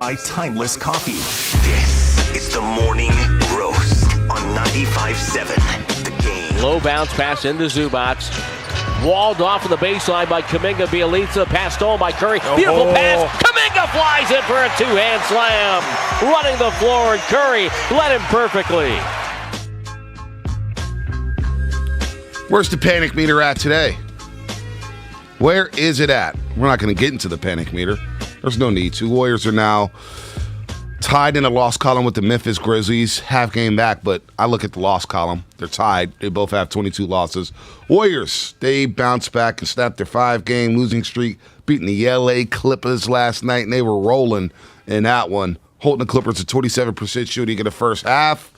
by Timeless Coffee. This is the Morning Roast on 95.7 The Game. Low bounce pass into Zubats. Walled off of the baseline by Kuminga. Bielitsa. Pass stolen by Curry. Beautiful pass. Kuminga flies in for a two-hand slam. Running the floor, and Curry led him perfectly. Where's the panic meter at today? Where is it at? We're not going to get into the panic meter. There's no need to. Warriors are now tied in a loss column with the Memphis Grizzlies, half game back, but I look at the loss column. They're tied. They both have 22 losses. Warriors, they bounced back and snapped their 5-game losing streak, beating the LA Clippers last night, and they were rolling in that one, holding the Clippers to 27% shooting in the first half.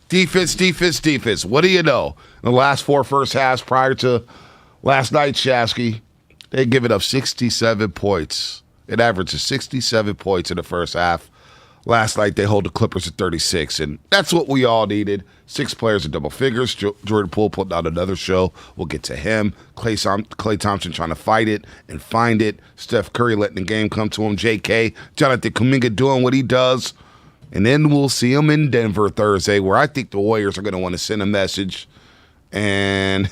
Defense, defense, defense. What do you know? In the last 4 first halves prior to last night, Shasky, they give it up 67 points. It averages 67 points in the first half. Last night, they hold the Clippers at 36, and that's what we all needed. 6 players in double figures. Jordan Poole putting out another show. We'll get to him. Klay Thompson trying to fight it and find it. Steph Curry letting the game come to him. JK, Jonathan Kuminga doing what he does. And then we'll see him in Denver Thursday, where I think the Warriors are going to want to send a message. And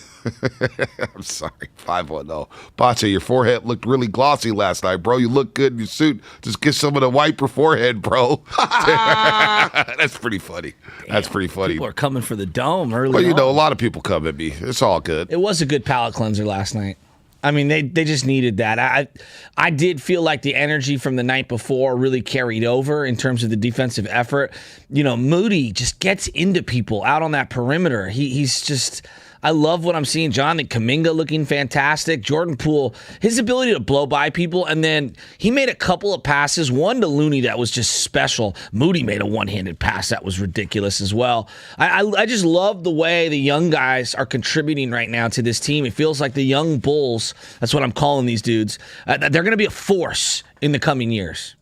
I'm sorry, 5-1-0. Bacha, your forehead looked really glossy last night, bro. You look good in your suit. Just get some of the wipe your forehead, bro. That's pretty funny. Damn, that's pretty funny. People are coming for the dome early Well, you on. know, a lot of people come at me. It's all good. It was a good palate cleanser last night. I mean, they just needed that. I did feel like the energy from the night before really carried over in terms of the defensive effort. You know, Moody just gets into people out on that perimeter. He's just... I love what I'm seeing. Jonathan Kuminga looking fantastic. Jordan Poole, his ability to blow by people, and then he made a couple of passes, one to Looney that was just special. Moody made a one-handed pass that was ridiculous as well. I just love the way the young guys are contributing right now to this team. It feels like the young Bulls, that's what I'm calling these dudes, they're going to be a force in the coming years.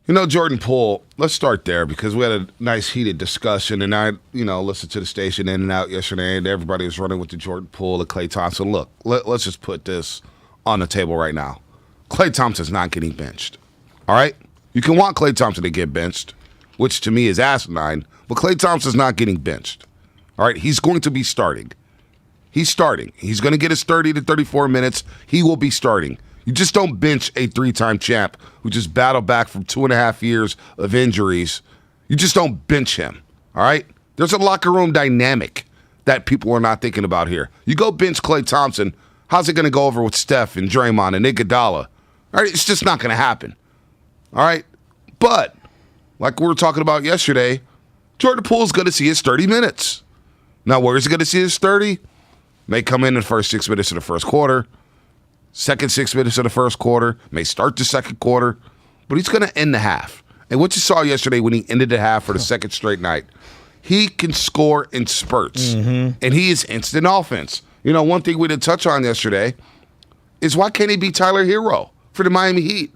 You know, Jordan Poole, let's start there because we had a nice heated discussion, and I, listened to the station in and out yesterday, and everybody was running with the Jordan Poole and Klay Thompson. Look, let's just put this on the table right now. Klay Thompson's not getting benched, all right? You can want Klay Thompson to get benched, which to me is asinine, but Klay Thompson's not getting benched, all right? He's going to be starting. He's starting. He's going to get his 30 to 34 minutes. He will be starting. You just don't bench a 3-time champ who just battled back from 2.5 years of injuries. You just don't bench him, all right? There's a locker room dynamic that people are not thinking about here. You go bench Klay Thompson, how's it going to go over with Steph and Draymond and Iguodala? All right, it's just not going to happen, all right? But, like we were talking about yesterday, Jordan Poole's going to see his 30 minutes. Now, where is he going to see his 30? May come in the first 6 minutes of the first quarter. Second 6 minutes of the first quarter, may start the second quarter, but he's going to end the half. And what you saw yesterday when he ended the half for the second straight night, he can score in spurts, and he is instant offense. You know, one thing we didn't touch on yesterday is why can't he be Tyler Hero for the Miami Heat?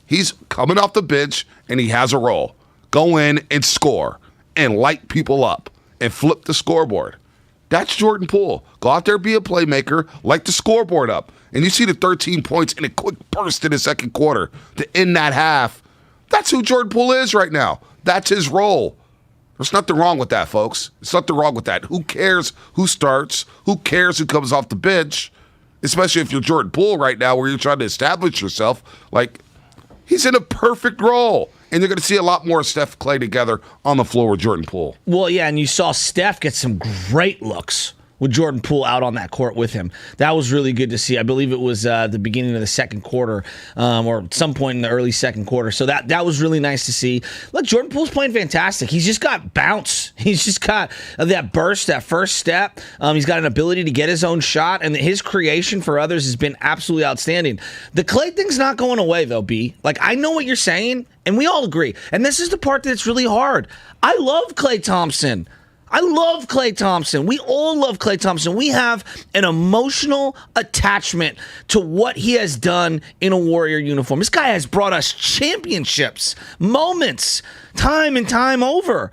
He's coming off the bench, and he has a role. Go in and score and light people up and flip the scoreboard. That's Jordan Poole. Go out there, be a playmaker, light the scoreboard up. And you see the 13 points in a quick burst in the second quarter to end that half. That's who Jordan Poole is right now. That's his role. There's nothing wrong with that, folks. There's nothing wrong with that. Who cares who starts? Who cares who comes off the bench? Especially if you're Jordan Poole right now where you're trying to establish yourself. Like, he's in a perfect role. And you're going to see a lot more of Steph Klay together on the floor with Jordan Poole. Well, yeah, and you saw Steph get some great looks with Jordan Poole out on that court with him. That was really good to see. I believe it was the beginning of the second quarter or some point in the early second quarter. So that was really nice to see. Look, Jordan Poole's playing fantastic. He's just got bounce. He's just got that burst, that first step. He's got an ability to get his own shot, and his creation for others has been absolutely outstanding. The Klay thing's not going away, though, B. Like, I know what you're saying, and we all agree. And this is the part that's really hard. I love Klay Thompson. I love Klay Thompson. We all love Klay Thompson. We have an emotional attachment to what he has done in a Warrior uniform. This guy has brought us championships, moments, time and time over.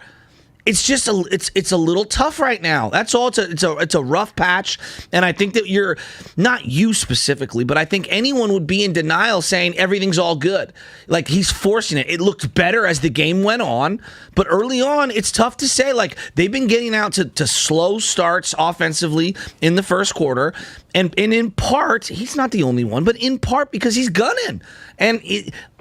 it's just it's a little tough right now. That's all. It's a rough patch, and I think that you're not you specifically, but I think anyone would be in denial saying everything's all good. Like he's forcing it. It looked better as the game went on, but early on, it's tough to say. Like they've been getting out to slow starts offensively in the first quarter, and in part he's not the only one, but in part because he's gunning, and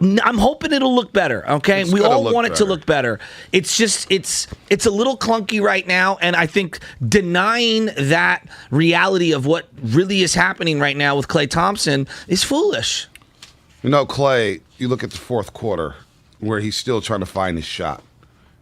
I'm hoping it'll look better. Okay, we all want it to look better. It's just it's a little clunky right now, and I think denying that reality of what really is happening right now with Klay Thompson is foolish. You know, Klay, you look at the fourth quarter where he's still trying to find his shot.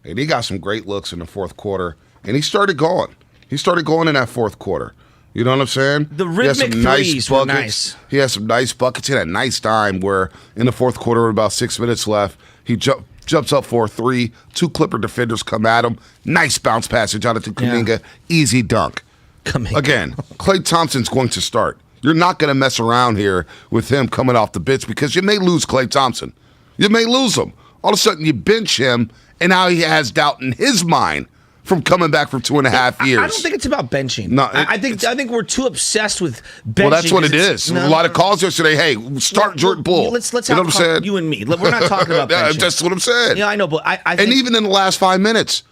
And he got some great looks in the fourth quarter, and he started going. He started going in that fourth quarter. You know what I'm saying? The rhythmic threes were nice. He had some nice buckets. He had a nice time where in the fourth quarter, with about 6 minutes left, he jumps up for a three. 2 Clipper defenders come at him. Nice bounce pass to Jonathan Kuminga. Yeah. Easy dunk. Again, Klay Thompson's going to start. You're not going to mess around here with him coming off the bench because you may lose Klay Thompson. You may lose him. All of a sudden, you bench him, and now he has doubt in his mind from coming back from 2.5 years. I don't think it's about benching. No, I think we're too obsessed with benching. Well, that's what it is. A lot of calls yesterday. Hey, start Jordan Poole. Let's you know what I'm saying? You and me. We're not talking about benching. That's what I'm saying. Yeah, I know, but I think, and even in the last 5 minutes,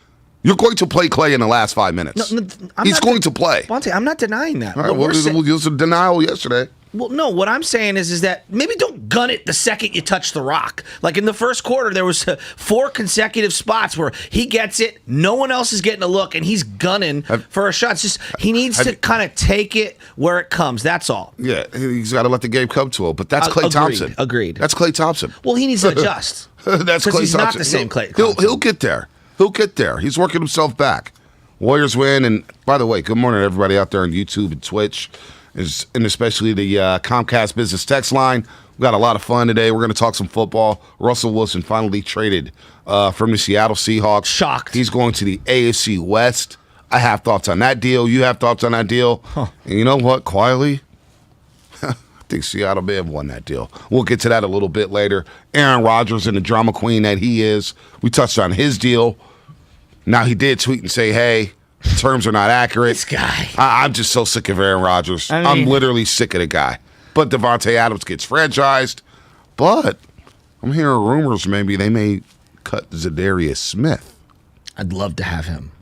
you're going to play Klay in the last 5 minutes. No, he's going to play. Bonte, I'm not denying that. All right, well, there was a denial yesterday. Well, no, what I'm saying is that maybe don't gun it the second you touch the rock. Like in the first quarter, there was 4 consecutive spots where he gets it, no one else is getting a look, and he's gunning for a shot. It's just he needs to kind of take it where it comes. That's all. Yeah, he's got to let the game come to him. But that's Klay Thompson. Agreed. That's Klay Thompson. Well, he needs to adjust. That's Klay he's Thompson. Not the same Klay Thompson. He'll get there. He'll get there. He's working himself back. Warriors win. And by the way, good morning to everybody out there on YouTube and Twitch, and especially the Comcast Business Text line. We got a lot of fun today. We're going to talk some football. Russell Wilson finally traded from the Seattle Seahawks. Shocked. He's going to the AFC West. I have thoughts on that deal. You have thoughts on that deal. Huh. And you know what? Quietly, I think Seattle may have won that deal. We'll get to that a little bit later. Aaron Rodgers and the drama queen that he is. We touched on his deal. Now, he did tweet and say, hey, terms are not accurate. This guy. I'm just so sick of Aaron Rodgers. I'm literally sick of the guy. But Devontae Adams gets franchised. But I'm hearing rumors maybe they may cut Zadarius Smith. I'd love to have him.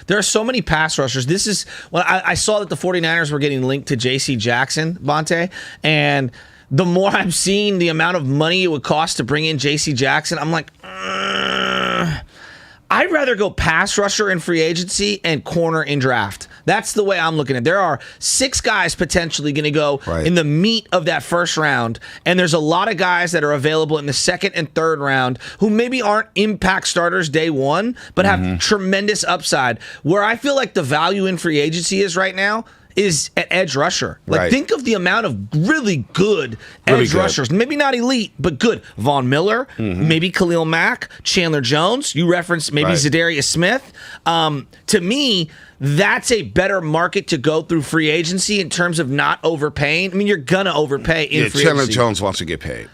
There are so many pass rushers. This is well, I saw that the 49ers were getting linked to J.C. Jackson, Bonte, and the more I'm seeing the amount of money it would cost to bring in J.C. Jackson, I'm like, I'd rather go pass rusher in free agency and corner in draft. That's the way I'm looking at it. There are 6 guys potentially going to go in the meat of that first round, and there's a lot of guys that are available in the second and third round who maybe aren't impact starters day one, but have tremendous upside. Where I feel like the value in free agency is right now is at edge rusher. Like, think of the amount of really good edge rushers. Maybe not elite, but good. Von Miller, maybe Khalil Mack, Chandler Jones. You referenced maybe Zadarius Smith. To me, that's a better market to go through free agency in terms of not overpaying. I mean, you're going to overpay in free Chandler agency. Jones wants to get paid.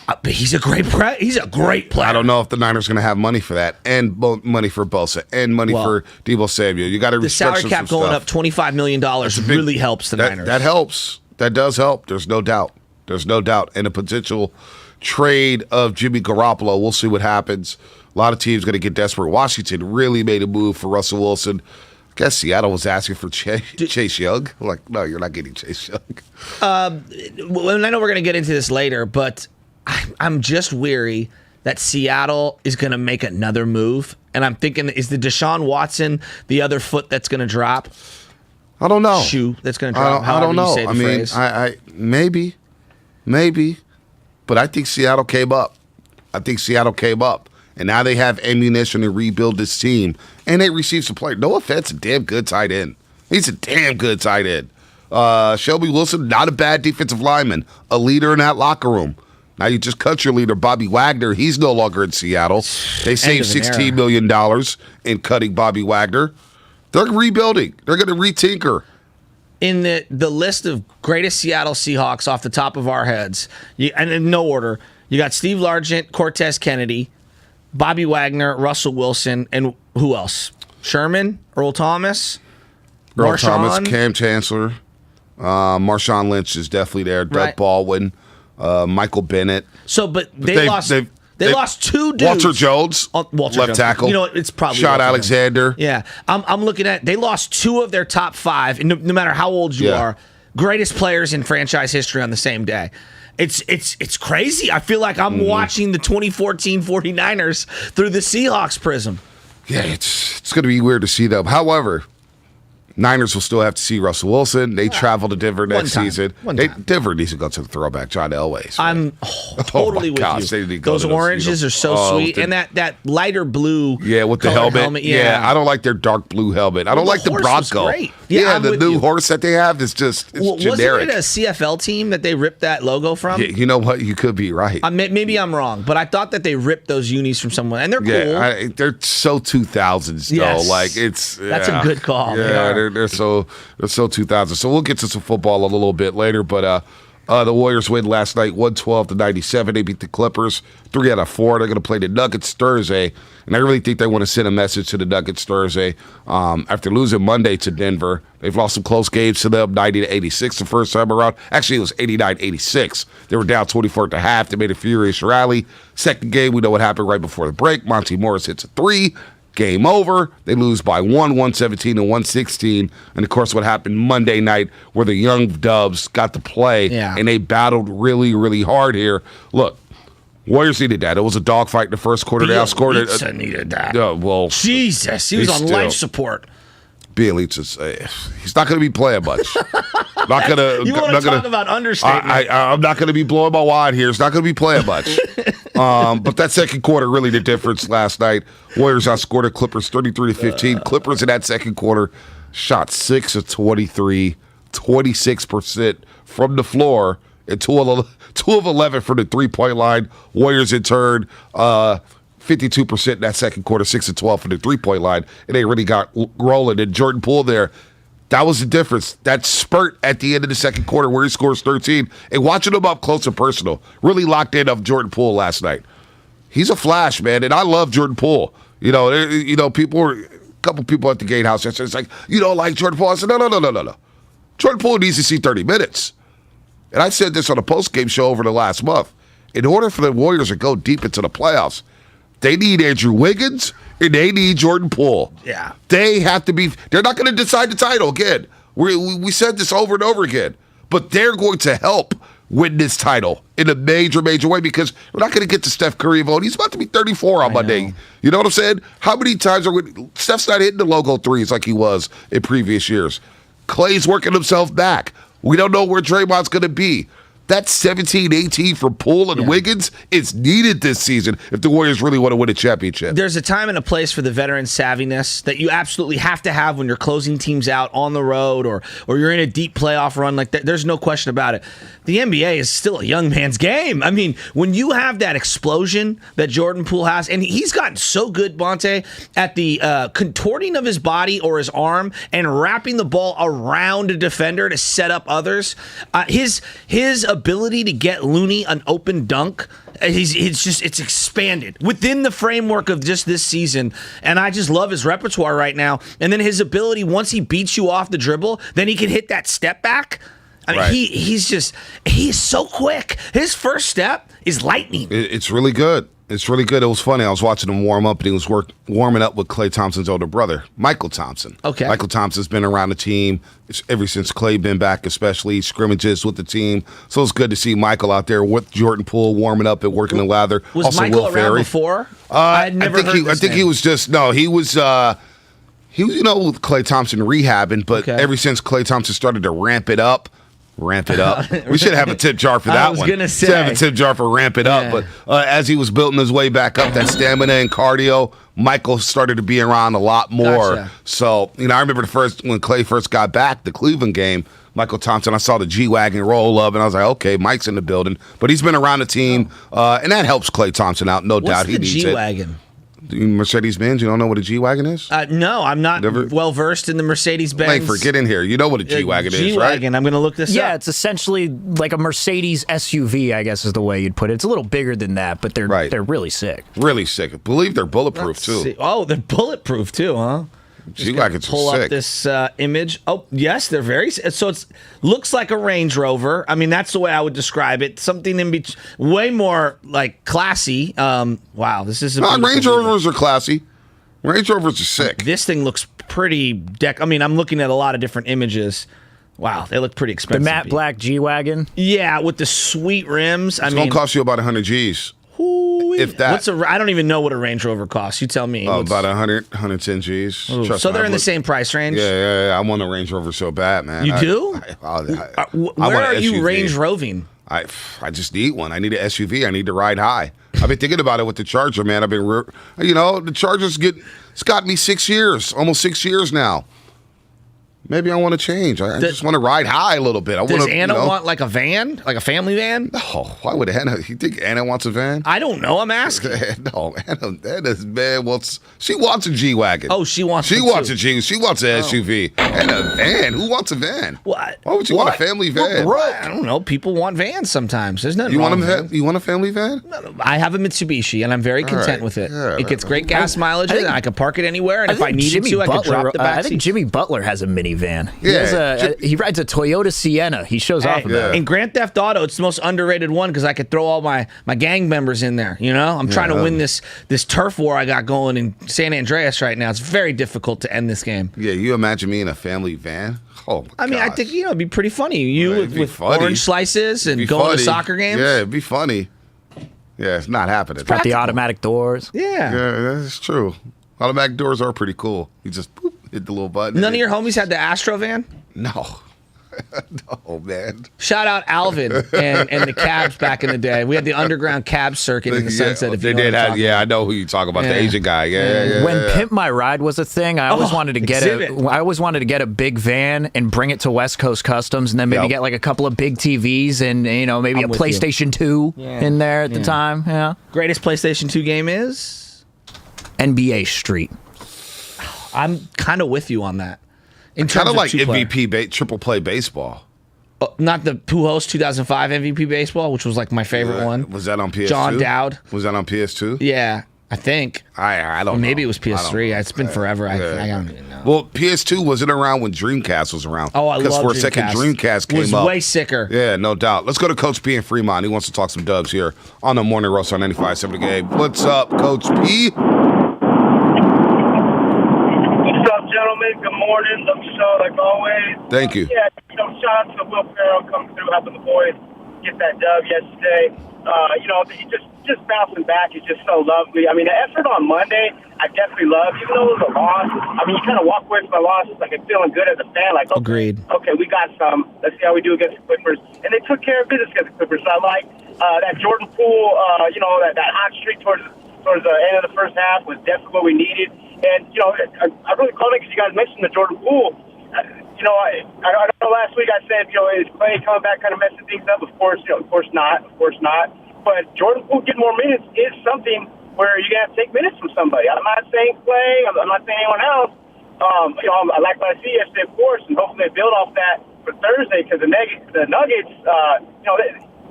But he's a great player. I don't know if the Niners are going to have money for that, and money for Bosa, and money for Deebo Samuel. You got to the salary cap going up $25 million really helps the Niners. That helps. That does help. There's no doubt. There's no doubt. And a potential trade of Jimmy Garoppolo. We'll see what happens. A lot of teams going to get desperate. Washington really made a move for Russell Wilson. I guess Seattle was asking for Chase Young. Like, no, you're not getting Chase Young. Well, I know we're going to get into this later, but I'm just weary that Seattle is going to make another move. And I'm thinking, is the Deshaun Watson the other foot that's going to drop? I don't know. Shoe that's going to drop? I don't know. I mean, I maybe. But I think Seattle came up. And now they have ammunition to rebuild this team. And they received some players. Noah Fant's a damn good tight end. He's a damn good tight end. Shelby Wilson, not a bad defensive lineman. A leader in that locker room. Now you just cut your leader, Bobby Wagner. He's no longer in Seattle. They saved $16 million in cutting Bobby Wagner. They're rebuilding. They're going to retinker. In the list of greatest Seattle Seahawks off the top of our heads, and in no order, you got Steve Largent, Cortez Kennedy, Bobby Wagner, Russell Wilson, and who else? Sherman, Earl Thomas, Earl Marshawn? Thomas, Cam Chancellor, Marshawn Lynch is definitely there. Doug Right. Baldwin, Michael Bennett. So, but they lost 2 dudes. Walter Jones, Walter left Jones. tackle. You know what? It's probably Sean Walter Jones. Alexander. Yeah, I'm looking at. They lost 2 of their top 5, and no matter how old you are, greatest players in franchise history on the same day. It's crazy. I feel like I'm watching the 2014 49ers through the Seahawks prism. Yeah, it's going to be weird to see them. However, Niners will still have to see Russell Wilson. They travel to Denver next season. Denver needs to go to the throwback John Elway's. I'm totally with you. Those oranges are so sweet, and that lighter blue. Yeah, with the helmet. Yeah, I don't like their dark blue helmet. I don't like the Bronco. Great. Yeah, the new horse that they have is just generic. Wasn't it a CFL team that they ripped that logo from? Yeah, you know what? You could be right. Maybe I'm wrong, but I thought that they ripped those unis from someone, and they're cool. Yeah, they're so 2000s though. Yes. Like it's that's a good call. Yeah, they're so 2000. So we'll get to some football a little bit later, but the Warriors win last night, 112-97. They beat the Clippers 3 out of 4. They're going to play the Nuggets Thursday, and I really think they want to send a message to the Nuggets Thursday after losing Monday to Denver. They've lost some close games to them, 90-86 the first time around. Actually, it was 89-86. They were down 24 at the half. They made a furious rally. Second game, we know what happened right before the break. Monty Morris hits a 3. Game over. They lose by 117-116. And, of course, what happened Monday night where the young Dubs got to play, and they battled really, really hard here. Look, Warriors needed that. It was a dogfight in the first quarter. They outscored it. Bielitsa needed that. Well, Jesus, he was on life support. Bielitsa's, he's not going to be playing much. Not gonna. You want to talk about understatement? I'm not going to be blowing my wad here. It's not going to be playing much. But that second quarter really the difference last night. Warriors outscored the Clippers 33-15. Clippers in that second quarter shot 6 of 23, 26% from the floor, and 2 of 11 from the 3-point line. Warriors in turn 52% in that second quarter, 6 of 12 from the 3-point line, and they really got rolling. And Jordan Poole there, that was the difference. That spurt at the end of the second quarter where he scores 13, and watching him up close and personal, really locked in of Jordan Poole last night. He's a flash, man, and I love Jordan Poole. A couple people at the gatehouse yesterday, it's like, you don't like Jordan Poole? I said, no. Jordan Poole needs to see 30 minutes. And I said this on a post-game show over the last month. In order for the Warriors to go deep into the playoffs, they need Andrew Wiggins and they need Jordan Poole. Yeah. They have to be – they're not going to decide the title again. We said this over and over again. But they're going to help win this title in a major, major way because we're not going to get to Steph Curry vote. He's about to be 34 on Monday. You know what I'm saying? How many times Steph's not hitting the logo threes like he was in previous years. Klay's working himself back. We don't know where Draymond's going to be. That 17-18 for Poole and Wiggins is needed this season if the Warriors really want to win a championship. There's a time and a place for the veteran savviness that you absolutely have to have when you're closing teams out on the road or you're in a deep playoff run like that. There's no question about it. The NBA is still a young man's game. I mean, when you have that explosion that Jordan Poole has, and he's gotten so good, Bonte, at the contorting of his body or his arm and wrapping the ball around a defender to set up others. His ability to get Looney an open dunk, it's expanded within the framework of just this season, and I just love his repertoire right now. And then his ability, once he beats you off the dribble, then he can hit that step back. I mean, he's so quick. His first step is lightning. It's really good. It's really good. It was funny. I was watching him warm up, and he was warming up with Klay Thompson's older brother, Michael Thompson. Okay. Michael Thompson's been around the team ever since Klay been back, especially scrimmages with the team. So it's good to see Michael out there with Jordan Poole warming up and working the lather. Was also, Michael Will around Ferry. before? I think he was just he was with Klay Thompson rehabbing, but ever since Klay Thompson started to ramp it up. We should have a tip jar for that one. I was going to say. Should have a tip jar for ramp it up. But as he was building his way back up, that stamina and cardio, Michael started to be around a lot more. Gotcha. So, I remember when Klay first got back, the Cleveland game, Michael Thompson, I saw the G-Wagon roll up, and I was like, okay, Mike's in the building. But he's been around the team, and that helps Klay Thompson out, no doubt. What's He the needs G-Wagon? Mercedes-Benz, you don't know what a G-Wagon is? No, I'm not well versed in the Mercedes-Benz. Langford, get in here. You know what a G-Wagon is, right? G-Wagon, I'm going to look this up. Yeah, it's essentially like a Mercedes SUV, I guess is the way you'd put it. It's a little bigger than that, but they're really sick. Really sick. I believe they're bulletproof, too. See. Oh, they're bulletproof, too, huh? G-Wagons are pull sick. Up this image. Oh, yes, they're very. So it looks like a Range Rover. I mean, that's the way I would describe it. Something in between, way more like classy. Wow, this is. Range Rovers are classy. Range Rovers are sick. This thing looks pretty. I mean, I'm looking at a lot of different images. Wow, they look pretty expensive. The matte black G-Wagon. Yeah, with the sweet rims. It's gonna cost you about 100 G's. If that. I don't even know what a Range Rover costs. You tell me. Oh, about 100, 110 G's. So they're in the same price range? Yeah. I want a Range Rover so bad, man. You do? Where are you Range Roving? I just need one. I need an SUV. I need to ride high. I've been thinking about it with the Charger, man. The Charger's it's got me 6 years, almost 6 years now. Maybe I want to change. I just want to ride high a little bit. Does Anna want like a van, like a family van? No, why would Anna? You think Anna wants a van? I don't know. I'm asking. No, Anna's man wants. She wants a G-Wagon. Oh, she wants. She wants a G. She wants an SUV and a van. Who wants a van? What? Why would you want a family van? I don't know. People want vans sometimes. There's nothing. You want a family van? I have a Mitsubishi, and I'm very content with it. Yeah, it gets great gas mileage, and I can park it anywhere. And if I needed to, I could drop the backseat. I think Jimmy Butler has a minivan. Yeah. He rides a Toyota Sienna. He shows off about it. In Grand Theft Auto, it's the most underrated one because I could throw all my gang members in there. You know, I'm trying to win this turf war I got going in San Andreas right now. It's very difficult to end this game. Yeah, you imagine me in a family van? Oh, my I think it'd be pretty funny. You with orange slices and going to soccer games. Yeah, it'd be funny. Yeah, it's not happening. It's got the automatic doors. Yeah, that's true. Automatic doors are pretty cool. You just hit the little button. None of your homies had the Astro van? No. No, man. Shout out Alvin and the cabs back in the day. We had the underground cab circuit in the Sunset. They did have, I know who you talk about, the Asian guy. Yeah. When Pimp My Ride was a thing, I always wanted to get a big van and bring it to West Coast Customs, and then maybe get like a couple of big TVs and maybe a PlayStation 2 in there at the time. Yeah. Greatest PlayStation 2 game is NBA Street. I'm kind of with you on that. Kind of like MVP triple play baseball. Not the Pujols 2005 MVP baseball, which was like my favorite one. Was that on PS2? John Dowd. Was that on PS2? Yeah, I think. I don't know. Maybe it was PS3. It's been forever. I don't even know. Well, PS2 wasn't around when Dreamcast was around. Oh, I love Dreamcast. Because for a second, Dreamcast came up. It was way sicker. Yeah, no doubt. Let's go to Coach P in Fremont. He wants to talk some Dubs here on the Morning Roast on 95.7 The Game. What's up, Coach P? Gentlemen, good morning. Love the show like always. Thank you. Yeah, shout out to Will Ferrell coming through, helping the boys get that dub yesterday. Just bouncing back is just so lovely. I mean, the effort on Monday, I definitely love, even though it was a loss. I mean, you kind of walk away from the loss, it's like it's feeling good as a fan. Like, agreed. Okay, we got some. Let's see how we do against the Clippers. And they took care of business against the Clippers. So I like that Jordan Poole, that hot streak towards the end of the first half was definitely what we needed. And, I really called it because you guys mentioned the Jordan Poole. I know last week I said, is Klay coming back kind of messing things up? Of course not. But Jordan Poole getting more minutes is something where you're going to have to take minutes from somebody. I'm not saying Klay. I'm not saying anyone else. I like what I see yesterday, of course, and hopefully they build off that for Thursday because the Nuggets,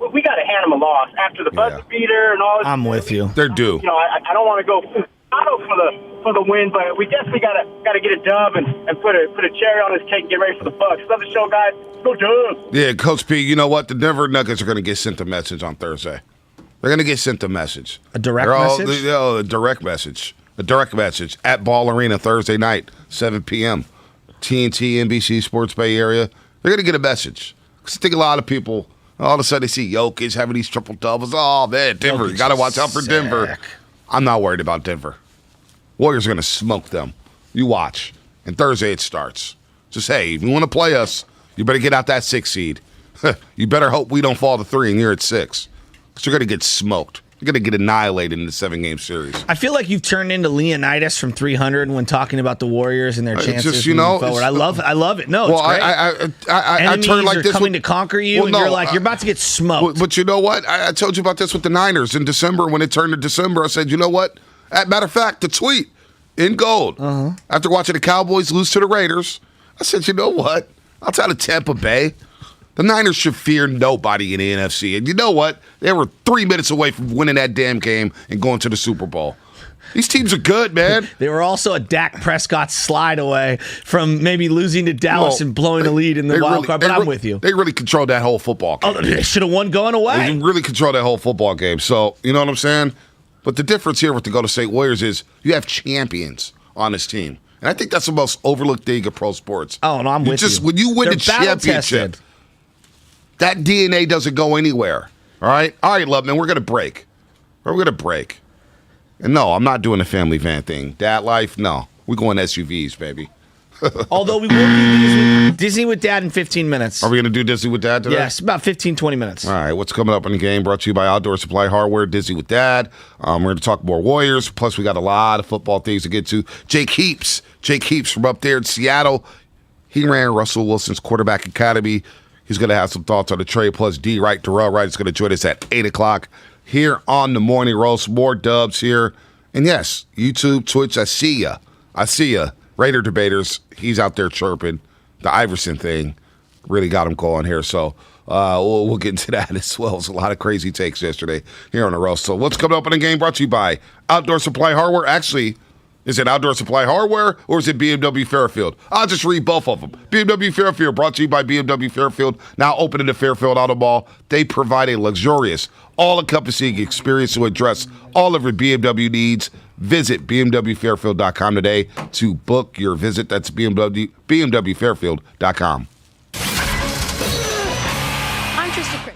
we got to hand them a loss after the buzzer beater and all this. I'm with you. They're due. I don't want to go for the win, but we definitely got to get a dub and put a cherry on this cake and get ready for the Bucks. Love the show, guys. Go Dubs. Yeah, Coach P, you know what? The Denver Nuggets are going to get sent a message on Thursday. They're going to get sent a message. A direct message? A direct message. A direct message at Ball Arena Thursday night, 7 p.m. TNT, NBC, Sports Bay Area. They're going to get a message. Because I think a lot of people, all of a sudden they see Jokic having these triple doubles. Oh, man, Denver. You got to watch out for Denver. I'm not worried about Denver. Warriors are going to smoke them. You watch. And Thursday it starts. Just, hey, if you want to play us, you better get out that 6 seed. You better hope we don't fall to 3 and you're at 6. Because you're going to get smoked. You're going to get annihilated in the 7-game series. I feel like you've turned into Leonidas from 300 when talking about the Warriors and their chances moving forward. I love it. No, well, it's great. I turn like this. Coming to conquer you, and you're like, you're about to get smoked. But you know what? I told you about this with the Niners in December. When it turned to December, I said, you know what? Matter of fact, the tweet in gold. After watching the Cowboys lose to the Raiders, I said, you know what? Outside of Tampa Bay, the Niners should fear nobody in the NFC. And you know what? They were 3 minutes away from winning that damn game and going to the Super Bowl. These teams are good, man. They were also a Dak Prescott slide away from maybe losing to Dallas and blowing the lead in the wild card, but I'm with you. They really controlled that whole football game. Oh, they should have won going away. They really controlled that whole football game. So, you know what I'm saying? But the difference here with the Golden State Warriors is you have champions on this team. And I think that's the most overlooked thing of pro sports. Oh, no, I'm with you. When you win They're the championship, that DNA doesn't go anywhere. All right, love, man, we're going to break. We're going to break. And no, I'm not doing the family van thing. Dad life, no. We're going SUVs, baby. Although we will do Disney with Dad in 15 minutes. Are we going to do Disney with Dad today? Yes, about 15, 20 minutes. All right, what's coming up in the game brought to you by Outdoor Supply Hardware, Disney with Dad. We're going to talk more Warriors. Plus, we got a lot of football things to get to. Jake Heaps from up there in Seattle. He ran Russell Wilson's quarterback academy. He's going to have some thoughts on the trade. Plus, D. Wright, Darrell Wright is going to join us at 8 o'clock here on the Morning Roast. More dubs here. And yes, YouTube, Twitch, I see ya. Raider Debaters, he's out there chirping. The Iverson thing really got him going here. So we'll get into that as well. It's a lot of crazy takes yesterday here on the Roast. So what's coming up in the game brought to you by Outdoor Supply Hardware. Actually, is it Outdoor Supply Hardware or is it BMW Fairfield? I'll just read both of them. BMW Fairfield brought to you by BMW Fairfield. Now open in the Fairfield Auto Mall. They provide a luxurious, all-encompassing experience to address all of your BMW needs. Visit BMWFairfield.com today to book your visit. That's BMWFairfield.com. I'm Trista Crick.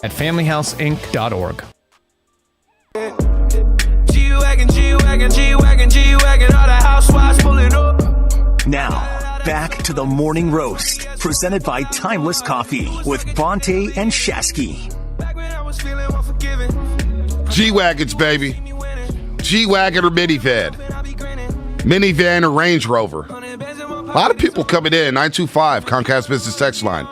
at familyhouseinc.org. G-Wagon, G-Wagon, G-Wagon, G-Wagon, all the housewives pulling up. Now, back to the morning roast, presented by Timeless Coffee with Bonte and Shasky. G-Wagons, baby. G-Wagon or minivan. Minivan or Range Rover. A lot of people coming in, 925, Comcast Business Text Line.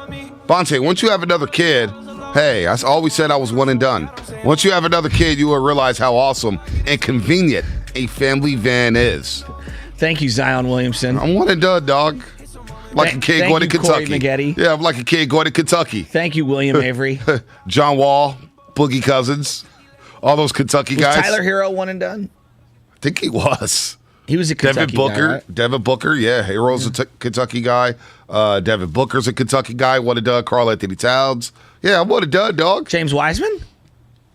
Bonte, once you have another kid, hey, I always said I was one and done. Once you have another kid, you will realize how awesome and convenient a family van is. Thank you, Zion Williamson. I'm one and done, dog. Like a kid going to Kentucky. Maggetti. Yeah, I'm like a kid going to Kentucky. Thank you, William Avery. John Wall, Boogie Cousins, all those Kentucky guys. Was Tyler Hero one and done? I think he was. He was a Kentucky Devin Booker. guy, right? Devin Booker, yeah. Hero's a Kentucky guy. Devin Booker's a Kentucky guy. One and done. Karl Anthony Towns. Yeah, I'm one and done, dog. James Wiseman?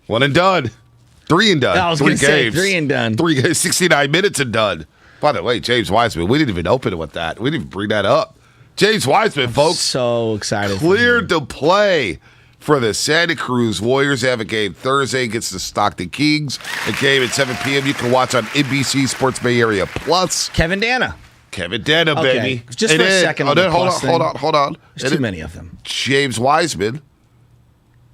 One and done. 3 and done. I was 3 going to say games. 3 and done. 3 games, 69 minutes and done. By the way, James Wiseman, we didn't even open it with that. We didn't even bring that up. James Wiseman, folks. So excited. Cleared to play for the Santa Cruz Warriors. They have a game Thursday against the Stockton Kings. A game at 7 p.m. you can watch on NBC Sports Bay Area Plus. Kevin Dana. Kevin Dana, Okay. baby. Just for a second on the plus thing. Hold on. There's too many of them. James Wiseman,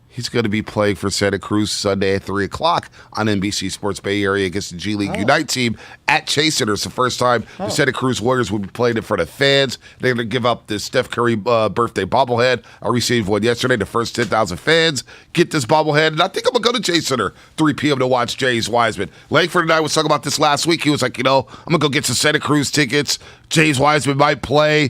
he's going to be playing for Santa Cruz Sunday at 3 o'clock on NBC Sports Bay Area against the G League Unite team at Chase Center. It's the first time the Santa Cruz Warriors will be playing in front of fans. They're going to give up this Steph Curry birthday bobblehead. I received one yesterday. The first 10,000 fans get this bobblehead. And I think I'm going to go to Chase Center 3 p.m. to watch James Wiseman. Langford and I was talking about this last week. He was like, I'm going to go get some Santa Cruz tickets. James Wiseman might play.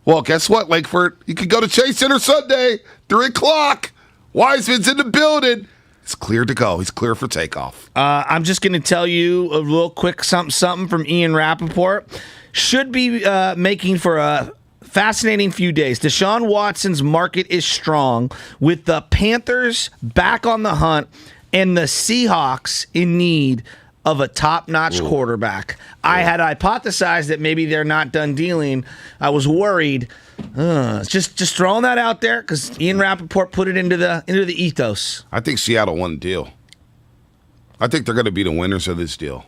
Well, guess what, Langford? You can go to Chase Center Sunday, 3 o'clock. Wiseman's in the building. It's clear to go. He's clear for takeoff. I'm just going to tell you a real quick something from Ian Rappaport. Should be making for a fascinating few days. Deshaun Watson's market is strong with the Panthers back on the hunt and the Seahawks in need of a top-notch quarterback. I had hypothesized that maybe they're not done dealing. I was worried. Just throwing that out there because Ian Rappaport put it into the ethos. I think Seattle won the deal. I think they're going to be the winners of this deal.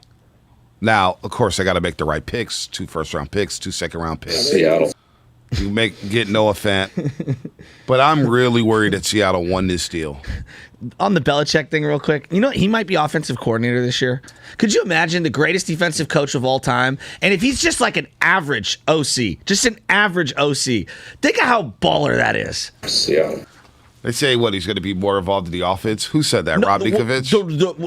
Now, of course, they got to make the right picks. 2 first-round picks, 2 second-round picks. Seattle. You get Noah Fant. But I'm really worried that Seattle won this deal. On the Belichick thing real quick, he might be offensive coordinator this year. Could you imagine the greatest defensive coach of all time? And if he's just like an average OC, just an average OC, think of how baller that is. Seattle. They say, he's going to be more involved in the offense? Who said that? Rob Ninkovich?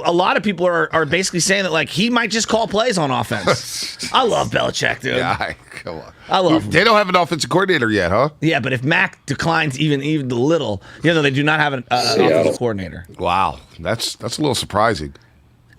A lot of people are basically saying that like he might just call plays on offense. I love Belichick, dude. Yeah, come on. I love him. They don't have an offensive coordinator yet, huh? Yeah, but if Mac declines even a little, they do not have an offensive coordinator. Wow, that's a little surprising.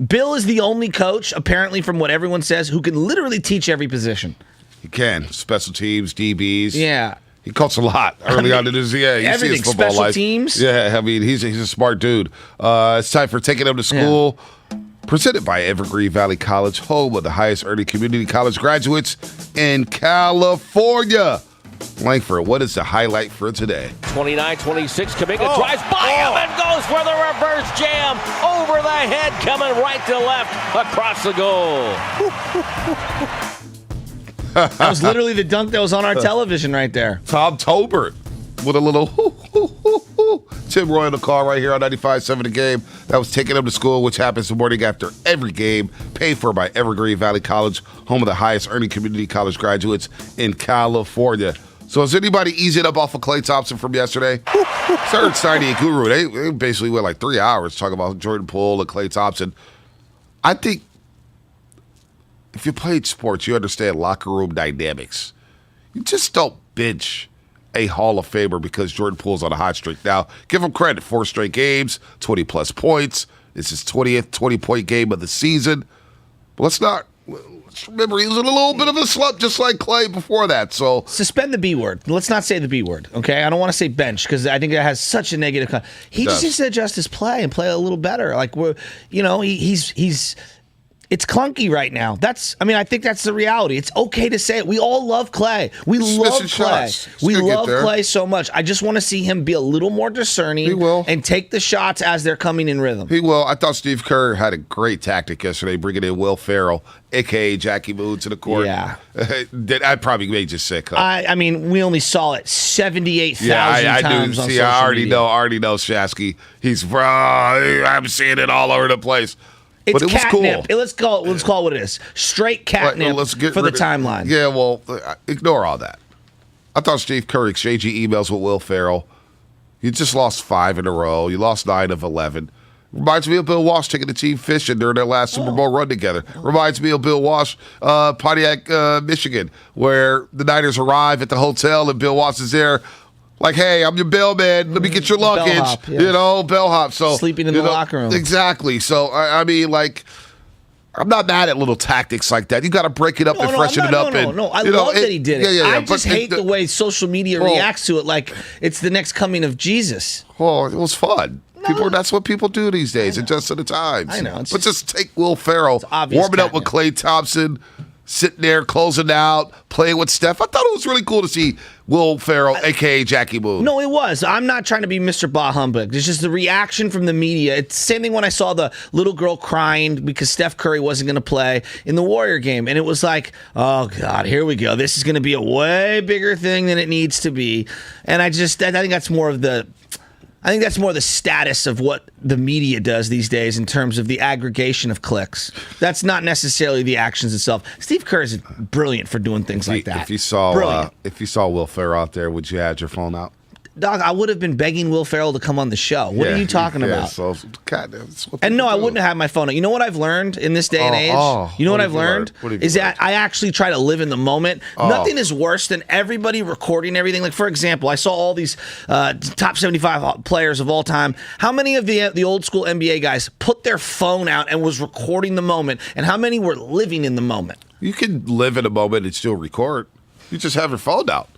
Bill is the only coach, apparently, from what everyone says, who can literally teach every position. He can. Special teams, DBs. Yeah. He coached a lot early on in his everything. See his football Special life. teams. Yeah, I mean he's a smart dude. It's time for Taking Him to School. Yeah. Presented by Evergreen Valley College, home of the highest earning community college graduates in California. Langford, what is the highlight for today? 29-26, Kuminga drives by him and goes for the reverse jam. Over the head, coming right to left, across the goal. That was literally the dunk that was on our television right there. Tom Tolbert with a little Tim Roy in the car right here on 95.7 The Game. That was Taking Him to School, which happens the morning after every game, paid for by Evergreen Valley College, home of the highest earning community college graduates in California. So is anybody easing up off of Klay Thompson from yesterday? Sir Steiny Guru, they basically went like 3 hours talking about Jordan Poole and Klay Thompson. I think if you played sports, you understand locker room dynamics. You just don't bench a Hall of Famer because Jordan Poole's on a hot streak. Now, give him credit. 4 straight games, 20-plus points. It's his 20th 20-point game of the season. But let's remember, he was in a little bit of a slump just like Klay before that. So suspend the B word. Let's not say the B word, okay? I don't want to say bench because I think that has such a negative he just needs to adjust his play and play a little better. Like, he's It's clunky right now. I think that's the reality. It's okay to say it. We all love Klay. We love Klay. We love Klay so much. I just want to see him be a little more discerning. He will. And take the shots as they're coming in rhythm. He will. I thought Steve Kerr had a great tactic yesterday, bringing in Will Ferrell, a.k.a. Jackie Moon, to the court. Yeah. That probably made you sick. Huh? I mean, we only saw it 78,000 times do. on See, social I already media. know Shasky. I'm seeing it all over the place. It's but it was catnip. cool. Let's call it what it is. Straight catnip for the timeline. Yeah, well, ignore all that. I thought Steve Kerr exchanging emails with Will Ferrell. You just lost 5 in a row. You lost 9 of 11. Reminds me of Bill Walsh taking the team fishing during their last Super Bowl run together. Reminds me of Bill Walsh, Pontiac, Michigan, where the Niners arrive at the hotel and Bill Walsh is there. Like, hey, I'm your bellman. Let me get your luggage. Bellhop, yeah. Bellhop. So sleeping in the locker room. Exactly. So I mean, like, I'm not mad at little tactics like that. You got to break it up and freshen it up. No. I love that he did it. Yeah, I just hate the way social media reacts to it, like it's the next coming of Jesus. Well, it was fun. That's what people do these days. Adjust to the times. I know. But just take Will Ferrell, warming up with Klay Thompson, sitting there, closing out, playing with Steph. I thought it was really cool to see Will Ferrell, a.k.a. Jackie Moon. No, it was. I'm not trying to be Mr. Bah Humbug. It's just the reaction from the media. It's the same thing when I saw the little girl crying because Steph Curry wasn't going to play in the Warrior game. And it was like, oh, God, here we go. This is going to be a way bigger thing than it needs to be. And I think that's more of the... I think that's more the status of what the media does these days in terms of the aggregation of clicks. That's not necessarily the actions itself. Steve Kerr is brilliant for doing things like that. If you saw Will Ferrell out there, would you have your phone out? Dog, I would have been begging Will Ferrell to come on the show. What are you talking about? So, God, that's what and no, people I do. wouldn't have my phone. You know what I've learned in this day and age? You know what I've learned? Is that I actually try to live in the moment. Nothing is worse than everybody recording everything. Like, for example, I saw all these top 75 players of all time. How many of the old school NBA guys put their phone out and was recording the moment? And how many were living in the moment? You can live in a moment and still record. You just have your phone out.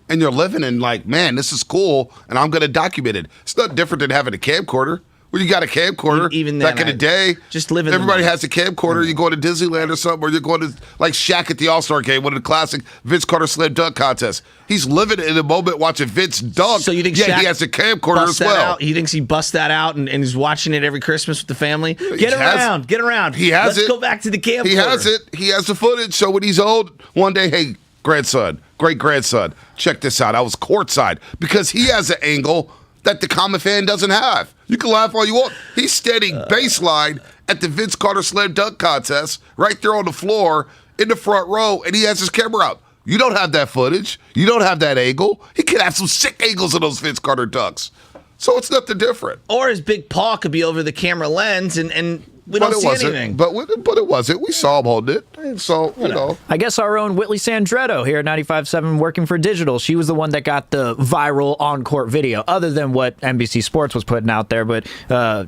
And you're living in like, man, this is cool, and I'm going to document it. It's not different than having a camcorder. When you got a camcorder, even then, back in the day, just live in everybody the has a camcorder. You go to Disneyland or something, or you're going to like Shaq at the All-Star game, one of the classic Vince Carter slam dunk contests. He's living in the moment watching Vince dunk. So you think Shaq he has a camcorder as well. He thinks he busts that out and he's watching it every Christmas with the family? Get around. He has Let's go back to the camcorder. He has it. He has the footage. So when he's old, one day, hey, grandson, great-grandson, check this out. I was courtside because he has an angle that the common fan doesn't have. You can laugh all you want. He's standing baseline at the Vince Carter slam dunk contest right there on the floor in the front row, and he has his camera out. You don't have that footage. You don't have that angle. He could have some sick angles of those Vince Carter dunks. So it's nothing different. Or his big paw could be over the camera lens and we don't see anything. But it wasn't. We saw him holding it. So, you know. I guess our own Whitley Sandretto here at 95.7 working for digital. She was the one that got the viral on-court video, other than what NBC Sports was putting out there. But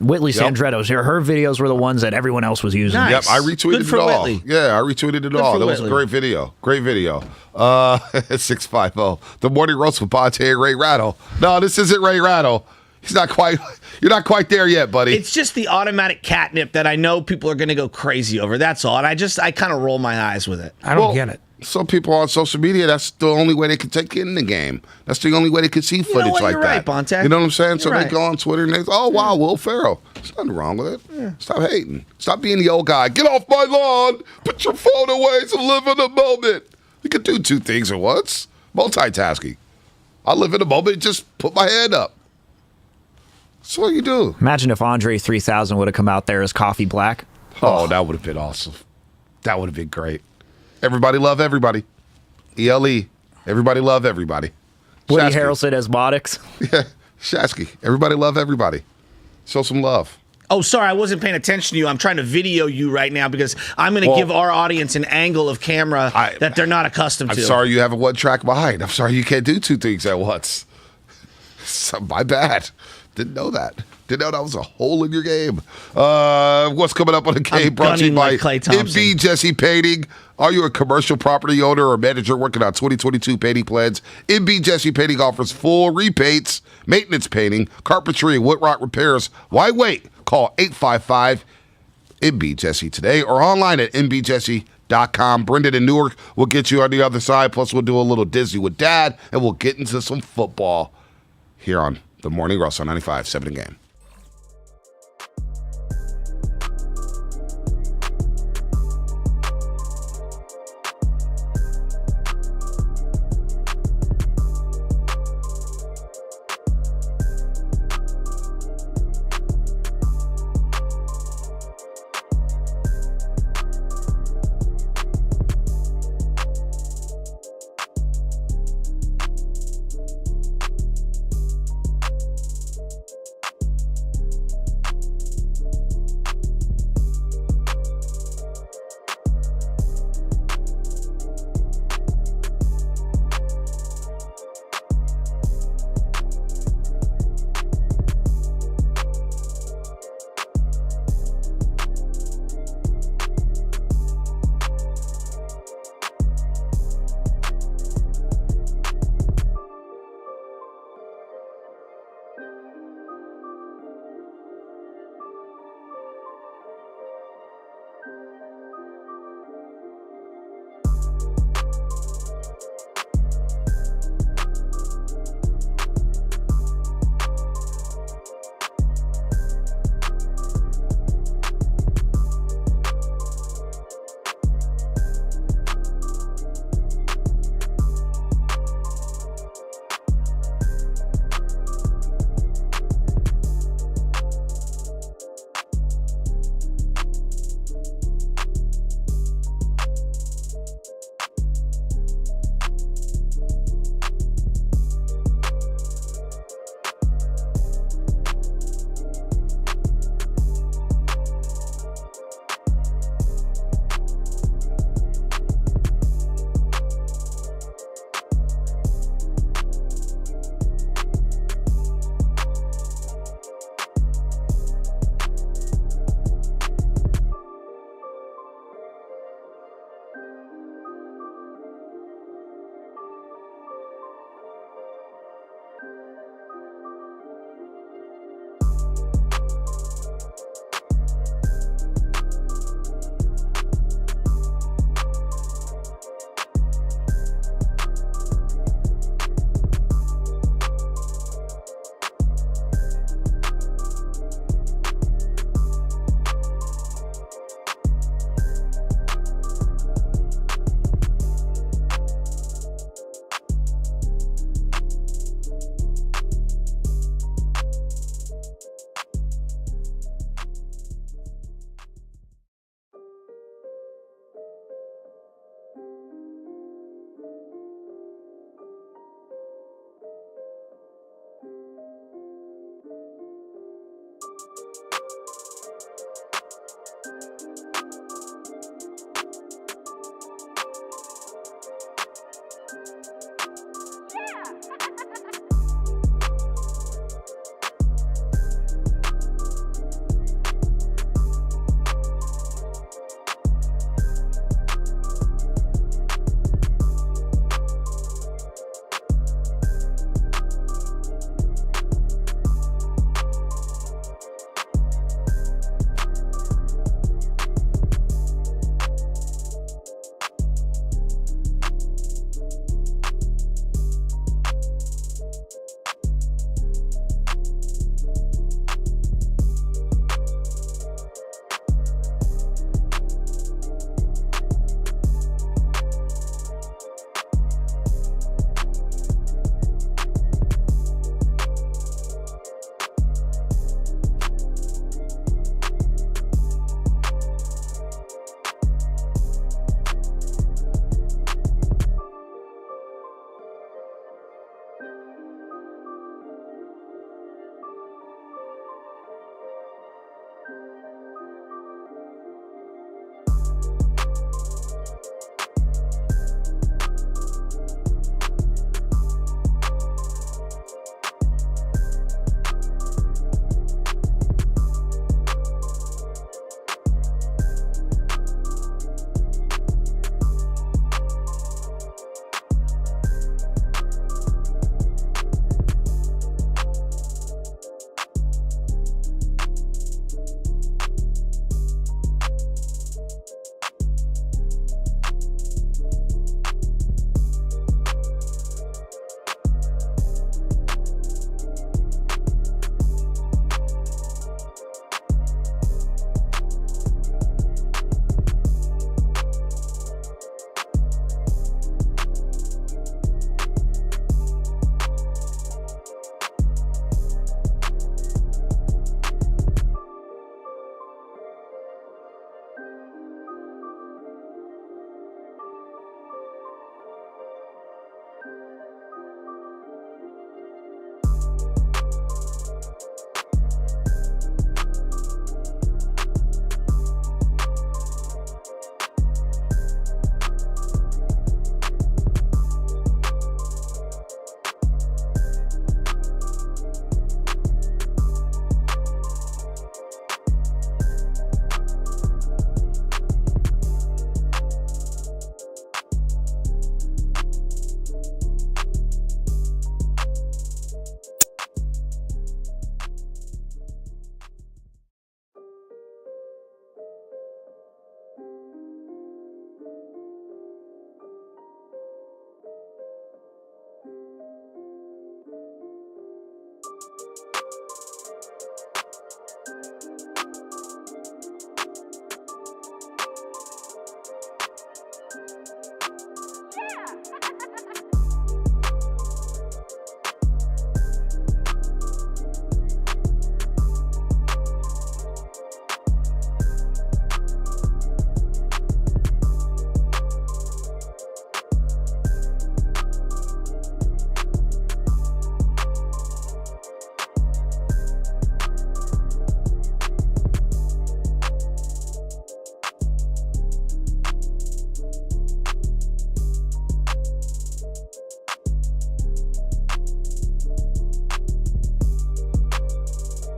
Whitley Sandretto's here. Her videos were the ones that everyone else was using. Nice. Yep, I retweeted it all. Whitley. Yeah, I retweeted it all. That was a great video. Great video. 650. The Morning Roast with Bonte and Ray Ratto. No, this isn't Ray Ratto. He's not quite. You're not quite there yet, buddy. It's just the automatic catnip that I know people are going to go crazy over. That's all. And I kind of roll my eyes with it. I don't get it. Some people on social media, that's the only way they can take it in the game. That's the only way they can see footage like You're that. right, Bonte. You know what I'm saying? So You're they right. go on Twitter and they say, oh, wow, Will Ferrell. There's nothing wrong with it. Yeah. Stop hating. Stop being the old guy. Get off my lawn. Put your phone away and live in the moment. You can do two things at once. Multitasking. I live in the moment and just put my hand up. That's what you do. Imagine if Andre 3000 would have come out there as Coffee Black. Oh, that would have been awesome. That would have been great. Everybody love everybody. ELE. Everybody love everybody. Woody Shasky. Harrelson as Bodix. Yeah, Shasky. Everybody love everybody. Show some love. Oh, sorry, I wasn't paying attention to you. I'm trying to video you right now because I'm going to give our audience an angle of camera that they're not accustomed to. I'm sorry you have a one-track behind. I'm sorry you can't do two things at once. So, my bad. Didn't know that. Didn't know that was a hole in your game. What's coming up on the game? Brought to you by Klay Thompson. MB Jesse Painting. Are you a commercial property owner or manager working on 2022 painting plans? MB Jesse Painting offers full repaints, maintenance painting, carpentry, and woodrock repairs. Why wait? Call in Beat Jesse today or online at nbjesse.com. Brendan in Newark will get you on the other side. Plus, we'll do a little Disney with Dad, and we'll get into some football here on the Morning Roast on 95.7 Game.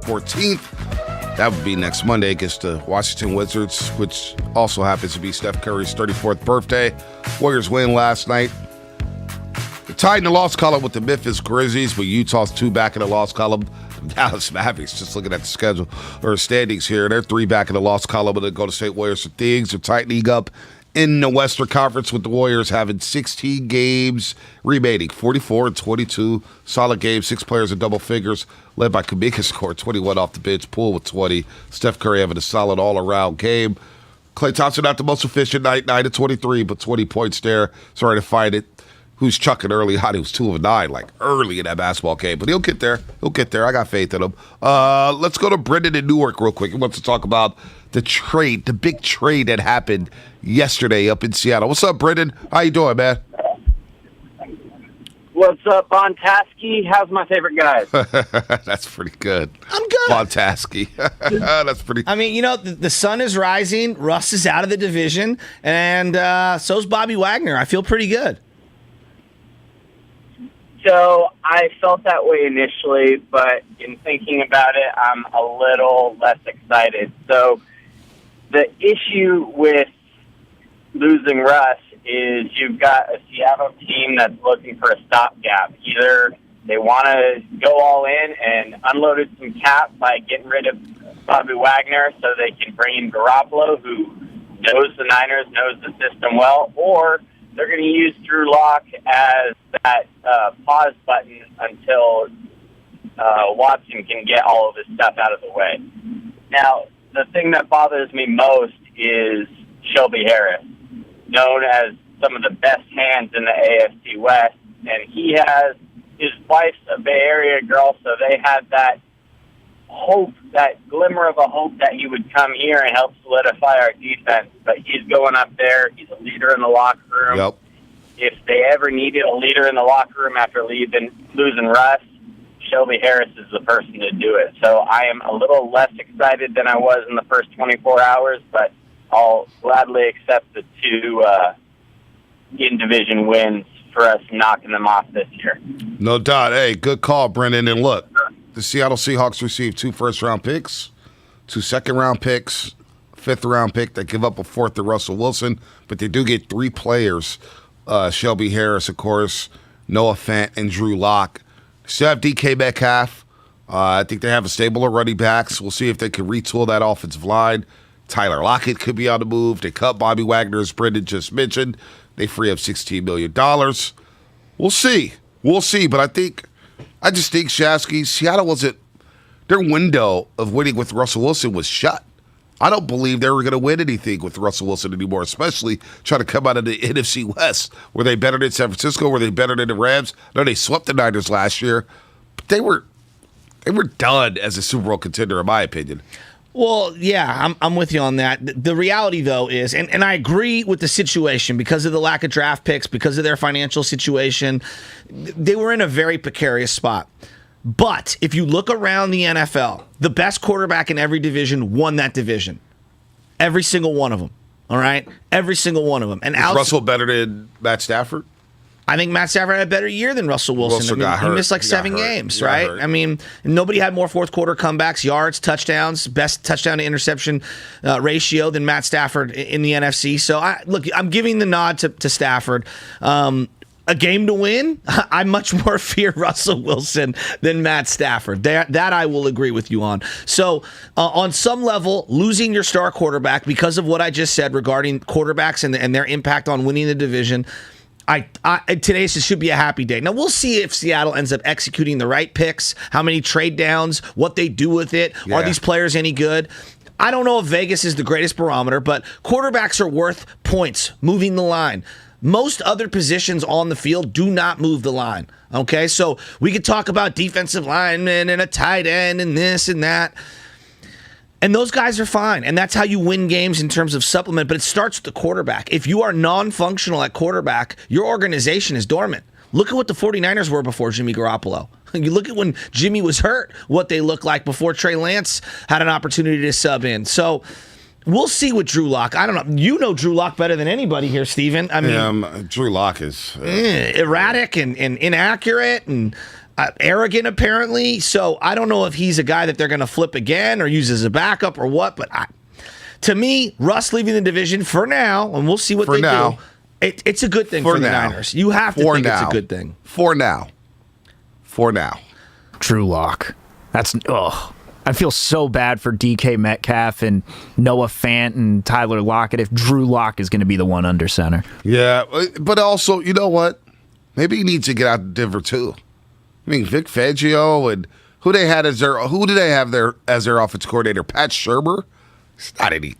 14th. That would be next Monday against the Washington Wizards, which also happens to be Steph Curry's 34th birthday. Warriors win last night. They're tied in the loss column with the Memphis Grizzlies, but Utah's 2 back in the loss column. The Dallas Mavericks, just looking at the schedule or standings here, they're 3 back in the loss column, but the Golden State Warriors. So things are tightening up in the Western Conference, with the Warriors having 16 games remaining, 44-22, solid games, 6 players in double figures, led by Kuminga, scored 21 off the bench, Poole with 20, Steph Curry having a solid all-around game. Klay Thompson not the most efficient night, 9-23, but 20 points there. Sorry to find it. Who's chucking early on? He was 2 of 9, like early in that basketball game, but he'll get there. He'll get there. I got faith in him. Let's go to Brendan in Newark real quick. He wants to talk about the trade, the big trade that happened yesterday up in Seattle. What's up, Brendan? How you doing, man? What's up, Bontasky? How's my favorite guys? That's pretty good. I'm good. Bontasky. That's pretty. I mean, the sun is rising. Russ is out of the division, and so's Bobby Wagner. I feel pretty good. So I felt that way initially, but in thinking about it, I'm a little less excited. So the issue with losing Russ is you've got a Seattle team that's looking for a stopgap. Either they want to go all in and unload some cap by getting rid of Bobby Wagner so they can bring in Garoppolo, who knows the Niners, knows the system well, or they're going to use Drew Lock as that pause button until Watson can get all of his stuff out of the way. Now, the thing that bothers me most is Shelby Harris, known as some of the best hands in the AFC West, and he has his wife's a Bay Area girl, so they had that hope, that glimmer of a hope that he would come here and help solidify our defense. But he's going up there. He's a leader in the locker room. Yep. If they ever needed a leader in the locker room after losing Russ, Shelby Harris is the person to do it. So I am a little less excited than I was in the first 24 hours, but I'll gladly accept the 2 in-division wins for us knocking them off this year. No doubt. Hey, good call, Brendan. And look, the Seattle Seahawks received 2 first-round picks, 2 second-round picks, 5th-round pick. They give up a 4th to Russell Wilson, but they do get 3 players. Shelby Harris, of course, Noah Fant, and Drew Lock. Still have DK Metcalf. I think they have a stable of running backs. We'll see if they can retool that offensive line. Tyler Lockett could be on the move. They cut Bobby Wagner, as Brendan just mentioned. They free up $16 million. We'll see. We'll see. But I just think, Shasky, Seattle wasn't – their window of winning with Russell Wilson was shut. I don't believe they were going to win anything with Russell Wilson anymore, especially trying to come out of the NFC West. Were they better than San Francisco? Were they better than the Rams? No, they swept the Niners last year. But they were done as a Super Bowl contender, in my opinion. Well, yeah, I'm with you on that. The reality, though, is, and I agree with the situation, because of the lack of draft picks, because of their financial situation, they were in a very precarious spot. But if you look around the NFL, the best quarterback in every division won that division. Every single one of them. All right? Every single one of them. And Is Russell better than Matt Stafford? I think Matt Stafford had a better year than Russell Wilson. He missed like 7 games, right? I mean, nobody had more fourth quarter comebacks, yards, touchdowns, best touchdown to interception ratio than Matt Stafford in the NFC. So, I'm giving the nod to Stafford. A game to win, I much more fear Russell Wilson than Matt Stafford. That I will agree with you on. So, on some level, losing your star quarterback because of what I just said regarding quarterbacks and their impact on winning the division, Today should be a happy day. Now, we'll see if Seattle ends up executing the right picks, how many trade downs, what they do with it. Yeah. Are these players any good? I don't know if Vegas is the greatest barometer, but quarterbacks are worth points, moving the line. Most other positions on the field do not move the line. Okay, so we could talk about defensive linemen and a tight end and this and that. And those guys are fine. And that's how you win games in terms of supplement. But it starts with the quarterback. If you are non-functional at quarterback, your organization is dormant. Look at what the 49ers were before Jimmy Garoppolo. You look at when Jimmy was hurt, what they looked like before Trey Lance had an opportunity to sub in. So we'll see with Drew Lock. I don't know. You know Drew Lock better than anybody here, Steven. I mean, Drew Lock is erratic and inaccurate and arrogant, apparently. So I don't know if he's a guy that they're going to flip again or use as a backup or what. But to me, Russ leaving the division for now, and we'll see what they do. It's a good thing for the Niners. You have to think it's a good thing. For now. Drew Lock. I feel so bad for DK Metcalf and Noah Fant and Tyler Lockett if Drew Lock is going to be the one under center. Yeah, but also, you know what? Maybe he needs to get out of Denver too. I mean, Vic Fangio and who do they have as their offense coordinator? Pat Shurmur? He's not any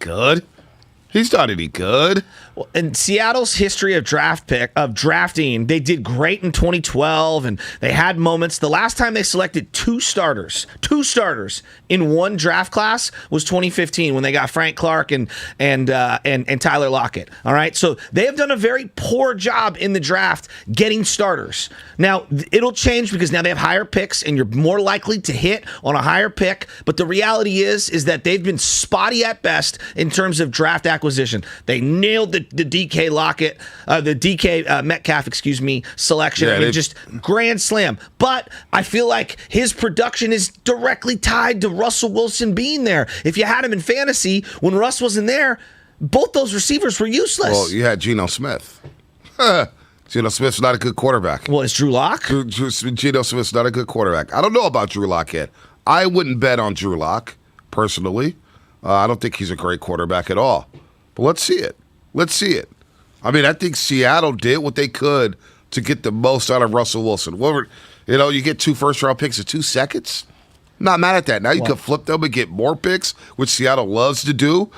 good. Well, in Seattle's history of drafting, they did great in 2012, and they had moments. The last time they selected two starters in one draft class was 2015 when they got Frank Clark and Tyler Lockett. All right, so they have done a very poor job in the draft getting starters. Now it'll change because now they have higher picks, and you're more likely to hit on a higher pick. But the reality is that they've been spotty at best in terms of draft acquisition. They nailed the DK Metcalf, selection. I mean, just grand slam. But I feel like his production is directly tied to Russell Wilson being there. If you had him in fantasy, when Russ wasn't there, both those receivers were useless. Well, you had Geno Smith. Geno Smith's not a good quarterback. Well, is Drew Lock? Geno Smith's not a good quarterback. I don't know about Drew Lock yet. I wouldn't bet on Drew Lock, personally. I don't think he's a great quarterback at all. But let's see it. I mean, I think Seattle did what they could to get the most out of Russell Wilson. You get 2 first-round picks in 2 seconds. I'm not mad at that. Now you can flip them and get more picks, which Seattle loves to do.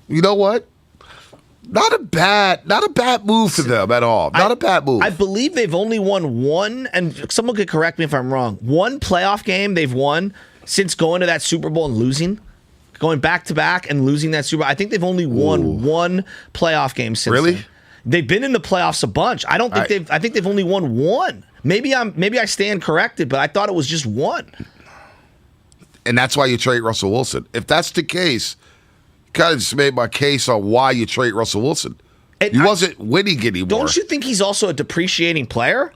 You know what? Not a bad move for them at all. Not a bad move. I believe they've only won one, and someone could correct me if I'm wrong, one playoff game they've won since going to that Super Bowl and losing. Going back-to-back and losing that Super Bowl. I think they've only won one playoff game since Really? then. They've been in the playoffs a bunch. I think they've only won one. Maybe I stand corrected, but I thought it was just one. And that's why you trade Russell Wilson. If that's the case, kind of just made my case on why you trade Russell Wilson. He wasn't winning anymore. Don't you think he's also a depreciating player?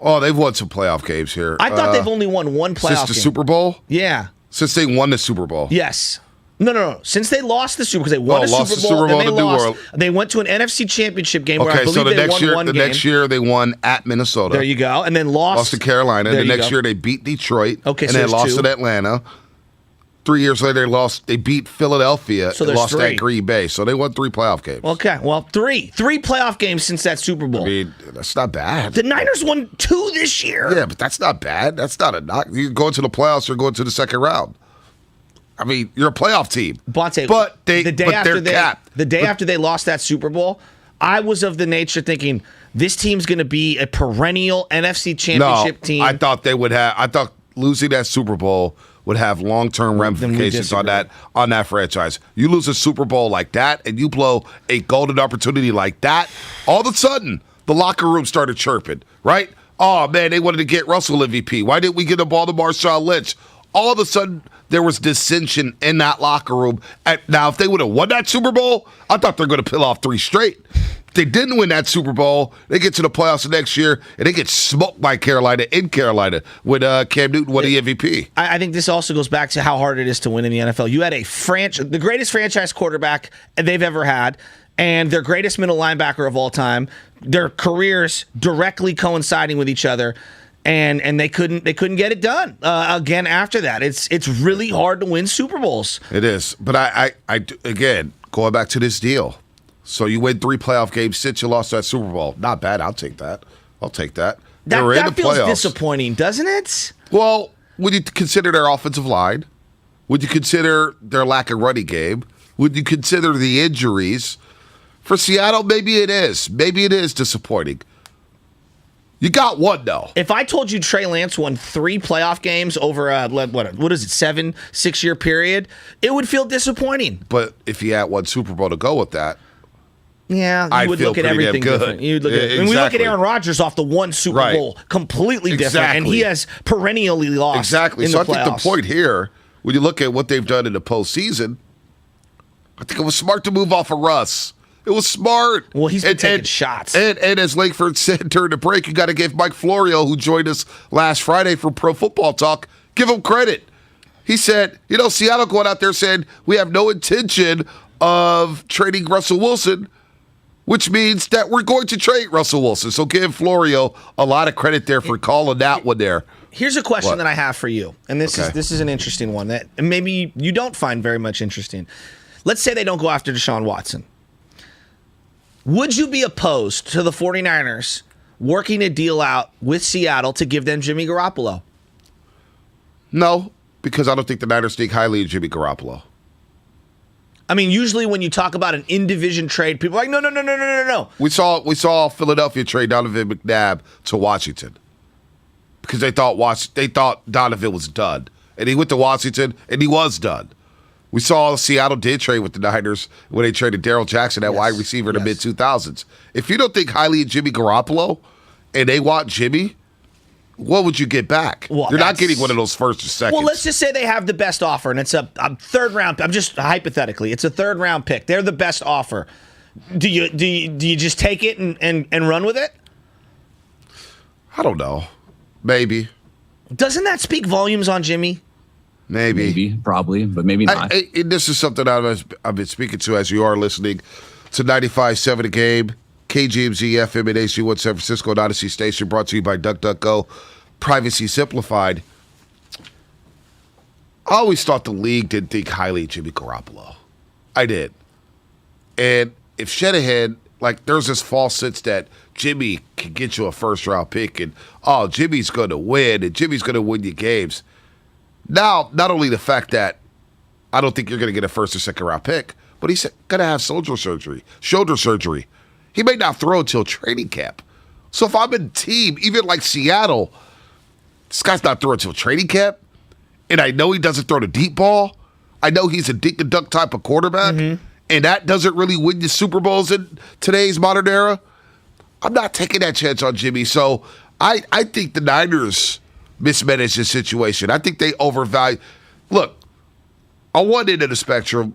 Oh, they've won some playoff games here. I thought they've only won one playoff game. Since the Super Bowl? Yeah. Since they won the Super Bowl? Yes. No. Since they lost the Super Bowl, because they won the Super Bowl, then they lost. They went to an NFC Championship game where I believe they won one game. The next year they won at Minnesota. There you go. And then lost to Carolina. The next year they beat Detroit. Okay, and then lost to Atlanta. 3 years later they beat Philadelphia and lost at Green Bay. So they won 3 playoff games. Okay, well, three playoff games since that Super Bowl. I mean, that's not bad. The Niners won 2 this year. Yeah, but that's not bad. That's not a knock. You're going to the playoffs or going to the second round. I mean, you're a playoff team. Bonte, but they're capped. The day after they lost that Super Bowl, I was of the nature thinking this team's going to be a perennial NFC Championship team. I thought they would have. I thought losing that Super Bowl would have long-term ramifications on that franchise. You lose a Super Bowl like that, and you blow a golden opportunity like that. All of a sudden, the locker room started chirping. Right? Oh man, they wanted to get Russell MVP. Why didn't we get the ball to Marshawn Lynch? All of a sudden, there was dissension in that locker room. Now, if they would have won that Super Bowl, I thought they were going to peel off 3 straight. If they didn't win that Super Bowl, they get to the playoffs the next year, and they get smoked by Carolina in Carolina when Cam Newton won the MVP. I think this also goes back to how hard it is to win in the NFL. You had the greatest franchise quarterback they've ever had, and their greatest middle linebacker of all time, their careers directly coinciding with each other. And they couldn't get it done again after that. It's really hard to win Super Bowls. It is, but I again going back to this deal. So you win 3 playoff games since you lost that Super Bowl. Not bad. I'll take that. They were in That the feels playoffs. disappointing, doesn't it? Well, would you consider their offensive line? Would you consider their lack of running game? Would you consider the injuries? For Seattle, maybe it is. Maybe it is disappointing. You got one, though. If I told you Trey Lance won 3 playoff games over a, what is it, 6-year period, it would feel disappointing. But if you had one Super Bowl to go with that, Yeah, I'd you would feel look at pretty damn everything good. different. You'd look at, Yeah, and we look at exactly. Aaron Rodgers off the one Super Right. Bowl, completely different, and Exactly. he has perennially lost. exactly. In So the I think playoffs. the point here, when you look at what they've done in the postseason, I think it was smart to move off of Russ. It was smart. Well, he's been taking shots. And as Lakeford said during the break, you got to give Mike Florio, who joined us last Friday for Pro Football Talk, give him credit. He said, Seattle going out there saying, we have no intention of trading Russell Wilson, which means that we're going to trade Russell Wilson. So give Florio a lot of credit there for calling that one there. Here's a question What? that I have for you, and this is an interesting one that maybe you don't find very much interesting. Let's say they don't go after Deshaun Watson. Would you be opposed to the 49ers working a deal out with Seattle to give them Jimmy Garoppolo? No, because I don't think the Niners think highly of Jimmy Garoppolo. I mean, usually when you talk about an in-division trade, people are like, no. We saw Philadelphia trade Donovan McNabb to Washington because they thought Donovan was done, and he went to Washington and he was done. We saw Seattle did trade with the Niners when they traded Darryl Jackson, that wide receiver in the mid-2000s. If you don't think highly of Jimmy Garoppolo and they want Jimmy, what would you get back? Well, You're not getting one of those first or seconds. Well, let's just say they have the best offer, and it's a third round. I'm just hypothetically, it's a third round pick. They're the best offer. Do you just take it and run with it? I don't know. Maybe. Doesn't that speak volumes on Jimmy? Maybe, probably, but maybe not. This is something I've been speaking to as you are listening to 95.7 The Game, KGMZ FM and AC1 San Francisco, and Odyssey Station, brought to you by DuckDuckGo, Privacy Simplified. I always thought the league didn't think highly of Jimmy Garoppolo. I did. And if Shanahan, there's this false sense that Jimmy can get you a first-round pick and, Jimmy's going to win and Jimmy's going to win you games. Now, not only the fact that I don't think you're going to get a first or second round pick, but he's going to have shoulder surgery. He may not throw until training camp. So if I'm in a team, even like Seattle, this guy's not throwing until training camp, and I know he doesn't throw the deep ball. I know he's a dink and dunk type of quarterback, and that doesn't really win you Super Bowls in today's modern era. I'm not taking that chance on Jimmy. So I think the Niners mismanaged the situation. I think they overvalued. Look, on one end of the spectrum,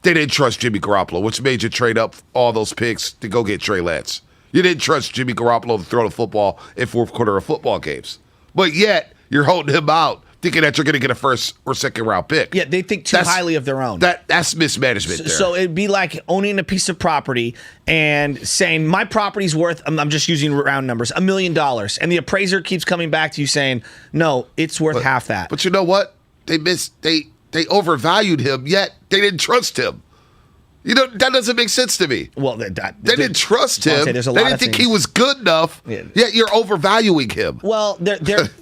they didn't trust Jimmy Garoppolo, which made you trade up all those picks to go get Trey Lance. You didn't trust Jimmy Garoppolo to throw the football in fourth quarter of football games. But yet, you're holding him out, thinking that you're going to get a first or second round pick. Yeah, they think too highly of their own. That's mismanagement there. So it'd be like owning a piece of property and saying, my property's worth, I'm just using round numbers, $1 million. And the appraiser keeps coming back to you saying, no, it's worth half that. But you know what? They overvalued him, yet they didn't trust him. That doesn't make sense to me. Well, they didn't trust him. They There's a lot didn't of think things. he was good enough, yet you're overvaluing him. Well,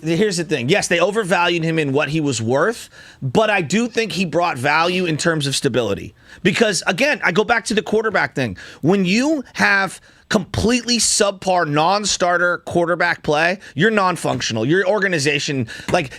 here's the thing. Yes, they overvalued him in what he was worth, but I do think he brought value in terms of stability. Because, again, I go back to the quarterback thing. When you have completely subpar non-starter quarterback play, you're non-functional. Your organization,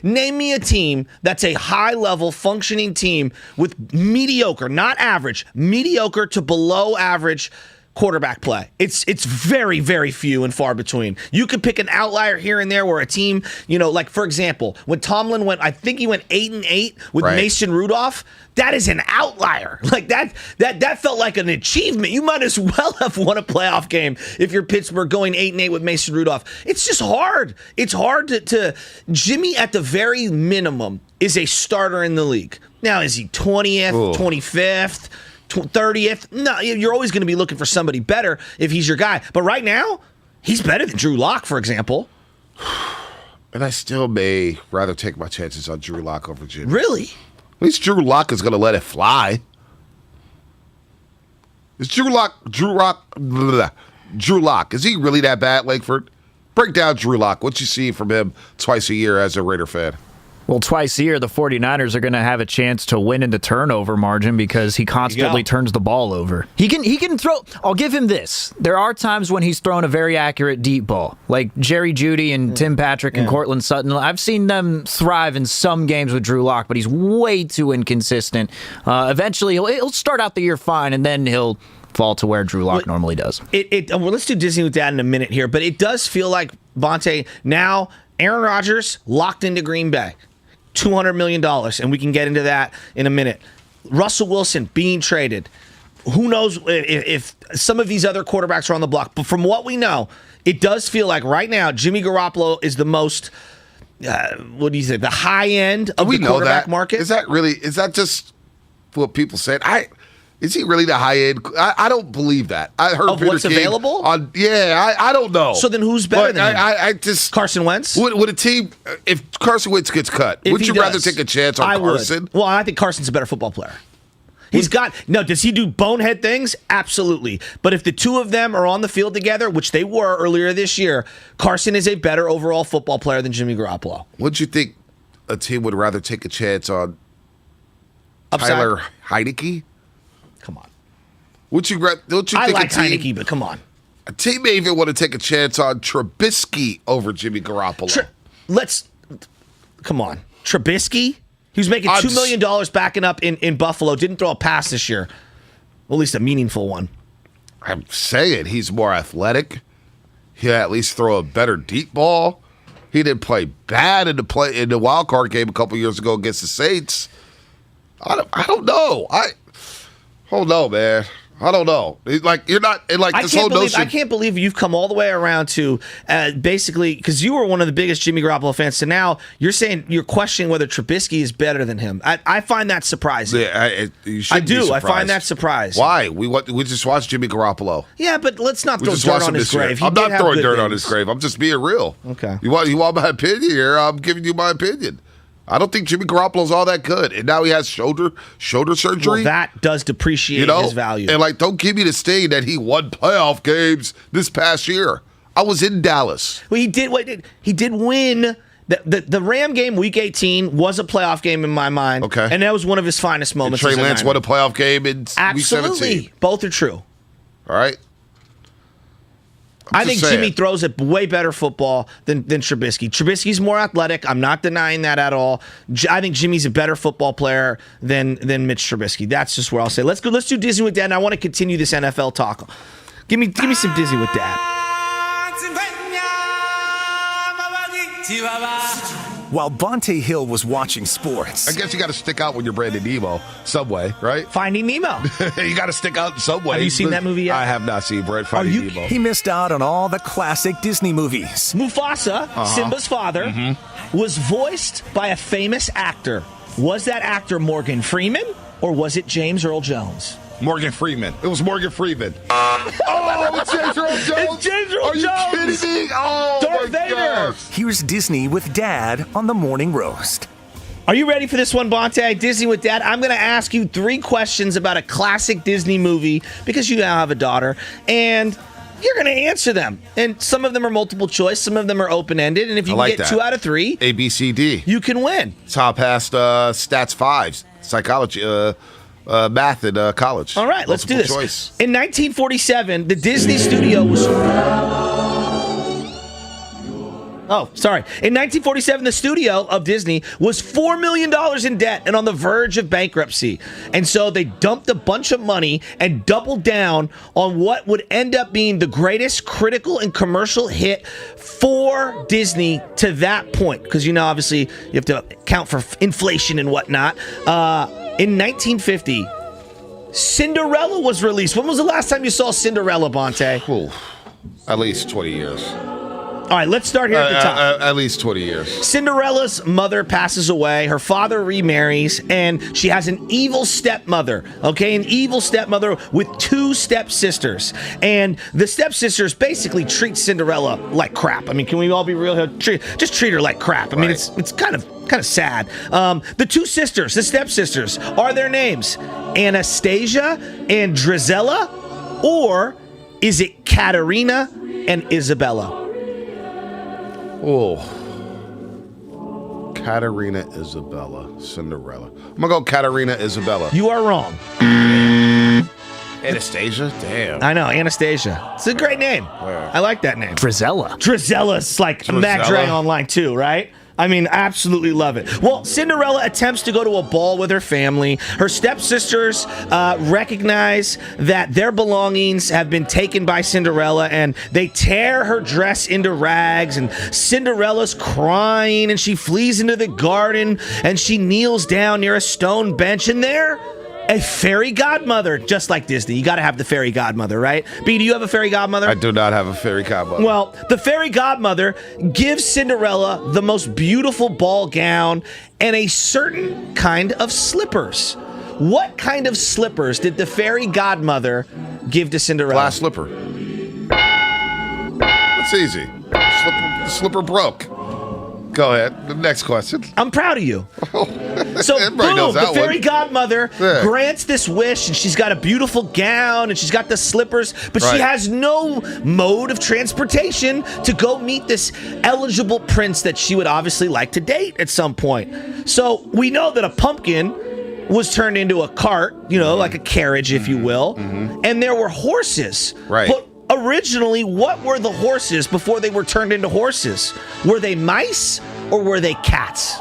name me a team that's a high-level functioning team with mediocre, not average, mediocre to below average quarterback play. It's very, very few and far between. You could pick an outlier here and there where a team, for example, when Tomlin went, I think he went 8-8 with Mason Rudolph. That is an outlier. That felt like an achievement. You might as well have won a playoff game if you're Pittsburgh going 8-8 with Mason Rudolph. It's just hard. It's hard to Jimmy at the very minimum is a starter in the league. Now, is he 20th, 25th? 30th? No, you're always going to be looking for somebody better if he's your guy. But right now, he's better than Drew Lock, for example. And I still may rather take my chances on Drew Lock over Jimmy. Really? At least Drew Lock is going to let it fly. Is Drew Lock, is he really that bad, Lakeford? Break down Drew Lock. What you see from him twice a year as a Raider fan? Well, twice a year, the 49ers are going to have a chance to win in the turnover margin because he constantly turns the ball over. He can throw. I'll give him this. There are times when he's thrown a very accurate deep ball, like Jerry Jeudy and Tim Patrick and Cortland Sutton. I've seen them thrive in some games with Drew Lock, but he's way too inconsistent. Eventually, he'll start out the year fine, and then he'll fall to where Drew Lock normally does. Well, let's do Disney with that in a minute here, but it does feel like, Bonte, now Aaron Rodgers locked into Green Bay. $200 million, and we can get into that in a minute. Russell Wilson being traded. Who knows if some of these other quarterbacks are on the block. But from what we know, it does feel like right now Jimmy Garoppolo is the most, what do you say, the high end of the quarterback market? Is that just what people said? Is he really the high end? I don't believe that. I heard of Peter what's King available? I don't know. So then who's better than him? I just Carson Wentz? Would a team, if Carson Wentz gets cut, would you rather take a chance on Carson? Would. Well, I think Carson's a better football player. Does he do bonehead things? Absolutely. But if the two of them are on the field together, which they were earlier this year, Carson is a better overall football player than Jimmy Garoppolo. Would you think a team would rather take a chance on Upside? Tyler Heineke? Come on. Don't you think I like Heineke, but come on. A team may even want to take a chance on Trubisky over Jimmy Garoppolo. Come on. Trubisky? He was making $2 million backing up in Buffalo. Didn't throw a pass this year. Well, at least a meaningful one. I'm saying he's more athletic. He'll at least throw a better deep ball. He didn't play bad in the wild card game a couple years ago against the Saints. I don't know. I don't know, man. I don't know. You're not this whole notion. I can't believe you've come all the way around to basically, because you were one of the biggest Jimmy Garoppolo fans. So now you're saying you're questioning whether Trubisky is better than him. I find that surprising. Yeah, you should I do. Be surprised. I find that surprising. Why? We just watched Jimmy Garoppolo. Yeah, but let's not throw dirt on his grave. I'm not throwing dirt on his grave. I'm just being real. Okay. You want my opinion here? I'm giving you my opinion. I don't think Jimmy Garoppolo's all that good, and now he has shoulder surgery. Well, that does depreciate his value. And don't give me the sting that he won playoff games this past year. I was in Dallas. Well, he did win. The Ram game, Week 18, was a playoff game in my mind. Okay, and that was one of his finest moments. And Trey Lance won a playoff game in Week 17. Absolutely, both are true. All right. I think Jimmy throws a way better football than Trubisky. Trubisky's more athletic. I'm not denying that at all. I think Jimmy's a better football player than Mitch Trubisky. That's just where I'll say. Let's go. Let's do Disney with Dad. And I want to continue this NFL talk. Give me some Disney with Dad. While Bonte Hill was watching sports, I guess you got to stick out when you're Brandon Nemo some way, right? Finding Nemo. You got to stick out in some way. Have you seen that movie yet? I have not seen Finding Nemo. He missed out on all the classic Disney movies. Mufasa, Simba's father, was voiced by a famous actor. Was that actor Morgan Freeman or was it James Earl Jones? Morgan Freeman. It was Morgan Freeman. It's James Earl Jones. It's James Earl Jones. Are you kidding me? Oh, Darth my Vader. gosh. Here's Disney with Dad on the Morning Roast. Are you ready for this one, Bonte? Disney with Dad. I'm going to ask you 3 questions about a classic Disney movie because you now have a daughter, and you're going to answer them. And some of them are multiple choice, some of them are open-ended, and if you can get 2 out of 3, A, B, C, D. You can win. Top past stats 5, psychology, math in college. All right, let's do this. Choice. In 1947, the Disney studio was... Oh, sorry. In 1947, the studio of Disney was $4 million in debt and on the verge of bankruptcy. And so they dumped a bunch of money and doubled down on what would end up being the greatest critical and commercial hit for Disney to that point. Because, obviously, you have to account for inflation and whatnot. In 1950, Cinderella was released. When was the last time you saw Cinderella, Bonte? Ooh, at least 20 years. All right, let's start here at the top. At least 20 years. Cinderella's mother passes away. Her father remarries, and she has an evil stepmother, okay? An evil stepmother with 2 stepsisters. And the stepsisters basically treat Cinderella like crap. I mean, can we all be real here? Just treat her like crap. I mean, it's kind of sad. The 2 sisters, the stepsisters, are their names Anastasia and Drizella. Or is it Katerina and Isabella? Oh. Katerina Isabella, Cinderella. I'm going to go Katerina Isabella. You are wrong. Anastasia? Damn. I know, Anastasia. It's a great name. Where? I like that name. Drizella. Drizella's like Matt Dre online too, right? I mean, absolutely love it. Well, Cinderella attempts to go to a ball with her family. Her stepsisters recognize that their belongings have been taken by Cinderella, and they tear her dress into rags, and Cinderella's crying, and she flees into the garden, and she kneels down near a stone bench, and there, a fairy godmother, just like Disney. You got to have the fairy godmother, right? B, do you have a fairy godmother? I do not have a fairy godmother. Well, the fairy godmother gives Cinderella the most beautiful ball gown and a certain kind of slippers. What kind of slippers did the fairy godmother give to Cinderella? Glass slipper. That's easy. The slipper broke. Go ahead. The next question. I'm proud of you. So, Everybody knows boom, that the fairy one. godmother Yeah. grants this wish, and she's got a beautiful gown, and she's got the slippers, but she Right. has no mode of transportation to go meet this eligible prince that she would obviously like to date at some point. So we know that a pumpkin was turned into a cart, like a carriage, if you will, and there were horses. Right. But originally, what were the horses before they were turned into horses? Were they mice or were they cats?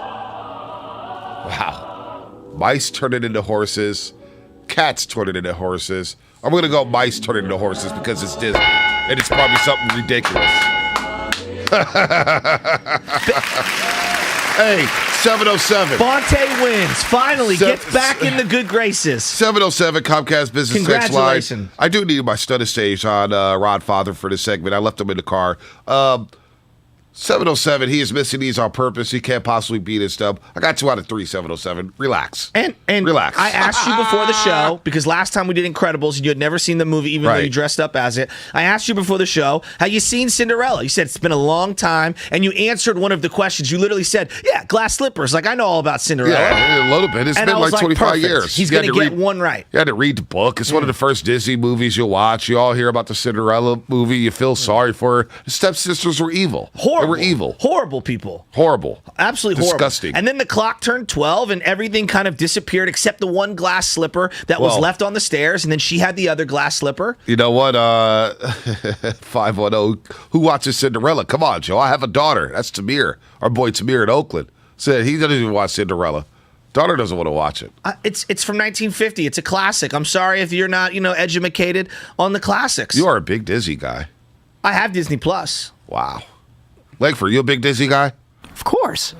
Wow. Mice turned it into horses. Cats turned it into horses. I'm going to go mice turned it into horses because it's Disney. And it's probably something ridiculous. Hey, 707. Bonte wins. Finally Seven- gets back in the good graces. 707 Comcast Business Text Line. Congratulations. I do need my study stage on Rod Father for this segment. I left him in the car. 707, he is missing these on purpose. He can't possibly beat his stub. I got 2 out of 3, 707. Relax. And Relax. I asked you before the show, because last time we did Incredibles, and you had never seen the movie, even though Right. you dressed up as it. I asked you before the show, have you seen Cinderella? You said it's been a long time, and you answered one of the questions. You literally said, yeah, glass slippers. Like, I know all about Cinderella. Yeah, a little bit. It's And been I was like 25 perfect. years. He's You had going to to get read- one right. You had to read the book. It's one of the first Disney movies you'll watch. You all hear about the Cinderella movie. You feel sorry for her. The stepsisters were evil. Horrible. They were evil. Horrible people. Horrible. Absolutely Disgusting. horrible. And then the clock turned 12 and everything kind of disappeared except the one glass slipper that was Well- left on the stairs, and then she had the other glass slipper. You know what? 510. Who watches Cinderella? Come on, Joe. I have a daughter. That's Tamir. Our boy Tamir in Oakland. Said he doesn't even watch Cinderella. Daughter doesn't want to watch it. It's from 1950. It's a classic. I'm sorry if you're not, educated on the classics. You are a big Disney guy. I have Disney Plus. Wow. Langford, you a big Disney guy? Of course.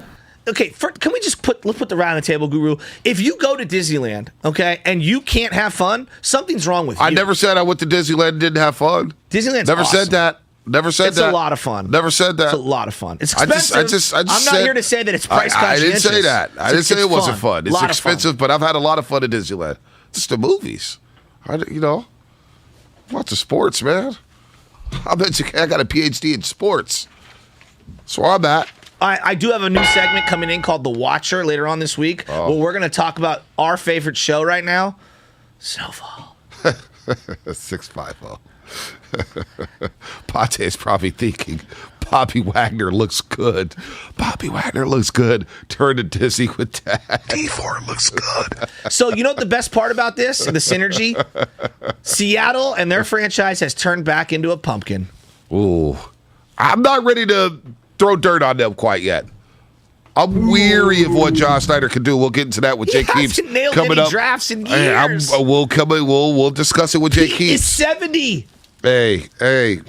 Okay, can we just let's put the round on the table, Guru. If you go to Disneyland, okay, and you can't have fun, something's wrong with you. I never said I went to Disneyland and didn't have fun. Disneyland's Never awesome. said that. Never said It's that. a lot of fun. Never said that. It's a lot of fun. It's I expensive. just I'm not said- here to say that it's price I didn't say conscientious. that. I didn't say it wasn't fun. It's Lot of expensive, but I've had a lot of fun at Disneyland. Just the movies. Lots of sports, man. I got a PhD in sports. So I'm at. I do have a new segment coming in called The Watcher later on this week. Oh. Where we're going to talk about our favorite show right now, Snowfall. 650. Pate is probably thinking, Bobby Wagner looks good. Bobby Wagner looks good. Turn to Disney with that. D4 looks good. So you know what the best part about this, the synergy? Seattle and their franchise has turned back into a pumpkin. Ooh. I'm not ready to throw dirt on them quite yet. I'm weary of what John Snyder can do. We'll get into that with Jay Keeps hasn't nailed coming any up. drafts in Hey, years. We'll discuss it with Jay He's Keeps. 70. Hey,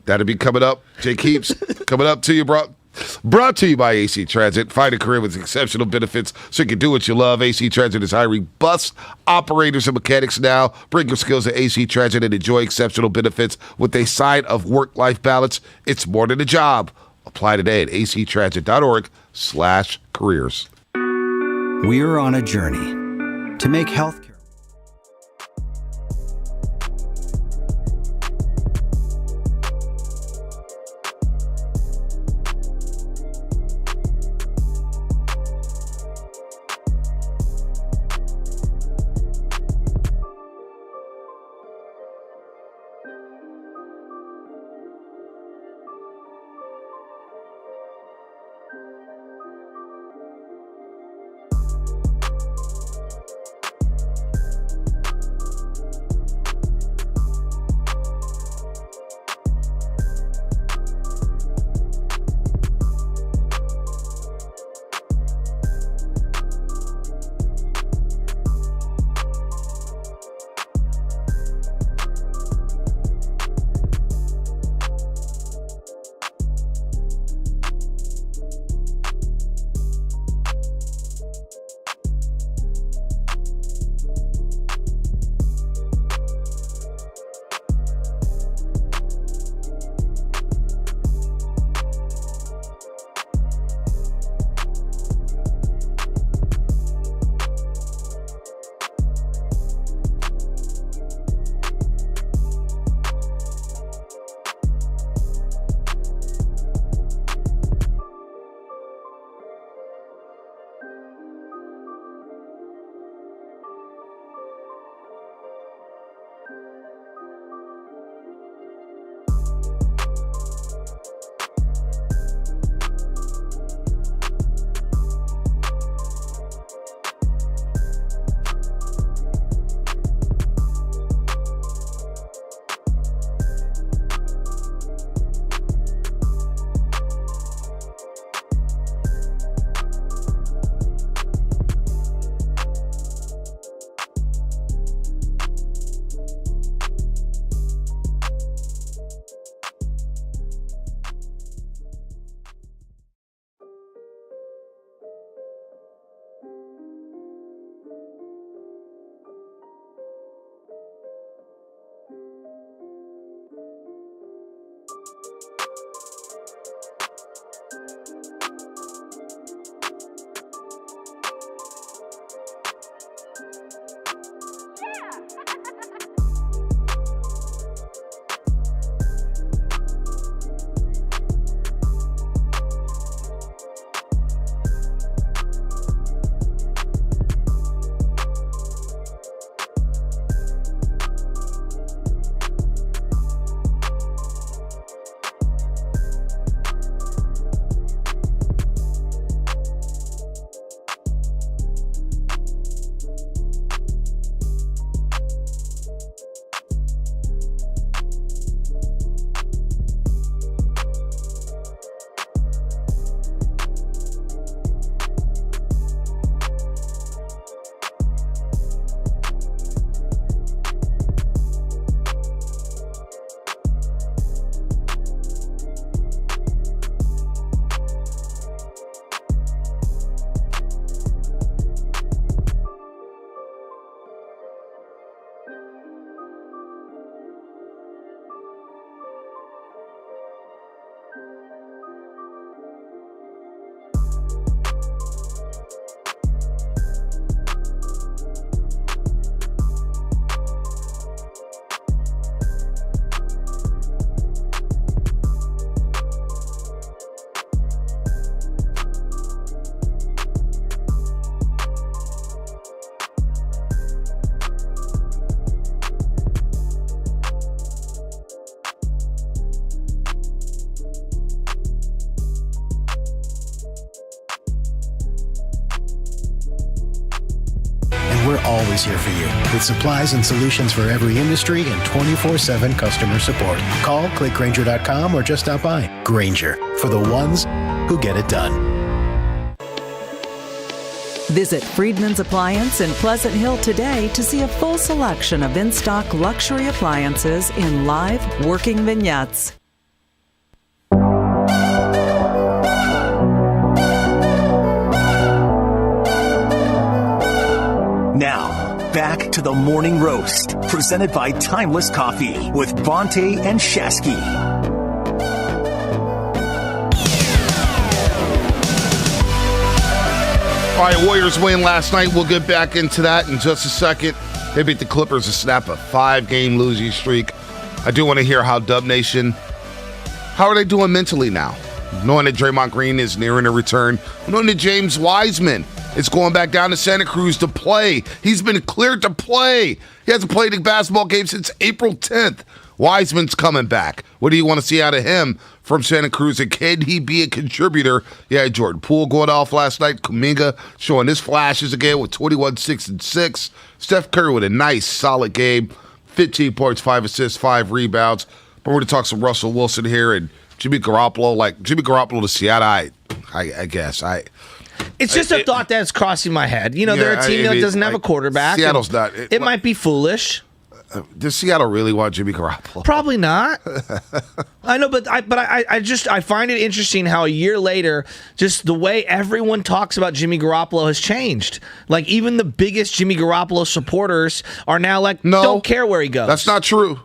that'll be coming up. Jay Keeps coming up to you, bro. Brought to you by AC Transit. Find a career with exceptional benefits so you can do what you love. AC Transit is hiring bus operators and mechanics now. Bring your skills to AC Transit and enjoy exceptional benefits with a side of work-life balance. It's more than a job. Apply today at actransit.org/careers. We're on a journey to make healthcare. always here for you with supplies and solutions for every industry and 24/7 customer support. Call, click Grainger.com, or just stop by. Grainger, for the ones who get it done. Visit Friedman's Appliance in Pleasant Hill today to see a full selection of in-stock luxury appliances in live, working vignettes. Now, back to the Morning Roast, presented by Timeless Coffee with Bonte and Shasky. All right, Warriors win last night. We'll get back into that in just a second. They beat the Clippers to snap a 5-game losing streak. I do want to hear how Dub Nation, how are they doing mentally now? Knowing that Draymond Green is nearing a return. Knowing that James Wiseman is going back down to Santa Cruz to play. He's been cleared to play. He hasn't played a basketball game since April 10th. Wiseman's coming back. What do you want to see out of him from Santa Cruz? And can he be a contributor? Yeah, Jordan Poole going off last night. Kuminga showing his flashes again with 21, 6, and 6. Steph Curry with a nice, solid game. 15 points, 5 assists, 5 rebounds. But we're going to talk some Russell Wilson here and Jimmy Garoppolo. Like, Jimmy Garoppolo to Seattle, I guess. It's just a thought that's crossing my head. You know, they're a team that doesn't have a quarterback. Seattle's not. It might be foolish. Does Seattle really want Jimmy Garoppolo? Probably not. I know, but I find it interesting how a year later, just the way everyone talks about Jimmy Garoppolo has changed. Like, even the biggest Jimmy Garoppolo supporters are now like, don't care where he goes. That's not true.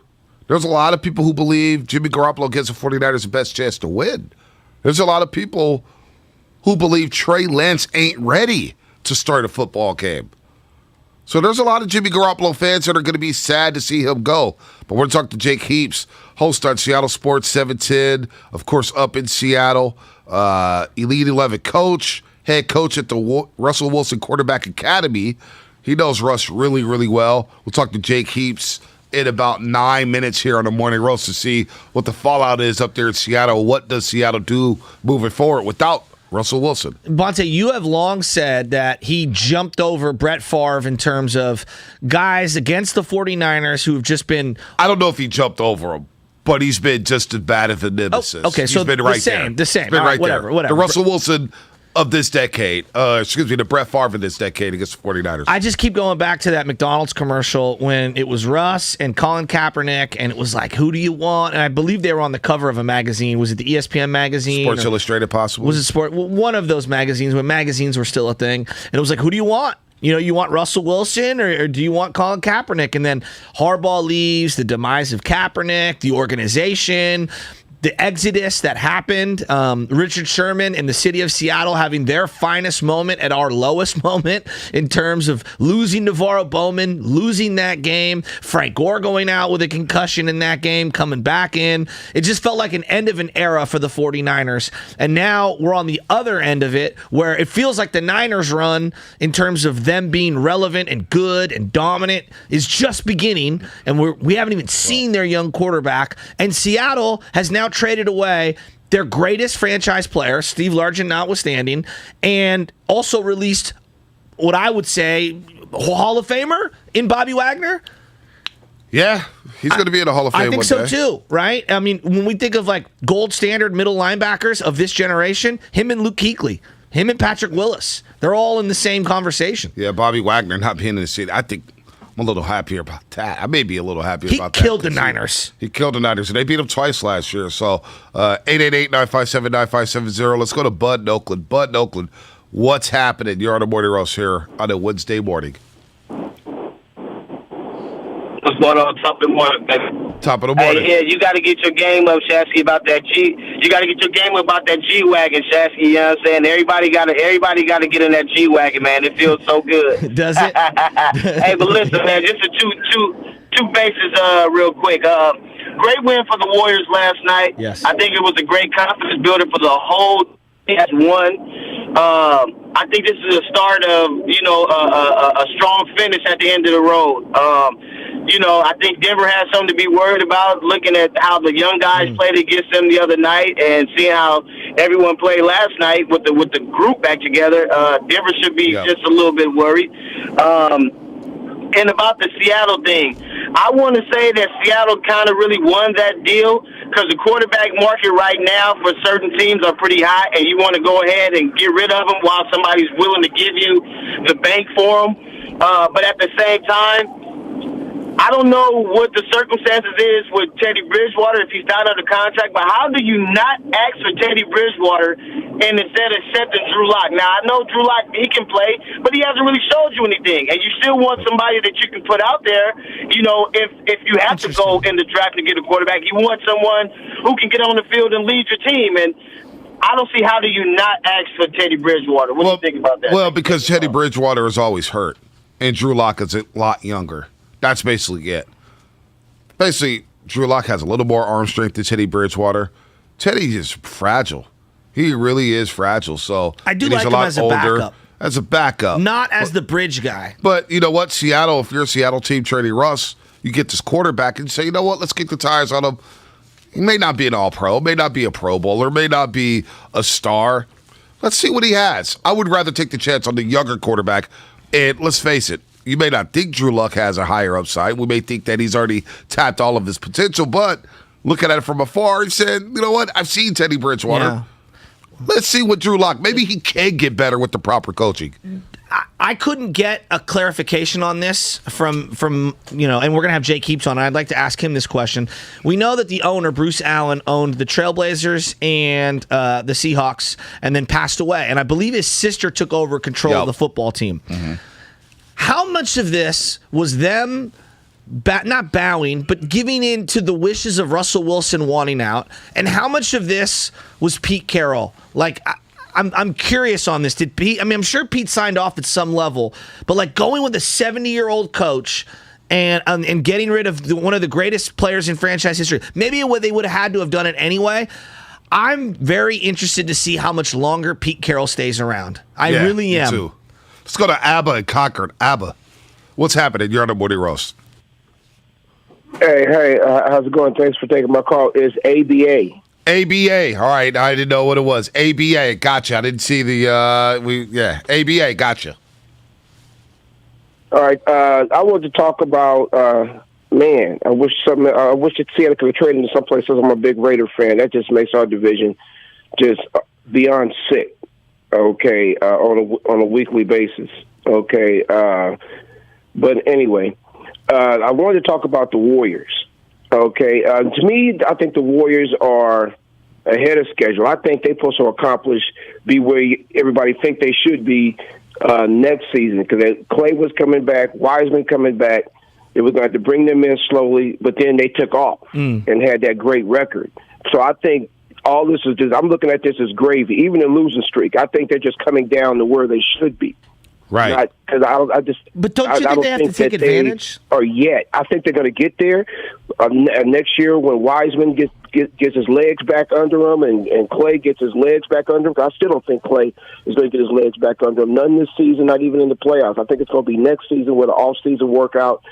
There's a lot of people who believe Jimmy Garoppolo gives the 49ers the best chance to win. There's a lot of people who believe Trey Lance ain't ready to start a football game. So there's a lot of Jimmy Garoppolo fans that are going to be sad to see him go. But we're going to talk to Jake Heaps, host on Seattle Sports 710, of course, up in Seattle, Elite 11 coach, head coach at the Russell Wilson Quarterback Academy. He knows Russ really, really well. We'll talk to Jake Heaps in about 9 minutes here on the Morning Roast to see what the fallout is up there in Seattle. What does Seattle do moving forward without Russell Wilson? Bonte, you have long said that he jumped over Brett Favre in terms of guys against the 49ers who have just been... I don't know if he jumped over him, but he's been just as bad as the nemesis. Okay, he's so been right there. The same. He's been right there. Whatever. The Russell Wilson of this decade, the Brett Favre of this decade against the 49ers. I just keep going back to that McDonald's commercial when it was Russ and Colin Kaepernick, and it was like, who do you want? And I believe they were on the cover of a magazine. Was it the ESPN magazine? Sports Illustrated, possibly? Was it one of those magazines when magazines were still a thing? And it was like, who do you want? You know, you want Russell Wilson or do you want Colin Kaepernick? And then Harbaugh leaves, the demise of Kaepernick, the organization, the exodus that happened, Richard Sherman and the city of Seattle having their finest moment at our lowest moment in terms of losing Navarro Bowman, losing that game, Frank Gore going out with a concussion in that game, coming back in. It just felt like an end of an era for the 49ers. And now we're on the other end of it where it feels like the Niners run in terms of them being relevant and good and dominant is just beginning. And we haven't even seen their young quarterback. And Seattle has now traded away their greatest franchise player, Steve Largent notwithstanding, and also released what I would say Hall of Famer in Bobby Wagner. Yeah, he's going to be in the Hall of Fame one day. I think so too, right? I mean, when we think of like gold standard middle linebackers of this generation, him and Luke Kuechly, him and Patrick Willis, they're all in the same conversation. Yeah, Bobby Wagner not being in the city, I think I'm a little happier about that. I may be a little happier about that. He killed the Niners. He killed the Niners, and they beat them twice last year. So 888-957-9570. Let's go to Bud in Oakland. Bud in Oakland, what's happening? You're on the Morning Roast here on a Wednesday morning. What's going on? Top of the morning, baby. Top of the morning. Hey, yeah, you got to get your game up, Shasky, about that G. You got to get your game up about that G-Wagon, Shasky. You know what I'm saying? Everybody got to get in that G-Wagon, man. It feels so good. Does it? Hey, but listen, man, just two bases real quick. Great win for the Warriors last night. Yes. I think it was a great confidence builder for the whole team as one. I think this is a start of, a strong finish at the end of the road. I think Denver has something to be worried about, looking at how the young guys played against them the other night and seeing how everyone played last night with the group back together. Denver should be just a little bit worried. And about the Seattle thing, I want to say that Seattle kind of really won that deal because the quarterback market right now for certain teams are pretty high, and you want to go ahead and get rid of them while somebody's willing to give you the bank for them. But at the same time, I don't know what the circumstances is with Teddy Bridgewater if he's not under contract, but how do you not ask for Teddy Bridgewater and instead accepting Drew Lock? Now, I know Drew Lock, he can play, but he hasn't really showed you anything, and you still want somebody that you can put out there. You know, if you have to go in the draft to get a quarterback, you want someone who can get on the field and lead your team, and I don't see how do you not ask for Teddy Bridgewater. What do you think about that? Well, because Teddy Bridgewater is always hurt, and Drew Lock is a lot younger. That's basically it. Basically, Drew Lock has a little more arm strength than Teddy Bridgewater. Teddy is fragile. He really is fragile. So I do like him as a backup. As a backup. Not as the bridge guy. But you know what? Seattle, if you're a Seattle team trading Russ, you get this quarterback and say, you know what? Let's kick the tires on him. He may not be an all-pro, may not be a Pro Bowler, may not be a star. Let's see what he has. I would rather take the chance on the younger quarterback. And let's face it, you may not think Drew Luck has a higher upside. We may think that he's already tapped all of his potential, but looking at it from afar, he said, you know what? I've seen Teddy Bridgewater. Yeah. Let's see what Drew Lock, maybe he can get better with the proper coaching. I couldn't get a clarification on this from you know, and we're going to have Jake Heaps on. I'd like to ask him this question. We know that the owner, Bruce Allen, owned the Trailblazers and the Seahawks and then passed away. And I believe his sister took over control of the football team. Mm-hmm. How much of this was them not bowing, but giving in to the wishes of Russell Wilson wanting out? And how much of this was Pete Carroll? Like, I'm curious on this. Did Pete? I mean, I'm sure Pete signed off at some level, but like going with a 70-year-old coach and getting rid of one of the greatest players in franchise history, maybe they would have had to have done it anyway. I'm very interested to see how much longer Pete Carroll stays around. I really am. Me too. Let's go to Abba in Concord. Abba, what's happening? You're on the Morning Roast. Hey, how's it going? Thanks for taking my call. It's ABA. ABA. All right, I didn't know what it was. ABA. Gotcha. I didn't see the. ABA. Gotcha. All right. I wanted to talk about. Man, I wish that Seattle could have traded into someplace else. I'm a big Raider fan. That just makes our division just beyond sick. Okay, on a weekly basis. Okay, but anyway, I wanted to talk about the Warriors. Okay, to me, I think the Warriors are ahead of schedule. I think they're supposed to be where everybody think they should be next season because Klay was coming back, Wiseman coming back. They were going to have to bring them in slowly, but then they took off and had that great record. So I think all this is just, I'm looking at this as gravy. Even a losing streak, I think they're just coming down to where they should be. Right. But don't you think they have to take advantage? Or yet, I think they're going to get there next year when Wiseman gets his legs back under him and Klay gets his legs back under him. I still don't think Klay is going to get his legs back under him. None this season, not even in the playoffs. I think it's going to be next season where the off-season workout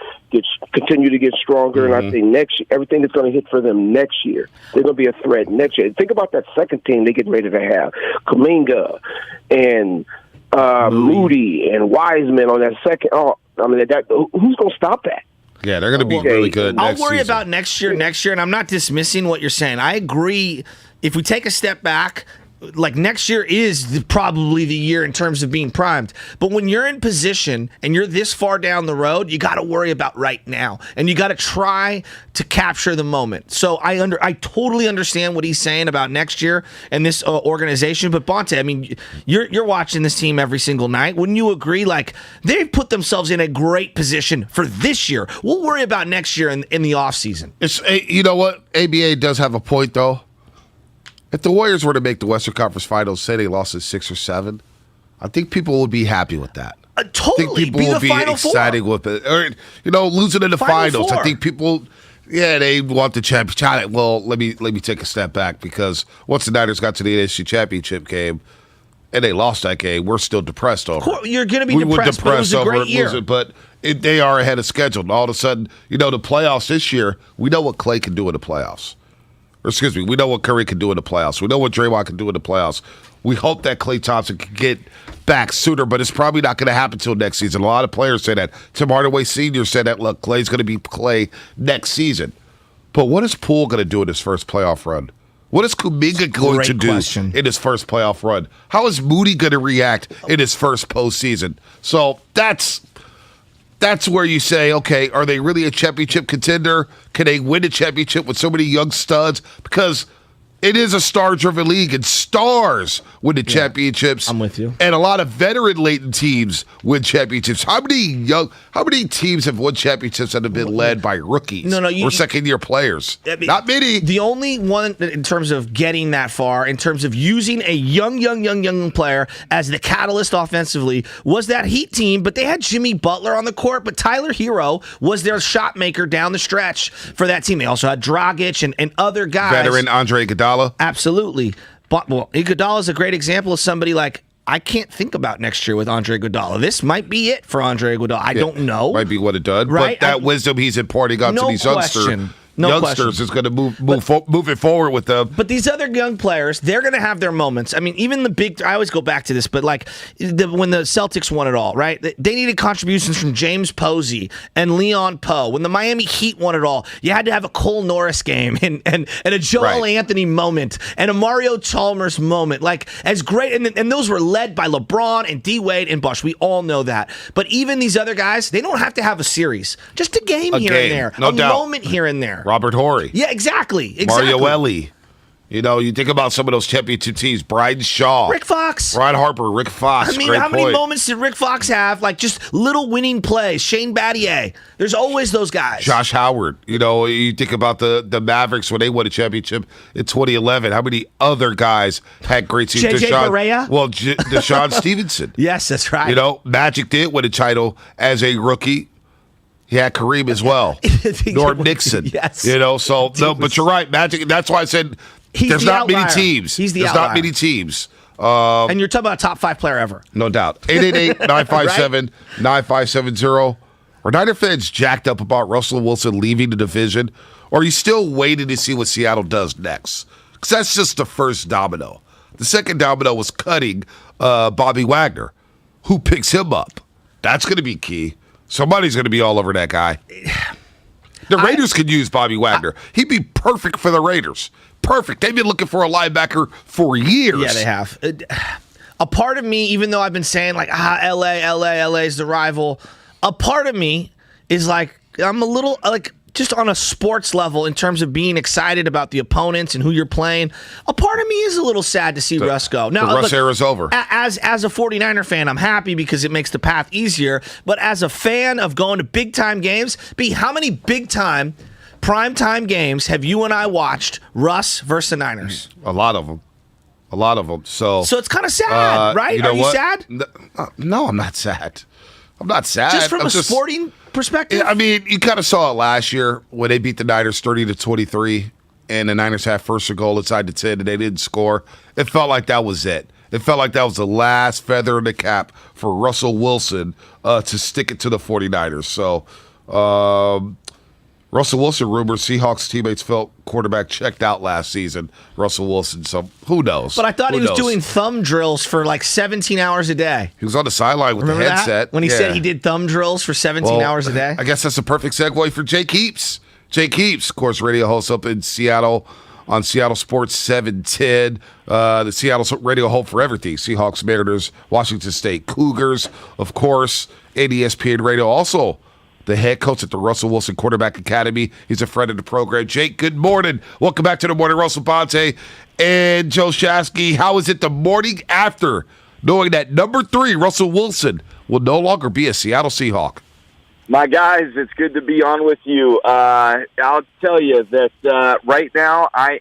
continue to get stronger. Mm-hmm. And I think next year, everything is going to hit for them next year. They're going to be a threat next year. Think about that second team they get ready to have. Kuminga and Moody and Wiseman on that second. Who's going to stop that? Yeah, they're going to be really good next I'll worry season. about next year, and I'm not dismissing what you're saying. I agree. If we take a step back, like next year is probably the year in terms of being primed. But when you're in position and you're this far down the road, you got to worry about right now, and you got to try to capture the moment. So I totally understand what he's saying about next year and this organization. But Bonte, I mean, you're watching this team every single night. Wouldn't you agree? Like they've put themselves in a great position for this year. We'll worry about next year in the offseason. You know what? ABA does have a point though. If the Warriors were to make the Western Conference Finals, say they lost at 6 or 7, I think people would be happy with that. Totally. I think people would be excited with it. Or, losing in the finals. I think people, they want the championship. Well, let me take a step back because once the Niners got to the NFC Championship game and they lost that game, we're still depressed over it. You're going to be depressed, but it was a great year. But they are ahead of schedule. And all of a sudden, the playoffs this year, we know what Klay can do in the playoffs. We know what Curry can do in the playoffs. We know what Draymond can do in the playoffs. We hope that Klay Thompson can get back sooner, but it's probably not going to happen until next season. A lot of players say that. Tim Hardaway Sr. said that, look, Klay's going to be Klay next season. But what is Poole going to do in his first playoff run? What is Kuminga going to do in his first playoff run? How is Moody going to react in his first postseason? So that's where you say, okay, are they really a championship contender? Can they win a championship with so many young studs? Because it is a star-driven league, and stars win the championships. I'm with you. And a lot of veteran-laden teams win championships. How many teams have won championships that have been led by rookies or second-year players? Not many. The only one in terms of getting that far, in terms of using a young player as the catalyst offensively, was that Heat team, but they had Jimmy Butler on the court, but Tyler Hero was their shot maker down the stretch for that team. They also had Dragic and other guys. Veteran Andre Iguodala. Absolutely. But, Iguodala is a great example of somebody like, I can't think about next year with Andre Iguodala. This might be it for Andre Iguodala. I don't know. Might be what it does. Right? But that wisdom he's imparting up to these youngsters is going to move it forward with them. But these other young players, they're going to have their moments. I mean, even the big, I always go back to this, but like when the Celtics won it all, right? They needed contributions from James Posey and Leon Poe. When the Miami Heat won it all, you had to have a Cole Norris game and a Joel Anthony moment and a Mario Chalmers moment. Like, as great, and those were led by LeBron and D-Wade and Bosh. We all know that. But even these other guys, they don't have to have a series. Just a game here and there. No doubt. Moment here and there. Robert Horry. Yeah, exactly. Mario Ellie. You know, you think about some of those championship teams. Bryden Shaw. Rick Fox. Ron Harper. Rick Fox. I mean, how many moments did Rick Fox have? Like, just little winning plays. Shane Battier. There's always those guys. Josh Howard. You know, you think about the Mavericks when they won a championship in 2011. How many other guys had great seasons? J.J. Barea? Well, Deshaun Stevenson. Yes, that's right. You know, Magic did win a title as a rookie. He had Kareem as well. Norm Nixon. Yes. You know, so, no, but you're right, Magic. That's why I said there's not many teams. There's not many teams. And you're talking about a top 5 player ever. No doubt. 888-957-9570. Are Niner fans jacked up about Russell Wilson leaving the division? Or are you still waiting to see what Seattle does next? Because that's just the first domino. The second domino was cutting Bobby Wagner. Who picks him up? That's going to be key. Somebody's going to be all over that guy. The Raiders could use Bobby Wagner. He'd be perfect for the Raiders. Perfect. They've been looking for a linebacker for years. Yeah, they have. A part of me, even though I've been saying like, LA is the rival, a part of me is like, I'm a little like, just on a sports level in terms of being excited about the opponents and who you're playing, a part of me is a little sad to see Russ go. Now, the Russ era's over. As a 49er fan, I'm happy because it makes the path easier. But as a fan of going to big-time games, how many big-time, prime-time games have you and I watched Russ versus the Niners? A lot of them. So it's kind of sad, right? You know Are you sad? No, I'm not sad. I'm not sad. Just from a sporting perspective? I mean, you kind of saw it last year when they beat the Niners 30-23, and the Niners had first and goal inside the 10, and they didn't score. It felt like that was it. It felt like that was the last feather in the cap for Russell Wilson to stick it to the 49ers. So, Russell Wilson rumors Seahawks teammates felt quarterback checked out last season. Russell Wilson, so who knows? But I thought he was doing thumb drills for like 17 hours a day. He was on the sideline with the headset. When he said he did thumb drills for 17 hours a day? I guess that's a perfect segue for Jake Heaps. Jake Heaps, of course, radio host up in Seattle on Seattle Sports 710. The Seattle radio home for everything. Seahawks, Mariners, Washington State Cougars, of course, and ESPN Radio. Also, the head coach at the Russell Wilson Quarterback Academy. He's a friend of the program. Jake, good morning. Welcome back to the Morning Russell Ponte and Joe Shasky. How is it the morning after knowing that number 3, Russell Wilson, will no longer be a Seattle Seahawk? My guys, it's good to be on with you. I'll tell you that right now I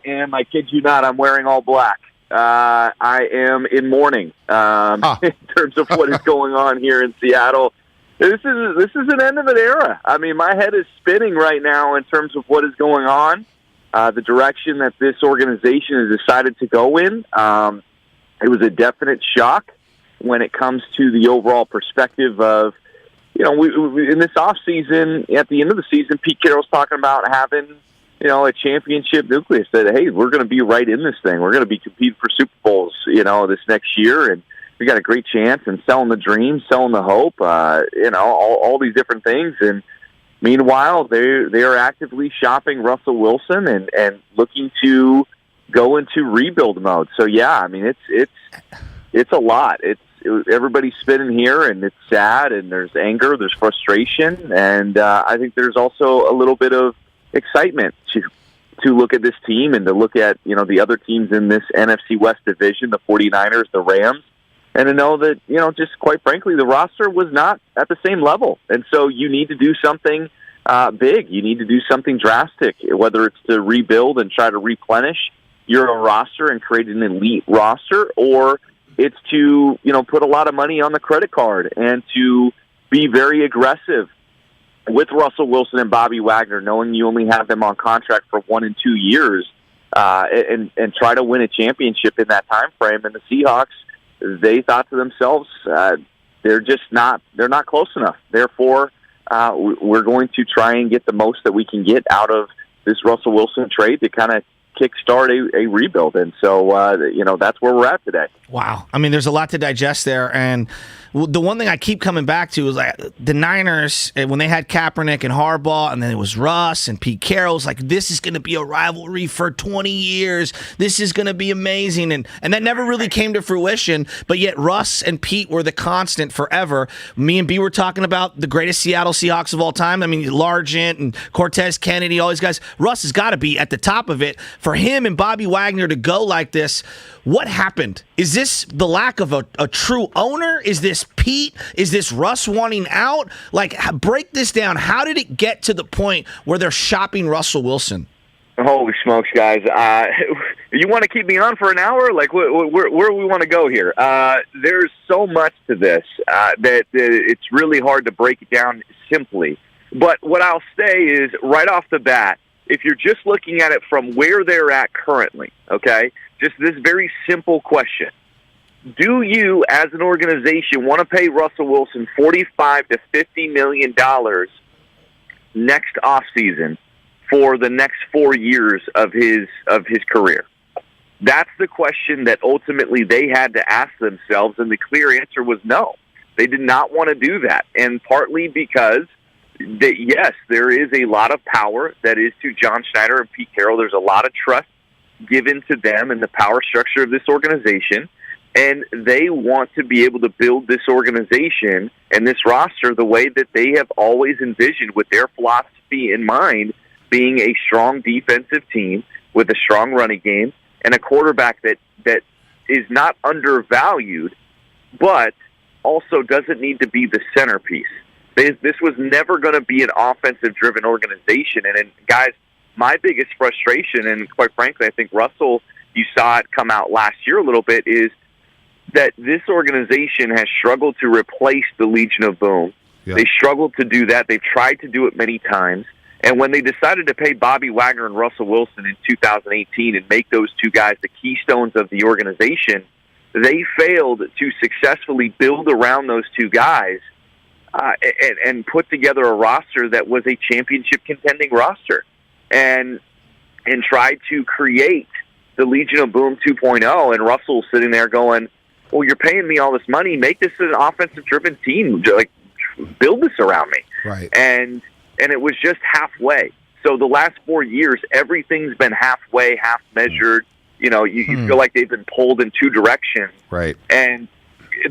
kid you not, I'm wearing all black. I am in mourning in terms of what is going on here in Seattle. This is an end of an era. I mean, my head is spinning right now in terms of what is going on, the direction that this organization has decided to go in. It was a definite shock when it comes to the overall perspective of, we in this offseason, at the end of the season, Pete Carroll's talking about having, a championship nucleus that, hey, we're going to be right in this thing. We're going to be competing for Super Bowls, this next year. And we got a great chance, and selling the dream, selling the hope, all these different things. And meanwhile, they are actively shopping Russell Wilson and looking to go into rebuild mode. So yeah, I mean it's a lot. Everybody's spinning here, and it's sad, and there's anger, there's frustration, and I think there's also a little bit of excitement to look at this team and to look at the other teams in this NFC West division, the 49ers, the Rams, and to know that just quite frankly the roster was not at the same level, and so you need to do something big. You need to do something drastic, whether it's to rebuild and try to replenish your roster and create an elite roster, or it's to, put a lot of money on the credit card and to be very aggressive with Russell Wilson and Bobby Wagner, knowing you only have them on contract for 1 and 2 years, and try to win a championship in that time frame. And the Seahawks, they thought to themselves, they're not close enough. Therefore, we're going to try and get the most that we can get out of this Russell Wilson trade to kind of kickstart a rebuild. And so, that's where we're at today. Wow. I mean, there's a lot to digest there. And the one thing I keep coming back to is like the Niners, when they had Kaepernick and Harbaugh, and then it was Russ and Pete Carroll, it's like, this is going to be a rivalry for 20 years. This is going to be amazing. And that never really came to fruition, but yet Russ and Pete were the constant forever. Me and B were talking about the greatest Seattle Seahawks of all time. I mean, Largent and Cortez Kennedy, all these guys. Russ has got to be at the top of it. For him and Bobby Wagner to go like this, what happened? Is this the lack of a true owner? Is this Pete? Is this Russ wanting out? Like, break this down. How did it get to the point where they're shopping Russell Wilson? Holy smokes, guys. You want to keep me on for an hour? Like, where do we want to go here? There's so much to this that it's really hard to break it down simply. But what I'll say is, right off the bat, if you're just looking at it from where they're at currently, okay, just this very simple question. Do you, as an organization, want to pay Russell Wilson $45 to $50 million next offseason for the next 4 years of his career? That's the question that ultimately they had to ask themselves, and the clear answer was no. They did not want to do that, and partly because, yes, there is a lot of power that is to John Schneider and Pete Carroll. There's a lot of trust given to them in the power structure of this organization, and they want to be able to build this organization and this roster the way that they have always envisioned, with their philosophy in mind, being a strong defensive team with a strong running game and a quarterback that is not undervalued, but also doesn't need to be the centerpiece. This was never going to be an offensive-driven organization. And guys, my biggest frustration, and quite frankly, I think Russell, you saw it come out last year a little bit, is that this organization has struggled to replace the Legion of Boom. Yep. They struggled to do that. They've tried to do it many times. And when they decided to pay Bobby Wagner and Russell Wilson in 2018 and make those two guys the keystones of the organization, they failed to successfully build around those two guys and put together a roster that was a championship contending roster, and tried to create the Legion of Boom 2.0. And Russell's sitting there going, well, you're paying me all this money. Make this an offensive-driven team. Like, build this around me. Right. And it was just halfway. So the last 4 years, everything's been halfway, half measured. You feel like they've been pulled in two directions. Right. And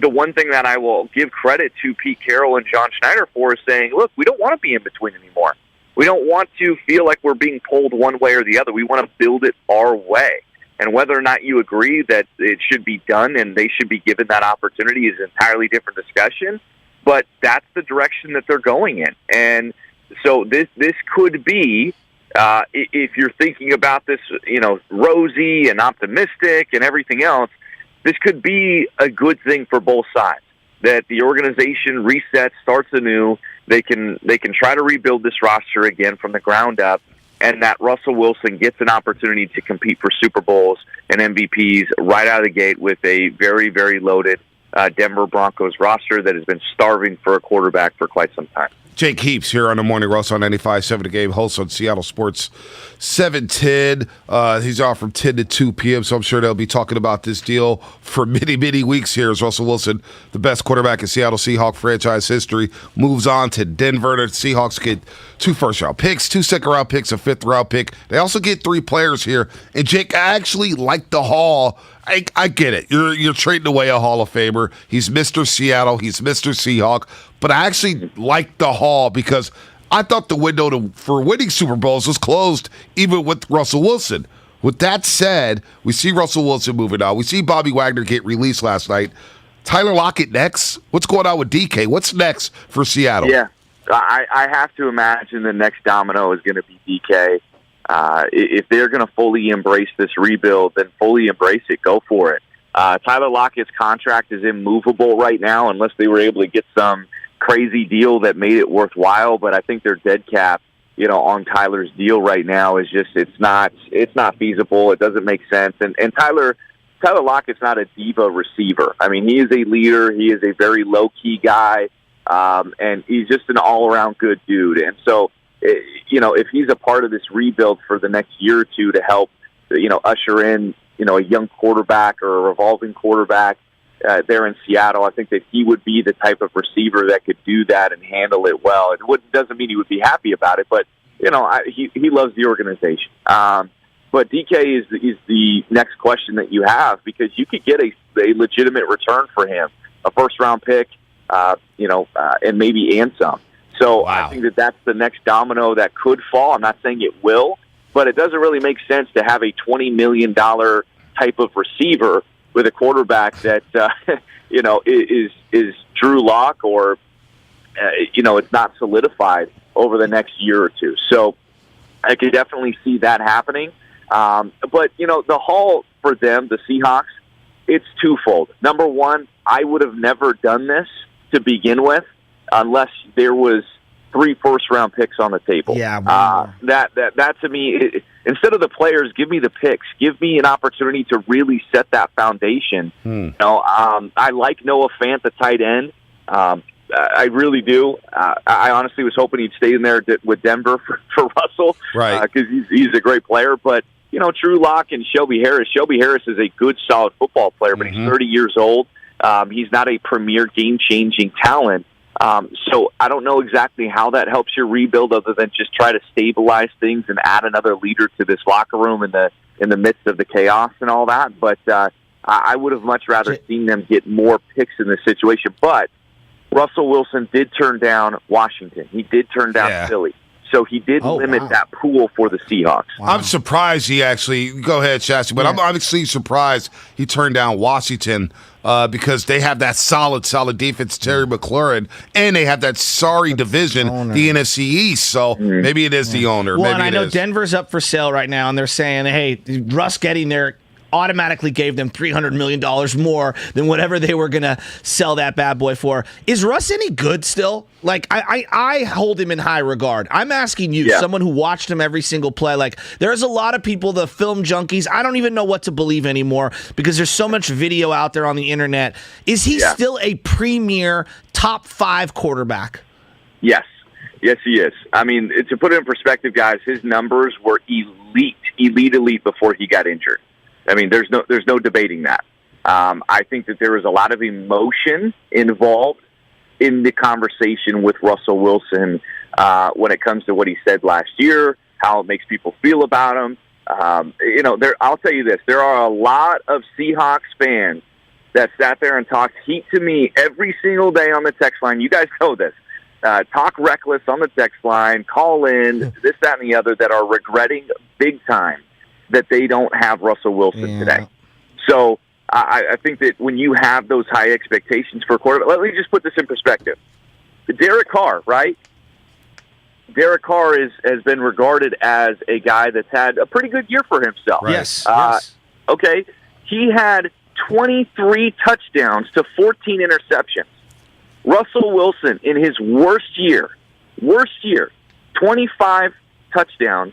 the one thing that I will give credit to Pete Carroll and John Schneider for is saying, look, we don't want to be in between anymore. We don't want to feel like we're being pulled one way or the other. We want to build it our way. And whether or not you agree that it should be done and they should be given that opportunity is an entirely different discussion. But that's the direction that they're going in. And so this could be, if you're thinking about this, rosy and optimistic and everything else, this could be a good thing for both sides. That the organization resets, starts anew. They can try to rebuild this roster again from the ground up, and that Russell Wilson gets an opportunity to compete for Super Bowls and MVPs right out of the gate with a very, very loaded Denver Broncos roster that has been starving for a quarterback for quite some time. Jake Heaps here on the Morning Roast on 95.7 The Game, host on Seattle Sports 710. He's off from 10 to 2 p.m., so I'm sure they'll be talking about this deal for many, many weeks here as Russell Wilson, the best quarterback in Seattle Seahawks franchise history, moves on to Denver. The Seahawks get 2 first-round picks, 2 second-round picks, a 5th-round pick. They also get 3 players here. And, Jake, I actually like the haul. I get it. You're trading away a Hall of Famer. He's Mr. Seattle. He's Mr. Seahawk. But I actually like the haul because I thought the window for winning Super Bowls was closed even with Russell Wilson. With that said, we see Russell Wilson moving on. We see Bobby Wagner get released last night. Tyler Lockett next. What's going on with DK? What's next for Seattle? Yeah, I have to imagine the next domino is going to be DK. If they're going to fully embrace this rebuild, then fully embrace it. Go for it. Tyler Lockett's contract is immovable right now unless they were able to get some crazy deal that made it worthwhile. But I think their dead cap, on Tyler's deal right now is just it's not feasible. It doesn't make sense. And Tyler Lockett's not a diva receiver. I mean, he is a leader. He is a very low key guy, and he's just an all around good dude. And so, if he's a part of this rebuild for the next year or two to help, usher in, a young quarterback or a revolving quarterback there in Seattle, I think that he would be the type of receiver that could do that and handle it well. It doesn't mean he would be happy about it, but, he loves the organization. But DK is the next question that you have because you could get a legitimate return for him, a first-round pick, and maybe some. So wow. I think that's the next domino that could fall. I'm not saying it will, but it doesn't really make sense to have a $20 million type of receiver with a quarterback that, is Drew Lock or, it's not solidified over the next year or two. So I could definitely see that happening. But, the haul for them, the Seahawks, it's twofold. Number one, I would have never done this to begin with unless there was 3 first-round picks on the table. Yeah, that to me, instead of the players, give me the picks. Give me an opportunity to really set that foundation. I like Noah Fant, the tight end. I really do. I honestly was hoping he'd stay in there with Denver for Russell, right? Because he's a great player. But Drew Lock and Shelby Harris. Shelby Harris is a good, solid football player, but he's 30 years old. He's not a premier game-changing talent. So I don't know exactly how that helps your rebuild other than just try to stabilize things and add another leader to this locker room in the midst of the chaos and all that. But I would have much rather seen them get more picks in this situation. But Russell Wilson did turn down Washington. He did turn down Philly. So he did limit that pool for the Seahawks. Wow. I'm surprised he actually – go ahead, Shasty, but I'm actually surprised he turned down Washington because they have that solid defense, Terry McLaurin, and they have that sorry division, the NFC East. So maybe it is the owner. Well, maybe and I know Denver's up for sale right now, and they're saying, hey, Russ getting there automatically gave them $300 million more than whatever they were going to sell that bad boy for. Is Russ any good still? Like, I hold him in high regard. I'm asking you, someone who watched him every single play, like, there's a lot of people, the film junkies, I don't even know what to believe anymore because there's so much video out there on the internet. Is he still a premier top 5 quarterback? Yes. Yes, he is. I mean, to put it in perspective, guys, his numbers were elite before he got injured. I mean, there's no debating that. I think that there was a lot of emotion involved in the conversation with Russell Wilson when it comes to what he said last year, how it makes people feel about him. I'll tell you this: there are a lot of Seahawks fans that sat there and talked heat to me every single day on the text line. You guys know this. Talk reckless on the text line, call in, this, that, and the other, that are regretting big time that they don't have Russell Wilson today. So I think that when you have those high expectations for a quarterback, let me just put this in perspective. Derek Carr, right? Derek Carr has been regarded as a guy that's had a pretty good year for himself. Right. Yes. Okay. He had 23 touchdowns to 14 interceptions. Russell Wilson, in his worst year, 25 touchdowns,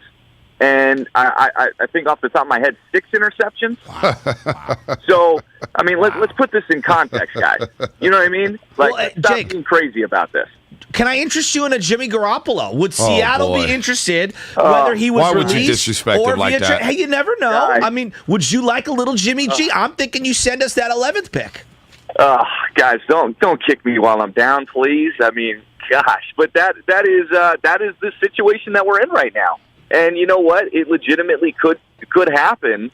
and I think off the top of my head, 6 interceptions. Wow. So, I mean, let's put this in context, guys. You know what I mean? Like, stop being crazy about this. Can I interest you in a Jimmy Garoppolo? Would Seattle be interested whether he was why released would you disrespect or him like that? Hey, you never know. I mean, would you like a little Jimmy G? I'm thinking you send us that 11th pick. Guys, don't kick me while I'm down, please. I mean, gosh, but that is the situation that we're in right now. And you know what? It legitimately could happen,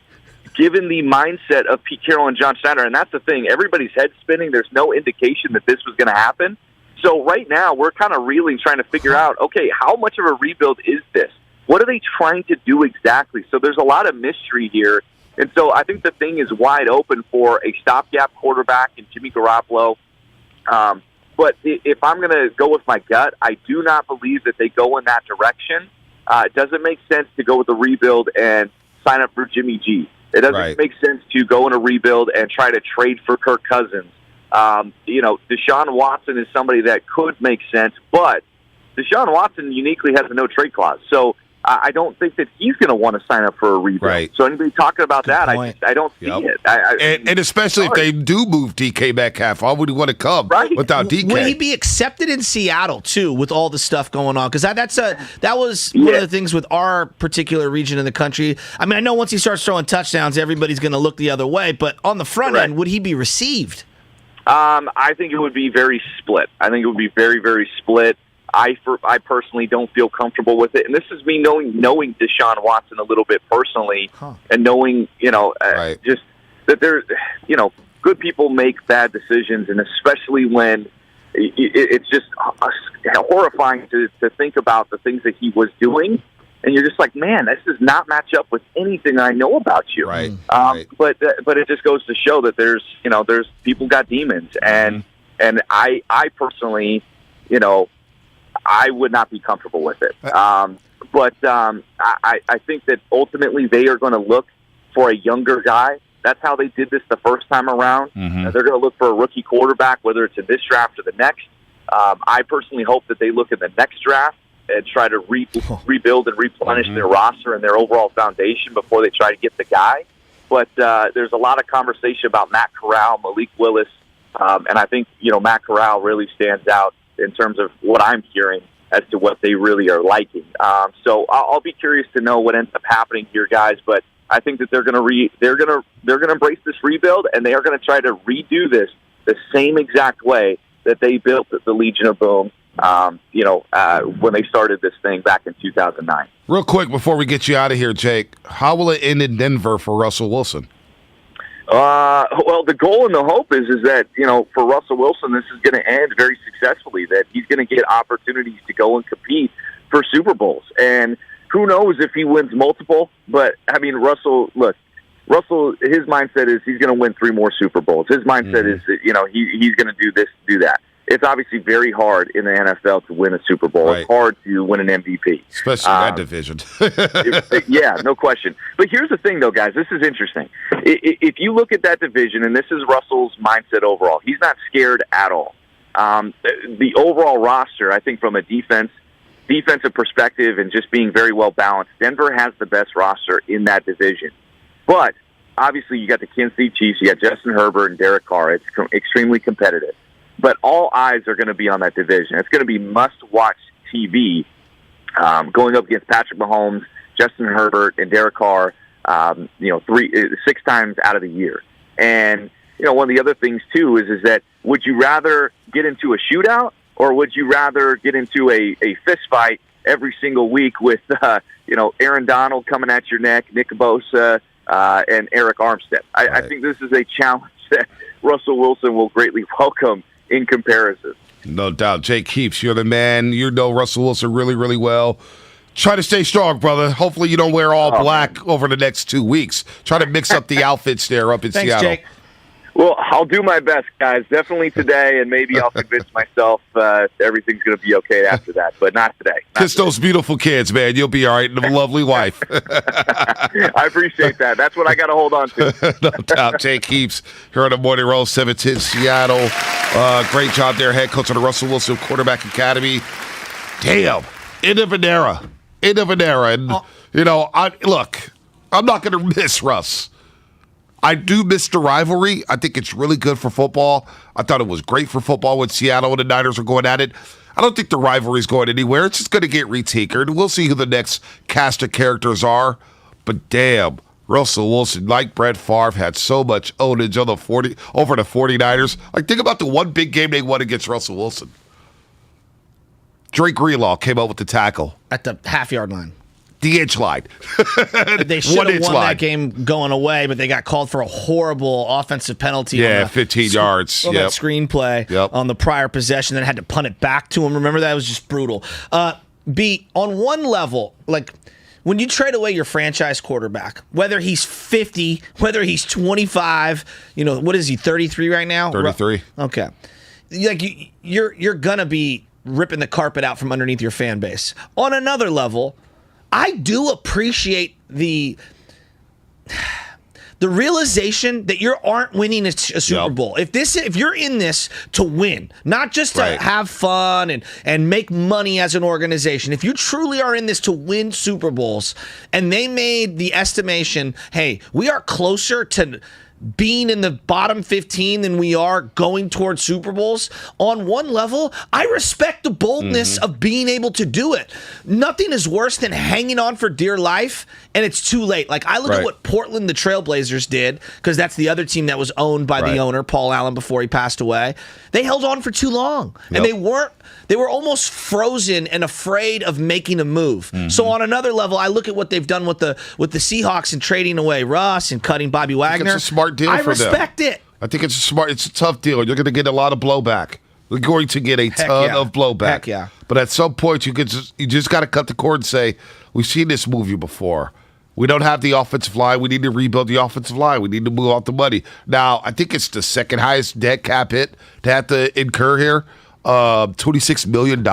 given the mindset of Pete Carroll and John Schneider. And that's the thing. Everybody's head spinning. There's no indication that this was going to happen. So right now, we're kind of reeling, trying to figure out, okay, how much of a rebuild is this? What are they trying to do exactly? So there's a lot of mystery here. And so I think the thing is wide open for a stopgap quarterback in Jimmy Garoppolo. But if I'm going to go with my gut, I do not believe that they go in that direction. It doesn't make sense to go with a rebuild and sign up for Jimmy G. It doesn't make sense to go in a rebuild and try to trade for Kirk Cousins. Deshaun Watson is somebody that could make sense, but Deshaun Watson uniquely has a no-trade clause. So I don't think that he's going to want to sign up for a rebuild. Right. So anybody talking about that, I don't see it. And especially if they do move DK Metcalf, why would he want to come without DK? Would he be accepted in Seattle, too, with all the stuff going on? Because that was one of the things with our particular region in the country. I mean, I know once he starts throwing touchdowns, everybody's going to look the other way. But on the front end, would he be received? I think it would be very split. I think it would be very, very split. I personally don't feel comfortable with it. And this is me knowing Deshaun Watson a little bit personally and knowing, just that there's, good people make bad decisions, and especially when it's just horrifying to think about the things that he was doing. And you're just like, man, this does not match up with anything I know about you. Right. But it just goes to show that there's people got demons, and I personally, I would not be comfortable with it. But I think that ultimately they are going to look for a younger guy. That's how they did this the first time around. They're going to look for a rookie quarterback, whether it's in this draft or the next. I personally hope that they look at the next draft and try to rebuild and replenish their roster and their overall foundation before they try to get the guy. But there's a lot of conversation about Matt Corral, Malik Willis, and I think Matt Corral really stands out in terms of what I'm hearing as to what they really are liking. So I'll be curious to know what ends up happening here, guys. But I think that they're going to embrace this rebuild, and they are going to try to redo this the same exact way that they built the Legion of Boom. When they started this thing back in 2009. Real quick before we get you out of here, Jake, how will it end in Denver for Russell Wilson? Well, the goal and the hope is that, for Russell Wilson, this is going to end very successfully, that he's going to get opportunities to go and compete for Super Bowls. And who knows if he wins multiple, but, I mean, Russell, his mindset is he's going to win 3 more Super Bowls. His mindset is that, he's going to do this, do that. It's obviously very hard in the NFL to win a Super Bowl. Right. It's hard to win an MVP. Especially that division. Yeah, no question. But here's the thing, though, guys. This is interesting. If you look at that division, and this is Russell's mindset overall, he's not scared at all. The overall roster, I think from a defensive perspective and just being very well balanced, Denver has the best roster in that division. But obviously you got the Kansas City Chiefs, you got Justin Herbert and Derek Carr. It's extremely competitive. But all eyes are going to be on that division. It's going to be must-watch TV going up against Patrick Mahomes, Justin Herbert, and Derek Carr, 6 times out of the year. And, one of the other things, too, is that would you rather get into a shootout or would you rather get into a fist fight every single week with, Aaron Donald coming at your neck, Nick Bosa, and Eric Armstead? I think this is a challenge that Russell Wilson will greatly welcome in comparison. No doubt. Jake Heaps, you're the man. You know Russell Wilson really, really well. Try to stay strong, brother. Hopefully you don't wear all black over the next 2 weeks. Try to mix up the outfits there up in Seattle. Jake. Well, I'll do my best, guys. Definitely today, and maybe I'll convince myself everything's going to be okay after that, but not today. Kiss those beautiful kids, man. You'll be all right, and a lovely wife. I appreciate that. That's what I got to hold on to. No doubt. Jake Heaps here on the Morning Roast, 710 Seattle. Great job there, head coach of the Russell Wilson Quarterback Academy. Damn. End of an era. And, I'm not going to miss Russ. I do miss the rivalry. I think it's really good for football. I thought it was great for football when Seattle and the Niners were going at it. I don't think the rivalry's going anywhere. It's just going to get retinkered. We'll see who the next cast of characters are. But damn, Russell Wilson, like Brett Favre, had so much ownage on over the 49ers. Like, think about the one big game they won against Russell Wilson. Drake Greenlaw came out with the tackle. At the half-yard line. The inch line. They should have won that game going away, but they got called for a horrible offensive penalty. Yeah, 15 yards. On that screenplay on the prior possession, then had to punt it back to him. Remember that? It was just brutal. B, on one level, like when you trade away your franchise quarterback, whether he's 50, whether he's 25, what is he, 33 right now? 33. Okay. Like you're going to be ripping the carpet out from underneath your fan base. On another level, I do appreciate the realization that you aren't winning a Super Bowl. If you're in this to win, not just to have fun and make money as an organization, if you truly are in this to win Super Bowls, and they made the estimation, hey, we are closer to being in the bottom 15 than we are going towards Super Bowls, on one level, I respect the boldness of being able to do it. Nothing is worse than hanging on for dear life and it's too late. Like, I look at what Portland, the Trailblazers, did, because that's the other team that was owned by the owner, Paul Allen, before he passed away. They held on for too long, and they were almost frozen and afraid of making a move. So on another level, I look at what they've done with the Seahawks and trading away Russ and cutting Bobby Wagner. It's a smart deal for them. I respect it. I think it's a tough deal. You're going to get a lot of blowback. You're going to get a ton of blowback. Heck yeah. But at some point, you just got to cut the cord and say, we've seen this movie before. We don't have the offensive line. We need to rebuild the offensive line. We need to move out the money. Now, I think it's the second highest dead cap hit to have to incur here. $26 million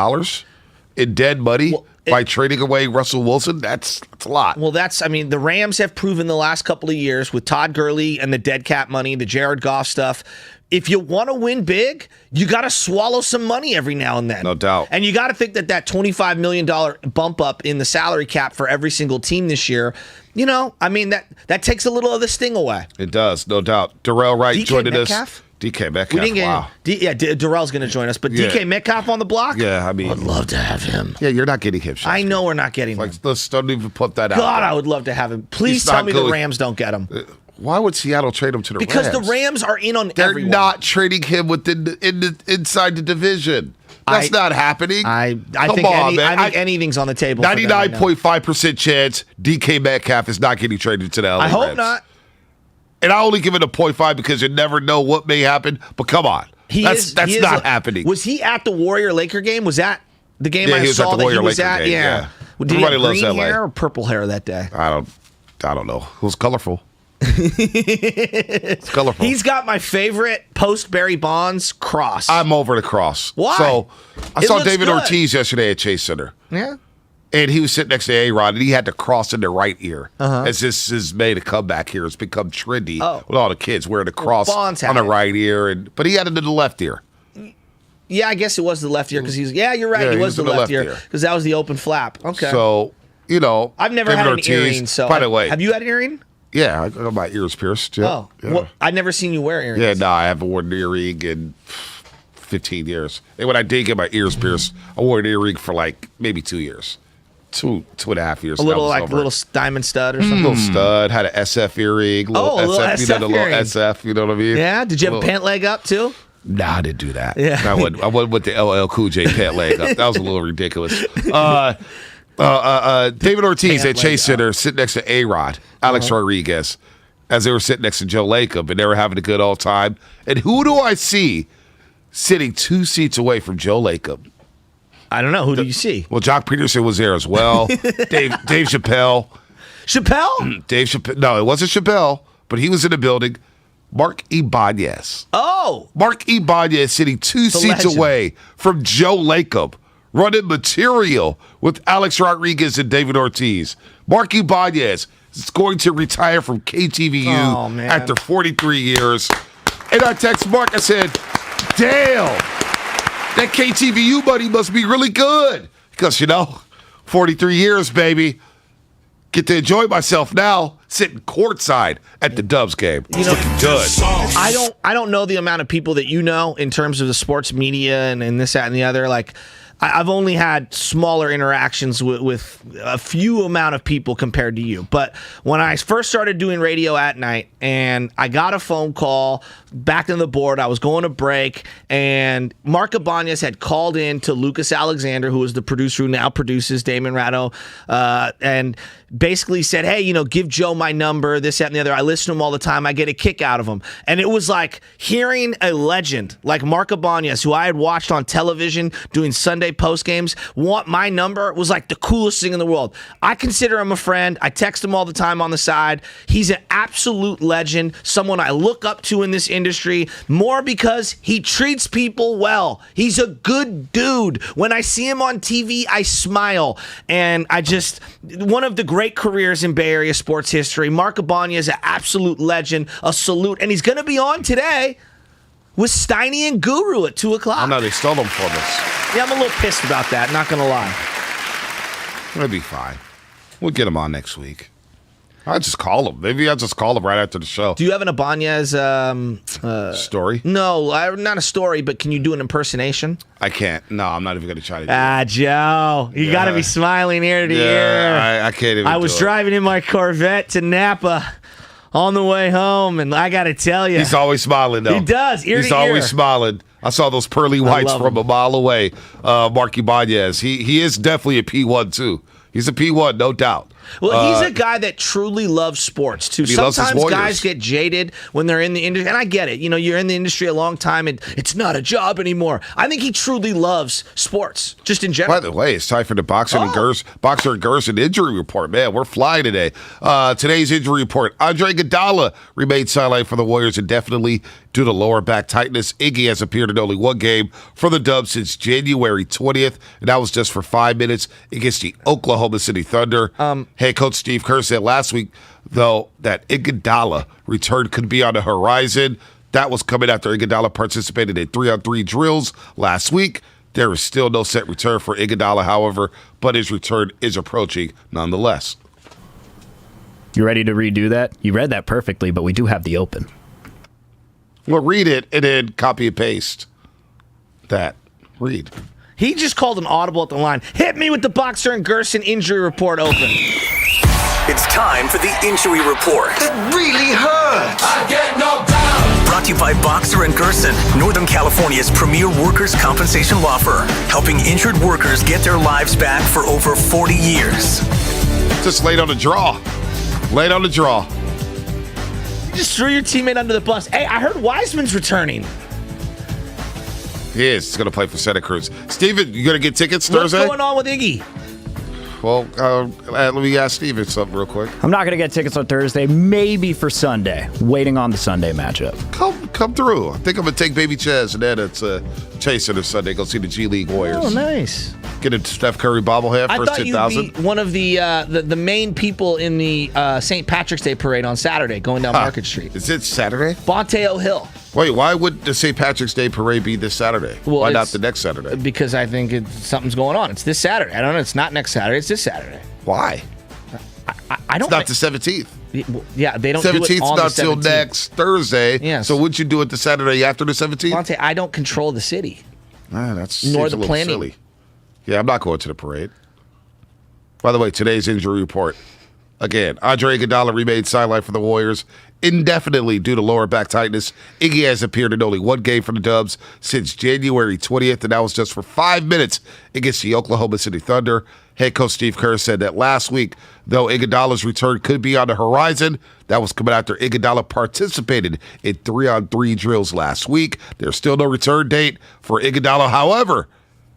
in dead money by trading away Russell Wilson. That's a lot. Well, the Rams have proven the last couple of years with Todd Gurley and the dead cap money, the Jared Goff stuff. If you want to win big, you got to swallow some money every now and then. No doubt. And you got to think that $25 million bump up in the salary cap for every single team this year, that takes a little of the sting away. It does, no doubt. Darrell Wright joining us. DK Metcalf, we didn't get Darrell's going to join us, but DK Metcalf on the block? Yeah, I mean. I'd love to have him. Yeah, you're not getting him. I know we're not getting him. Let's don't even put that out. God, I would love to have him. Please tell me the Rams don't get him. Why would Seattle trade him to the Rams? Because the Rams are in on everyone. They're not trading him inside the division. That's not happening. I think anything's on the table. 99.5% chance DK Metcalf is not getting traded to the LA Rams. I hope not. And I only give it a 0.5 because you never know what may happen. But come on, that's not happening. Was he at the Warrior-Laker game? Was that the game I saw that he was at? Game, yeah. Did he have green hair or purple hair that day? I don't know. It was colorful. It's colorful. He's got my favorite post-Barry Bonds cross. I'm over the cross. Why? So I saw David Ortiz yesterday at Chase Center. Yeah. And he was sitting next to A-Rod, and he had to cross in the right ear. As this has made a comeback here. It's become trendy with all the kids wearing the cross on the right ear. But he had it in the left ear. Yeah, I guess it was the left ear because you're right. He was the left ear because that was the open flap. Okay. So, I've never had an earring. So by the way, have you had an earring? Yeah, I got my ears pierced. Yeah. Oh, well, I've never seen you wear earrings. Yeah, no, I haven't worn an earring in 15 years. And when I did get my ears pierced, I wore an earring for maybe 2 years. Two and a half years. A little diamond stud or something? Little stud, had an SF earring. Little SF little SF, you know what I mean? Yeah, did you have a pant leg up too? Nah, I didn't do that. Yeah. I went with the LL Cool J pant leg up. That was a little ridiculous. David Ortiz at Chase Center sitting next to A-Rod, Alex Rodriguez, as they were sitting next to Joe Lacob, and they were having a good old time. And who do I see sitting 2 seats away from Joe Lacob? I don't know. Who do you see? Well, Jock Peterson was there as well. Dave Chappelle. Chappelle? Dave Chappelle. No, it wasn't Chappelle, but he was in the building. Mark Ibanez. Oh. Mark Ibanez sitting 2 seats away from Joe Lacob, running material with Alex Rodriguez and David Ortiz. Mark Ibanez is going to retire from KTVU after 43 years. And I texted Mark, I said, damn. That KTVU money must be really good. Because, 43 years, baby. Get to enjoy myself now, sitting courtside at the Dubs game. It's looking good. I don't know the amount of people that you know in terms of the sports media and this, that, and the other. I've only had smaller interactions with a few amount of people compared to you. But when I first started doing radio at night and I got a phone call back on the board, I was going to break, and Mark Ibanez had called in to Lucas Alexander, who was the producer who now produces Damon Ratto, and basically said, hey, give Joe my number, this, that, and the other. I listen to him all the time. I get a kick out of him. And it was like hearing a legend like Mark Ibanez, who I had watched on television doing Sunday post games, want my number was like the coolest thing in the world. I consider him a friend. I text him all the time on the side. He's an absolute legend, someone I look up to in this industry, more because he treats people well. He's a good dude. When I see him on TV, I smile. And one of the great careers in Bay Area sports history. Mark Ibanez, an absolute legend, a salute. And he's going to be on today with Steiny and Guru at 2 o'clock. I know they stole them from us. Yeah, I'm a little pissed about that, not going to lie. It'll be fine. We'll get him on next week. I'll just call him. Maybe I'll just call him right after the show. Do you have an Ibanez story? No, not a story, but can you do an impersonation? I can't. No, I'm not even going to try to do it. Joe, you got to be smiling ear to ear. I can't even I was driving in my Corvette to Napa on the way home, and I got to tell you. He's always smiling, though. He does, ear to ear. He's always smiling. I saw those pearly whites from a mile away. Mark Ibanez. He is definitely a P1, too. He's a P1, no doubt. Well, he's a guy that truly loves sports, too. Sometimes guys get jaded when they're in the industry, and I get it. You're in the industry a long time, and it's not a job anymore. I think he truly loves sports, just in general. By the way, it's time for the Boxer and Gerson injury report. Man, we're flying today. Today's injury report. Andre Iguodala remains sidelined for the Warriors indefinitely due to lower back tightness. Iggy has appeared in only one game for the Dubs since January 20th, and that was just for 5 minutes against the Oklahoma City Thunder. Head coach Steve Kerr said last week, though, that Iguodala return could be on the horizon. That was coming after Iguodala participated in 3-on-3 drills last week. There is still no set return for Iguodala, however, but his return is approaching nonetheless. You ready to redo that? You read that perfectly, but we do have the open. Well, read it and then copy and paste that. Read. He just called an audible at the line. Hit me with the Boxer and Gerson injury report open. It's time for the injury report. It really hurts. I get knocked down. Brought to you by Boxer and Gerson, Northern California's premier workers' compensation law firm, helping injured workers get their lives back for over 40 years. Just laid on the draw. Laid on the draw. You just threw your teammate under the bus. Hey, I heard Wiseman's returning. He is. He's going to play for Santa Cruz. Steven, you going to get tickets Thursday? What's going on with Iggy? Well, let me ask Steven something real quick. I'm not going to get tickets on Thursday, maybe for Sunday. Waiting on the Sunday matchup. Come through. I think I'm going to take Baby Chaz and then it's Chaser this Sunday. Go see the G League Warriors. Oh, nice. Get a Steph Curry bobblehead, first 10,000. I thought you'd be one of the main people in the St. Patrick's Day parade on Saturday going down Market Street. Is it Saturday? Bonteo Hill. Wait, why would the St. Patrick's Day parade be this Saturday? Well, why not the next Saturday? Because I think something's going on. It's this Saturday. I don't know. It's not next Saturday. It's this Saturday. Why? I don't. It's not the 17th. Yeah, they don't 17th do it on not the 17th. till next Thursday. Yeah. So would you do it the Saturday after the 17th? Bonte, I don't control the city. That's nor seems the a little planning. silly. Yeah, I'm not going to the parade. By the way, today's injury report. Again, Andre Iguodala remains sidelined for the Warriors indefinitely due to lower back tightness. Iggy has appeared in only one game for the Dubs since January 20th, and that was just for 5 minutes against the Oklahoma City Thunder. Head coach Steve Kerr said that last week, though Iguodala's return could be on the horizon, that was coming after Iguodala participated in 3-on-3 drills last week. There's still no return date for Iguodala. However,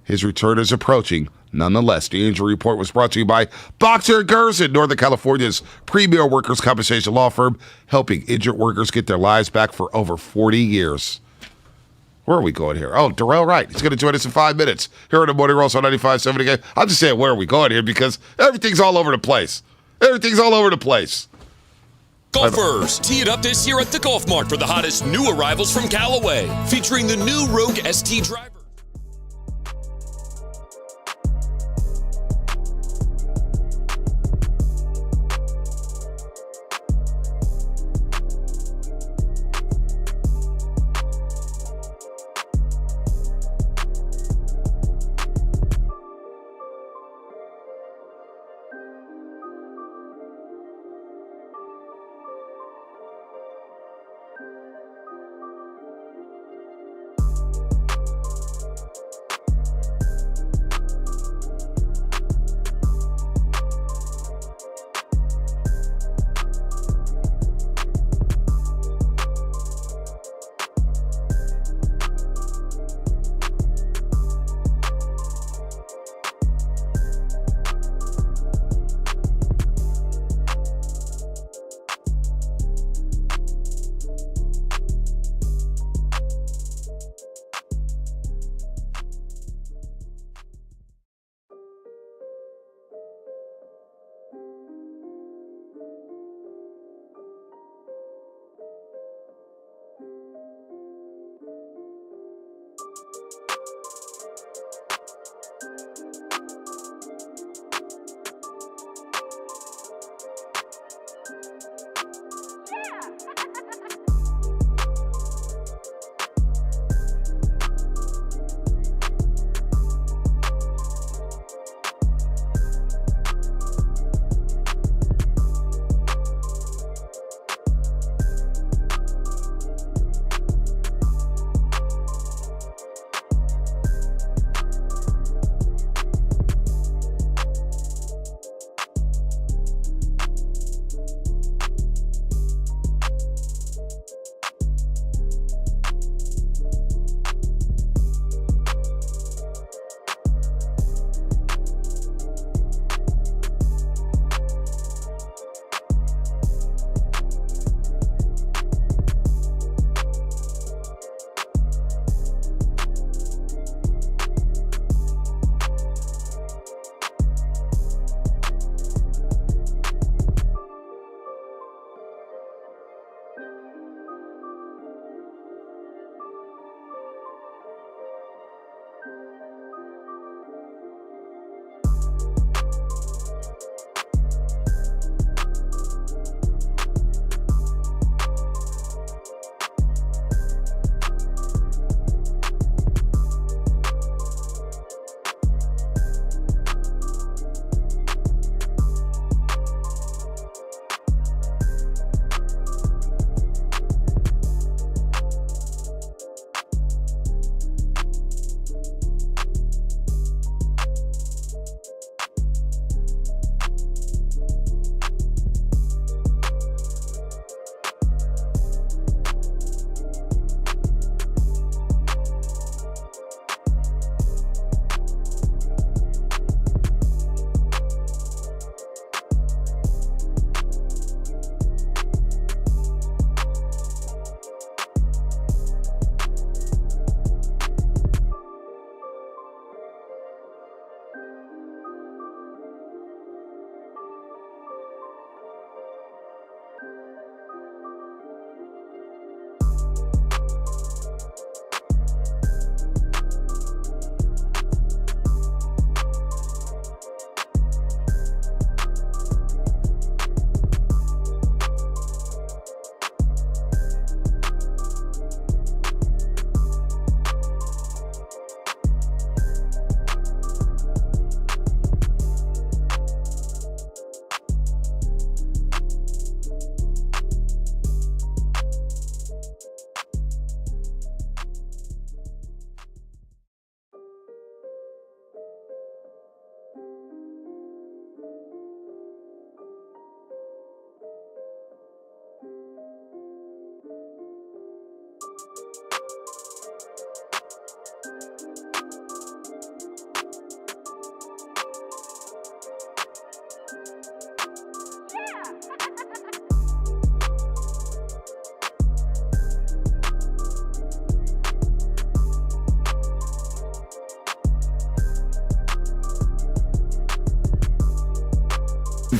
his return is approaching. Nonetheless, the injury report was brought to you by Boxer and Gerson, Northern California's premier workers' compensation law firm, helping injured workers get their lives back for over 40 years. Where are we going here? Oh, Darrell Wright. He's going to join us in 5 minutes here on the Morning Roast on 95.7 again. I'm just saying, where are we going here? Because everything's all over the place. Everything's all over the place. Golfers, tee it up this year at the Golf Mart for the hottest new arrivals from Callaway, featuring the new Rogue ST driver.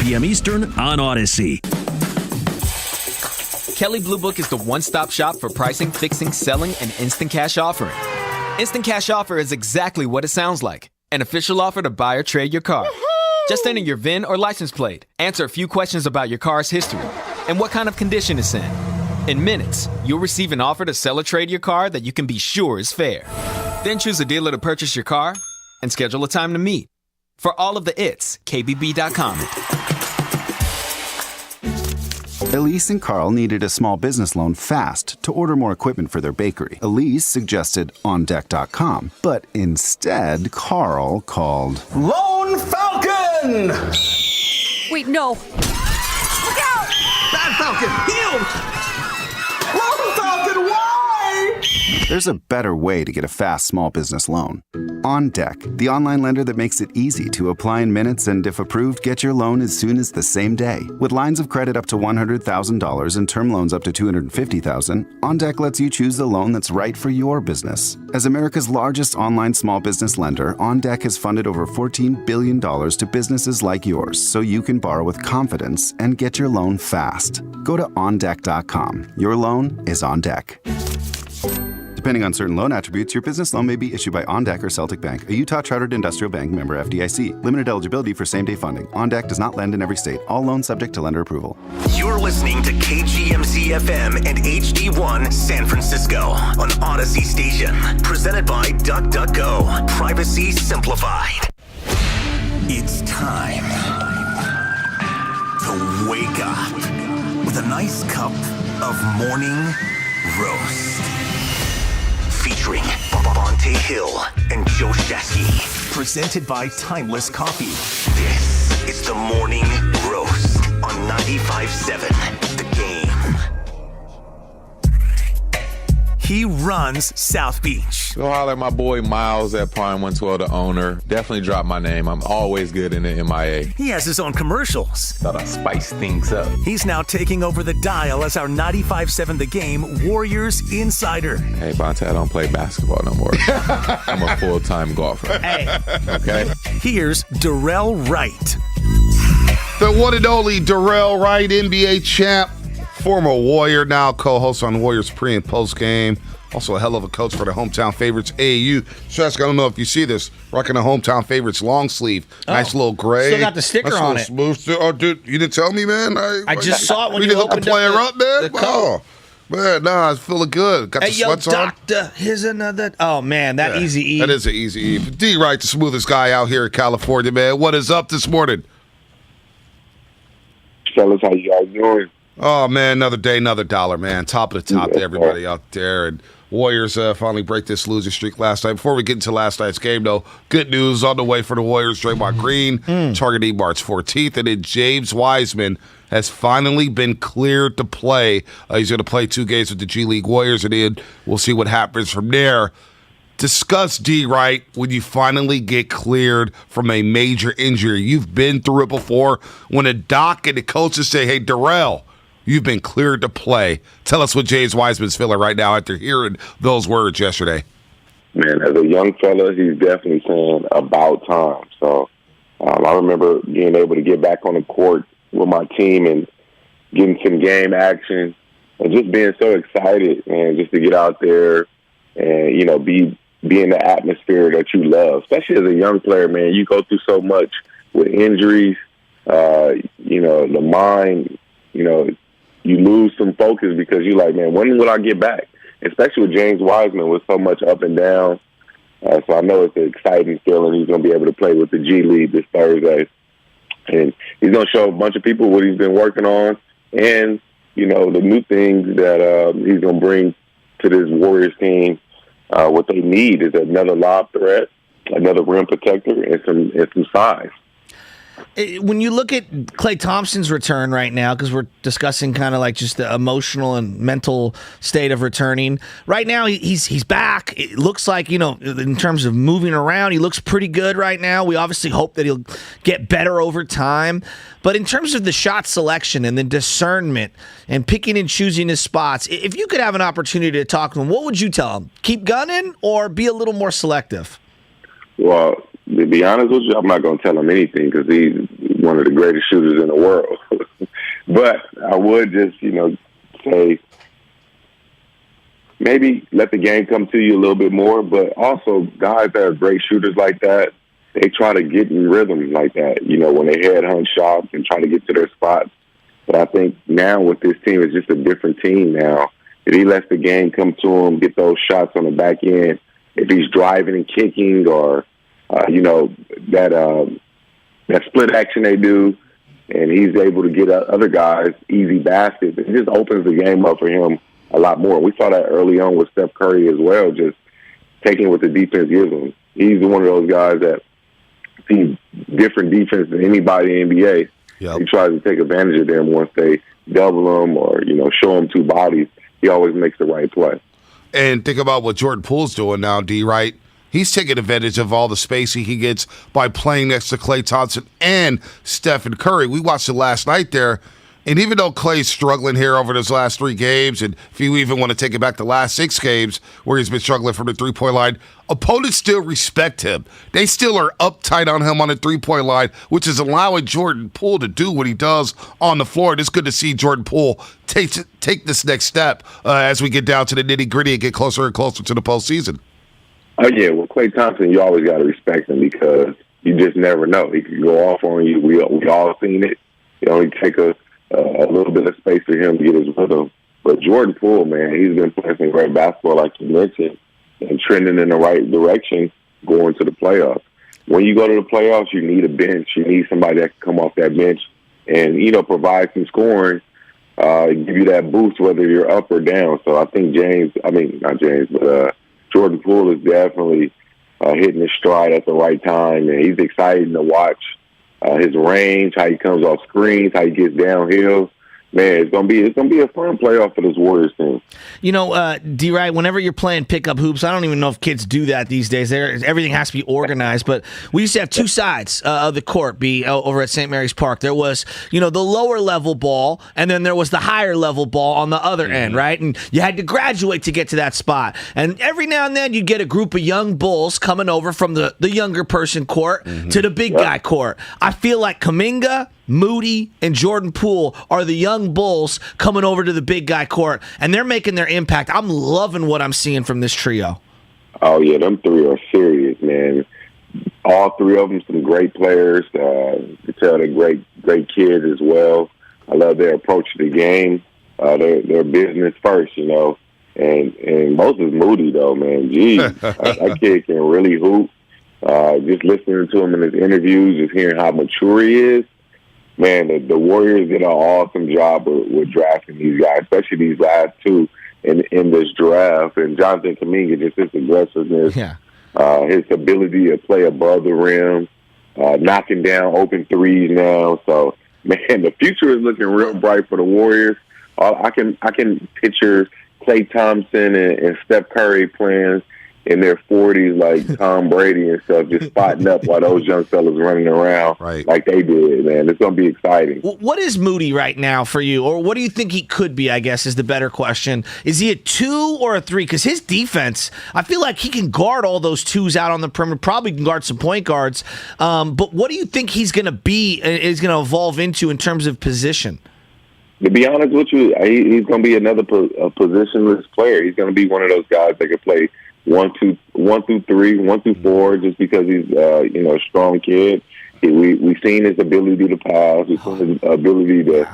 p.m. Eastern on Odyssey. Kelley Blue Book is the one-stop shop for pricing, fixing, selling, and instant cash offering. Instant Cash Offer is exactly what it sounds like. An official offer to buy or trade your car. Woo-hoo! Just enter your VIN or license plate, answer a few questions about your car's history, and what kind of condition it's in. In minutes, you'll receive an offer to sell or trade your car that you can be sure is fair. Then choose a dealer to purchase your car and schedule a time to meet. For all of the its, KBB.com. Elise and Carl needed a small business loan fast to order more equipment for their bakery. Elise suggested OnDeck.com, but instead, Carl called Lone Falcon! Wait, no. Look out! Bad Falcon, healed! Lone Falcon, why? There's a better way to get a fast small business loan. OnDeck, the online lender that makes it easy to apply in minutes and, if approved, get your loan as soon as the same day. With lines of credit up to $100,000 and term loans up to $250,000, OnDeck lets you choose the loan that's right for your business. As America's largest online small business lender, OnDeck has funded over $14 billion to businesses like yours, so you can borrow with confidence and get your loan fast. Go to OnDeck.com. Your loan is on deck. Depending on certain loan attributes, your business loan may be issued by OnDeck or Celtic Bank, a Utah Chartered Industrial Bank member FDIC. Limited eligibility for same-day funding. OnDeck does not lend in every state. All loans subject to lender approval. You're listening to KGMZ FM and HD1 San Francisco on Odyssey Station. Presented by DuckDuckGo. Privacy simplified. It's time to wake up with a nice cup of morning roast. Featuring Bonte Hill and Joe Shasky. Presented by Timeless Coffee. This is the Morning Roast on 95.7 The Game. He runs South Beach. Go holler at my boy Miles at Prime 112, the owner. Definitely drop my name. I'm always good in the MIA. He has his own commercials. Thought I spiced things up. He's now taking over the dial as our 95.7 The Game Warriors insider. Hey, Bonte, I don't play basketball no more. I'm a full-time golfer. Hey. Okay? Here's Darrell Wright. The one and only Darrell Wright, NBA champ, former Warrior, now co-host on Warriors pre- and post-game. Also a hell of a coach for the Hometown Favorites AAU. Shask, I don't know if you see this. Rocking the Hometown Favorites long sleeve. Nice little gray. Still got the sticker on it. Smooth. Oh, dude, you didn't tell me, man. I just saw it when you didn't hook opened the player up up, man. the coat. Oh, man, nah, it's feeling good. Got the sweats on. Doctor, here's another. Oh, man, that Easy E. That is an Easy E. D. Wright, the smoothest guy out here in California, man. What is up this morning? Fellas, how you guys doing? Oh, man, another day, another dollar, man. Top of the top to everybody out there. And Warriors finally break this losing streak last night. Before we get into last night's game, though, good news on the way for the Warriors. Draymond Green targeting March 14th. And then James Wiseman has finally been cleared to play. He's going to play 2 games with the G League Warriors, and then we'll see what happens from there. Discuss, D. Wright, when you finally get cleared from a major injury. You've been through it before. When a doc and the coaches say, hey, Darrell, you've been cleared to play. Tell us what James Wiseman's feeling right now after hearing those words yesterday. Man, as a young fella, he's definitely saying about time. So I remember being able to get back on the court with my team and getting some game action and just being so excited, and just to get out there and, you know, be in the atmosphere that you love. Especially as a young player, man, you go through so much with injuries, you know, the mind, you know, you lose some focus because you're like, man, when will I get back? Especially with James Wiseman with so much up and down. So I know it's an exciting feeling. He's going to be able to play with the G League this Thursday. And he's going to show a bunch of people what he's been working on and, you know, the new things that he's going to bring to this Warriors team. What they need is another lob threat, another rim protector, and some size. When you look at Klay Thompson's return right now, because we're discussing kind of like just the emotional and mental state of returning, right now he's back. It looks like, you know, in terms of moving around, he looks pretty good right now. We obviously hope that he'll get better over time. But in terms of the shot selection and the discernment and picking and choosing his spots, if you could have an opportunity to talk to him, what would you tell him? Keep gunning or be a little more selective? Well, to be honest with you, I'm not going to tell him anything because he's one of the greatest shooters in the world. But I would just, say maybe let the game come to you a little bit more. But also, guys that are great shooters like that, they try to get in rhythm like that, when they headhunt shots and try to get to their spots. But I think now with this team, it's just a different team now. If he lets the game come to him, get those shots on the back end, if he's driving and kicking or, that split action they do, and he's able to get other guys easy baskets, it just opens the game up for him a lot more. We saw that early on with Steph Curry as well, just taking what the defense gives him. He's one of those guys that sees different defense than anybody in the NBA. Yep. He tries to take advantage of them once they double him or, show him two bodies. He always makes the right play. And think about what Jordan Poole's doing now, D, right? He's taking advantage of all the spacing he gets by playing next to Klay Thompson and Stephen Curry. We watched it last night there, and even though Klay's struggling here over his last 3 games, and if you even want to take it back the last 6 games where he's been struggling from the three-point line, opponents still respect him. They still are uptight on him on the three-point line, which is allowing Jordan Poole to do what he does on the floor. And it's good to see Jordan Poole take this next step as we get down to the nitty-gritty and get closer and closer to the postseason. Oh, yeah. Well, Klay Thompson, you always got to respect him because you just never know. He could go off on you. We all seen it. It only take a little bit of space for him to get his rhythm. But Jordan Poole, man, he's been playing some great basketball, like you mentioned, and trending in the right direction going to the playoffs. When you go to the playoffs, you need a bench. You need somebody that can come off that bench and, provide some scoring, give you that boost whether you're up or down. So I think Jordan Poole is definitely hitting his stride at the right time, and he's exciting to watch. His range, how he comes off screens, how he gets downhill. Man, it's gonna be a fun playoff for this Warriors team. D-Wright, whenever you're playing pickup hoops, I don't even know if kids do that these days. Everything has to be organized. But we used to have 2 sides of the court over at St. Mary's Park. There was, the lower level ball, and then there was the higher level ball on the other end, right? And you had to graduate to get to that spot. And every now and then you'd get a group of young bulls coming over from the younger person court to the big guy court. I feel like Kuminga, Moody, and Jordan Poole are the young bulls coming over to the big guy court, and they're making their impact. I'm loving what I'm seeing from this trio. Oh, yeah, them 3 are serious, man. All 3 of them some great players. You can tell they're great kids as well. I love their approach to the game. They're business first, And Moses Moody, though, man, geez, that kid can really hoop. Just listening to him in his interviews, just hearing how mature he is. Man, the Warriors did an awesome job with drafting these guys, especially these last 2 in this draft. And Jonathan Kuminga, just his aggressiveness, his ability to play above the rim, knocking down open threes now. So, man, the future is looking real bright for the Warriors. I can picture Klay Thompson and Steph Curry playing in their 40s like Tom Brady and stuff, just spotting up while those young fellas running around like they did, man. It's going to be exciting. What is Moody right now for you? Or what do you think he could be, I guess, is the better question. Is he a 2 or a 3? Because his defense, I feel like he can guard all those 2s out on the perimeter, probably can guard some point guards. But what do you think he's going to be, is going to evolve into in terms of position? To be honest with you, he's going to be another positionless player. He's going to be one of those guys that can play 1 through 3, 1 through 4, just because he's a strong kid. We've seen his ability to pass, we've seen his ability to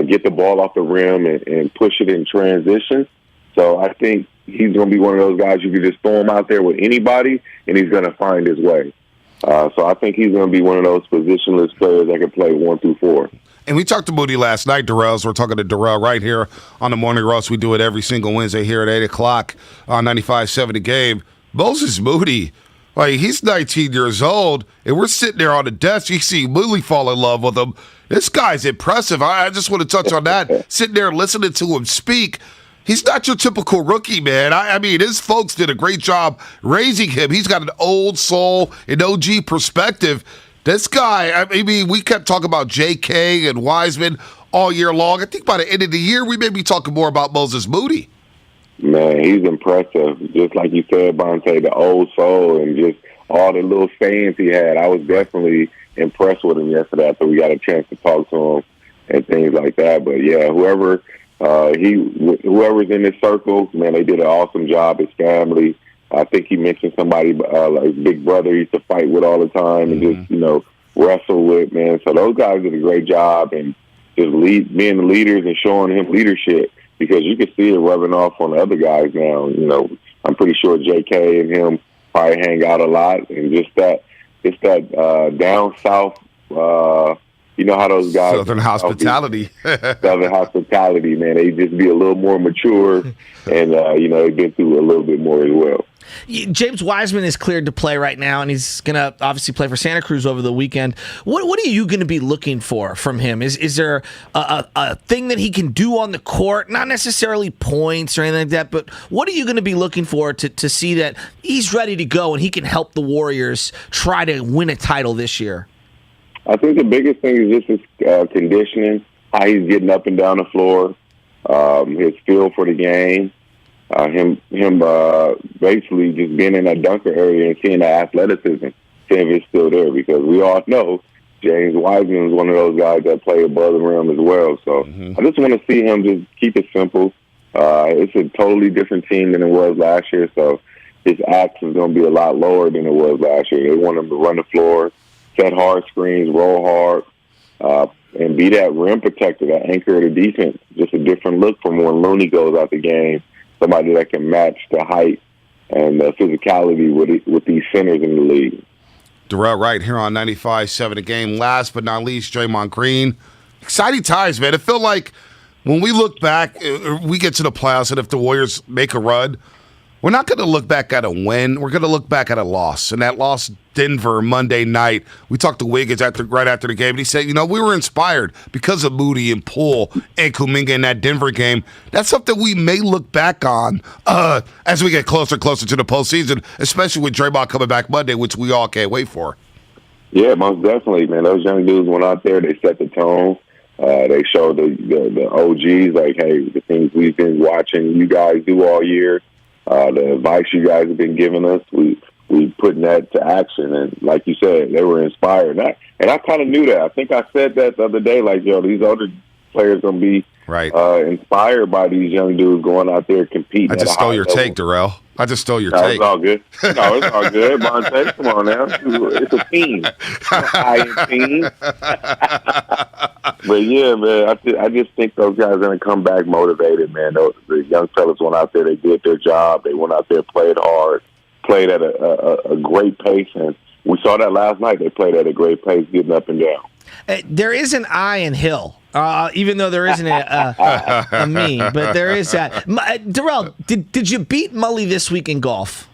get the ball off the rim and push it in transition. So I think he's going to be one of those guys you can just throw him out there with anybody, and he's going to find his way. So I think he's going to be one of those positionless players that can play 1 through 4. And we talked to Moody last night, Darrell. So we're talking to Darrell right here on the Morning Roast. We do it every single Wednesday here at 8 o'clock on 95.7 The Game. Moses Moody, he's 19 years old, and we're sitting there on the desk. You see Moody fall in love with him. This guy's impressive. I just want to touch on that. Sitting there listening to him speak. He's not your typical rookie, man. I mean, his folks did a great job raising him. He's got an old soul, an OG perspective. This guy, we kept talking about J.K. and Wiseman all year long. I think by the end of the year, we may be talking more about Moses Moody. Man, he's impressive. Just like you said, Bonte, the old soul and just all the little sayings he had. I was definitely impressed with him yesterday after we got a chance to talk to him and things like that. But yeah, whoever's in his circle, man, they did an awesome job. His family. I think he mentioned somebody like Big Brother he used to fight with all the time and just, wrestle with, man. So those guys did a great job and just being the leaders and showing him leadership because you can see it rubbing off on the other guys now. I'm pretty sure JK and him probably hang out a lot and just that down south, you know how those guys Southern hospitality. Southern hospitality, man. They just be a little more mature and they've been through a little bit more as well. James Wiseman is cleared to play right now, and he's going to obviously play for Santa Cruz over the weekend. What are you going to be looking for from him? Is there a thing that he can do on the court? Not necessarily points or anything like that, but what are you going to be looking for to see that he's ready to go and he can help the Warriors try to win a title this year? I think the biggest thing is just his conditioning, how he's getting up and down the floor, his feel for the game. Him basically just being in that dunker area and seeing the athleticism, seeing if it's still there, because we all know James Wiseman is one of those guys that play above the rim as well. So I just want to see him just keep it simple. It's a totally different team than it was last year, so his axe is going to be a lot lower than it was last year. They want him to run the floor, set hard screens, roll hard, and be that rim protector, that anchor of the defense. Just a different look from when Looney goes out the game. Somebody that can match the height and the physicality with these centers in the league. Darrell Wright here on 95.7 The Game. Last but not least, Draymond Green. Exciting times, man. It felt like when we look back, we get to the playoffs, and if the Warriors make a run, we're not going to look back at a win. We're going to look back at a loss. And that loss, Denver, Monday night, we talked to Wiggins right after the game, and he said, we were inspired because of Moody and Poole and Kuminga in that Denver game. That's something we may look back on as we get closer and closer to the postseason, especially with Draymond coming back Monday, which we all can't wait for. Yeah, most definitely, man. Those young dudes went out there. They set the tone. They showed the OGs, like, hey, the things we've been watching you guys do all year, the advice you guys have been giving us, we putting that to action. And like you said, they were inspired. And I kind of knew that. I think I said that the other day, like, these other players going to be inspired by these young dudes going out there competing. I just stole your take, Darrell. I just stole your take. It's all good. No, it's all good. Monte, come on now. It's a team. I team. But yeah, man, I just think those guys are going to come back motivated, man. The young fellas went out there, they did their job. They went out there, played hard, played at a great pace, and we saw that last night. They played at a great pace, getting up and down. There is an I in Hill, even though there isn't a me, but there is that. Darrell, did you beat Mully this week in golf?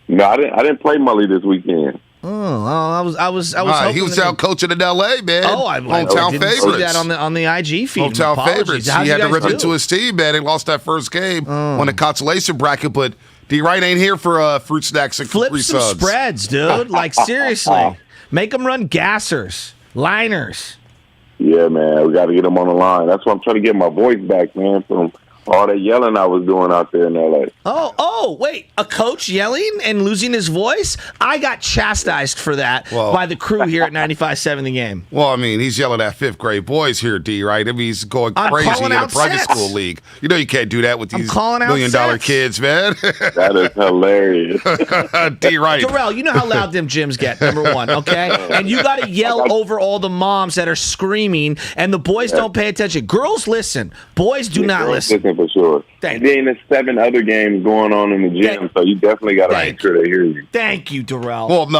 No, I didn't play Mully this weekend. Oh, I was. He was out coaching in L.A., man. Hometown favorites. See that on the IG feed. Hometown favorites. He had to rip into his team, man. They lost that first game on the consolation bracket, but D. Wright ain't here for fruit snacks and flip Capri some Suns. spreads, dude. Like, seriously. Make them run gassers, liners. Yeah, man, we got to get them on the line. That's why I'm trying to get my voice back, man, from all that yelling I was doing out there in L.A. Oh, wait, a coach yelling and losing his voice? I got chastised for that by the crew here at 95.7 The Game. Well, I mean, he's yelling at fifth grade boys here, D, right? I mean, he's going crazy in a private school league. You know you can't do that with these $1 million kids, man. That is hilarious. D, right. Darrell, you know how loud them gyms get, number one, okay? And you got to yell over all the moms that are screaming, and the boys don't pay attention. Girls listen. Boys do not listen. For sure. Then there's 7 other games going on in the gym, so you definitely got to make sure they hear you. Thank you, Darrell. When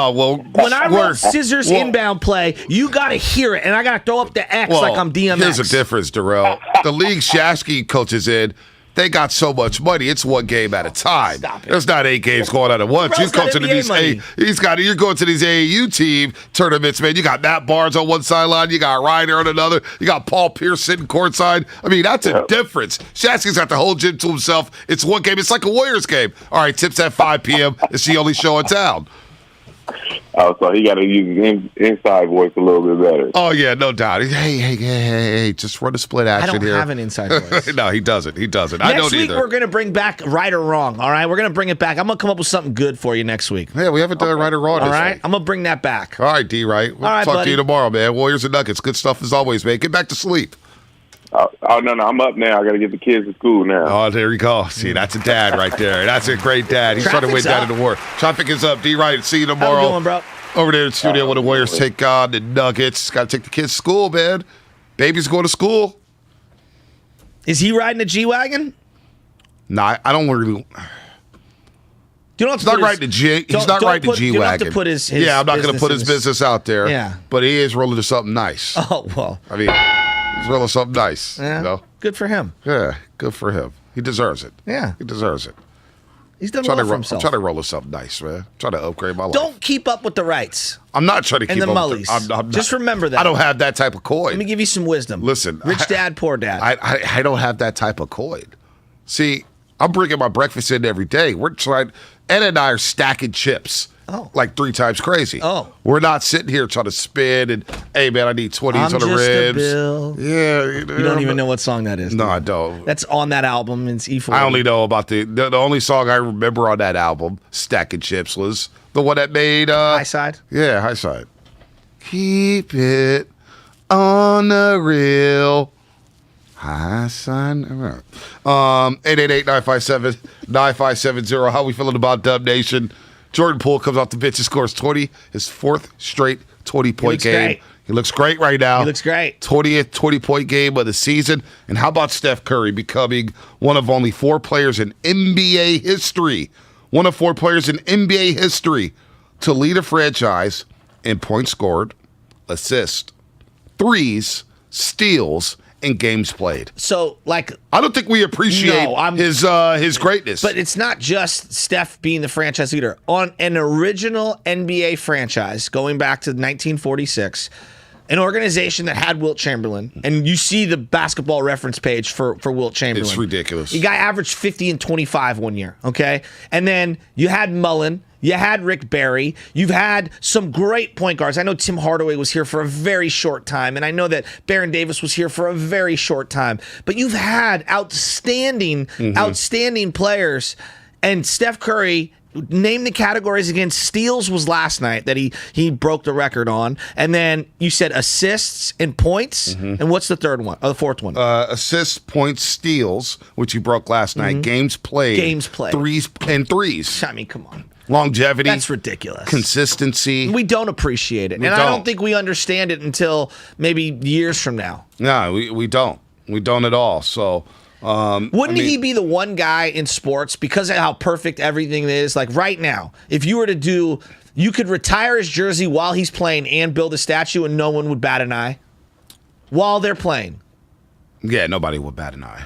I run scissors inbound play, you got to hear it, and I got to throw up the X like I'm DMX. Here's the difference, Darrell. The league Shasky coaches in, they got so much money. It's one game at a time. There's not 8 games going on at once. You're going to these you're going to these AAU team tournaments, man. You got Matt Barnes on one sideline, you got Ryder on another, you got Paul Pierce sitting courtside. I mean, that's a difference. Shasky's got the whole gym to himself. It's one game. It's like a Warriors game. All right, tips at 5 p.m. It's the only show in town. Oh, so he got to use his inside voice a little bit better. Oh, yeah, no doubt. Hey, just run a split action here. I don't have an inside voice. No, he doesn't. I don't next week, either. we're going to bring back Right or Wrong, all right? We're going to bring it back. I'm going to come up with something good for you next week. Yeah, we haven't done Right or Wrong all this right? week. I'm going to bring that back. All right, D-Right. We'll talk buddy. to you tomorrow, man. Warriors and Nuggets. Good stuff as always, man. Get back to sleep. Oh, no, I'm up now. I got to get the kids to school now. Oh, there you go. See, that's a dad right there. That's a great dad. He's trying to win down in the war. Traffic is up. D-Right. See you tomorrow. How you doing, bro? Over there in the studio when the Warriors take on the Nuggets. Got to take the kids to school, man. Baby's going to school. Is he riding a G-Wagon? Nah, I don't really. You don't have He's not riding the G. He's not riding the G-Wagon. You don't have to put his I'm not going to put his business out there. Yeah. But he is rolling to something nice. Oh, well. I mean, he's rolling something nice. Yeah. You know? Good for him. Yeah, good for him. He deserves it. Yeah. He deserves it. He's done well for I'm himself. trying to roll something nice, man. I'm trying to upgrade my life. Don't keep up with the rights. I'm not trying to keep and the up with mullies. I'm Just not, remember that. I don't have that type of coin. Let me give you some wisdom. Listen. Rich dad, poor dad. I don't have that type of coin. See, I'm bringing my breakfast in every day. We're trying, Ed and I are stacking chips. Oh. Like 3 times crazy. Oh. We're not sitting here trying to spin and, hey, man, I need 20s on the ribs. Yeah. You don't even know what song that is. No, I don't. That's on that album. It's E40. I only know about the only song I remember on that album, Stacking Chips, was the one that made High Side? Yeah, High Side. Keep it on the real. High Side. 888-957-9570. How we feeling about Dub Nation? Jordan Poole comes off the bench and scores 20, his 4th straight 20-point game. Great. He looks great right now. He looks great. 20th 20-point game of the season. And how about Steph Curry becoming one of only 4 players in NBA history, to lead a franchise in points scored, assists, threes, steals, and games played. So, like, I don't think we appreciate his greatness. But it's not just Steph being the franchise leader. On an original NBA franchise going back to 1946, an organization that had Wilt Chamberlain, and you see the basketball reference page for Wilt Chamberlain. It's ridiculous. The guy averaged 50 and 25 one year, okay? And then you had Mullen. You had Rick Barry. You've had some great point guards. I know Tim Hardaway was here for a very short time, and I know that Baron Davis was here for a very short time. But you've had outstanding players, and Steph Curry. Name the categories again. Steals was last night that he broke the record on, and then you said assists and points. And what's the third one? Oh, the fourth one. Assists, points, steals, which he broke last night. Games played. Threes. I mean, come on. Longevity. That's ridiculous. Consistency. We don't appreciate it. I don't think we understand it until maybe years from now. No, we don't. We don't at all. So, wouldn't he be the one guy in sports, because of how perfect everything is? Like right now, if you were to do, you could retire his jersey while he's playing and build a statue and no one would bat an eye while they're playing. Yeah, nobody would bat an eye.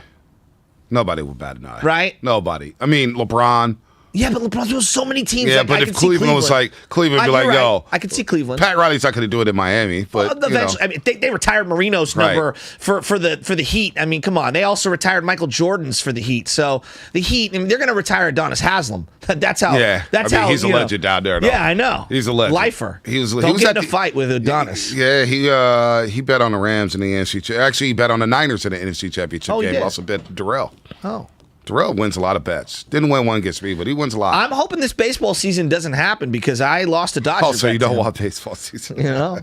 Right? Nobody. I mean, LeBron. Yeah, but LeBron's on so many teams. Yeah, but if Cleveland was like, Cleveland would be like, yo. I could see Cleveland. Pat Riley's not going to do it in Miami, but eventually, I mean, they retired Marino's number for the Heat. I mean, come on. They also retired Michael Jordan's for the Heat. So the Heat, I mean, they're going to retire Adonis Haslam. That's how. Yeah, how he's a legend down there. Though. Yeah, I know. He's a legend. Lifer. He was get in a fight with Adonis. Yeah, he bet on the Rams in the NFC. Actually, he bet on the Niners in the NFC Championship game. He also bet Darrell. Oh. Terrell wins a lot of bets. Didn't win one against me, but he wins a lot. I'm hoping this baseball season doesn't happen because I lost a Dodger. Oh, so you don't want baseball season? You know,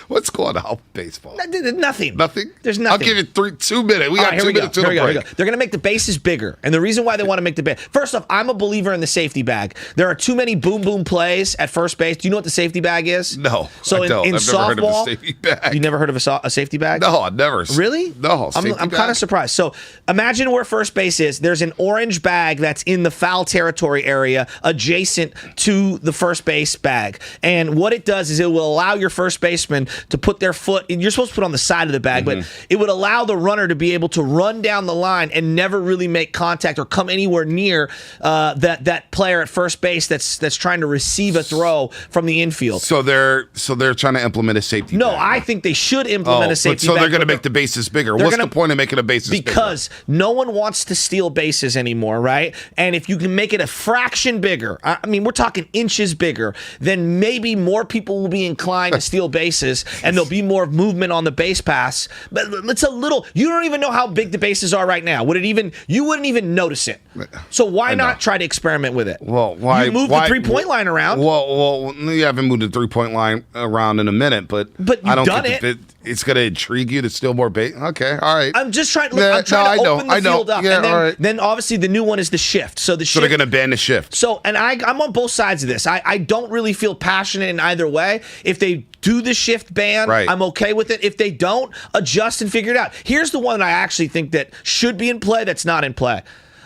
what's going on with baseball? Nothing. Nothing. There's nothing. I'll give you 2 minutes. We got 2 minutes to the break. They're going to make the bases bigger, and the reason why they want to make the base. First off, I'm a believer in the safety bag. There are too many boom boom plays at first base. Do you know what the safety bag is? No. So I don't. in I've softball, never heard of a safety bag. You never heard of a safety bag? No, I've never. Really? No. I'm kind of surprised. So imagine where first base is. There's an orange bag that's in the foul territory area adjacent to the first base bag. And what it does is it will allow your first baseman to put their foot, and you're supposed to put on the side of the bag, but it would allow the runner to be able to run down the line and never really make contact or come anywhere near that player at first base that's trying to receive a throw from the infield. So they're trying to implement a safety bag. I think they should implement a safety bag. So they're going to make the bases bigger. What's the point of making a bases bigger? Because no one wants to steal bases anymore, right? And if you can make it a fraction bigger, I mean, we're talking inches bigger, then maybe more people will be inclined to steal bases and there'll be more movement on the base pass. But it's a little, you don't even know how big the bases are right now. You wouldn't even notice it. So why not try to experiment with it? Well, why? You move the 3-point line around. Well, you haven't moved the 3-point line around in a minute, but I don't think it's going to intrigue you to steal more base. Okay, all right. I'm just trying to open the field up. Yeah, and then obviously the new one is the shift. So they're going to ban the shift. So, and I'm on both sides of this. I don't really feel passionate in either way. If they do the shift ban, I'm okay with it. If they don't, adjust and figure it out. Here's the one that I actually think that should be in play that's not in play.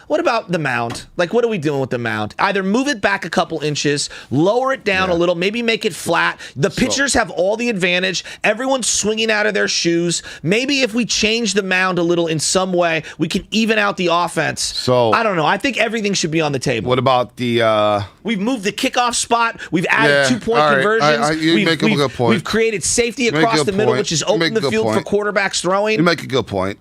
What about the mound? Like, what are we doing with the mound? Either move it back a couple inches, lower it down a little, maybe make it flat. The pitchers have all the advantage. Everyone's swinging out of their shoes. Maybe if we change the mound a little in some way, we can even out the offense. So I don't know. I think everything should be on the table. What about the... We've moved the kickoff spot. We've added 2-point conversions. You make a good point. We've created safety across the middle, which has opened the field for quarterbacks throwing. You make a good point.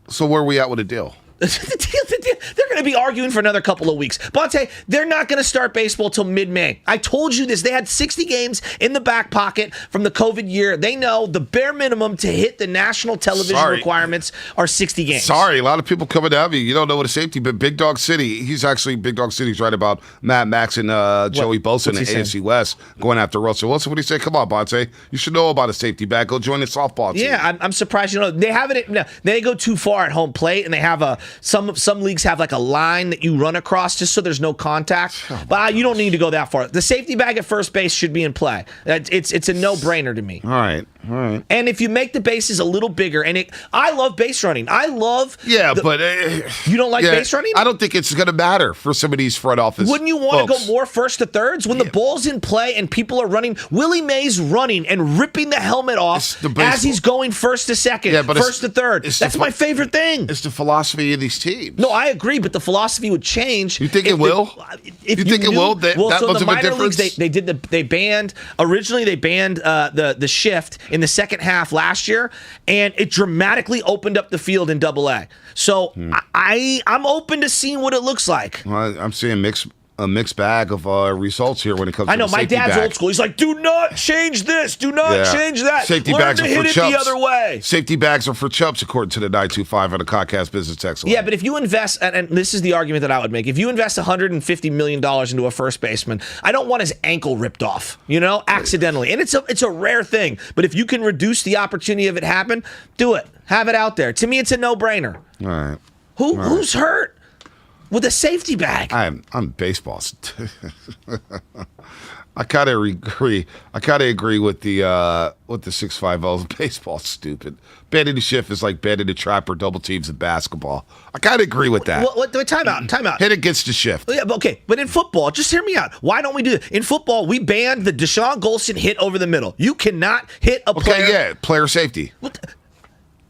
So where are we at with the deal? They're going to be arguing for another couple of weeks. Bonte, they're not going to start baseball till mid-May. I told you this. They had 60 games in the back pocket from the COVID year. They know the bare minimum to hit the national television requirements are 60 games. Sorry, a lot of people coming at me. You don't know what a safety, but Big Dog City, Big Dog City's right about Matt Max and Joey Bosa in the AFC West going after Russell Wilson. What do you say? Come on, Bonte. You should know about a safety back. Go join the softball team. Yeah, I'm surprised you know. They have it. They go too far at home plate, and they have some leagues have like a line that you run across just so there's no contact. But you don't need to go that far. The safety bag at first base should be in play. It's a no-brainer to me. All right. And if you make the bases a little bigger, I love base running. I love. But you don't like base running? I don't think it's going to matter for some of these front office. Wouldn't you want to go more first to thirds when the ball's in play and people are running? Willie Mays running and ripping the helmet off as he's going first to second, first to third. That's my favorite thing. It's the philosophy of these teams. No, I agree, but the philosophy would change. You think it will? You think it will? That much of a difference? They banned the shift in the second half last year, and it dramatically opened up the field in AA. So I'm open to seeing what it looks like. Well, I'm seeing a mixed bag of results here when it comes to the safety my dad's bag. old school. He's like, do not change this. Do not change that. Safety Learn bags to are hit for it chumps. the other way. Safety bags are for chumps, according to the 925 on the Comcast Business Text line. Yeah, but if you invest, and this is the argument that I would make, if you invest $150 million into a first baseman, I don't want his ankle ripped off, accidentally. And it's a rare thing. But if you can reduce the opportunity of it happen, do it. Have it out there. To me, it's a no-brainer. All right. Who's hurt with a safety bag? I'm baseball. I kind of agree. I kind of agree with the 650. Baseball's stupid. Banning the shift is like banning the trap or double teams in basketball. I kind of agree with that. Time out. Hit against the shift. Yeah, but in football, just hear me out. Why don't we do that? In football, we banned the Deshaun Golson hit over the middle. You cannot hit a player. Okay, yeah, player safety.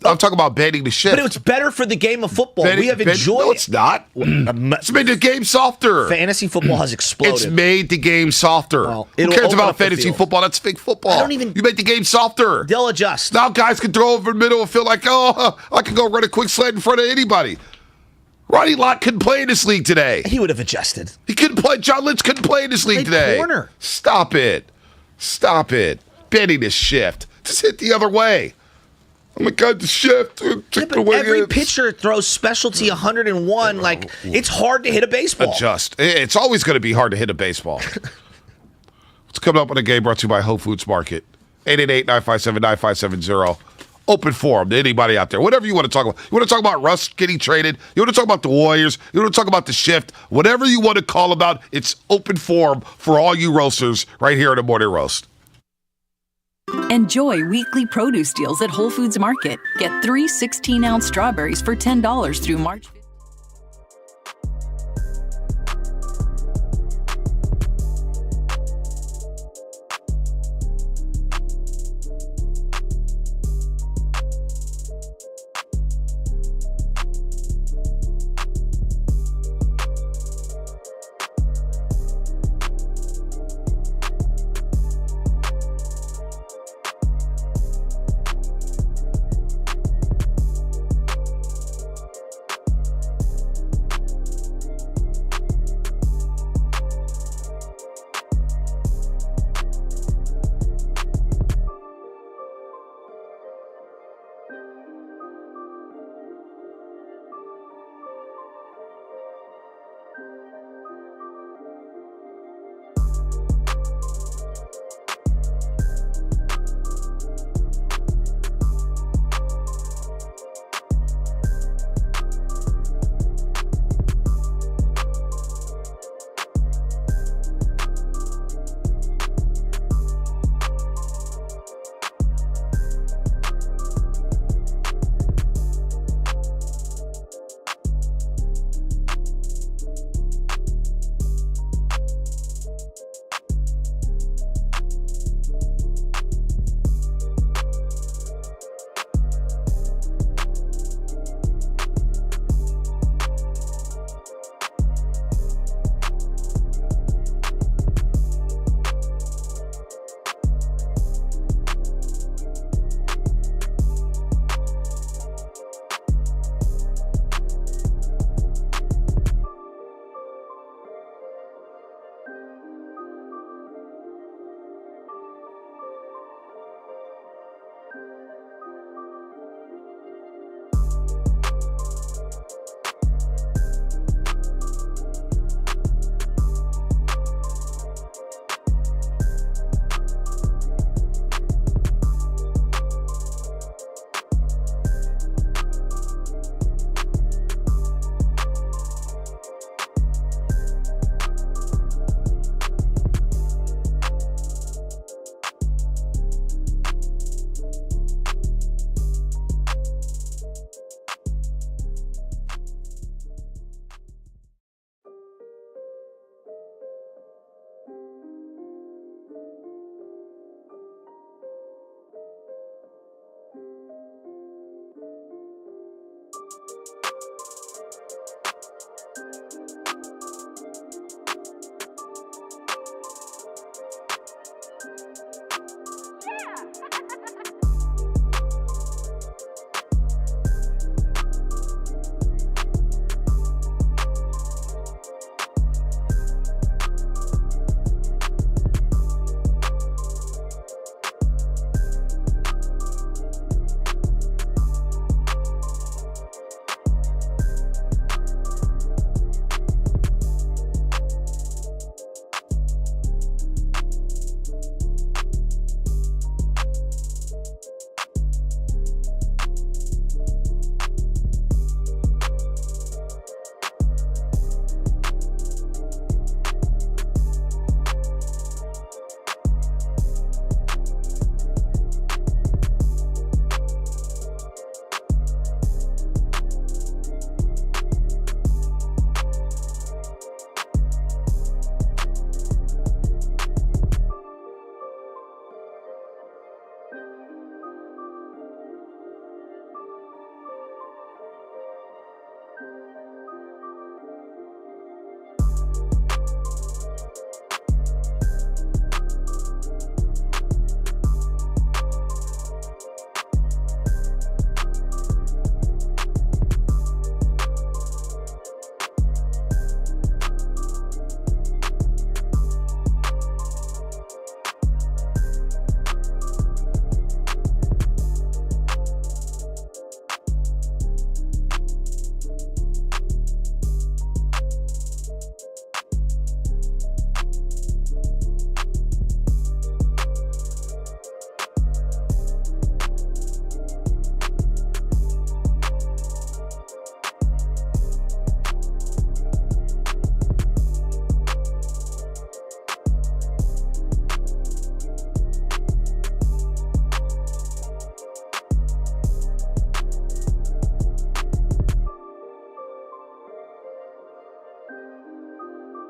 I'm talking about banning the shift. But it's better for the game of football. We have enjoyed it. No, it's not. It's made the game softer. Fantasy football has exploded. It's made the game softer. Well, who cares about fantasy football? That's fake football. You make the game softer. They'll adjust. Now guys can throw over the middle and feel like, I can go run a quick slant in front of anybody. Ronnie Lott couldn't play in this league today. He would have adjusted. He couldn't play. John Lynch couldn't play in this league today. Corner. Stop it. Banning this shift. Just hit the other way. Oh my God, the shift. Every pitcher throws specialty 101. It's hard to hit a baseball. Adjust. It's always going to be hard to hit a baseball. What's coming up on the game brought to you by Whole Foods Market. 888-957-9570. Open forum to anybody out there. Whatever you want to talk about. You want to talk about Russ getting traded? You want to talk about the Warriors? You want to talk about the shift? Whatever you want to call about, it's open forum for all you roasters right here at the Morning Roast. Enjoy weekly produce deals at Whole Foods Market. Get 3 16-ounce strawberries for $10 through March 15th.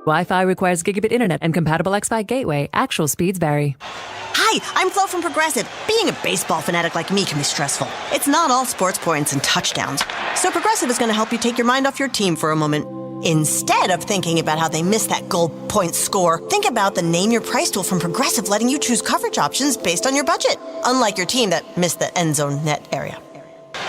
Wi-Fi requires gigabit internet and compatible X-Fi gateway. Actual speeds vary. Hi, I'm Flo from Progressive. Being a baseball fanatic like me can be stressful. It's not all sports points and touchdowns. So Progressive is going to help you take your mind off your team for a moment. Instead of thinking about how they missed that goal point score, think about the Name Your Price tool from Progressive, letting you choose coverage options based on your budget, unlike your team that missed the end zone net area.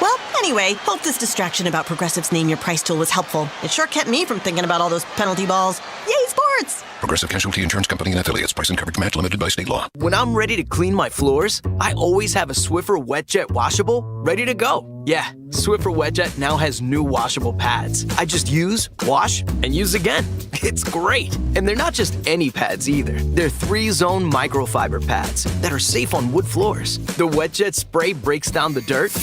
Well, anyway, hope this distraction about Progressive's Name Your Price tool was helpful. It sure kept me from thinking about all those penalty balls. Yay, sports! Progressive Casualty Insurance Company and affiliates. Price and coverage match limited by state law. When I'm ready to clean my floors, I always have a Swiffer WetJet washable ready to go. Yeah, Swiffer WetJet now has new washable pads. I just use, wash, and use again. It's great. And they're not just any pads either. They're 3-zone microfiber pads that are safe on wood floors. The WetJet spray breaks down the dirt,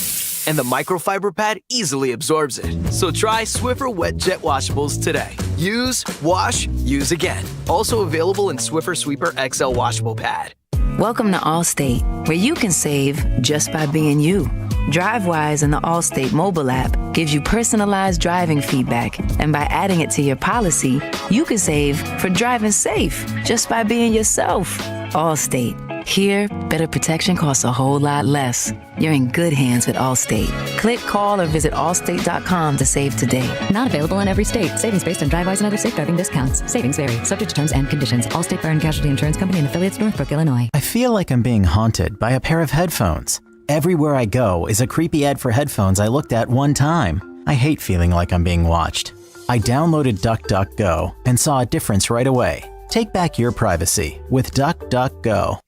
and the microfiber pad easily absorbs it. So try Swiffer WetJet washables today. Use, wash, use again. Also available in Swiffer Sweeper XL washable pad. Welcome to Allstate, where you can save just by being you. DriveWise and the Allstate mobile app gives you personalized driving feedback, and by adding it to your policy, you can save for driving safe just by being yourself. Allstate. Here, better protection costs a whole lot less. You're in good hands with Allstate. Click, call, or visit allstate.com to save today. Not available in every state. Savings based on DriveWise and other safe driving discounts. Savings vary. Subject to terms and conditions. Allstate Fire and Casualty Insurance Company and affiliates, Northbrook, Illinois. I feel like I'm being haunted by a pair of headphones. Everywhere I go is a creepy ad for headphones I looked at one time. I hate feeling like I'm being watched. I downloaded DuckDuckGo and saw a difference right away. Take back your privacy with DuckDuckGo.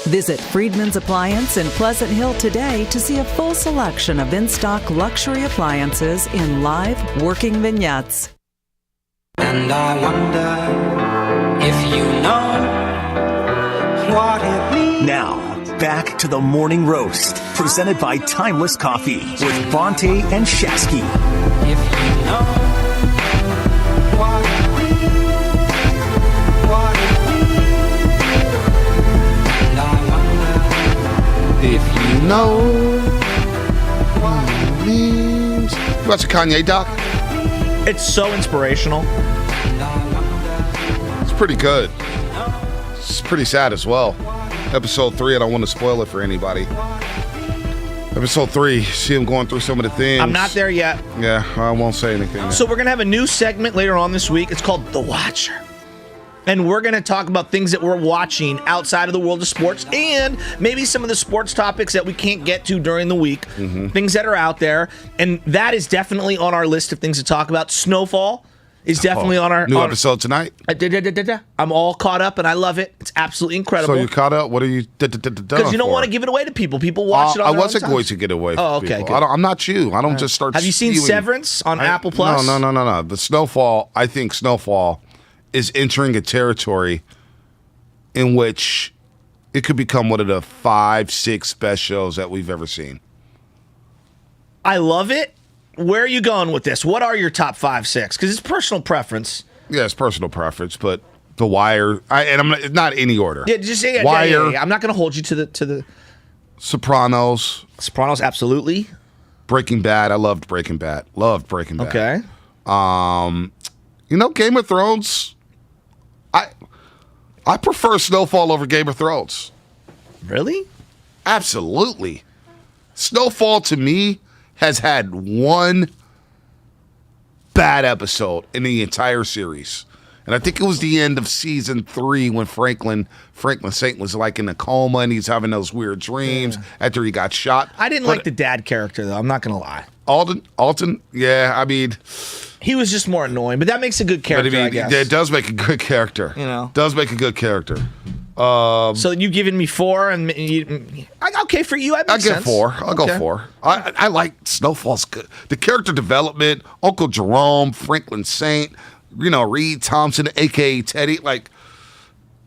Visit Friedman's Appliance in Pleasant Hill today to see a full selection of in-stock luxury appliances in live working vignettes. And I wonder if you know what it means. Now, back to the Morning Roast, presented by Timeless Coffee with Bonte and Shasky. If you know what it means, what it means. And I wonder if you know what it means. You watch the Kanye doc? It's so inspirational. It's pretty good. It's pretty sad as well. Episode 3, I don't want to spoil it for anybody. Episode 3, see him going through some of the things. I'm not there yet. Yeah, I won't say anything. So we're going to have a new segment later on this week. It's called The Watcher. And we're going to talk about things that we're watching outside of the world of sports and maybe some of the sports topics that we can't get to during the week, things that are out there. And that is definitely on our list of things to talk about. Snowfall is definitely on our... New episode tonight? I'm all caught up and I love it. It's absolutely incredible. So you caught up? What are you... Because you don't want to give it away to people. People watch it on I their wasn't own going time. to get away Oh, from okay, people. good. I'm not you. I don't just start Have you seen spewing. Severance on Apple Plus? No. The Snowfall, I think Snowfall is entering a territory in which it could become one of the 5-6 best shows that we've ever seen. I love it. Where are you going with this? What are your top 5, 6? Because it's personal preference. Yeah, it's personal preference, but The Wire, I'm not any order. Yeah, just say Wire. I'm not going to hold you to the Sopranos. Sopranos, absolutely. Breaking Bad. I loved Breaking Bad. Loved Breaking Bad. Okay. Game of Thrones. I prefer Snowfall over Game of Thrones. Really? Absolutely. Snowfall to me has had one bad episode in the entire series. And I think it was the end of season 3 when Franklin Saint was like in a coma and he's having those weird dreams after he got shot. I didn't like the dad character, though. I'm not going to lie. Alton, yeah, I mean... He was just more annoying, but that makes a good character, I guess. It does make a good character. Does make a good character. So you've given me 4, and okay, for you, I get 4. I'll go 4. I like Snowfall's good. The character development, Uncle Jerome, Franklin Saint, Reed Thompson, a.k.a. Teddy. Like,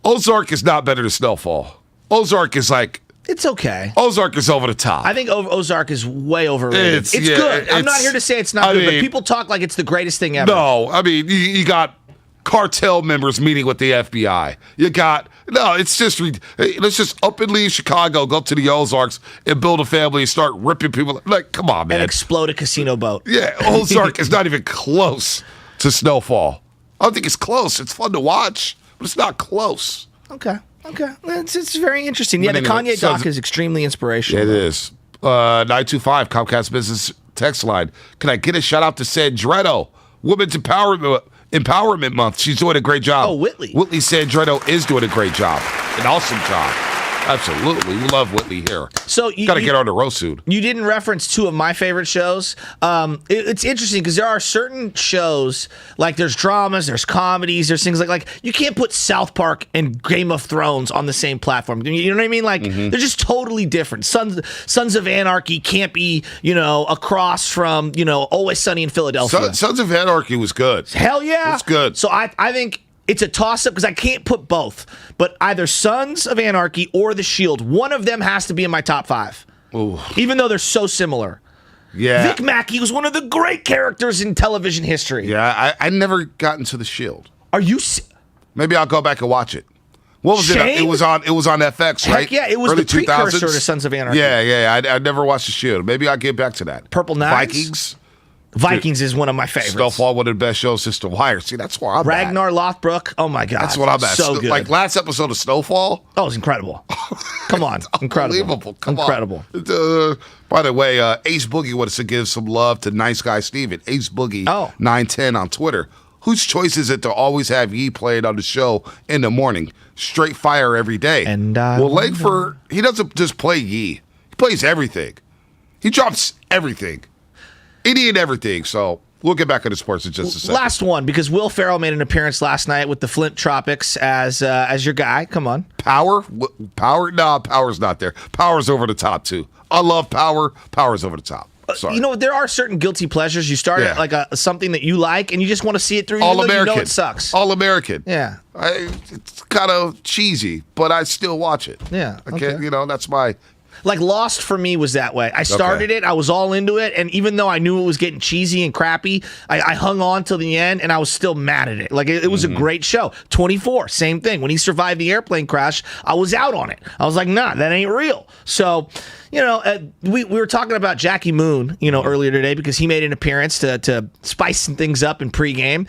Ozark is not better than Snowfall. Ozark is like... It's okay. Ozark is over the top. I think Ozark is way overrated. It's good. I'm not here to say it's not good, but people talk like it's the greatest thing ever. No, I mean, you got cartel members meeting with the FBI. It's just, let's just up and leave Chicago, go to the Ozarks, and build a family and start ripping people. Like, come on, man. And explode a casino boat. Yeah, Ozark is not even close to Snowfall. I don't think it's close. It's fun to watch, but it's not close. Okay. It's very interesting. Yeah, the Kanye doc is extremely inspirational. It is. 925 Comcast Business text line. Can I get a shout out to Sandretto? Women's Empowerment Month. She's doing a great job. Oh, Whitley. Whitley Sandretto is doing a great job. An awesome job. Absolutely. We love Whitley here. So got to get on the road soon. You didn't reference 2 of my favorite shows. It's interesting because there are certain shows, like there's dramas, there's comedies, there's things like you can't put South Park and Game of Thrones on the same platform. You know what I mean? Like they're just totally different. Sons of Anarchy can't be, across from, Always Sunny in Philadelphia. Sons of Anarchy was good. Hell yeah. It's good. So I think it's a toss-up because I can't put both. But either Sons of Anarchy or The Shield, one of them has to be in my top 5. Ooh. Even though they're so similar. Yeah. Vic Mackey was one of the great characters in television history. Yeah, I never got into The Shield. Are you... Maybe I'll go back and watch it. What was Shane? it? It was on FX, right? Heck yeah, it was Early the precursor to Sons of Anarchy. Yeah. I never watched The Shield. Maybe I'll get back to that. Purple Knights? Vikings is one of my favorites. Snowfall, one of the best shows since The Wire. See, that's where I'm Ragnar Lothbrok. Oh, my God. That's what I'm at. So good. Like last episode of Snowfall. Oh, it's incredible. Come on. Incredible. Unbelievable. Come incredible. On. By the way, Ace Boogie wants to give some love to Nice Guy Steven. Ace Boogie 910 on Twitter. Whose choice is it to always have Yee played on the show in the morning? Straight fire every day. And Langford, he doesn't just play Yee. He plays everything. He drops everything. Any and everything. So we'll get back into sports in just a second. Last one, because Will Ferrell made an appearance last night with the Flint Tropics as your guy. Come on. Power? No, Power's not there. Power's over the top, too. I love Power. Power's over the top. Sorry. There are certain guilty pleasures. You start at like something that you like, and you just want to see it through. All American. You know it sucks. All American. Yeah. It's kind of cheesy, but I still watch it. Yeah. Okay. That's my... Like Lost for me was that way. I started it, I was all into it, and even though I knew it was getting cheesy and crappy, I hung on till the end, and I was still mad at it. Like it was a great show. 24, same thing. When he survived the airplane crash, I was out on it. I was like, nah, that ain't real. So, we were talking about Jackie Moon, earlier today because he made an appearance to spice things up in pregame.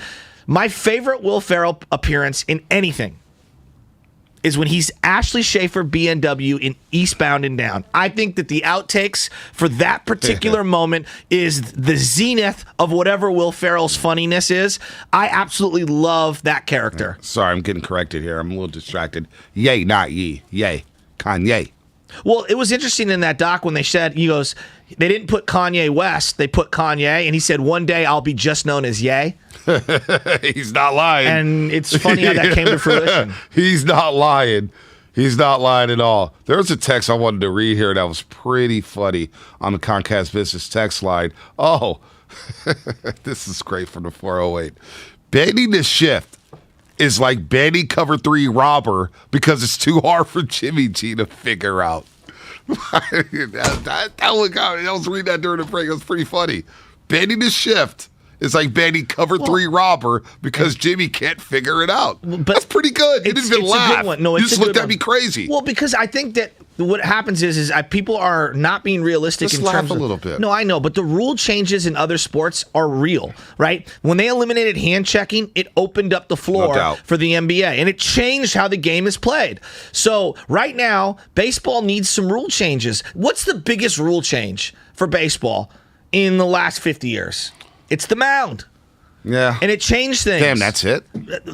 My favorite Will Ferrell appearance in anything is when he's Ashley Schaefer BMW in Eastbound and Down. I think that the outtakes for that particular moment is the zenith of whatever Will Ferrell's funniness is. I absolutely love that character. Sorry, I'm getting corrected here. I'm a little distracted. Yay, not Yee. Yay. Kanye. Well, it was interesting in that doc when they said, he goes, they didn't put Kanye West, they put Kanye, and he said, one day I'll be just known as Ye. He's not lying. And it's funny how that came to fruition. He's not lying. He's not lying at all. There was a text I wanted to read here that was pretty funny on the Comcast Business text line. Oh, this is great from the 408. Banning the shift is like banning cover 3 robber because it's too hard for Jimmy G to figure out. that one got me. I was reading that during the break. It was pretty funny. Banning the shift is like banning cover 3 robber because Jimmy can't figure it out. But that's pretty good. You didn't even laugh. A good one. No, you just looked at me crazy. Well, because I think that what happens is people are not being realistic just in laugh terms of a little bit. No, I know, but the rule changes in other sports are real, right? When they eliminated hand checking, it opened up the floor for the NBA, and it changed how the game is played. So right now, baseball needs some rule changes. What's the biggest rule change for baseball in the last 50 years? It's the mound. Yeah. And it changed things. Damn, that's it?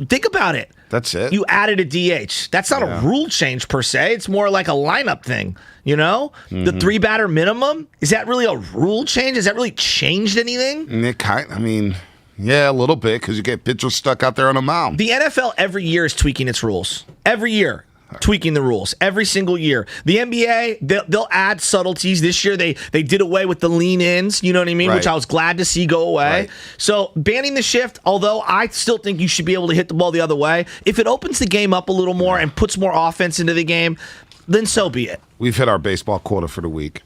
Think about it. That's it? You added a DH. That's not a rule change per se. It's more like a lineup thing, you know? The 3-batter minimum, is that really a rule change? Has that really changed anything? Yeah, a little bit, because you get pitchers stuck out there on a mound. The NFL every year is tweaking its rules. Every year. Tweaking the rules every single year. The NBA, they'll add subtleties. This year, they did away with the lean-ins, you know what I mean, Right. which I was glad to see go away. Right. So banning the shift, although I still think you should be able to hit the ball the other way, if it opens the game up a little more and puts more offense into the game, then so be it. We've hit our baseball quota for the week.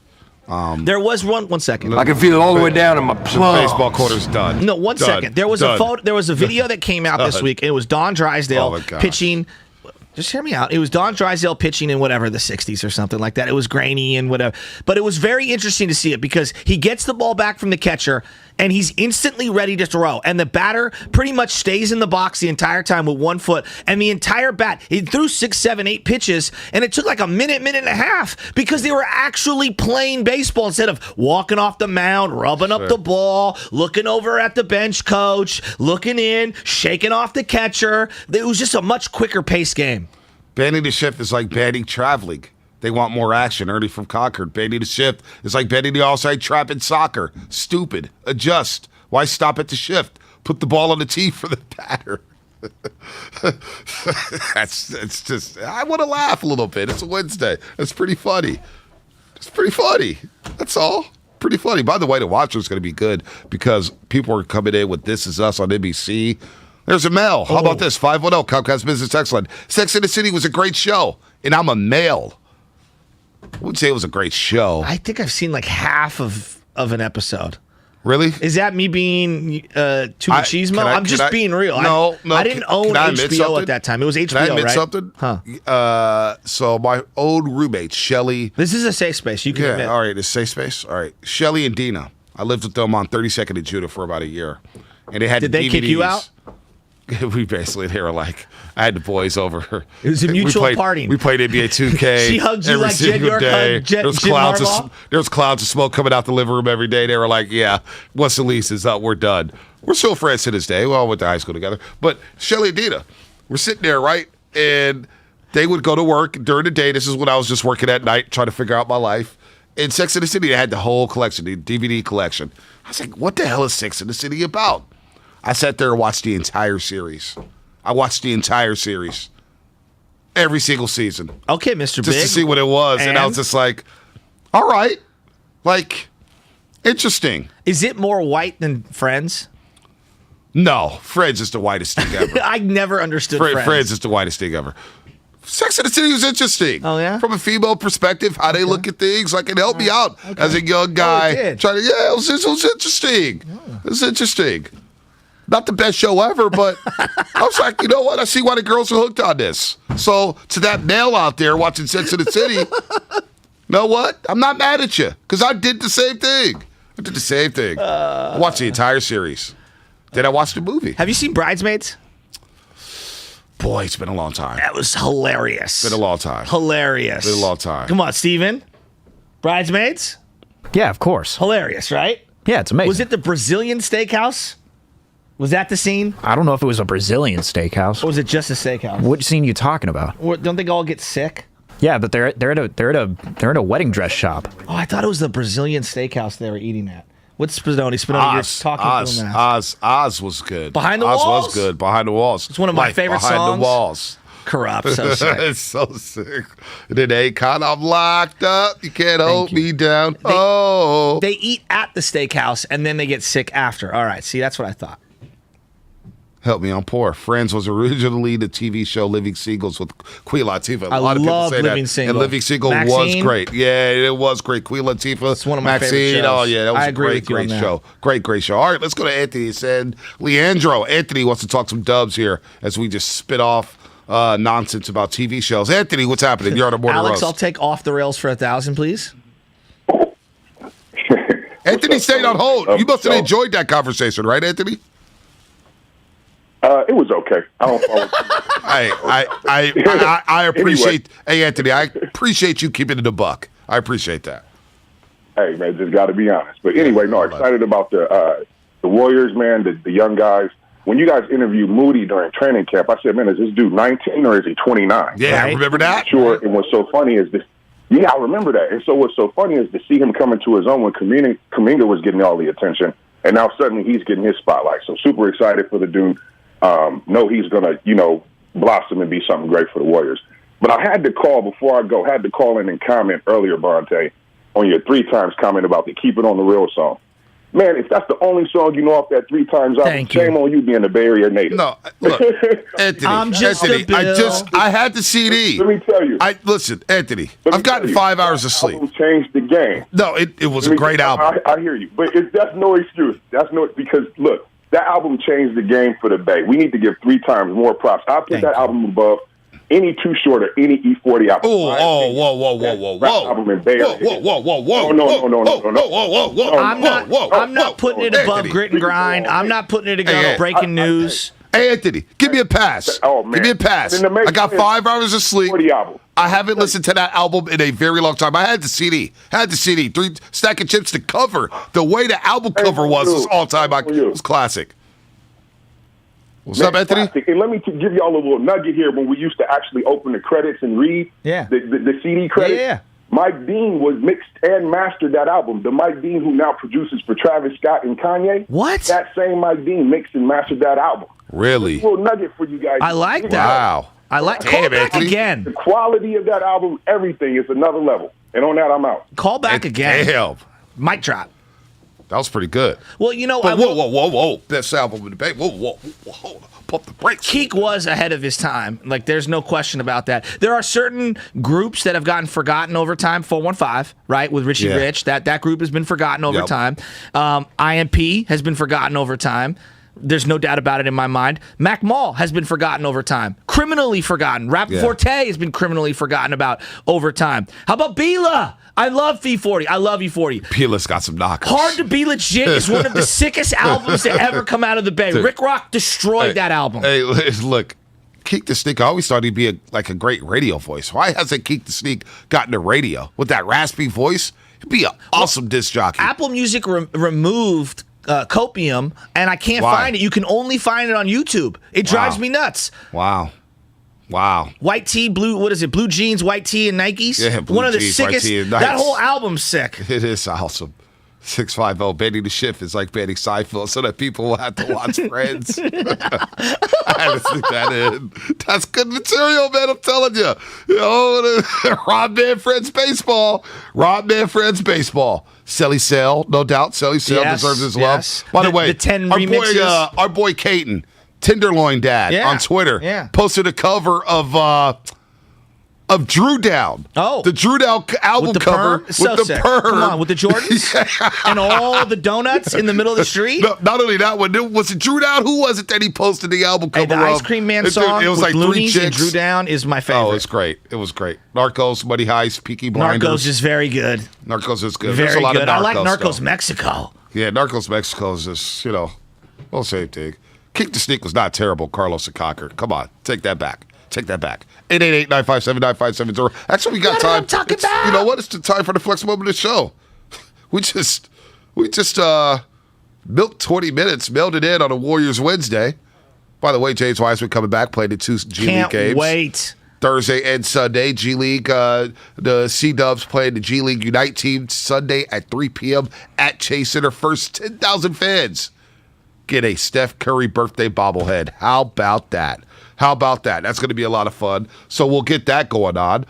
There was one second. I can feel it all the way down in my plum. The baseball quarter's done. No, one Done. second. There was Done. a photo. There was a video that came out this Done. week. And it was Don Drysdale Oh, my gosh. pitching. Just hear me out. It was Don Drysdale pitching in whatever, the 60s or something like that. It was grainy and whatever. But it was very interesting to see it because he gets the ball back from the catcher and he's instantly ready to throw. And the batter pretty much stays in the box the entire time with 1 foot. And the entire bat, he threw 6, 7, 8 pitches. And it took like a minute and a half because they were actually playing baseball instead of walking off the mound, rubbing up the ball, looking over at the bench coach, looking in, shaking off the catcher. It was just a much quicker pace game. Banning the shift is like banning traveling. They want more action. Ernie from Concord. Banning the shift is like banning the offside trap in soccer. Stupid. Adjust. Why stop at the shift? Put the ball on the tee for the batter. It's just, I want to laugh a little bit. It's a Wednesday. It's pretty funny. It's pretty funny. That's all. Pretty funny. By the way, the Watcher is going to be good because people are coming in with This Is Us on NBC. There's a male. How about this? 510 Comcast Business Excellent. Sex and the City was a great show, and I'm a male. I wouldn't say it was a great show. I think I've seen like half of an episode. Really? Is that me being too machismo? I'm just being real. No. I didn't own HBO at that time. It was HBO, Can I admit right? something? Huh. So my old roommate, Shelly. This is a safe space. You can admit. All right, it's safe space. All right. Shelly and Dina. I lived with them on 32nd and Judah for about a year. And they had Did they DVDs. kick you out? They were like, I had the boys over. It was a mutual partying. We played NBA 2K. She hugged you every like Jen single York day. hugged Jim There was clouds of smoke coming out the living room every day. They were like, yeah, once the lease is up, we're done. We're still friends to this day. We all went to high school together. But Shelly and Dina, we're sitting there, right? And they would go to work during the day. This is when I was just working at night, trying to figure out my life. In Sex and the City, they had the whole collection, the DVD collection. I was like, what the hell is Sex and the City about? I sat there and watched the entire series. I watched the entire series. Every single season. Okay, Mr. Big. Just to see what it was. And I was just like, all right. Like, interesting. Is it more white than Friends? No. Friends is the whitest thing ever. I never understood Friends. Friends is the whitest thing ever. Sex and the City was interesting. Oh, yeah? From a female perspective, how they look at things. Like, it helped me out as a young guy. it Trying to, it was interesting. It was interesting. Not the best show ever, but I was like, you know what? I see why the girls are hooked on this. So to that male out there watching Sex and the City, you know what? I'm not mad at you because I did the same thing. I watched the entire series. Then I watched the movie. Have you seen Bridesmaids? Boy, it's been a long time. That was hilarious. Been a long time. Hilarious. Been a long time. Come on, Steven. Bridesmaids? Yeah, of course. Hilarious, right? Yeah, it's amazing. Was it the Brazilian steakhouse? Was that the scene? I don't know if it was a Brazilian steakhouse. Or was it just a steakhouse? What scene are you talking about? Or don't they all get sick? Yeah, but they're at a wedding dress shop. Oh, I thought it was the Brazilian steakhouse they were eating at. What's Spinoni? Spinoni, you're talking to him now. Oz was good. Behind the Oz Walls? was good. Behind the Walls. It's one of my favorite Behind songs. the Walls. Corrupt. So sick. It's so sick. And then Akon, I'm locked up. You can't hold me down. They eat at the steakhouse and then they get sick after. All right. See, that's what I thought. Help me, I'm poor. Friends was originally the TV show Living Singles with Queen Latifah. I love Living Single. And Living Single was great. Yeah, it was great. Queen Latifah. It's one of my Maxine, favorite shows. Oh, yeah, that was I a agree great, with you on great that. show. Great show. All right, let's go to Anthony. He said, Leandro. Anthony wants to talk some dubs here as we just spit off nonsense about TV shows. Anthony, what's happening? You're on the Morning Alex, Roast. I'll take Off the Rails for 1,000, please. Anthony stayed on hold. You must have enjoyed that conversation, right, Anthony? It was okay. I don't follow. I appreciate. Anyway. Hey, Anthony, I appreciate you keeping it a buck. I appreciate that. Hey, man, just got to be honest. But anyway, no, excited about the the Warriors, man, the young guys. When you guys interviewed Moody during training camp, I said, man, is this dude 19 or is he 29? Yeah, right? Remember that? Sure. And what's so funny is this. Yeah, I remember that. And so what's so funny is to see him come into his own when Kuminga was getting all the attention, and now suddenly he's getting his spotlight. So super excited for the dude. Know he's going to, blossom and be something great for the Warriors. But I had to call, before I go, in and comment earlier, Bonte, on your 3 times comment about the Keep It On the Real song. Man, if that's the only song you know off that 3 times album, shame on you being a Bay Area native. No, look, Anthony. I'm just Anthony, a bill. I had the CD. Let me tell you. Listen, Anthony. I've gotten 5 hours of sleep. Album changed the game. No, it was a great album. I hear you, but that's no excuse. Because look, that album changed the game for the Bay. We need to give 3 times more props. I put that album above any Too Short or any E40 album. Whoa. Album in Bay Area. Whoa. No. I'm not putting it above Grit and Grind. I'm not putting it above Breaking News. Hey, Anthony, give me a pass. Oh, man. Give me a pass. I got 5 hours of sleep. I haven't listened to that album in a very long time. I had the CD. 3 stack of chips to cover. The way the album cover was all-time. It was classic. What's up, Anthony? Classic. And let me give y'all a little nugget here. When we used to actually open the credits and read the CD credits, Mike Dean was mixed and mastered that album. The Mike Dean who now produces for Travis Scott and Kanye. What? That same Mike Dean mixed and mastered that album. Really? A little nugget for you guys. I like that. Wow. I like. Call back again. The quality of that album, everything is another level. And on that, I'm out. Call back again. Damn. Mic drop. That was pretty good. Well, whoa. Best album in the Bay. Whoa. Hold on. Pump the brakes. Keek was ahead of his time. Like, there's no question about that. There are certain groups that have gotten forgotten over time. 415, right, with Richie Rich. That group has been forgotten over time. IMP has been forgotten over time. There's no doubt about it in my mind. Mac Mall has been forgotten over time. Criminally forgotten. Rap Forte has been criminally forgotten about over time. How about Bila? I love V40. I love E40. Bila's got some knockers. Hard to Be Legit is one of the sickest albums to ever come out of the Bay. Rick Rock destroyed that album. Hey, look. Keek the Sneak, I always thought he'd be a great radio voice. Why hasn't Keek the Sneak gotten a radio? With that raspy voice, he'd be an awesome disc jockey. Apple Music removed Copium, and I can't find it. You can only find it on YouTube. It drives me nuts. Wow. White tee, blue, what is it? Blue jeans, white tee, and Nikes? Yeah, blue one of the jeans, sickest. White tee, and Nikes. That whole album's sick. It is awesome. 650 banning the shift is like banning Seinfeld so that people will have to watch Friends. I had to stick that in. That's good material, man. I'm telling you. Rob Manfred's baseball. Selly Sale, no doubt. Selly Sale deserves his love. By the way, the 10 remixes. Our boy Caton, Tenderloin Dad, on Twitter, posted a cover of Drew Down. Oh. The Drew Down album cover with the perm. Come on, with the Jordans and all the donuts in the middle of the street. No, not only that one, was it Drew Down? Who was it that he posted the album cover the Ice Cream Man song it was with like 3 Loonies chicks. and Drew Down is my favorite. Oh, it was great. Narcos, Money Heist, Peaky Blinders. Narcos is very good. Narcos is good. Very There's a lot good. of Narcos, I like Narcos though. Mexico. Yeah, Narcos Mexico is just, well, same thing. Keek the Sneak was not terrible, Carlos Acocker. Come on, take that back. 888-957-9570. Actually, we got time. You know what? It's the time for the flex moment of the show. We just milked 20 minutes, mailed it in on a Warriors Wednesday. By the way, James Wiseman coming back, played in 2 G League games. Can't wait. Thursday and Sunday, G League. The C-Dubs playing the G League Unite team Sunday at 3 p.m. at Chase Center. First 10,000 fans get a Steph Curry birthday bobblehead. How about that? That's going to be a lot of fun. So we'll get that going on.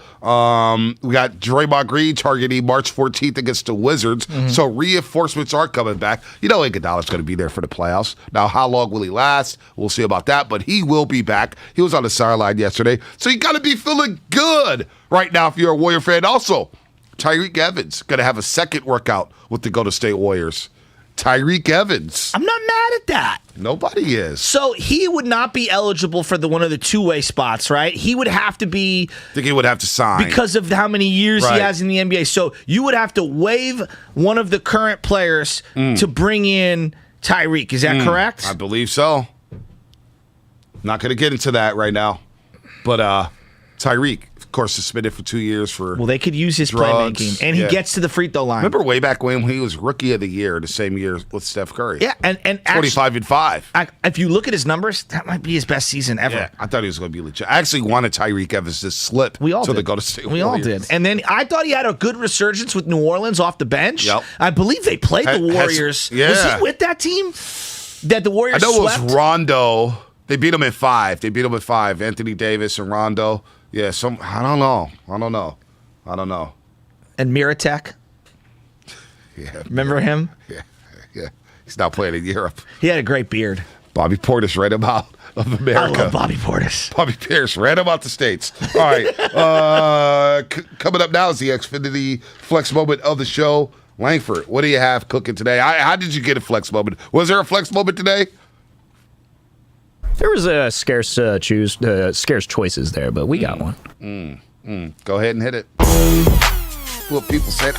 We got Draymond Green targeting March 14th against the Wizards. Mm-hmm. So reinforcements are coming back. Iguodala's going to be there for the playoffs. Now, how long will he last? We'll see about that, but he will be back. He was on the sideline yesterday. So you got to be feeling good right now if you're a Warrior fan. Also, Tyreke Evans going to have a second workout with the Golden State Warriors. Tyreke Evans. I'm not mad at that. Nobody is. So he would not be eligible for one of the two-way spots, right? He would have to be. I think he would have to sign. Because of how many years he has in the NBA. So you would have to waive one of the current players to bring in Tyreke. Is that correct? I believe so. Not going to get into that right now. But Tyreke, of course, suspended for 2 years for Well, they could use his drugs. playmaking, and he gets to the free throw line. Remember way back when he was Rookie of the Year the same year with Steph Curry? Yeah, and 25 and 5. If you look at his numbers, that might be his best season ever. Yeah, I thought he was going to be legit. I actually wanted Tyreek Evans to slip. We all to did. the Golden State We all Warriors. did. And then I thought he had a good resurgence with New Orleans off the bench. Yep. I believe they played the Warriors. Yeah. Was he with that team that the Warriors I know swept? it was Rondo. They beat him in 5. Anthony Davis and Rondo. Yeah, I don't know. And Miratek. Yeah. Remember him? Yeah. He's now playing in Europe. He had a great beard. Bobby Portis read about of America. I love Bobby Portis. Bobby Pierce read about the States. All right. Coming up now is the Xfinity Flex moment of the show. Langford, what do you have cooking today? How did you get a flex moment? Was there a flex moment today? There was a scarce choices there, but we got one. Go ahead and hit it. What people said.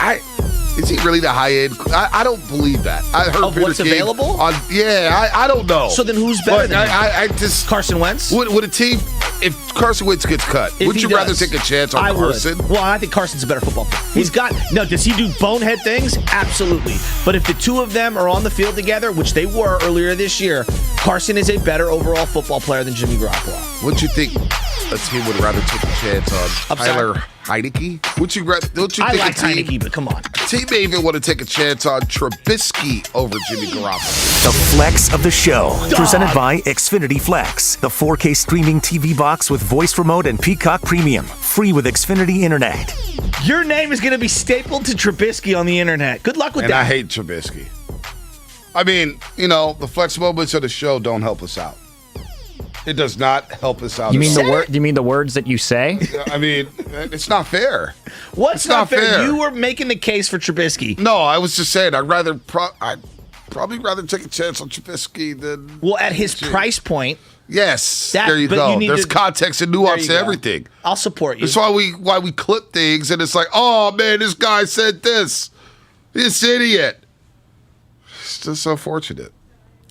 Is he really the high end? I don't believe that. I heard Of what's Peter King available? I don't know. So then who's better than him? I just Carson Wentz? Would a team, if Carson Wentz gets cut, If would he you rather does, take a chance on I Carson? would. Well, I think Carson's a better football player. Does he do bonehead things? Absolutely. But if the two of them are on the field together, which they were earlier this year, Carson is a better overall football player than Jimmy Garoppolo. Wouldn't you think a team would rather take a chance on Tyler Heineke? Don't you I think like a team, Heineke, but come on. a team may even want to take a chance on Trubisky over Jimmy Garoppolo? The Flex of the Show, presented by Xfinity Flex, the 4K streaming TV box with voice remote and Peacock Premium, free with Xfinity Internet. Your name is going to be stapled to Trubisky on the internet. Good luck with And that. I hate Trubisky. I mean, the flex moments of the show don't help us out. It does not help us out. You mean the words that you say? I mean, it's not fair. What's It's not fair? fair. You were making the case for Trubisky. No, I was just saying I'd probably rather take a chance on Trubisky than. Well, at his price point. Yes, That- there you but go. you need There's to- context and There nuance you to go. everything. I'll support you. That's why we clip things and it's like, oh man, this guy said this. This idiot. It's just unfortunate.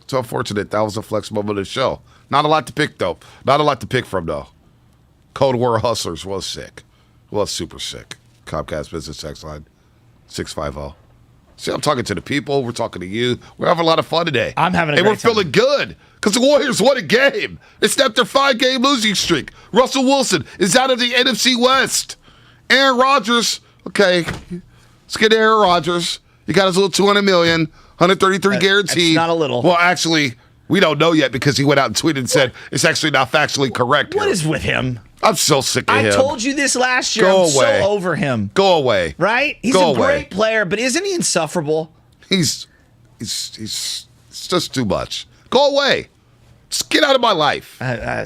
It's unfortunate. That was a flex moment of the show. Not a lot to pick though. Not a lot to pick from though. Cold War Hustlers was sick. Was super sick. Comcast Business Text Line 650. See, I'm talking to the people. We're talking to you. We're having a lot of fun today. I'm having a and great we're feeling good because the Warriors won a game. They snapped their 5-game losing streak. Russell Wilson is out of the NFC West. Aaron Rodgers. Okay, let's get to Aaron Rodgers. He got his little $200 million, 133 guarantee. That's not a little. Well, actually, we don't know yet because he went out and tweeted and said it's actually not factually correct. What here. is with him? I'm so sick of him. I told you this last year. Go I'm away. so over him. Go away. Right? He's Go a great away. player, but isn't he insufferable? He's just too much. Go away. Just get out of my life.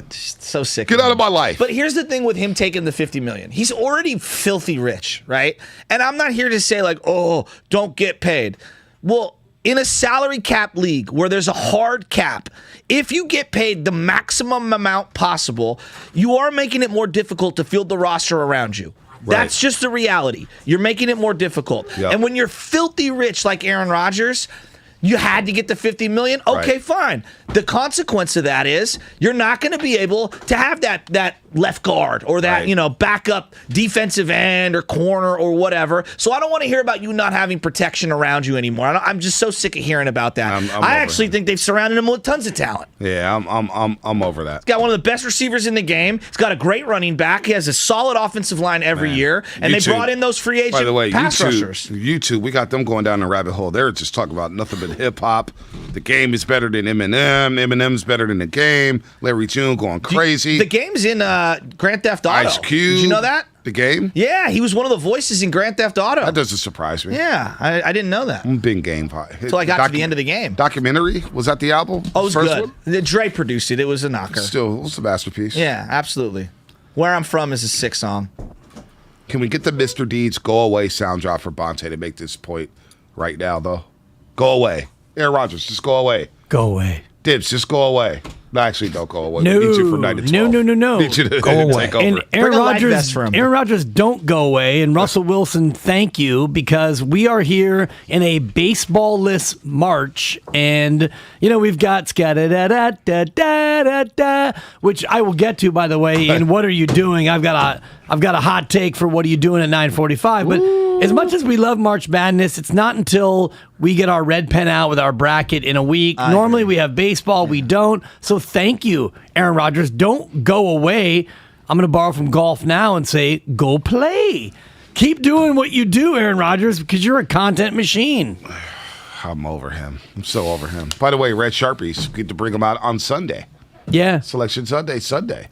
Just so sick. Get of out him. of my life. But here's the thing with him taking the $50 million. He's already filthy rich, right? And I'm not here to say like, oh, don't get paid. Well, in a salary cap league where there's a hard cap, if you get paid the maximum amount possible, you are making it more difficult to field the roster around you. Right. That's just the reality. You're making it more difficult. Yep. And when you're filthy rich like Aaron Rodgers, you had to get the $50 million. Okay, Right. fine. The consequence of that is you're not going to be able to have that left guard or that, Right. backup defensive end or corner or whatever. So I don't want to hear about you not having protection around you anymore. I'm just so sick of hearing about that. I'm I over actually him. think they've surrounded him with tons of talent. Yeah, I'm over that. He's got one of the best receivers in the game. He's got a great running back. He has a solid offensive line every year. And YouTube. they brought in those free agent By the way, pass YouTube, rushers. we got them going down the rabbit hole. They're just talking about nothing but hip hop. The game is better than Eminem. Eminem's better than the game. Larry June going crazy. The game's in Grand Theft Auto. Ice Cube. Did you know that? The game? Yeah, he was one of the voices in Grand Theft Auto. That doesn't surprise me. Yeah, I didn't know that. I'm a big game guy. Until I got to the end of the game. Documentary? Was that the album? Oh, it was First good. one? Dre produced it. It was a knocker. Still, it was a masterpiece. Yeah, absolutely. Where I'm From is a sick song. Can we get the Mr. Deeds Go Away sound drop for Bonte to make this point right now, though? Go away. Aaron Rodgers, just go away. Go away. Dibs, just go away. No, actually, don't go away. No, We need you from 9 to 12. No. Need you to Go away. take over. And Aaron Rodgers, don't go away. And Russell Wilson, thank you, because we are here in a baseball-less March. And, we've got ska-da-da-da-da-da-da, which I will get to, by the way, in What Are You Doing? I've got a hot take for What Are You Doing at 9:45. But as much as we love March Madness, it's not until we get our red pen out with our bracket in a week. Normally we have baseball. We don't. So thank you, Aaron Rodgers. Don't go away. I'm going to borrow from golf now and say, go play. Keep doing what you do, Aaron Rodgers, because you're a content machine. I'm over him. I'm so over him. By the way, Red Sharpies, get to bring them out on Sunday. Yeah. Selection Sunday.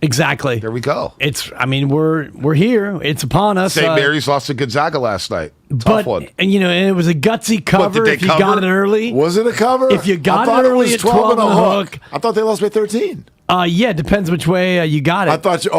Exactly. There we go. We're here. It's upon us. St. Mary's lost to Gonzaga last night. Tough one. And it was a gutsy cover if you got it early. Was it a cover? If you got it early at 12 on the hook. I thought they lost by 13. Yeah, depends which way you got it. I thought you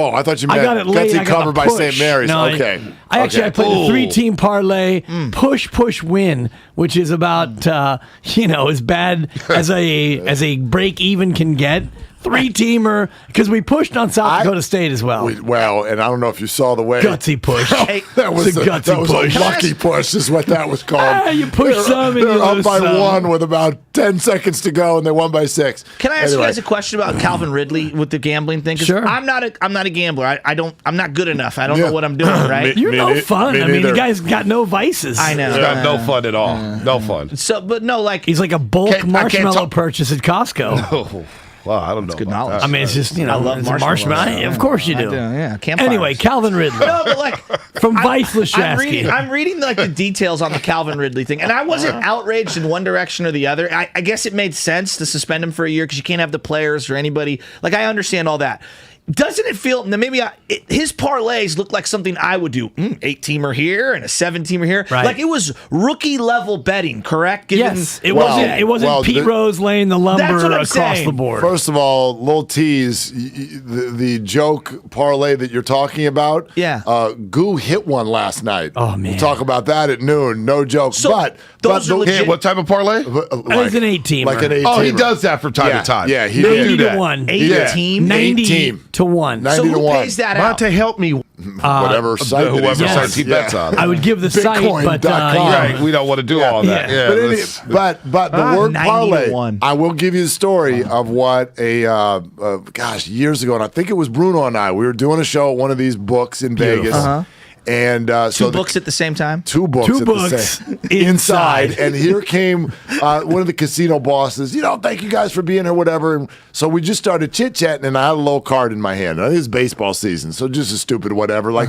meant I got it late. gutsy cover by St. Mary's. No, okay. I played a 3-team parlay, push, win, which is about as bad as a break even can get. 3-teamer, because we pushed on South Dakota State as well. And I don't know if you saw the way. Gutsy push. That was a lucky push is what that was called. You pushed some and you They're up lose by some. 1 with about 10 seconds to go, and they won by 6. Can I ask you guys a question about Calvin Ridley with the gambling thing? 'Cause Sure. I'm not a gambler. I'm not good enough. I don't know what I'm doing, right? You're no fun. me I mean, the neither. guy's got no vices. I know. It's got no fun at all. No fun. So, but no, like He's like a bulk marshmallow purchase at Costco. Oh, well, I don't know. good about knowledge. that. I mean, it's just, I love it's a marshmallows. marshmallow. Of course you do. Yeah. Anyway, Calvin Ridley. No, but like from Vice Lashaski. I'm reading like the details on the Calvin Ridley thing, and I wasn't outraged in one direction or the other. I guess it made sense to suspend him for a year because you can't have the players or anybody. Like, I understand all that. Doesn't it feel? Now maybe his parlays look like something I would do. 8-teamer here and a 7-teamer here. Right. Like it was rookie level betting, correct? Yes, it wasn't Pete Rose laying the lumber across the board. First of all, little tease, the joke parlay that you're talking about. Yeah. Goo hit one last night. Oh, man. We'll talk about that at noon. No joke. So but those are legit. What type of parlay? It's an 8-teamer. Like an 8-teamer. Oh, he does that from time to time. Yeah, he 90 did. to that. 1. 8-team? 90 to 1. 90 So to who 1. pays that out? Monte, help me. Whatever site that whoever he's on. site he bets on. I would give the site, but Bitcoin.com. Right, we don't want to do all that. Yeah. Yeah, But the word 90 to parlay, 1. I will give you the story of what years ago, and I think it was Bruno and I. We were doing a show at one of these books in Vegas. And Two books at the same time? Two books Two at books the same inside. And here came one of the casino bosses, thank you guys for being here, whatever. And so we just started chit-chatting, and I had a low card in my hand. It is baseball season, so just a stupid whatever, like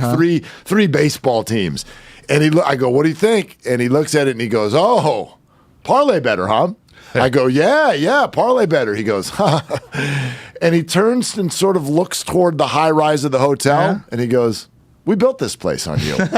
three baseball teams. And I go, what do you think? And he looks at it, and he goes, oh, parlay better, huh? I go, yeah, parlay better. He goes, and he turns and sort of looks toward the high rise of the hotel, and he goes, we built this place on you. And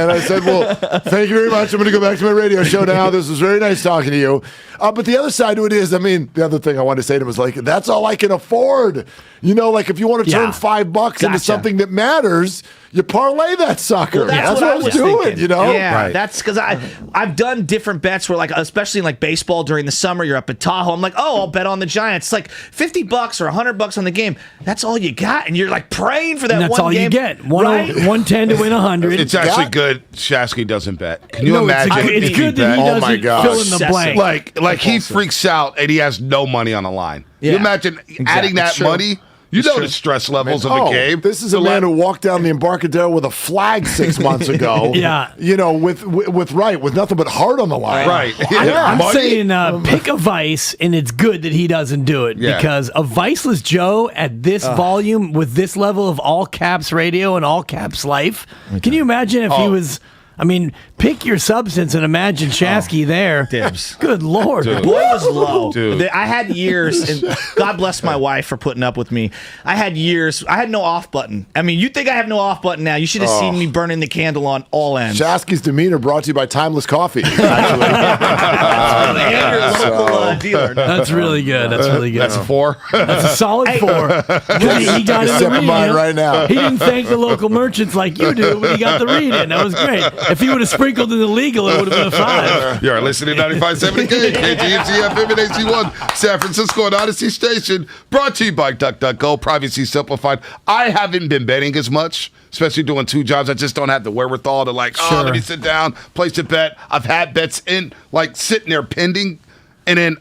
I said, well, thank you very much. I'm going to go back to my radio show now. This was very nice talking to you. But the other side to it is, the other thing I wanted to say to him was like, that's all I can afford. Like if you want to turn $5 into something that matters, you parlay that sucker. Well, that's what I was doing, thinking. Yeah, right. That's because I've done different bets where, like, especially in like baseball during the summer, you're up at Tahoe. I'm like, I'll bet on the Giants. It's like $50 or $100 on the game. That's all you got, and you're like praying for that. And that's one all game. you get. 110 to win 100. It's actually good. Shasky doesn't bet. Can you imagine? It's good that he doesn't fill in the blank. Like he freaks out and he has no money on the line. Yeah. You imagine adding that money. You know the stress levels of a game. This is a man who walked down the Embarcadero with a flag 6 months ago. Yeah. With nothing but heart on the line. Right. I'm saying pick a vice, and it's good that he doesn't do it because a viceless Joe at this volume with this level of all caps radio and all caps life. Can you imagine if he was? Pick your substance and imagine Shasky there. Dibs. Good Lord. Boy was low. Dude. I had years, and God bless my wife for putting up with me. I had years. I had no off button. You think I have no off button now. You should have seen me burning the candle on all ends. Shasky's demeanor brought to you by Timeless Coffee, actually. And your local dealer. That's really good. That's really good. That's a 4. That's a solid 4. He got in the Sip of read mine in. right now. He didn't thank the local merchants like you do, but he got the read in. That was great. If he would have sprinkled in the legal, it would have been a 5. You're listening to 95.7 The Game, KTMZ FM and AC1, San Francisco and Odyssey Station. Brought to you by DuckDuckGo, privacy simplified. I haven't been betting as much, especially doing 2 jobs. I just don't have the wherewithal to let me sit down, place a bet. I've had bets in, sitting there pending. And then,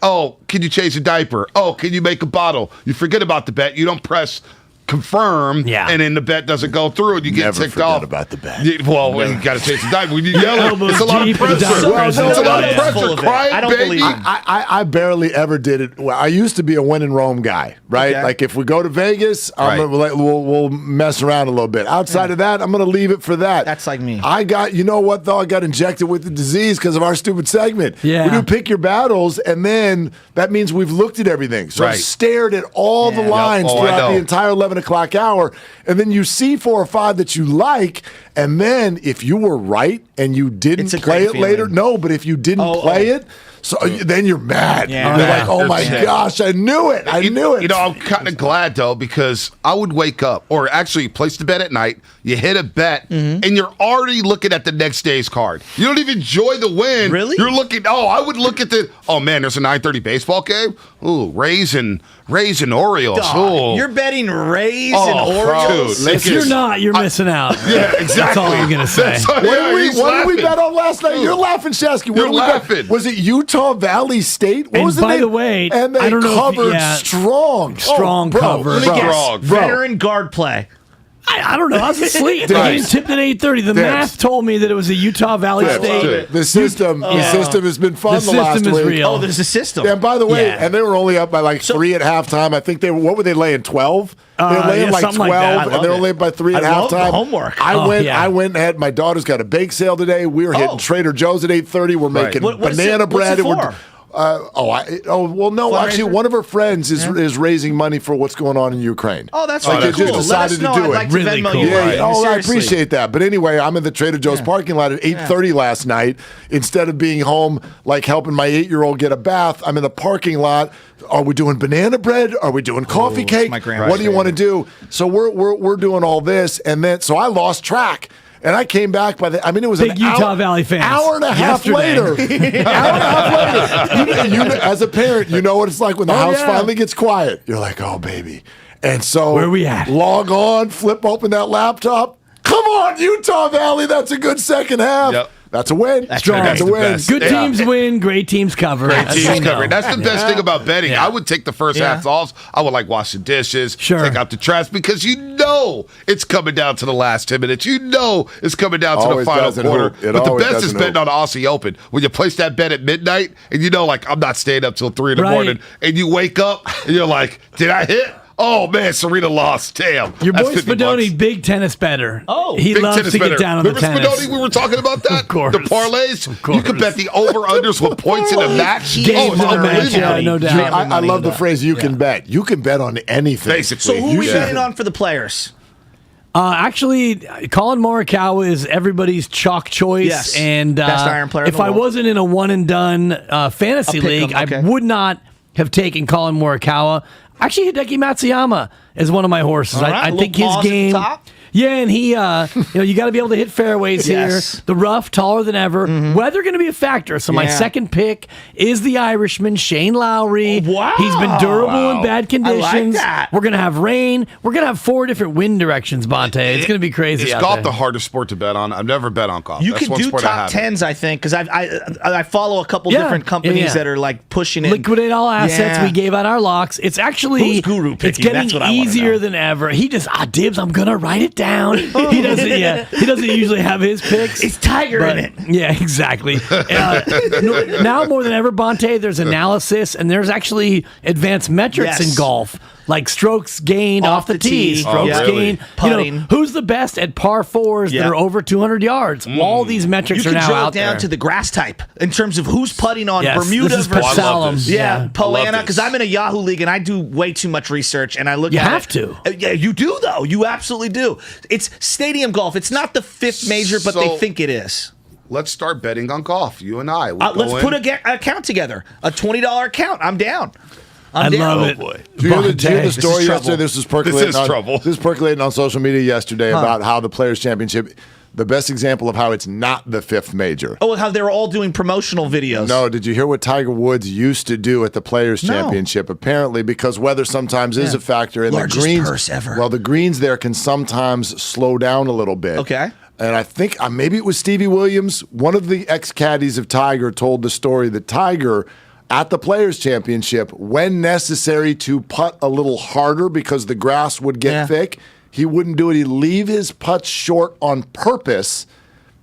can you change a diaper? Can you make a bottle? You forget about the bet. You don't press confirm, and then the bet doesn't go through, and you get ticked off. About the bet. You got to change the diaper. When you yell, it's a lot of pressure. It's a lot of pressure. Crying, I don't believe it. I barely ever did it. Well, I used to be a win and roam guy, right? Okay. Like if we go to Vegas, we'll mess around a little bit. Outside of that, I'm going to leave it for that. That's like me. I got injected with the disease because of our stupid segment. Yeah. We do pick your battles, and then that means we've looked at everything. So I've stared at all the lines throughout the entire 11 o'clock hour, and then you see 4 or 5 that you like, and then if you were right and you didn't play it later, but if you didn't play it, so then you're mad. Yeah. You're like, oh my gosh, I knew it. I knew it. You know, I'm kind of glad, though, because I would wake up, or actually place the bet at night, you hit a bet, and you're already looking at the next day's card. You don't even enjoy the win. Really? You're looking, I would look at man, there's a 9:30 baseball game? Ooh, Rays and Orioles. Ooh. You're betting Rays and Orioles? Dude, If you're not, you're missing out. Yeah, exactly. That's all I'm going to say. What did we bet on last night? You're laughing, Shasky. You're laughing. Was it Utah Valley State? What was the by name? the way, and they I don't know covered strong. Strong cover. Let me guess. Strong. Veteran guard play. I don't know. I was asleep. The game tipped at 8:30. The math told me that it was a Utah Valley State. The system has been fun the last system is week. real. Oh, there's a system. And by the way, and they were only up by 3 at halftime. I think what were they laying, 12? They were laying 12, something like that. and they were laying by 3 at love halftime. the homework. I went and had my daughter's got a bake sale today. We were hitting Trader Joe's at 8:30. We're making banana bread. What's it for? Actually, one of her friends is raising money for what's going on in Ukraine. Oh, that's They really just cool. decided to do it. I'd like to Really Venmo cool. you money. I Seriously. appreciate that. But anyway, I'm in the Trader Joe's parking lot at 8:30 last night. Instead of being home, helping my 8-year-old get a bath, I'm in the parking lot. Are we doing banana bread? Are we doing coffee cake? my grandma's What do you want to do? So we're doing all this, and then so I lost track. And I came back it was Big Utah Valley fans. Hour and a half later. As a parent, you know what it's like when the house finally gets quiet. You're like, oh, baby. And so where we at? Log on, flip open that laptop. Come on, Utah Valley. That's a good second half. Yep. That's a win. That's a win. Good teams win. Great teams cover. Great teams cover. That's the best thing about betting. I would take the first half off. I would wash the dishes, take out the trash, because you know it's coming down to the last 10 minutes. You know it's coming down to the final quarter. But the best is betting on Aussie Open. When you place that bet at midnight, and you know, I'm not staying up till 3 in the morning, and you wake up, and you're like, did I hit? Oh, man, Serena lost. Damn. Your boy Spadoni, big tennis bettor. Oh, he loves to get down on the tennis. Remember Spadoni, we were talking about that? Of course. The parlays? Of course. You could bet the over-unders with points in a match. Games in a match, no doubt. I love the phrase, you can bet. You can bet on anything. Basically. So who are we betting on for the players? Actually, Colin Morikawa is everybody's chalk choice. Yes. And best iron player in if the I world. wasn't in a one-and-done fantasy league, I would not have taken Colin Morikawa. Actually, Hideki Matsuyama is one of my horses. Right. I think his game. Yeah, and he, you got to be able to hit fairways here. The rough, taller than ever. Weather going to be a factor. So my second pick is the Irishman, Shane Lowry. Wow. He's been durable in bad conditions. I like that. We're going to have rain. We're going to have 4 different wind directions, Bonte. It's going to be crazy. Is out golf there. the hardest sport to bet on? I've never bet on golf. You That's could one do sport top tens, I think, because I follow a couple different companies that are pushing it. Liquidate all assets. We gave out our locks. It's actually Who's Guru picking? It's getting That's what I easier than ever. He just Dibs. I'm gonna write it down. He doesn't. Yeah, he doesn't usually have his picks. It's Tiger in it. Yeah, exactly. Now more than ever, Bonte, there's analysis and there's actually advanced metrics in golf. Like strokes gained off the tee, strokes gained, putting. Who's the best at par 4s that are over 200 yards? All these metrics are now out there. You can drill down to the grass type in terms of who's putting on Bermuda this is versus Salem. Poana, because I'm in a Yahoo league and I do way too much research and I look at it. You have to. Yeah, you do though. You absolutely do. It's stadium golf. It's not the 5th major, but they think it is. Let's start betting on golf, you and I. Let's put an account together, a $20 account. I'm down. I love it. Boy. Do you hear the story yesterday? This was percolating. This is trouble. This was percolating on social media yesterday about how the Players' Championship, the best example of how it's not the fifth major. Oh, how they were all doing promotional videos. No, did you hear what Tiger Woods used to do at the Players' Championship? Apparently, because weather sometimes is a factor, and Largest the greens, purse ever. Well, the greens there can sometimes slow down a little bit. Okay. And I think maybe it was Stevie Williams, one of the ex-caddies of Tiger, told the story that Tiger, at the Players' Championship, when necessary to putt a little harder because the grass would get thick, he wouldn't do it. He'd leave his putts short on purpose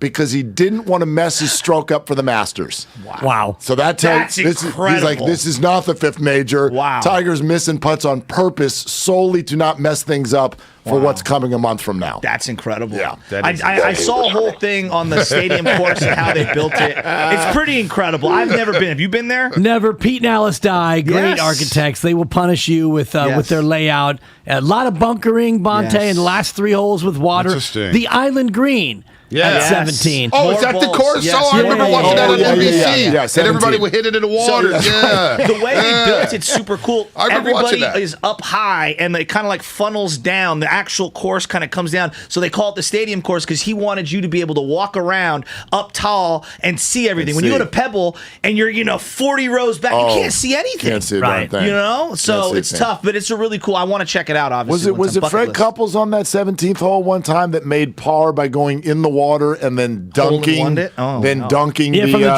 because he didn't want to mess his stroke up for the Masters. Wow. So that tells he's like, this is not the fifth major. Wow. Tiger's missing putts on purpose solely to not mess things up for what's coming a month from now. That's incredible. Yeah. I saw a whole thing on the stadium course and how they built it. It's pretty incredible. I've never been. Have you been there? Never. Pete and Alice Dye, great architects. They will punish you with their layout. A lot of bunkering, Bonte, in the last 3 holes with water. Interesting. The Island Green. At 17. Oh, is that the course? Yes. Oh, I remember watching that on NBC. Yeah, and everybody would hit it in the water. The way they built it's super cool. I remember watching Everybody that. is up high, and it kind of like funnels down. The actual course kind of comes down. So they call it the stadium course because he wanted you to be able to walk around up tall and see everything. When you go to Pebble and you're 40 rows back, you can't see anything. Can't see a darn thing. So it's tough, but it's a really cool. I want to check it out. Obviously, Was it Fred Couples on that 17th hole one time that made par by going in the water and then dunking, from the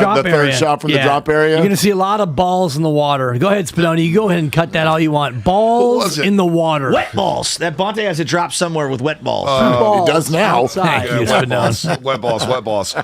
drop third area. shot from the drop area? You're going to see a lot of balls in the water. Go ahead, Spinoni. You go ahead and cut that all you want. Balls in the water. Wet balls. That Bonte has a drop somewhere with wet balls. He does now. Wet balls.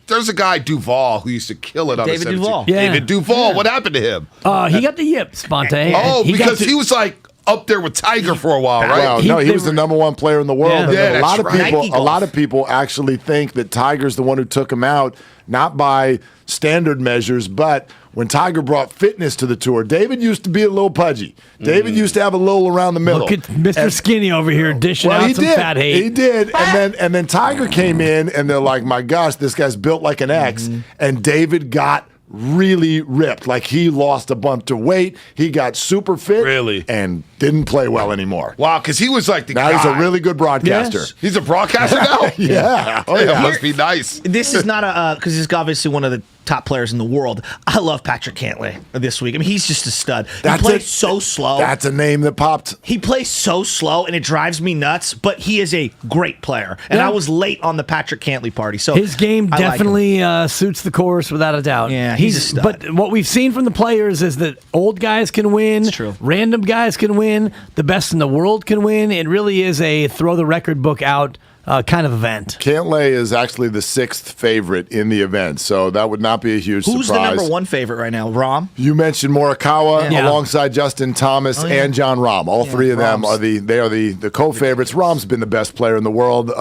There's a guy, Duval, who used to kill it on David the 17th. Duval. Yeah. David Duval. What happened to him? He got the yips, Bonte. Oh, because he was like up there with Tiger for a while, right? Wow, no, he was the number 1 player in the world. Yeah. And Yeah, a lot of people actually think that Tiger's the one who took him out, not by standard measures, but when Tiger brought fitness to the tour. David used to be a little pudgy. David used to have a little around the middle. Look at Mr. Skinny over here dishing out some fat hate. He did. And then Tiger came in, and they're like, my gosh, this guy's built like an X. And David got really ripped. Like, he lost a bunch of weight. He got super fit. Really? And didn't play well anymore. Wow, because he was like the guy. Now he's a really good broadcaster. Yes. He's a broadcaster now? Yeah. Oh, yeah. Must be nice. This is not because he's obviously one of the top players in the world. I love Patrick Cantlay this week. I mean, he's just a stud. He plays so slow. That's a name that popped. He plays so slow, and it drives me nuts, but he is a great player. And I was late on the Patrick Cantlay party. So his game I definitely suits the course without a doubt. Yeah, he's a stud. But what we've seen from the players is that old guys can win. It's true. Random guys can win. The best in the world can win. It really is a throw the record book out kind of event. Cantlay is actually the 6th favorite in the event, so that would not be a huge Who's surprise. the number 1 favorite right now? Rahm? You mentioned Morikawa Yeah. alongside Justin Thomas and John Rahm. All three of them are the co-favorites. Rahm's been the best player in the world,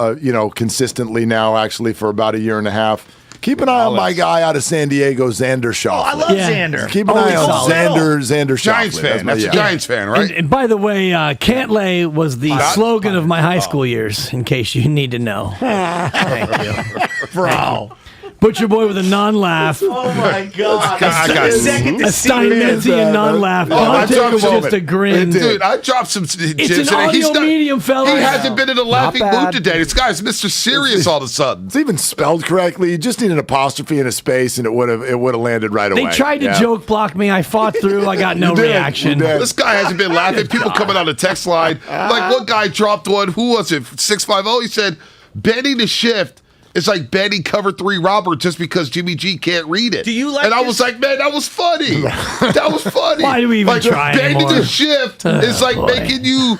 consistently now, actually, for about a year and a half. Keep an eye on my guy out of San Diego, Xander Schauffele. I love Xander. Keep an eye on Xander Schauffele. Giants fan. That's a Giants fan, right? And by the way, Cantlay was the slogan of my high school years, in case you need to know. Thank you. Bro. Butcher Boy with a non-laugh. Oh, my God. A second to A see Steiny this. Guru non-laugh. I Bonte dropped was some. just a grin. Dude, I dropped some It's jibs an in it. audio medium, fella. He hasn't been in a laughing bad. mood today. This guy's Mr. Serious all of a sudden. It's even spelled correctly. You just need an apostrophe and a space, and it would have landed right away. They tried to joke block me. I fought through. I got no You did. reaction. You did. This guy hasn't been laughing. People coming on the text line. Like, one guy dropped one. Who was it? 650. He said, betting the shift is like betting cover 3 Robert just because Jimmy G can't read it. Do you like And I this? was like, man, that was funny. That was funny. Why do we even try betting anymore? the shift is like boy. making you,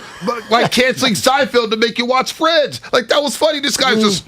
like canceling Seinfeld to make you watch Friends. Like, that was funny. This guy's just...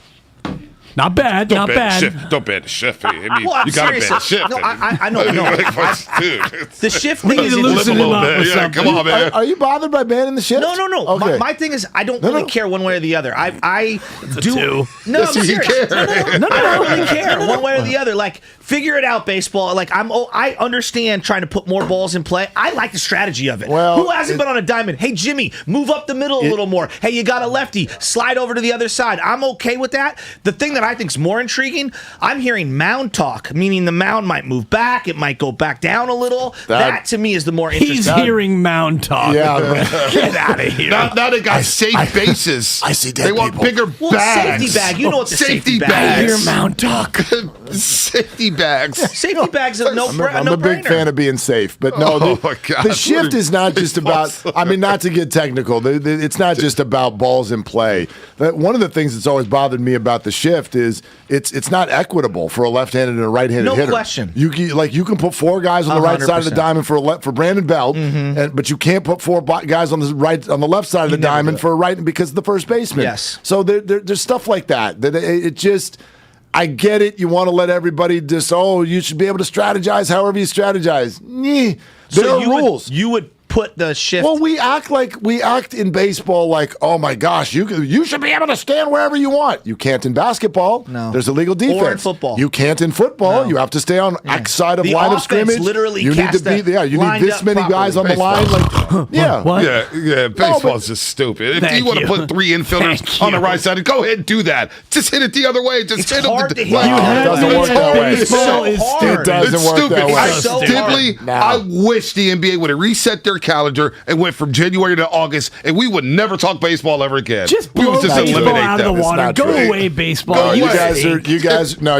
Not bad. Not bad. Don't bet the shift. I mean, Well, I'm you got to serious. bet the shift. No, I know. Dude. The shift We thing need is to loosen him up with Yeah, something. come on, man. Are you bothered by banning the shift? No. Okay. My thing is, I don't really care one way or the other. I do. two. No, Yes, I'm you serious. care. No, I don't really care one way or the other. Like, figure it out, baseball. Like, I understand trying to put more balls in play. I like the strategy of it. Well, who hasn't been on a diamond? Hey, Jimmy, move up the middle a little more. Hey, you got a lefty, slide over to the other side. I'm okay with that. The thing that I think is more intriguing? I'm hearing mound talk, meaning the mound might move back, it might go back down a little. That to me is the more interesting. He's hearing mound talk. Yeah, get out of here. Now they got safe bases. I see dead They want people. bigger bags. Safety bag. You know what the safety bags. bag I is. hear mound talk. Safety bags. Safety bags are I'm a big fan of being safe, but no, my God. the shift is not just about. I mean, not to get technical, it's not just about balls in play. One of the things that's always bothered me about the shift is it's not equitable for a left-handed and a right-handed hitter. No question. You can put 4 guys on the right side of the diamond for Brandon Belt, but you can't put 4 guys on the left side of the diamond for a right because of the first baseman. Yes. So there's stuff like that. It just. I get it. You want to let everybody you should be able to strategize however you strategize. There are rules. You would put the shift. Well, we act in baseball like, oh my gosh, you should be able to stand wherever you want. You can't in basketball. No. There's illegal defense. Or in football. You can't in football. No. You have to stay on X side of The line of offense scrimmage. literally you need to be you need this many guys on the line. Like, yeah. What? Yeah, baseball's just stupid. If you want to put 3 infielders on the right side, go ahead and do that. Just hit it the other way. Just hit hard them. to hit. It doesn't work that way. Baseball is It doesn't work that way. Dibley, I wish the NBA would have reset their calendar and went from January to August, and we would never talk baseball ever again. Just we blow would just baseball eliminate out of them. the water. not Go true. away, baseball. No, you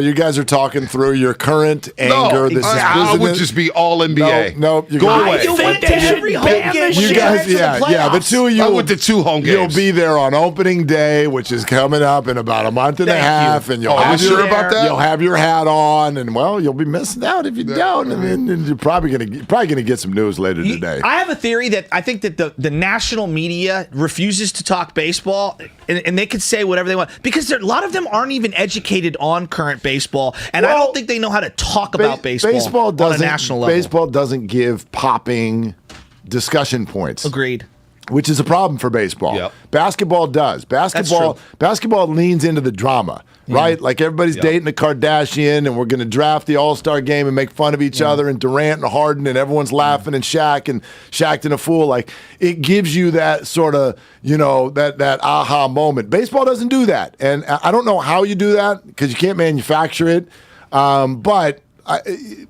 You guys are talking through your current anger. This I is would just be all NBA. No, Go away. You went to every home game. You guys, the two of you. I went to 2 home games. You'll be there on opening day, which is coming up in about a month and a half, and you'll have sure about that? You'll have your hat on, and you'll be missing out if you don't. And you're probably gonna get some news later today. I have a theory that I think that the national media refuses to talk baseball, and they could say whatever they want because a lot of them aren't even educated on current baseball, and I don't think they know how to talk about baseball on a national level. Baseball doesn't give popping discussion points. Agreed. Which is a problem for baseball. Yep. Basketball does. Basketball leans into the drama, right? Like everybody's dating a Kardashian, and we're going to draft the All-Star game and make fun of each other, and Durant and Harden, and everyone's laughing, and Shaq a fool. Like it gives you that sort of, that aha moment. Baseball doesn't do that, and I don't know how you do that because you can't manufacture it, but.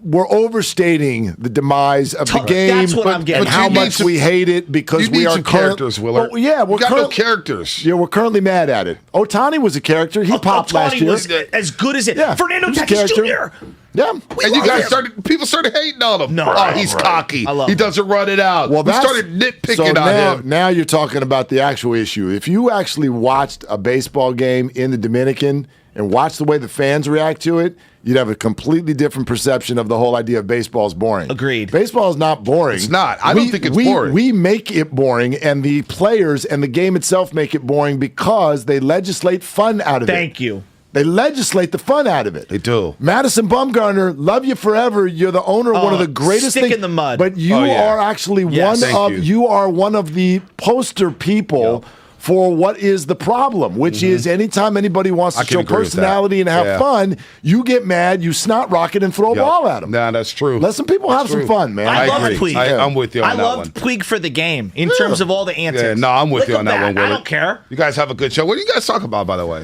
We're overstating the demise of the game. That's what I'm getting. And how much we hate it because we are characters, Willard. Well, yeah, we got no characters. Yeah, we're currently mad at it. Ohtani was a character. He popped last year. Was as good as it. Yeah, Fernando he's a Tatis Jr. Yeah, and you guys people started hating on him. No, he's cocky. He doesn't run it out. Well, we started nitpicking on him. Now you're talking about the actual issue. If you actually watched a baseball game in the Dominican and watched the way the fans react to it, you'd have a completely different perception of the whole idea of baseball is boring. Agreed. Baseball is not boring. It's not. I don't think it's boring. We make it boring, and the players and the game itself make it boring because they legislate fun out of it. Thank you. They legislate the fun out of it. They do. Madison Bumgarner, love you forever. You're the owner of one of the greatest stick things in the mud. But you are actually you are one of the poster people for what is the problem, which is anytime anybody wants to show personality and have fun, you get mad, you snot rocket, and throw a ball at them. Nah, that's true. Let some people have some fun, man. I love agree. Puig. I'm with you on that one. I loved Puig for the game in terms of all the antics. Yeah, no, I'm with you on that one, Willard. I don't care. You guys have a good show. What do you guys talk about, by the way?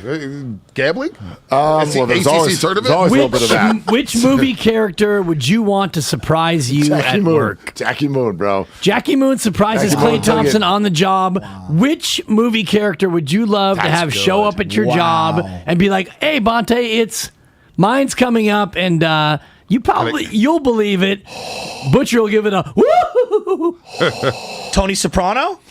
Gambling? There's always tournament? a little bit of that. Which movie character would you want to surprise you at work? Jackie Moon, bro. Jackie Moon surprises Klay Thompson on the job. Wow. Which movie character would you love to have show up at your job and be like, "Hey, Bonte, mine's coming up, and you'll believe it." Butcher will give it a woo. Tony Soprano.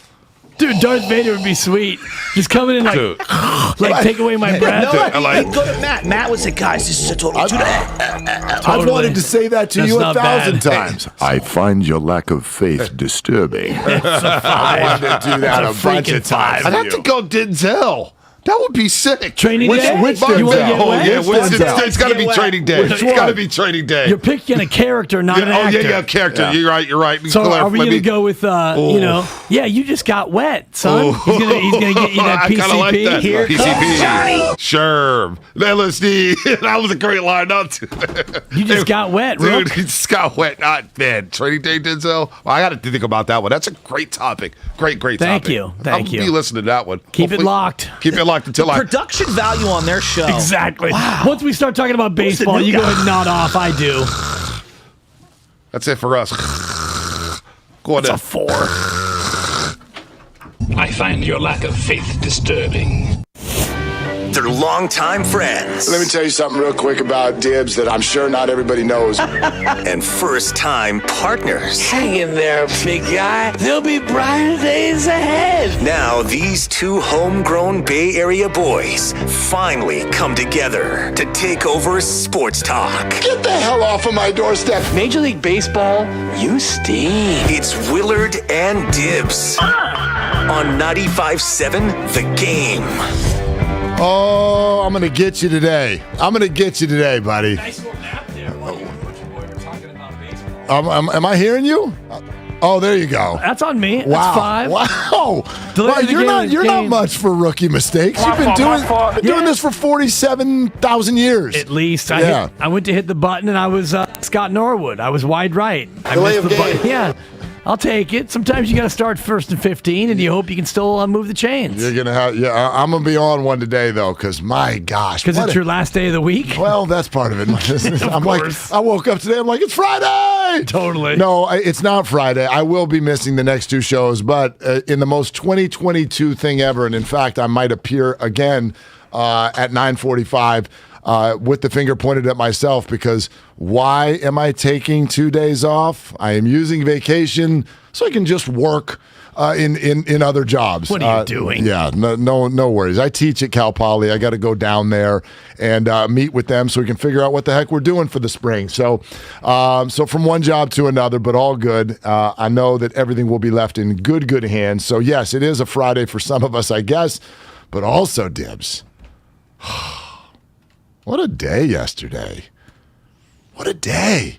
Dude, Darth Vader would be sweet. Just coming in like take away my breath. Go to Matt. Matt would say, "Guys, this is a total." I've wanted to say that to you 1,000 times. I find your lack of faith disturbing. I wanted to do that a bunch of times. I'd have to go Denzel. That would be sick. Training day? Which You wanna get wet? It's got to be training day. It's got to be training day. You're picking a character, not an actor. Character. Yeah. You're right. So are we going to go with, you just got wet, son. He's gonna get you that PCP. I kind of like that. Here PCP. Johnny. Sure. LSD. That was a great line. You just got wet, dude. He just got wet. Not bad. Training day, Denzel. Well, I got to think about that one. That's a great topic. Great topic. Thank you. I'll be listening to that one. Keep it locked. Keep it locked. talked until production value on their show. Exactly. Wow. Once we start talking about Who's the baseball, new you go guy? ahead and nod off. I do. That's it for us. Go on. It's a 4. I find your lack of faith disturbing. They're longtime friends. Let me tell you something real quick about Dibs that I'm sure not everybody knows. And first-time partners. Hang in there, big guy. There'll be brighter days ahead. Now, these two homegrown Bay Area boys finally come together to take over sports talk. Get the hell off of my doorstep. Major League Baseball, you stink. It's Willard and Dibs on 95.7 The Game. Oh, I'm going to get you today. I'm going to get you today, buddy. Nice little nap there. Talking about am baseball. I hearing you? Oh, there you go. That's on me. Wow. That's 5. Wow. Delay Well, the you're game not is you're not game. much for rookie mistakes. You've been doing this for 47,000 years. At least. Yeah. I went to hit the button, and I was Scott Norwood. I was wide right. I Delay missed of the game. button. Yeah. I'll take it. Sometimes you got to start first and 15, and you hope you can still move the chains. You're gonna have, I'm gonna be on one today though, because my gosh, Because it's your last day of the week. Well, that's part of it. I'm course. like, I woke up today. I'm like, it's Friday. Totally. No, it's not Friday. I will be missing the next 2 shows, but in the most 2022 thing ever, and in fact, I might appear again at 9:45. With the finger pointed at myself, because why am I taking 2 days off? I am using vacation so I can just work in other jobs. What are you doing? Yeah, no worries. I teach at Cal Poly. I got to go down there and meet with them so we can figure out what the heck we're doing for the spring. So from one job to another, but all good. I know that everything will be left in good hands. So yes, it is a Friday for some of us, I guess, but also Dibs. What a day yesterday. What a day.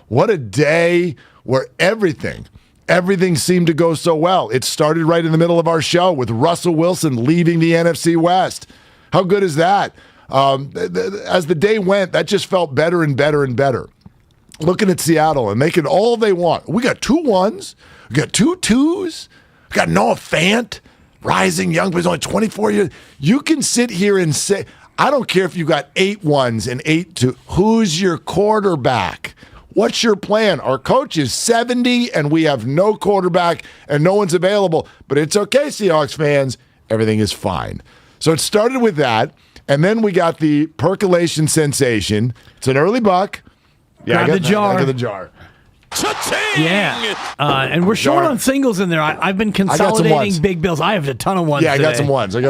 What a day where everything seemed to go so well. It started right in the middle of our show with Russell Wilson leaving the NFC West. How good is that? As the day went, that just felt better and better and better. Looking at Seattle and making all they want. We got 2 1s. We got 2 2s. We got Noah Fant, rising young, but he's only 24 years. You can sit here and say, I don't care if you got 8 1s and 8 2s. Who's your quarterback? What's your plan? Our coach is 70 and we have no quarterback and no one's available. But it's okay, Seahawks fans. Everything is fine. So it started with that. And then we got the percolation sensation. It's an early buck. Yeah, Grab the jar. I got the jar. Yeah. And we're short on singles in there. I've been consolidating big bills. I have a ton of ones Yeah, I today. got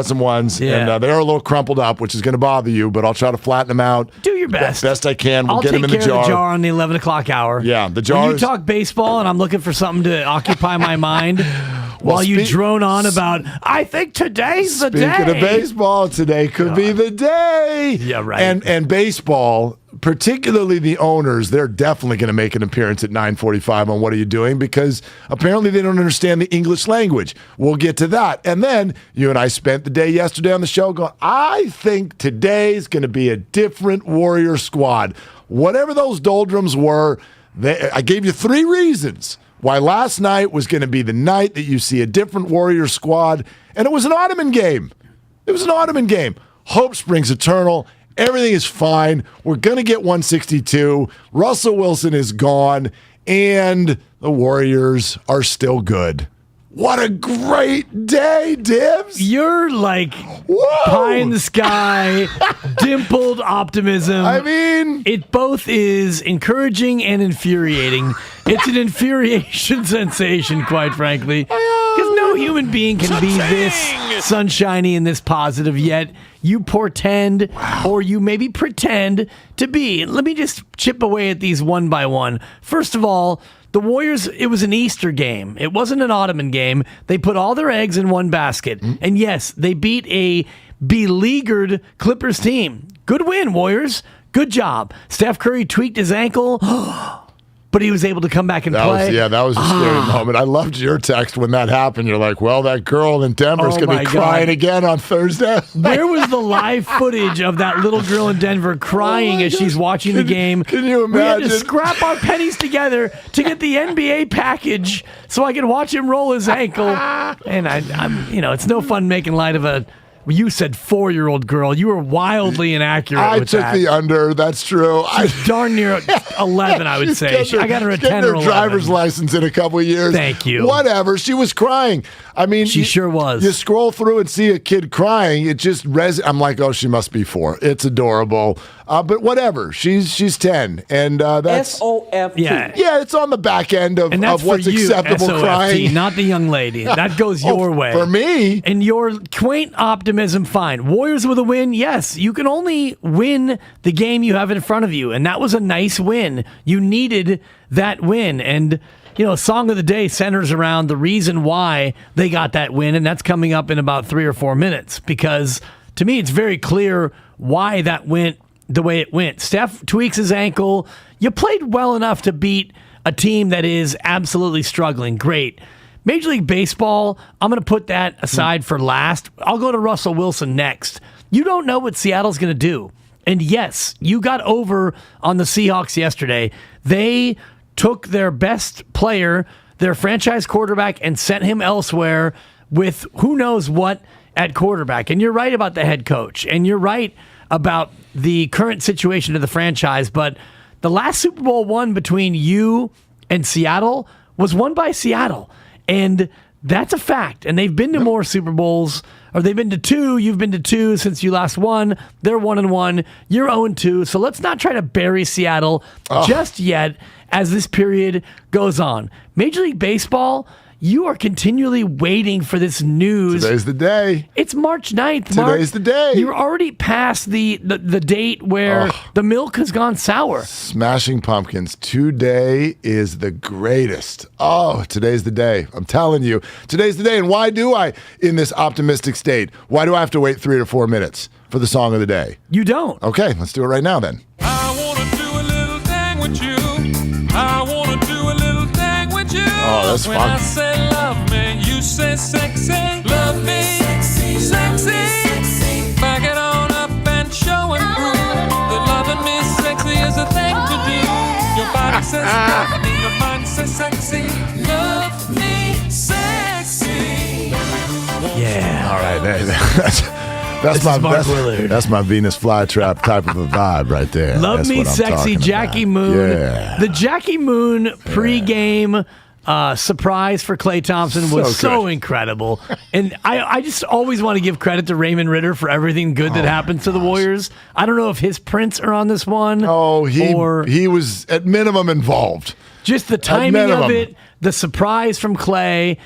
some ones. Yeah. And they're a little crumpled up, which is going to bother you, but I'll try to flatten them out. Do your best. Best I can. We'll I'll get take them in care the jar. of the jar on the 11 o'clock hour. Yeah, the jar. When you talk baseball and I'm looking for something to occupy my mind while you drone on about, I think today's the day. Speaking of baseball, today could be the day. Yeah, right. And baseball, particularly the owners, they're definitely going to make an appearance at 9:45 on What Are You Doing? Because apparently they don't understand the English language. We'll get to that. And then you and I spent the day yesterday on the show going, I think today's going to be a different Warrior squad. Whatever those doldrums were, I gave you 3 reasons why last night was going to be the night that you see a different Warrior squad, and it was an Ottoman game. It was an Ottoman game. Hope springs eternal. Everything is fine. We're going to get 162. Russell Wilson is gone, and the Warriors are still good. What a great day, Dibs. You're like pie in the sky, dimpled optimism. I mean, it both is encouraging and infuriating. It's an infuriation sensation, quite frankly, because no human being can be this sunshiny and this positive, yet you portend or you maybe pretend to be. Let me just chip away at these one by one. First of all, the Warriors, it was an Easter game. It wasn't an Ottoman game. They put all their eggs in one basket. And yes, they beat a beleaguered Clippers team. Good win, Warriors. Good job. Steph Curry tweaked his ankle, but he was able to come back and play. That was a scary moment. I loved your text when that happened. You're like, well, that girl in Denver's going to be crying again on Thursday. Where was the live footage of that little girl in Denver crying as she's watching the game? Can you imagine? We had to scrap our pennies together to get the NBA package so I could watch him roll his ankle. And I'm it's no fun making light of a You said 4-year-old girl. You were wildly inaccurate. I with took that. the under. That's true. She's darn near 11, I would say. I got her at 10 or 11. Driver's license in a couple of years. Thank you. Whatever. She was crying. I mean, she sure was. You scroll through and see a kid crying. It just I'm like, oh, she must be 4. It's adorable. But whatever. She's 10, and that's SOFT. Yeah, it's on the back end of what's for you, acceptable SOFT, crying. not the young lady. That goes your way. For me. And your quaint optimism, fine. Warriors with a win, yes. You can only win the game you have in front of you, and that was a nice win. You needed that win, and Song of the Day centers around the reason why they got that win, and that's coming up in about 3 or 4 minutes, because to me it's very clear why that went the way it went. Steph tweaks his ankle. You played well enough to beat a team that is absolutely struggling. Great. Major League Baseball, I'm going to put that aside for last. I'll go to Russell Wilson next. You don't know what Seattle's going to do. And yes, you got over on the Seahawks yesterday. They took their best player, their franchise quarterback, and sent him elsewhere with who knows what at quarterback. And you're right about the head coach. And you're right about the current situation of the franchise. But the last Super Bowl won between you and Seattle was won by Seattle. And that's a fact. And they've been to more Super Bowls, or they've been to 2. You've been to 2 since you last won. They're 1-1. You're 0-2. So let's not try to bury Seattle just yet as this period goes on. Major League Baseball, you are continually waiting for this news. Today's the day. It's March 9th, Mark. Today's the day. You're already past the date where the milk has gone sour. Smashing Pumpkins. Today is the greatest. Oh, today's the day. I'm telling you. Today's the day. And why do I, in this optimistic state, why do I have to wait 3 or 4 minutes for the song of the day? You don't. Okay, let's do it right now then. I want to do a little thing with you. I want to do a little thing with you. Oh, that's when fun. I say love me, you say sexy. Love me, sexy. Back it on up and show and prove that loving me sexy is a thing to do. Your body says love me, your mind says sexy. Love me, sexy. Yeah. All right. That's my Venus flytrap type of a vibe right there. Love That's Me what I'm Sexy, talking Jackie about. Moon. Yeah. The Jackie Moon pregame surprise for Klay Thompson was so incredible. And I just always want to give credit to Raymond Ritter for everything good that happened to the Warriors. I don't know if his prints are on this one. Oh, he was at minimum involved. Just the timing of it, the surprise from Klay.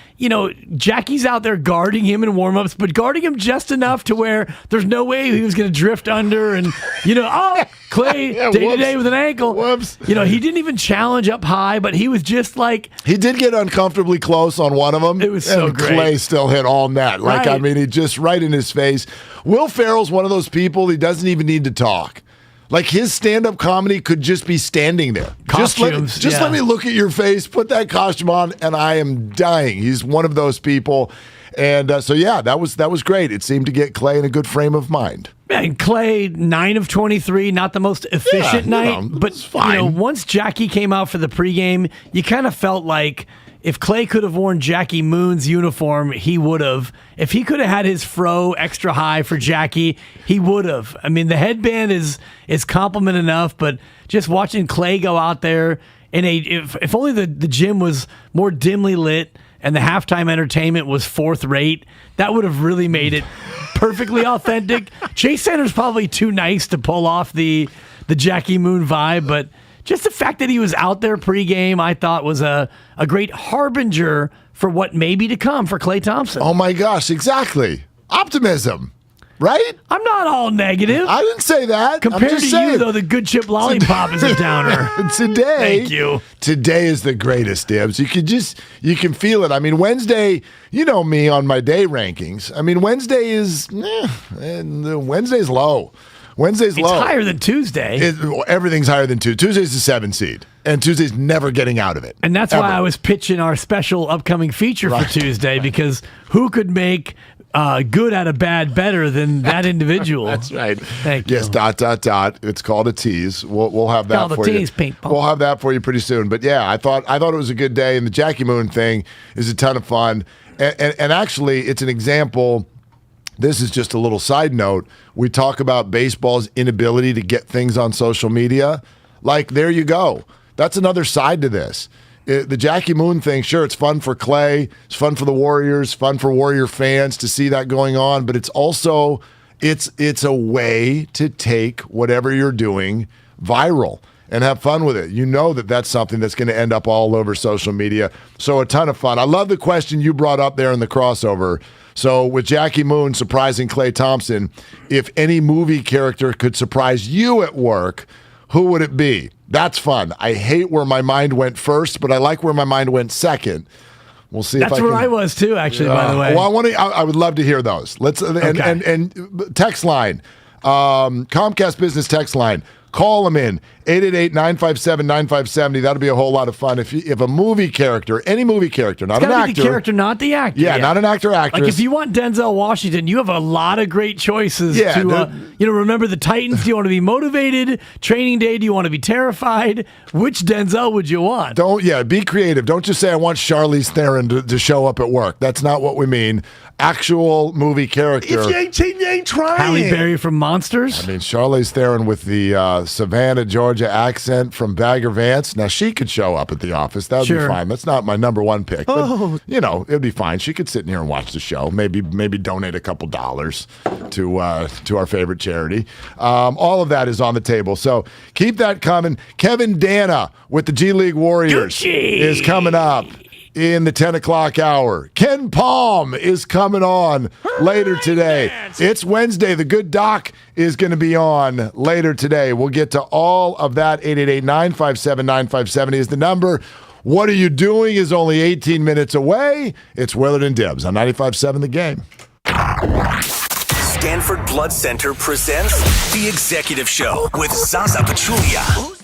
Jackie's out there guarding him in warmups, but guarding him just enough to where there's no way he was going to drift under. And, Klay day-to-day with an ankle. Whoops. He didn't even challenge up high, but he was just like... He did get uncomfortably close on one of them. It was so and great. Klay still hit all net. He just right in his face. Will Ferrell's one of those people, he doesn't even need to talk. Like, his stand-up comedy could just be standing there. Costumes, just let me look at your face, put that costume on, and I am dying. He's one of those people. And that was great. It seemed to get Klay in a good frame of mind. And Klay, 9 of 23, not the most efficient night. But fine. Once Jackie came out for the pregame, you kind of felt like if Klay could have worn Jackie Moon's uniform, he would have. If he could have had his fro extra high for Jackie, he would have. I mean, the headband is compliment enough, but just watching Klay go out there if only the gym was more dimly lit and the halftime entertainment was fourth rate, that would have really made it perfectly authentic. Chase Center's probably too nice to pull off the Jackie Moon vibe, but just the fact that he was out there pregame, I thought was a great harbinger for what may be to come for Klay Thompson. Oh my gosh, exactly. Optimism, right? I'm not all negative. I didn't say that. Compared to you, though, the good chip lollipop is a downer. Today, thank you. Today is the greatest, Dibs. You can feel it. I mean, Wednesday, you know me on my day rankings. I mean, Wednesday is Wednesday's low. Wednesday's low. It's higher than Tuesday. Everything's higher than Tuesday. Tuesday's the 7 seed, and Tuesday's never getting out of it. And that's why I was pitching our special upcoming feature for Tuesday, because who could make good out of bad better than that individual? That's right. Thank you. Yes, ... It's called a tease. We'll have that for you. Ping-pong. We'll have that for you pretty soon. But yeah, I thought it was a good day, and the Jackie Moon thing is a ton of fun. And actually, it's an example this is just a little side note. We talk about baseball's inability to get things on social media. Like, there you go. That's another side to this. The Jackie Moon thing, sure, it's fun for Klay. It's fun for the Warriors, fun for Warrior fans to see that going on. But it's also, it's a way to take whatever you're doing viral and have fun with it. You know that that's something that's going to end up all over social media. So a ton of fun. I love the question you brought up there in the crossover. So with Jackie Moon surprising Klay Thompson, if any movie character could surprise you at work, who would it be? That's fun. I hate where my mind went first, but I like where my mind went second. We'll see. That's where I was too, actually. By the way, well, I would love to hear those. Let's and text line, Comcast Business text line. Call them in 888-957-9570. That'll be a whole lot of fun. If a movie character, any movie character, not an actor, the character, not the actor. Yeah, not an actor, actress. Like if you want Denzel Washington, you have a lot of great choices. Remember the Titans. Do you want to be motivated? Training Day. Do you want to be terrified? Which Denzel would you want? Be creative. Don't just say I want Charlize Theron to show up at work. That's not what we mean. Actual movie character. If you ain't trying. Halle Berry from Monsters. I mean, Charlize Theron with the Savannah, Georgia accent from Bagger Vance. Now, she could show up at the office. That would be fine. That's not my number one pick. But, it'd be fine. She could sit in here and watch the show. Maybe donate a couple dollars to our favorite charity. All of that is on the table. So keep that coming. Kevin Dana with the G League Warriors is coming up in the 10 o'clock hour. Ken Palm is coming on later today. It's Wednesday. The Good Doc is going to be on later today. We'll get to all of that. 888-957-9570 is the number. What Are You Doing is only 18 minutes away. It's Willard and Dibs on 95.7 The Game. Stanford Blood Center presents The Executive Show with Zaza Pachulia.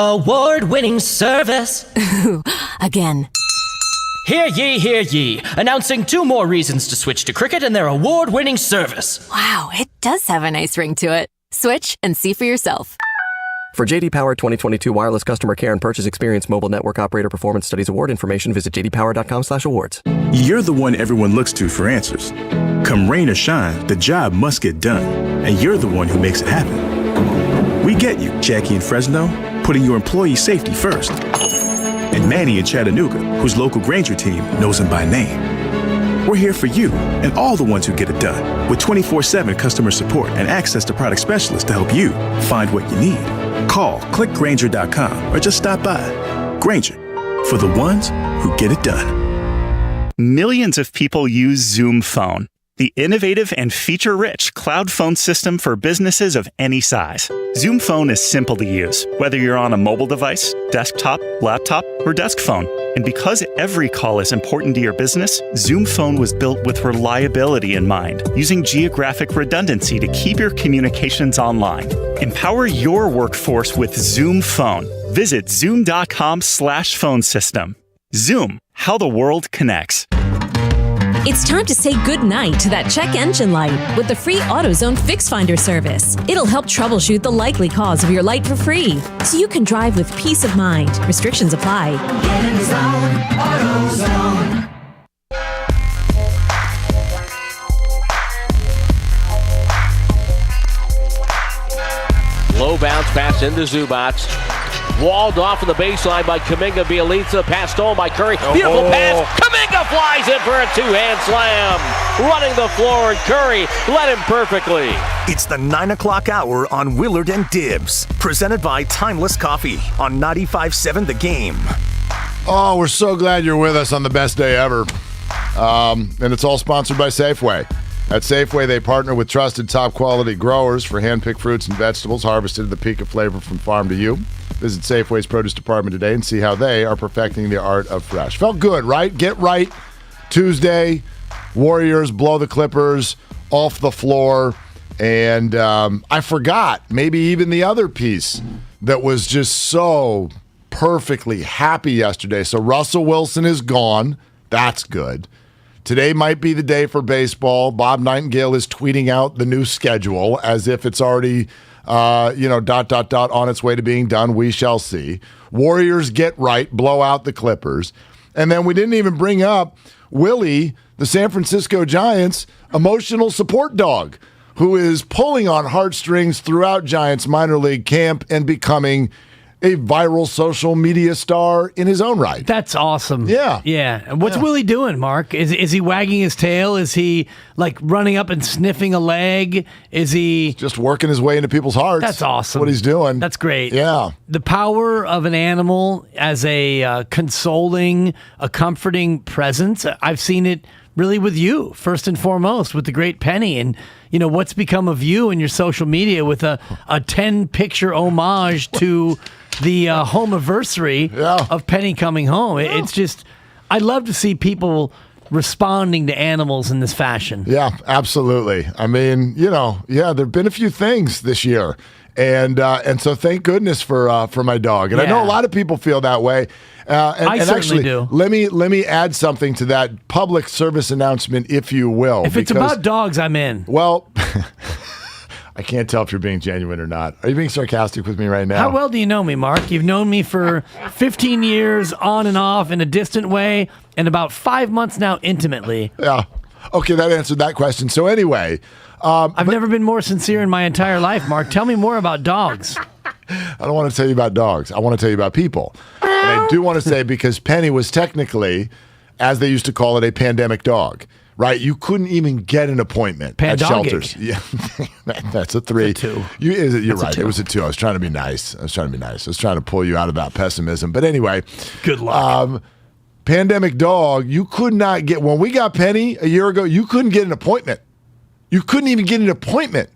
award-winning service. Again. Hear ye, announcing 2 more reasons to switch to Cricket and their award-winning service. Wow, it does have a nice ring to it. Switch and see for yourself. For JD Power 2022 wireless customer care and purchase experience mobile network operator performance studies award information, visit jdpower.com/awards. You're the one everyone looks to for answers. Come rain or shine, the job must get done, and you're the one who makes it happen. We get you, Jackie in Fresno, putting your employee safety first. And Manny in Chattanooga, whose local Granger team knows him by name. We're here for you and all the ones who get it done, with 24/7 customer support and access to product specialists to help you find what you need. Call, click Granger.com, or just stop by. Granger, for the ones who get it done. Millions of people use Zoom Phone, the innovative and feature-rich cloud phone system for businesses of any size. Zoom Phone is simple to use, whether you're on a mobile device, desktop, laptop, or desk phone. And because every call is important to your business, Zoom Phone was built with reliability in mind, using geographic redundancy to keep your communications online. Empower your workforce with Zoom Phone. Visit zoom.com/phone system. Zoom, how the world connects. It's time to say goodnight to that check engine light with the free AutoZone Fix Finder service. It'll help troubleshoot the likely cause of your light for free, so you can drive with peace of mind. Restrictions apply. Get in the zone, AutoZone. Low bounce pass into Zubats. Walled off of the baseline by Kuminga. Bielitsa passed stolen by Curry. Beautiful pass. Kuminga flies in for a 2-hand slam. Running the floor, and Curry led him perfectly. It's the 9 o'clock hour on Willard and Dibs. Presented by Timeless Coffee on 95.7 The Game. Oh, we're so glad you're with us on the best day ever. And it's all sponsored by Safeway. At Safeway, they partner with trusted top-quality growers for hand-picked fruits and vegetables harvested at the peak of flavor from farm to you. Visit Safeway's produce department today and see how they are perfecting the art of fresh. Felt good, right? Get right. Tuesday, Warriors blow the Clippers off the floor. And I forgot maybe even the other piece that was just so perfectly happy yesterday. So Russell Wilson is gone. That's good. Today might be the day for baseball. Bob Nightingale is tweeting out the new schedule as if it's already, on its way to being done. We shall see. Warriors get right, blow out the Clippers. And then we didn't even bring up Willie, the San Francisco Giants' emotional support dog, who is pulling on heartstrings throughout Giants minor league camp and becoming a viral social media star in his own right. That's awesome. Yeah. Yeah. What's Willie doing, Mark? Is he wagging his tail? Is he like running up and sniffing a leg? Is he just working his way into people's hearts? That's awesome. What he's doing. That's great. Yeah. The power of an animal as a consoling, a comforting presence. I've seen it really with you, first and foremost, with the great Penny. And, what's become of you and your social media with a 10-picture homage to the home-iversary of Penny coming home. It's just, I love to see people responding to animals in this fashion. Yeah, absolutely. I mean, there have been a few things this year. And so thank goodness for my dog. And I know a lot of people feel that way. I certainly do. Let me add something to that public service announcement, if you will. If it's about dogs, I'm in. Well, I can't tell if you're being genuine or not. Are you being sarcastic with me right now? How well do you know me, Mark? You've known me for 15 years on and off in a distant way, and about 5 months now intimately. Yeah. Okay, that answered that question. So anyway... I've never been more sincere in my entire life, Mark. Tell me more about dogs. I don't want to tell you about dogs. I want to tell you about people. And I do want to say, because Penny was technically, as they used to call it, a pandemic dog, right? You couldn't even get an appointment at shelters. Yeah, that's a 3. It's a 2. You're right. It was a 2. I was trying to be nice. I was trying to pull you out of that pessimism. But anyway. Good luck. Pandemic dog, you could not get, when we got Penny a year ago, you couldn't get an appointment. You couldn't even get an appointment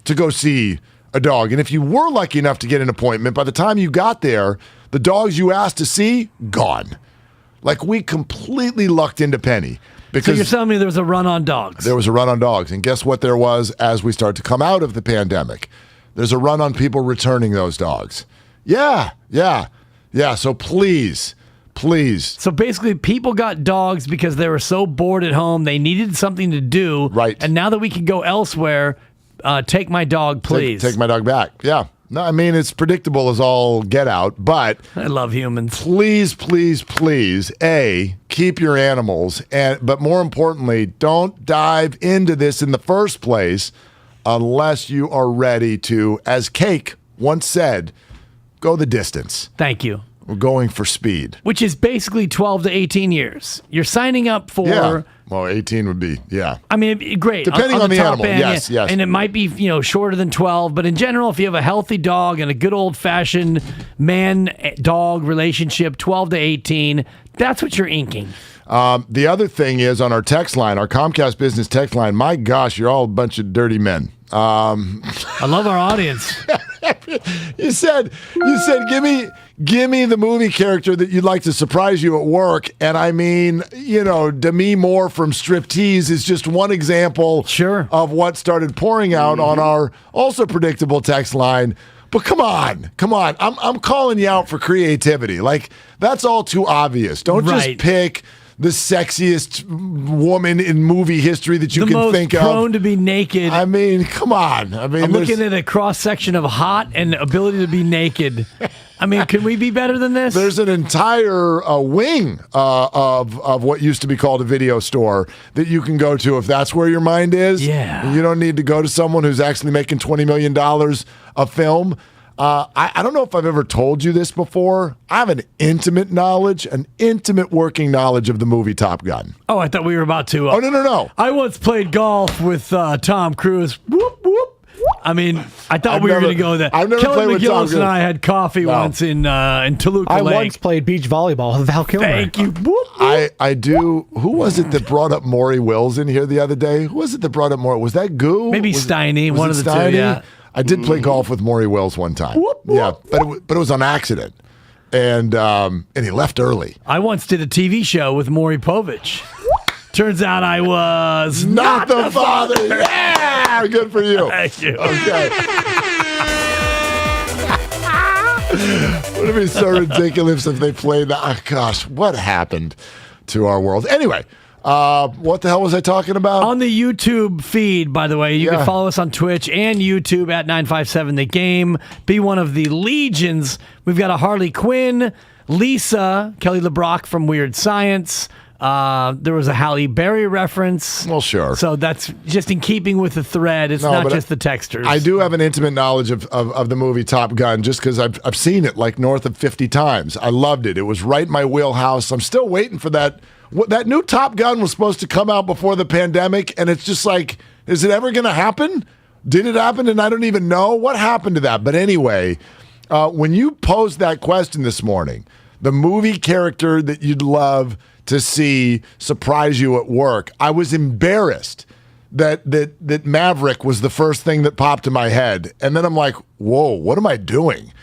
to go see a dog. And if you were lucky enough to get an appointment, by the time you got there, the dogs you asked to see, gone. Like, we completely lucked into Penny. So you're telling me there was a run on dogs? There was a run on dogs. And guess what there was as we start to come out of the pandemic? There's a run on people returning those dogs. Yeah. So please. So basically, people got dogs because they were so bored at home. They needed something to do. Right. And now that we can go elsewhere, take my dog, please. Take my dog back. Yeah. No, I mean, it's predictable as all get out, but I love humans. Please, A, keep your animals, but more importantly, don't dive into this in the first place unless you are ready to, as Cake once said, go the distance. Thank you. We're going for speed. Which is basically 12 to 18 years. You're signing up for... Yeah. Well, 18 would be, yeah. I mean, great. Depending on the top animal, end, yes. And it might be, shorter than 12. But in general, if you have a healthy dog and a good old-fashioned man-dog relationship, 12 to 18, that's what you're inking. The other thing is on our text line, our Comcast business text line, my gosh, you're all a bunch of dirty men. I love our audience. You said, give me the movie character that you'd like to surprise you at work. And I mean, Demi Moore from Striptease is just one example of what started pouring out on our also predictable text line. But come on. I'm calling you out for creativity. Like, that's all too obvious. Don't just pick the sexiest woman in movie history that you can think of. The most prone to be naked. I mean, come on. I'm looking at a cross-section of hot and ability to be naked. I mean, can we be better than this? There's an entire wing of what used to be called a video store that you can go to if that's where your mind is. Yeah. You don't need to go to someone who's actually making $20 million a film. I don't know if I've ever told you this before. I have an intimate working knowledge of the movie Top Gun. Oh, I thought we were about to. Oh, no. I once played golf with Tom Cruise. Whoop, whoop. I mean, I thought we were going to go there. I've never Kelly played with Tom McGillis and I had coffee once in Toluca I Lake. once played beach volleyball with Val Kilmer. Thank you. Whoop, whoop. I do. Who was it that brought up Maury Wills in here the other day? Who was it that brought up Maury? Was that Goo? Maybe Steiny, one of the Steiny? two, yeah. I did play golf with Maury Wills one time. Whoop, whoop. Yeah, but it was on accident. And he left early. I once did a TV show with Maury Povich. Turns out I was not the father. Yeah, good for you. Thank you. Okay. Would it be so ridiculous if they played that? Oh, gosh, what happened to our world? Anyway, what the hell was I talking about? On the YouTube feed, by the way, you can follow us on Twitch and YouTube at 957 The Game. Be one of the legions. We've got a Harley Quinn, Lisa, Kelly LeBrock from Weird Science. There was a Halle Berry reference. Well, sure. So that's just in keeping with the thread. It's not just the texters. I do have an intimate knowledge of the movie Top Gun just because I've seen it like north of 50 times. I loved it. It was right in my wheelhouse. I'm still waiting for that. That new Top Gun was supposed to come out before the pandemic, and it's just like, is it ever going to happen? Did it happen? And I don't even know what happened to that. But anyway, when you posed that question this morning, the movie character that you'd love to see surprise you at work, I was embarrassed that Maverick was the first thing that popped in my head. And then I'm like, whoa, what am I doing?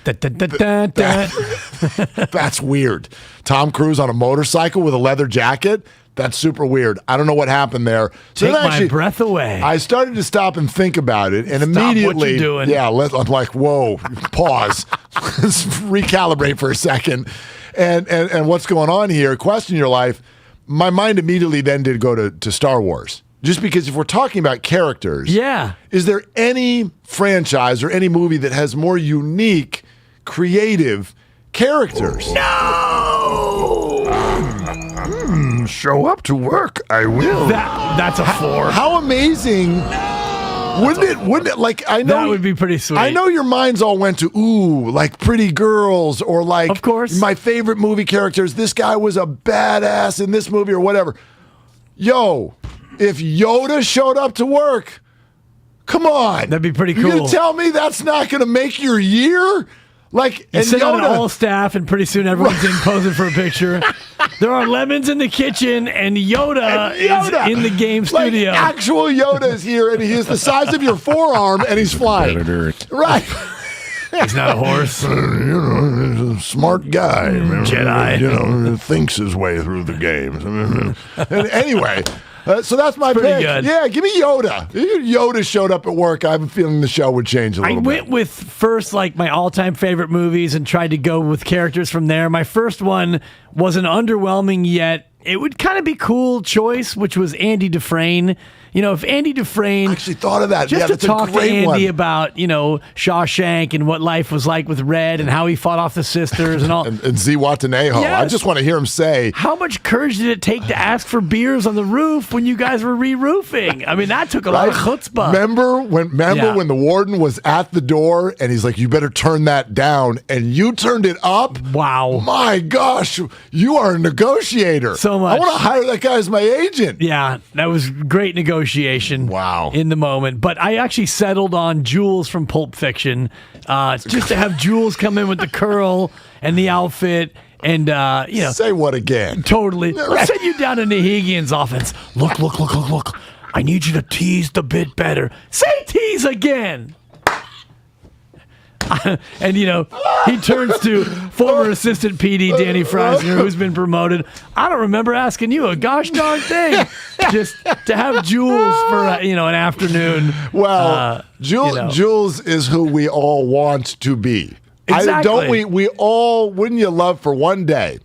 That's weird. Tom Cruise on a motorcycle with a leather jacket? That's super weird. I don't know what happened there. So Take my breath away. I started to stop and think about it, and Stop immediately, what you're doing. Yeah, I'm like, whoa, pause, let's recalibrate for a second, and what's going on here? Question your life. My mind immediately then did go to Star Wars, just because if we're talking about characters, is there any franchise or any movie that has more unique, creative characters? Show up to work, I will. That's a 4. How amazing wouldn't it? Like, I know that would be pretty sweet. I know your minds all went to like Pretty Girls or like, of course, my favorite movie characters. This guy was a badass in this movie or whatever. Yo, if Yoda showed up to work, come on, that'd be pretty cool. You're gonna tell me that's not gonna make your year? Like, you sit on all staff, and pretty soon everyone's in posing for a picture. There are lemons in the kitchen, and Yoda is in the game studio. Like, actual Yoda is here, and he is the size of your forearm, and he's flying. Right. He's not a horse. He's a smart guy. Jedi. Thinks his way through the games. And anyway, So that's my pretty pick. good. Yeah, give me Yoda. Yoda showed up at work. I have a feeling the show would change a little bit. I went with first like my all-time favorite movies and tried to go with characters from there. My first one wasn't underwhelming yet. It would kind of be cool choice, which was Andy Dufresne. You know, if Andy Dufresne... I actually thought of that. Just Yeah, to that's a talk to great Andy one. about, Shawshank and what life was like with Red and how he fought off the sisters and all. and Ziwatanejo. Yes. I just want to hear him say... How much courage did it take to ask for beers on the roof when you guys were re-roofing? I mean, that took a lot of chutzpah. Remember when the warden was at the door and he's like, you better turn that down, and you turned it up? Wow. My gosh, you are a negotiator. So much. I want to hire that guy as my agent. Yeah, that was great negotiation. Wow. In the moment. But I actually settled on Jules from Pulp Fiction, just to have Jules come in with the curl and the outfit. And, Say what again? Totally. Let's send you down to Nahigian's offense. Look. I need you to tease the bit better. Say tease again. And, he turns to former assistant PD Danny Freisner, who's been promoted. I don't remember asking you a gosh darn thing. Just to have Jules for, an afternoon. Well, Jules is who we all want to be. Exactly. We all, wouldn't you love for one day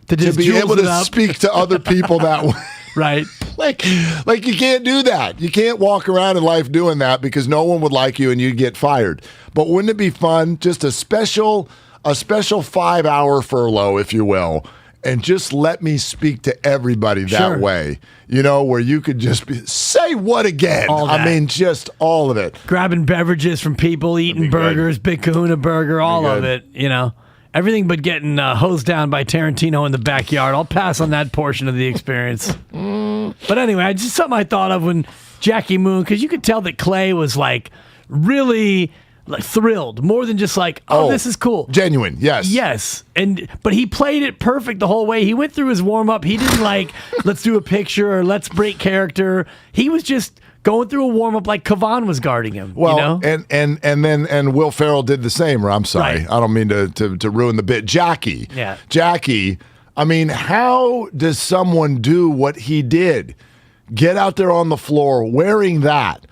to be Jules able it to up. speak to other people that way? Right. Like you can't do that. You can't walk around in life doing that because no one would like you and you'd get fired. But wouldn't it be fun? Just a special 5-hour furlough, if you will, and just let me speak to everybody that way. Where you could just say what again? All that. I mean, just all of it. Grabbing beverages from people, eating burgers, Big Kahuna Burger, all of it, Everything but getting hosed down by Tarantino in the backyard. I'll pass on that portion of the experience. But anyway, just something I thought of when Jackie Moon, because you could tell that Klay was really thrilled, more than just this is cool. Genuine, yes. Yes. But he played it perfect the whole way. He went through his warm-up. He didn't let's do a picture or let's break character. He was just going through a warm-up like Kavan was guarding him. Well, and Will Ferrell did the same. Or I'm sorry, I don't mean to ruin the bit. Jackie. Yeah. Jackie, I mean, how does someone do what he did? Get out there on the floor wearing that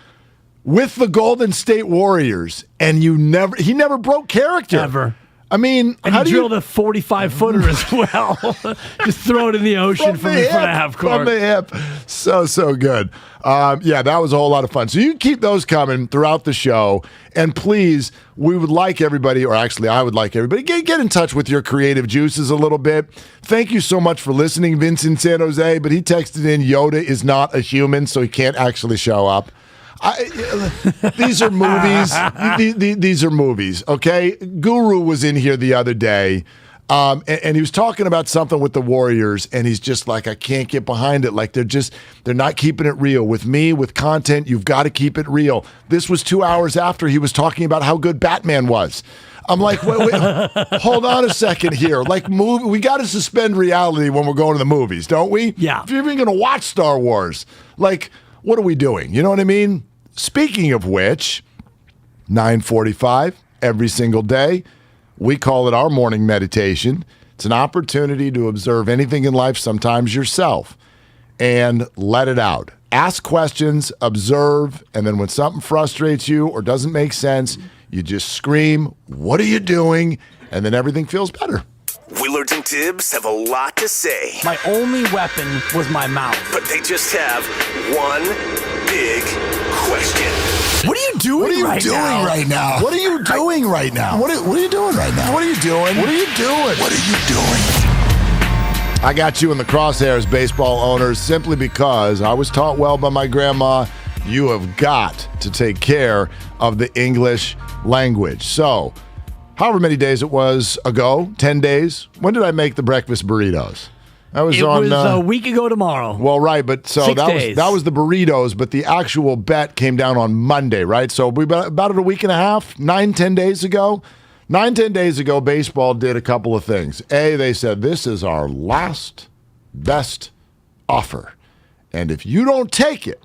with the Golden State Warriors, and he never broke character. Ever. I mean, and how he do drilled a 45-footer as well. Just throw it in the ocean from the front of half court. From the hip. So good. That was a whole lot of fun. So you can keep those coming throughout the show. And please, we would like everybody, or actually I would like everybody, get in touch with your creative juices a little bit. Thank you so much for listening, Vince in San Jose. But he texted in, Yoda is not a human, so he can't actually show up. These are movies. These are movies, okay? Guru was in here the other day, and he was talking about something with the Warriors, and he's just like, I can't get behind it. Like, they're not keeping it real. With me, with content, you've got to keep it real. This was 2 hours after he was talking about how good Batman was. I'm like, wait, hold on a second here. We got to suspend reality when we're going to the movies, don't we? Yeah. If you're even going to watch Star Wars, what are we doing? You know what I mean? Speaking of which, 9:45 every single day, we call it our morning meditation. It's an opportunity to observe anything in life, sometimes yourself, and let it out. Ask questions, observe, and then when something frustrates you or doesn't make sense, you just scream, "What are you doing?" And then everything feels better. Willard and Dibs have a lot to say. My only weapon was my mouth. But they just have one big question. What are you doing right now? What are you doing right now? What are you doing right now? What are you doing? What are you doing? What are you doing? I got you in the crosshairs, baseball owners, simply because I was taught well by my grandma. You have got to take care of the English language. So, however many days it was ago, 10 days, when did I make the breakfast burritos? That was a week ago tomorrow. Well, right, but so 6 days. that was the burritos, but the actual bet came down on Monday, right? So we about a week and a half, 9-10 days ago. 9-10 days ago, baseball did a couple of things. They said, this is our last best offer. And if you don't take it,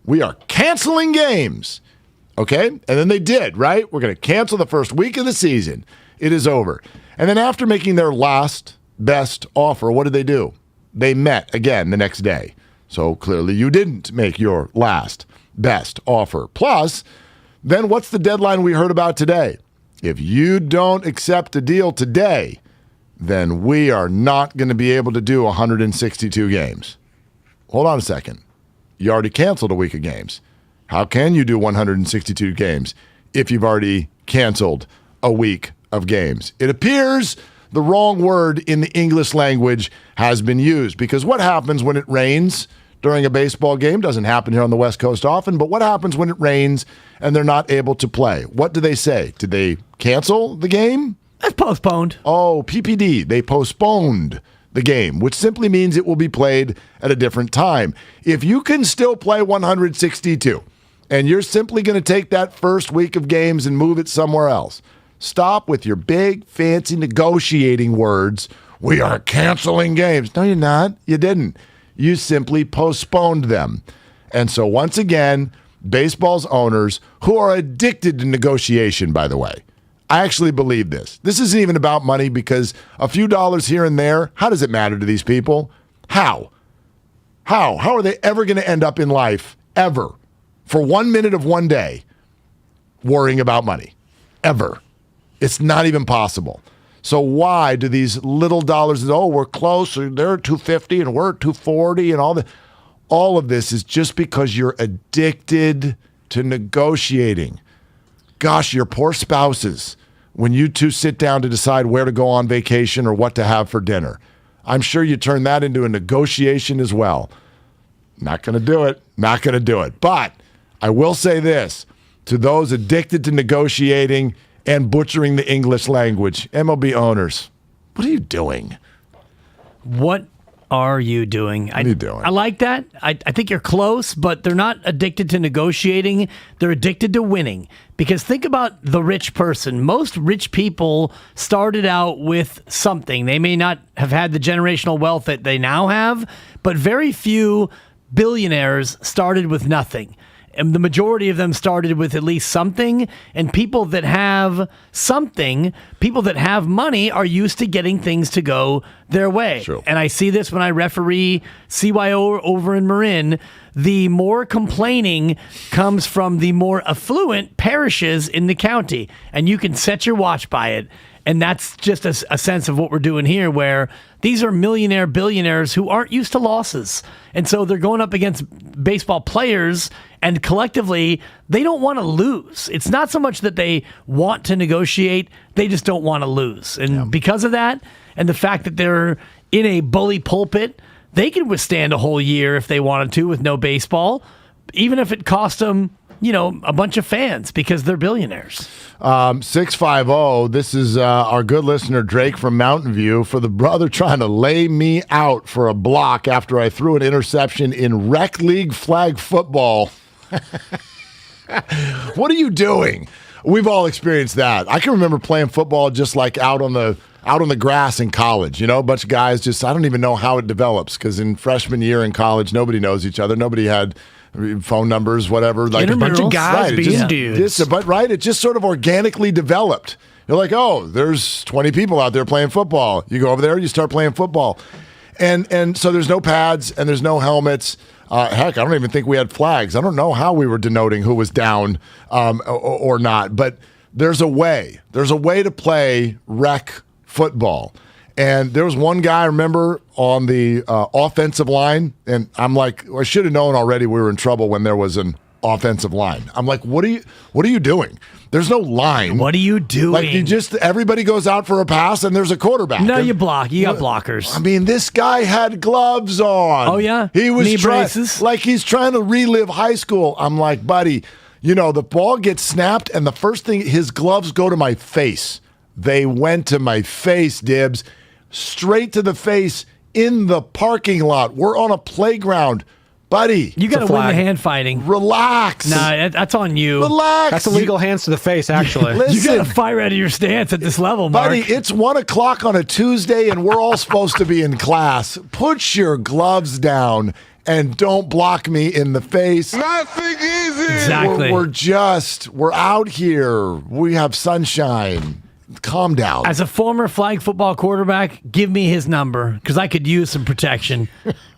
we are canceling games. Okay? And then they did, right? We're going to cancel the first week of the season. It is over. And then after making their last best offer, what did they do? They met again the next day. So clearly you didn't make your last best offer. Plus, then what's the deadline we heard about today? If you don't accept a deal today, then we are not going to be able to do 162 games. Hold on a second. You already canceled a week of games. How can you do 162 games if you've already canceled a week of games? It appears the wrong word in the English language has been used, because what happens when it rains during a baseball game doesn't happen here on the West Coast often, but what happens when it rains and they're not able to play? What do they say? Did they cancel the game? That's postponed. Oh, PPD. They postponed the game, which simply means it will be played at a different time. If you can still play 162 and you're simply going to take that first week of games and move it somewhere else, stop with your big, fancy negotiating words. We are canceling games. No, you're not. You didn't. You simply postponed them. And so once again, baseball's owners, who are addicted to negotiation, by the way, I actually believe this. This isn't even about money, because a few dollars here and there, how does it matter to these people? How? How are they ever going to end up in life, ever, for 1 minute of one day, worrying about money? Ever. It's not even possible. So why do these little dollars, we're close, or they're at 250 and we're at 240 and all of this is just because you're addicted to negotiating. Gosh, your poor spouses, when you two sit down to decide where to go on vacation or what to have for dinner. I'm sure you turn that into a negotiation as well. Not going to do it. Not going to do it. But I will say this, to those addicted to negotiating and butchering the English language, MLB owners, what are you doing? What are you doing? What are you doing? I like that. I think you're close, but they're not addicted to negotiating. They're addicted to winning. Because think about the rich person. Most rich people started out with something. They may not have had the generational wealth that they now have, but very few billionaires started with nothing. And the majority of them started with at least something. And people that have something, people that have money, are used to getting things to go their way. True. And I see this when I referee CYO over in Marin. The more complaining comes from the more affluent parishes in the county. And you can set your watch by it. And that's just a sense of what we're doing here, where these are millionaire billionaires who aren't used to losses. And so they're going up against baseball players, and collectively, they don't want to lose. It's not so much that they want to negotiate, they just don't want to lose. And because of that, and the fact that they're in a bully pulpit, they can withstand a whole year if they wanted to with no baseball, even if it cost them, a bunch of fans, because they're billionaires. 650, this is our good listener Drake from Mountain View. For the brother trying to lay me out for a block after I threw an interception in rec league flag football. What are you doing? We've all experienced that. I can remember playing football just like out on the grass in college. A bunch of guys just, I don't even know how it develops, because in freshman year in college, nobody knows each other. Nobody had phone numbers, whatever. Like a bunch of guys being dudes. It just sort of organically developed. You're like, there's 20 people out there playing football. You go over there, you start playing football. And so there's no pads and there's no helmets. Heck, I don't even think we had flags. I don't know how we were denoting who was down or not. But there's a way. There's a way to play rec football. And there was one guy, I remember, on the offensive line, and I'm like, I should have known already we were in trouble when there was an offensive line. I'm like, what are you doing? There's no line. What are you doing? Like everybody goes out for a pass and there's a quarterback. No, you block. You got blockers. I mean, this guy had gloves on. Oh yeah, he was knee braces. Like he's trying to relive high school. I'm like, buddy, the ball gets snapped and the first thing, his gloves go to my face. They went to my face, Dibs. Straight to the face in the parking lot. We're on a playground. Buddy. You got to win the hand fighting. Relax. Nah, that's on you. Relax. That's illegal hands to the face, actually. Listen, you got to fire out of your stance at this level, Mark. Buddy, it's 1 o'clock on a Tuesday and we're all supposed to be in class. Put your gloves down and don't block me in the face. Nothing easy. Exactly. We're out here. We have sunshine. calm down. As a former flag football quarterback, give me his number because I could use some protection.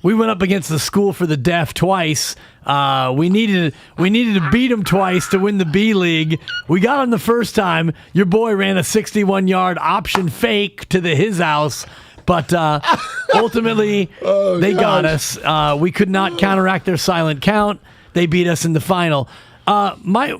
We went up against the School for the Deaf twice. We needed to beat him twice to win the B League. We got him the first time. Your boy ran a 61-yard option fake to his house. But ultimately, they got us. We could not counteract their silent count. They beat us in the final. My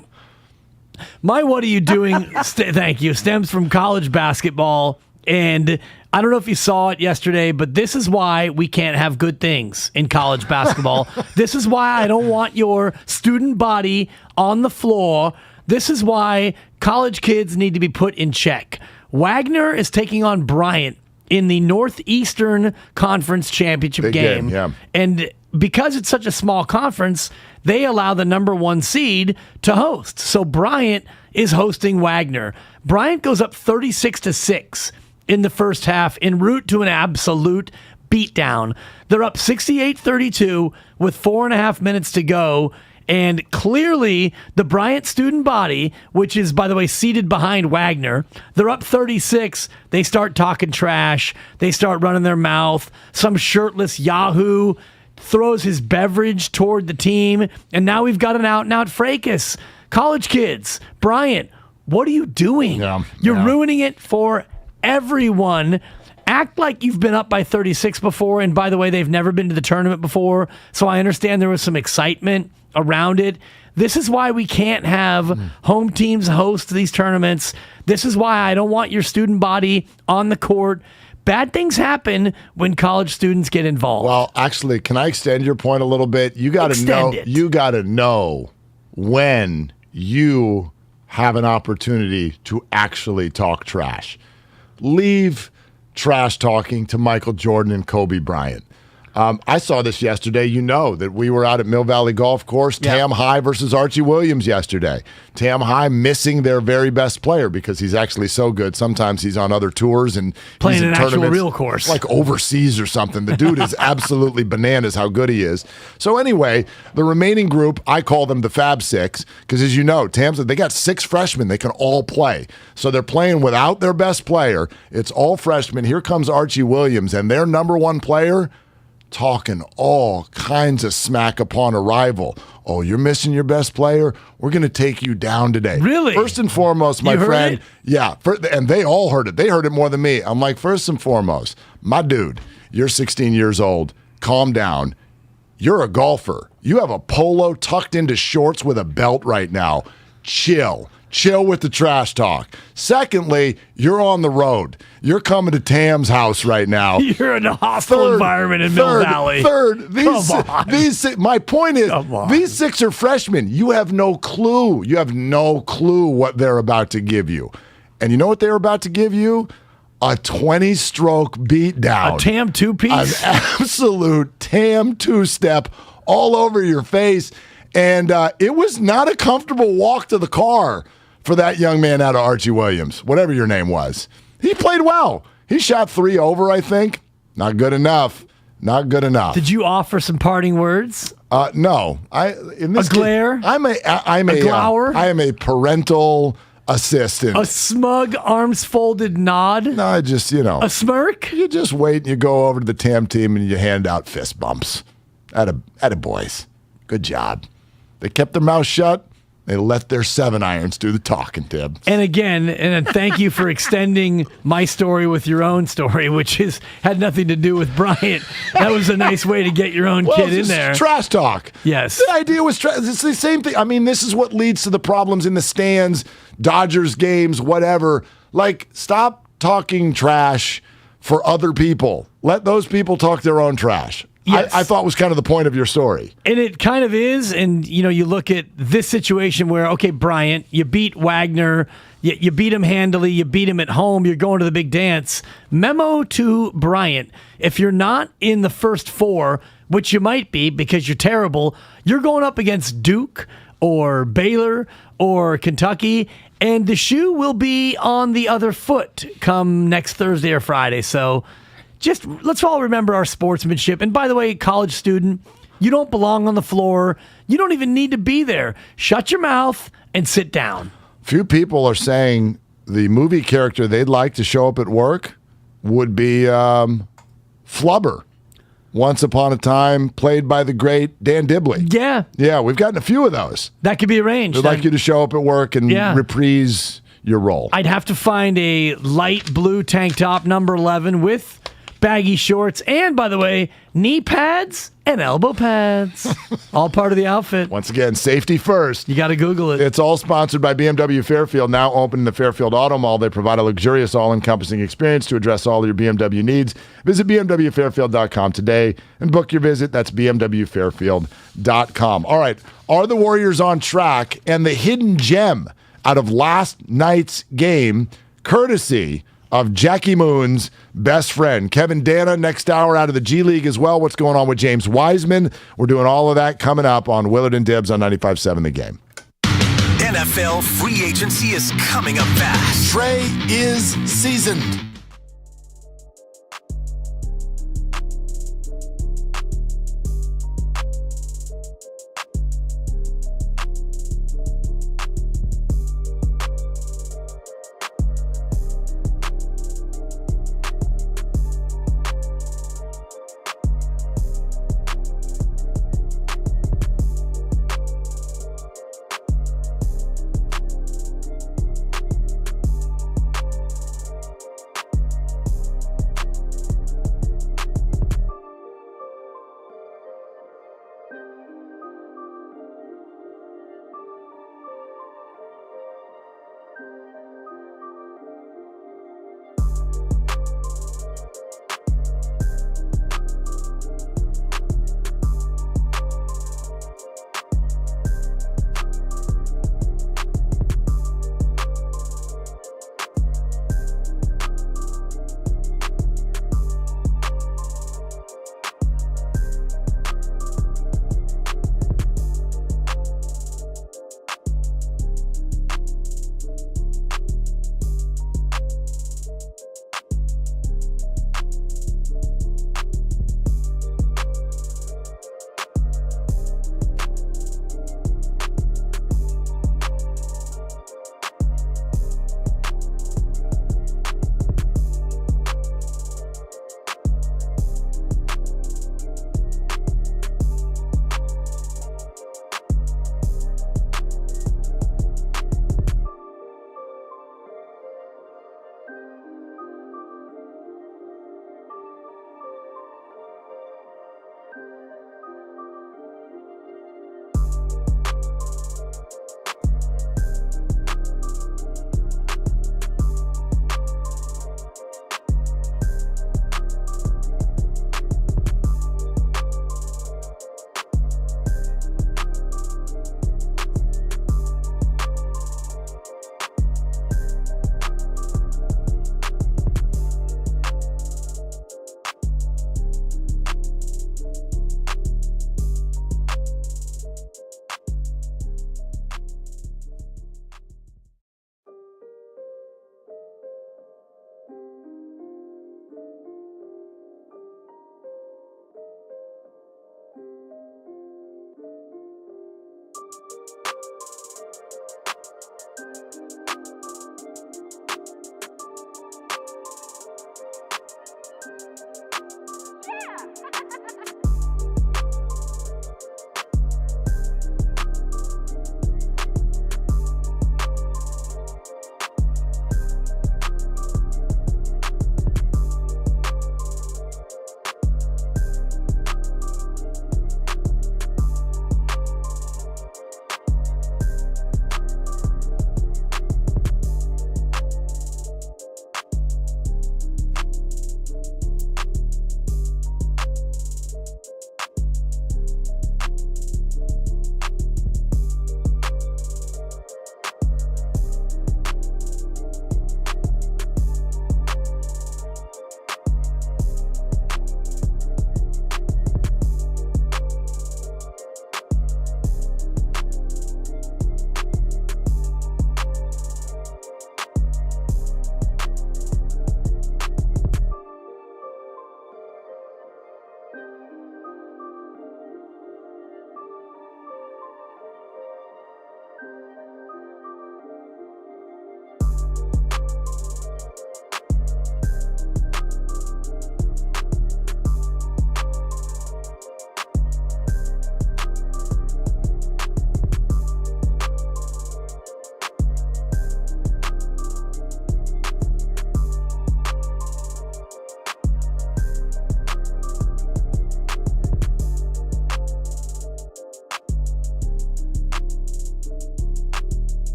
what are you doing? Thank you. Stems from college basketball. And I don't know if you saw it yesterday, but this is why we can't have good things in college basketball. This is why I don't want your student body on the floor. This is why college kids need to be put in check. Wagner is taking on Bryant in the Northeastern Conference Championship game. Yeah. And because it's such a small conference, they allow the number 1 seed to host. So Bryant is hosting Wagner. Bryant goes up 36-6 in the first half en route to an absolute beatdown. They're up 68-32 with 4.5 minutes to go. And clearly, the Bryant student body, which is, by the way, seated behind Wagner, they're up 36. They start talking trash. They start running their mouth. Some shirtless Yahoo throws his beverage toward the team. And now we've got an out-and-out fracas. College kids, Bryant, what are you doing? You're ruining it for everyone. Act like you've been up by 36 before. And by the way, they've never been to the tournament before. So I understand there was some excitement around it. This is why we can't have home teams host these tournaments. This is why I don't want your student body on the court. Bad things happen when college students get involved. Well, actually, can I extend your point a little bit? You got to know. You got to know when you have an opportunity to actually talk trash. Leave trash talking to Michael Jordan and Kobe Bryant. I saw this yesterday. You know that we were out at Mill Valley Golf Course, Tam High versus Archie Williams yesterday. Tam High missing their very best player because he's actually so good. Sometimes he's on other tours and playing he's in an tournaments, actual real course, like overseas or something. The dude is absolutely bananas how good he is. So anyway, the remaining group, I call them the Fab Six because, as you know, they got 6 freshmen. They can all play. So they're playing without their best player. It's all freshmen. Here comes Archie Williams, and their number 1 player talking all kinds of smack upon a rival. Oh, you're missing your best player? We're going to take you down today. Really? First and foremost, my friend. It? Yeah, and they all heard it. They heard it more than me. I'm like, first and foremost, my dude, you're 16 years old. Calm down. You're a golfer. You have a polo tucked into shorts with a belt right now. Chill. Chill with the trash talk. Secondly, you're on the road. You're coming to Tam's house right now. You're in a hostile environment in Mill Valley. My point is, these 6 are freshmen. You have no clue. You have no clue what they're about to give you. And you know what they're about to give you? A 20-stroke beatdown. A Tam 2-piece? An absolute Tam 2-step all over your face. And it was not a comfortable walk to the car for that young man out of Archie Williams, whatever your name was. He played well. He shot 3 over, I think. Not good enough. Not good enough. Did you offer some parting words? No. Glare? I'm a glower? I am a parental assistant. A smug, arms folded nod? No, just, A smirk? You just wait and you go over to the Tam team and you hand out fist bumps. Atta boys. Good job. They kept their mouth shut. They let their 7-irons do the talking, Dib. And again, and thank you for extending my story with your own story, which had nothing to do with Bryant. That was a nice way to get your own kid in there. Trash talk. Yes. The idea was it's the same thing. I mean, this is what leads to the problems in the stands, Dodgers games, whatever. Like, stop talking trash for other people. Let those people talk their own trash. Yes. I thought was kind of the point of your story. And it kind of is. And, you look at this situation where, okay, Bryant, you beat Wagner, you beat him handily, you beat him at home, you're going to the big dance. Memo to Bryant, if you're not in the first 4, which you might be because you're terrible, you're going up against Duke or Baylor or Kentucky, and the shoe will be on the other foot come next Thursday or Friday. So just let's all remember our sportsmanship. And by the way, college student, you don't belong on the floor. You don't even need to be there. Shut your mouth and sit down. Few people are saying the movie character they'd like to show up at work would be Flubber. Once Upon a Time, played by the great Dan Dibley. Yeah. Yeah, we've gotten a few of those. That could be arranged. They'd like you to show up at work and reprise your role. I'd have to find a light blue tank top, number 11, with baggy shorts and, by the way, knee pads and elbow pads. All part of the outfit. Once again, safety first. You got to Google it. It's all sponsored by BMW Fairfield, now open in the Fairfield Auto Mall. They provide a luxurious, all-encompassing experience to address all your BMW needs. Visit BMWFairfield.com today and book your visit. That's BMWFairfield.com. All right, are the Warriors on track? And the hidden gem out of last night's game, courtesy of Jackie Moon's best friend, Kevin Dana, next hour out of the G League as well. What's going on with James Wiseman? We're doing all of that coming up on Willard and Dibs on 95.7 The Game. NFL free agency is coming up fast. Trey is seasoned.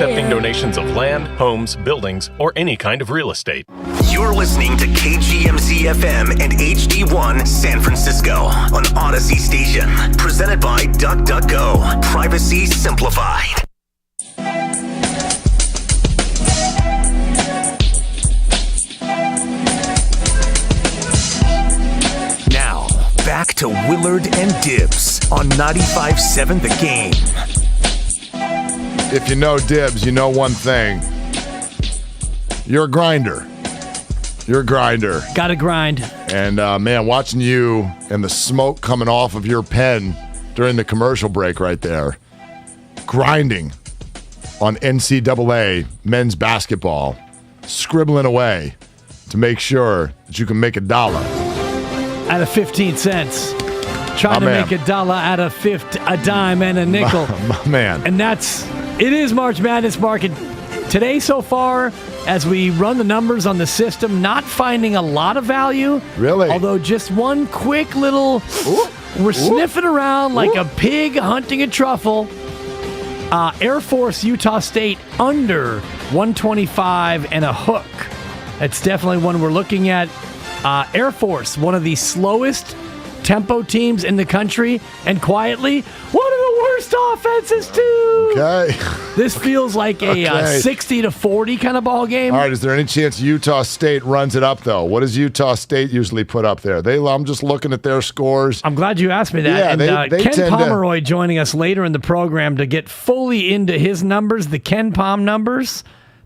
accepting donations of land, homes, buildings, or any kind of real estate. You're listening to KGMZ FM and HD1 San Francisco on Odyssey Station. Presented by DuckDuckGo. Privacy simplified. Now, back to Willard and Dibs on 95.7 The Game. If you know Dibs, you know one thing. You're a grinder. You're a grinder. Gotta grind. And, man, watching you and the smoke coming off of your pen during the commercial break right there, grinding on NCAA men's basketball, scribbling away to make sure that you can make $1 out of 15 cents. Trying to make $1 out of a dime and a nickel. My man. And it is March Madness market. Today so far, as we run the numbers on the system, not finding a lot of value. Really? Although just one quick little, we're sniffing around like a pig hunting a truffle. Air Force, Utah State, under 125 and a hook. That's definitely one we're looking at. Air Force, one of the slowest tempo teams in the country, and quietly, one of the worst offenses, too. Okay. This feels like a 60-40 kind of ball game. All right, is there any chance Utah State runs it up, though? What does Utah State usually put up there? I'm just looking at their scores. I'm glad you asked me that. Yeah, and Ken Pomeroy joining us later in the program to get fully into his numbers, the Ken Pom numbers.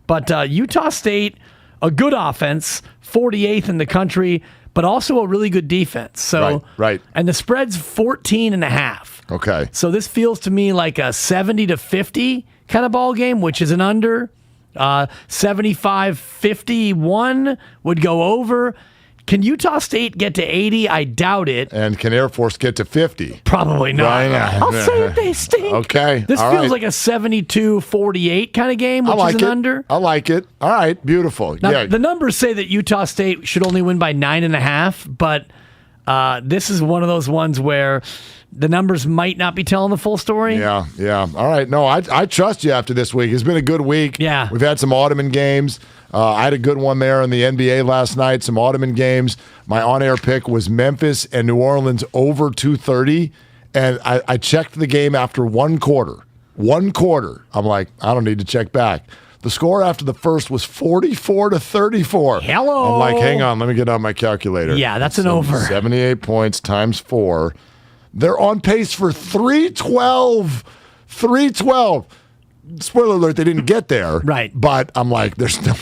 But Utah State, a good offense, 48th in the country, but also a really good defense. So, right. And the spread's 14.5. Okay. So this feels to me like a 70-50 kind of ball game, which is an under. 75-51 would go over. Can Utah State get to 80? I doubt it. And can Air Force get to 50? Probably not. I'll say they stink. Okay. This feels like a 72-48 kind of game, which is an under. I like it. All right. Beautiful. Now, the numbers say that Utah State should only win by 9.5, but this is one of those ones where the numbers might not be telling the full story. Yeah. All right. No, I trust you after this week. It's been a good week. Yeah. We've had some Ottoman games. I had a good one there in the NBA last night, some Ottoman games. My on-air pick was Memphis and New Orleans over 230, and I checked the game after one quarter. I'm like, I don't need to check back. The score after the first was 44-34. Hello. I'm like, hang on, let me get out my calculator. Yeah, that's an over. 78 points times 4. They're on pace for 312. 312. Spoiler alert, they didn't get there. Right. But I'm like, there's no...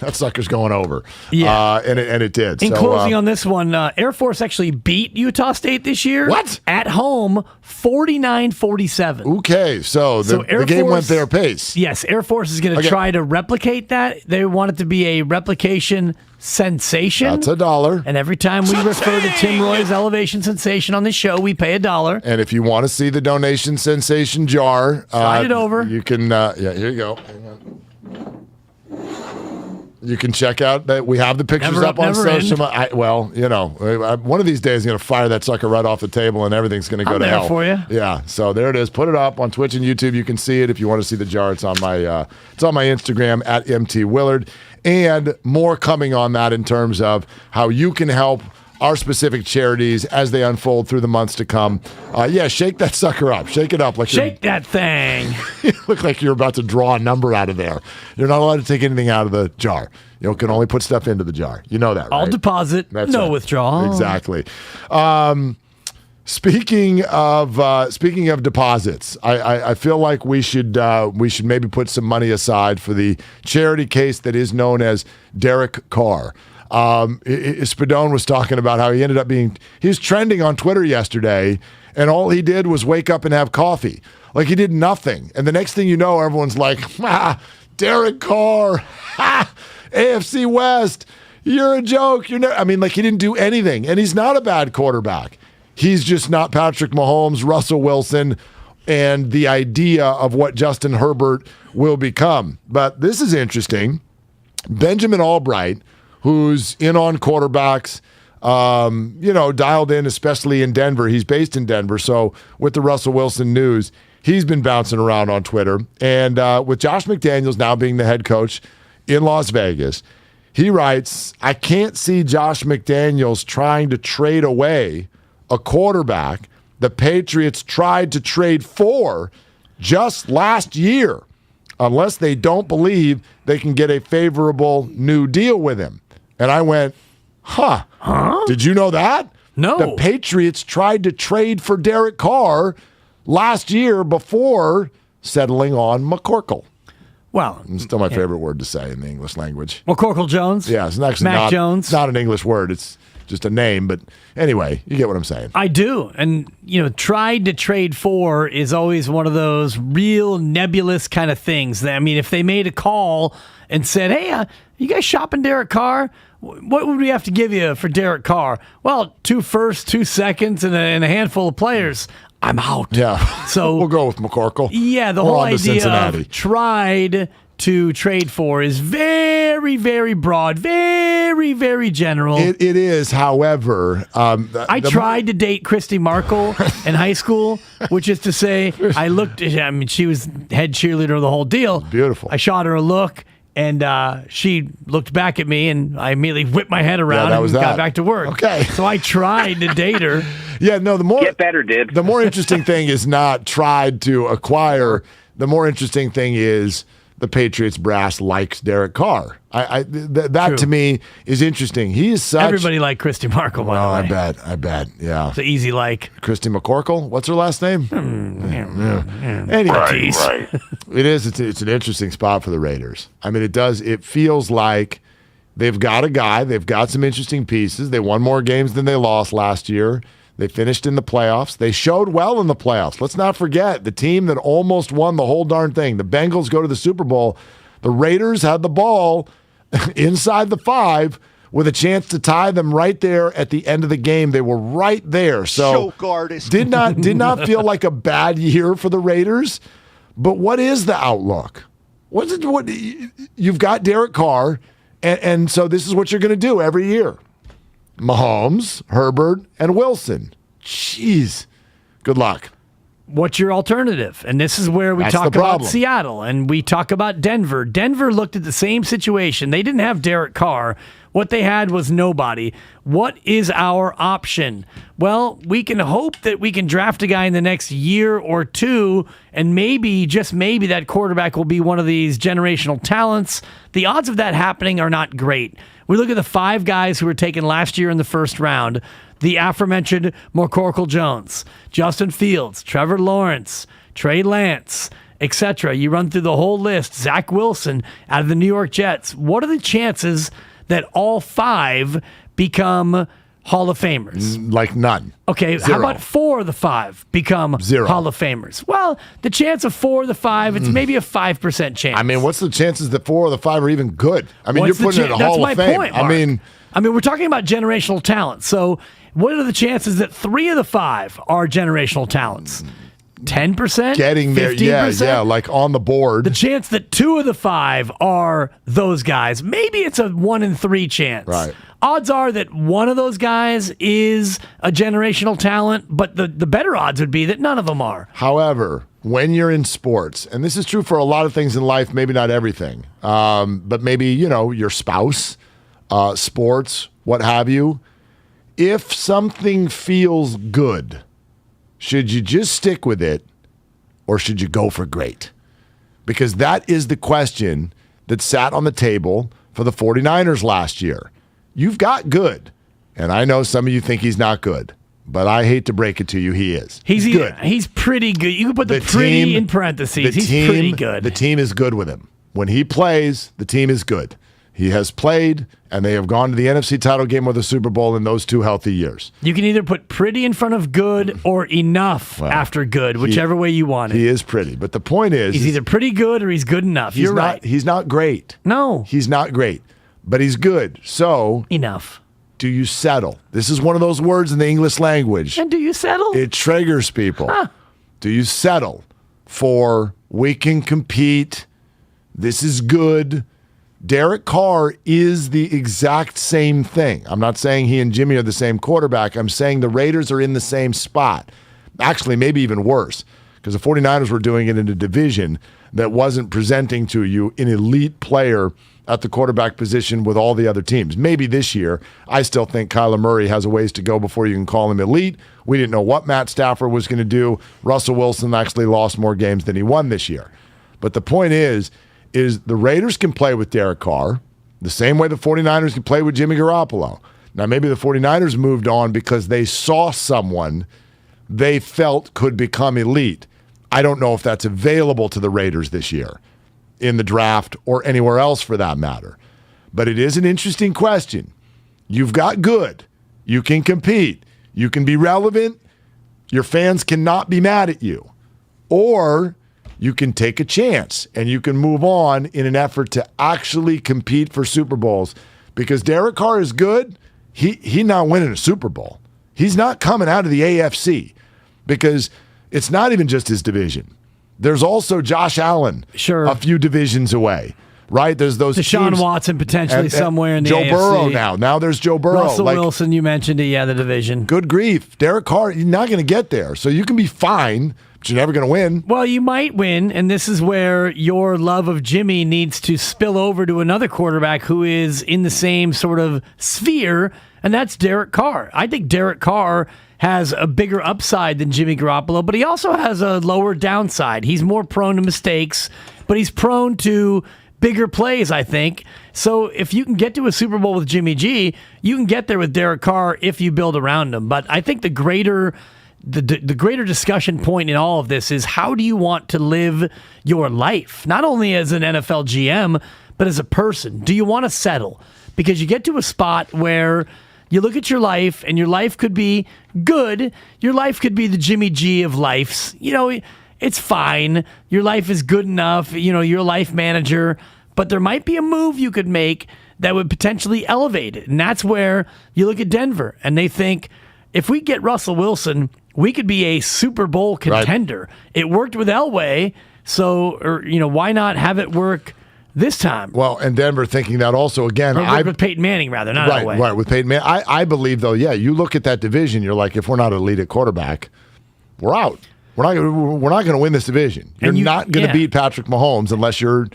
that sucker's going over. Yeah. And it did. In closing on this one, Air Force actually beat Utah State this year. What? At home, 49-47. Okay, so the game went their pace. Yes, Air Force is going to try to replicate that. They want it to be a replication sensation. That's $1. And every time we refer to Tim Roy's Elevation Sensation on this show, we pay $1. And if you want to see the donation sensation jar, slide it over. You can, here you go. Hang on. You can check out that we have the pictures up on social. One of these days I'm going to fire that sucker right off the table and everything's going to go to hell. For you. Yeah, so there it is. Put it up on Twitch and YouTube. You can see it if you want to see the jar. It's on my Instagram at MTWillard, and more coming on that in terms of how you can help our specific charities as they unfold through the months to come. Shake that sucker up. Shake it up. Shake that thing. You look like you're about to draw a number out of there. You're not allowed to take anything out of the jar. You can only put stuff into the jar. You know that, right? All deposit, no withdrawal. Exactly. Speaking of deposits, I feel like we should maybe put some money aside for the charity case that is known as Derek Carr. Spadone was talking about how he was trending on Twitter yesterday, and all he did was wake up and have coffee. Like he did nothing. And the next thing you know, everyone's like, Derek Carr, AFC West, you're a joke. He didn't do anything. And he's not a bad quarterback. He's just not Patrick Mahomes, Russell Wilson, and the idea of what Justin Herbert will become. But this is interesting. Benjamin Albright, who's in on quarterbacks, dialed in, especially in Denver. He's based in Denver. So with the Russell Wilson news, He's been bouncing around on Twitter. And with Josh McDaniels now being the head coach in Las Vegas, he writes, I can't see Josh McDaniels trying to trade away a quarterback the Patriots tried to trade for just last year unless they don't believe they can get a favorable new deal with him. And I went, huh? Did you know that? No. The Patriots tried to trade for Derek Carr last year before settling on McCorkle. Well, it's still my favorite word to say in the English language. McCorkle Jones? Yeah, it's actually Mac Jones? It's not an English word. It's just a name. But anyway, you get what I'm saying. I do. And, tried to trade for is always one of those real nebulous kind of things. I mean, if they made a call and said, hey, you guys shopping Derek Carr? What would we have to give you for Derek Carr? Well, 2 firsts, 2 seconds, and a handful of players. I'm out. Yeah. So we'll go with McCorkle. Yeah, the whole idea of tried to trade for is very, very broad, very, very general. It is, however. I tried to date Christy Markle in high school, which is to say, she was head cheerleader of the whole deal. Beautiful. I shot her a look. And she looked back at me, and I immediately whipped my head around and got back to work. Okay. So I tried to date her. Yeah, no, Get better, Dibs. The more interesting thing is not tried to acquire. The more interesting thing is the Patriots brass likes Derek Carr. That to me is interesting. He is such. Everybody liked Christy Markle, by the way. I bet. Yeah. It's an easy like. Christy McCorkle? What's her last name? Anyway, Right. It is. It's an interesting spot for the Raiders. I mean, it does. It feels like they've got a guy. They've got some interesting pieces. They won more games than they lost last year. They finished in the playoffs. They showed well in the playoffs. Let's not forget the team that almost won the whole darn thing. The Bengals go to the Super Bowl. The Raiders had the ball inside the 5 with a chance to tie them right there at the end of the game. They were right there. So did not feel like a bad year for the Raiders. But what is the outlook? What you've got Derek Carr, and so this is what you're going to do every year. Mahomes, Herbert, and Wilson. Jeez. Good luck. What's your alternative? And this is where we talk about Seattle and we talk about Denver. Denver looked at the same situation. They didn't have Derek Carr. What they had was nobody. What is our option? Well, we can hope that we can draft a guy in the next year or two, and maybe, just maybe, that quarterback will be one of these generational talents. The odds of that happening are not great. We look at the 5 guys who were taken last year in the first round. The aforementioned McCorkle Jones, Justin Fields, Trevor Lawrence, Trey Lance, etc. You run through the whole list. Zach Wilson out of the New York Jets. What are the chances that all 5 become Hall of Famers? Like none. Okay, 0. how about 4 of the 5 become 0. Hall of Famers? Well, the chance of 4 of the 5, it's maybe a 5% chance. I mean, what's the chances that 4 of the 5 are even good? I mean, What's you're putting it in a Hall of Fame. Point, Mark. I mean, we're talking about generational talent. So what are the chances that 3 of the 5 are generational talents? 10%? Getting there, 15%? yeah, like on the board. The chance that 2 of the 5 are those guys, maybe it's a 1 in 3 chance. Right. Odds are that one of those guys is a generational talent, but the better odds would be that none of them are. However, when you're in sports, and this is true for a lot of things in life, maybe not everything, but maybe, your spouse, sports, what have you, if something feels good, should you just stick with it or should you go for great? Because that is the question that sat on the table for the 49ers last year. You've got good, and I know some of you think he's not good, but I hate to break it to you, he is. He's good. He's pretty good. You can put the pretty team, in parentheses. He's pretty good. The team is good with him. When he plays, the team is good. He has played, and they have gone to the NFC title game or the Super Bowl in those 2 healthy years. You can either put pretty in front of good or enough after good, whichever way you want it. He is pretty, but the point is... He's either pretty good or he's good enough. You're right. He's not great. No. He's not great, but he's good. So... Enough. Do you settle? This is one of those words in the English language. And do you settle? It triggers people. Huh. Do you settle for we can compete, this is good... Derek Carr is the exact same thing. I'm not saying he and Jimmy are the same quarterback. I'm saying the Raiders are in the same spot. Actually, maybe even worse. because the 49ers were doing it in a division that wasn't presenting to you an elite player at the quarterback position with all the other teams. Maybe this year, I still think Kyler Murray has a ways to go before you can call him elite. We didn't know what Matt Stafford was going to do. Russell Wilson actually lost more games than he won this year. But the point is the Raiders can play with Derek Carr the same way the 49ers can play with Jimmy Garoppolo. Now, maybe the 49ers moved on because they saw someone they felt could become elite. I don't know if that's available to the Raiders this year in the draft or anywhere else for that matter. But it is an interesting question. You've got good. You can compete. You can be relevant. Your fans cannot be mad at you. Or you can take a chance and you can move on in an effort to actually compete for Super Bowls. Because Derek Carr is good. He's not winning a Super Bowl. He's not coming out of the AFC because it's not even just his division. There's also Josh Allen, a few divisions away, right? There's those Deshaun teams, Watson potentially somewhere in the Joe AFC. Burrow now. Now there's Joe Burrow. Russell Wilson, you mentioned it, the division. Good grief. Derek Carr, you're not going to get there. So you can be fine, but you're never going to win. Well, you might win, and this is where your love of Jimmy needs to spill over to another quarterback who is in the same sort of sphere, and that's Derek Carr. I think Derek Carr has a bigger upside than Jimmy Garoppolo, but he also has a lower downside. He's more prone to mistakes, but he's prone to bigger plays, I think. So if you can get to a Super Bowl with Jimmy G, you can get there with Derek Carr if you build around him. But I think the greater discussion point in all of this is how do you want to live your life? Not only as an NFL GM, but as a person. Do you want to settle? Because you get to a spot where you look at your life, and your life could be good. Your life could be the Jimmy G of lives. It's fine. Your life is good enough. You're a life manager. But there might be a move you could make that would potentially elevate it. And that's where you look at Denver, and they think, if we get Russell Wilson, we could be a Super Bowl contender. Right. It worked with Elway, so why not have it work this time? Well, and Denver thinking that also, again. With Peyton Manning, rather, not Elway. Right, with Peyton Manning. I believe, though, you look at that division, you're like, if we're not elite at quarterback, we're out. We're not going to win this division. You're not going to beat Patrick Mahomes unless you're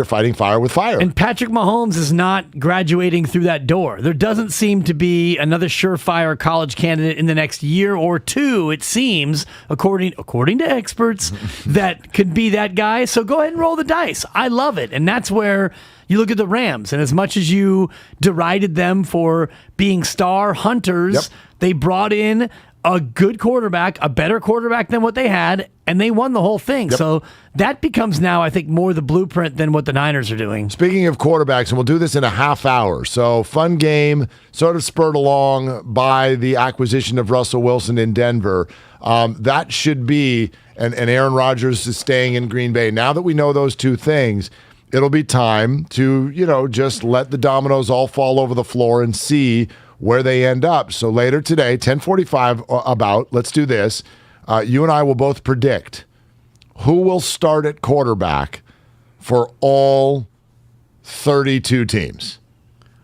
fighting fire with fire. And Patrick Mahomes is not graduating through that door. There doesn't seem to be another surefire college candidate in the next year or two, it seems, according to experts, that could be that guy. So go ahead and roll the dice. I love it. And that's where you look at the Rams. And as much as you derided them for being star hunters, they brought in a good quarterback, a better quarterback than what they had, and they won the whole thing. So that becomes now, I think, more the blueprint than what the Niners are doing. Speaking of quarterbacks, and we'll do this in a half hour. So fun game, sort of spurred along by the acquisition of Russell Wilson in Denver. That should be, and Aaron Rodgers is staying in Green Bay. Now that we know those two things, it'll be time to, just let the dominoes all fall over the floor and see where they end up. So later today, 10:45 let's do this. You and I will both predict who will start at quarterback for all 32 teams.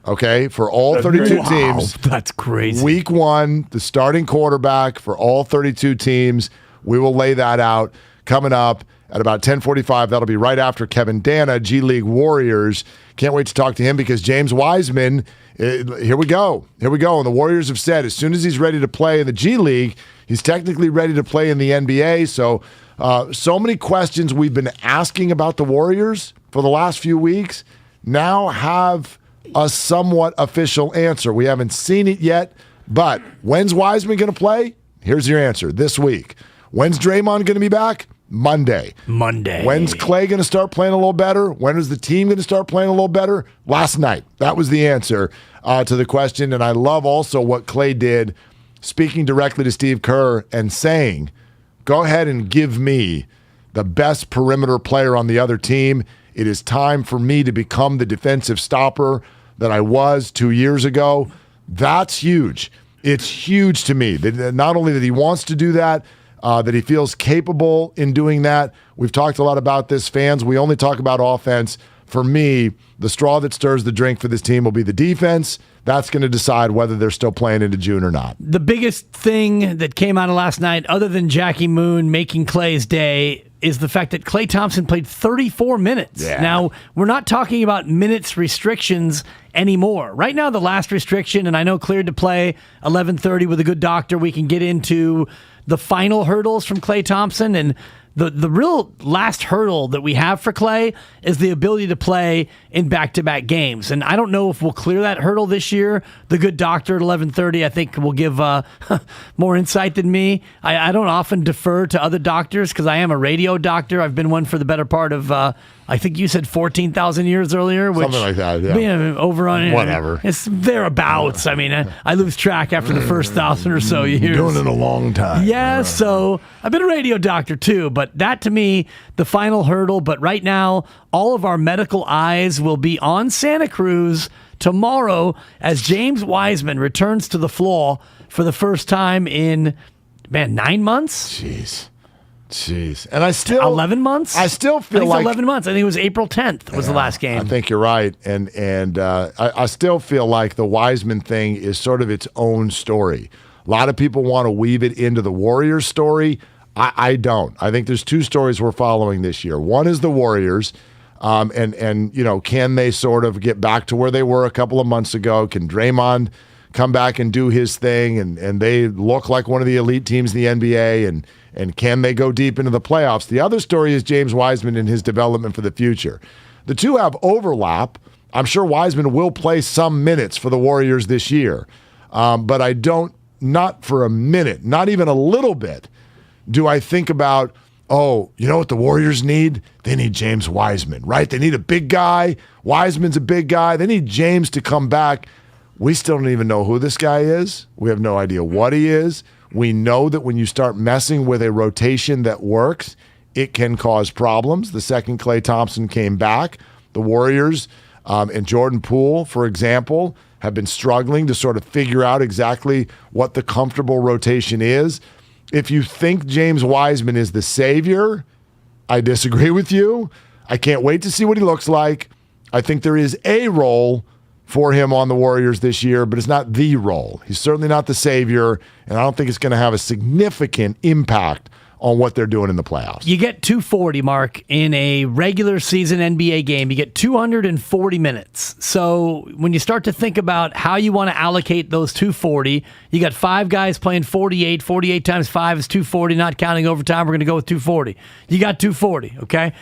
Okay? For all 32 teams. That's crazy. Week 1, the starting quarterback for all 32 teams. We will lay that out coming up at about 10:45. That'll be right after Kevin Dana, G League Warriors. Can't wait to talk to him because James Wiseman, here we go. And the Warriors have said as soon as he's ready to play in the G League, he's technically ready to play in the NBA. So many questions we've been asking about the Warriors for the last few weeks now have a somewhat official answer. We haven't seen it yet, but when's Wiseman going to play? Here's your answer. This week. When's Draymond going to be back? Monday. When's Klay going to start playing a little better? When is the team going to start playing a little better? Last night. That was the answer to the question. And I love also what Klay did, speaking directly to Steve Kerr and saying, go ahead and give me the best perimeter player on the other team. It is time for me to become the defensive stopper that I was 2 years ago. That's huge. It's huge to me that not only that he wants to do that, that he feels capable in doing that. We've talked a lot about this, fans. We only talk about offense. for me, the straw that stirs the drink for this team will be the defense. That's going to decide whether they're still playing into June or not. The biggest thing that came out of last night, other than Jackie Moon making Klay's day, is the fact that Klay Thompson played 34 minutes. Yeah. Now, we're not talking about minutes restrictions anymore. Right now, the last restriction, and I know cleared to play 11:30 with a good doctor, we can get into the final hurdles from Klay Thompson, and the real last hurdle that we have for Klay is the ability to play in back-to-back games. And I don't know if we'll clear that hurdle this year. The good doctor at 11:30, I think, will give more insight than me. I don't often defer to other doctors because I am a radio doctor. I've been one for the better part of, I think you said 14,000 years earlier. Which, something like that, yeah. Over on whatever. It's thereabouts. I mean, I lose track after the first 1,000 or so years. Doing it a long time. Yeah, so I've been a radio doctor too, but that to me, the final hurdle. But right now, all of our medical eyes will be on Santa Cruz tomorrow as James Wiseman returns to the floor for the first time in, 9 months? Jeez. And I still 11 months? I still feel like 11 months. I think it was April 10th was the last game. I think you're right. And I still feel like the Wiseman thing is sort of its own story. A lot of people want to weave it into the Warriors story. I don't. I think there's two stories we're following this year. One is the Warriors, and you know, can they sort of get back to where they were a couple of months ago? Can Draymond come back and do his thing, and they look like one of the elite teams in the NBA, and can they go deep into the playoffs? The other story is James Wiseman and his development for the future. The two have overlap. I'm sure Wiseman will play some minutes for the Warriors this year, but I don't, not for a minute, not even a little bit, do I think about, oh, you know what the Warriors need? They need James Wiseman, right? They need a big guy. Wiseman's a big guy. They need James to come back. We still don't even know who this guy is. We have no idea what he is. We know that when you start messing with a rotation that works, it can cause problems. The second Klay Thompson came back, the Warriors and Jordan Poole, for example, have been struggling to sort of figure out exactly what the comfortable rotation is. If you think James Wiseman is the savior, I disagree with you. I can't wait to see what he looks like. I think there is a role for him on the Warriors this year, but it's not the role. He's certainly not the savior, and I don't think it's going to have a significant impact on what they're doing in the playoffs. You get 240, Mark, in a regular season NBA game. You get 240 minutes. So when you start to think about how you want to allocate those 240, you got 5 guys playing 48. 48 times 5 is 240, not counting overtime. We're going to go with 240. You got 240, okay?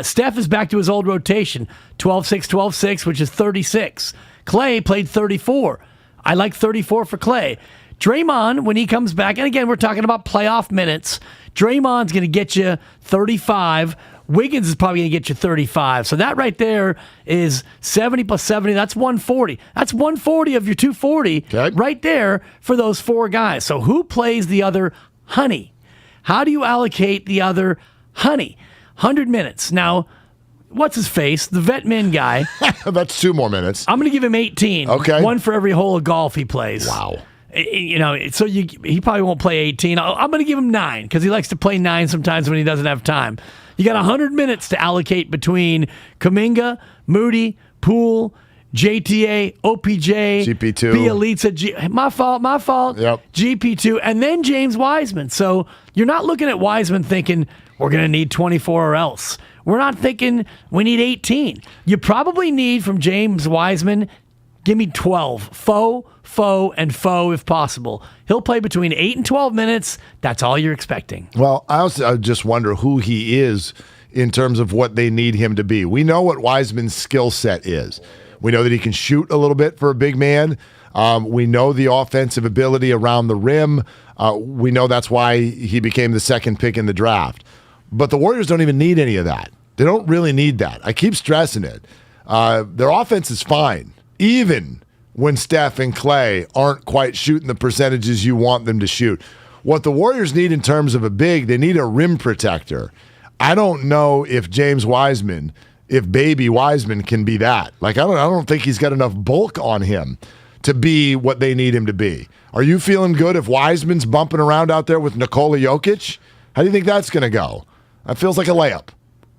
Steph is back to his old rotation, 12-6, 12-6, which is 36. Klay played 34. I like 34 for Klay. Draymond, when he comes back, and again, we're talking about playoff minutes, Draymond's going to get you 35. Wiggins is probably going to get you 35. So that right there is 70 plus 70. That's 140. That's 140 of your 240 right there for those 4 guys. So who plays the other honey? How do you allocate the other honey? 100 minutes. Now, what's his face? The vet min guy. That's 2 more minutes. I'm going to give him 18. Okay. 1 for every hole of golf he plays. Wow. You know, so he probably won't play 18. I'm going to give him 9 because he likes to play 9 sometimes when he doesn't have time. You got 100 minutes to allocate between Kuminga, Moody, Poole, JTA, OPJ, GP2, Bielitsa. My fault. Yep. GP2, and then James Wiseman. So you're not looking at Wiseman thinking we're going to need 24 or else. We're not thinking we need 18. You probably need from James Wiseman, give me 12. Faux, and faux if possible. He'll play between 8 and 12 minutes. That's all you're expecting. Well, I just wonder who he is in terms of what they need him to be. We know what Wiseman's skill set is. We know that he can shoot a little bit for a big man. We know the offensive ability around the rim. We know that's why he became the second pick in the draft. But the Warriors don't even need any of that. They don't really need that. I keep stressing it. Their offense is fine, even when Steph and Klay aren't quite shooting the percentages you want them to shoot. What the Warriors need in terms of a big, they need a rim protector. I don't know if James Wiseman, if baby Wiseman can be that. Like, I don't think he's got enough bulk on him to be what they need him to be. Are you feeling good if Wiseman's bumping around out there with Nikola Jokic? How do you think that's going to go? That feels like a layup.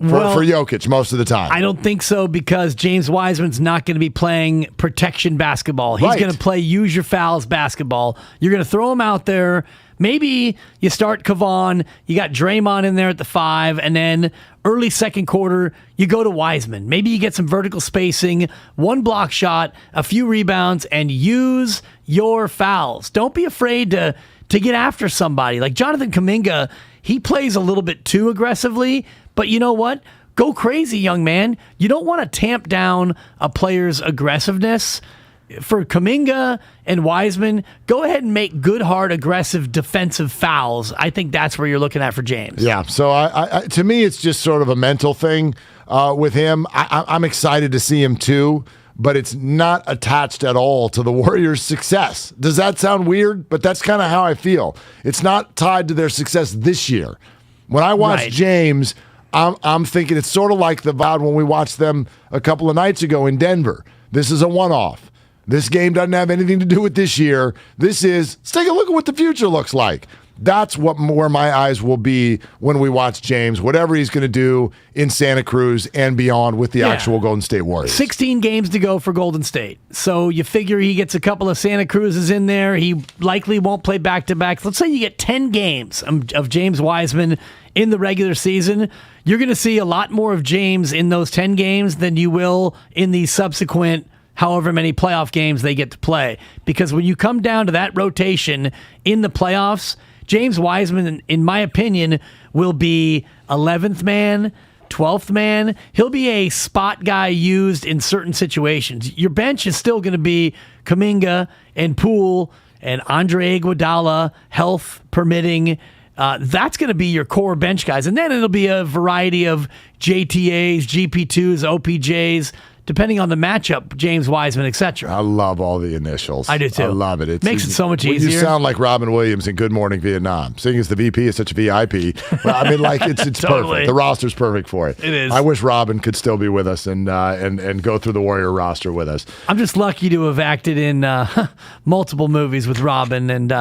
for Jokic most of the time. I don't think so because James Wiseman's not going to be playing protection basketball. He's going to play use your fouls basketball. You're going to throw him out there. Maybe you start Kevon, you got Draymond in there at the 5, and then early second quarter, you go to Wiseman. Maybe you get some vertical spacing, one block shot, a few rebounds, and use your fouls. Don't be afraid to get after somebody. Like Jonathan Kuminga, he plays a little bit too aggressively, but you know what? Go crazy, young man. You don't want to tamp down a player's aggressiveness. For Kuminga and Wiseman, go ahead and make good, hard, aggressive defensive fouls. I think that's where you're looking at for James. Yeah, so I to me, it's just sort of a mental thing with him. I'm excited to see him too, but it's not attached at all to the Warriors' success. Does that sound weird? But that's kind of how I feel. It's not tied to their success this year. When I watch James, I'm thinking it's sort of like the vibe when we watched them a couple of nights ago in Denver. This is a one-off. This game doesn't have anything to do with this year. This is, let's take a look at what the future looks like. That's where my eyes will be when we watch James, whatever he's going to do in Santa Cruz and beyond with the actual Golden State Warriors. 16 games to go for Golden State. So you figure he gets a couple of Santa Cruzes in there. He likely won't play back-to-back. Let's say you get 10 games of James Wiseman in the regular season. You're going to see a lot more of James in those 10 games than you will in the subsequent however many playoff games they get to play. Because when you come down to that rotation in the playoffs, James Wiseman, in my opinion, will be 11th man, 12th man. He'll be a spot guy used in certain situations. Your bench is still going to be Kuminga and Poole and Andre Iguodala, health permitting. That's going to be your core bench guys. And then it'll be a variety of JTAs, GP2s, OPJs, depending on the matchup, James Wiseman, etc. I love all the initials. I do too. I love it. It makes it so much easier. You sound like Robin Williams in Good Morning Vietnam. Seeing as the VP is such a VIP, well, I mean, like it's Totally. perfect. The roster's perfect for it. It is. I wish Robin could still be with us and go through the Warrior roster with us. I'm just lucky to have acted in multiple movies with Robin, and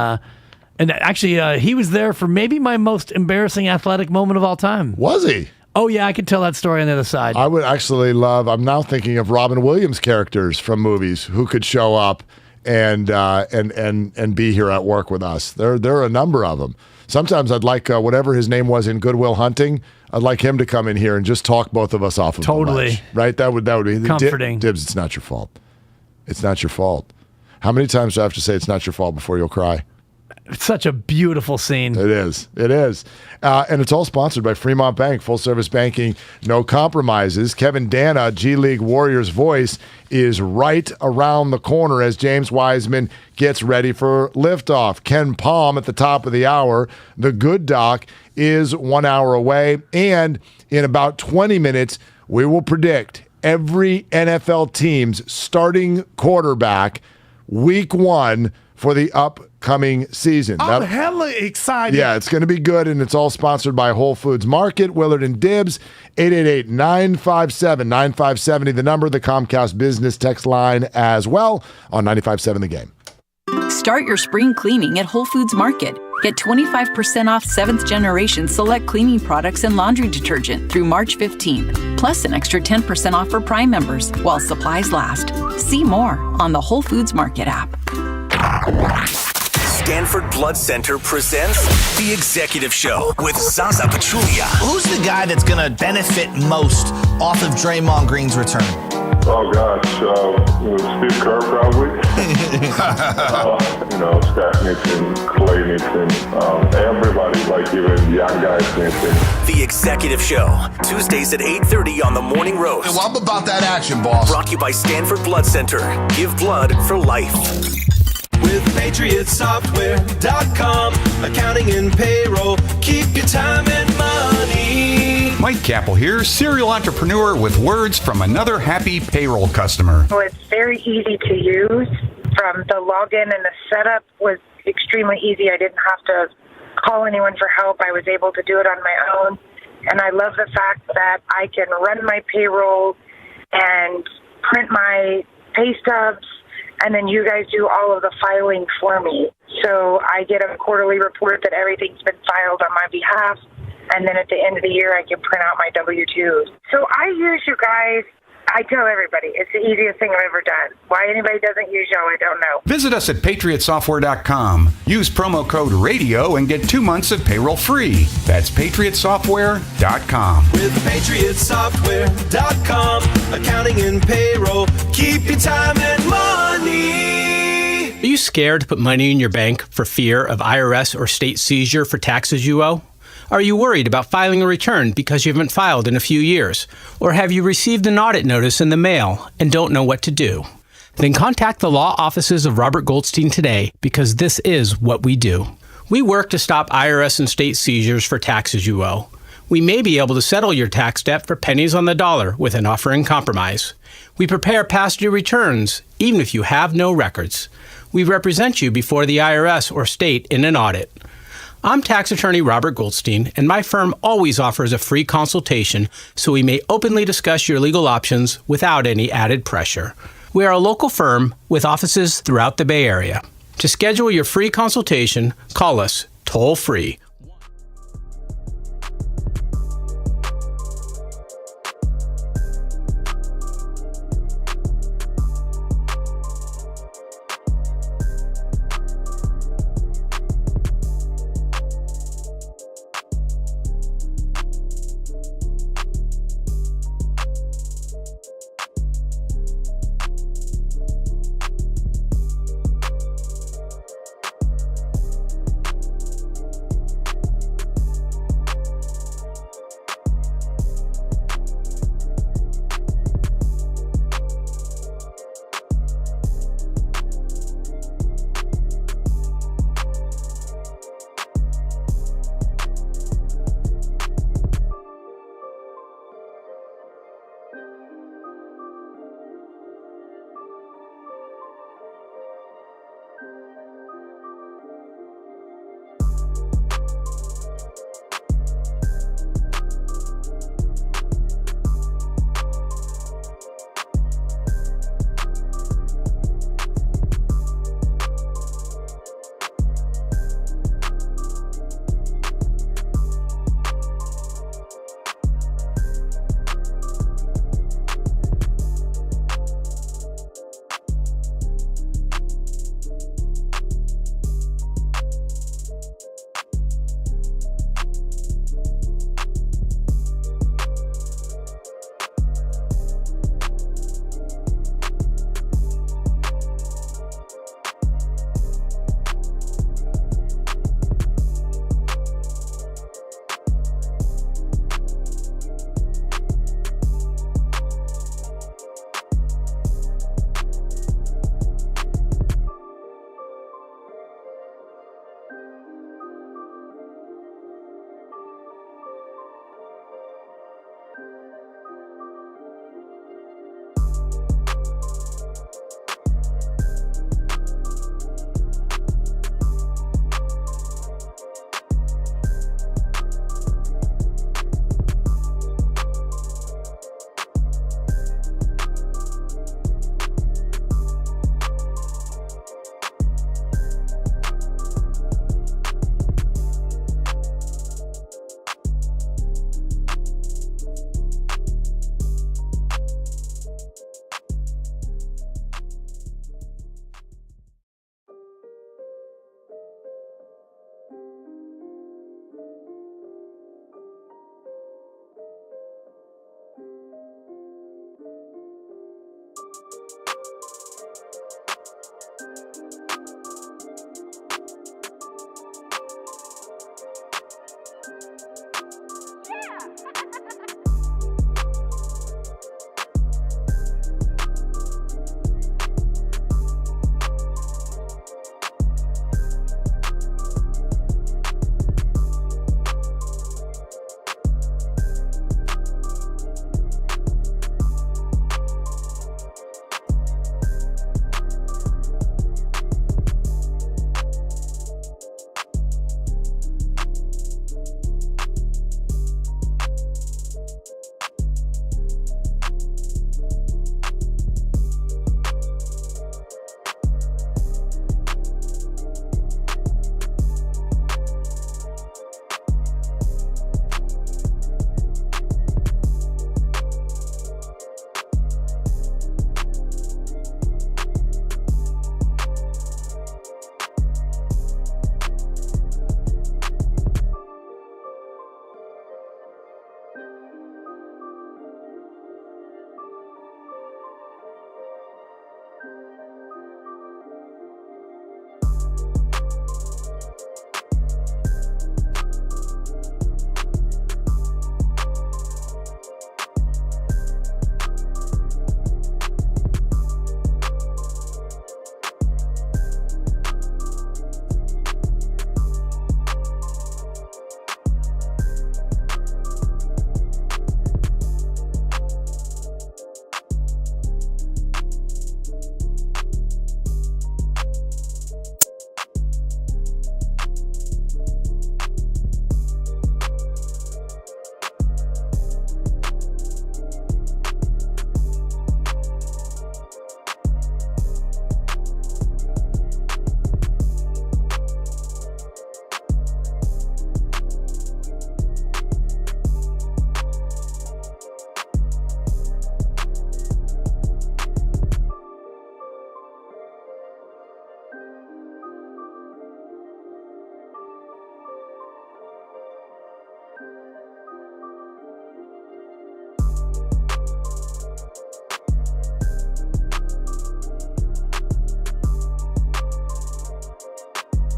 actually he was there for maybe my most embarrassing athletic moment of all time. Was he? Oh, yeah, I could tell that story on the other side. I would actually I'm now thinking of Robin Williams characters from movies who could show up and be here at work with us. There are a number of them. Sometimes I'd like whatever his name was in Good Will Hunting, I'd like him to come in here and just talk both of us off of the ledge, right? That would be comforting. Dibs, it's not your fault. It's not your fault. How many times do I have to say it's not your fault before you'll cry? It's such a beautiful scene. It is. It is. And it's all sponsored by Fremont Bank, full-service banking, no compromises. Kevin Dana, G League Warriors voice, is right around the corner as James Wiseman gets ready for liftoff. Ken Palm at the top of the hour. The Good Doc is 1 hour away. And in about 20 minutes, we will predict every NFL team's starting quarterback week 1 for the upcoming season. I'm hella excited. Yeah, it's going to be good, and it's all sponsored by Whole Foods Market, Willard and Dibs, 888-957-9570, the number, the Comcast business text line as well on 95.7 The Game. Start your spring cleaning at Whole Foods Market. Get 25% off 7th generation select cleaning products and laundry detergent through March 15th, plus an extra 10% off for Prime members while supplies last. See more on the Whole Foods Market app. Stanford Blood Center presents The Executive Show with Zaza Pachulia. Who's the guy that's going to benefit most off of Draymond Green's return? Oh, gosh. Steve Kerr, probably. Steph Nixon, Klay Nixon, everybody, like even young guys Nixon. The Executive Show, Tuesdays at 8:30 on the Morning Roast. Well, I'm about that action, boss. Brought to you by Stanford Blood Center. Give blood for life. With PatriotSoftware.com, accounting and payroll, keep your time and money. Mike Capel here, serial entrepreneur with words from another happy payroll customer. Well, it's very easy to use. From the login and the setup was extremely easy. I didn't have to call anyone for help. I was able to do it on my own. And I love the fact that I can run my payroll and print my pay stubs, and then you guys do all of the filing for me. So I get a quarterly report that everything's been filed on my behalf. and then at the end of the year, I can print out my W-2s. So I use you guys. I tell everybody, it's the easiest thing I've ever done. Why anybody doesn't use y'all, I don't know. Visit us at patriotsoftware.com. Use promo code RADIO and get 2 months of payroll free. That's patriotsoftware.com. With patriotsoftware.com, accounting and payroll, keep your time and money. Are you scared to put money in your bank for fear of IRS or state seizure for taxes you owe? Are you worried about filing a return because you haven't filed in a few years? Or have you received an audit notice in the mail and don't know what to do? Then contact the law offices of Robert Goldstein today, because this is what we do. We work to stop IRS and state seizures for taxes you owe. We may be able to settle your tax debt for pennies on the dollar with an offer in compromise. We prepare past due returns, even if you have no records. We represent you before the IRS or state in an audit. I'm tax attorney Robert Goldstein, and my firm always offers a free consultation so we may openly discuss your legal options without any added pressure. We are a local firm with offices throughout the Bay Area. To schedule your free consultation, call us toll-free.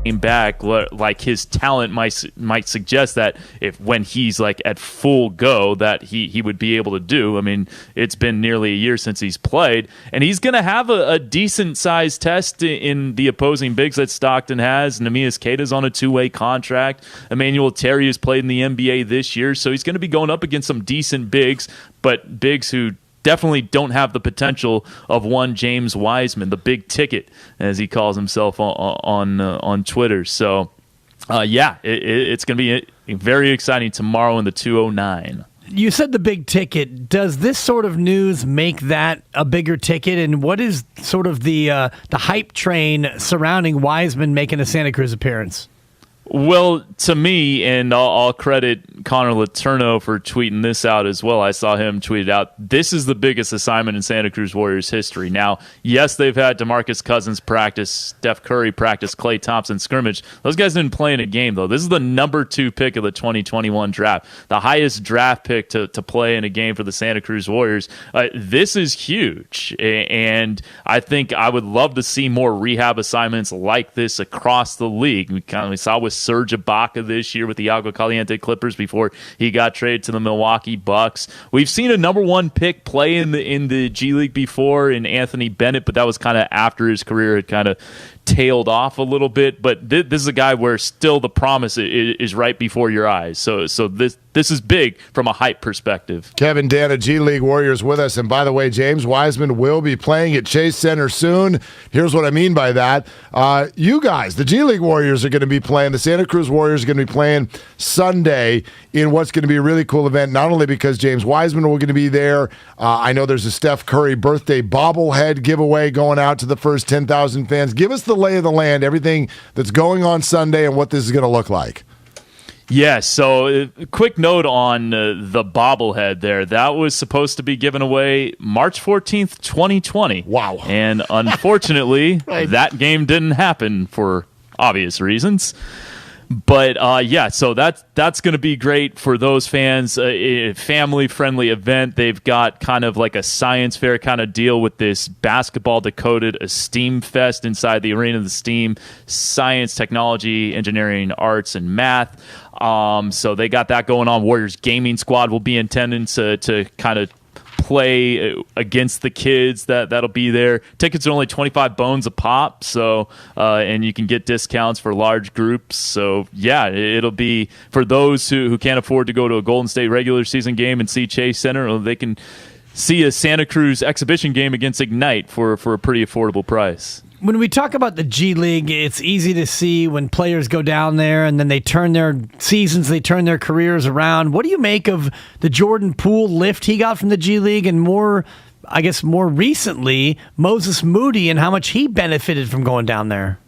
came back, like his talent might suggest that when he's like at full go, that he would be able to do. I mean, it's been nearly a year since he's played, and he's going to have a decent sized test in the opposing bigs that Stockton has. Neemias Queta's on a 2-way contract. Emmanuel Terry has played in the NBA this year, so he's going to be going up against some decent bigs, but bigs who definitely don't have the potential of one James Wiseman, the big ticket, as he calls himself on Twitter. So, it's going to be very exciting tomorrow in the 209. You said the big ticket. Does this sort of news make that a bigger ticket? And what is sort of the hype train surrounding Wiseman making a Santa Cruz appearance? Well, to me, and I'll credit Connor Letourneau for tweeting this out as well. I saw him tweet it out. This is the biggest assignment in Santa Cruz Warriors history. Now, yes, they've had DeMarcus Cousins practice, Steph Curry practice, Klay Thompson scrimmage. Those guys didn't play in a game, though. This is the number 2 pick of the 2021 draft, the highest draft pick to play in a game for the Santa Cruz Warriors. This is huge, and I think I would love to see more rehab assignments like this across the league. We saw with Serge Ibaka this year with the Agua Caliente Clippers before he got traded to the Milwaukee Bucks. We've seen a number 1 pick play in the G League before in Anthony Bennett, but that was kind of after his career had kind of tailed off a little bit. But this is a guy where still the promise is right before your eyes. So this is big from a hype perspective. Kevin Dana, G League Warriors with us. And by the way, James Wiseman will be playing at Chase Center soon. Here's what I mean by that. You guys, the G League Warriors are going to be playing. The Santa Cruz Warriors are going to be playing Sunday in what's going to be a really cool event, not only because James Wiseman will going to be there. I know there's a Steph Curry birthday bobblehead giveaway going out to the first 10,000 fans. Give us the lay of the land, everything that's going on Sunday and what this is going to look like. Yeah, so quick note on the bobblehead there. That was supposed to be given away March 14th, 2020. Wow. And unfortunately, that game didn't happen for obvious reasons. But, so that's going to be great for those fans. A family-friendly event. They've got kind of like a science fair kind of deal with this basketball-decoded STEAM Fest inside the Arena of the STEAM, science, technology, engineering, arts, and math. So they got that going on. Warriors Gaming Squad will be in attendance to kind of play against the kids that'll be there. Tickets are only 25 bones a pop, so and you can get discounts for large groups. So yeah, it'll be for those who can't afford to go to a Golden State regular season game and see Chase Center, they can see a Santa Cruz exhibition game against Ignite for a pretty affordable price. When we talk about the G League, it's easy to see when players go down there and then they turn their seasons, they turn their careers around. What do you make of the Jordan Poole lift he got from the G League and more recently, Moses Moody and how much he benefited from going down there?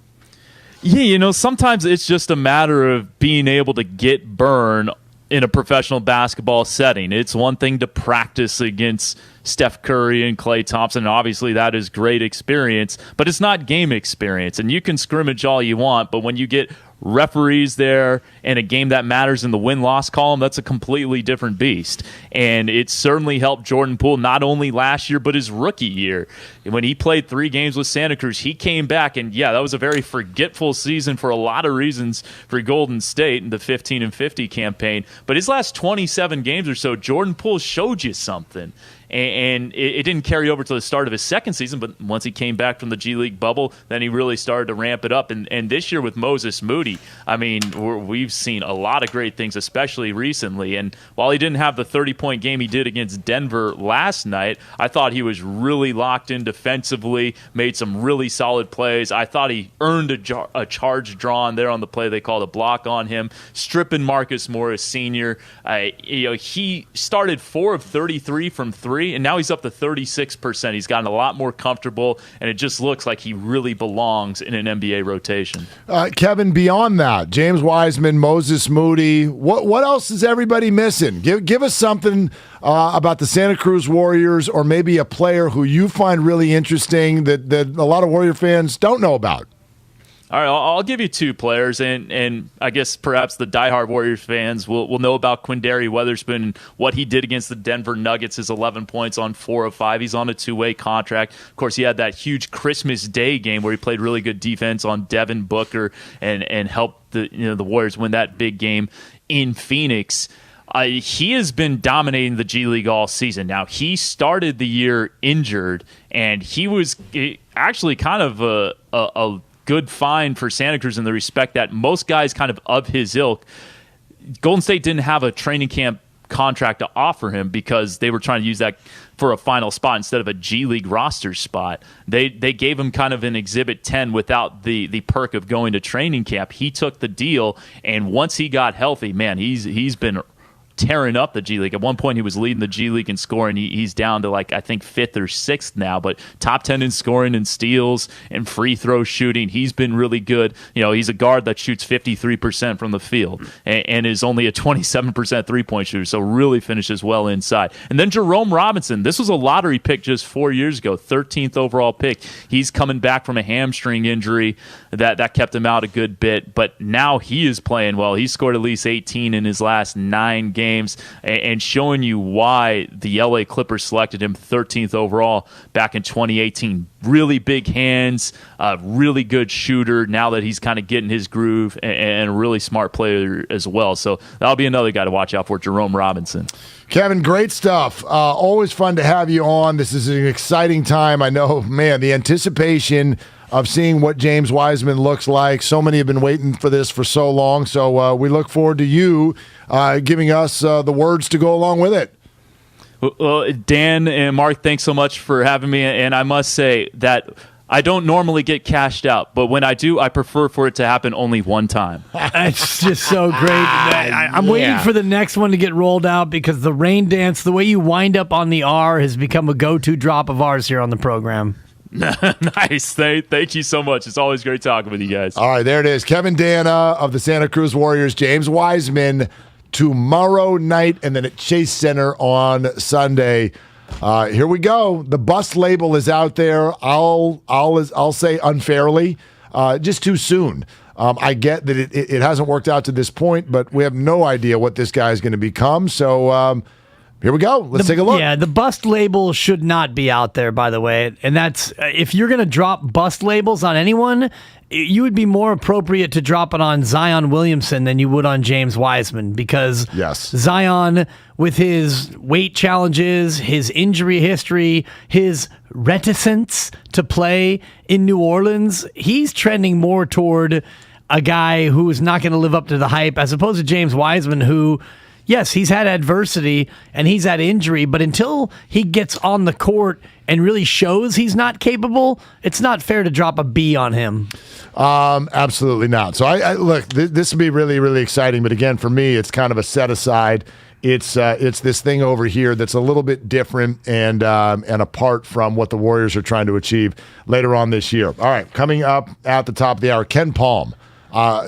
Yeah, sometimes it's just a matter of being able to get burn in a professional basketball setting. It's one thing to practice against Steph Curry and Klay Thompson, and obviously that is great experience, but it's not game experience. And you can scrimmage all you want, but when you get referees there and a game that matters in the win-loss column, that's a completely different beast. And it certainly helped Jordan Poole not only last year, but his rookie year. When he played 3 games with Santa Cruz, he came back, and yeah, that was a very forgetful season for a lot of reasons for Golden State in the 15-50 campaign. But his last 27 games or so, Jordan Poole showed you something. And it didn't carry over to the start of his second season, but once he came back from the G League bubble, then he really started to ramp it up. And this year with Moses Moody, I mean, we've seen a lot of great things, especially recently. And while he didn't have the 30-point game he did against Denver last night, I thought he was really locked in defensively, made some really solid plays. I thought he earned a charge drawn there on the play they called a block on him, stripping Marcus Morris Sr. He started 4 of 33 from 3. And now he's up to 36%. He's gotten a lot more comfortable, and it just looks like he really belongs in an NBA rotation. Kevin, beyond that, James Wiseman, Moses Moody, what else is everybody missing? Give us something about the Santa Cruz Warriors, or maybe a player who you find really interesting that a lot of Warrior fans don't know about. All right, I'll give you two players, and I guess perhaps the diehard Warriors fans will know about Quindary Weatherspoon and what he did against the Denver Nuggets, his 11 points on 4 of 5. He's on a two-way contract. Of course, he had that huge Christmas Day game where he played really good defense on Devin Booker and helped the Warriors win that big game in Phoenix. He has been dominating the G League all season. Now, he started the year injured, and he was actually kind of a good find for Santa Cruz in the respect that most guys kind of his ilk, Golden State didn't have a training camp contract to offer him because they were trying to use that for a final spot instead of a G League roster spot. They gave him kind of an Exhibit 10 without the perk of going to training camp. He took the deal, and once he got healthy, man, he's been tearing up the G League. At one point, he was leading the G League in scoring. He's down to I think 5th or 6th now, but top 10 in scoring and steals and free throw shooting. He's been really good. He's a guard that shoots 53% from the field and is only a 27% three-point shooter, so really finishes well inside. And then Jerome Robinson. This was a lottery pick just 4 years ago, 13th overall pick. He's coming back from a hamstring injury that kept him out a good bit, but now he is playing well. He scored at least 18 in his last 9 games. And showing you why the LA Clippers selected him 13th overall back in 2018. Really big hands, really good shooter now that he's kind of getting his groove, and a really smart player as well. So that'll be another guy to watch out for, Jerome Robinson. Kevin, great stuff. Always fun to have you on. This is an exciting time. I know, man, the anticipation of seeing what James Wiseman looks like. So many have been waiting for this for so long. So we look forward to you giving us the words to go along with it. Well, Dan and Mark, thanks so much for having me. And I must say that I don't normally get cashed out, but when I do, I prefer for it to happen only one time. It's just so great. I'm waiting for the next one to get rolled out because the rain dance, the way you wind up on the R, has become a go-to drop of ours here on the program. Nice. Thank you so much. It's always great talking with you guys. All right, there it is. Kevin Dana of the Santa Cruz Warriors, James Wiseman tomorrow night, and then at Chase Center on Sunday. Here we go. The bust label is out there. I'll say unfairly, just too soon. I get that it hasn't worked out to this point, but we have no idea what this guy is going to become. So here we go. Let's take a look. Yeah, the bust label should not be out there, by the way. And that's if you're going to drop bust labels on anyone, you would be more appropriate to drop it on Zion Williamson than you would on James Wiseman, because Zion, with his weight challenges, his injury history, his reticence to play in New Orleans, he's trending more toward a guy who is not going to live up to the hype, as opposed to James Wiseman, who, yes, he's had adversity and he's had injury, but until he gets on the court and really shows he's not capable, it's not fair to drop a B on him. Absolutely not. So I look, this would be really, really exciting. But again, for me, it's kind of a set aside. It's this thing over here that's a little bit different and apart from what the Warriors are trying to achieve later on this year. All right, coming up at the top of the hour, Ken Palm.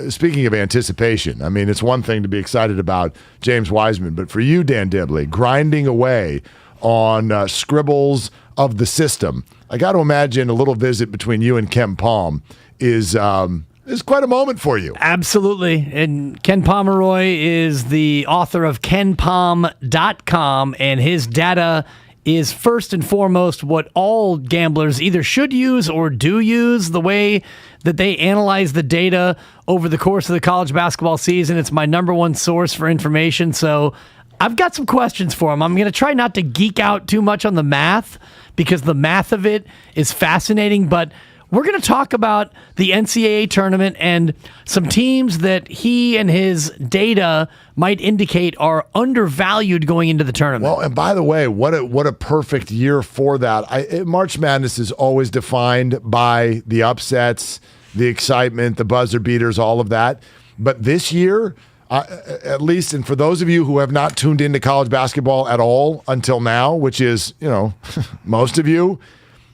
Speaking of anticipation, I mean, it's one thing to be excited about James Wiseman, but for you, Dan Dibley, grinding away on scribbles of the system, I got to imagine a little visit between you and Ken Palm is quite a moment for you. Absolutely. And Ken Pomeroy is the author of KenPalm.com, and his data is first and foremost what all gamblers either should use or do use. The way that they analyze the data over the course of the college basketball season, it's my number one source for information. So I've got some questions for him. I'm going to try not to geek out too much on the math, because the math of it is fascinating, but we're going to talk about the NCAA tournament and some teams that he and his data might indicate are undervalued going into the tournament. Well, and by the way, what a perfect year for that. March Madness is always defined by the upsets, the excitement, the buzzer beaters, all of that. But this year, at least, and for those of you who have not tuned into college basketball at all until now, which is, most of you,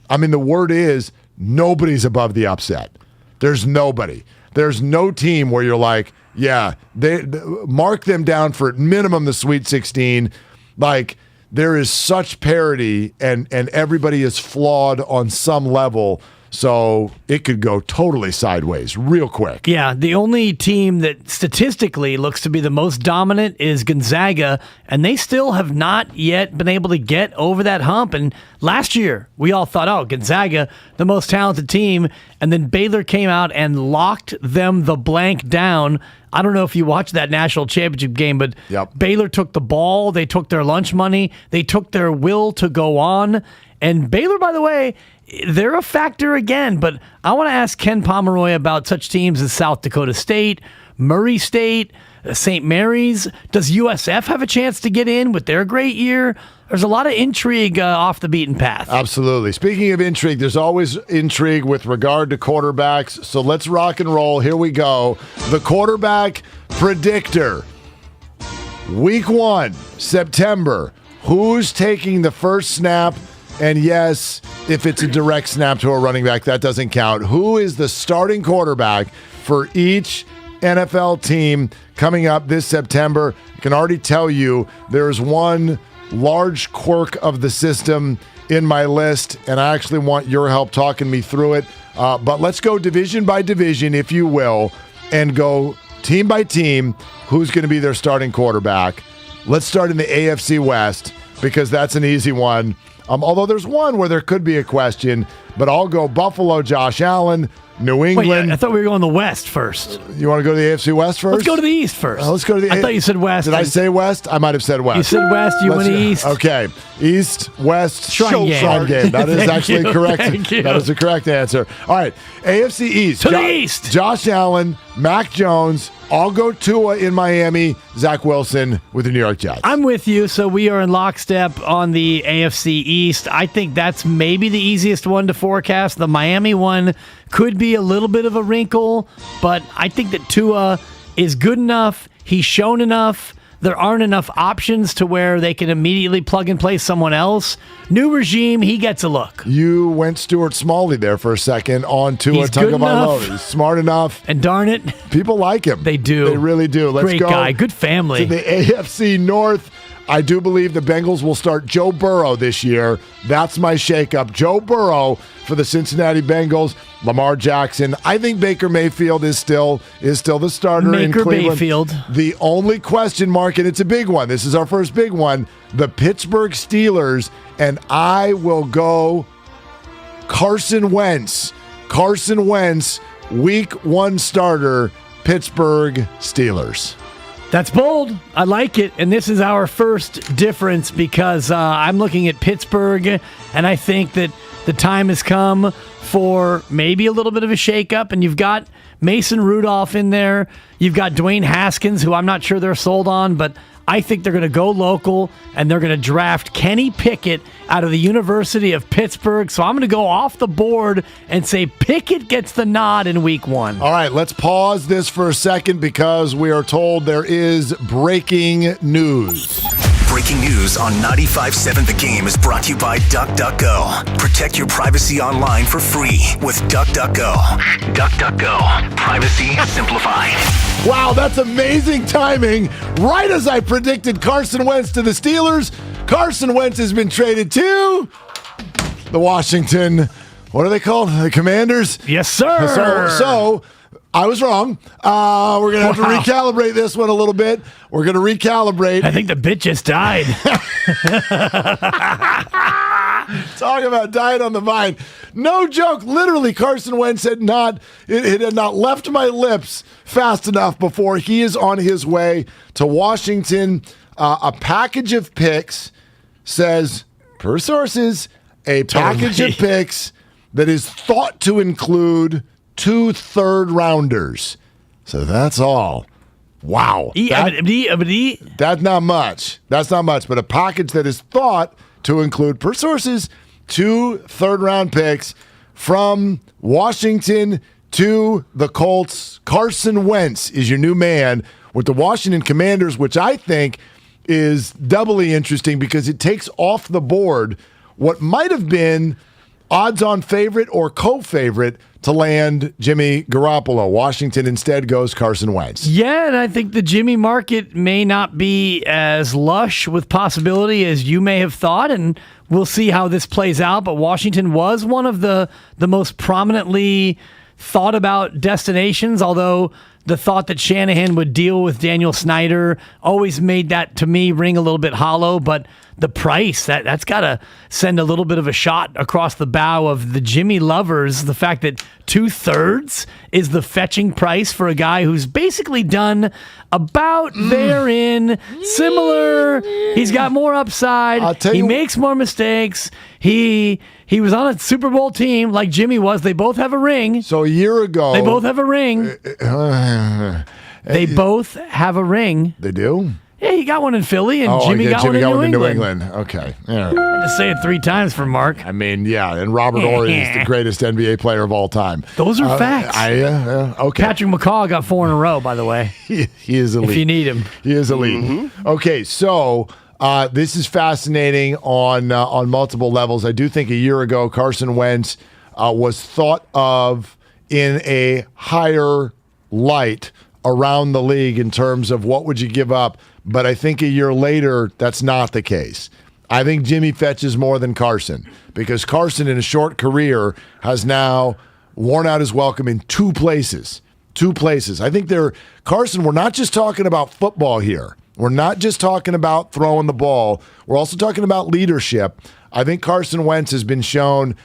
I mean, the word is nobody's above the upset. There's nobody. There's no team where you're like, yeah, they mark them down for at minimum the Sweet 16. Like, there is such parity, and everybody is flawed on some level. So it could go totally sideways real quick. Yeah, the only team that statistically looks to be the most dominant is Gonzaga, and they still have not yet been able to get over that hump. And last year, we all thought, oh, Gonzaga, the most talented team, and then Baylor came out and locked them the blank down. I don't know if you watched that national championship game, but Baylor took the ball, they took their lunch money, they took their will to go on. And Baylor, by the way, they're a factor again, but I want to ask Ken Pomeroy about such teams as South Dakota State, Murray State, St. Mary's. Does USF have a chance to get in with their great year? There's a lot of intrigue off the beaten path. Absolutely. Speaking of intrigue, there's always intrigue with regard to quarterbacks. So let's rock and roll. Here we go. The quarterback predictor. Week 1, September. Who's taking the first snap? And yes, if it's a direct snap to a running back, that doesn't count. Who is the starting quarterback for each NFL team coming up this September? I can already tell you there's one large quirk of the system in my list, and I actually want your help talking me through it. But let's go division by division, if you will, and go team by team. Who's going to be their starting quarterback? Let's start in the AFC West, because that's an easy one. Although there's one where there could be a question, but I'll go Buffalo, Josh Allen, New England. Wait, I thought we were going the West first. You want to go to the AFC West first? Let's go to the East first. Let's go to the I thought you said West. Did I say West? I might have said West. You said West, you went East. Okay. East, West, Shrine game. That is actually correct. Thank you. That is the correct answer. All right. AFC East. To the East. Josh Allen, Mac Jones. I'll go Tua in Miami, Zach Wilson with the New York Jets. I'm with you. So we are in lockstep on the AFC East. I think that's maybe the easiest one to forecast. The Miami one could be a little bit of a wrinkle, but I think that Tua is good enough. He's shown enough. There aren't enough options to where they can immediately plug and play someone else. New regime, he gets a look. You went Stuart Smalley there for a second on Tua Tagovailoa. He's smart enough. And darn it, people like him. They do. They really do. Let's Great go guy. Good family. To the AFC North. I do believe the Bengals will start Joe Burrow this year. That's my shakeup. Joe Burrow for the Cincinnati Bengals. Lamar Jackson. I think Baker Mayfield is still the starter in Cleveland. Mayfield. The only question mark, and it's a big one. This is our first big one. The Pittsburgh Steelers, and I will go Carson Wentz. Carson Wentz, Week 1 starter, Pittsburgh Steelers. That's bold. I like it. And this is our first difference because I'm looking at Pittsburgh, and I think that the time has come for maybe a little bit of a shakeup. And you've got Mason Rudolph in there. You've got Dwayne Haskins, who I'm not sure they're sold on, but I think they're going to go local, and they're going to draft Kenny Pickett out of the University of Pittsburgh. So I'm going to go off the board and say Pickett gets the nod in Week 1. All right, let's pause this for a second because we are told there is breaking news. Breaking news on 95.7 The Game is brought to you by DuckDuckGo. Protect your privacy online for free with DuckDuckGo. DuckDuckGo. Privacy simplified. Wow, that's amazing timing. Right as I predicted Carson Wentz to the Steelers, Carson Wentz has been traded to the Washington, what are they called? The Commanders? Yes, sir. So I was wrong. We're going to have to recalibrate this one a little bit. We're going to recalibrate. I think the bit just died. Talk about dying on the vine. No joke. Literally, Carson Wentz had not left my lips fast enough before he is on his way to Washington. A package of picks says, per sources, a package of picks that is thought to include 2 third-rounders. So that's all. Wow. That's not much. That's not much, but a package that is thought to include, per sources, 2 third-round picks from Washington to the Colts. Carson Wentz is your new man with the Washington Commanders, which I think is doubly interesting because it takes off the board what might have been odds-on favorite or co-favorite to land Jimmy Garoppolo. Washington instead goes Carson Wentz. Yeah, and I think the Jimmy market may not be as lush with possibility as you may have thought, and we'll see how this plays out. But Washington was one of the most prominently thought about destinations, although the thought that Shanahan would deal with Daniel Snyder always made that, to me, ring a little bit hollow. But the price, that's got to send a little bit of a shot across the bow of the Jimmy lovers. The fact that 2/3 is the fetching price for a guy who's basically done about therein similar. He's got more upside. He makes more mistakes. He was on a Super Bowl team like Jimmy was. They both have a ring. So a year ago. They both have a ring. They both have a ring. They do? Yeah, he got one in Philly, and Jimmy got one in New England. Okay. I had to say it 3 times for Mark. I mean, yeah, and Robert Horry is the greatest NBA player of all time. Those are facts. Okay. Patrick McCaw got 4 in a row, by the way. He is elite. If you need him. He is elite. Okay, so this is fascinating on multiple levels. I do think a year ago, Carson Wentz was thought of in a higher light around the league in terms of what would you give up. But I think a year later, that's not the case. I think Jimmy fetches more than Carson because Carson, in a short career, has now worn out his welcome in 2 places. 2 places. I think Carson, we're not just talking about football here. We're not just talking about throwing the ball. We're also talking about leadership. I think Carson Wentz has been shown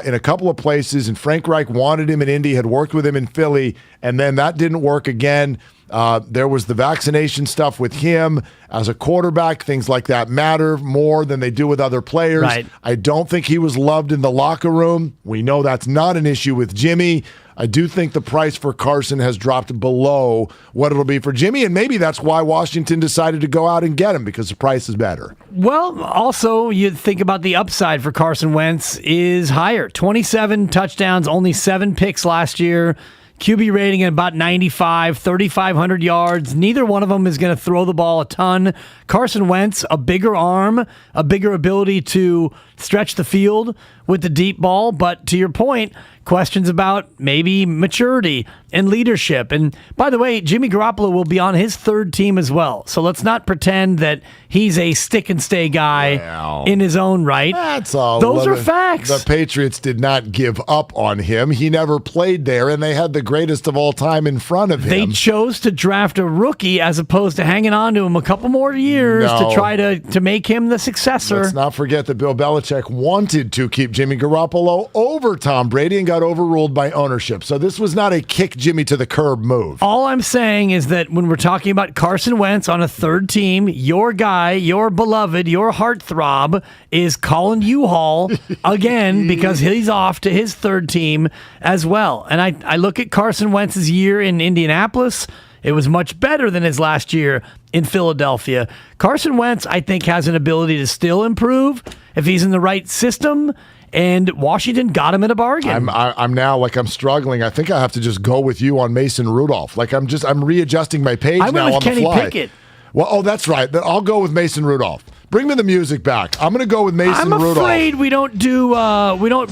in a couple of places, and Frank Reich wanted him in Indy, had worked with him in Philly, and then that didn't work again. There was the vaccination stuff with him as a quarterback. Things like that matter more than they do with other players. Right. I don't think he was loved in the locker room. We know that's not an issue with Jimmy. I do think the price for Carson has dropped below what it'll be for Jimmy, and maybe that's why Washington decided to go out and get him, because the price is better. Well, also, you think about the upside for Carson Wentz is higher. 27 touchdowns, only 7 picks last year. QB rating at about 95, 3,500 yards. Neither one of them is going to throw the ball a ton. Carson Wentz, a bigger arm, a bigger ability to stretch the field with the deep ball. But to your point, questions about maybe maturity and leadership. And by the way, Jimmy Garoppolo will be on his 3rd team as well. So let's not pretend that he's a stick and stay guy in his own right. That's all. Those are facts. The Patriots did not give up on him. He never played there, and they had the greatest of all time in front of him. They chose to draft a rookie as opposed to hanging on to him a couple more years to try to make him the successor. Let's not forget that Bill Belichick wanted to keep Jimmy Garoppolo over Tom Brady and got overruled by ownership. So this was not a kick Jimmy to the curb move. All I'm saying is that when we're talking about Carson Wentz on a 3rd team, your guy, your beloved, your heartthrob is Colin U-Haul again because he's off to his 3rd team as well. And I look at Carson Wentz's year in Indianapolis. It was much better than his last year in Philadelphia. Carson Wentz, I think, has an ability to still improve if he's in the right system. And Washington got him at a bargain. I'm now I'm struggling. I think I have to just go with you on Mason Rudolph. I'm readjusting my page I now went with on Kenny the fly. Pickett. Well, that's right. Then I'll go with Mason Rudolph. Bring me the music back. I'm going to go with Mason Rudolph. I'm afraid we don't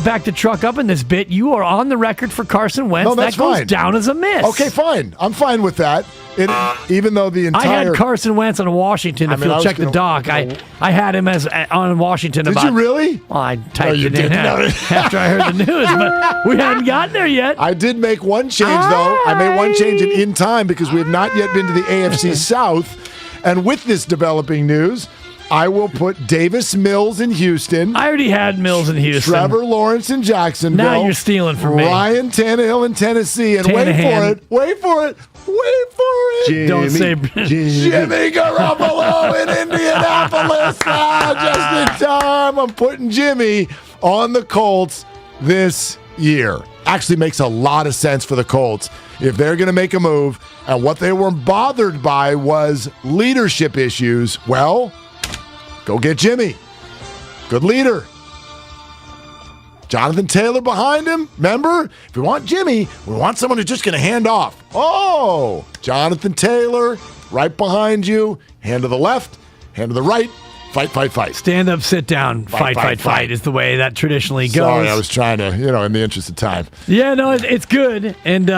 back the truck up in this bit. You are on the record for Carson Wentz. No, that's that goes fine. down as a miss. Okay, fine. I'm fine with that. Even though the entire... I had Carson Wentz on Washington. If you'll check the doc, I had him as on Washington. Did you really? Well, I typed it in after I heard the news, but we hadn't gotten there yet. I did make one change, though. I made one change in time because we have not yet been to the AFC South. And with this developing news, I will put Davis Mills in Houston. I already had Mills in Houston. Trevor Lawrence in Jacksonville. Now you're stealing from me. Ryan Tannehill in Tennessee. And wait for it. Jimmy, don't say Jimmy Garoppolo in Indianapolis. Just in time. I'm putting Jimmy on the Colts this year. Actually makes a lot of sense for the Colts if they're going to make a move. And what they were bothered by was leadership issues. Well, go get Jimmy. Good leader. Jonathan Taylor behind him. Remember, if we want Jimmy, we want someone who's just going to hand off. Oh, Jonathan Taylor right behind you. Hand to the left, hand to the right. Fight. Stand up, sit down, fight is the way that traditionally goes. Sorry, I was trying to, in the interest of time. Yeah, no, it's good. And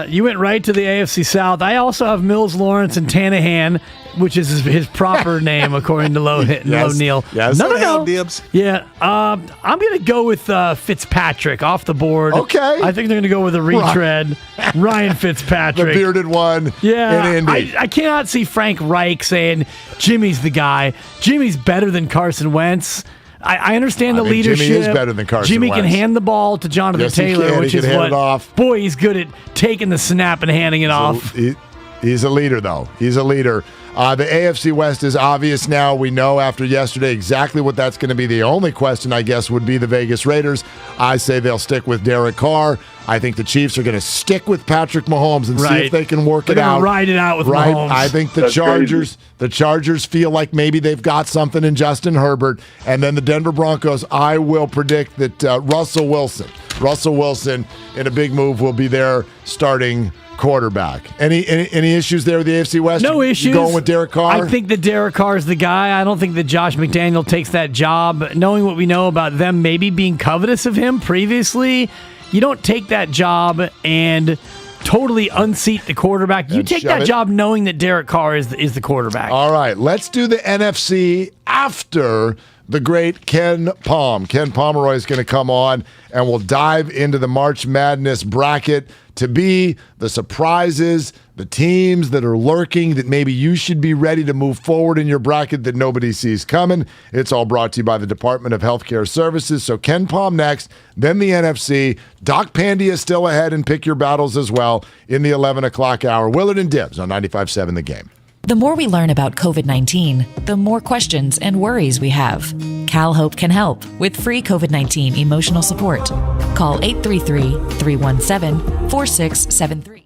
you went right to the AFC South. I also have Mills, Lawrence, and Tanahan, which is his proper name, according to Low Neal. Yes. No. Dibs. Yeah. I'm going to go with Fitzpatrick off the board. Okay. I think they're going to go with a retread. Ryan Fitzpatrick. The bearded one in Indy. I cannot see Frank Reich saying Jimmy's the guy. Jimmy's better than Carson Wentz. I understand the leadership. Jimmy is better than Carson Jimmy Wentz. can hand the ball to Jonathan Taylor, which is what. Boy, he's good at taking the snap and handing it off. He's a leader, though. He's a leader. The AFC West is obvious now. We know after yesterday exactly what that's going to be. The only question, I guess, would be the Vegas Raiders. I say they'll stick with Derek Carr. I think the Chiefs are going to stick with Patrick Mahomes and see if they can work it out. Ride it out with Mahomes. I think the Chargers feel like maybe they've got something in Justin Herbert. And then the Denver Broncos, I will predict that Russell Wilson in a big move will be their starting quarterback. Any issues there with the AFC West? No issues. You going with Derek Carr? I think that Derek Carr is the guy. I don't think that Josh McDaniel takes that job. Knowing what we know about them maybe being covetous of him previously, you don't take that job and totally unseat the quarterback. You take that job knowing that Derek Carr is the quarterback. All right, let's do the NFC after the great Ken Palm. Ken Pomeroy is going to come on, and we'll dive into the March Madness bracket to be the surprises, the teams that are lurking that maybe you should be ready to move forward in your bracket that nobody sees coming. It's all brought to you by the Department of Healthcare Services. So Ken Palm next, then the NFC. Doc Pandia still ahead, and pick your battles as well in the 11 o'clock hour. Willard and Dibs on 95.7 The Game. The more we learn about COVID-19, the more questions and worries we have. CalHope can help with free COVID-19 emotional support. Call 833-317-4673.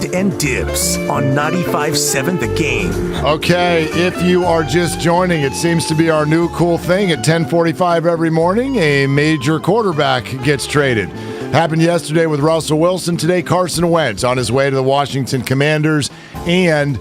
Willard and Dibs on 95.7 The Game. Okay, if you are just joining, it seems to be our new cool thing. At 10:45 every morning, a major quarterback gets traded. Happened yesterday with Russell Wilson. Today, Carson Wentz on his way to the Washington Commanders. And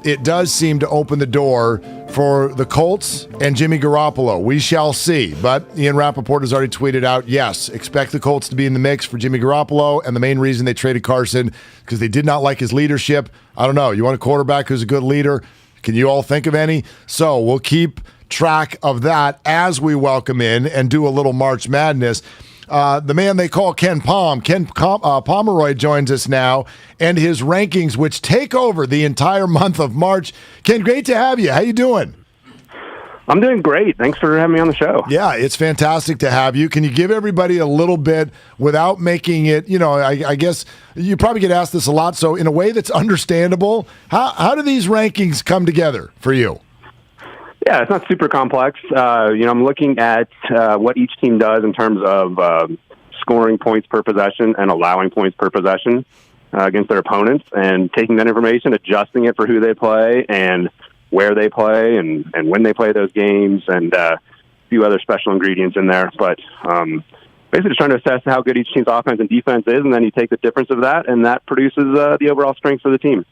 it does seem to open the door for the Colts and Jimmy Garoppolo. We shall see. But Ian Rappaport has already tweeted out, yes, expect the Colts to be in the mix for Jimmy Garoppolo. And the main reason they traded Carson, because they did not like his leadership. I don't know. You want a quarterback who's a good leader? Can you all think of any? So we'll keep track of that as we welcome in and do a little March Madness. The man they call Ken Pomeroy joins us now, and his rankings, which take over the entire month of March. Ken, great to have you. How you doing? I'm doing great. Thanks for having me on the show. Yeah, it's fantastic to have you. Can you give everybody a little bit without making it, I guess you probably get asked this a lot, so in a way that's understandable, how do these rankings come together for you? Yeah, it's not super complex. I'm looking at what each team does in terms of scoring points per possession and allowing points per possession against their opponents, and taking that information, adjusting it for who they play and where they play and when they play those games, and a few other special ingredients in there. But basically just trying to assess how good each team's offense and defense is, and then you take the difference of that, and that produces the overall strength of the team.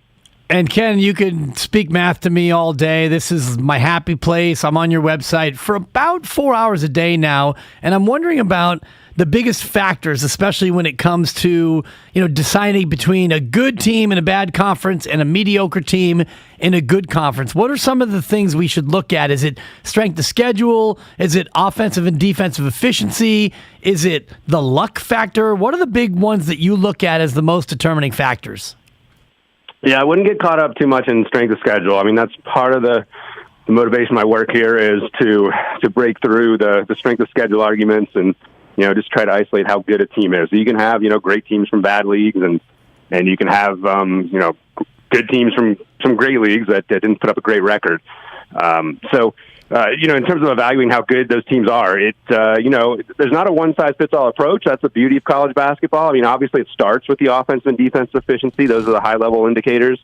And Ken, you can speak math to me all day. This is my happy place. I'm on your website for about 4 hours a day now, and I'm wondering about the biggest factors, especially when it comes to deciding between a good team in a bad conference and a mediocre team in a good conference. What are some of the things we should look at? Is it strength of schedule? Is it offensive and defensive efficiency? Is it the luck factor? What are the big ones that you look at as the most determining factors? Yeah, I wouldn't get caught up too much in strength of schedule. I mean, that's part of the motivation of my work here is to break through the strength of schedule arguments and, just try to isolate how good a team is. So you can have, great teams from bad leagues and you can have, good teams from some great leagues that didn't put up a great record. In terms of evaluating how good those teams are, there's not a one-size-fits-all approach. That's the beauty of college basketball. I mean, obviously it starts with the offense and defense efficiency. Those are the high-level indicators.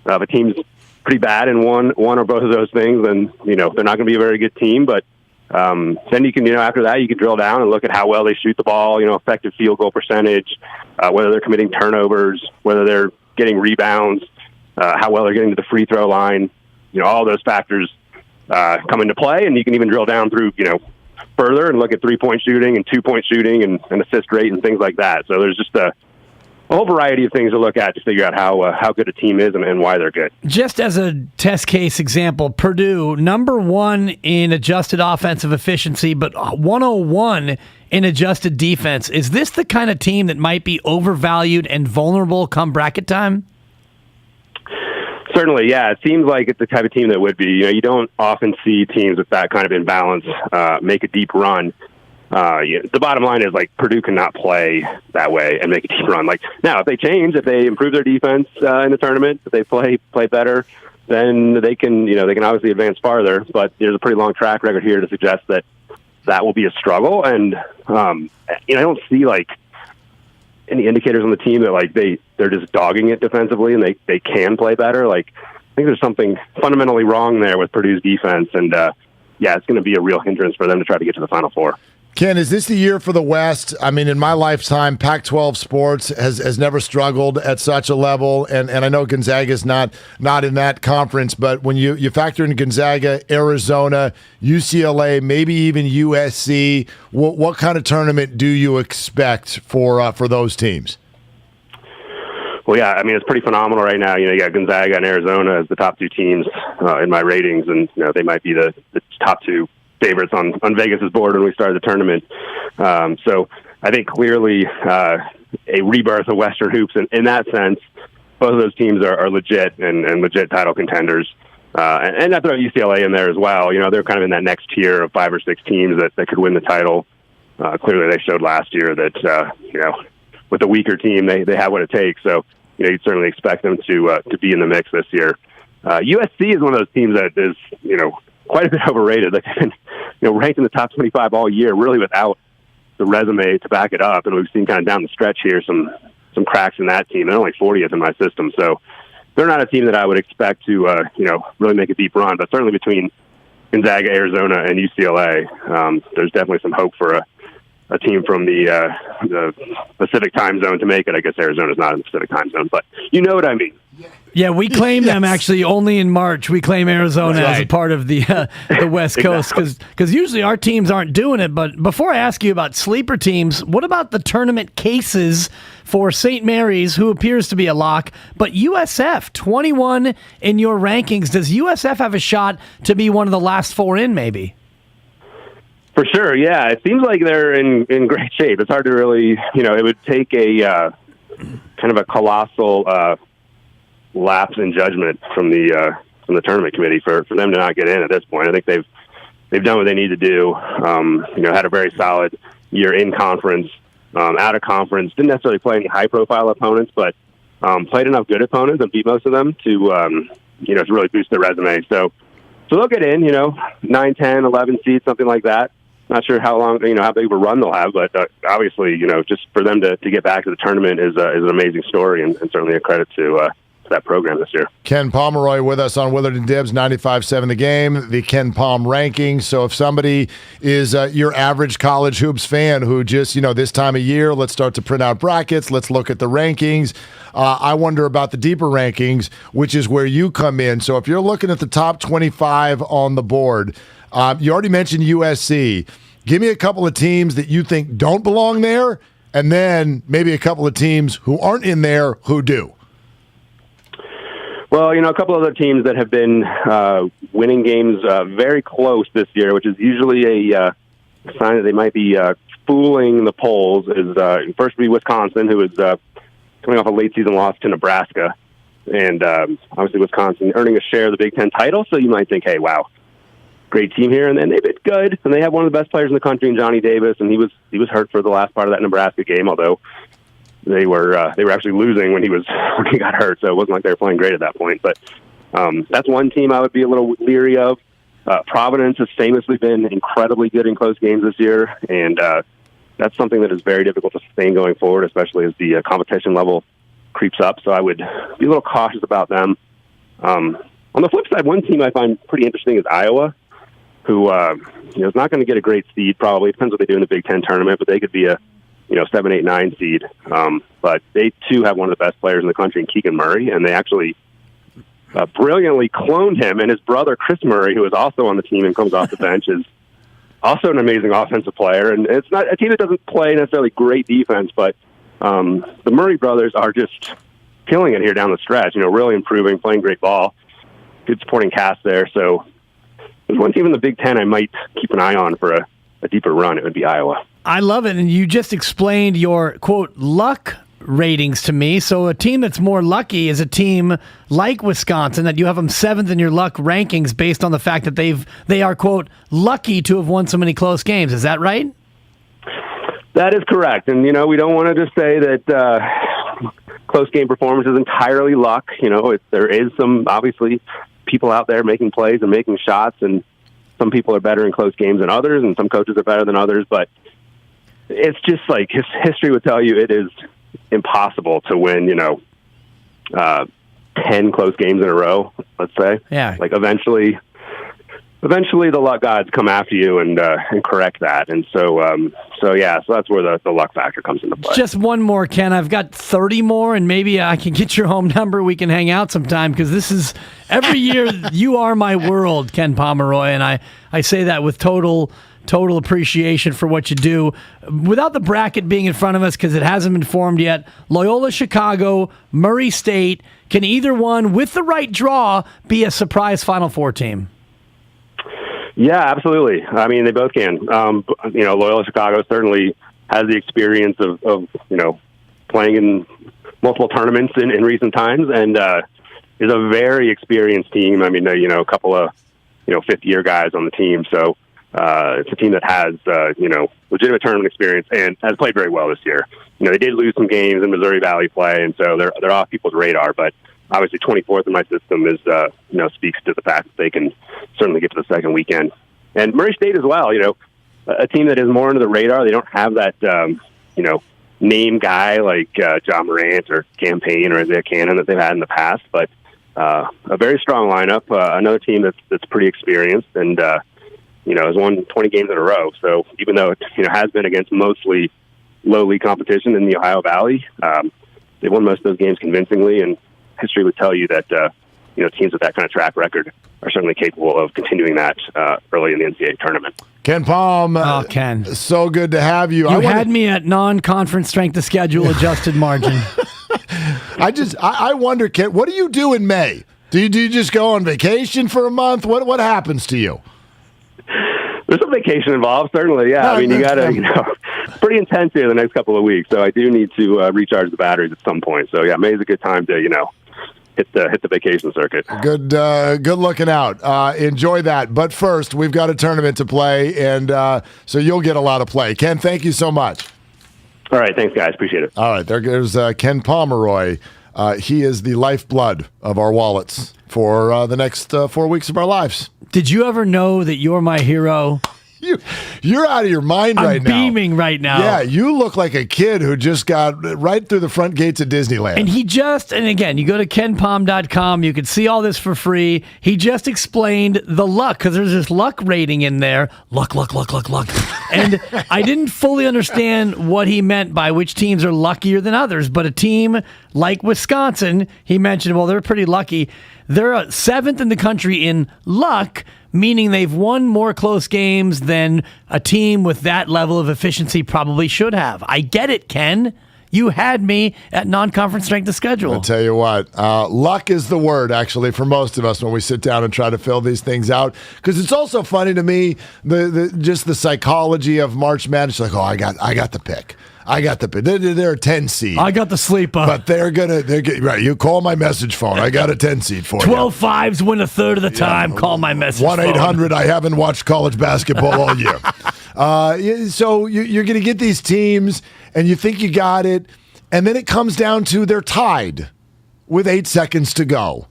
If a team's pretty bad in one or both of those things, then, they're not going to be a very good team. But then you can, after that, you can drill down and look at how well they shoot the ball, effective field goal percentage, whether they're committing turnovers, whether they're getting rebounds, how well they're getting to the free throw line. All those factors come into play, and you can even drill down through, further and look at 3-point shooting and 2-point shooting and assist rate and things like that. So there's just a whole variety of things to look at to figure out how good a team is and why they're good. Just as a test case example, Purdue, number 1 in adjusted offensive efficiency, but 101 in adjusted defense. Is this the kind of team that might be overvalued and vulnerable come bracket time? Certainly, yeah. It seems like it's the type of team that would be. You don't often see teams with that kind of imbalance make a deep run. The bottom line is, Purdue cannot play that way and make a deep run. Now, if they change, if they improve their defense in the tournament, if they play better, then they can, they can obviously advance farther. But there's a pretty long track record here to suggest that will be a struggle. And I don't see any indicators on the team that they're just dogging it defensively and they can play better. I think there's something fundamentally wrong there with Purdue's defense, and it's going to be a real hindrance for them to try to get to the Final Four. Ken, is this the year for the West? I mean, in my lifetime, Pac-12 sports has never struggled at such a level, and I know Gonzaga's not in that conference, but when you factor in Gonzaga, Arizona, UCLA, maybe even USC, what kind of tournament do you expect for those teams? Well, yeah, I mean, it's pretty phenomenal right now. You got Gonzaga and Arizona as the top 2 teams in my ratings, and they might be the top 2 favorites on Vegas's board when we started the tournament. So I think clearly a rebirth of Western hoops in that sense. Both of those teams are legit and legit title contenders. And I throw UCLA in there as well. They're kind of in that next tier of 5 or 6 teams that could win the title. Clearly they showed last year that, with a weaker team, they have what it takes. So, you'd certainly expect them to be in the mix this year. USC is one of those teams that is, quite a bit overrated. They've been, ranked in the top 25 all year, really without the resume to back it up. And we've seen kind of down the stretch here some some cracks in that team. They're only 40th in my system, so they're not a team that I would expect to really make a deep run. But certainly between Gonzaga, Arizona, and UCLA, there's definitely some hope for a team from the Pacific time zone to make it. I guess Arizona's not in the Pacific time zone, but you know what I mean. Yeah, we claim them actually only in March. We claim Arizona as a part of the West Coast because usually our teams aren't doing it. But before I ask you about sleeper teams, what about the tournament cases for St. Mary's, who appears to be a lock, but USF, 21 in your rankings. Does USF have a shot to be one of the last 4 in, maybe? For sure, yeah. It seems like they're in great shape. It's hard to really, it would take a kind of a colossal lapse in judgment from the tournament committee for them to not get in at this point. I think they've done what they need to do. Had a very solid year in conference, out of conference. Didn't necessarily play any high-profile opponents, but played enough good opponents and beat most of them to really boost their resume. So they'll get in, 9, 10, 11 seeds, something like that. Not sure how long, how big of a run they'll have, but obviously, just for them to get back to the tournament is an amazing story and certainly a credit to that program this year. Ken Pomeroy with us on Willard and Dibs, 95.7 The Game, the Ken Pom rankings. So if somebody is your average college hoops fan who just, this time of year, let's start to print out brackets, let's look at the rankings. I wonder about the deeper rankings, which is where you come in. So if you're looking at the top 25 on the board, you already mentioned USC. Give me a couple of teams that you think don't belong there, and then maybe a couple of teams who aren't in there who do. Well, a couple of other teams that have been winning games very close this year, which is usually a sign that they might be fooling the polls, is first be Wisconsin, who is coming off a late-season loss to Nebraska. And obviously Wisconsin earning a share of the Big Ten title, so you might think, hey, wow, great team here. And then they've been good, and they have one of the best players in the country in Johnny Davis, and he was hurt for the last part of that Nebraska game, although they were actually losing when he got hurt, so it wasn't like they were playing great at that point. But that's one team I would be a little leery of. Providence has famously been incredibly good in close games this year, and that's something that is very difficult to sustain going forward, especially as the competition level creeps up. So I would be a little cautious about them. On the flip side, one team I find pretty interesting is Iowa, who is not going to get a great seed probably. It depends what they do in the Big Ten tournament, but they could be a 7, 8, 9 seed. But they, too, have one of the best players in the country in Keegan Murray, and they actually brilliantly cloned him. And his brother, Chris Murray, who is also on the team and comes off the bench, is also an amazing offensive player. And it's not a team that doesn't play necessarily great defense, but the Murray brothers are just killing it here down the stretch, really improving, playing great ball. Good supporting cast there. So there's one team in the Big Ten I might keep an eye on for a deeper run. It would be Iowa. I love it, and you just explained your, quote, luck ratings to me. So a team that's more lucky is a team like Wisconsin, that you have them 7th in your luck rankings based on the fact that they are, quote, lucky to have won so many close games. Is that right? That is correct. And, we don't want to just say that close game performance is entirely luck. There is some, obviously, people out there making plays and making shots, and some people are better in close games than others, and some coaches are better than others, but it's just like history would tell you it is impossible to win, 10 close games in a row, let's say. Yeah. Like eventually the luck gods come after you and correct that. And so that's where the luck factor comes into play. Just one more, Ken. I've got 30 more, and maybe I can get your home number. We can hang out sometime, because this is every year you are my world, Ken Pomeroy, and I say that with total appreciation for what you do. Without the bracket being in front of us, because it hasn't been formed yet, Loyola Chicago, Murray State, can either one, with the right draw, be a surprise Final Four team? Yeah, absolutely. I mean, they both can. Loyola Chicago certainly has the experience of playing in multiple tournaments in recent times, and is a very experienced team. I mean, a couple of fifth-year guys on the team, so it's a team that has legitimate tournament experience and has played very well this year. They did lose some games in Missouri Valley play, and so they're off people's radar, but obviously 24th in my system is speaks to the fact that they can certainly get to the second weekend. And Murray State as well, a team that is more under the radar. They don't have that name guy like John Morant or Cam Payne or Isaiah Cannon that they've had in the past, but a very strong lineup. Another team that's pretty experienced and has won 20 games in a row. So even though it has been against mostly low-league competition in the Ohio Valley, they won most of those games convincingly, and history would tell you that teams with that kind of track record are certainly capable of continuing that early in the NCAA tournament. Ken Palm. Oh, Ken. So good to have you. You had me at non-conference strength of schedule adjusted margin. I wonder, Ken, what do you do in May? Do you just go on vacation for a month? What happens to you? There's some vacation involved, certainly. Yeah, I mean, you got to, pretty intense here the next couple of weeks. So I do need to recharge the batteries at some point. So yeah, May's a good time to hit the vacation circuit. Good looking out. Enjoy that. But first, we've got a tournament to play, and so you'll get a lot of play. Ken, thank you so much. All right, thanks, guys. Appreciate it. All right, there's Ken Pomeroy. He is the lifeblood of our wallets for the next 4 weeks of our lives. Did you ever know that you're my hero? You're out of your mind right now. I'm beaming right now. Yeah, you look like a kid who just got right through the front gates of Disneyland. And again, you go to kenpalm.com, you can see all this for free. He just explained the luck, because there's this luck rating in there. Luck. And I didn't fully understand what he meant by which teams are luckier than others, but a team like Wisconsin, he mentioned, well, they're pretty lucky. They're seventh in the country in luck, meaning they've won more close games than a team with that level of efficiency probably should have. I get it, Ken. You had me at non-conference strength of schedule. I'll tell you what, luck is the word, actually, for most of us when we sit down and try to fill these things out. Because it's also funny to me, just the psychology of March Madness. Like, I got the pick. I got the pick. They're a 10 seed. I got the sleeper. But they're right. You call my message phone. I got a 10 seed for 12 5s win a third of the time. Call my message phone. 1-800. I haven't watched college basketball all year. So you're going to get these teams, and you think you got it, and then it comes down to they're tied with 8 seconds to go,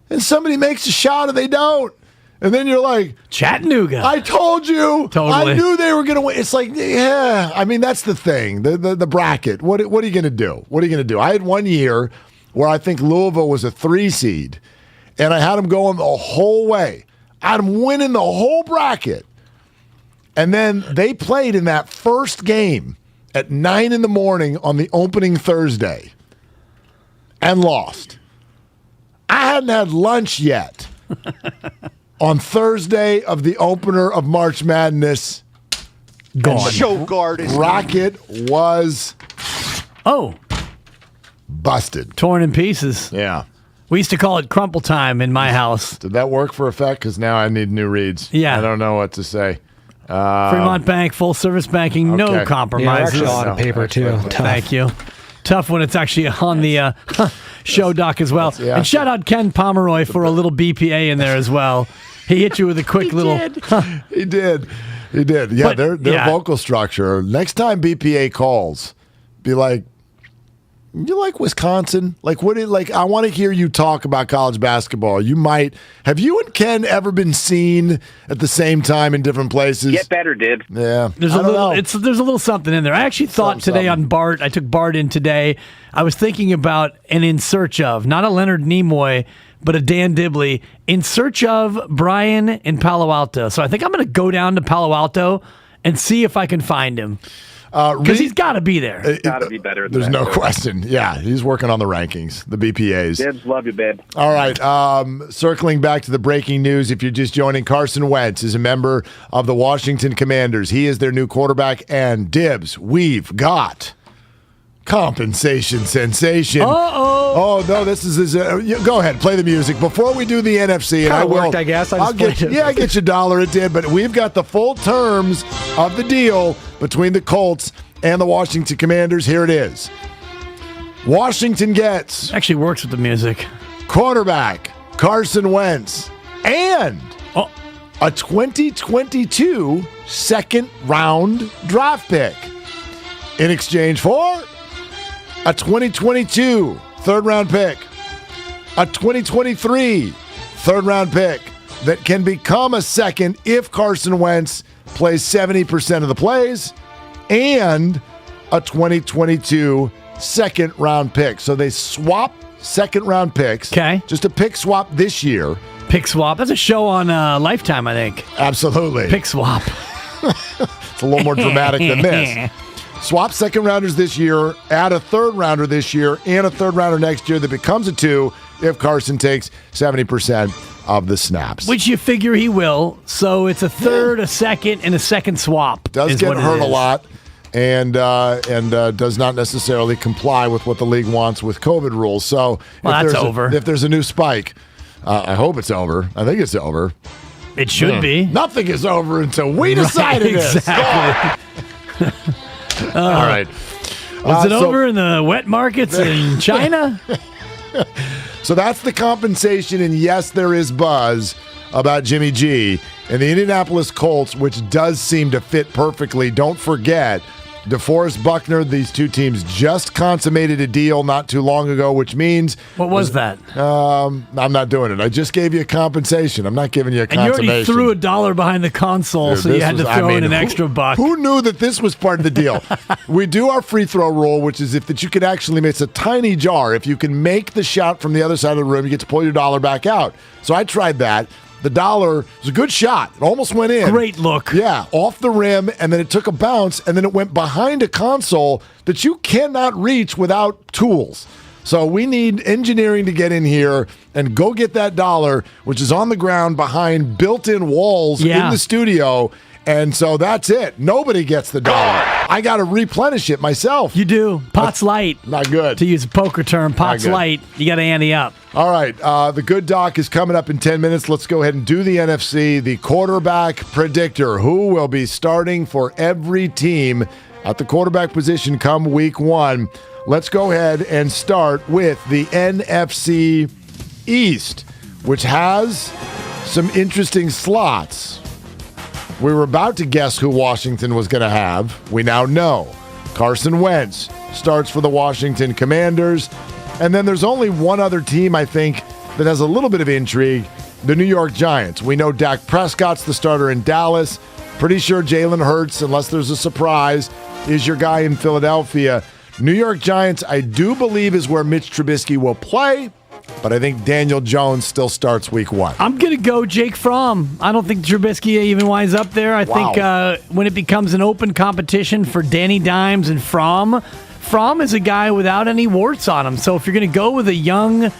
and somebody makes a shot and they don't. And then you're like, Chattanooga. I told you. Totally. I knew they were going to win. It's like, yeah. I mean, that's the thing. The bracket. What are you going to do? What are you going to do? I had one year where I think Louisville was a 3 seed, and I had them going the whole way. I had them winning the whole bracket. And then they played in that first game at 9 in the morning on the opening Thursday and lost. I hadn't had lunch yet. On Thursday of the opener of March Madness, gone. Show guard is bracket was busted, torn in pieces. Yeah, we used to call it crumple time in my house. Did that work for effect? Because now I need new reads. Yeah, I don't know what to say. Fremont Bank, full service banking, no compromises. Yeah, actually on paper too. Thank you. Tough when it's actually on the show doc as well. Yeah. And shout out Ken Pomeroy for a little BPA in there as well. He hit you with a quick little. He did. Yeah, their vocal structure. Next time BPA calls, be like, you like Wisconsin? Like, I want to hear you talk about college basketball. You might. Have you and Ken ever been seen at the same time in different places? Get better, Dibs. Yeah. There's a little something in there. I actually thought today on Bart, I took Bart in today. I was thinking about an In Search Of, not a Leonard Nimoy, but a Dan Dibley, In Search Of Brian in Palo Alto. So I think I'm going to go down to Palo Alto and see if I can find him. Because he's got to be there. He's got to be better than There's that. no question. Yeah, he's working on the rankings, the BPAs. Dibs, love you, babe. All right, circling back to the breaking news, if you're just joining, Carson Wentz is a member of the Washington Commanders. He is their new quarterback, and Dibs, we've got compensation sensation. Oh, no, this is go ahead, play the music. Before we do the NFC, and I will. Worked, I guess. I'll get you $1. It did, but we've got the full terms of the deal between the Colts and the Washington Commanders. Here it is. Washington gets actually works with the music. Quarterback Carson Wentz and a 2022 second-round draft pick in exchange for a 2022 third-round pick, a 2023 third-round pick that can become a second if Carson Wentz plays 70% of the plays, and a 2022 second-round pick. So they swap second-round picks. Okay. Just a pick swap this year. Pick swap. That's a show on Lifetime, I think. Absolutely. Pick swap. It's a little more dramatic than this. Swap second-rounders this year, add a third-rounder this year, and a third-rounder next year that becomes a 2 if Carson takes 70% of the snaps. Which you figure he will. So it's a third, a second, and a second swap. Does get hurt a lot and does not necessarily comply with what the league wants with COVID rules. So that's over. If there's a new spike, I hope it's over. I think it's over. It should be. Nothing is over until we decide it is. Exactly. All right. Was it over in the wet markets in China? So that's the compensation, and yes, there is buzz about Jimmy G. And the Indianapolis Colts, which does seem to fit perfectly. Don't forget, DeForest Buckner, these two teams just consummated a deal not too long ago, which means... What was that? I'm not doing it. I just gave you a compensation. I'm not giving you a consummation. And you already threw $1 behind the console, so you had to throw in an extra buck. Who knew that this was part of the deal? We do our free throw rule, which is that you can actually make... It's a tiny jar. If you can make the shot from the other side of the room, you get to pull your $1 back out. So I tried that. The $1 was a good shot. It almost went in. Great look. Yeah, off the rim, and then it took a bounce, and then it went behind a console that you cannot reach without tools. So we need engineering to get in here and go get that $1, which is on the ground behind built-in walls in the studio. And so that's it. Nobody gets the $1. I got to replenish it myself. You do. Pot's light. Not good. To use a poker term, pot's light. You got to ante up. All right. The good doc is coming up in 10 minutes. Let's go ahead and do the NFC, the quarterback predictor. Who will be starting for every team at the quarterback position come week 1? Let's go ahead and start with the NFC East, which has some interesting slots. We were about to guess who Washington was going to have. We now know. Carson Wentz starts for the Washington Commanders. And then there's only one other team, I think, that has a little bit of intrigue, the New York Giants. We know Dak Prescott's the starter in Dallas. Pretty sure Jalen Hurts, unless there's a surprise, is your guy in Philadelphia. New York Giants, I do believe, is where Mitch Trubisky will play. But I think Daniel Jones still starts week 1. I'm going to go Jake Fromm. I don't think Trubisky even winds up there. I think when it becomes an open competition for Danny Dimes and Fromm is a guy without any warts on him. So if you're going to go with a young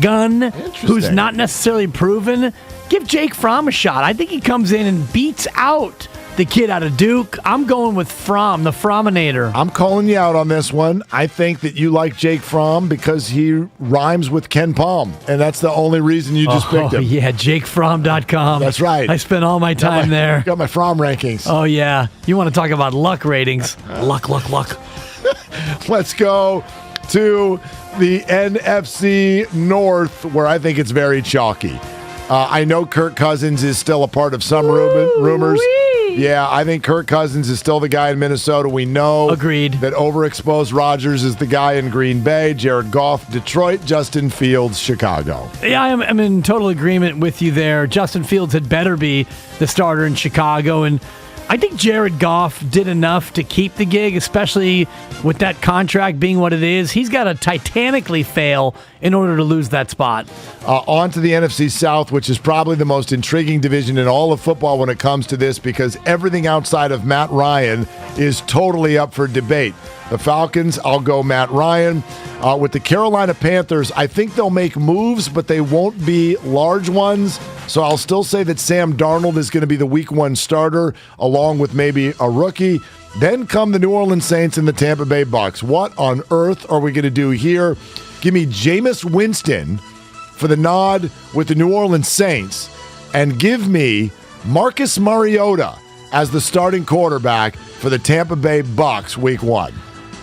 gun who's not necessarily proven, give Jake Fromm a shot. I think he comes in and beats out the kid out of Duke. I'm going with Fromm, the Fromminator. I'm calling you out on this one. I think that you like Jake Fromm because he rhymes with Ken Palm, and that's the only reason you just picked him. Oh, yeah, JakeFromm.com. That's right. I spent all my time there. Got my Fromm rankings. Oh, yeah. You want to talk about luck ratings. Luck. Let's go to the NFC North, where I think it's very chalky. I know Kirk Cousins is still a part of some rumors. Yeah, I think Kirk Cousins is still the guy in Minnesota. We know that overexposed Rodgers is the guy in Green Bay, Jared Goff, Detroit, Justin Fields, Chicago. Yeah, I'm in total agreement with you there. Justin Fields had better be the starter in Chicago, and I think Jared Goff did enough to keep the gig, especially with that contract being what it is. He's got to titanically fail in order to lose that spot. On to the NFC South, which is probably the most intriguing division in all of football when it comes to this, because everything outside of Matt Ryan is totally up for debate. The Falcons, I'll go Matt Ryan. With the Carolina Panthers, I think they'll make moves, but they won't be large ones. So I'll still say that Sam Darnold is going to be the week 1 starter, along with maybe a rookie. Then come the New Orleans Saints and the Tampa Bay Bucks. What on earth are we going to do here? Give me Jameis Winston for the nod with the New Orleans Saints, and give me Marcus Mariota as the starting quarterback for the Tampa Bay Bucks week 1.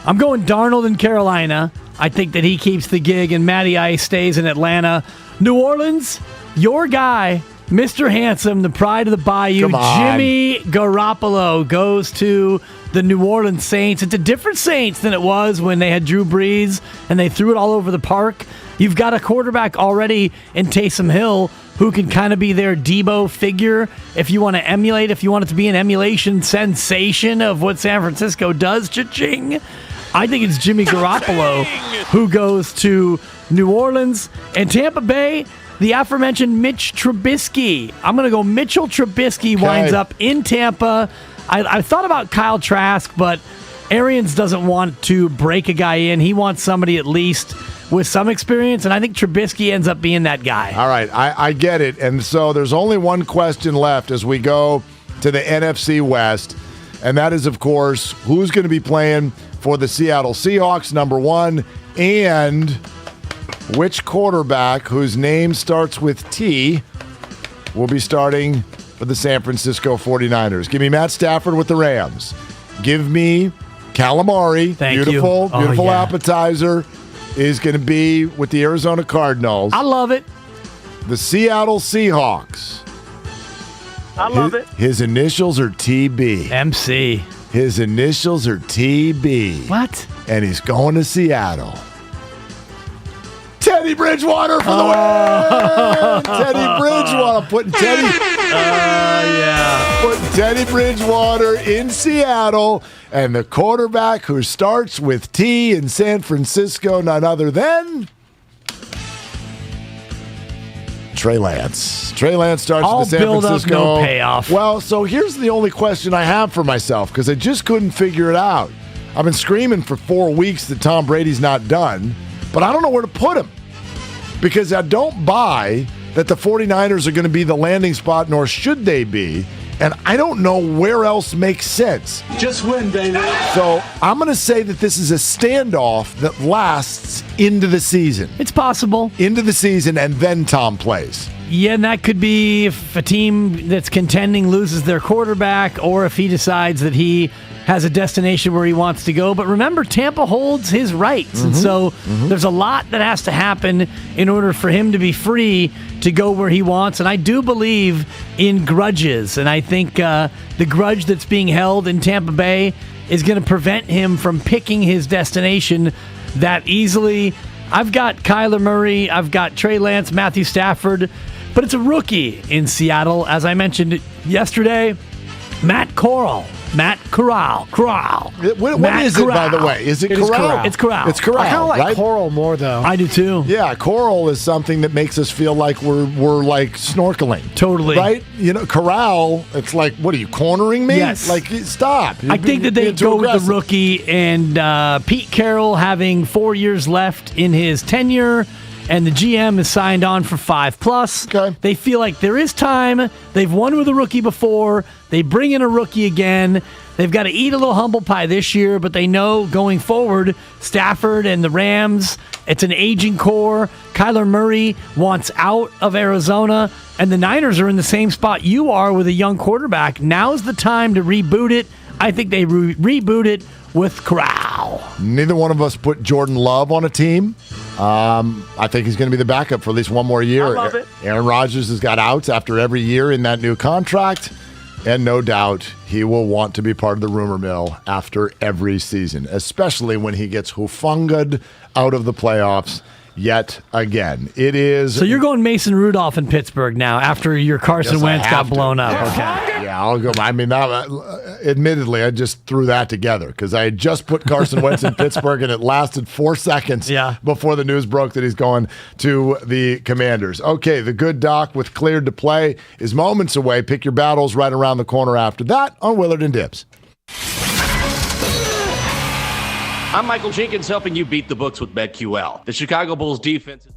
I'm going Darnold in Carolina. I think that he keeps the gig, and Matty Ice stays in Atlanta. New Orleans, your guy, Mr. Handsome, the pride of the Bayou, Come on. Jimmy Garoppolo goes to the New Orleans Saints. It's a different Saints than it was when they had Drew Brees and they threw it all over the park. You've got a quarterback already in Taysom Hill who can kind of be their Debo figure if you want to emulate, if you want it to be an emulation sensation of what San Francisco does. Cha-ching. I think it's Jimmy Garoppolo who goes to New Orleans. And Tampa Bay, the aforementioned Mitch Trubisky. I'm going to go Mitchell Trubisky winds up in Tampa. I thought about Kyle Trask, but Arians doesn't want to break a guy in. He wants somebody at least with some experience, and I think Trubisky ends up being that guy. All right, I get it. And so there's only one question left as we go to the NFC West, and that is, of course, who's going to be playing for the Seattle Seahawks, number one, and which quarterback whose name starts with T will be starting for the San Francisco 49ers. Give me Matt Stafford with the Rams. Give me calamari. Thank beautiful, you. beautiful yeah. appetizer is going to be with the Arizona Cardinals. I love it. The Seattle Seahawks. I love it. His initials are TB. MC. His initials are TB. What? And he's going to Seattle. Teddy Bridgewater for the win! Teddy Bridgewater. Putting Teddy Bridgewater in Seattle. And the quarterback who starts with T in San Francisco, none other than Trey Lance. Trey Lance starts All with San build Francisco. up, no payoff. Well, so here's the only question I have for myself because I just couldn't figure it out. I've been screaming for 4 weeks that Tom Brady's not done, but I don't know where to put him because I don't buy that the 49ers are going to be the landing spot, nor should they be. And I don't know where else makes sense. Just win, baby. So I'm going to say that this is a standoff that lasts into the season. It's possible. Into the season, and then Tom plays. Yeah, and that could be if a team that's contending loses their quarterback or if he decides that he has a destination where he wants to go. But remember, Tampa holds his rights. And so there's a lot that has to happen in order for him to be free to go where he wants. And I do believe in grudges. And I think the grudge that's being held in Tampa Bay is going to prevent him from picking his destination that easily. I've got Kyler Murray. I've got Trey Lance, Matthew Stafford. But it's a rookie in Seattle. As I mentioned yesterday, Matt Corral. What is it, by the way? Is it Corral? It's Corral. It's Corral, I kind of like right? Coral more, though. I do too. Yeah, coral is something that makes us feel like we're like snorkeling. Totally. Right? You know, corral, it's like, what are you, cornering me? Yes. Like, stop. I think that they go with the rookie and Pete Carroll having 4 years left in his tenure. And the GM is signed on for 5+. Okay. They feel like there is time. They've won with a rookie before. They bring in a rookie again. They've got to eat a little humble pie this year, but they know going forward, Stafford and the Rams, it's an aging core. Kyler Murray wants out of Arizona, and the Niners are in the same spot you are with a young quarterback. Now's the time to reboot it. I think they reboot it with Corral. Neither one of us put Jordan Love on a team. I think he's going to be the backup for at least one more year. I love it. Aaron Rodgers has got outs after every year in that new contract, and no doubt he will want to be part of the rumor mill after every season, especially when he gets hufunged out of the playoffs yet again. It is. So you're going Mason Rudolph in Pittsburgh now after your Carson Yes, Wentz got blown up. Yeah. Okay. Yeah, I'll go. I mean, admittedly, I just threw that together because I had just put Carson Wentz in Pittsburgh, and it lasted 4 seconds before the news broke that he's going to the Commanders. Okay, the good doc with cleared to play is moments away. Pick your battles right around the corner after that on Willard and Dibs. I'm Michael Jenkins, helping you beat the books with BetQL. The Chicago Bulls defense is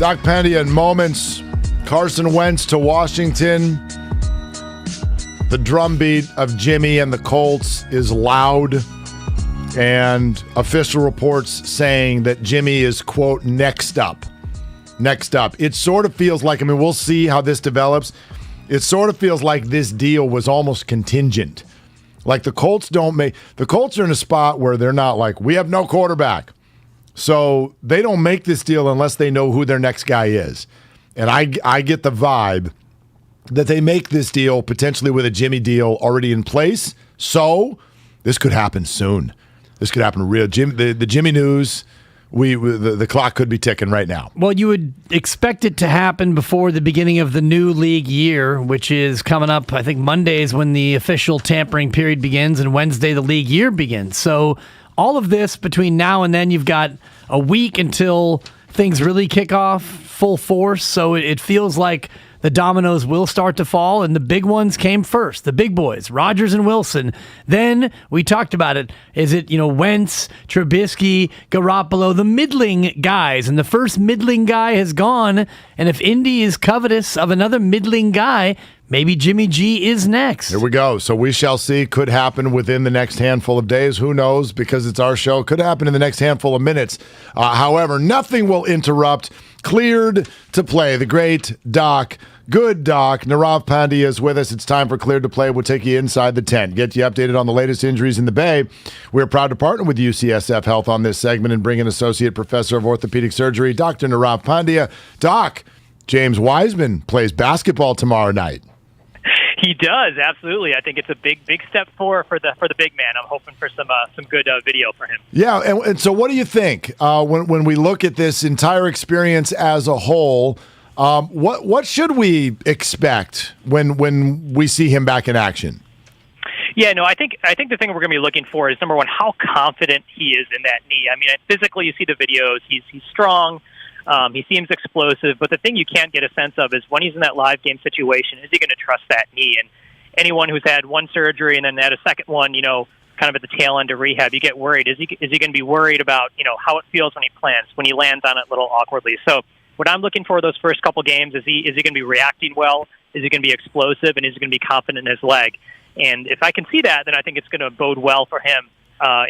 Doc Pandia in moments. Carson Wentz to Washington. The drumbeat of Jimmy and the Colts is loud. And official reports saying that Jimmy is, quote, next up. Next up. It sort of feels like, we'll see how this develops. It sort of feels like this deal was almost contingent. Like the Colts are in a spot where they're not like, we have no quarterback. So they don't make this deal unless they know who their next guy is. And I get the vibe that they make this deal potentially with a Jimmy deal already in place. So this could happen soon. This could happen real. The Jimmy news, the clock could be ticking right now. Well, you would expect it to happen before the beginning of the new league year, which is coming up, I think, Mondays when the official tampering period begins, and Wednesday the league year begins. So all of this between now and then, you've got a week until things really kick off full force. So it feels like the dominoes will start to fall, and the big ones came first. The big boys, Rodgers and Wilson. Then we talked about it. Is it, Wentz, Trubisky, Garoppolo, the middling guys? And the first middling guy has gone. And if Indy is covetous of another middling guy, maybe Jimmy G is next. Here we go. So we shall see. Could happen within the next handful of days. Who knows? Because it's our show. Could happen in the next handful of minutes. However, nothing will interrupt. Cleared to Play. The great Doc. Good Doc. Nirav Pandya is with us. It's time for Cleared to Play. We'll take you inside the tent, get you updated on the latest injuries in the Bay. We're proud to partner with UCSF Health on this segment and bring in Associate Professor of Orthopedic Surgery, Dr. Nirav Pandya. Doc, James Wiseman plays basketball tomorrow night. He does, absolutely. I think it's a big step forward for the big man. I'm hoping for some good video for him. Yeah, and so what do you think when we look at this entire experience as a whole? What should we expect when we see him back in action? Yeah, no, I think the thing we're going to be looking for is, number one, how confident he is in that knee. Physically, you see the videos. He's strong. He seems explosive, but the thing you can't get a sense of is when he's in that live game situation, is he going to trust that knee? And anyone who's had one surgery and then had a second one, kind of at the tail end of rehab, you get worried. Is he going to be worried about, how it feels when he plants, when he lands on it a little awkwardly? So what I'm looking for those first couple games is he going to be reacting well? Is he going to be explosive? And is he going to be confident in his leg? And if I can see that, then I think it's going to bode well for him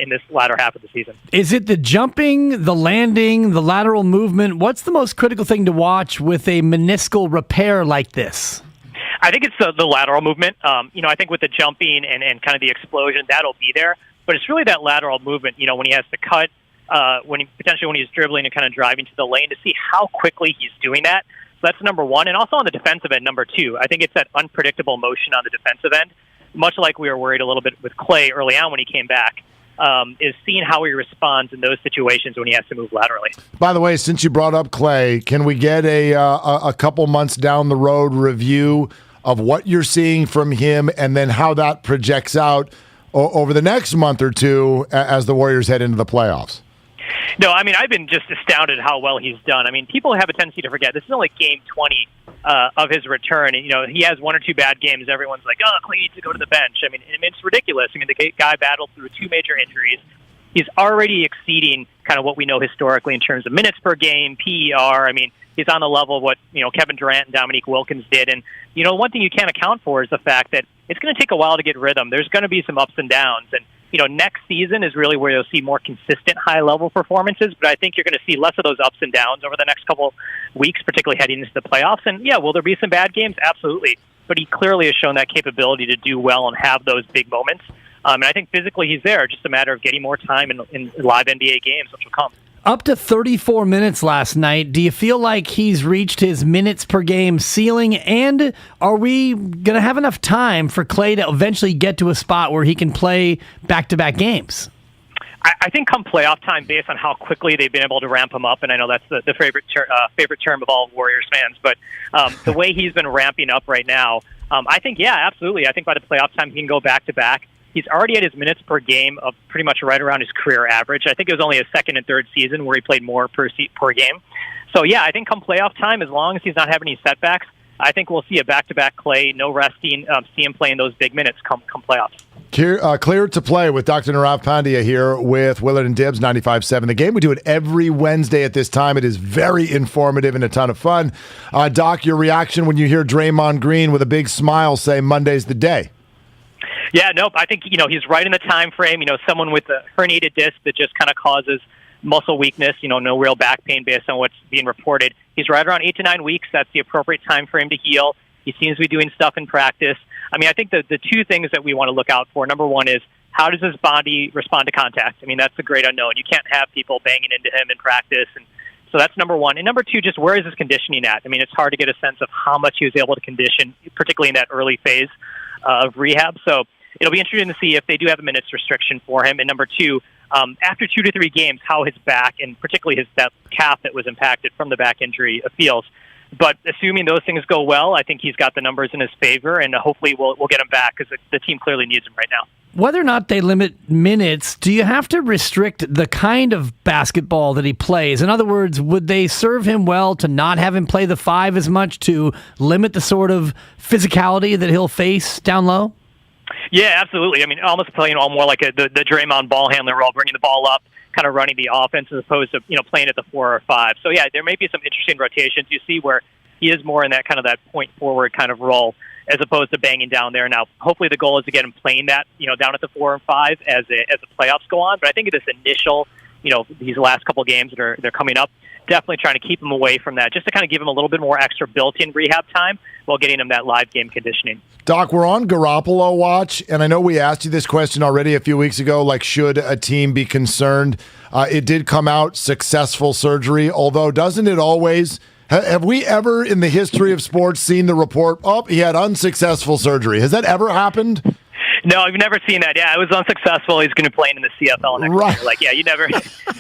in this latter half of the season. Is it the jumping, the landing, the lateral movement? What's the most critical thing to watch with a meniscal repair like this? I think it's the lateral movement. I think with the jumping and kind of the explosion, that'll be there. But it's really that lateral movement, when he has to cut, when he's dribbling and kind of driving to the lane, to see how quickly he's doing that. So that's number one. And also on the defensive end, number two, I think it's that unpredictable motion on the defensive end, much like we were worried a little bit with Klay early on when he came back. Is seeing how he responds in those situations when he has to move laterally. By the way, since you brought up Klay, can we get a couple months down the road review of what you're seeing from him and then how that projects out over the next month or two as the Warriors head into the playoffs? No, I've been just astounded how well he's done. People have a tendency to forget. This is only game 20 of his return. And, he has one or two bad games. Everyone's like, oh, Klay needs to go to the bench. It's ridiculous. The guy battled through two major injuries. He's already exceeding kind of what we know historically in terms of minutes per game, PER. He's on the level of what, Kevin Durant and Dominique Wilkins did. And, one thing you can't account for is the fact that it's going to take a while to get rhythm. There's going to be some ups and downs. And, next season is really where you'll see more consistent high-level performances, but I think you're going to see less of those ups and downs over the next couple weeks, particularly heading into the playoffs. And, yeah, will there be some bad games? Absolutely. But he clearly has shown that capability to do well and have those big moments. And I think physically he's there, just a matter of getting more time in live NBA games, which will come. Up to 34 minutes last night. Do you feel like he's reached his minutes per game ceiling? And are we going to have enough time for Klay to eventually get to a spot where he can play back-to-back games? I think come playoff time, based on how quickly they've been able to ramp him up, and I know that's the favorite term of all Warriors fans, but the way he's been ramping up right now, I think, yeah, absolutely. I think by the playoff time he can go back-to-back. He's already at his minutes per game of pretty much right around his career average. I think it was only his second and third season where he played more per game. So, yeah, I think come playoff time, as long as he's not having any setbacks, I think we'll see a back-to-back Klay, no resting, see him playing those big minutes come playoffs. Clear to play with Dr. Nirav Pandya here with Willard and Dibs, 95.7 The Game. We do it every Wednesday at this time. It is very informative and a ton of fun. Doc, your reaction when you hear Draymond Green with a big smile say Monday's the day? Yeah, nope. I think, he's right in the time frame. Someone with a herniated disc that just kind of causes muscle weakness, no real back pain based on what's being reported. He's right around 8 to 9 weeks. That's the appropriate time frame to heal. He seems to be doing stuff in practice. I think the two things that we want to look out for, number one is how does his body respond to contact? That's the great unknown. You can't have people banging into him in practice. And so that's number one. And number two, just where is his conditioning at? It's hard to get a sense of how much he was able to condition, particularly in that early phase of rehab. So it'll be interesting to see if they do have a minutes restriction for him. And number two, after 2 to 3 games, how his back and particularly that calf that was impacted from the back injury feels. But assuming those things go well, I think he's got the numbers in his favor, and hopefully we'll get him back because the team clearly needs him right now. Whether or not they limit minutes, do you have to restrict the kind of basketball that he plays? In other words, would they serve him well to not have him play the 5 as much to limit the sort of physicality that he'll face down low? Yeah, absolutely. Almost playing all more like the Draymond ball handler role, bringing the ball up, kind of running the offense as opposed to playing at the 4 or 5. So yeah, there may be some interesting rotations you see where he is more in that kind of that point forward kind of role as opposed to banging down there. Now, hopefully the goal is to get him playing that down at the 4 and 5 as the playoffs go on. But I think this initial these last couple games that they're coming up, definitely trying to keep him away from that, just to kind of give him a little bit more extra built-in rehab time while getting him that live game conditioning. Doc, we're on Garoppolo watch, and I know we asked you this question already a few weeks ago, like should a team be concerned? It did come out successful surgery, although doesn't it always... Have we ever in the history of sports seen the report, he had unsuccessful surgery? Has that ever happened? No, I've never seen that. Yeah, it was unsuccessful. He's going to play in the CFL next year. You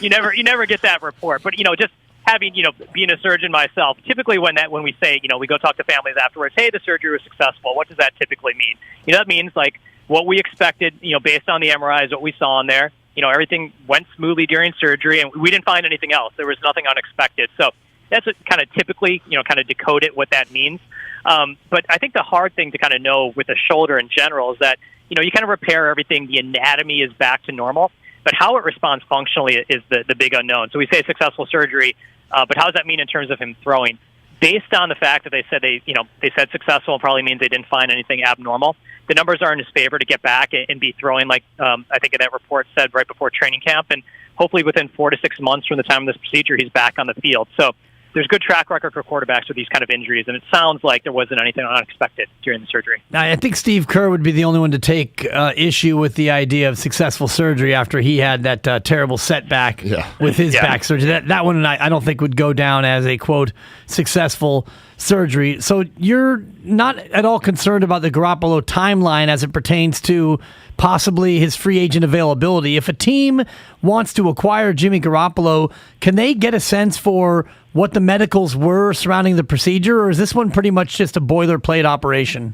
never get that report. But just having being a surgeon myself, typically when we say we go talk to families afterwards, hey, the surgery was successful. What does that typically mean? That means like what we expected. Based on the MRIs, what we saw in there. Everything went smoothly during surgery, and we didn't find anything else. There was nothing unexpected. So that's kind of typically kind of decode it what that means. But I think the hard thing to kind of know with the shoulder in general is that you kind of repair everything. The anatomy is back to normal, but how it responds functionally is the big unknown. So we say successful surgery, but how does that mean in terms of him throwing? Based on the fact that they said they said successful probably means they didn't find anything abnormal. The numbers are in his favor to get back and be throwing like I think that report said right before training camp, and hopefully within 4 to 6 months from the time of this procedure, he's back on the field. So there's good track record for quarterbacks with these kind of injuries, and it sounds like there wasn't anything unexpected during the surgery. Now, I think Steve Kerr would be the only one to take issue with the idea of successful surgery after he had that terrible setback with his back surgery. That one I don't think would go down as a, quote, successful surgery. So you're not at all concerned about the Garoppolo timeline as it pertains to possibly his free agent availability. If a team wants to acquire Jimmy Garoppolo, can they get a sense for what the medicals were surrounding the procedure, or is this one pretty much just a boilerplate operation?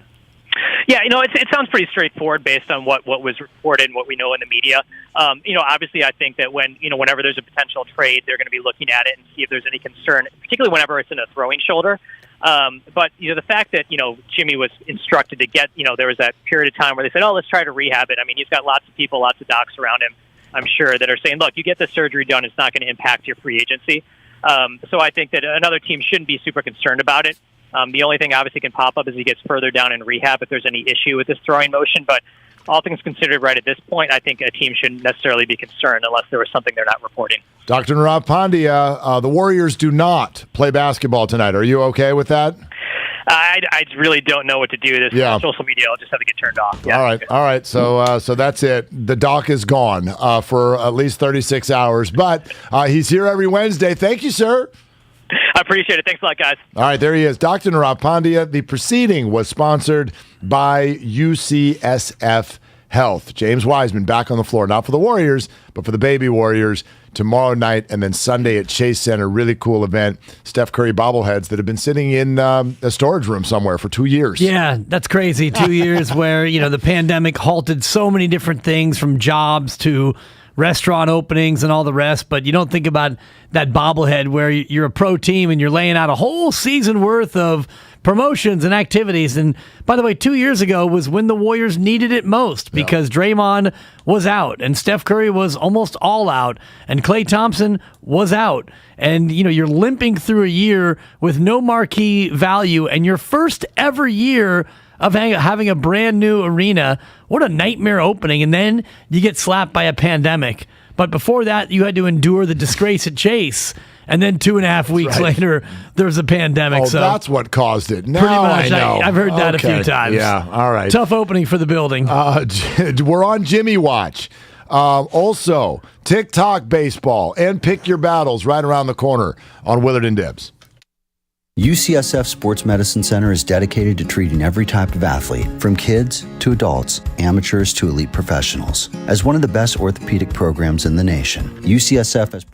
Yeah, it sounds pretty straightforward based on what was reported and what we know in the media. Obviously, I think that whenever there's a potential trade, they're going to be looking at it and see if there's any concern, particularly whenever it's in a throwing shoulder. But the fact that Jimmy was instructed to get there was that period of time where they said, let's try to rehab it. He's got lots of people, lots of docs around him, I'm sure, that are saying, look, you get the surgery done, it's not going to impact your free agency. So I think that another team shouldn't be super concerned about it. The only thing obviously can pop up as he gets further down in rehab if there's any issue with his throwing motion. But all things considered, right at this point, I think a team shouldn't necessarily be concerned unless there was something they're not reporting. Dr. Nirav Pandya, the Warriors do not play basketball tonight. Are you okay with that? I really don't know what to do. This social media, I'll just have to get turned off. Yeah. All right. So that's it. The doc is gone for at least 36 hours, but he's here every Wednesday. Thank you, sir. I appreciate it. Thanks a lot, guys. All right, there he is. Dr. Nirav Pandya. The proceeding was sponsored by UCSF Health. James Wiseman back on the floor, not for the Warriors, but for the Baby Warriors tomorrow night, and then Sunday at Chase Center. Really cool event. Steph Curry bobbleheads that have been sitting in a storage room somewhere for 2 years. Yeah, that's crazy. 2 years where, the pandemic halted so many different things, from jobs to restaurant openings and all the rest, but you don't think about that bobblehead where you're a pro team and you're laying out a whole season worth of promotions and activities. And by the way, 2 years ago was when the Warriors needed it most because Draymond was out and Steph Curry was almost all out and Klay Thompson was out. And, you're limping through a year with no marquee value and your first ever year of having a brand new arena. What a nightmare opening. And then you get slapped by a pandemic. But before that, you had to endure the disgrace at Chase. And then 2.5 weeks later, there was a pandemic. Oh, that's what caused it. Now pretty much. I know. I've heard that a few times. Yeah, all right. Tough opening for the building. We're on Jimmy Watch. Also, TikTok baseball and pick your battles right around the corner on Willard and Dibs. UCSF Sports Medicine Center is dedicated to treating every type of athlete, from kids to adults, amateurs to elite professionals. As one of the best orthopedic programs in the nation, UCSF has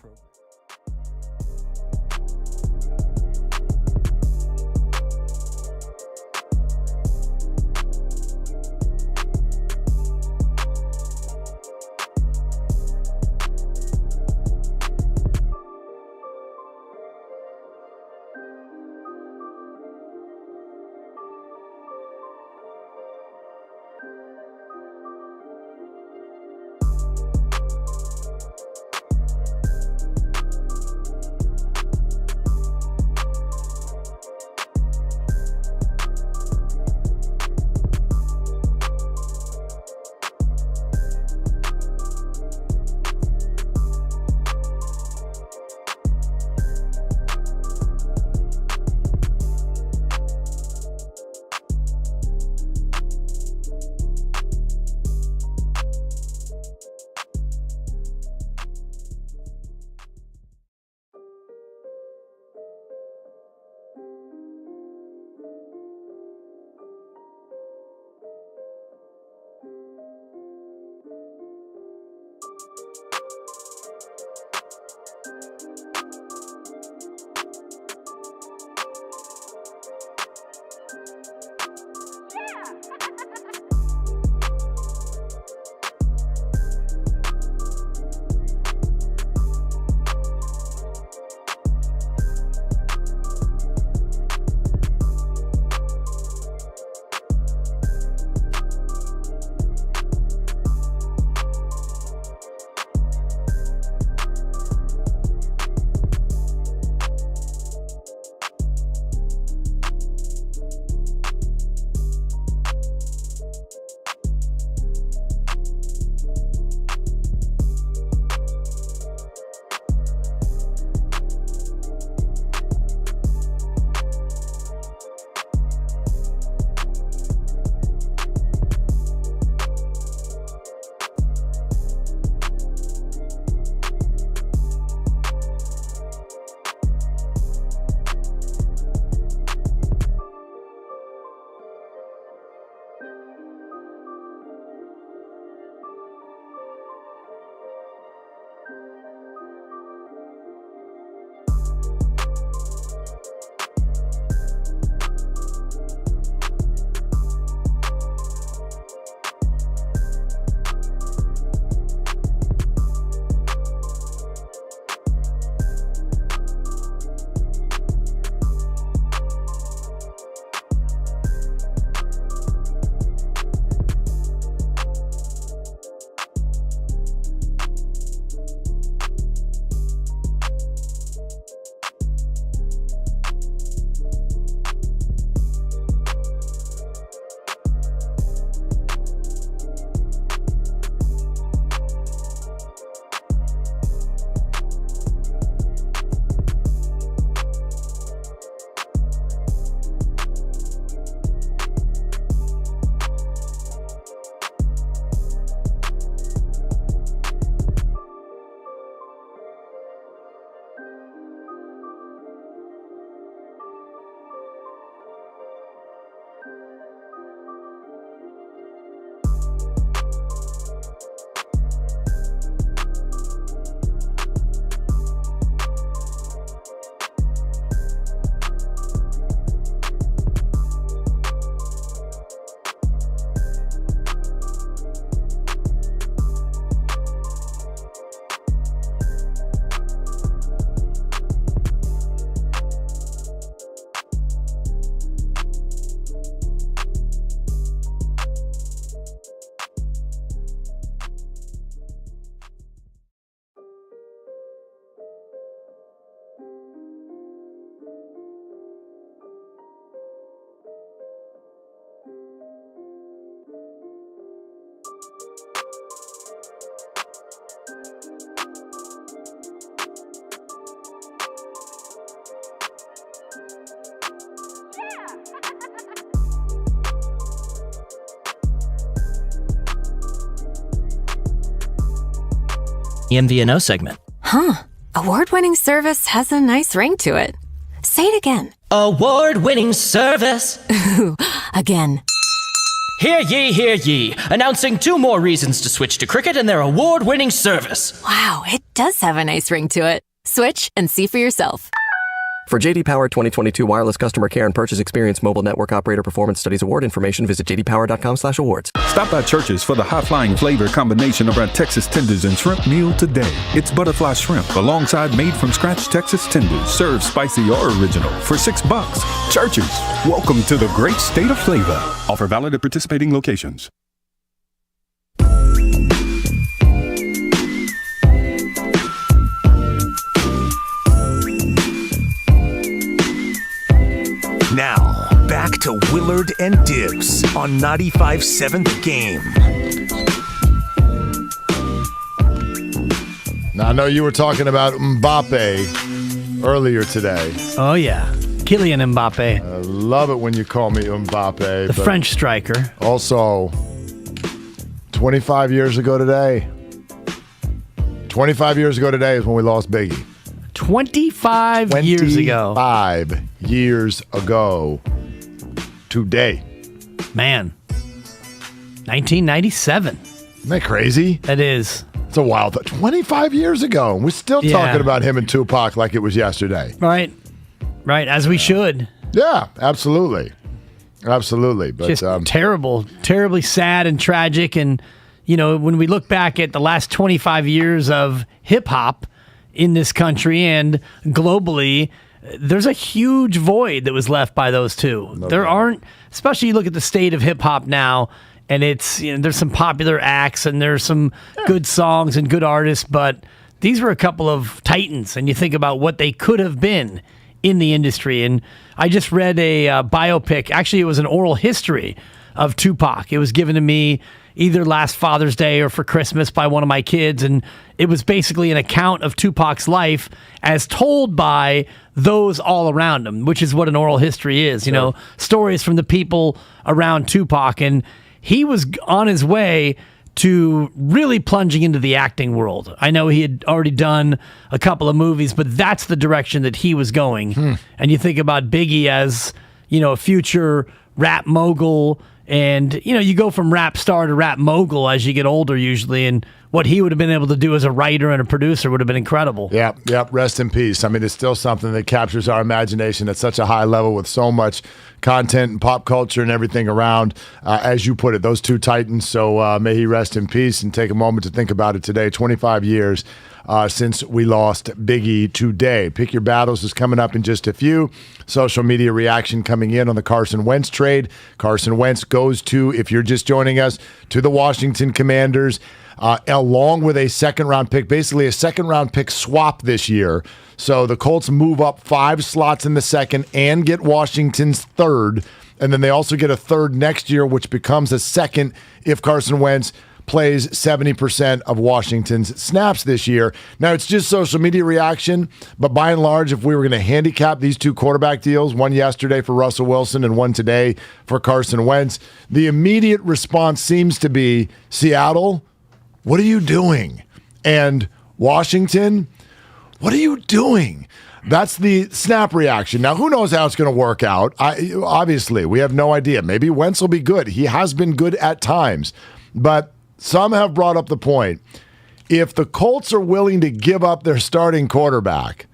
MVNO segment. Huh. Award-winning service has a nice ring to it. Say it again. Award-winning service. Ooh, again. Hear ye, hear ye. Announcing 2 more reasons to switch to Cricket and their award-winning service. Wow, it does have a nice ring to it. Switch and see for yourself. For JD Power 2022 wireless customer care and purchase experience mobile network operator performance studies award information, visit jdpower.com/awards. Stop by Church's for the high-flying flavor combination of our Texas tenders and shrimp meal today. It's butterfly shrimp alongside made-from-scratch Texas tenders, served spicy or original for $6. Church's, welcome to the great state of flavor. Offer valid at participating locations. Now, back to Willard and Dibs on 95.7 The Game. Now, I know you were talking about Mbappe earlier today. Oh, yeah. Kylian Mbappe. I love it when you call me Mbappe. The French striker. Also, 25 years ago today. 25 years ago today is when we lost Biggie. 25 years ago. 25 years ago today. Man. 1997. Isn't that crazy? That is. It's a wild thought. 25 years ago. We're still talking about him and Tupac like it was yesterday. Right. Right, as we should. Yeah, absolutely. Absolutely. But just terrible, terribly sad and tragic. And, you know, when we look back at the last 25 years of hip-hop in this country and globally, there's a huge void that was left by those two. There aren't, especially you look at the state of hip-hop now, and it's, you know, there's some popular acts and there's some good songs and good artists, but these were a couple of titans, and you think about what they could have been in the industry. And I just read a biopic. Actually, it was an oral history of Tupac. It was given to me either last Father's Day or for Christmas by one of my kids, and it was basically an account of Tupac's life as told by those all around him, which is what an oral history is, you know, stories from the people around Tupac. And he was on his way to really plunging into the acting world. I know he had already done a couple of movies, but that's the direction that he was going. And you think about Biggie as, you know, a future rap mogul. And, you know, you go from rap star to rap mogul as you get older usually, and what he would have been able to do as a writer and a producer would have been incredible. Yep. Rest in peace. I mean, it's still something that captures our imagination at such a high level with so much content and pop culture and everything around, as you put it, those two titans. So may he rest in peace, and take a moment to think about it today. 25 years since we lost Biggie today. Pick Your Battles is coming up in just a few. Social media reaction coming in on the Carson Wentz trade. Carson Wentz goes to, if you're just joining us, to the Washington Commanders, along with a second-round pick, basically a second-round pick swap this year. So the Colts move up 5 slots in the second and get Washington's third, and then they also get a third next year, which becomes a second if Carson Wentz plays 70% of Washington's snaps this year. Now, it's just social media reaction, but by and large, if we were going to handicap these two quarterback deals, one yesterday for Russell Wilson and one today for Carson Wentz, the immediate response seems to be, Seattle, what are you doing? And Washington, what are you doing? That's the snap reaction. Now, who knows how it's going to work out? Obviously, we have no idea. Maybe Wentz will be good. He has been good at times, but some have brought up the point, if the Colts are willing to give up their starting quarterback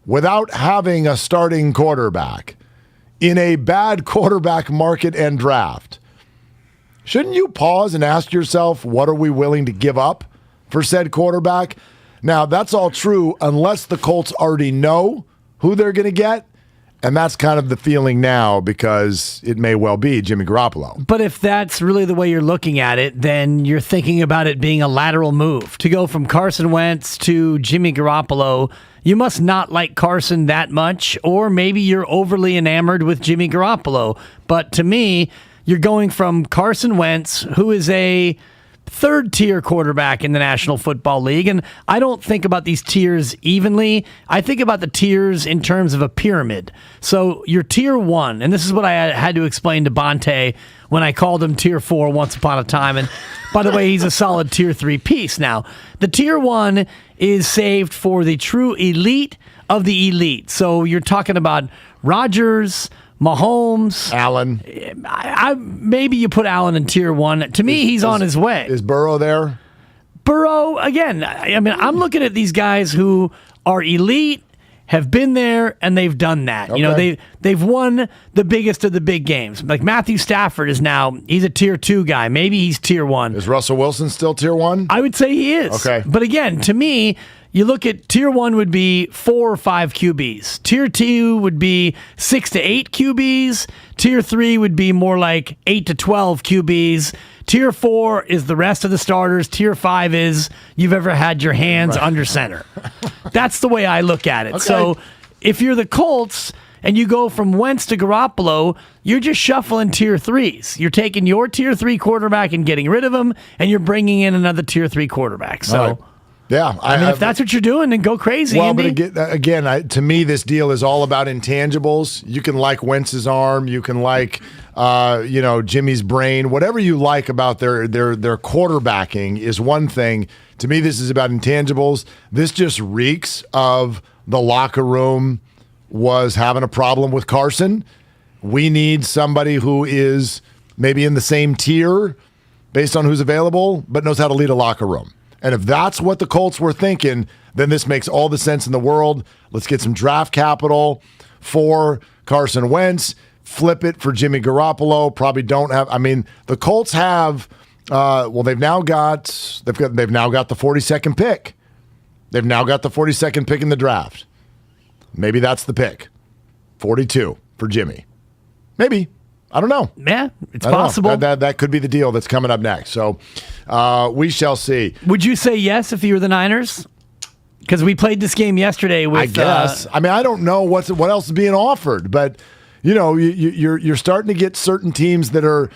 without having a starting quarterback in a bad quarterback market and draft, shouldn't you pause and ask yourself, what are we willing to give up for said quarterback? Now, that's all true unless the Colts already know who they're going to get. And that's kind of the feeling now, because it may well be Jimmy Garoppolo. But if that's really the way you're looking at it, then you're thinking about it being a lateral move. To go from Carson Wentz to Jimmy Garoppolo, you must not like Carson that much, or maybe you're overly enamored with Jimmy Garoppolo. But to me, you're going from Carson Wentz, who is a third-tier quarterback in the National Football League. And I don't think about these tiers evenly. I think about the tiers in terms of a pyramid. So your tier 1, and this is what I had to explain to Bonte when I called him tier 4 once upon a time. And by the way, he's a solid tier 3 piece now. The tier 1 is saved for the true elite of the elite. So you're talking about Rodgers, Mahomes, Allen. Maybe you put Allen in tier 1. To me, he's on his way. Is Burrow there? Burrow, again, I mean, I'm looking at these guys who are elite, have been there, and they've done that. Okay. You know, they've won the biggest of the big games. Like Matthew Stafford he's a tier 2 guy. Maybe he's tier 1. Is Russell Wilson still tier 1? I would say he is. Okay. But again, to me, you look at tier 1 would be 4 or 5 QBs. Tier 2 would be 6 to 8 QBs. Tier 3 would be more like 8 to 12 QBs. Tier 4 is the rest of the starters. Tier 5 is you've ever had your hands under center. That's the way I look at it. Okay. So if you're the Colts and you go from Wentz to Garoppolo, you're just shuffling tier 3s. You're taking your tier 3 quarterback and getting rid of him, and you're bringing in another tier 3 quarterback. So. Right. Yeah, I mean, if that's what you're doing, then go crazy. Well, Andy. but again, to me, this deal is all about intangibles. You can like Wentz's arm, you can like, Jimmy's brain, whatever you like about their quarterbacking is one thing. To me, this is about intangibles. This just reeks of the locker room was having a problem with Carson. We need somebody who is maybe in the same tier based on who's available, but knows how to lead a locker room. And if that's what the Colts were thinking, then this makes all the sense in the world. Let's get some draft capital for Carson Wentz, flip it for Jimmy Garoppolo. Probably don't have. I mean, the Colts have. They've now got the 42nd pick. They've now got the 42nd pick in the draft. Maybe that's the pick. 42 for Jimmy. Maybe. I don't know. Yeah, it's possible. That could be the deal that's coming up next. So we shall see. Would you say yes if you were the Niners? Because we played this game yesterday with. I guess. I mean, I don't know what else is being offered, but you're starting to get certain teams that are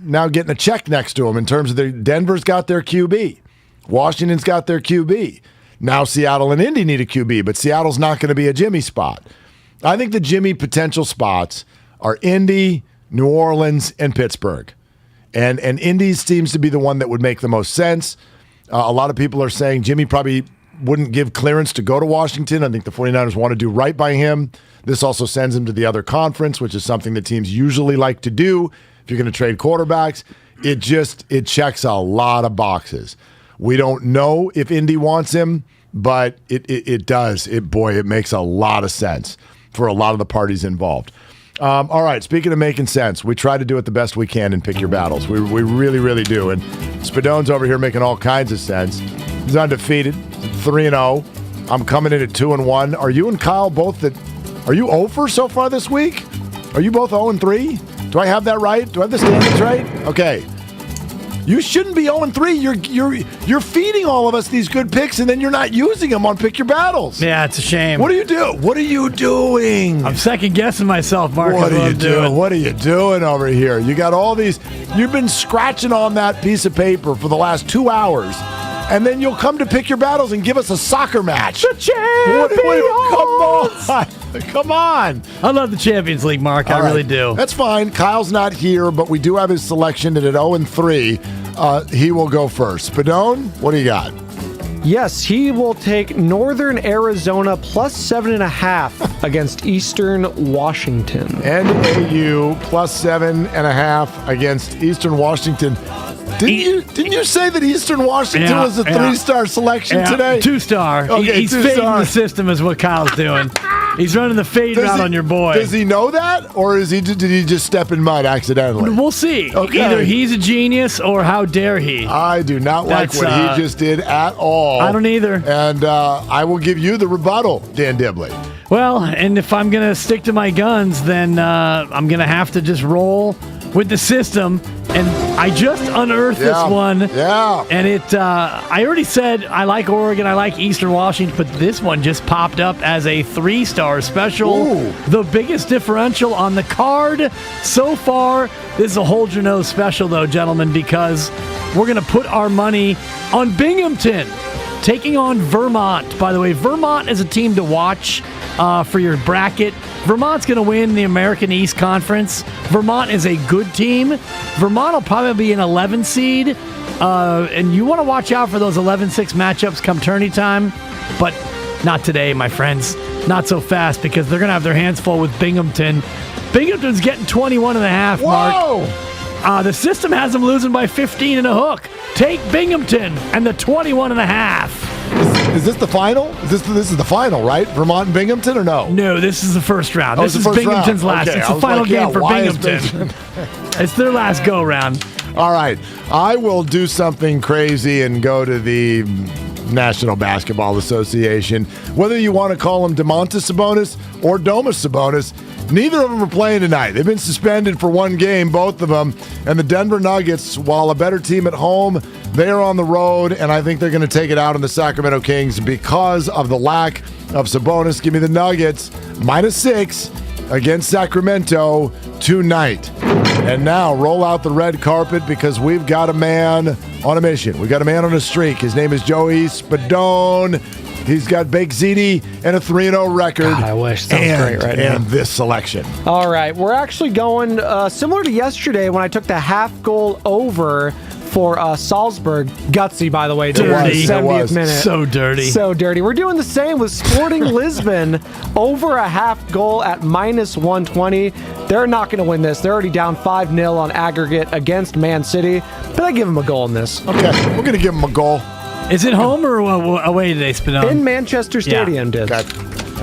now getting a check next to them in terms of Denver's got their QB, Washington's got their QB. Now Seattle and Indy need a QB, but Seattle's not going to be a Jimmy spot. I think the Jimmy potential spots are Indy, New Orleans, and Pittsburgh. And Indy seems to be the one that would make the most sense. A lot of people are saying Jimmy probably wouldn't give clearance to go to Washington. I think the 49ers want to do right by him. This also sends him to the other conference, which is something that teams usually like to do if you're going to trade quarterbacks. It checks a lot of boxes. We don't know if Indy wants him, but it does. It makes a lot of sense for a lot of the parties involved. All right, speaking of making sense, we try to do it the best we can and pick your battles. We really, really do. And Spadone's over here making all kinds of sense. He's undefeated, 3-0. I'm coming in at 2-1. Are you and Kyle both are you 0 so far this week? Are you both 0-3? Do I have that right? Do I have the standings right? Okay. You shouldn't be 0-3. You're feeding all of us these good picks, and then you're not using them on Pick Your Battles. Yeah, it's a shame. What do you do? What are you doing? I'm second guessing myself, Mark. What are you doing? What are you doing over here? You got all these. You've been scratching on that piece of paper for the last 2 hours, and then you'll come to Pick Your Battles and give us a soccer match. The champions! Come on. I love the Champions League, Mark. I really do. That's fine. Kyle's not here, but we do have his selection, and at 0-3, he will go first. Spadone, what do you got? Yes, he will take Northern Arizona plus 7.5 against Eastern Washington. NAU plus 7.5 against Eastern Washington. Didn't you say that Eastern Washington was a 3-star selection today? 2-star. Okay, he's fading the system is what Kyle's doing. He's running the fade route on your boy. Does he know that? Or did he just step in mud accidentally? We'll see. Okay. Either he's a genius or how dare he. I do not like what he just did at all. I don't either. And I will give you the rebuttal, Dan Dibley. Well, and if I'm going to stick to my guns, then I'm going to have to just roll with the system, and I just unearthed this one. Yeah. And I already said I like Oregon, I like Eastern Washington, but this one just popped up as a 3-star special. Ooh. The biggest differential on the card so far. This is a hold your nose special, though, gentlemen, because we're going to put our money on Binghamton taking on Vermont. By the way, Vermont is a team to watch for your bracket. Vermont's going to win the American East Conference. Vermont is a good team. Vermont will probably be an 11 seed. And you want to watch out for those 11-6 matchups come tourney time. But not today, my friends. Not so fast, because they're going to have their hands full with Binghamton. Binghamton's getting 21.5, Mark. Whoa! The system has them losing by 15 and a hook. Take Binghamton and the 21.5. Is this the final? This is the final, right? Vermont and Binghamton, or no? No, this is the first round. Oh, This it's is the first Binghamton's round. last. Okay, It's I the was final like, game yeah, for why is Binghamton. It's their last go round. All right. I will do something crazy and go to the National Basketball Association. Whether you want to call him DeMontis Sabonis or Domas Sabonis, neither of them are playing tonight. They've been suspended for one game, both of them. And the Denver Nuggets, while a better team at home, they are on the road, and I think they're going to take it out on the Sacramento Kings because of the lack of Sabonis. Give me the Nuggets, -6 against Sacramento tonight. And now roll out the red carpet, because we've got a man on a mission. We've got a man on a streak. His name is Joey Spadone. He's got Bake Ziti and a 3-0 record. God, I wish. Sounds great right now. And this selection. All right, we're actually going similar to yesterday when I took the half goal over for Salzburg. Gutsy, by the way. Dirty. 70th minute. So dirty. So dirty. We're doing the same with Sporting Lisbon over a half goal at -120. They're not going to win this. They're already down 5-0 on aggregate against Man City, but I give them a goal in this. Okay, we're going to give them a goal. Is it home or away today, Spinone? In Manchester Stadium, Diz. Okay.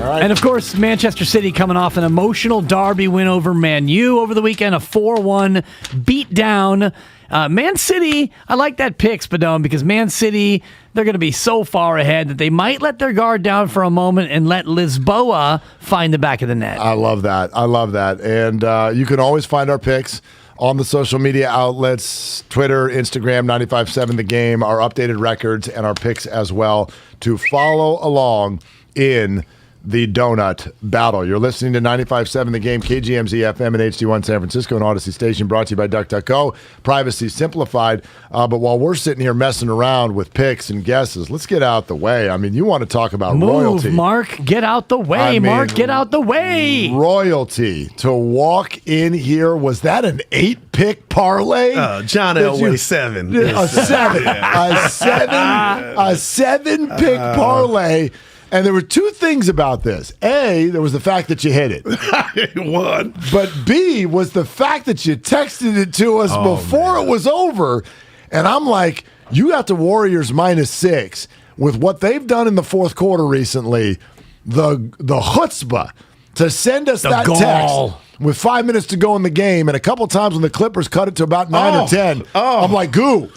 All right. And, of course, Manchester City coming off an emotional derby win over Man U over the weekend, a 4-1 beatdown. Man City, I like that pick, Spadone, because Man City, they're going to be so far ahead that they might let their guard down for a moment and let Lisboa find the back of the net. I love that. And you can always find our picks on the social media outlets, Twitter, Instagram, 95.7 The Game, our updated records, and our picks as well to follow along in the donut battle. You're listening to 95.7 The Game, KGMZ FM and HD1 San Francisco, and Odyssey Station, brought to you by DuckDuckGo. Privacy simplified. But while we're sitting here messing around with picks and guesses, let's get out the way. I mean, you want to talk about royalty. Mark. Get out the way, Mark. Get out the way. Royalty to walk in here. Was that an 8-pick parlay? John Elway 7. A 7. A 7-pick parlay. And there were two things about this. A, there was the fact that you hit it. One. But B, was the fact that you texted it to us before it was over. And I'm like, you got the Warriors -6 with what they've done in the fourth quarter recently. The chutzpah to send us that text with 5 minutes to go in the game. And a couple times when the Clippers cut it to about 9 or 10, I'm like, Goo.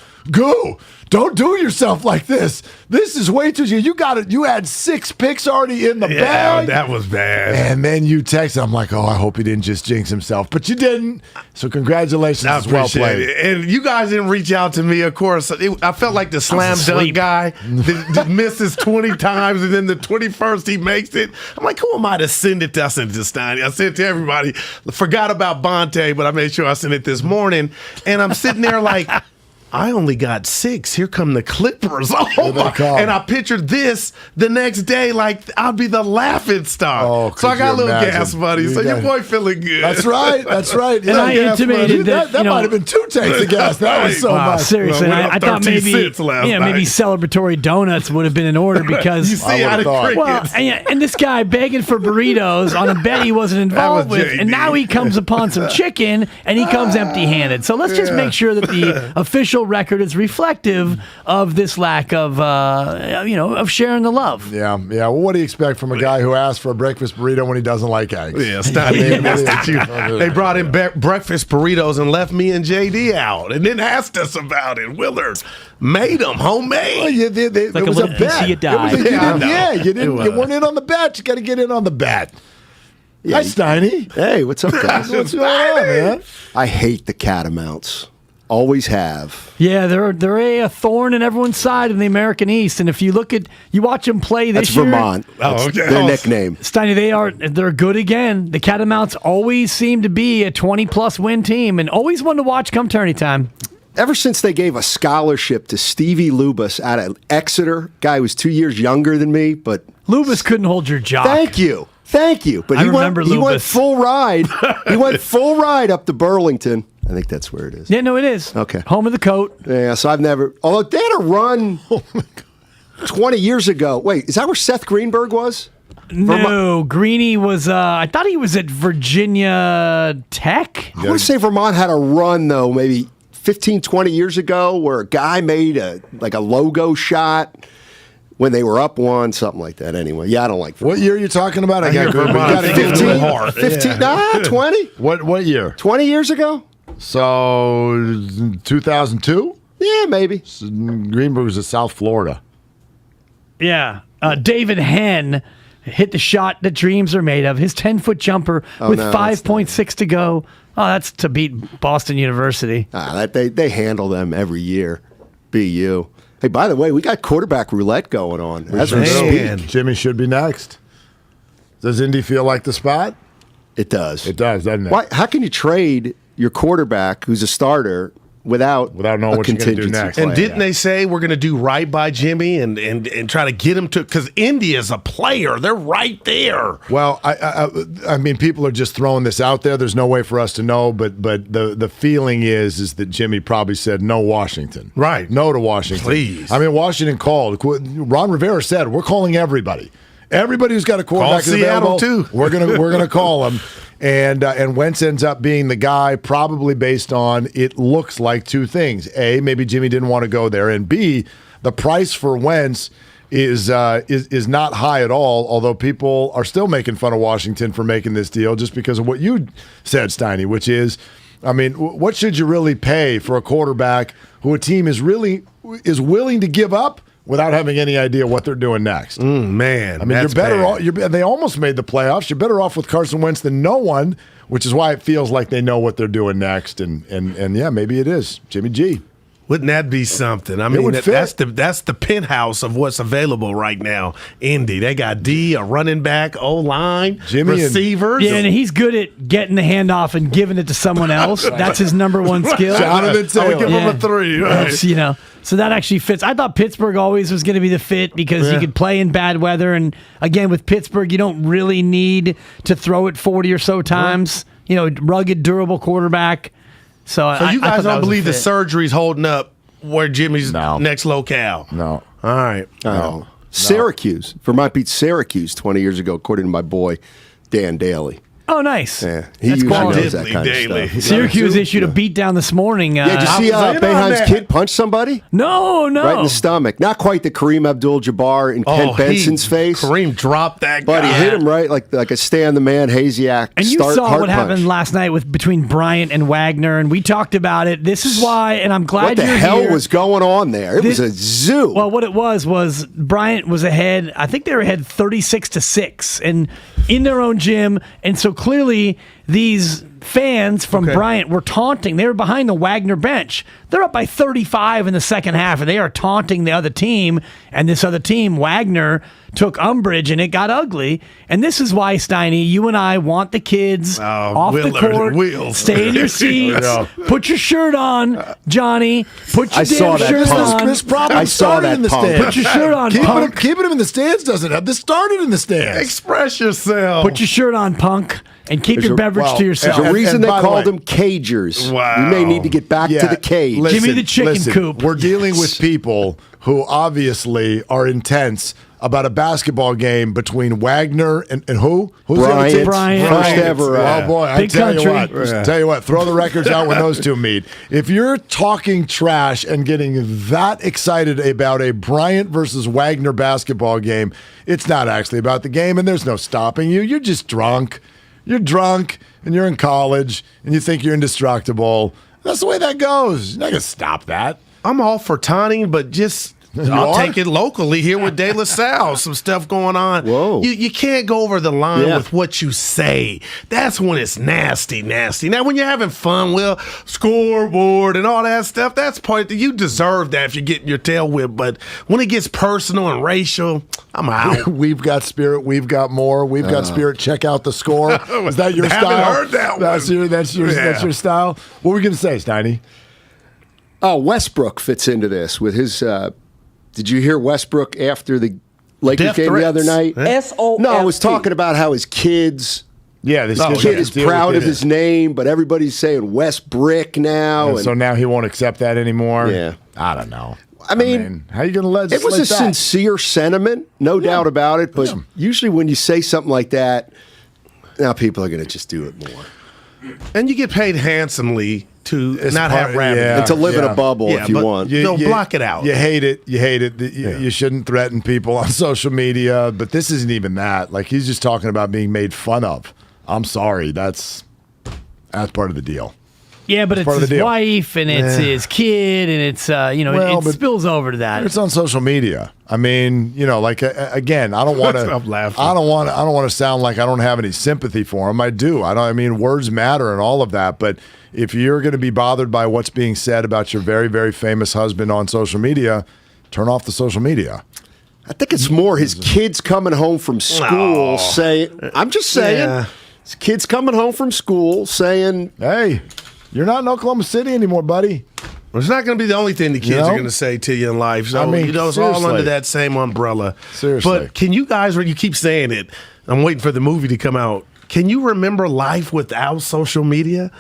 Don't do yourself like this. This is way too. You got it. You had 6 picks already in the bag. That was bad. And then you text. I'm like, I hope he didn't just jinx himself, but you didn't. So congratulations. I Well appreciate played. it. And you guys didn't reach out to me, of course. I felt like the slam dunk guy that misses 20 times, and then the 21st he makes it. I'm like, who am I to send it to? I sent it to Steiny. I sent it to everybody. Forgot about Bonte, but I made sure I sent it this morning. And I'm sitting there like, I only got 6. Here come the Clippers. Oh my! And I pictured this the next day, like I'll be the laughing stock. So I got a little gas money. So your boy feeling good. That's right. And I intimated that might have been 2 tanks of gas. That was so much. Seriously, I thought maybe celebratory donuts would have been in order because you see how the crickets. and this guy begging for burritos on a bet he wasn't involved with, and now he comes upon some chicken and he comes empty-handed. So let's just make sure that the official record is reflective of this lack of of sharing the love. Yeah. Well, what do you expect from a guy who asked for a breakfast burrito when he doesn't like eggs? Yeah, they brought in breakfast burritos and left me and JD out, and then asked us about it. Willard made them homemade. Well, it was a bet. You weren't in on the bet. You got to get in on the bet. Hi, Steiny. Hey, what's up, guys? What's going on, man? I hate the Catamounts. Always have. Yeah, they're a thorn in everyone's side in the American East. And if you watch them play this That's year. Vermont. That's their nickname. Steiny, they're good again. The Catamounts always seem to be a 20-plus win team and always one to watch come tourney time. Ever since they gave a scholarship to Stevie Lubas out of Exeter, guy who was 2 years younger than me, but Lubas couldn't hold your job. Thank you. But he went full ride. He went full ride up to Burlington. I think that's where it is. Yeah, no, it is. Okay. Home of the coat. Yeah, so I've never. Although they had a run 20 years ago. Wait, is that where Seth Greenberg was? No, Greeny was. I thought he was at Virginia Tech. I want to say Vermont had a run though, maybe 15, 20 years ago, where a guy made a logo shot when they were up one, something like that. Anyway, yeah, I don't like Vermont. What year are you talking about? I got Vermont. 20. What year? 20 years ago? So 2002? Yeah, maybe. Greenberg was at South Florida. Yeah. David Henn hit the shot that dreams are made of. His 10-foot jumper with 5.6 to go. Oh, that's to beat Boston University. They handle them every year. BU. Hey, by the way, we got quarterback roulette going on. As we speak. Jimmy should be next. Does Indy feel like the spot? It does. It does, doesn't it? Why? How can you trade your quarterback, who's a starter, without knowing what you're going to do next? And didn't they say we're going to do right by Jimmy and try to get him to? Because Indy is a player; they're right there. Well, I mean, people are just throwing this out there. There's no way for us to know, but the feeling is that Jimmy probably said no Washington, right? No to Washington, please. I mean, Washington called. Ron Rivera said we're calling everybody. Everybody who's got a quarterback call Seattle available, too. We're gonna call him. And Wentz ends up being the guy probably based on it looks like two things. A, maybe Jimmy didn't want to go there. And B, the price for Wentz is not high at all, although people are still making fun of Washington for making this deal just because of what you said, Steiny, which is, I mean, what should you really pay for a quarterback who a team is willing to give up without having any idea what they're doing next? Man, I mean, you're better off. They almost made the playoffs. You're better off with Carson Wentz than no one, which is why it feels like they know what they're doing next. And yeah, maybe it is Jimmy G. Wouldn't that be something? I mean, that's the penthouse of what's available right now. Indy, they got D, a running back, O-line, receivers. Yeah, and he's good at getting the handoff and giving it to someone else. That's his number one skill. Jonathan Taylor. I would give him a 3. Right? So that actually fits. I thought Pittsburgh always was going to be the fit because you could play in bad weather. And again, with Pittsburgh, you don't really need to throw it 40 or so times. Rugged, durable quarterback. So you guys don't believe the surgery's holding up where Jimmy's next locale? No. All right. No. Syracuse. Vermont beat Syracuse 20 years ago, according to my boy, Dan Daly. Oh, nice. Yeah, he usually knows that kind of stuff. Syracuse issued a beatdown this morning. Did you see Boeheim's kid punch somebody? No. Right in the stomach. Not quite the Kareem Abdul-Jabbar in Kent Benson's face. Kareem dropped that guy. But he hit him right like a stay-on-the-man Haziak. And you saw what happened last night between Bryant and Wagner, and we talked about it. This is why, and I'm glad you're here. What the hell was going on there? It was a zoo. Well, what it was Bryant was ahead. I think they were ahead 36-6, and in their own gym, and so clearly these fans from Bryant were taunting. They were behind the Wagner bench. They're up by 35 in the second half, and they are taunting the other team. And this other team, Wagner, took umbrage, and it got ugly. And this is why, Steiny, you and I want the kids off the court. Stay in your seats. Put your shirt on, Johnny. Put your damn shirt on. This problem started in the stands. Put your shirt on, punk. Keeping him in the stands doesn't help. This started in the stands. Express yourself. Put your shirt on, punk. And keep your beverage to yourself. There's a reason they called them cagers. Wow. We may need to get back to the cage. Listen, Give me the chicken coop. We're dealing with people who obviously are intense about a basketball game between Wagner and who? Who's Bryant. First ever. Oh boy, I tell you what, throw the records out when those two meet. If you're talking trash and getting that excited about a Bryant versus Wagner basketball game, it's not actually about the game, and there's no stopping you. You're just drunk. You're drunk, and you're in college, and you think you're indestructible. That's the way that goes. You're not going to stop that. I'm all for taunting, but just I'll take it locally here with De La Salle. Some stuff going on. Whoa. You can't go over the line with what you say. That's when it's nasty. Now, when you're having fun, scoreboard and all that stuff, that's part that you deserve that if you're getting your tail whipped. But when it gets personal and racial, I'm out. We've got spirit. We've got more. We've got spirit. Check out the score. Is that your style? Haven't heard that one. That's your style. What were we going to say, Steiny? Oh, Westbrook fits into this with his. Did you hear Westbrook after the Lakers Death game threats. the other night? SOLT. No, I was talking about how his kids. Yeah, this kid is proud of his name, but everybody's saying Westbrick now. And so now he won't accept that anymore? Yeah. I don't know. I mean, how are you going to legislate it was a that? sincere sentiment, no doubt about it, but usually when you say something like that, now people are going to just do it more. And you get paid handsomely to not have rabbit. And to live in a bubble if you want. Block it out. You hate it. You shouldn't threaten people on social media, but this isn't even that. Like, he's just talking about being made fun of. I'm sorry. That's part of the deal. Yeah, but it's his wife and it's his kid and it's it spills over to that. It's on social media. I mean, again, I don't want to. I'm laughing. I don't want to sound like I don't have any sympathy for him. I do. I mean, words matter and all of that. But if you're going to be bothered by what's being said about your very, very famous husband on social media, turn off the social media. I think it's more his kids coming home from school saying. I'm just saying, his kids coming home from school saying, "Hey, you're not in Oklahoma City anymore, buddy." Well, it's not going to be the only thing the kids are going to say to you in life. So, I mean, it's all under that same umbrella. Seriously. But can you guys, you keep saying it, I'm waiting for the movie to come out. Can you remember life without social media?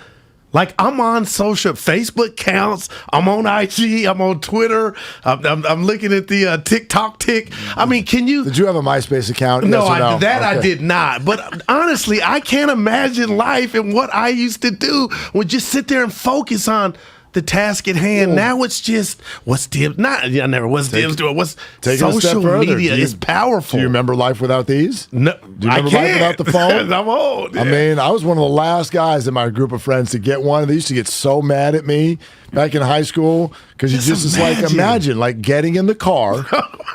Like, I'm on Facebook counts. I'm on IG. I'm on Twitter. I'm looking at the TikTok tick. I mean, can you? Did you have a MySpace account? No, Yes or no? I did not. But honestly, I can't imagine life and what I used to do would just sit there and focus on the task at hand. Now it's just what's Dibs? What's Dibs doing? What's social media is powerful. Do you remember life without these? No, do you remember life without the phone? I'm old. I mean, I was one of the last guys in my group of friends to get one. They used to get so mad at me back in high school because you just imagine like getting in the car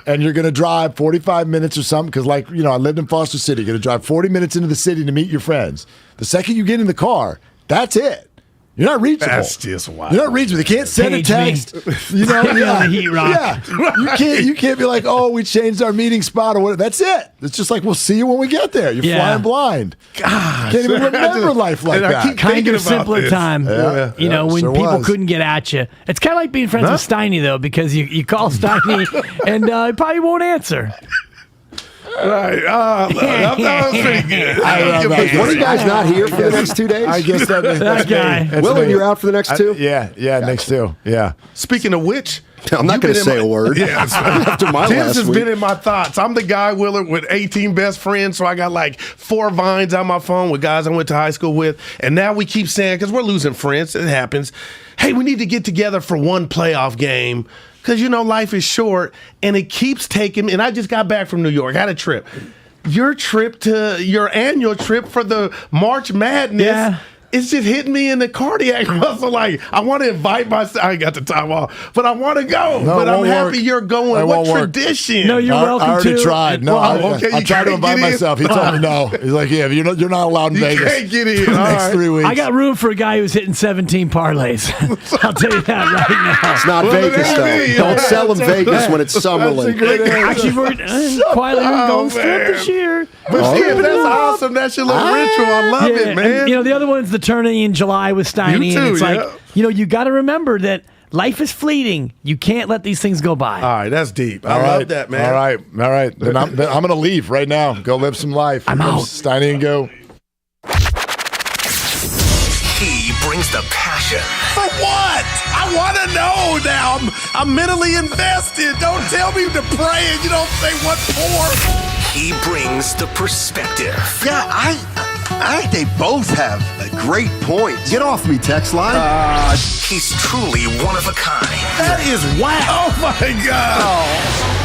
and you're going to drive 45 minutes or something because I lived in Foster City. You're going to drive 40 minutes into the city to meet your friends. The second you get in the car, that's it. You're not reachable. That's just wild. You're not reachable. You can't send a text. Yeah. You can't be like, oh, we changed our meeting spot or whatever. That's it. It's just like, we'll see you when we get there. You're flying blind. God, can't even remember life like that. Kind of simpler time. When people was. couldn't get at you. It's kind of like being friends with Steiny though, because you call Steiny and he probably won't answer. Right. That was pretty good. What are you guys not here for the next 2 days? I guess that guy. Willard, you're out for the next 2? Next 2. Yeah. Speaking of which, I'm not going to say a word. Yeah, after my Dibs last has week. been in my thoughts. I'm the guy, Willard, with 18 best friends, so I got like 4 vines on my phone with guys I went to high school with, and now we keep saying, because we're losing friends, it happens, hey, we need to get together for one playoff game, because, life is short, and it keeps taking, and I just got back from New York, had a trip. Your annual trip for the March Madness, it's just hitting me in the cardiac muscle. Like, I want to invite myself. I ain't got the time off, but I want to go. No, but I'm happy work. you're going. It What won't work. tradition? No, you're welcome I already to. tried. No, I tried to invite myself. He told me no. He's like, yeah, you're not allowed in Vegas. You can't get in. For the next 3 weeks. I got room for a guy who's hitting 17 parlays. I'll tell you that right now. It's not Vegas, though. Don't sell in Vegas when it's Summerlin. Actually, we're quietly going strip this year. But that's awesome. That's your little ritual. I love it, man. And, the other one's the tourney in July with Steiny. You too, and it's like, you got to remember that life is fleeting. You can't let these things go by. All right, that's deep. I love that, man. All right. Then I'm going to leave right now. Go live some life. I'm out. Steiny and Go. He brings the passion. For what? I want to know now. I'm mentally invested. Don't tell me to pray and you don't say what for. He brings the perspective. Yeah, I think they both have a great point. Get off me, text line. He's truly one of a kind. That is wow. Oh, my God.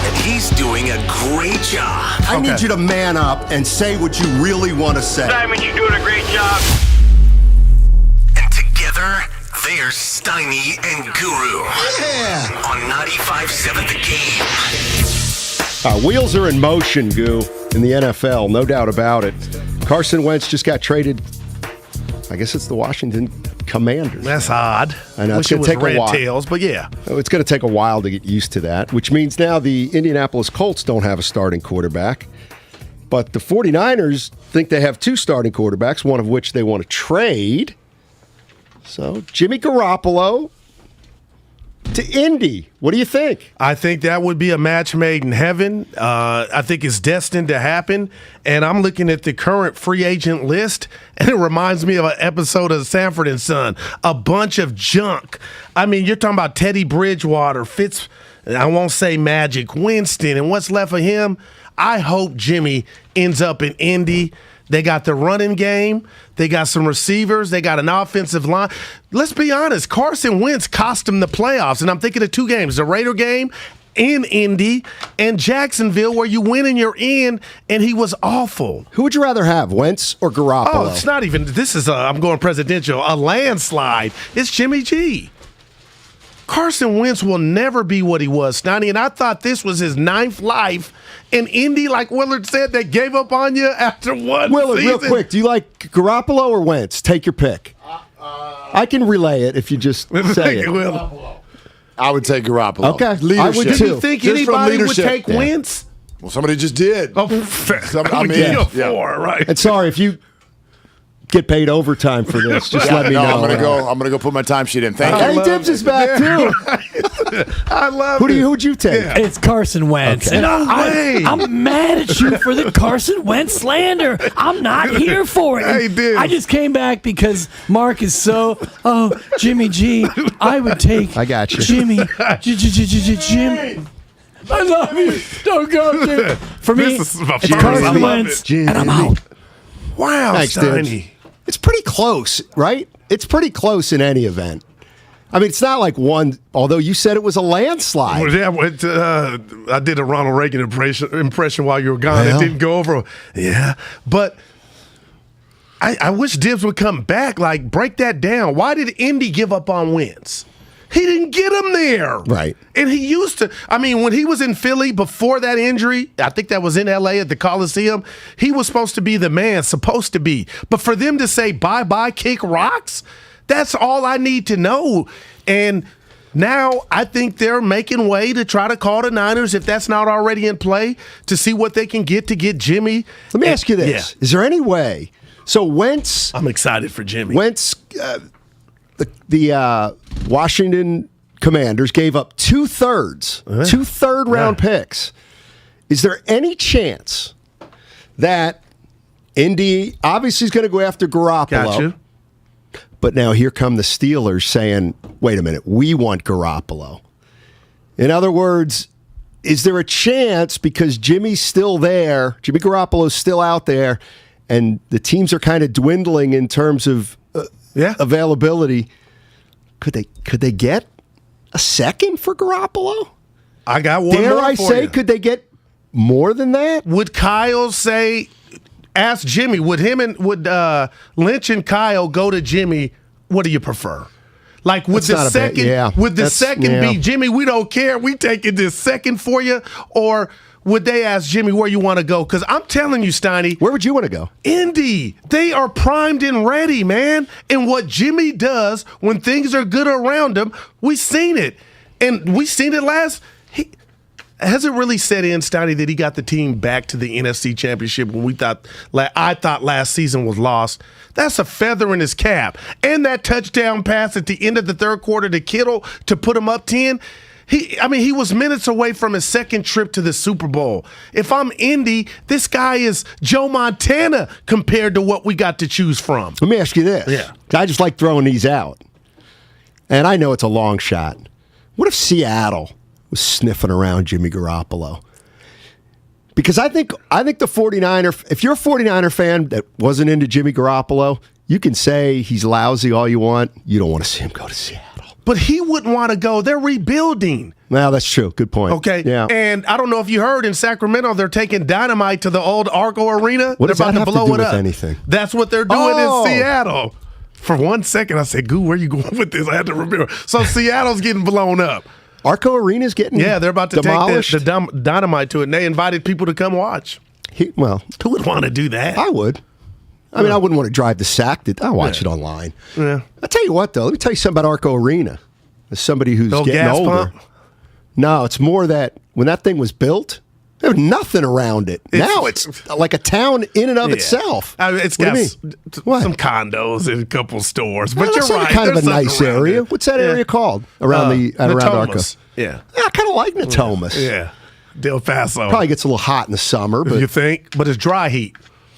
And he's doing a great job. I need you to man up and say what you really want to say. Simon, you're doing a great job. And together, There's Steiny and Guru. Yeah. On 95.7 The Game. Wheels are in motion, Goo, in the NFL, no doubt about it. Carson Wentz just got traded. I guess it's the Washington Commanders. That's odd. I know. Wish it was Red Tails, but yeah. It's going to take a while to get used to that, which means now the Indianapolis Colts don't have a starting quarterback. But the 49ers think they have two starting quarterbacks, one of which they want to trade. So, Jimmy Garoppolo to Indy. What do you think? I think that would be a match made in heaven. I think it's destined to happen. And I'm looking at the current free agent list, and it reminds me of an episode of Sanford and Son. A bunch of junk. I mean, you're talking about Teddy Bridgewater, I won't say Magic, Winston, and what's left of him. I hope Jimmy ends up in Indy. They got the running game. They got some receivers. They got an offensive line. Let's be honest. Carson Wentz cost them the playoffs. And I'm thinking of two games, the Raider game in Indy and Jacksonville, where you win and you're in, and he was awful. Who would you rather have, Wentz or Garoppolo? Oh, it's not even – I'm going presidential. A landslide. It's Jimmy G. Carson Wentz will never be what he was, Steiny, and I thought this was his ninth life in Indy, like Willard said, they gave up on you after one Willard, season. real quick, do you like Garoppolo or Wentz? Take your pick. I can relay it if you just say it. I would take Garoppolo. Okay, leadership. I would too. Do you think Just anybody would leadership. take Wentz? Well, somebody just did. Oh, right. And sorry, if you get paid overtime for this, just let me know. I'm gonna go put my timesheet in. Thank you. Hey, Dibs is back too. I love it. Who'd you take? Yeah. It's Carson Wentz. Okay. And No way. I'm mad at you for the Carson Wentz slander. I'm not here for it. Hey, Dibs. I just came back because Mark is Jimmy G. I would take I got you. Jimmy. Jim. I love you. Don't go, Jim. For me, This is my it's first. Carson I love Wentz, it. and I'm out. Wow, Thanks, Steiny. Dibs. It's pretty close, right? It's pretty close in any event. I mean, it's not like one, although you said it was a landslide. Well, yeah, I did a Ronald Reagan impression while you were gone. Well. It didn't go over. Yeah, but I wish Dibs would come back. Like, break that down. Why did Indy give up on Wentz? He didn't get him there. Right. And he used to. I mean, when he was in Philly before that injury, I think that was in L.A. at the Coliseum, he was supposed to be the man, supposed to be. But for them to say bye-bye, kick rocks, that's all I need to know. And now I think they're making way to try to call the Niners, if that's not already in play, to see what they can get to get Jimmy. Let me ask you this. Yeah. Is there any way? So Wentz. I'm excited for Jimmy. Wentz, the Washington Commanders gave up two third-round picks. Is there any chance that Indy obviously is going to go after Garoppolo? Gotcha. But now here come the Steelers saying, wait a minute, we want Garoppolo. In other words, is there a chance, because Jimmy's still there, Jimmy Garoppolo's still out there, and the teams are kind of dwindling in terms of availability, could they get a second for Garoppolo? I got one Dare more I for say, you. could they get more than that? Would Kyle say, ask Jimmy, would Lynch and Kyle go to Jimmy, what do you prefer? Like, would That's the not a bad- second yeah. would the That's- second yeah. be, Jimmy, we don't care, we taking this second for you? Or would they ask Jimmy where you want to go? Because I'm telling you, Steiny. Where would you want to go? Indy. They are primed and ready, man. And what Jimmy does when things are good around him, we've seen it. And we seen it has it really set in, Steiny, that he got the team back to the NFC Championship when I thought last season was lost? That's a feather in his cap. And that touchdown pass at the end of the third quarter to Kittle to put him up 10. He was minutes away from his second trip to the Super Bowl. If I'm Indy, this guy is Joe Montana compared to what we got to choose from. Let me ask you this. Yeah. I just like throwing these out. And I know it's a long shot. What if Seattle was sniffing around Jimmy Garoppolo? Because I think the 49er, if you're a 49er fan that wasn't into Jimmy Garoppolo, you can say he's lousy all you want. You don't want to see him go to Seattle. But he wouldn't want to go. They're rebuilding. Well, that's true. Good point. Okay. Yeah. And I don't know if you heard, in Sacramento, they're taking dynamite to the old Arco Arena. What does they're about that have to blow to do it with up. anything? That's what they're doing in Seattle. For 1 second, I said, Goo, where you going with this? I had to remember. So Seattle's getting blown up. Arco Arena's getting they're about to demolished. take the dynamite to it, and they invited people to come watch. Who would want to do that? I would. I mean, I wouldn't want to drive to Sac. I'll watch it online. Yeah. I'll tell you what, though. Let me tell you something about Arco Arena. As somebody who's getting gas older. pump? No, it's more that when that thing was built, there was nothing around it. Now it's like a town in and of itself. I mean, it's What got do you mean? some condos and a couple stores. But Well, you're that's right. kind of a there's something nice around area. it. What's that area called around around Arco? Natomas. Yeah. I kind of like Natomas. Yeah. Del Paso. Probably gets a little hot in the summer, but you think? But it's dry heat.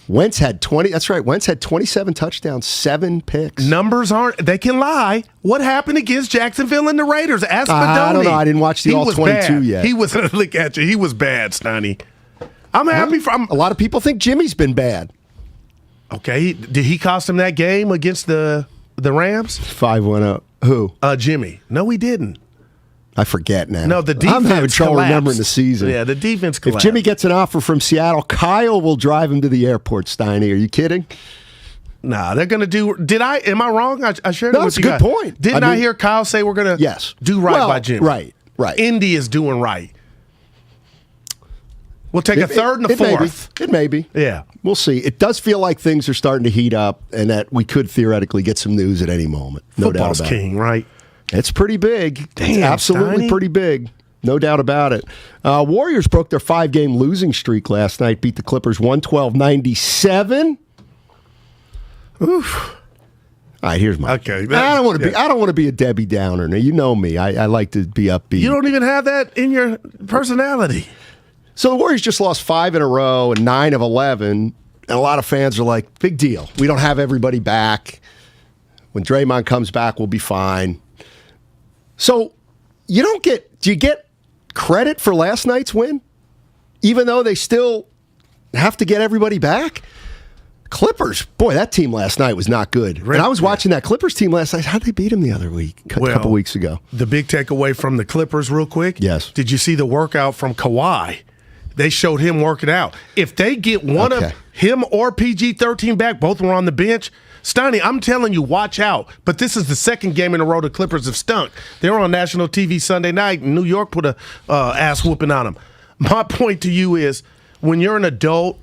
Wentz had 20. That's right. Wentz had 27 touchdowns, 7 picks. Numbers aren't. They can lie. What happened against Jacksonville and the Raiders? Ask Badoni. I don't know. I didn't watch the He all was 22 bad. yet. He was look at you. He was bad, Steiny. I'm happy for. A lot of people think Jimmy's been bad. Okay. Did he cost him that game against the Rams? 5-1 Who? Jimmy. No, he didn't. I forget now. No, the defense I'm having trouble collapsed. remembering the season. Yeah, the defense If collapsed. Jimmy gets an offer from Seattle, Kyle will drive him to the airport, Steiny. Are you kidding? Nah, they're going to do. Am I wrong? I shared No, it with it's a you good guys. point. Didn't I mean, hear Kyle say we're going to do right Well, by Jimmy? Right. Indy is doing right. We'll take a third and a fourth. It may be. Yeah. We'll see. It does feel like things are starting to heat up and that we could theoretically get some news at any moment. No Football's doubt about king, it. right? It's pretty big. Damn, it's absolutely Steiny. pretty big. No doubt about it. Warriors broke their 5-game losing streak last night, beat the Clippers 112-97. Oof. All right, here's my. Okay. I don't want to be a Debbie Downer. Now, you know me. I like to be upbeat. You don't even have that in your personality. So the Warriors just lost 5 in a row and 9 of 11, and a lot of fans are like, big deal. We don't have everybody back. When Draymond comes back, we'll be fine. So do you get credit for last night's win? Even though they still have to get everybody back? Clippers, boy, that team last night was not good. And I was watching that Clippers team last night. How'd they beat them the other week? A couple weeks ago. The big takeaway from the Clippers, real quick. Yes. Did you see the workout from Kawhi? They showed him working out. If they get one of him or PG-13 back, both were on the bench. Steiny, I'm telling you, watch out. But this is the second game in a row the Clippers have stunk. They were on national TV Sunday night, and New York put a ass whooping on them. My point to you is, when you're an adult,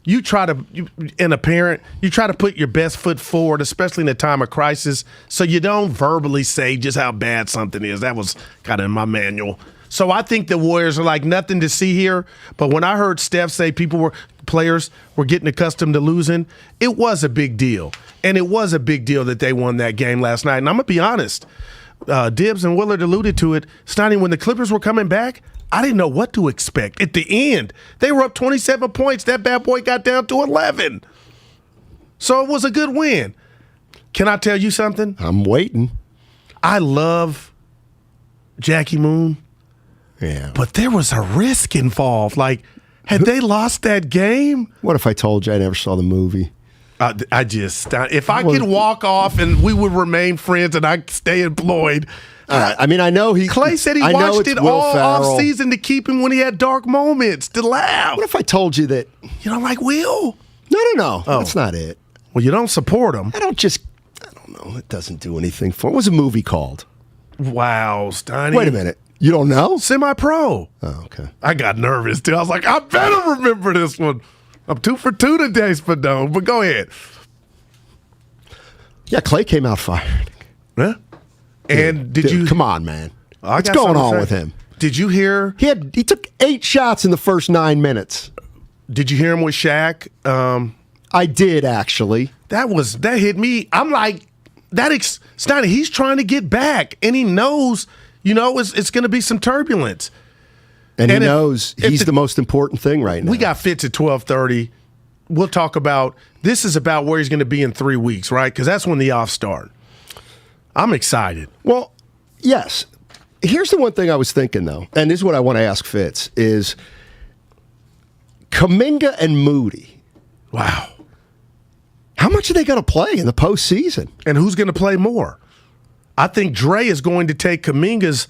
and a parent, you try to put your best foot forward, especially in a time of crisis, so you don't verbally say just how bad something is. That was kind of in my manual. So I think the Warriors are like nothing to see here. But when I heard Steph say players were getting accustomed to losing, it was a big deal. And it was a big deal that they won that game last night. And I'm going to be honest, Dibs and Willard alluded to it. Steiny, when the Clippers were coming back, I didn't know what to expect. At the end, they were up 27 points. That bad boy got down to 11. So it was a good win. Can I tell you something? I'm waiting. I love Jackie Moon. Yeah. But there was a risk involved. Like, had they lost that game? What if I told you I never saw the movie? If I could walk off and we would remain friends and I stay employed. I mean, I know Clay said he watched it all off season to keep him when he had dark moments, to laugh. What if I told you that? You don't like Will? No. That's not it. Well, you don't support him. I don't know. It doesn't do anything for. What was the movie called? Wow, Steiny. Wait a minute. You don't know? Semi-Pro. Oh, okay. I got nervous, too. I was like, I better remember this one. I'm 2 for 2 today, Spadone, but go ahead. Yeah, Klay came out fired. Yeah. And did you? Come on, man. What's got going something to on say. with him? Did you hear? He took 8 shots in the first 9 minutes. Did you hear him with Shaq? I did, actually. That hit me. I'm like, Steiny, he's trying to get back, and he knows, it's going to be some turbulence. And he knows he's the most important thing right now. We got Fitz at 12:30. We'll talk about, this is about where he's going to be in 3 weeks, right? Because that's when the offs start. I'm excited. Well, yes. Here's the one thing I was thinking, though, and this is what I want to ask Fitz, is Kuminga and Moody. Wow. How much are they going to play in the postseason? And who's going to play more? I think Dre is going to take Kuminga's,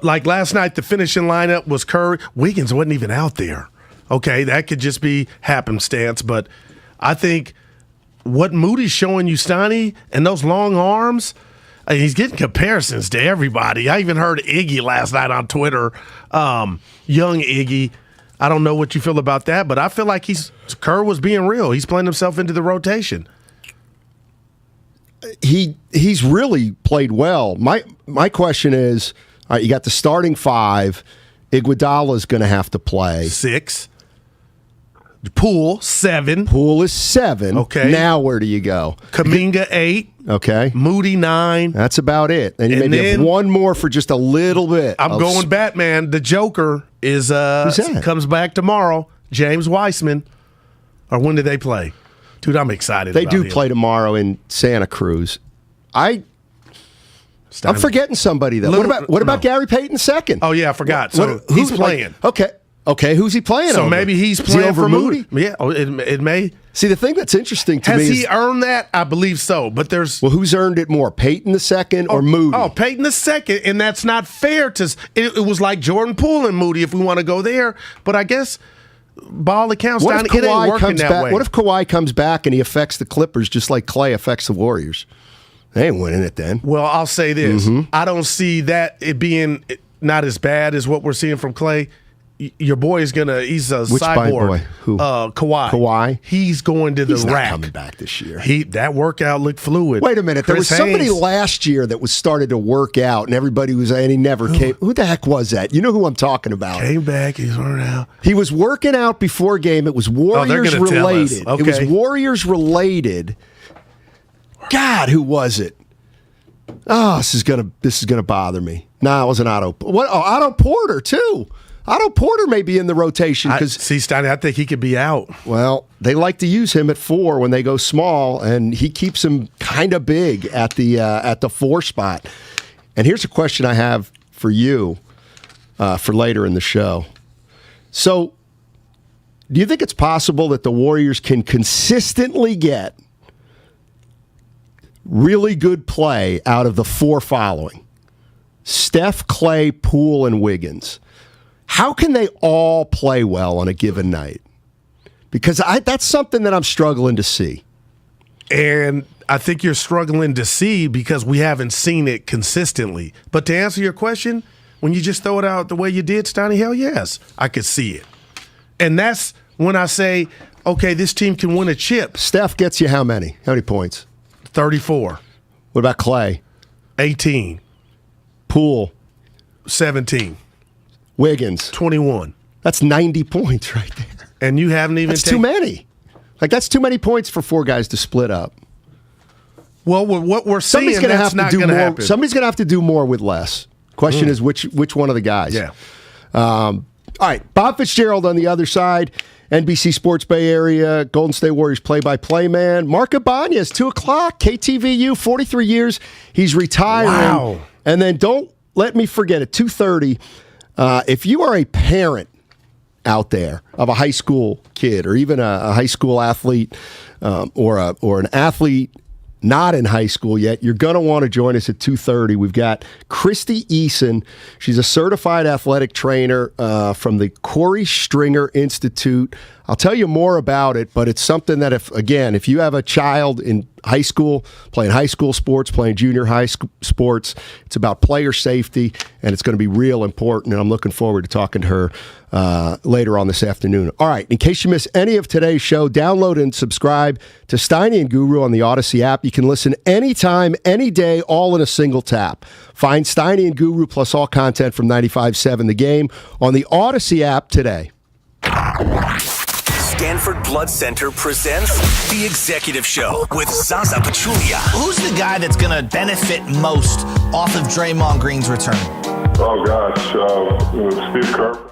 like last night, the finishing lineup was Curry. Wiggins wasn't even out there. Okay, that could just be happenstance, but I think what Moody's showing you, Steiny, and those long arms, he's getting comparisons to everybody. I even heard Iggy last night on Twitter, young Iggy. I don't know what you feel about that, but I feel like Kerr was being real. He's playing himself into the rotation. He's really played well. My question is, all right, you got the starting 5. Iguodala's going to have to play 6. Poole 7. Poole is 7. Okay. Now where do you go? Kuminga 8. Okay. Moody 9. That's about it. And you maybe have one more for just a little bit. I'm going Batman. The Joker is comes back tomorrow. James Wiseman. Or when do they play? Dude, I'm excited. They about do him. play tomorrow in Santa Cruz. I'm forgetting somebody though. What about Gary Payton second? Oh yeah, I forgot. So he's playing. Okay, who's he playing So over? maybe he's Is he playing over for Moody? Yeah, it may. See, the thing that's interesting to me Has is he earned that? I believe so. But there's who's earned it more, Payton the second or Moody? Oh, Payton the second, and that's not fair to. It was like Jordan Poole and Moody if we want to go there. But I guess ball accounts What down. if It ain't Kawhi working comes that back? way. What if Kawhi comes back and he affects the Clippers just like Klay affects the Warriors? They ain't winning it then. Well, I'll say this: Mm-hmm. I don't see that it being not as bad as what we're seeing from Klay. Your boy is he's a Which cyborg. boy? Who? Kawhi. Kawhi? He's going to the He's not rack. coming back this year. That workout looked fluid. Wait a minute. There was Chris somebody Haynes. last year that was started to work out, and everybody was saying he never came. Who the heck was that? You know who I'm talking about? Came back. He's working out. He was working out before game. It was Warriors gonna tell us. related. Okay. It was Warriors related. God, who was it? Oh, this is gonna bother me. Nah, it wasn't Otto. What? Oh, Otto Porter too. Otto Porter may be in the rotation because see, Steiny, I think he could be out. Well, they like to use him at 4 when they go small, and he keeps him kind of big at the 4 spot. And here's a question I have for you for later in the show. So, do you think it's possible that the Warriors can consistently get really good play out of the 4 following? Steph, Klay, Poole, and Wiggins. How can they all play well on a given night? Because that's something that I'm struggling to see. And I think you're struggling to see because we haven't seen it consistently. But to answer your question, when you just throw it out the way you did, Steiny, hell yes, I could see it. And that's when I say, okay, this team can win a chip. Steph gets you how many? How many points? 34. What about Klay? 18. Poole? 17. Wiggins? 21. That's 90 points right there. And you haven't even That's too many. That's too many points for 4 guys to split up. Well, what we're seeing, Somebody's gonna that's not going to happen. Somebody's going to have to do more with less. Question is which one of the guys. Yeah. All right, Bob Fitzgerald on the other side. NBC Sports Bay Area, Golden State Warriors play-by-play man. Mark Ibanez, 2 o'clock, KTVU, 43 years. He's retiring. Wow. And then don't let me forget, at 2:30, if you are a parent out there of a high school kid or even a high school athlete or an athlete not in high school yet, you're going to want to join us at 2:30. We've got Christy Eason. She's a certified athletic trainer from the Corey Stringer Institute. I'll tell you more about it, but it's something that if you have a child in high school, playing high school sports, playing junior high sports, it's about player safety, and it's going to be real important, and I'm looking forward to talking to her later on this afternoon. All right, in case you miss any of today's show, download and subscribe to Steiny and Guru on the Odyssey app. You can listen anytime, any day, all in a single tap. Find Steiny and Guru plus all content from 95.7 The Game on the Odyssey app today. Stanford Blood Center presents The Executive Show with Zaza Pachulia. Who's the guy that's going to benefit most off of Draymond Green's return? Oh, gosh. Steve Kerr.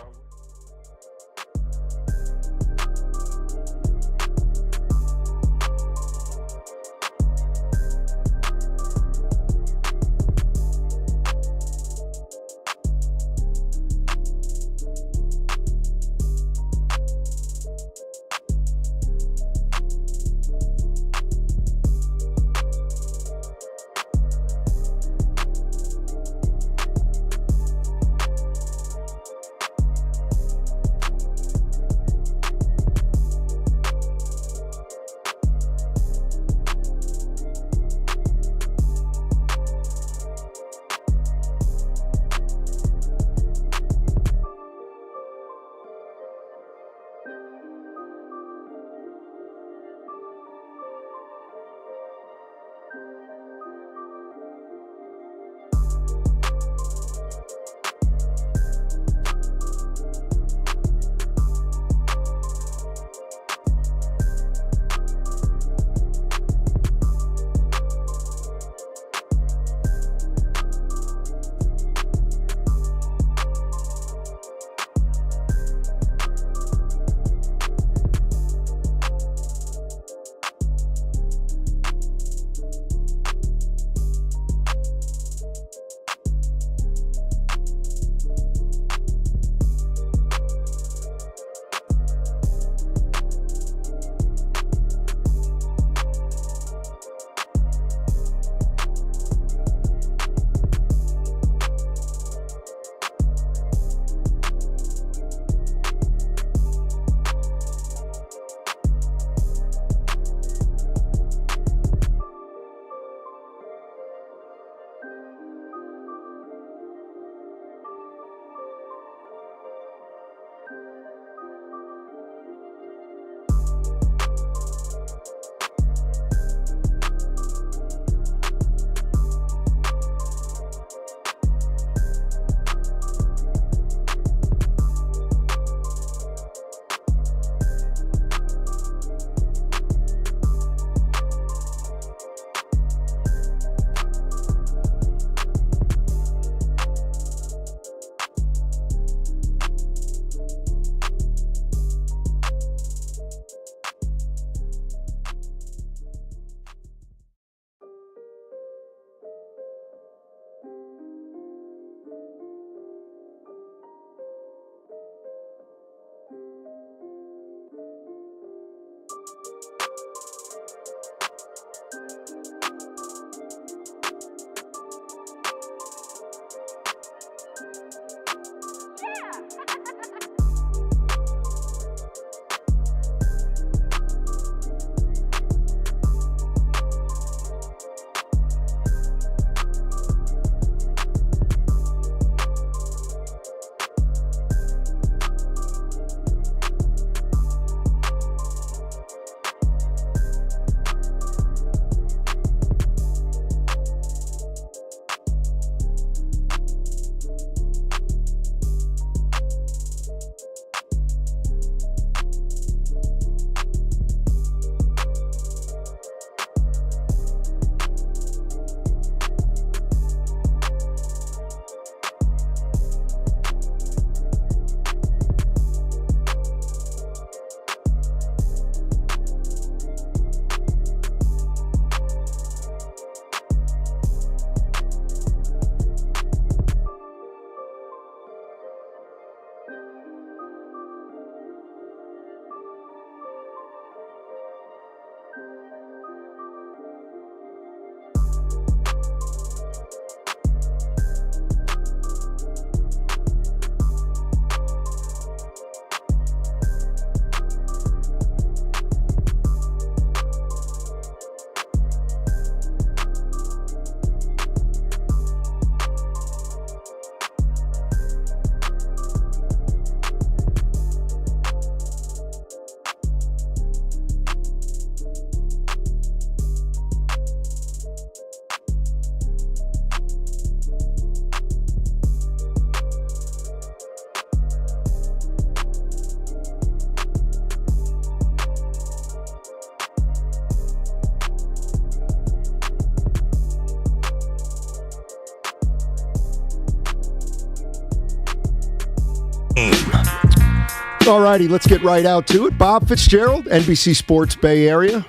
All righty, let's get right out to it. Bob Fitzgerald, NBC Sports Bay Area.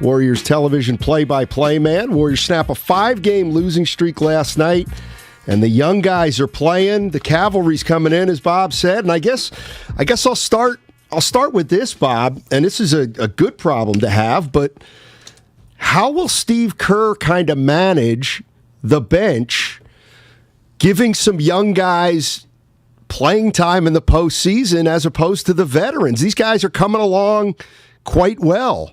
Warriors television play-by-play man. Warriors snap a 5-game losing streak last night, and the young guys are playing. The cavalry's coming in, as Bob said. And I guess I'll start with this, Bob, and this is a good problem to have, but how will Steve Kerr kind of manage the bench, giving some young guys playing time in the postseason as opposed to the veterans? These guys are coming along quite well.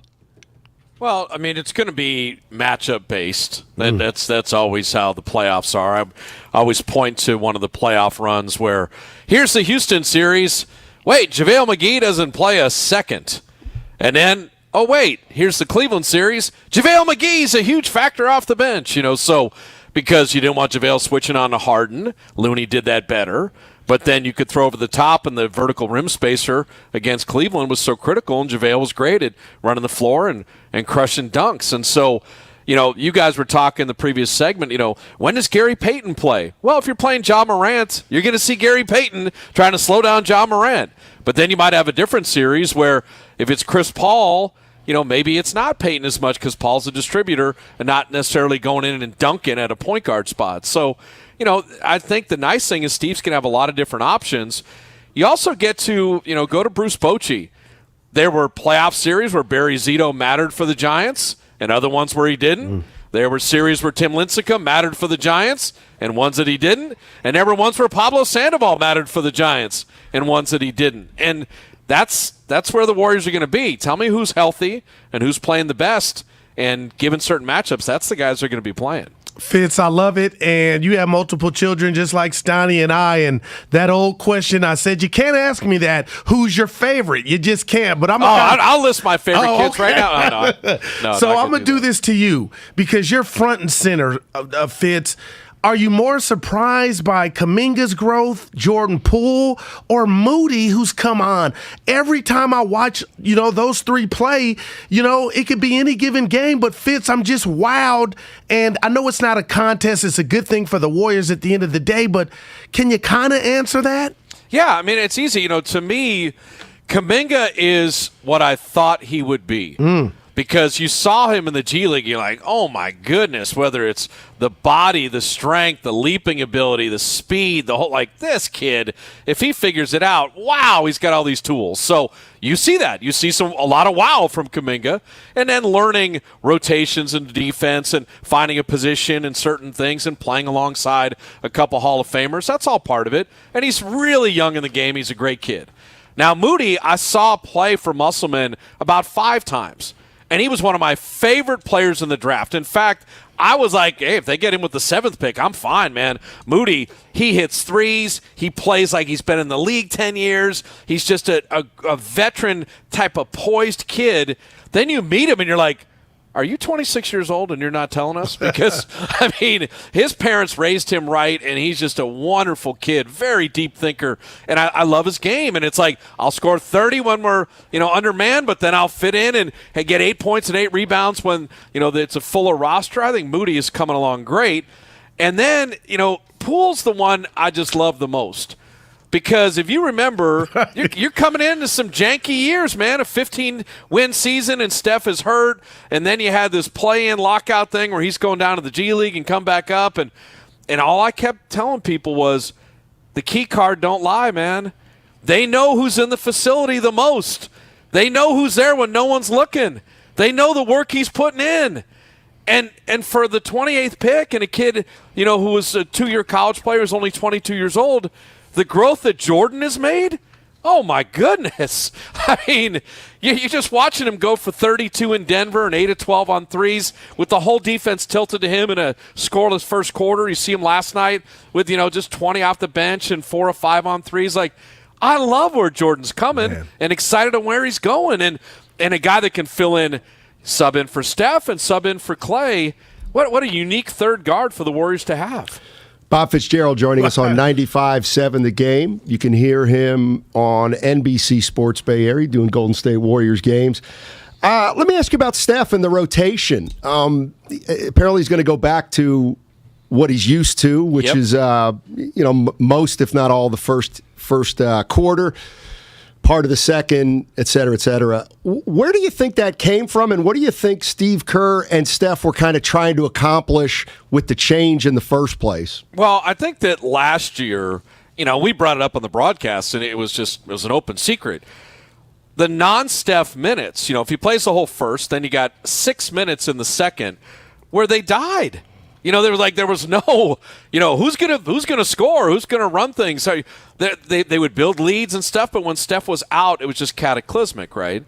Well, I mean, it's going to be matchup based. That's always how the playoffs are. I always point to one of the playoff runs where here's the Houston series. Wait, JaVale McGee doesn't play a second. And then, oh, wait, here's the Cleveland series. JaVale McGee's a huge factor off the bench, so because you didn't want JaVale switching on to Harden. Looney did that better. But then you could throw over the top, and the vertical rim spacer against Cleveland was so critical, and JaVale was great at running the floor and crushing dunks. And so, you guys were talking in the previous segment, when does Gary Payton play? Well, if you're playing Ja Morant, you're going to see Gary Payton trying to slow down Ja Morant. But then you might have a different series where if it's Chris Paul, maybe it's not Payton as much because Paul's a distributor and not necessarily going in and dunking at a point guard spot. So, I think the nice thing is Steve's going to have a lot of different options. You also get to, go to Bruce Bochy. There were playoff series where Barry Zito mattered for the Giants and other ones where he didn't. There were series where Tim Lincecum mattered for the Giants and ones that he didn't. And there were ones where Pablo Sandoval mattered for the Giants and ones that he didn't. And that's where the Warriors are going to be. Tell me who's healthy and who's playing the best. And given certain matchups, that's the guys who are going to be playing. Fitz, I love it. And you have multiple children just like Steiny and I. And that old question, I said, you can't ask me that. Who's your favorite? You just can't. But I'll list my favorite kids right now. No, so I'm going to do this to you because you're front and center, Fitz. Are you more surprised by Kuminga's growth, Jordan Poole, or Moody, who's come on? Every time I watch, those three play, it could be any given game, but Fitz, I'm just wowed. And I know it's not a contest. It's a good thing for the Warriors at the end of the day, but can you kind of answer that? Yeah, I mean, it's easy. To me, Kuminga is what I thought he would be. Because you saw him in the G League, you're like, oh my goodness, whether it's the body, the strength, the leaping ability, the speed, the whole, this kid, if he figures it out, wow, he's got all these tools. So you see that. You see a lot of wow from Kuminga, and then learning rotations and defense and finding a position and certain things and playing alongside a couple Hall of Famers. That's all part of it. And he's really young in the game. He's a great kid. Now, Moody, I saw play for Musselman about 5 times. And he was one of my favorite players in the draft. In fact, I was like, hey, if they get him with the 7th pick, I'm fine, man. Moody, he hits threes. He plays like he's been in the league 10 years. He's just a veteran type of poised kid. Then you meet him and you're like, are you 26 years old and you're not telling us? Because, I mean, his parents raised him right, and he's just a wonderful kid, very deep thinker, and I love his game. And it's like, I'll score 30 when we're, undermanned, but then I'll fit in and get 8 points and 8 rebounds when, it's a fuller roster. I think Moody is coming along great. And then, Poole's the one I just love the most. Because if you remember, you're coming into some janky years, man. A 15-win season, and Steph is hurt. And then you had this play-in lockout thing where he's going down to the G League and come back up. And all I kept telling people was, the key card don't lie, man. They know who's in the facility the most. They know who's there when no one's looking. They know the work he's putting in. And for the 28th pick and a kid, who was a 2-year college player, who's only 22 years old, the growth that Jordan has made, oh, my goodness. I mean, you're just watching him go for 32 in Denver and 8 of 12 on threes with the whole defense tilted to him in a scoreless first quarter. You see him last night with, just 20 off the bench and 4 of 5 on threes. Like, I love where Jordan's coming and excited on where he's going. And a guy that can fill in, sub in for Steph and sub in for Klay. What a unique third guard for the Warriors to have. Bob Fitzgerald joining us on 95.7 The Game. You can hear him on NBC Sports Bay Area doing Golden State Warriors games. Let me ask you about Steph and the rotation. Apparently he's going to go back to what he's used to, which is most, if not all, the first quarter. part of the second, et cetera, et cetera. Where do you think that came from, and what do you think Steve Kerr and Steph were kind of trying to accomplish with the change in the first place? Well, I think that last year, we brought it up on the broadcast, and it was an open secret. The non-Steph minutes, if he plays the whole first, then you got 6 minutes in the second where they died. There was no, who's gonna score, who's gonna run things. So they would build leads and stuff, but when Steph was out, it was just cataclysmic, right?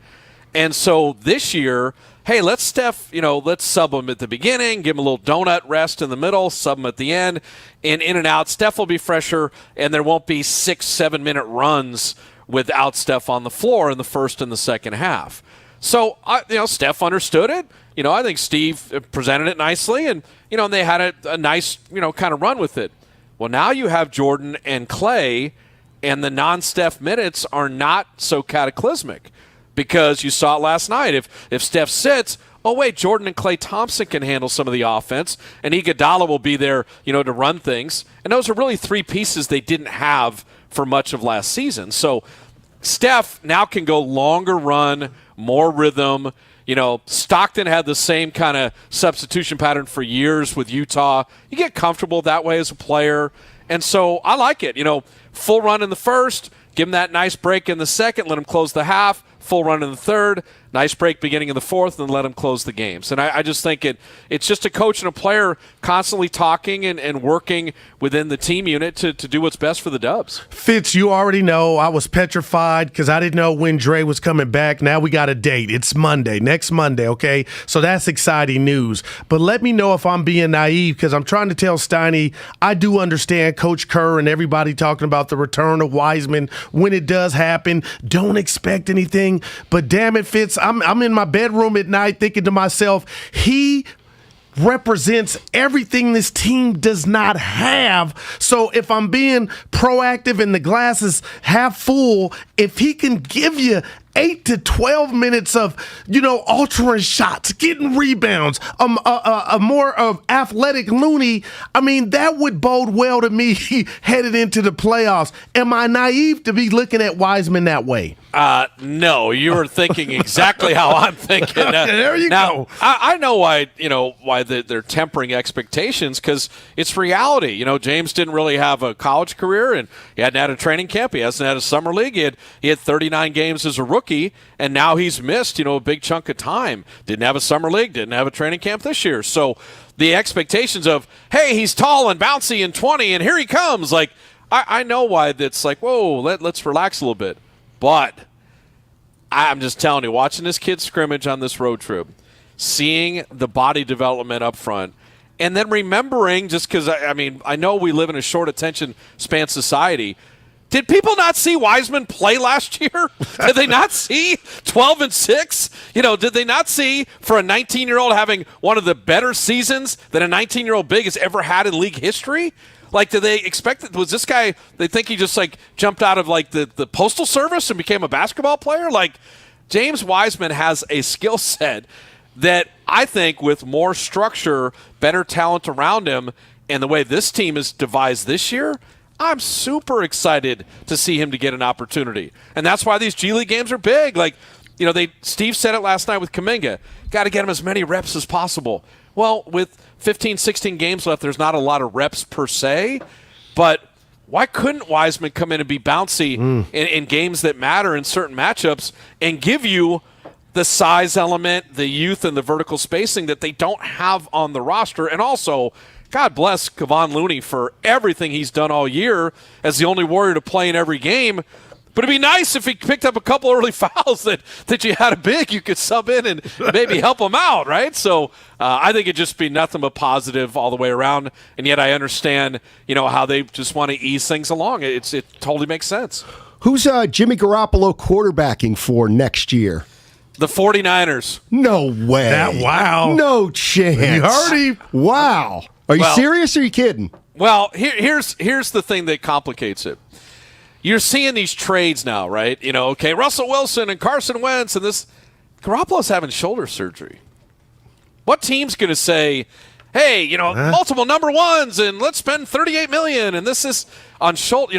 And so this year, hey, let's sub him at the beginning, give him a little donut rest in the middle, sub him at the end, and in and out. Steph will be fresher, and there won't be 6-7 minute runs without Steph on the floor in the first and the second half. So, Steph understood it. I think Steve presented it nicely, and, they had a nice, kind of run with it. Well, now you have Jordan and Klay, and the non-Steph minutes are not so cataclysmic because you saw it last night. If Steph sits, oh, wait, Jordan and Klay Thompson can handle some of the offense, and Iguodala will be there, to run things. And those are really three pieces they didn't have for much of last season. So Steph now can go longer run, more rhythm. Stockton had the same kind of substitution pattern for years with Utah. You get comfortable that way as a player. And so I like it. Full run in the first, give him that nice break in the second, let him close the half, full run in the third, nice break beginning in the fourth, and let him close the games. And I just think it's just a coach and a player constantly talking and working within the team unit to do what's best for the Dubs. Fitz, you already know I was petrified because I didn't know when Dre was coming back. Now we got a date. It's Monday, next Monday, okay? So that's exciting news. But let me know if I'm being naive because I'm trying to tell Steiny I do understand Coach Kerr and everybody talking about the return of Wiseman. When it does happen, don't expect anything. But damn it, Fitz, I'm in my bedroom at night thinking to myself, he represents everything this team does not have. So if I'm being proactive and the glass is half full, if he can give you 8 to 12 minutes of, altering shots, getting rebounds, a more of athletic Looney, that would bode well to me headed into the playoffs. Am I naive to be looking at Wiseman that way? No, you were thinking exactly how I'm thinking. There you go. I know why, why they're tempering expectations because it's reality. James didn't really have a college career and he hadn't had a training camp. He hasn't had a summer league. He had 39 games as a rookie. And now he's missed, a big chunk of time. Didn't have a summer league, didn't have a training camp this year. So the expectations of, hey, he's tall and bouncy and 20, and here he comes. I know why that's whoa, let's relax a little bit. But I'm just telling you, watching this kid scrimmage on this road trip, seeing the body development up front, and then remembering, just because, I know we live in a short attention span society. Did people not see Wiseman play last year? Did they not see 12-6? Did they not see for a 19-year-old having one of the better seasons that a 19-year-old big has ever had in league history? Did they expect it? Was this guy, they think he just jumped out of the Postal Service and became a basketball player? James Wiseman has a skill set that I think with more structure, better talent around him, and the way this team is devised this year, I'm super excited to see him to get an opportunity. And that's why these G League games are big. Steve said it last night with Kuminga. Got to get him as many reps as possible. Well, with 15, 16 games left, there's not a lot of reps per se. But why couldn't Wiseman come in and be bouncy in games that matter in certain matchups and give you the size element, the youth, and the vertical spacing that they don't have on the roster? And also, God bless Kevon Looney for everything he's done all year as the only Warrior to play in every game. But it'd be nice if he picked up a couple early fouls that you had a big you could sub in and maybe help him out, right? So I think it'd just be nothing but positive all the way around. And yet I understand, how they just want to ease things along. It totally makes sense. Who's Jimmy Garoppolo quarterbacking for next year? The 49ers. No way. Wow. No chance. You heard him. Wow. Are you serious or are you kidding? Well, here's the thing that complicates it. You're seeing these trades now, right? Russell Wilson and Carson Wentz and this. Garoppolo's having shoulder surgery. What team's going to say, hey, multiple number ones and let's spend $38 million and this is on shoulder,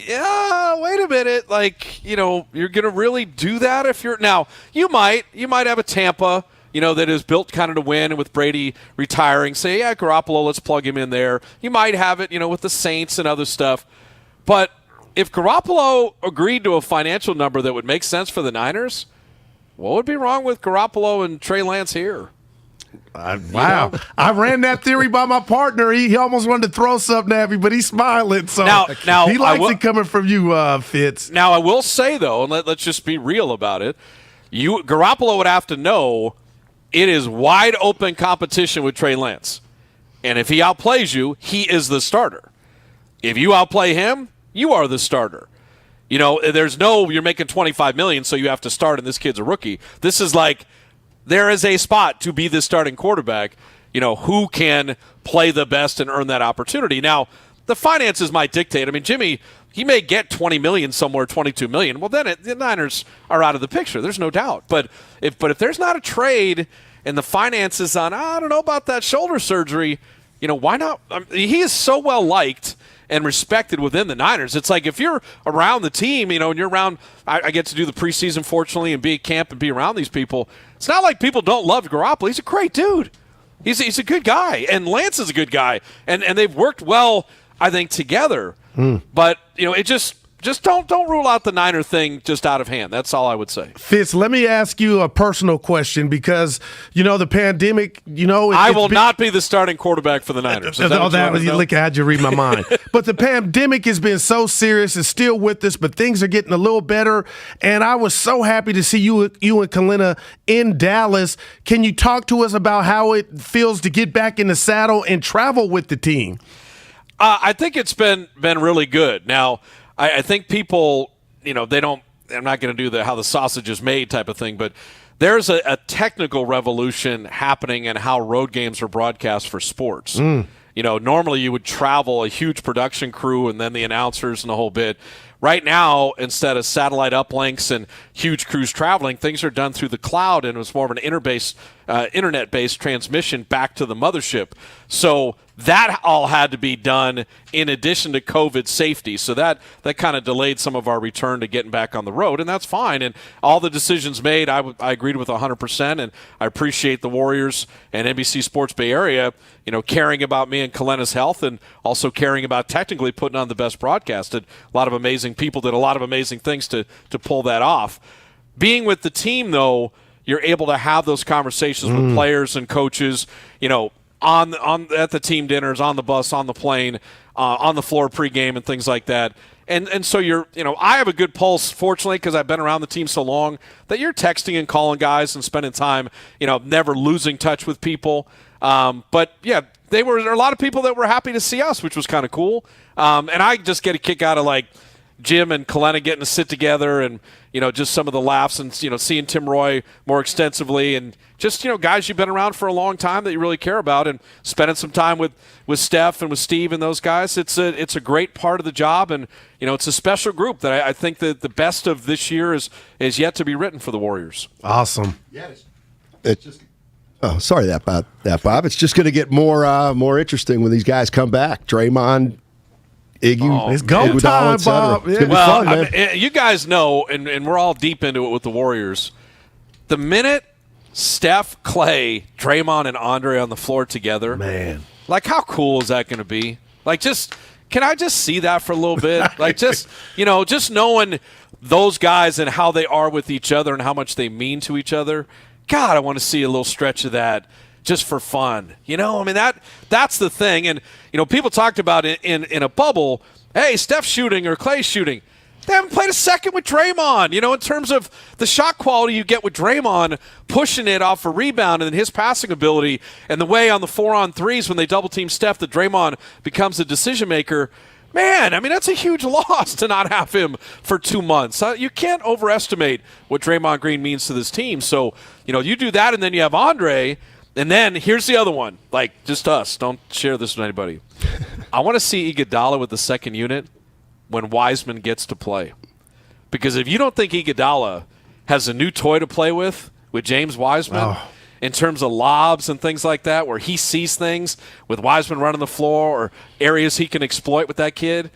yeah, wait a minute. Like, you're going to really do that if you're – now, you might have a Tampa, that is built kind of to win, and with Brady retiring, say, yeah, Garoppolo, let's plug him in there. You might have it, with the Saints and other stuff. But if Garoppolo agreed to a financial number that would make sense for the Niners, what would be wrong with Garoppolo and Trey Lance here? Wow. I ran that theory by my partner. He almost wanted to throw something at me, but he's smiling. So now he likes it coming from you, Fitz. Now, I will say, though, and let's just be real about it, Garoppolo would have to know it is wide open competition with Trey Lance. And if he outplays you, he is the starter. If you outplay him, you are the starter. There's you're making $25 million, so you have to start, and this kid's a rookie. This is like, there is a spot to be the starting quarterback, who can play the best and earn that opportunity. Now, the finances might dictate. I mean, Jimmy, he may get $20 million somewhere, $22 million. Well, then the Niners are out of the picture. There's no doubt. But if there's not a trade and the finances on, I don't know about that shoulder surgery, why not? He is so well liked and respected within the Niners. It's like if you're around the team, and you're around, I get to do the preseason, fortunately, and be at camp and be around these people. It's not like people don't love Garoppolo. He's a great dude. He's a good guy, and Lance is a good guy, and they've worked well, I think, together. But, it just don't rule out the Niner thing just out of hand. That's all I would say. Fitz, let me ask you a personal question because, the pandemic, I will not be the starting quarterback for the Niners. Look, how'd you read my mind? But the pandemic has been so serious. It's still with us, but things are getting a little better. And I was so happy to see you and Kalina in Dallas. Can you talk to us about how it feels to get back in the saddle and travel with the team? I think it's been really good. Now, I think people, they don't – I'm not going to do how the sausage is made type of thing, but there's a technical revolution happening in how road games are broadcast for sports. Normally you would travel a huge production crew and then the announcers and the whole bit. Right now, instead of satellite uplinks and huge crews traveling, things are done through the cloud, and it's more of an internet-based transmission back to the mothership. So that all had to be done in addition to COVID safety. So that kind of delayed some of our return to getting back on the road, and that's fine. And all the decisions made, I agreed with 100%, and I appreciate the Warriors and NBC Sports Bay Area, caring about me and Kalena's health, and also caring about technically putting on the best broadcast. And a lot of amazing people did a lot of amazing things to pull that off. Being with the team, though, you're able to have those conversations with players and coaches, on at the team dinners, on the bus, on the plane, on the floor pregame and things like that. And so I have a good pulse, fortunately, because I've been around the team so long, that you're texting and calling guys and spending time, never losing touch with people. But yeah, there are a lot of people that were happy to see us, which was kind of cool. And I just get a kick out of like Jim and Kalena getting to sit together and, just some of the laughs and, seeing Tim Roy more extensively and just, guys you've been around for a long time that you really care about, and spending some time with Steph and with Steve and those guys. It's a great part of the job, and, it's a special group that I think that the best of this year is yet to be written for the Warriors. Awesome. Yes. Sorry about that, Bob. It's just going to get more interesting when these guys come back. Draymond, Iggy, it's go time, Bob. It's gonna be fun, man. You guys know, and we're all deep into it with the Warriors. The minute Steph, Klay, Draymond, and Andre on the floor together, man, like how cool is that going to be? Like, can I just see that for a little bit? Like, just knowing those guys and how they are with each other and how much they mean to each other. God, I want to see a little stretch of that just for fun. That's the thing. And, people talked about it in a bubble, hey, Steph's shooting or Klay's shooting. They haven't played a second with Draymond, in terms of the shot quality you get with Draymond pushing it off a rebound and his passing ability and the way on the 4-on-3s when they double-team Steph that Draymond becomes a decision-maker. Man, that's a huge loss to not have him for 2 months. You can't overestimate what Draymond Green means to this team. So, you do that, and then you have Andre, and then here's the other one. Like, just us. Don't share this with anybody. I want to see Iguodala with the second unit when Wiseman gets to play. Because if you don't think Iguodala has a new toy to play with James Wiseman, in terms of lobs and things like that, where he sees things with Wiseman running the floor or areas he can exploit with that kid,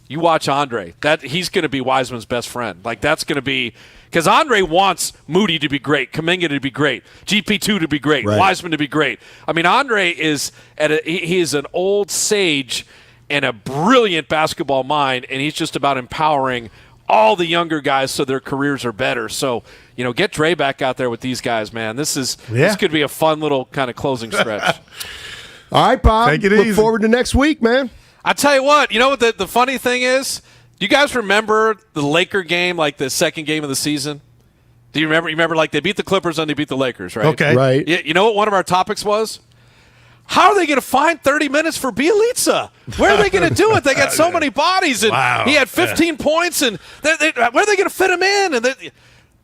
You watch Andre. He's going to be Wiseman's best friend. Like, that's going to be – because Andre wants Moody to be great, Kuminga to be great, GP2 to be great, Wiseman to be great. I mean, Andre is he is an old sage and a brilliant basketball mind, and he's just about empowering all the younger guys so their careers are better. So, get Dre back out there with these guys, man. This could be a fun little kind of closing stretch. All right, Bob. Take it Look easy. forward to next week, man. I tell you what the funny thing is? Do you guys remember the Laker game, like the second game of the season? Do you remember? You remember, like, they beat the Clippers and they beat the Lakers, right? Okay. Right. You know what one of our topics was? How are they going to find 30 minutes for Bielitsa? Where are they going to do it? They got so many bodies, and he had 15 points, and where are they going to fit him in? And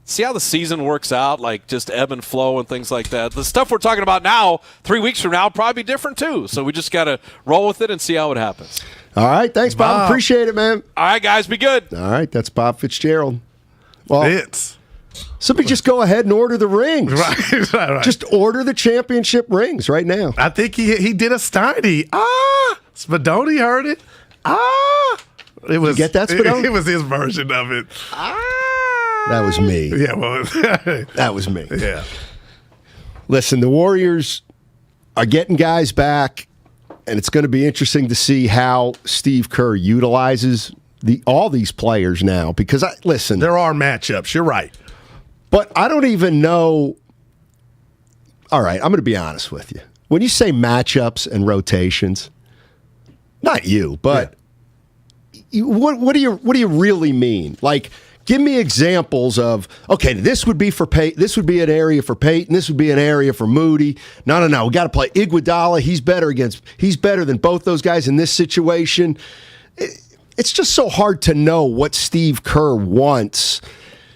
see how the season works out, like just ebb and flow and things like that. The stuff we're talking about now, 3 weeks from now, will probably be different too. So we just got to roll with it and see how it happens. All right. Thanks, Bob. Appreciate it, man. All right, guys. Be good. All right. That's Bob Fitzgerald. Well, somebody just go ahead and order the rings. Right. Just order the championship rings right now. I think he did a Steiny. Spadoni heard it. It was, you get that, Spadoni? It was his version of it. That was me. Yeah, well, that was me. Yeah. Listen, the Warriors are getting guys back, and it's going to be interesting to see how Steve Kerr utilizes all these players now. Because, listen. There are matchups. You're right. But I don't even know. All right, I'm going to be honest with you. When you say matchups and rotations, not you, but what do you really mean? Like, give me examples of, okay, this would be for Peyton, this would be an area for Peyton, this would be an area for Moody. No, we got to play Iguodala. He's better than both those guys in this situation. It's just so hard to know what Steve Kerr wants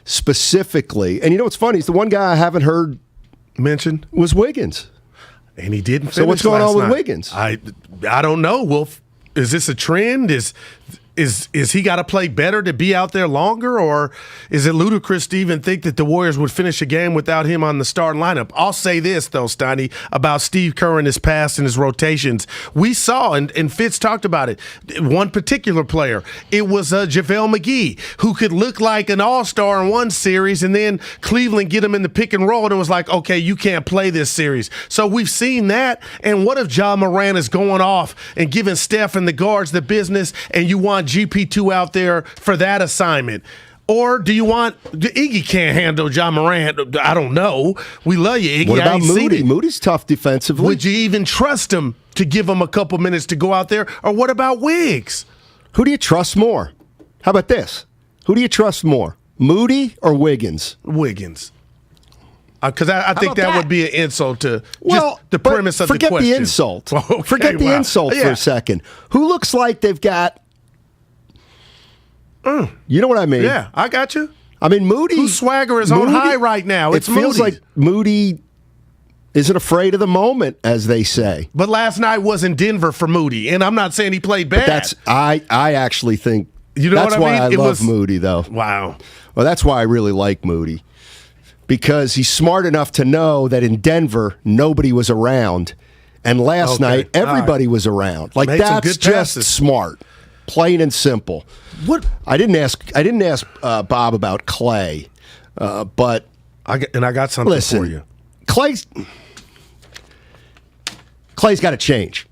specifically. And you know what's funny is the one guy I haven't heard mentioned was Wiggins. And he didn't finish. So what's going on with night. Wiggins? I don't know. Wolf, is this a trend? Is he got to play better to be out there longer, or is it ludicrous to even think that the Warriors would finish a game without him on the starting lineup? I'll say this, though, Steiny, about Steve Kerr and his past and his rotations. We saw, and Fitz talked about it, one particular player. It was JaVale McGee, who could look like an all-star in one series, and then Cleveland get him in the pick and roll, and it was like, okay, you can't play this series. So we've seen that, and what if Ja Morant is going off and giving Steph and the guards the business, and you want GP2 out there for that assignment? Or do you want Iggy can't handle Ja Morant? I don't know. We love you, Iggy. What about Moody? It. Moody's tough defensively. Would you even trust him to give him a couple minutes to go out there? Or what about Wiggs? Who do you trust more? How about this? Who do you trust more, Moody or Wiggins? Wiggins. Because I think that would be an insult to just the premise of the question. Forget the insult. Okay, forget the insult for a second. Who looks like they've got... You know what I mean? Yeah, I got you. I mean, Moody... Whose swagger is on high right now? It feels like Moody isn't afraid of the moment, as they say. But last night was in Denver for Moody, and I'm not saying he played bad. But I actually think... You know that's what I mean? why I love Moody, though. Wow. Well, that's why I really like Moody. Because he's smart enough to know that in Denver, nobody was around. And last night, everybody was around. Like, that's just smart. Plain and simple. What? I didn't ask Bob about Klay, but I got something for you. Klay's got to change.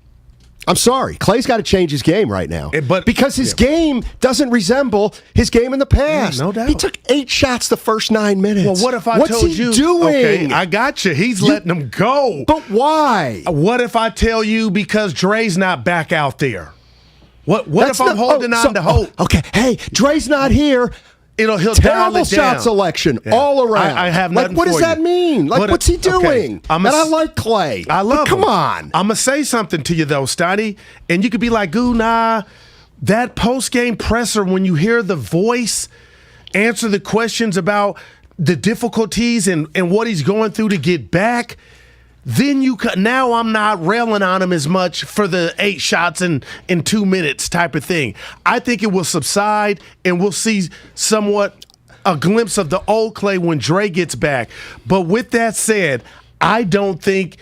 I'm sorry. Klay's got to change his game right now. Because his game doesn't resemble his game in the past. No doubt. He took 8 shots the first 9 minutes. Well, what if I What's told he you? doing? Okay, I got you. He's letting them go. But why? What if I tell you because Dre's not back out there? What if I'm holding on to hope? Okay, hey, Dre's not here. He'll dial terrible it down. shot selection all around. I have nothing what for does that you. mean? Like, what's he doing? Okay. And I like Klay. I love Come him. on. I'm going to say something to you, though, Steiny, and you could be like, ooh, nah, that post-game presser, when you hear the voice answer the questions about the difficulties and what he's going through to get back, then now I'm not railing on him as much for the 8 shots in 2 minutes type of thing. I think it will subside, and we'll see somewhat a glimpse of the old Klay when Dre gets back. But with that said, I don't think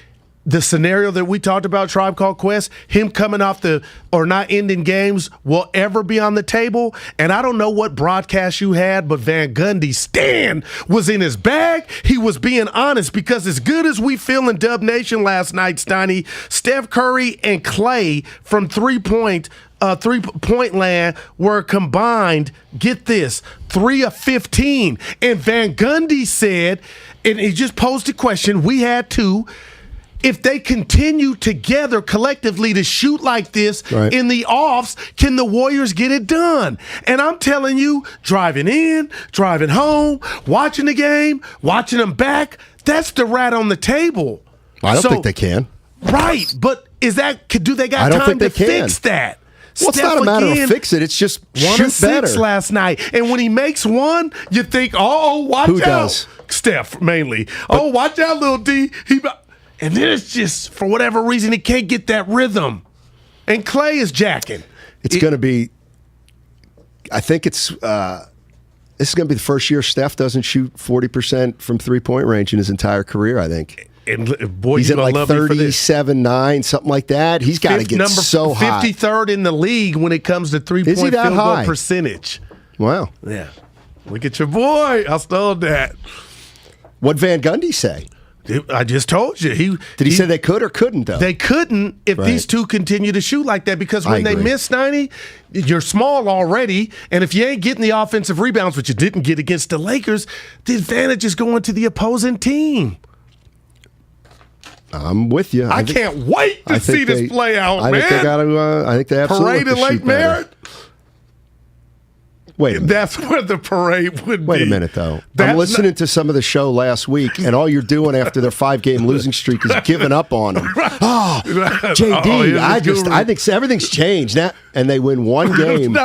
the scenario that we talked about, Tribe Called Quest, him coming off or not ending games will ever be on the table. And I don't know what broadcast you had, but Van Gundy's stand was in his bag. He was being honest, because as good as we feel in Dub Nation last night, Steiny, Steph Curry and Klay from three-point land were combined, get this, 3 of 15. And Van Gundy said, and he just posed a question, we had to, if they continue together collectively to shoot like this in the offs, can the Warriors get it done? And I'm telling you, driving in, driving home, watching the game, watching them back, that's the rat on the table. I don't think they can. Right, but do they got time to fix that? Well, it's not a matter of fix it. It's just 1 of 6 better. last night. And when he makes one, you think, watch out. Who does? Steph, mainly. Watch out, little D. And then it's just, for whatever reason, he can't get that rhythm. And Klay is jacking. It's going to be, I think this is going to be the first year Steph doesn't shoot 40% from three-point range in his entire career, I think. And boy, he's at like 37-9, something like that. He's got to get so high. 53rd in the league when it comes to three-point field goal percentage. Wow. Yeah. Look at your boy. I stole that. What'd Van Gundy say? I just told you. Did he say they could or couldn't, though? They couldn't if these two continue to shoot like that, because when they miss 90, you're small already, and if you ain't getting the offensive rebounds, which you didn't get against the Lakers, the advantage is going to the opposing team. I'm with you. I can't wait to see this play out, man. Think they got to. I think they absolutely parade in Lake Merritt. Wait a minute. That's where the parade would be. Wait a minute, though. I'm listening to some of the show last week, and all you're doing after their 5-game losing streak is giving up on them. Oh, JD, I think everything's changed now, and they win one game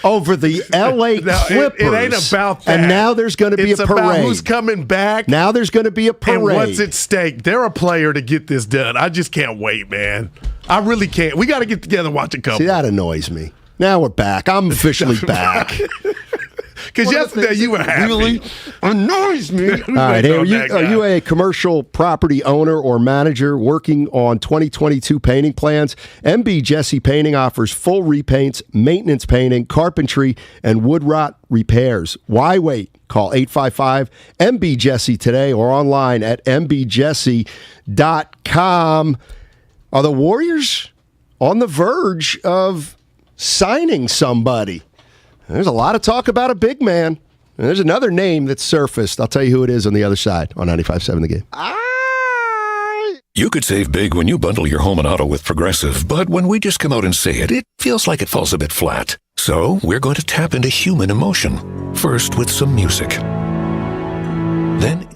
over the L.A. Clippers. It ain't about that. And now there's going to be a parade. It's about who's coming back. Now there's going to be a parade. And what's at stake. They're a player to get this done. I just can't wait, man. I really can't. We got to get together and watch a couple. See, that annoys me. Now we're back. I'm officially back. Because yesterday you were happy. Really annoys me. All right, hey, are you a commercial property owner or manager working on 2022 painting plans? MB Jesse Painting offers full repaints, maintenance painting, carpentry, and wood rot repairs. Why wait? Call 855-MB-JESSE today or online at mbjesse.com. Are the Warriors on the verge of signing somebody? There's a lot of talk about a big man. And there's another name that's surfaced. I'll tell you who it is on the other side on 95.7 The Game. You could save big when you bundle your home and auto with Progressive, but when we just come out and say it, it feels like it falls a bit flat. So we're going to tap into human emotion. First with some music. Then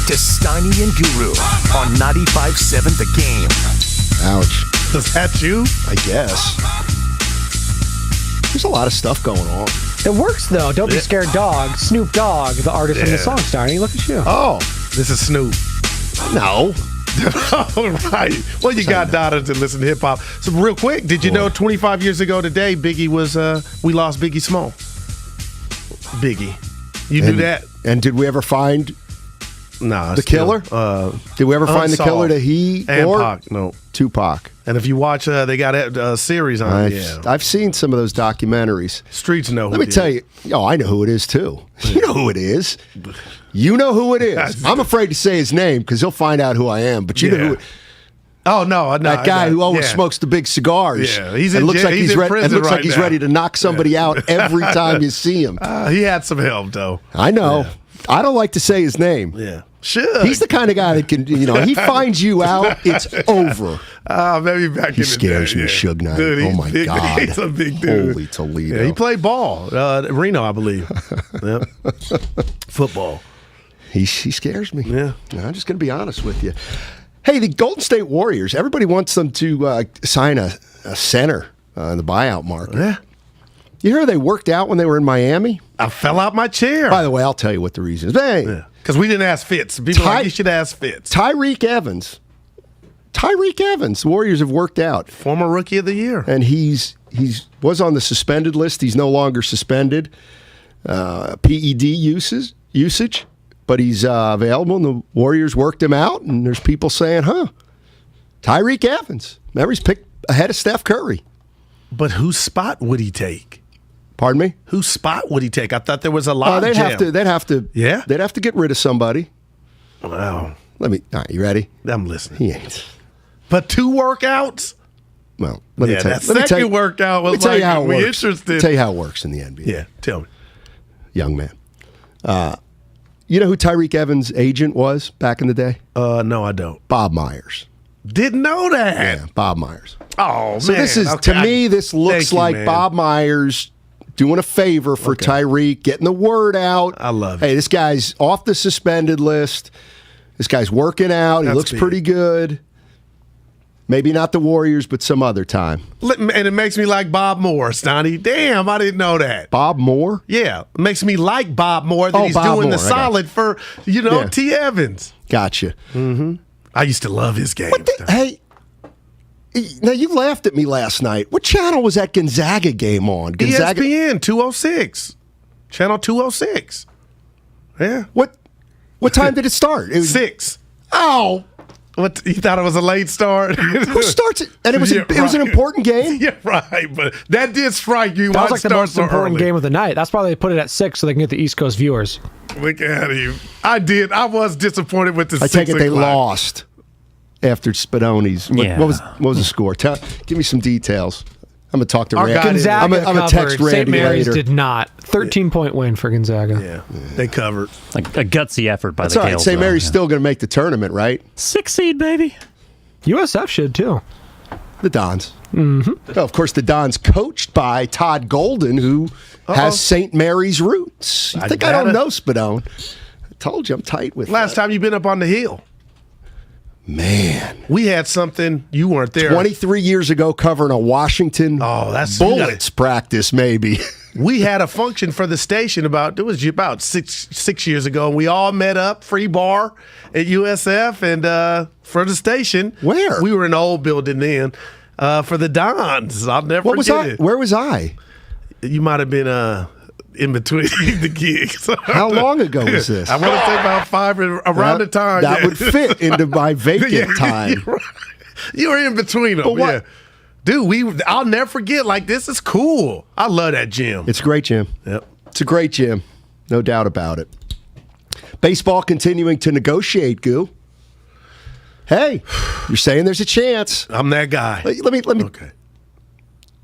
to Steiny and Guru on 95.7 The Game. Ouch. Is that you? I guess. There's a lot of stuff going on. It works, though. Don't be scared, dog. Snoop Dogg, the artist from the song, Steiny. Look at you. Oh, this is Snoop. No. All right. Well, you got daughters that listen to hip hop. So, real quick, did you know 25 years ago today, Biggie was, we lost Biggie Small? Biggie. You knew that? And did we ever find the killer? Did we ever find the killer that he and or Pac? No. Tupac? And if you watch, they got a series on it. I've seen some of those documentaries. Streets know who Let me tell you. Oh, I know who it is, too. You know who it is. You know who it is. I'm afraid to say his name because he'll find out who I am. But you know who it is. Oh, no. That guy who always smokes the big cigars. Yeah, he's and in looks like he's in ready. prison It looks right like he's now. ready to knock somebody out every time you see him. He had some help, though. I know. Yeah. I don't like to say his name. Yeah. Sure. He's the kind of guy that can, he finds you out, it's over. Maybe back he in the scares day. me, Suge Knight. Dude, oh, my big, God. He's a big dude. Holy Toledo. Yeah, he played ball. Reno, I believe. Yep. Football. He scares me. Yeah. I'm just going to be honest with you. Hey, the Golden State Warriors, everybody wants them to sign a center in the buyout market. Yeah. You hear they worked out when they were in Miami? I fell out my chair. By the way, I'll tell you what the reason is. Hey, because we didn't ask Fitz. People like, you should ask Fitz. Tyreek Evans. The Warriors have worked out. Former Rookie of the Year. And he's was on the suspended list. He's no longer suspended. PED usage. But he's available, and the Warriors worked him out, and there's people saying, Tyreek Evans. Remember, he's picked ahead of Steph Curry. But whose spot would he take? Pardon me? Whose spot would he take? I thought there was a lot They'd have to. Yeah? They'd have to get rid of somebody. Wow. All right, you ready? I'm listening. He ain't. But 2 workouts? Well, let me tell you. That second workout was like, we interested. Let me tell you how it works in the NBA. Yeah, tell me. Young man. You know who Tyreek Evans' agent was back in the day? No, I don't. Bob Myers. Didn't know that. Yeah, Bob Myers. Oh, so man. this is, okay. to me, this looks like man. Bob Myers doing a favor for Tyreek, getting the word out. I love it. Hey, this guy's off the suspended list. This guy's working out. He looks pretty good. Maybe not the Warriors, but some other time. And it makes me like Bob Moore, Steiny. Damn, I didn't know that. Bob Moore? Yeah. It makes me like Bob Moore that he's doing the solid for, T. Evans. Gotcha. Mm-hmm. I used to love his game. Hey, now you laughed at me last night. What channel was that Gonzaga game on? Gonzaga? ESPN 206. Channel 206. Yeah. What time did it start? It was 6. Oh. What, you thought it was a late start? Who starts it? And it was it was an important game. Yeah, right. But that did strike you. That was like the most important game of the night. That's why they put it at 6 so they can get the East Coast viewers. Look at you. I did. I was disappointed with the 6 take it they o'clock. lost after Spadone's. What was the score? Give me some details. I'm going to talk to Randy. Gonzaga I'm going to text Randy St. Mary's later. did not. 13-point win for Gonzaga. Yeah, they covered. Like a gutsy effort by That's the all right. Gales. St. Mary's still going to make the tournament, right? 6 seed, baby. USF should, too. The Dons. Mm-hmm. Oh, of course, the Dons coached by Todd Golden, who has St. Mary's roots. You think I don't know Spadone? I told you I'm tight with Last time you've been up on the hill. Man. We had something. You weren't there. 23 years ago covering a Washington Bullets practice, maybe. We had a function for the station about 6 years ago, and we all met up, free bar at USF, and for the station. Where? We were in an old building then for the Dons. I'll never forget it. Where was I? You might have been in between the gigs. How long ago was this? I want to say about 5 around the time. That would fit into my vacant time. Right. You were in between them. But what? Yeah. Dude, I'll never forget. Like, this is cool. I love that gym. It's a great gym. Yep. It's a great gym. No doubt about it. Baseball continuing to negotiate, Goo. Hey, you're saying there's a chance. I'm that guy. Let me. Okay.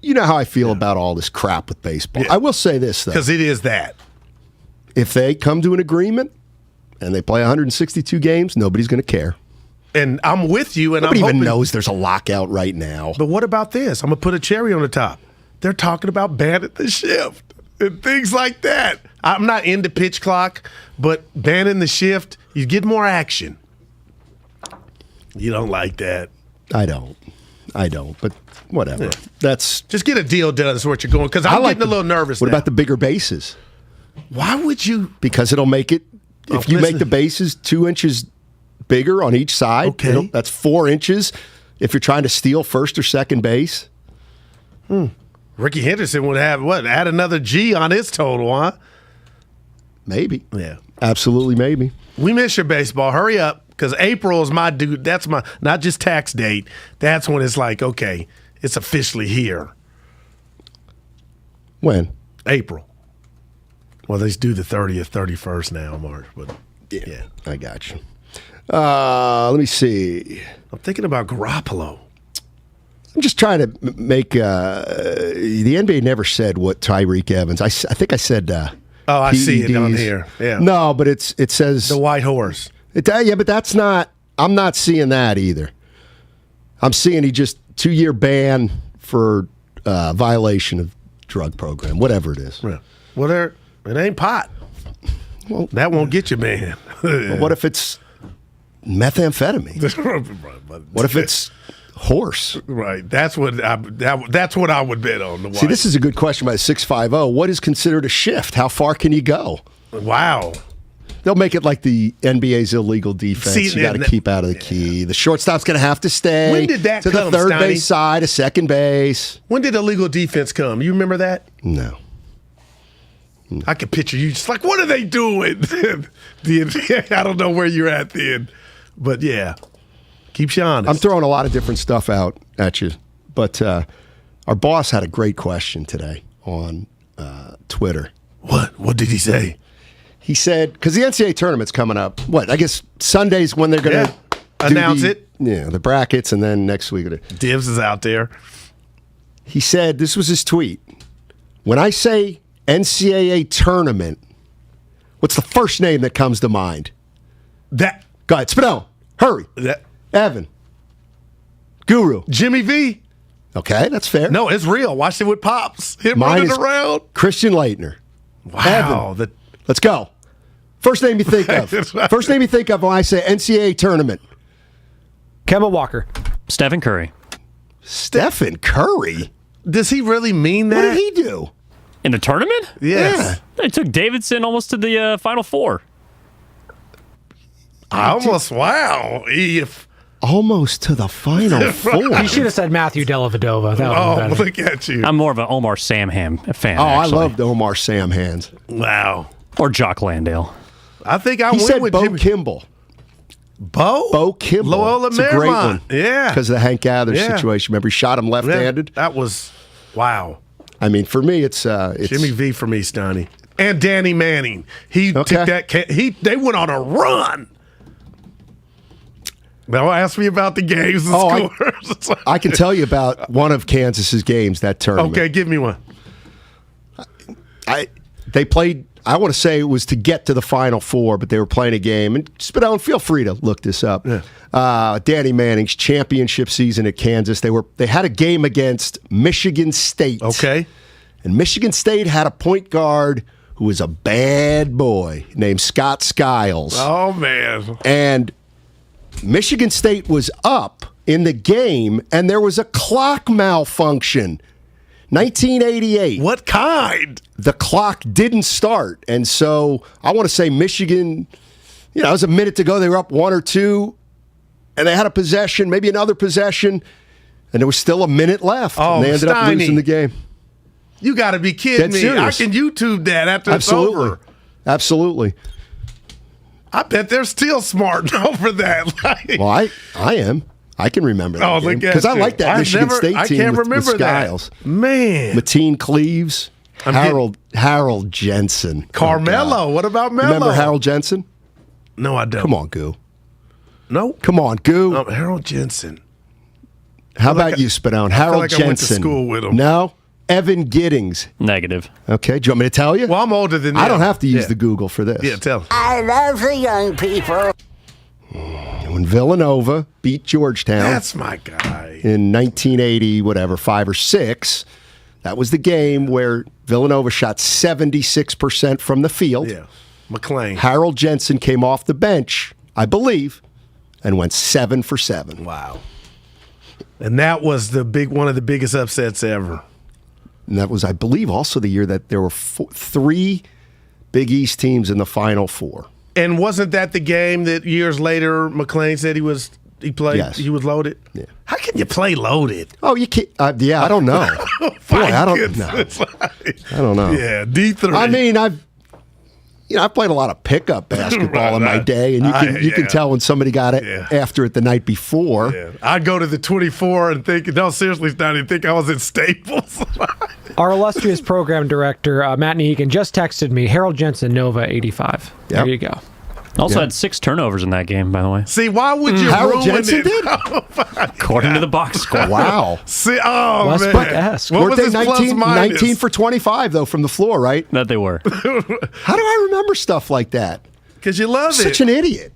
You know how I feel about all this crap with baseball. Yeah. I will say this, though. Because it is that. If they come to an agreement and they play 162 games, nobody's going to care. And I'm with you. And Nobody I'm even hoping, knows there's a lockout right now. But what about this? I'm going to put a cherry on the top. They're talking about banning the shift and things like that. I'm not into pitch clock, but banning the shift, you get more action. You don't like that. I don't, but whatever. Yeah. That's just get a deal done is what you're going, because I'm getting a little nervous What now. about the bigger bases? Why would you? Because it'll make it, if you make the bases 2 inches bigger on each side, that's 4 inches if you're trying to steal first or second base. Ricky Henderson would have, add another G on his total, huh? Maybe. Yeah. Absolutely maybe. We miss your baseball. Hurry up, because April is my dude. That's my, not just tax date. That's when it's like, okay, it's officially here. When? April. Well, they do the 30th, 31st now, March. But yeah. I got you. Let me see. I'm thinking about Garoppolo. I'm just trying to make the NBA never said what Tyreek Evans. I think I said. I see it on PEDs. here. Yeah. No, but it says the white horse. Yeah, but that's not. I'm not seeing that either. I'm seeing he just 2-year ban for violation of drug program, whatever it is. Yeah. Well, it ain't pot. Well, that won't get you, man. Well, what if it's methamphetamine? What if it's horse? Right. That's what I would bet on. The See, this is a good question by 650. What is considered a shift? How far can you go? Wow. They'll make it like the NBA's illegal defense. See, you got to keep out of the key. The shortstop's going to have to stay When did that to come, the third Steiny? base side, a second base. When did illegal defense come? You remember that? No. I can picture you just like, what are they doing? I don't know where you're at then. But yeah, keeps you honest. I'm throwing a lot of different stuff out at you. But our boss had a great question today on Twitter. What did he say? He said, because the NCAA tournament's coming up. I guess Sunday's when they're going to announce it. Yeah, the brackets, and then next week. Dibs is out there. He said, this was his tweet. When I say NCAA tournament, what's the first name that comes to mind? Go ahead, Spinell. Hurry. Evan. Guru. Jimmy V. Okay, that's fair. No, it's real. Watch it with Pops. Him Mine running is around. Christian Leitner. Wow. Evan. Let's go. First name you think of. First name you think of when I say NCAA tournament. Kemba Walker. Stephen Curry. Stephen Curry? Does he really mean that? What did he do? In the tournament? Yes. They took Davidson almost to the Final Four. Wow. Almost to the Final Four. You should have said Matthew Dellavedova. That would have been look at you. I'm more of an Omar Samham fan. Oh, actually. I loved Omar Samhands. Wow. Or Jock Landale. I think I He went said with Bo Jimmy. Kimball. Bo Kimball. Loyola It's a great Marymount. one. Yeah. Because of the Hank Gathers Yeah. situation. Remember, he shot him left-handed? That was, wow. I mean, for me, it's Jimmy V for me, Steiny. And Danny Manning. He took that. They went on a run. Now ask me about the games and scores. I can tell you about one of Kansas's games that tournament. Okay, give me one. They played, I want to say it was to get to the Final Four, but they were playing a game. And Spinell, feel free to look this up. Danny Manning's championship season at Kansas. They had a game against Michigan State. Okay. And Michigan State had a point guard who was a bad boy named Scott Skiles. Oh, man. And Michigan State was up in the game, and there was a clock malfunction. 1988. What kind? The clock didn't start. And so I want to say Michigan, it was a minute to go. They were up 1 or 2, and they had a possession, maybe another possession, and there was still a minute left. Oh, and they ended up Steiny. losing the game. You got to be kidding Dead me. serious. I can YouTube that after it's over. Absolutely. I bet they're still smart over that. Well, I am. I can remember that. Oh, look at because I you. like that I've Michigan never- State I team can't with remember that. Skiles. Man. Mateen Cleaves, I'm Harold Jensen. Carmelo. What about Melo? Remember Harold Jensen? No, I don't. Come on, Goo. No. Come on, Goo. Harold Jensen. How about you, Spadone? Harold like Jensen. I went to school with him. No. Evan Giddings. Negative. Okay. Do you want me to tell you? Well, I'm older than you. I don't have to use the Google for this. Yeah, tell. I love the young people. When Villanova beat Georgetown. That's my guy. In 1980, whatever, 5 or 6, That was the game where Villanova shot 76% from the field. Yeah, McClain. Harold Jensen came off the bench, I believe, and went 7 for 7. Wow. And that was one of the biggest upsets ever. And that was, I believe, also the year that there were 3 Big East teams in the Final Four. And wasn't that the game that years later McClain said he played? Yes. He was loaded. Yeah. How can you play loaded? Oh, you can't. I don't know. Boy, I don't know. I don't know. Yeah, D3. I mean, I played a lot of pickup basketball in my day, and you can tell when somebody got it after it the night before. Yeah. I'd go to the 24 and think, no, seriously, Steiny, think I was at Staples. Our illustrious program director, Matt Negan, just texted me, Harold Jensen, Nova 85. Yep. There you go. Also had 6 turnovers in that game, by the way. See, why would you Harold ruin Jensen it? did? According to the box score. Wow. See, Westbrook-esque. What was Weren't his they plus 19 for 25, though, from the floor, right? That they were. How do I remember stuff like that? Because you love Such it. an idiot.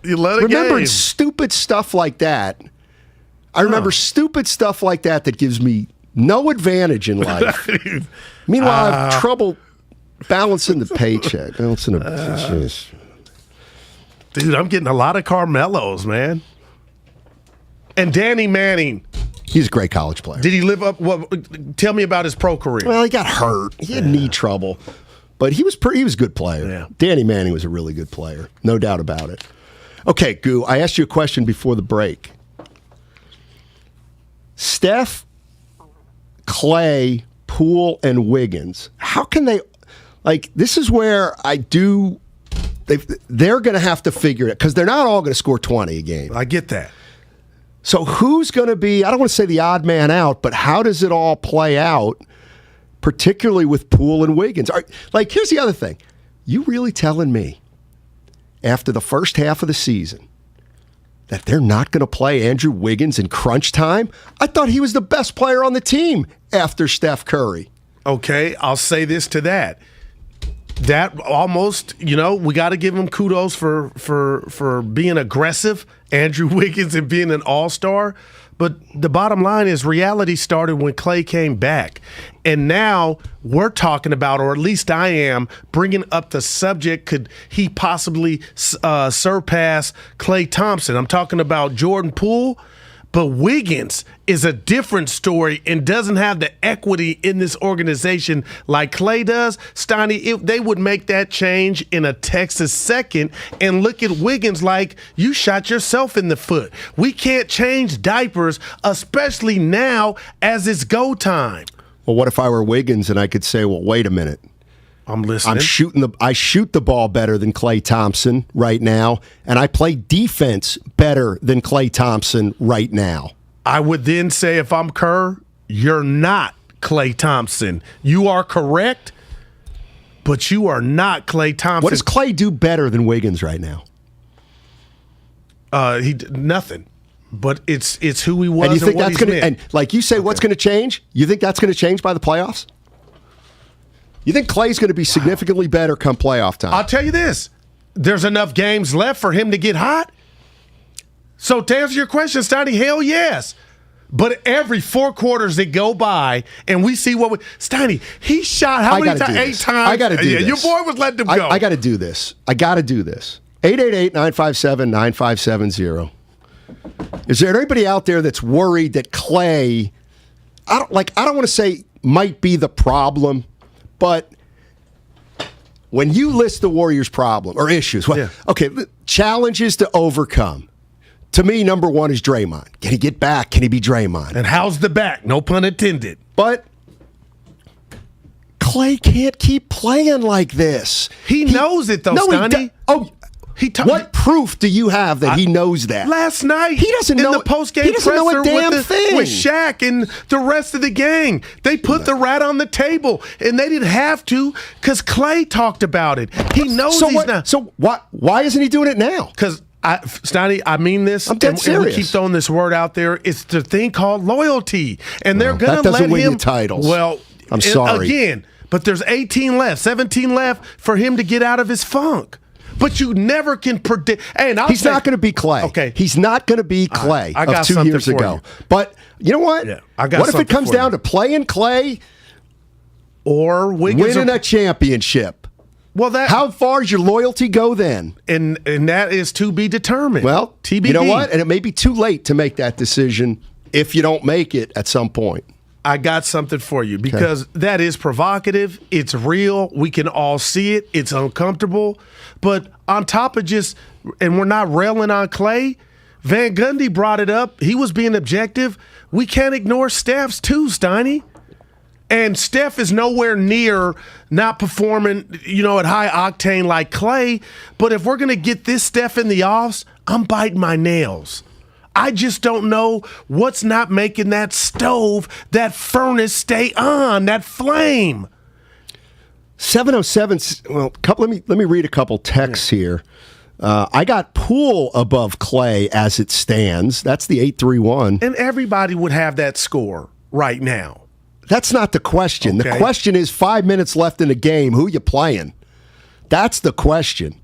You love it. Remembering stupid stuff like that. I remember stupid stuff like that gives me no advantage in life. Meanwhile, I have trouble balancing the paycheck. Dude, I'm getting a lot of Carmelos, man. And Danny Manning. He's a great college player. Did he live up? Tell me about his pro career. Well, he got hurt. He had knee trouble. But he was a good player. Yeah. Danny Manning was a really good player. No doubt about it. Okay, Goo, I asked you a question before the break. Steph, Klay, Poole, and Wiggins, how can they, this is where they're going to have to figure it, because they're not all going to score 20 a game. I get that. So who's going to be, I don't want to say the odd man out, but how does it all play out, particularly with Poole and Wiggins? Here's the other thing. You really telling me, after the first half of the season, that they're not going to play Andrew Wiggins in crunch time? I thought he was the best player on the team after Steph Curry. Okay, I'll say this to that. That almost, we got to give him kudos for being aggressive, Andrew Wiggins, and being an all-star. But the bottom line is reality started when Klay came back. And now we're talking about, or at least I am, bringing up the subject, could he possibly surpass Klay Thompson? I'm talking about Jordan Poole. But Wiggins is a different story and doesn't have the equity in this organization like Klay does. Steiny, if they would make that change in a Texas second, and look at Wiggins like you shot yourself in the foot. We can't change diapers, especially now as it's go time. Well, what if I were Wiggins and I could say, well, wait a minute. I'm listening. I shoot the ball better than Klay Thompson right now, and I play defense better than Klay Thompson right now. I would then say, if I'm Kerr, you're not Klay Thompson. You are correct, but you are not Klay Thompson. What does Klay do better than Wiggins right now? Nothing. But it's who he was and you think what that's he's going to, and like you say, what's going to change? You think that's going to change by the playoffs? You think Klay's going to be significantly better come playoff time? I'll tell you this. There's enough games left for him to get hot. So to answer your question, Steiny, hell yes. But every 4 quarters that go by and we see Steiny, he shot how many times? 8 times? I got to do this. Your boy was letting him go. I got to do this. 888-957-9570. Is there anybody out there that's worried that Klay, I don't want to say might be the problem, but when you list the Warriors' problem or issues, challenges to overcome. To me, number one is Draymond. Can he get back? Can he be Draymond? And how's the back? No pun intended. But Klay can't keep playing like this. He knows it, though, Steiny. What proof do you have that he knows that? Last night, he doesn't know the post-game presser with Shaq and the rest of the gang. They put the rat on the table, and they didn't have to because Klay talked about it. He knows he's not. So why isn't he doing it now? Because, Steiny, I mean this. I'm dead serious. And we keep throwing this word out there. It's the thing called loyalty, and they're going to let him. That doesn't win you titles. Well, I'm sorry. Again, but there's 18 left, 17 left for him to get out of his funk. But you never can predict. He's not going to be Klay. Okay. He's not going to be Klay I got of 2 years ago. But you know what? Yeah, I got what if it comes down to playing Klay or Wiggins winning a championship. Well, how far does your loyalty go then? And that is to be determined. Well, TBD. You know what? And it may be too late to make that decision if you don't make it at some point. I got something for you because that is provocative. It's real. We can all see it. It's uncomfortable. But on top of and we're not railing on Klay, Van Gundy brought it up. He was being objective. We can't ignore Steph's too, Steiny. And Steph is nowhere near not performing, at high octane like Klay. But if we're going to get this Steph in the offs, I'm biting my nails. I just don't know what's not making that stove, that furnace stay on, that flame. 707. Well, let me read a couple texts here. I got Poole above Klay as it stands. That's the 831. And everybody would have that score right now. That's not the question. Okay. The question is 5 minutes left in the game. Who you playing? That's the question.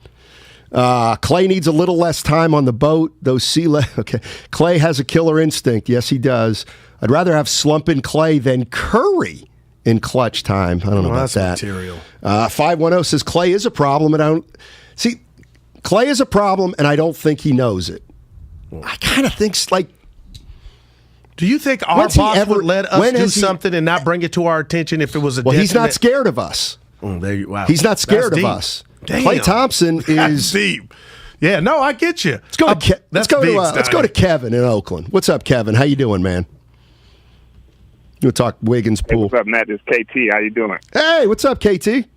Klay needs a little less time on the boat. Okay. Klay has a killer instinct. Yes, he does. I'd rather have slumping Klay than Curry in clutch time. I don't know about that. Material. 510 says Klay is a problem, and Klay is a problem, and I don't think he knows it. I kind of think do you think our boss would let us do something and not bring it to our attention if it was a Well, he's not scared of us. Wow. He's not scared of us. Damn. Klay Thompson is deep. Yeah, no, I get you. Let's go to Kevin in Oakland. What's up, Kevin? How you doing, man? You want to talk Wiggins Poole? Hey, what's up, Matt? This is KT. How you doing? Hey, what's up, KT?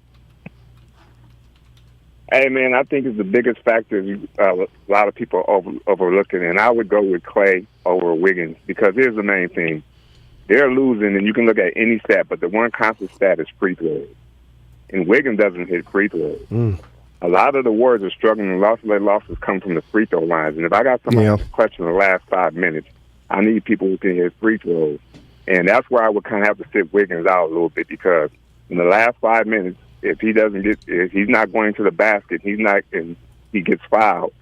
Hey, man, I think it's the biggest factor a lot of people overlooking, and I would go with Klay over Wiggins because here's the main thing. They're losing, and you can look at any stat, but the one constant stat is free throws. And Wiggins doesn't hit free throws. A lot of the Warriors are struggling, and lots of their losses come from the free throw lines. And if I got somebody to clutch in the last 5 minutes, I need people who can hit free throws. And that's where I would kind of have to sit Wiggins out a little bit because in the last 5 minutes, if he's not going to the basket, and he gets fouled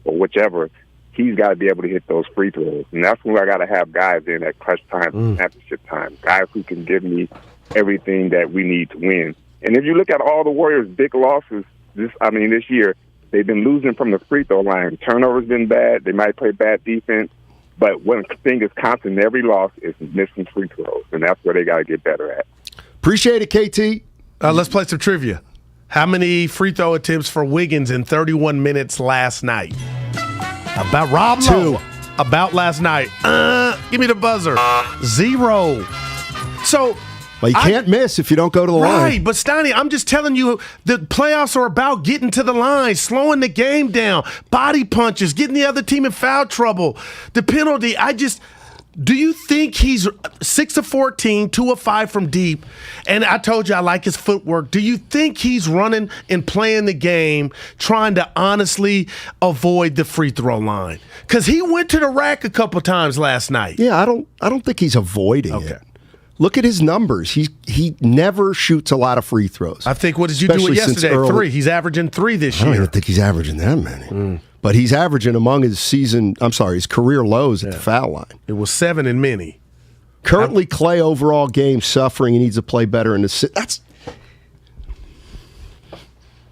or whichever, he's got to be able to hit those free throws. And that's where I got to have guys in at clutch time, championship time, guys who can give me everything that we need to win. And if you look at all the Warriors' big losses this year, they've been losing from the free throw line. Turnovers been bad. They might play bad defense. But one thing is constant in every loss is missing free throws. And that's where they got to get better at. Appreciate it, KT. Let's play some trivia. How many free throw attempts for Wiggins in 31 minutes last night? About Rob Lowe. About last night. Give me the buzzer. 0. So... Well, you can't miss if you don't go to the line. Right, but Steiny, I'm just telling you, the playoffs are about getting to the line, slowing the game down, body punches, getting the other team in foul trouble. The penalty, do you think he's 6 of 14, 2 of 5 from deep? And I told you I like his footwork. Do you think he's running and playing the game, trying to honestly avoid the free throw line? Because he went to the rack a couple times last night. Yeah, I don't think he's avoiding it. Look at his numbers. He never shoots a lot of free throws. I think, what did you do it yesterday? 3. He's averaging 3 this year. I don't think he's averaging that many. But he's averaging among his career lows at the foul line. It was 7 in many. Currently, Klay overall game suffering. He needs to play better in the. That's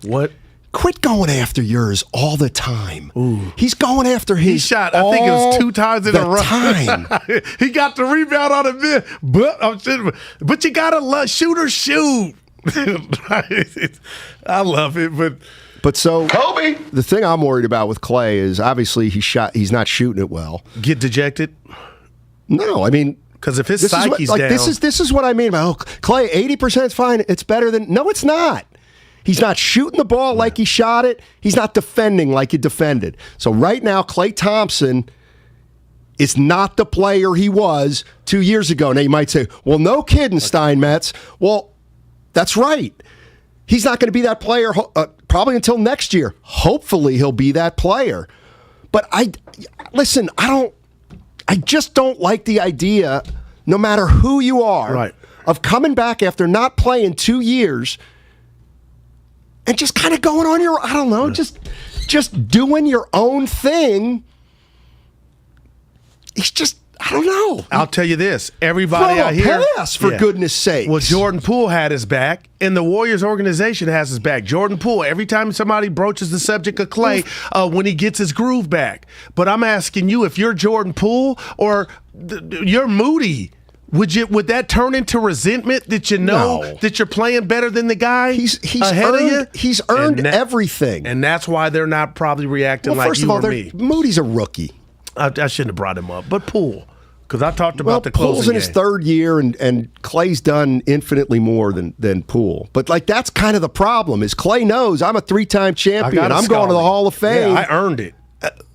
what. Quit going after yours all the time. Ooh. He's going after his. He shot. I think it was 2 times in a row. Time. He got the rebound on the mid, but you gotta shoot or shoot. I love it, but so Kobe. The thing I'm worried about with Klay is obviously he's not shooting it well. Get dejected? No, I mean. Because if his psyche's down. This is what I mean about Klay. 80% is fine. It's better than. No, it's not. He's not shooting the ball like he shot it. He's not defending like he defended. So right now, Klay Thompson is not the player he was 2 years ago. Now you might say, well, no kidding, Steinmetz. Well, that's right. He's not going to be that player probably until next year. Hopefully he'll be that player. But I just don't like the idea, no matter who you are, of coming back after not playing 2 years and just kind of going on your, just doing your own thing. I don't know. I'll tell you this. Everybody Throw out a here. pass, for goodness sake. Well, Jordan Poole had his back, and the Warriors organization has his back. Jordan Poole, every time somebody broaches the subject of Klay, when he gets his groove back. But I'm asking you, if you're Jordan Poole or you're Moody, would that turn into resentment that you know that you're playing better than the guy he's ahead earned, of you? He's earned everything. And that's why they're not probably reacting like first you of all, or me. Moody's a rookie. I shouldn't have brought him up. But Poole. Because I talked about the closing Poole's in his game. third year, and Klay's done infinitely more than Poole. But, that's kind of the problem is Klay knows I'm a 3-time champion. I'm going to the Hall of Fame. Yeah, I earned it.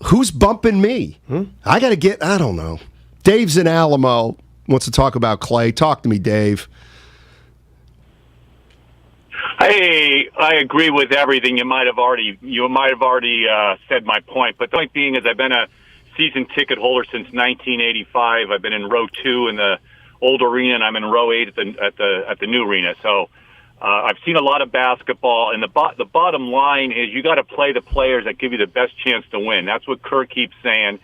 Who's bumping me? I got to I don't know. Dave's in Alamo, wants to talk about Klay. Talk to me, Dave. Hey, I agree with everything. You might have already said my point. But the point being is I've been a season ticket holder since 1985. I've been in row 2 in the old arena, and I'm in row 8 at the new arena. So I've seen a lot of basketball, and the bottom line is you got to play the players that give you the best chance to win. That's what Kerr keeps saying,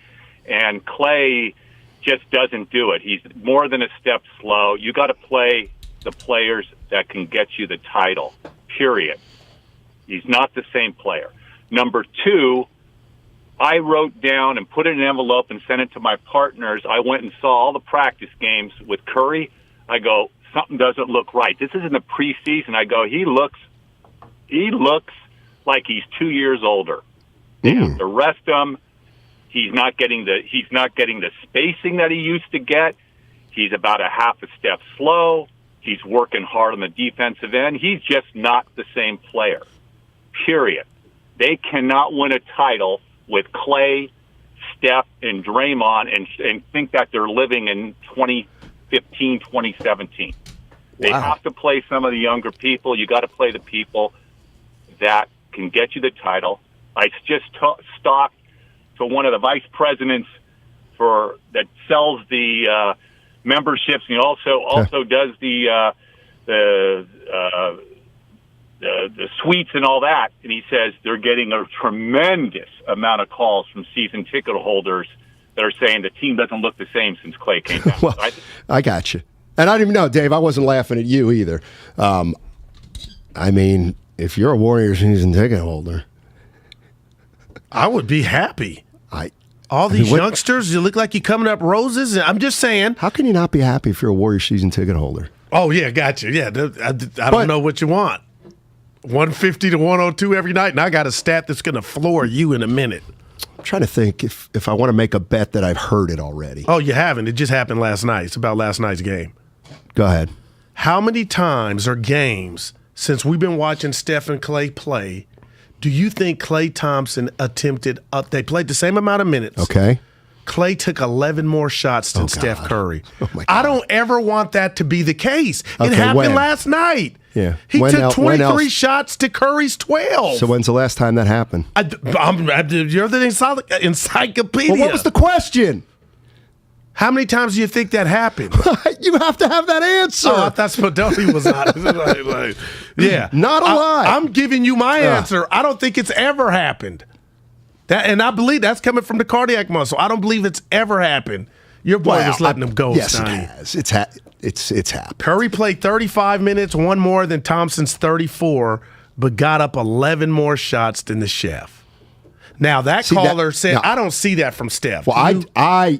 and Klay just doesn't do it. He's more than a step slow. You got to play the players that can get you the title. Period. He's not the same player. Number 2. I wrote down and put it in an envelope and sent it to my partners. I went and saw all the practice games with Curry. I go, something doesn't look right. This is in the preseason. I go, he looks like he's 2 years older. The rest of them, he's not getting the spacing that he used to get. He's about a half a step slow. He's working hard on the defensive end. He's just not the same player. Period. They cannot win a title with Klay, Steph, and Draymond and think that they're living in 2015, 2017. They have to play some of the younger people. You got to play the people that can get you the title. I just talked to one of the vice presidents that sells the memberships, and he also does the suites and all that, and he says they're getting a tremendous amount of calls from season ticket holders that are saying the team doesn't look the same since Klay came back. Well, I got you. And I didn't even know, Dave, I wasn't laughing at you either. I mean, if you're a Warriors season ticket holder, I would be happy. All these youngsters, you look like you're coming up roses. I'm just saying. How can you not be happy if you're a Warriors season ticket holder? Oh, yeah, got you. Yeah, I don't know what you want. 150 to 102 every night, and I got a stat that's going to floor you in a minute. I'm trying to think if I want to make a bet that I've heard it already. Oh, you haven't. It just happened last night. It's about last night's game. Go ahead. How many times or games since we've been watching Steph and Klay play do you think Klay Thompson attempted they played the same amount of minutes. Okay. Klay took 11 more shots than Steph Curry. Oh my God. I don't ever want that to be the case. It happened last night. Yeah. He took 23 shots to Curry's 12. So when's the last time that happened? You're the encyclopedia. Well, what was the question? How many times do you think that happened? You have to have that answer. Oh, I thought Spadoni was on. Yeah. Not a lie. I'm giving you my answer. I don't think it's ever happened. And I believe that's coming from the cardiac muscle. I don't believe it's ever happened. Your boy was letting him go, Yes, Steiny. it has. It's happened. Curry played 35 minutes, one more than Thompson's 34, but got up 11 more shots than the chef. Now, caller said, I don't see that from Steph. Well, I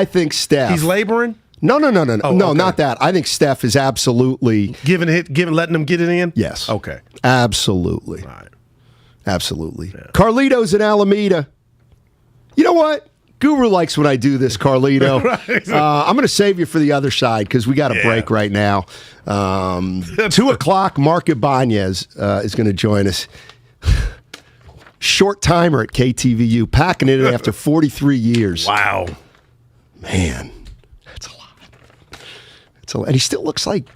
think Steph. He's laboring? No, Oh, okay. not that. I think Steph is absolutely letting him get it in? Yes. Okay. Absolutely. All right. Absolutely. Yeah. Carlito's in Alameda. You know what? Guru likes when I do this, Carlito. Right. I'm going to save you for the other side because we got a break right now. 2 o'clock, Mark Ibanez is going to join us. Short timer at KTVU, packing it in after 43 years. Wow. Man, that's a lot. And he still looks like...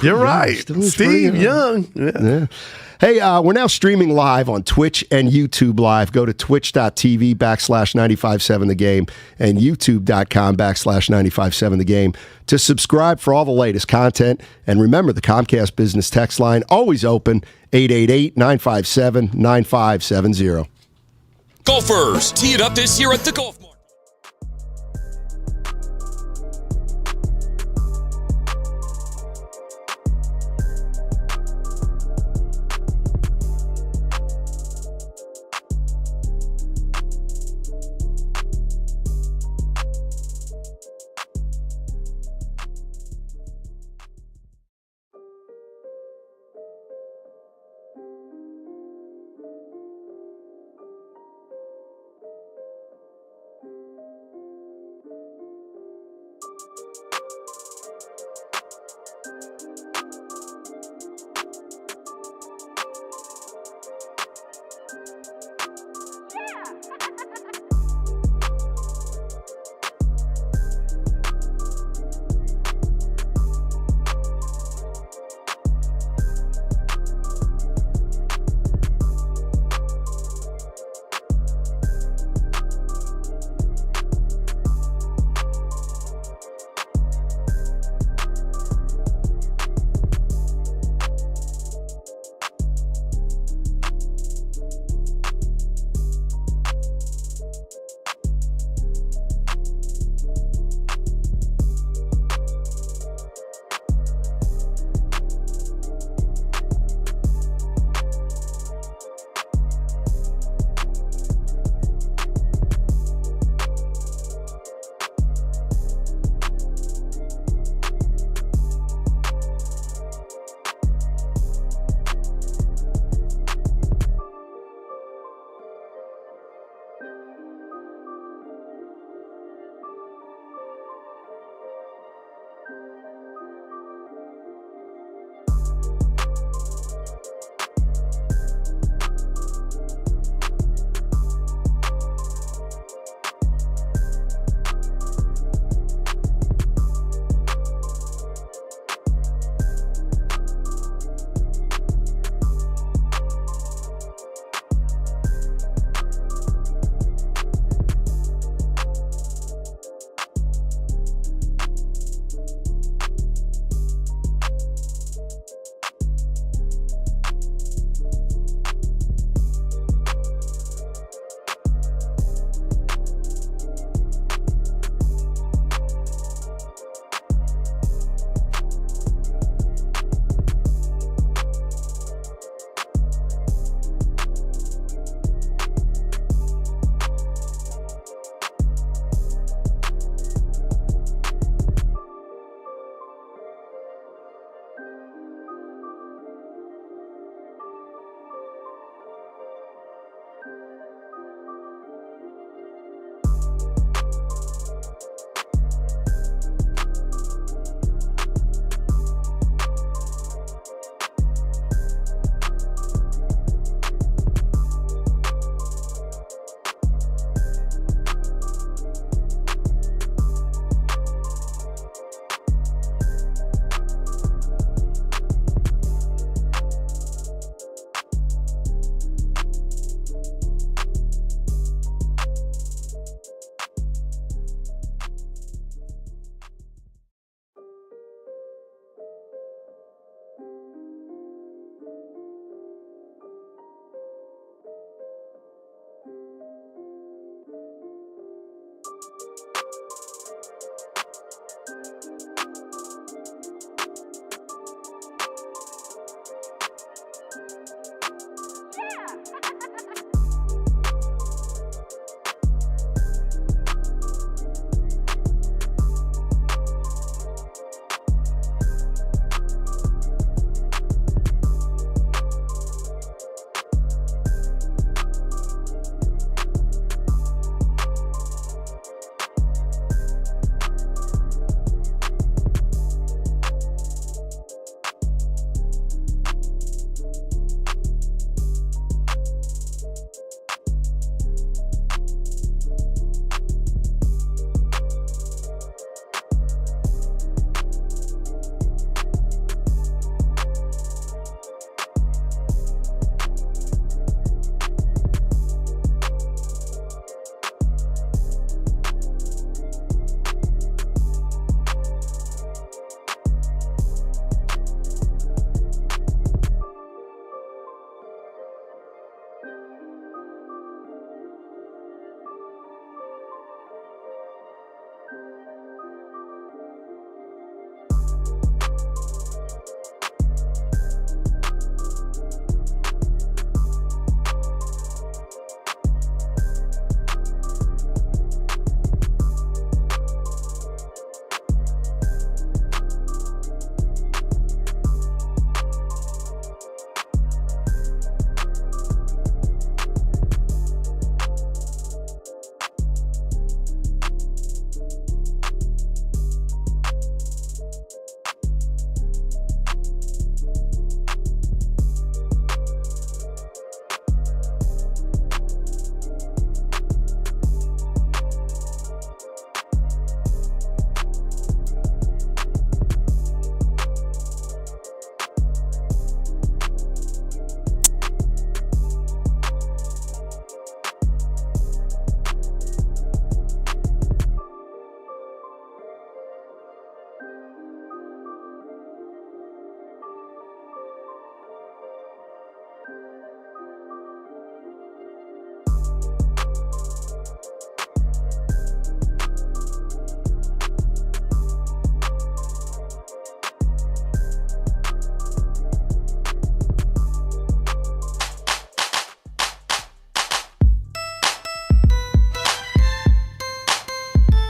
You're right. Steve Young. Yeah. Hey, we're now streaming live on Twitch and YouTube Live. Go to twitch.tv/957 The Game and youtube.com/957 The Game to subscribe for all the latest content. And remember, the Comcast Business Text line, always open, 888-957-9570. Golfers, tee it up this year at the Golf Mart.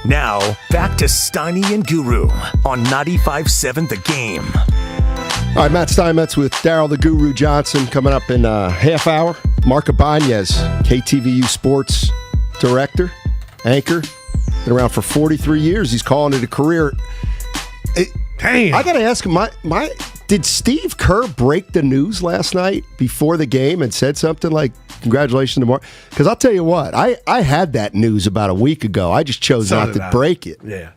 Now, back to Steiny and Guru on 95.7 The Game. All right, Matt Steinmetz with Daryl the Guru Johnson coming up in a half hour. Mark Ibanez, KTVU Sports Director, anchor. Been around for 43 years. He's calling it a career. Damn. I got to ask him, did Steve Kerr break the news last night before the game and said something like, congratulations to Mark? Because I'll tell you what, I had that news about a week ago. I just chose not to break it. Yeah.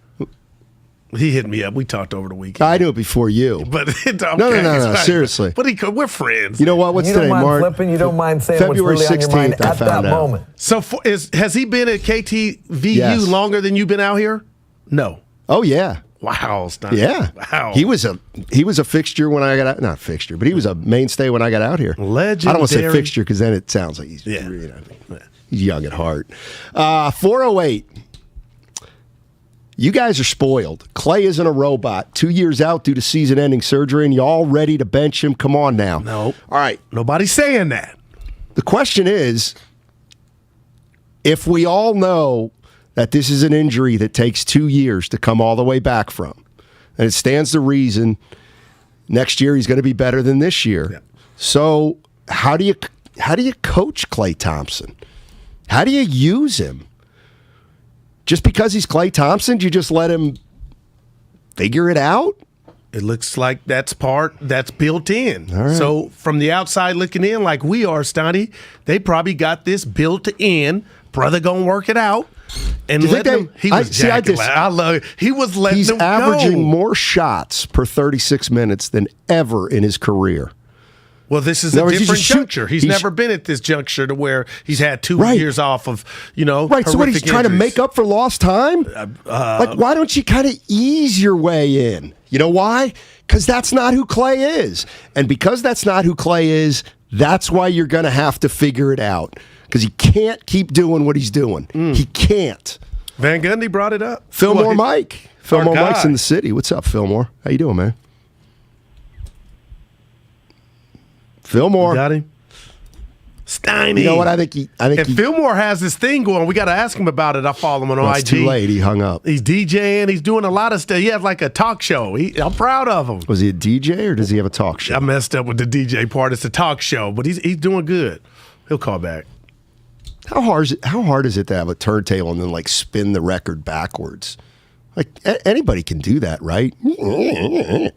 He hit me up. We talked over the weekend. I knew it before you. But okay, no, seriously. But we're friends. You know what? What's today, Mark? Flipping, you don't mind saying February what's really 16th, on your mind I at found that out. moment. So has he been at KTVU longer than you've been out here? No. Oh, yeah. Wow, Steiny. Yeah. Wow. He was a fixture when I got out. Not fixture, but he was a mainstay when I got out here. Legendary. I don't want to say fixture because then it sounds like he's he's young at heart. 408. You guys are spoiled. Klay isn't a robot. 2 years out due to season-ending surgery, and you all ready to bench him? Come on now. No. All right. Nobody's saying that. The question is, if we all know that this is an injury that takes 2 years to come all the way back from, and it stands to reason next year he's going to be better than this year. Yeah. So how do you coach Klay Thompson? How do you use him? Just because he's Klay Thompson, do you just let him figure it out? It looks like that's built in. All right. So from the outside looking in, like we are, Steiny, they probably got this built in. Brother gonna work it out. And let him. He was jacking. I love it. He was letting He's them go. averaging more shots per 36 minutes than ever in his career. Well, this is a different juncture. He's never been at this juncture to where he's had 2 years off of, Right, so what, he's trying to make up for lost time? Why don't you kind of ease your way in? You know why? Because that's not who Klay is. And because that's not who Klay is, that's why you're going to have to figure it out. Because he can't keep doing what he's doing. He can't. Van Gundy brought it up. Fillmore Mike. Fillmore Mike's in the city. What's up, Fillmore? How you doing, man? Fillmore. Got him. Steiny. You know what? I think if Fillmore has this thing going, we got to ask him about it. I follow him on IG. It's too late. He hung up. He's DJing. He's doing a lot of stuff. He has like a talk show. I'm proud of him. Was he a DJ or does he have a talk show? I messed up with the DJ part. It's a talk show, but he's doing good. He'll call back. How hard is it to have a turntable and then like spin the record backwards? Like anybody can do that, right?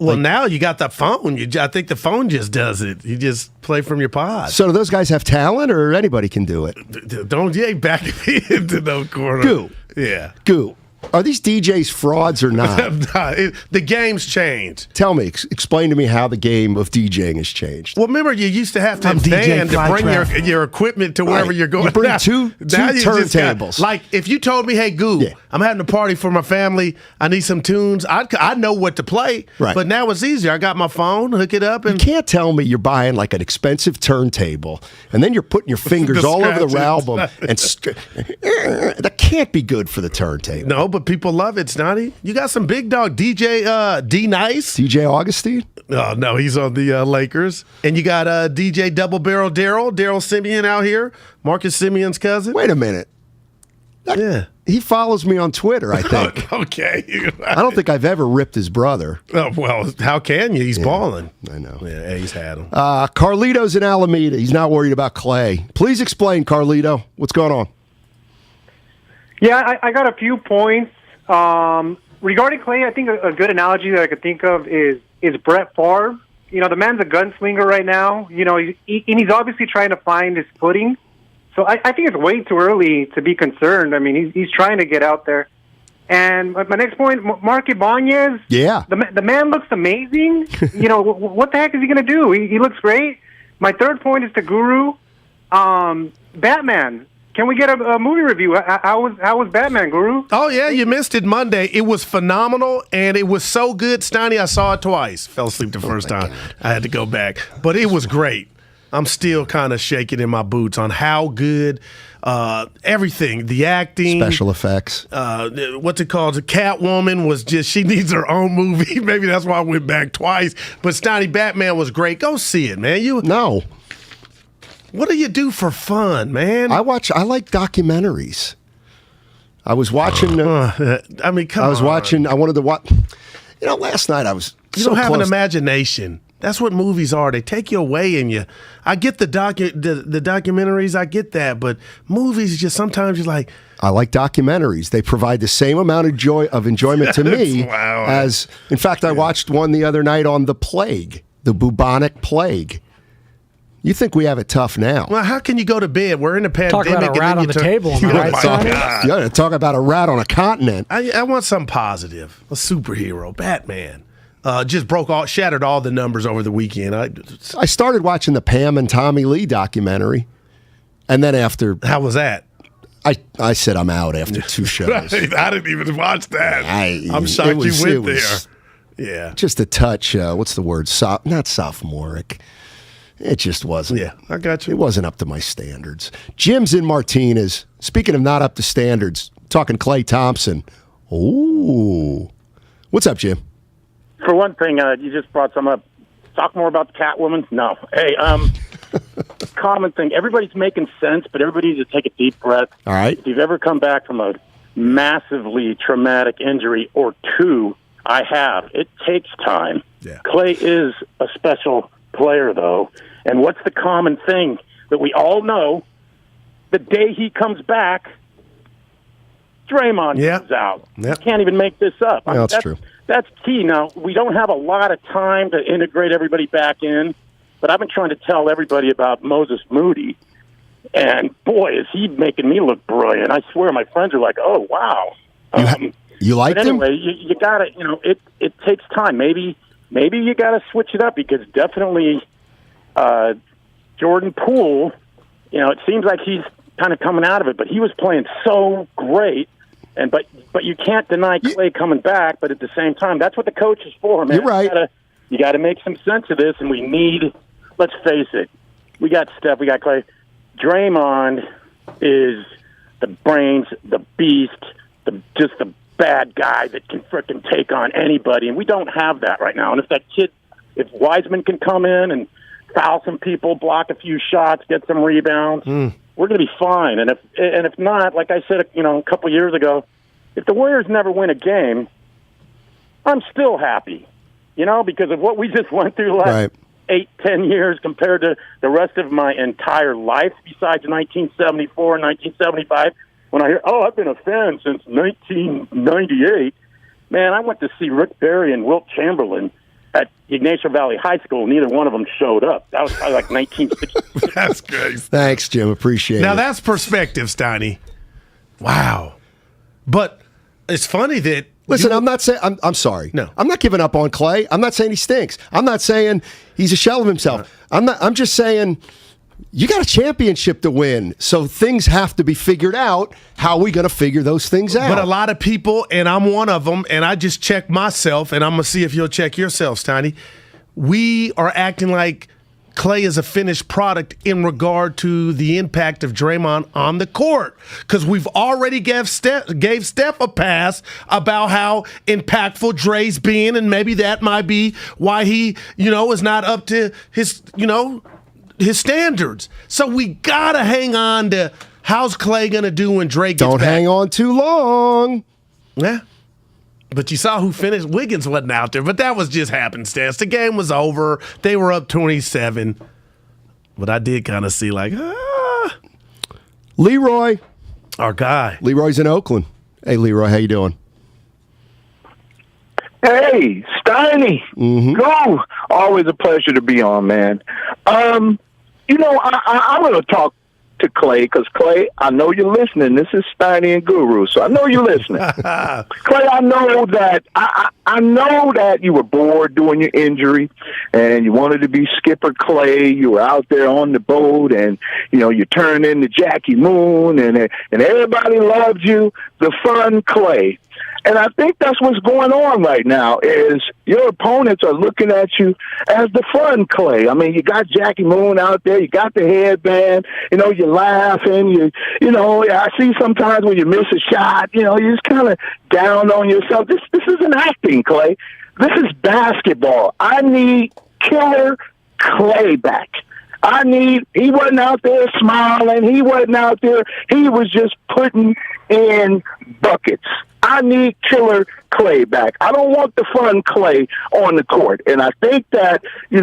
Well, now you got the phone. I think the phone just does it. You just play from your pod. So do those guys have talent, or anybody can do it? Don't back me into no corner. Goo. Yeah. Goo. Are these DJs frauds or not? The game's changed. Tell me, explain to me how the game of DJing has changed. Well, remember, you used to have to have van to bring your equipment to wherever you're going. You bring two turntables. Like, if you told me, hey, Goo, I'm having a party for my family, I need some tunes, I know what to play. Right. But now it's easier. I got my phone, hook it up. And you can't tell me you're buying like an expensive turntable, and then you're putting your fingers all over the album. And that can't be good for the turntable. No, but people love it, Snotty. You got some big dog DJ D Nice. DJ Augustine? Oh, no, he's on the Lakers. And you got DJ Double Barrel Daryl Simeon out here, Marcus Simeon's cousin. Wait a minute. He follows me on Twitter, I think. Okay. I don't think I've ever ripped his brother. Oh, well, how can you? He's balling. I know. Yeah, he's had him. Carlito's in Alameda. He's not worried about Klay. Please explain, Carlito. What's going on? Yeah, I got a few points. Regarding Klay, I think a good analogy that I could think of is Brett Favre. You know, the man's a gunslinger right now. You know, he's obviously trying to find his footing. So I think it's way too early to be concerned. I mean, he's trying to get out there. And my next point, Mark Ibanez. Yeah. The man looks amazing. You know, what the heck is he going to do? He looks great. My third point is to Guru. Batman. Can we get a movie review? How was Batman, Guru? Oh, yeah, you missed it Monday. It was phenomenal, and it was so good, Steiny, I saw it twice. Fell asleep the first time. I had to go back. But it was great. I'm still kind of shaking in my boots on how good everything, the acting. Special effects. What's it called? The Catwoman was just, she needs her own movie. Maybe that's why I went back twice. But Steiny, Batman was great. Go see it, man. No. What do you do for fun, man? I like documentaries. I was watching. I mean, come on. I was watching. I wanted to watch. Last night I was. You don't have an imagination. That's what movies are. They take you away, and I get the documentaries. I get that, but movies just sometimes you're like. I like documentaries. They provide the same amount of enjoyment to me as. In fact, I watched one the other night on the plague, the bubonic plague. You think we have it tough now? Well, how can you go to bed? We're in a pandemic. Talk about a rat on the table, am I right, Sonny? Yeah, talk about a rat on a continent. I want something positive. A superhero, Batman. Just shattered all the numbers over the weekend. I started watching the Pam and Tommy Lee documentary, and then after, how was that? I said I'm out after 2 shows. I didn't even watch that. I'm shocked you went there. Yeah, just a touch. What's the word? Not sophomoric. It just wasn't. Yeah, I got you. It wasn't up to my standards. Jim's in Martinez. Speaking of not up to standards, talking Klay Thompson. Ooh. What's up, Jim? For one thing, you just brought some up. Talk more about the Catwoman? No. Hey, common thing. Everybody's making sense, but everybody needs to take a deep breath. All right. If you've ever come back from a massively traumatic injury or two, I have. It takes time. Yeah. Klay is a special player, though. And what's the common thing that we all know? The day he comes back, Draymond comes out. Yep. You can't even make this up. No, that's true. That's key. Now, we don't have a lot of time to integrate everybody back in, but I've been trying to tell everybody about Moses Moody, and boy, is he making me look brilliant. I swear my friends are like, oh, wow. You liked him? Anyway, you got to, it takes time. Maybe you got to switch it up because definitely Jordan Poole, it seems like he's kind of coming out of it, but he was playing so great. But you can't deny Klay coming back. But at the same time, that's what the coach is for, man. You're right. You got to make some sense of this, and we need. Let's face it. We got Steph. We got Klay. Draymond is the brains, the beast, just the bad guy that can frickin' take on anybody, and we don't have that right now. And if Wiseman can come in and foul some people, block a few shots, get some rebounds. We're going to be fine. And if not, like I said, a couple years ago, if the Warriors never win a game, I'm still happy, because of what we just went through the last 8-10 years compared to the rest of my entire life besides 1974 and 1975. When I hear, I've been a fan since 1998, man, I went to see Rick Barry and Wilt Chamberlain at Ignacio Valley High School. Neither one of them showed up. That was probably like 1960. That's great. Thanks, Jim. Appreciate it. Now, that's perspective, Steiny. Wow. But it's funny that... Listen, I'm not saying... I'm sorry. No. I'm not giving up on Klay. I'm not saying he stinks. I'm not saying he's a shell of himself. I'm just saying... You got a championship to win, so things have to be figured out. How are we going to figure those things out? But a lot of people, and I'm one of them, and I just check myself, and I'm going to see if you'll check yourself, Steiny. We are acting like Klay is a finished product in regard to the impact of Draymond on the court, because we've already gave Steph a pass about how impactful Dre's being, and maybe that might be why he, is not up to his, his standards. So we gotta hang on to how's Klay gonna do when Dre gets back. Don't hang on too long. Yeah. But you saw who finished. Wiggins wasn't out there, but that was just happenstance. The game was over. They were up 27. But I did kind of see Leroy. Our guy. Leroy's in Oakland. Hey, Leroy, how you doing? Hey, Steiny. Go. Always a pleasure to be on, man. I'm going to talk to Klay because, Klay, I know you're listening. This is Steiny and Guru, so I know you're listening. Klay, I know that I know that you were bored doing your injury and you wanted to be Skipper Klay. You were out there on the boat and, you turned into Jackie Moon and everybody loved you, the fun Klay. And I think that's what's going on right now is your opponents are looking at you as the fun Klay. I mean, you got Jackie Moon out there. You got the headband. You're laughing. I see sometimes when you miss a shot, you're just kind of down on yourself. This isn't acting, Klay. This is basketball. I need killer Klay back. He wasn't out there smiling. He wasn't out there. He was just putting in buckets. I need Killer Klay back. I don't want the fun Klay on the court. And I think that, his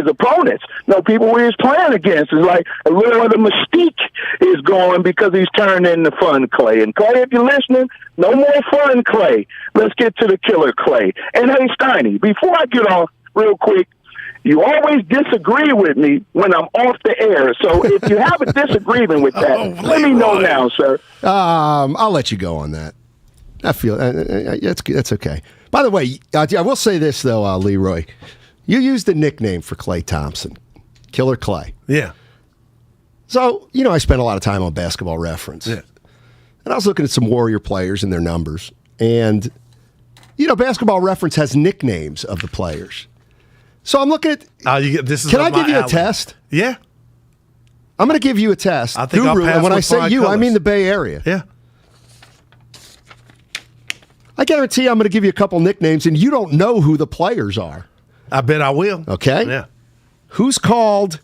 opponents, people he was playing against, is like a little of the mystique is gone because he's turned into fun Klay. And Klay, if you're listening, no more fun Klay. Let's get to the Killer Klay. And hey, Steiny, before I get off real quick, you always disagree with me when I'm off the air. So if you have a disagreement with that, let me know now, sir. I'll let you go on that. I feel that's okay. By the way, I will say this, though, Leroy. You used a nickname for Klay Thompson, Killer Klay. Yeah. So, I spent a lot of time on Basketball Reference. Yeah. And I was looking at some Warrior players and their numbers. And, Basketball Reference has nicknames of the players. So I'm looking at. Can I give you a test? Yeah. I'm going to give you a test. I think Guru, I'll pass and when I with say flying you, colors. I mean the Bay Area. Yeah. I guarantee I'm going to give you a couple nicknames, and you don't know who the players are. I bet I will. Okay? Yeah. Who's called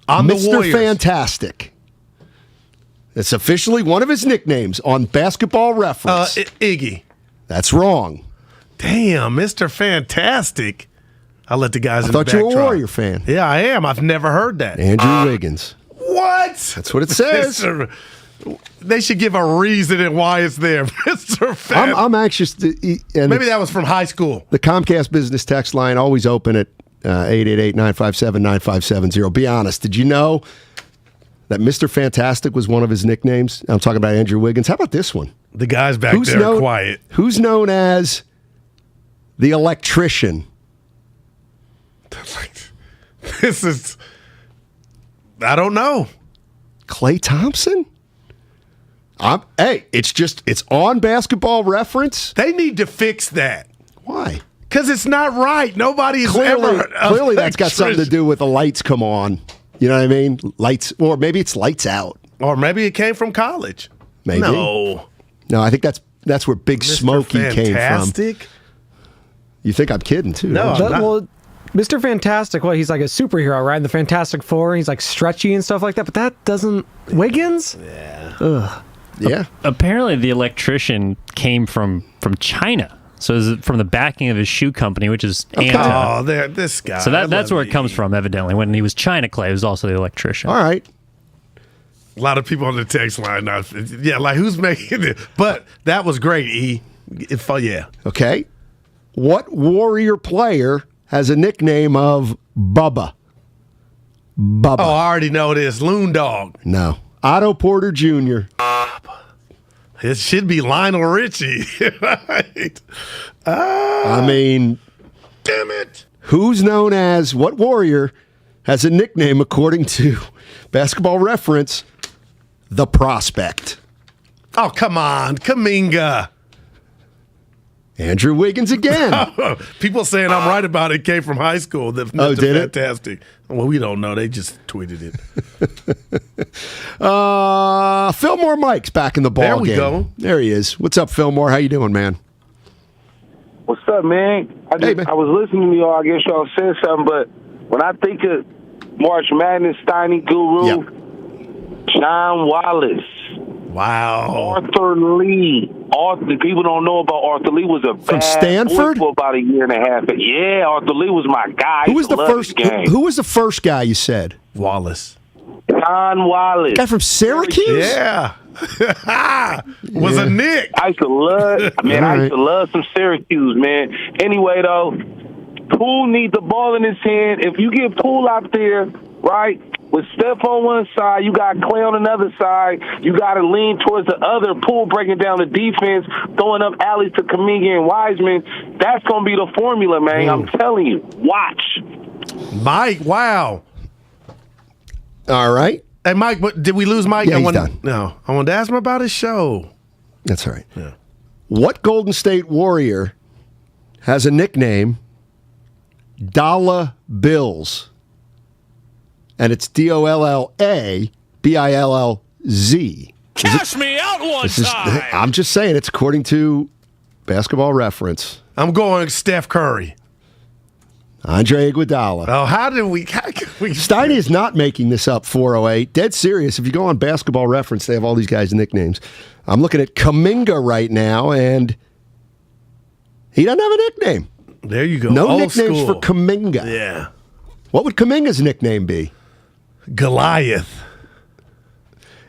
Mr. Fantastic? It's officially one of his nicknames on Basketball Reference. Iggy. That's wrong. Damn, Mr. Fantastic. I'll let the guys in the back I thought you were a try. Warrior fan. Yeah, I am. I've never heard that. Andrew Wiggins. What? That's what it says. They should give a reason and why it's there, Mr. Fantastic. I'm anxious to. Maybe that was from high school. The Comcast business text line always open at 888-957-9570. Be honest. Did you know that Mr. Fantastic was one of his nicknames? I'm talking about Andrew Wiggins. How about this one? The guys back there are quiet. Who's known as the Electrician? This is. I don't know. Klay Thompson? It's on Basketball Reference. They need to fix that. Why? Because it's not right. Nobody's clearly that's got something to do with the lights come on. You know what I mean? Lights, or maybe it's lights out. Or maybe it came from college. Maybe. No, I think that's where Big Smokey came from. You think I'm kidding too? Well, Mr. Fantastic, he's like a superhero, right? In the Fantastic Four, he's like stretchy and stuff like that. But that doesn't Wiggins. Yeah. Ugh. Yeah. Apparently, the electrician came from China. So it's from the backing of his shoe company, which is Anta. Oh, this guy. So that's where it comes from, evidently. When he was China Klay, he was also the electrician. All right. A lot of people on the text line. Who's making it? But that was great, E. Yeah. Okay. What Warrior player has a nickname of Bubba? Bubba. Oh, I already know this. Loon Dog. No. Otto Porter Jr. It should be Lionel Richie. Right? I mean, damn it. Who's known as what Warrior has a nickname according to Basketball Reference? The Prospect. Oh, come on. Kaminga. Andrew Wiggins again. People saying I'm right about it came from high school. Did Fantastic. Well, we don't know. They just tweeted it. Fillmore Mike's back in the ball game. There we go. There he is. What's up, Fillmore? How you doing, man? What's up, man? I was listening to y'all. I guess y'all said something, but when I think of March Madness, Steiny Guru, John Wallace. Wow. Arthur Lee. People don't know about Arthur Lee. Was a from bad Stanford boy for about a year and a half. Yeah, Arthur Lee was my guy. Who was the first? Who was the first guy you said? Wallace. John Wallace. Guy from Syracuse. Yeah. Was a Nick. I used to love. I used to love some Syracuse, man. Anyway, though, Poole needs the ball in his hand. If you get Poole out there, right? With Steph on one side, you got Klay on another side. You got to lean towards the other. Poole breaking down the defense, throwing up alleys to Kuminga and Wiseman. That's going to be the formula, man. I'm telling you. Watch. Mike, wow. All right. Hey, Mike, did we lose Mike? Yeah, he's done. No. I wanted to ask him about his show. That's all right. Yeah. What Golden State Warrior has a nickname, Dollar Bills? And it's DOLLA BILLZ. Cash me out one time. I'm just saying it's according to Basketball Reference. I'm going Steph Curry. Andre Iguodala. Oh, how can we? Steiny is not making this up, 408. Dead serious. If you go on Basketball Reference, they have all these guys' nicknames. I'm looking at Kuminga right now, and he doesn't have a nickname. There you go. No Old nicknames school. for Kuminga. Yeah. What would Kuminga's nickname be? Goliath.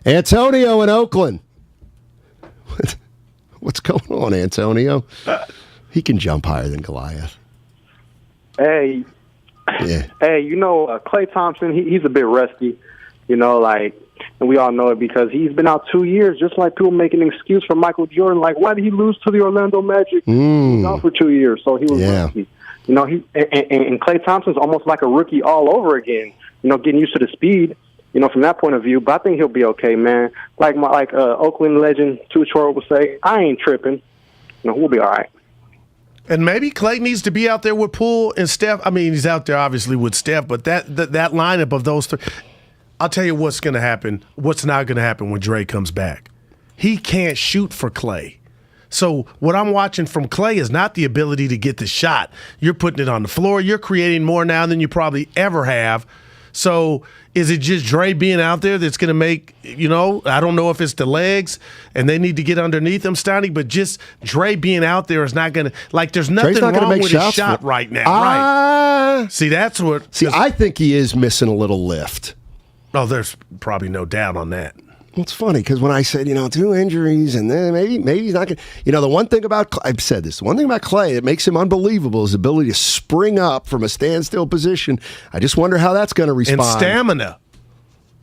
Antonio in Oakland. What's going on, Antonio? He can jump higher than Goliath. Hey, Yeah. hey, Klay Thompson, he's a bit rusty, and we all know it because he's been out 2 years, just like people make an excuse for Michael Jordan. Like, why did he lose to the Orlando Magic? He was out for 2 years, so he was rusty. And Klay Thompson's almost like a rookie all over again, getting used to the speed, from that point of view. But I think he'll be okay, man. Like Oakland legend Too Short would say, I ain't tripping. We'll be all right. And maybe Klay needs to be out there with Poole and Steph. I mean, he's out there obviously with Steph, but that lineup of those three, I'll tell you what's going to happen, what's not going to happen when Dre comes back. He can't shoot for Klay. So what I'm watching from Klay is not the ability to get the shot. You're putting it on the floor. You're creating more now than you probably ever have. So is it just Dre being out there that's going to make, I don't know if it's the legs and they need to get underneath him, Steiny, but just Dre being out there is not going to, there's nothing wrong with his shot right now. Right. See, that's what. See, I think he is missing a little lift. Oh, there's probably no doubt on that. It's funny because when I said, 2 injuries and then maybe he's not going to, the one thing about, I've said this, the one thing about Klay that makes him unbelievable is his ability to spring up from a standstill position. I just wonder how that's going to respond. And stamina.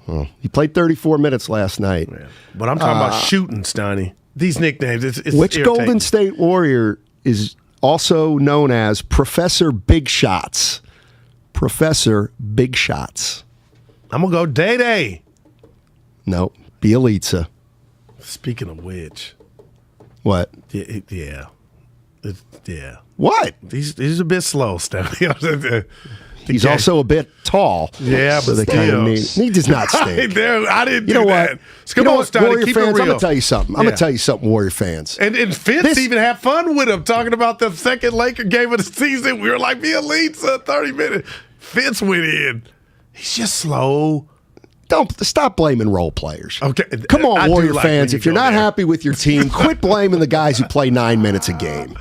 Well, he played 34 minutes last night. Yeah. But I'm talking about shooting, Steiny. These nicknames, it's which irritating. Golden State Warrior is also known as Professor Big Shots? Professor Big Shots. I'm going to go Day-Day. No. Bielitsa. Speaking of which. What? Yeah. Yeah. What? He's a bit slow, Stephanie. He's also a bit tall. Yeah, so but they kind of need. He does not stink. I didn't do what? that. Come on, Steiny, Warrior keep fans, it real. I'm going to tell you something. I'm going to tell you something, Warrior fans. And Fitz even had fun with him, talking about the second Laker game of the season. We were like, Bielitsa, 30 minutes. Fitz went in. He's just slow. Don't stop blaming role players. Okay, come on, I Warrior like fans. If you're not there. happy with your team, quit blaming the guys who play 9 minutes a game.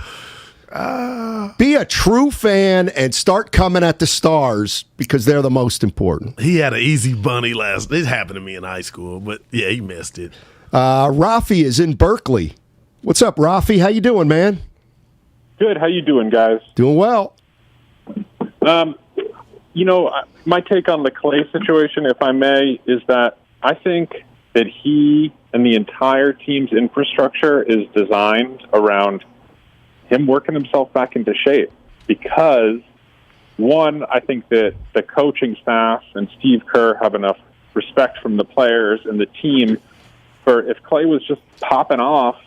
Be a true fan and start coming at the stars because they're the most important. He had an easy bunny last. This happened to me in high school, but yeah, he missed it. Rafi is in Berkeley. What's up, Rafi? How you doing, man? Good. How you doing, guys? Doing well. My take on the Klay situation, if I may, is that I think that he and the entire team's infrastructure is designed around him working himself back into shape. Because, one, I think that the coaching staff and Steve Kerr have enough respect from the players and the team for if Klay was just popping off,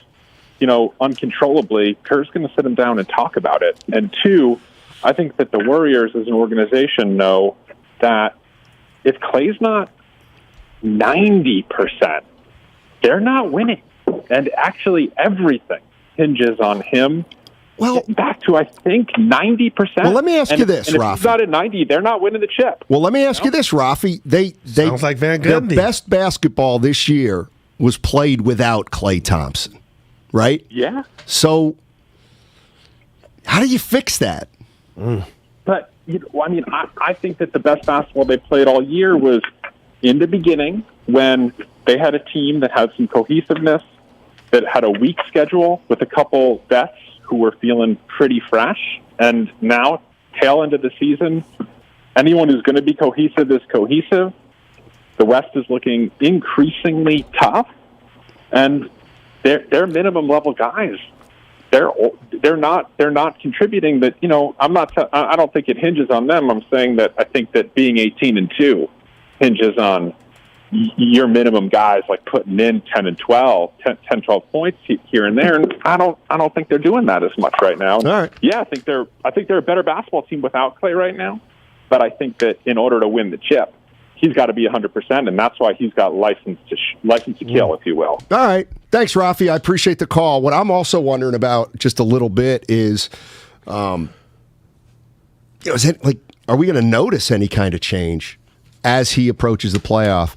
uncontrollably, Kerr's going to sit him down and talk about it. And two, I think that the Warriors as an organization know that if Klay's not 90%, they're not winning. And actually everything hinges on him getting back to, I think, 90%. Well, let me ask you this, and if Rafi. he's not at 90, they're not winning the chip. Well, let me ask you this, Rafi. They Sounds like Van their Gundy. best basketball this year was played without Klay Thompson, right? Yeah. So how do you fix that? But, I think that the best basketball they played all year was in the beginning when they had a team that had some cohesiveness, that had a weak schedule with a couple vets who were feeling pretty fresh. And now, tail end of the season, anyone who's going to be cohesive is cohesive. The West is looking increasingly tough, and they're minimum level guys. They're not contributing. That I don't think it hinges on them. I'm saying that I think that being 18-2 hinges on your minimum guys, like putting in 10, 12 points here and there. And I don't think they're doing that as much right now. All right. Yeah, I think they're a better basketball team without Klay right now. But I think that in order to win the chip, he's got to be 100%, and that's why he's got license to kill, if you will. All right. Thanks, Rafi. I appreciate the call. What I'm also wondering about just a little bit is are we going to notice any kind of change as he approaches the playoffs?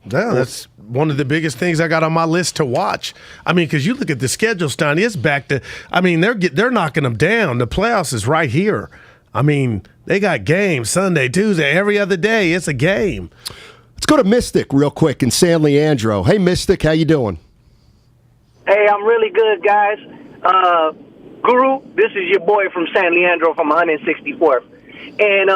Yeah, that's one of the biggest things I got on my list to watch. I mean, because you look at the schedule, Steiny, it's back to. I mean, they're knocking them down. The playoffs is right here. I mean, they got games Sunday, Tuesday, every other day. It's a game. Let's go to Mystic real quick in San Leandro. Hey, Mystic, how you doing? Hey, I'm really good, guys. Guru, this is your boy from San Leandro from 164th. And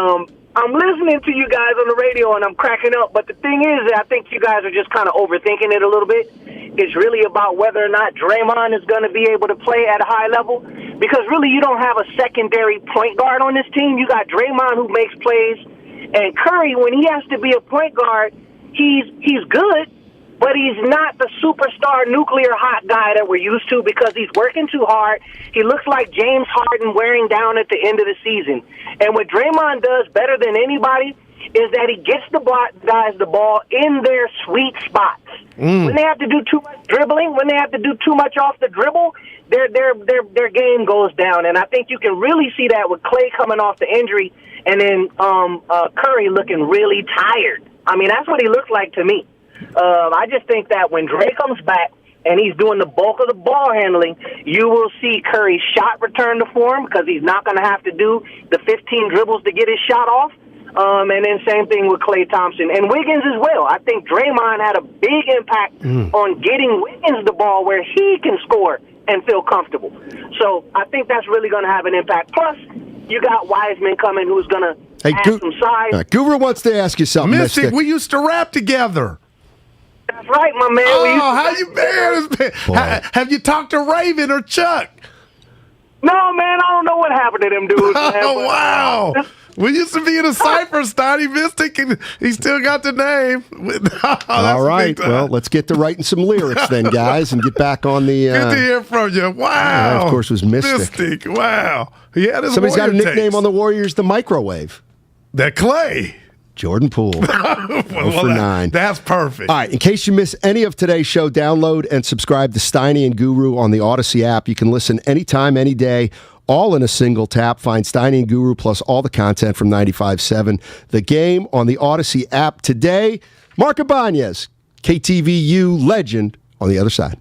I'm listening to you guys on the radio, and I'm cracking up. But the thing is, I think you guys are just kind of overthinking it a little bit. It's really about whether or not Draymond is going to be able to play at a high level. Because really, you don't have a secondary point guard on this team. You got Draymond who makes plays. And Curry, when he has to be a point guard, he's good, but he's not the superstar nuclear hot guy that we're used to because he's working too hard. He looks like James Harden wearing down at the end of the season. And what Draymond does better than anybody is that he gets the guys the ball in their sweet spots. When they have to do too much dribbling, when they have to do too much off the dribble, their game goes down. And I think you can really see that with Klay coming off the injury and then Curry looking really tired. I mean, that's what he looked like to me. I just think that when Dre comes back and he's doing the bulk of the ball handling, you will see Curry's shot return to form because he's not going to have to do the 15 dribbles to get his shot off. And then same thing with Klay Thompson. And Wiggins as well. I think Draymond had a big impact on getting Wiggins the ball where he can score and feel comfortable. So I think that's really going to have an impact. Plus, you got Wiseman coming who's going to add some size. Guru wants to ask you something, Mystic, we used to rap together. That's right, my man. Oh, how you been? Have you talked to Raven or Chuck? No, man, I don't know what happened to them dudes. Man, Oh, wow. We used to be in a cipher, Steiny Mystic, and he still got the name. All right. Well, let's get to writing some lyrics then, guys, and get back on the... Good to hear from you. Wow. Of course, it was Mystic. Wow. He had his Somebody's got a Warrior nickname takes. on the Warriors, the Microwave. That Klay. Jordan Poole. Well, for 9. That's perfect. All right. In case you miss any of today's show, download and subscribe to Steiny and Guru on the Odyssey app. You can listen anytime, any day, all in a single tap. Find Steiny and Guru plus all the content from 95.7 The Game on the Odyssey app today. Mark Ibanez, KTVU legend, on the other side.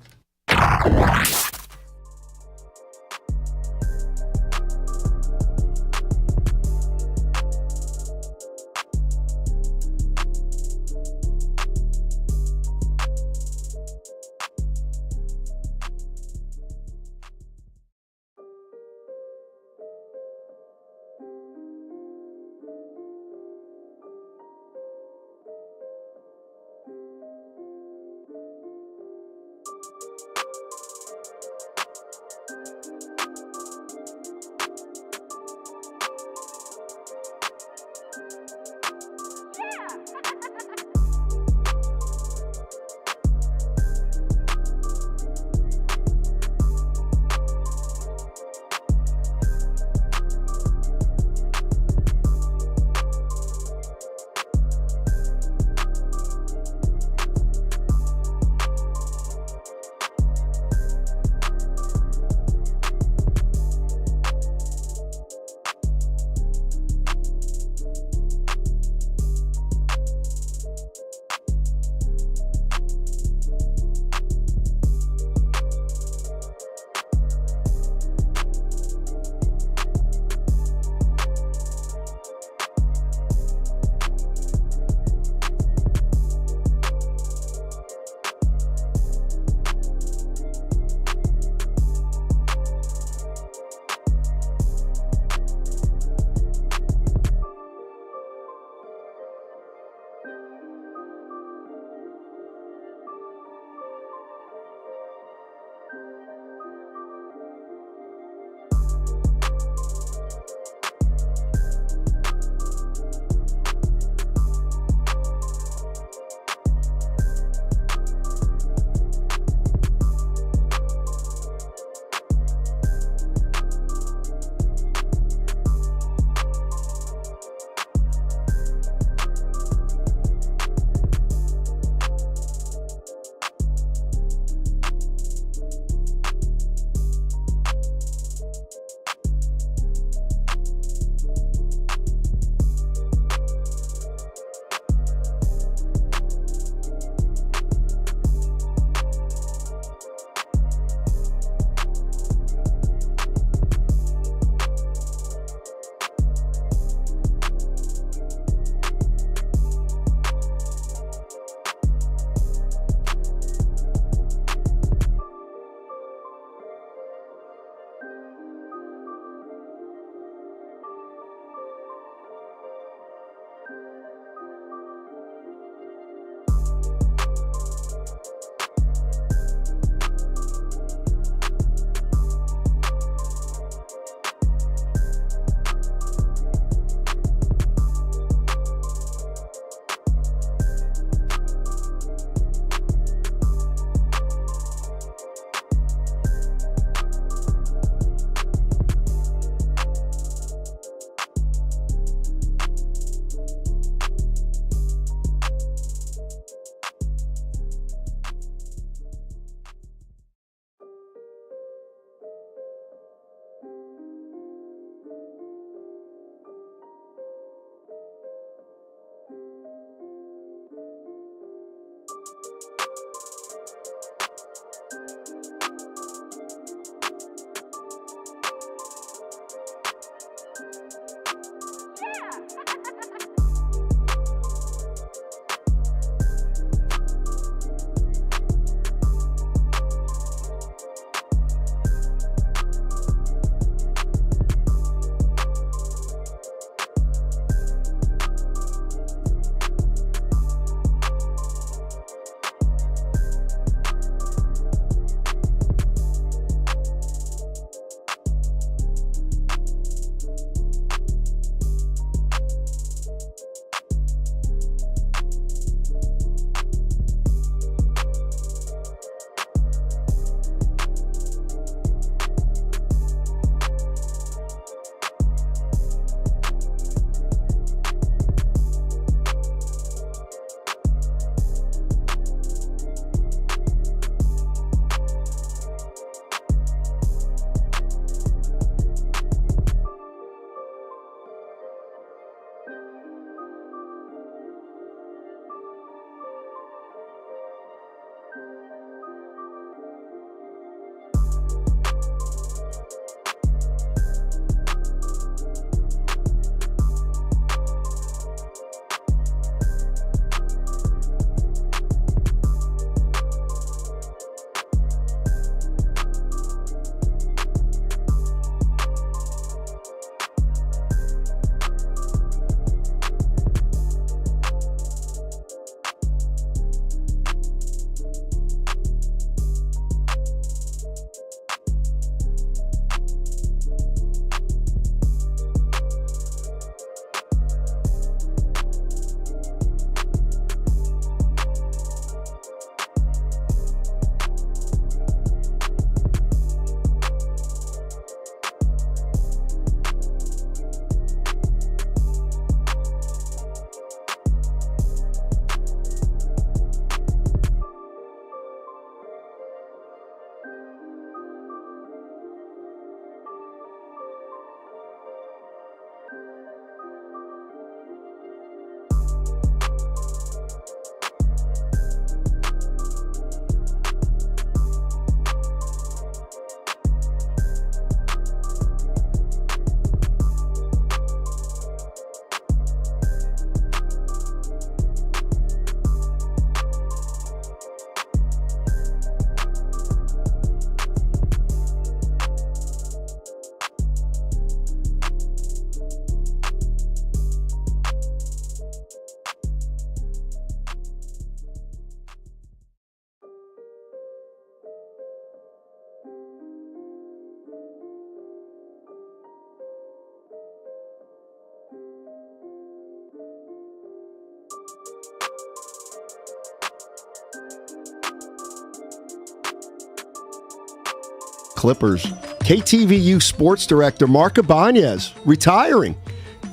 Clippers. KTVU sports director Mark Ibanez retiring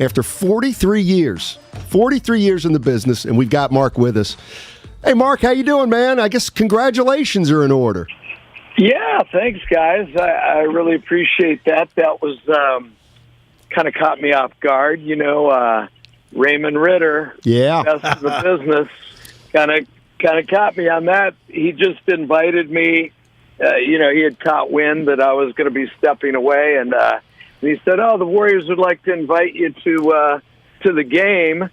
after 43 years. 43 years in the business, and we've got Mark with us. Hey, Mark, how you doing, man? I guess congratulations are in order. Yeah, thanks, guys. I really appreciate that. That was kind of caught me off guard. You know, Raymond Ritter, best of the business, kind of caught me on that. He just invited me. You know, he had caught wind that I was going to be stepping away, and he said, "Oh, the Warriors would like to invite you to the game."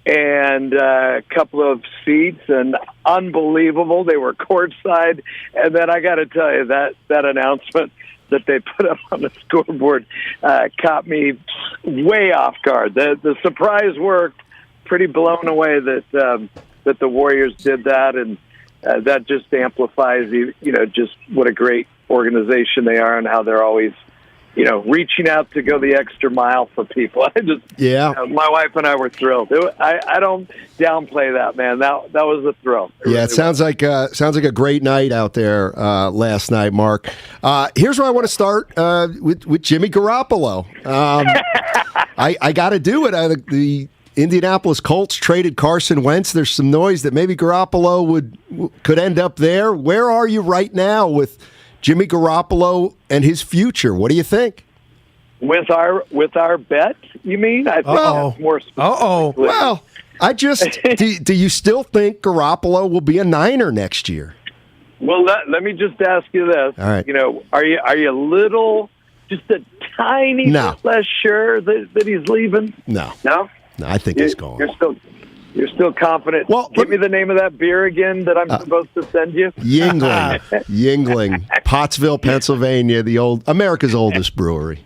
And a couple of seats, and unbelievable. They were courtside. And then I got to tell you, that announcement that they put up on the scoreboard caught me way off guard. The surprise worked. Pretty blown away that the Warriors did that, and that just amplifies, just what a great organization they are and how they're always, reaching out to go the extra mile for people. My wife and I were thrilled. I don't downplay that, man. That was a thrill. It sounds like a great night out there last night, Mark. Here's where I want to start with Jimmy Garoppolo. I got to do it. The Indianapolis Colts traded Carson Wentz. There's some noise that maybe Garoppolo could end up there. Where are you right now with Jimmy Garoppolo and his future? What do you think? With our bet, you mean? I think that's more specifically. Well, do you still think Garoppolo will be a Niner next year? Well, let me just ask you this. All right. Are you a little, just a tiny bit less sure that he's leaving? No. No, I think he's gone. You're still confident. Well, give me the name of that beer again that I'm supposed to send you. Yingling, Pottsville, Pennsylvania, America's oldest brewery.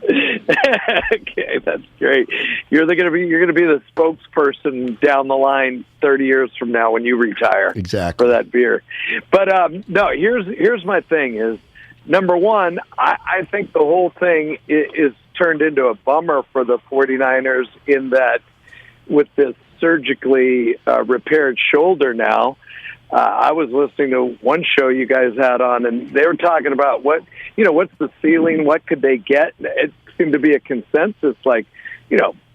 Okay, that's great. You're gonna be the spokesperson down the line 30 years from now when you retire. Exactly. For that beer. But no, here's my thing is, number one, I think the whole thing is turned into a bummer for the 49ers in that with this surgically repaired shoulder now. I was listening to one show you guys had on, and they were talking about what's the ceiling, what could they get? It seemed to be a consensus, like,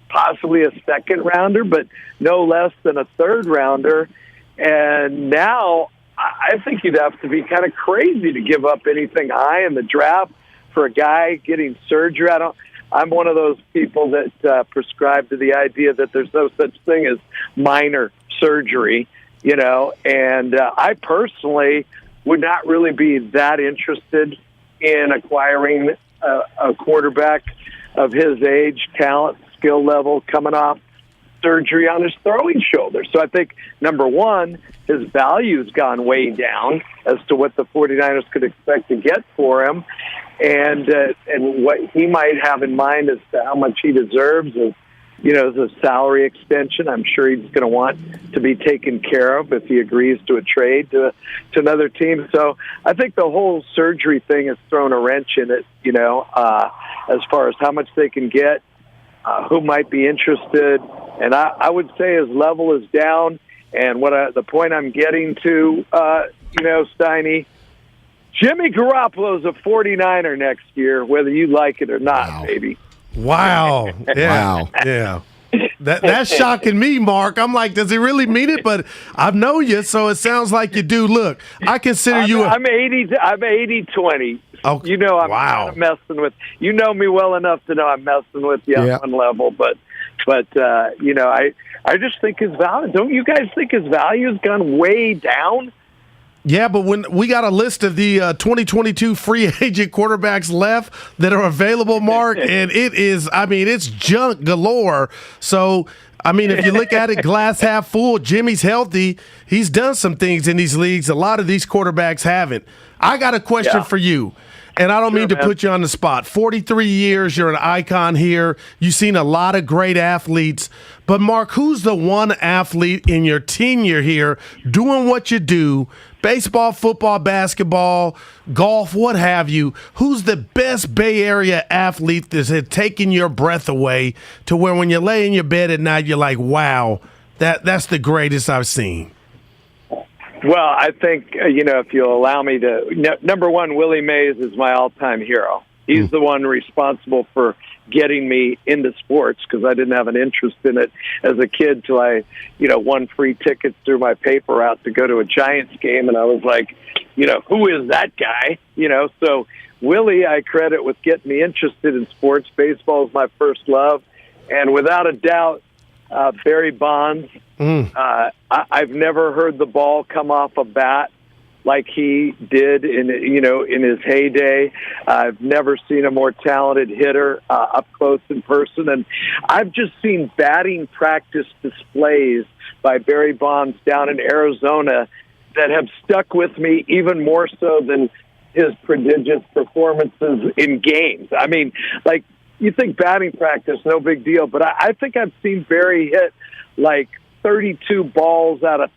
possibly a second rounder, but no less than a third rounder. And now I think you'd have to be kind of crazy to give up anything high in the draft for a guy getting surgery. I'm one of those people that prescribe to the idea that there's no such thing as minor surgery, and I personally would not really be that interested in acquiring a quarterback of his age, talent, skill level, coming off surgery on his throwing shoulder. So I think, number one, his value's gone way down as to what the 49ers could expect to get for him. And what he might have in mind as to how much he deserves is, as a salary extension. I'm sure he's going to want to be taken care of if he agrees to a trade to another team. So I think the whole surgery thing has thrown a wrench in it, as far as how much they can get, who might be interested. And I would say his level is down. And the point I'm getting to, Steiny, Jimmy Garoppolo's a 49er next year, whether you like it or not, baby. Wow. Yeah. Wow. Yeah. That's shocking me, Mark. I'm like, does he really mean it? But I know you, so it sounds like you do. Look, I consider you I'm 80-20. Oh, I'm kind of messing with. You know me well enough to know I'm messing with you on one level, but I just think his value. Don't you guys think his value has gone way down? Yeah, but when we got a list of the 2022 free agent quarterbacks left that are available, Mark, and it's junk galore. So, if you look at it glass half full, Jimmy's healthy. He's done some things in these leagues. A lot of these quarterbacks haven't. I got a question for you. And I don't mean to put you on the spot. 43 years, you're an icon here. You've seen a lot of great athletes. But, Mark, who's the one athlete in your tenure here doing what you do, baseball, football, basketball, golf, what have you, who's the best Bay Area athlete that's taken your breath away to where when you lay in your bed at night, you're like, wow, that's the greatest I've seen? Well, I think, if you'll allow me to, number one, Willie Mays is my all-time hero. He's the one responsible for getting me into sports because I didn't have an interest in it as a kid till I, won free tickets through my paper route to go to a Giants game. And I was like, who is that guy? So Willie, I credit with getting me interested in sports. Baseball is my first love. And without a doubt, Barry Bonds, I've never heard the ball come off a bat like he did in his heyday. I've never seen a more talented hitter up close in person. And I've just seen batting practice displays by Barry Bonds down in Arizona that have stuck with me even more so than his prodigious performances in games. I mean, like, you think batting practice, no big deal, but I think I've seen Barry hit like 32 balls out of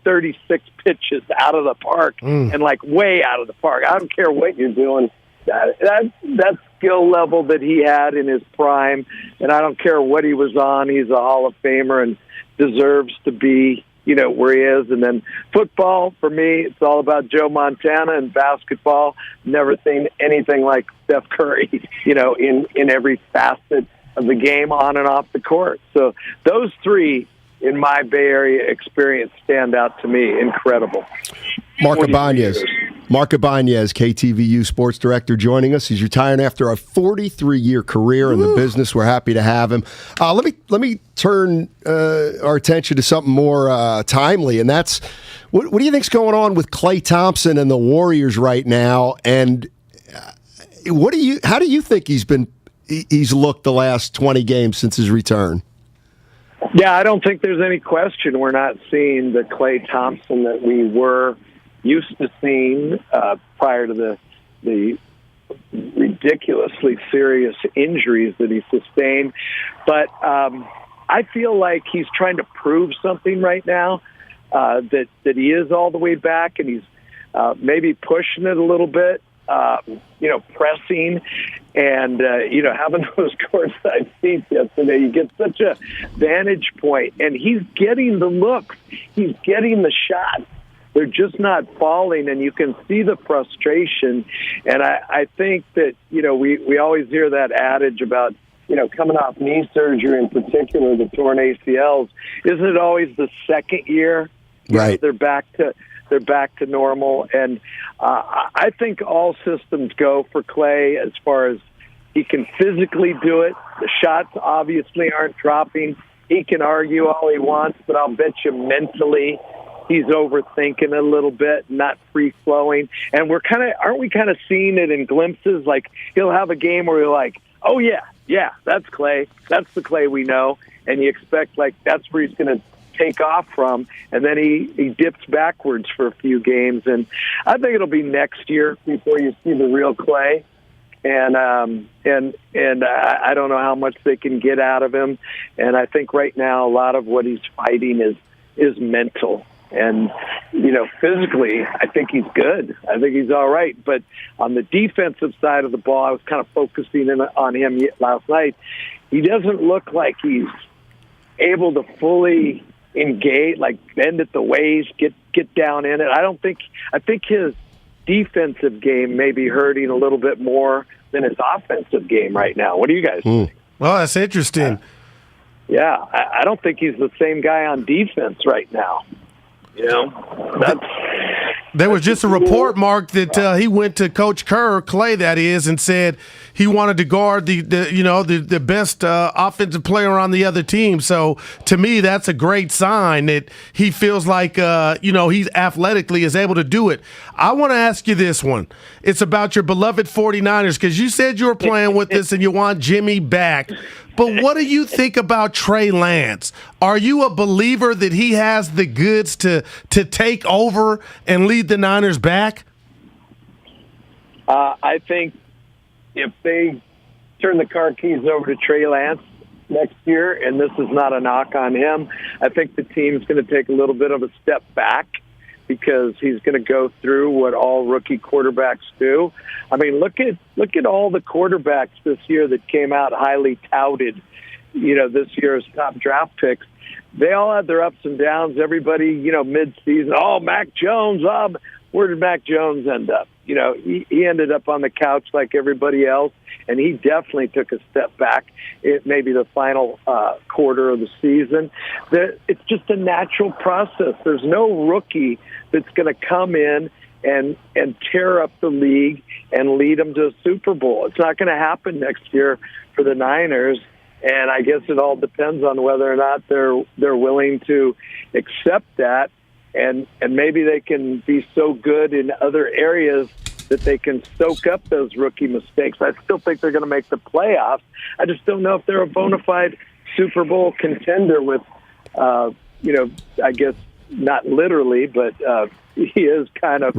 36 pitches out of the park and like way out of the park. I don't care what you're doing. That skill level that he had in his prime, and I don't care what he was on. He's a Hall of Famer and deserves to be, where he is. And then football, for me, it's all about Joe Montana, and basketball, never seen anything like Steph Curry, in every facet of the game on and off the court. So those three in my Bay Area experience stand out to me. Incredible. Mark Ibanez, KTVU sports director, joining us. He's retiring after a 43-year career in the business. We're happy to have him. Let me turn our attention to something more timely, and that's what do you think's going on with Klay Thompson and the Warriors right now? And how do you think he's looked the last 20 games since his return? Yeah, I don't think there's any question we're not seeing the Klay Thompson that we were used to seeing prior to the ridiculously serious injuries that he sustained. But I feel like he's trying to prove something right now, that he is all the way back, and he's maybe pushing it a little bit, pressing and, having those courtside seats yesterday. You get such a vantage point, and he's getting the looks. He's getting the shots. They're just not falling, and you can see the frustration. And I think that, we always hear that adage about, coming off knee surgery, in particular, the torn ACLs. Isn't it always the second year? Right. They're back to normal. And I think all systems go for Klay as far as he can physically do it. The shots obviously aren't dropping. He can argue all he wants, but I'll bet you mentally he's overthinking a little bit, not free-flowing. And aren't we kind of seeing it in glimpses? Like, he'll have a game where you're like, oh, yeah, that's Klay. That's the Klay we know. And you expect, like, that's where he's going to take off from, and then he dips backwards for a few games. And I think it'll be next year before you see the real Klay. And I don't know how much they can get out of him. And I think right now a lot of what he's fighting is mental. And, physically, I think he's good. I think he's all right. But on the defensive side of the ball, I was kind of focusing on him last night. He doesn't look like he's able to fully engage, like bend at the waist, get down in it. I think his defensive game may be hurting a little bit more than his offensive game right now. What do you guys think? Well, that's interesting. Yeah, I don't think he's the same guy on defense right now. There was just a report, Mark, that he went to Coach Klay, that is, and said he wanted to guard the best offensive player on the other team. So to me, that's a great sign that he feels like he's athletically is able to do it. I want to ask you this one. It's about your beloved 49ers, because you said you were playing with this and you want Jimmy back. But what do you think about Trey Lance? Are you a believer that he has the goods to take over and lead the Niners back? I think if they turn the car keys over to Trey Lance next year, and this is not a knock on him, I think the team's going to take a little bit of a step back because he's going to go through what all rookie quarterbacks do. I mean, look at all the quarterbacks this year that came out highly touted this year's top draft picks, they all had their ups and downs. Everybody, mid-season, Mac Jones, where did Mac Jones end up? He ended up on the couch like everybody else, and he definitely took a step back. It maybe the final quarter of the season. It's just a natural process. There's no rookie that's going to come in and tear up the league and lead them to a Super Bowl. It's not going to happen next year for the Niners. And I guess it all depends on whether or not they're willing to accept that, and maybe they can be so good in other areas that they can soak up those rookie mistakes. I still think they're going to make the playoffs. I just don't know if they're a bona fide Super Bowl contender with, I guess not literally, but he is kind of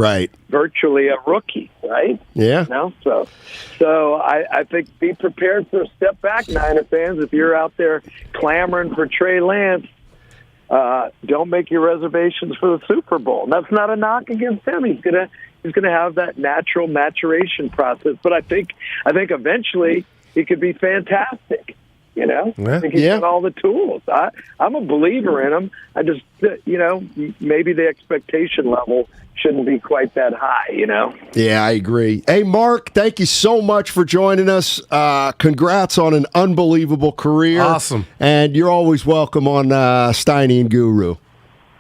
virtually a rookie, right? Yeah. So I think be prepared for a step back, Niner fans. If you're out there clamoring for Trey Lance, don't make your reservations for the Super Bowl. And that's not a knock against him. He's gonna have that natural maturation process. But I think eventually he could be fantastic. I think he's got all the tools. I'm a believer in him. I just, maybe the expectation level shouldn't be quite that high, Yeah, I agree. Hey, Mark, thank you so much for joining us. Congrats on an unbelievable career. Awesome. And you're always welcome on Steiny and Guru.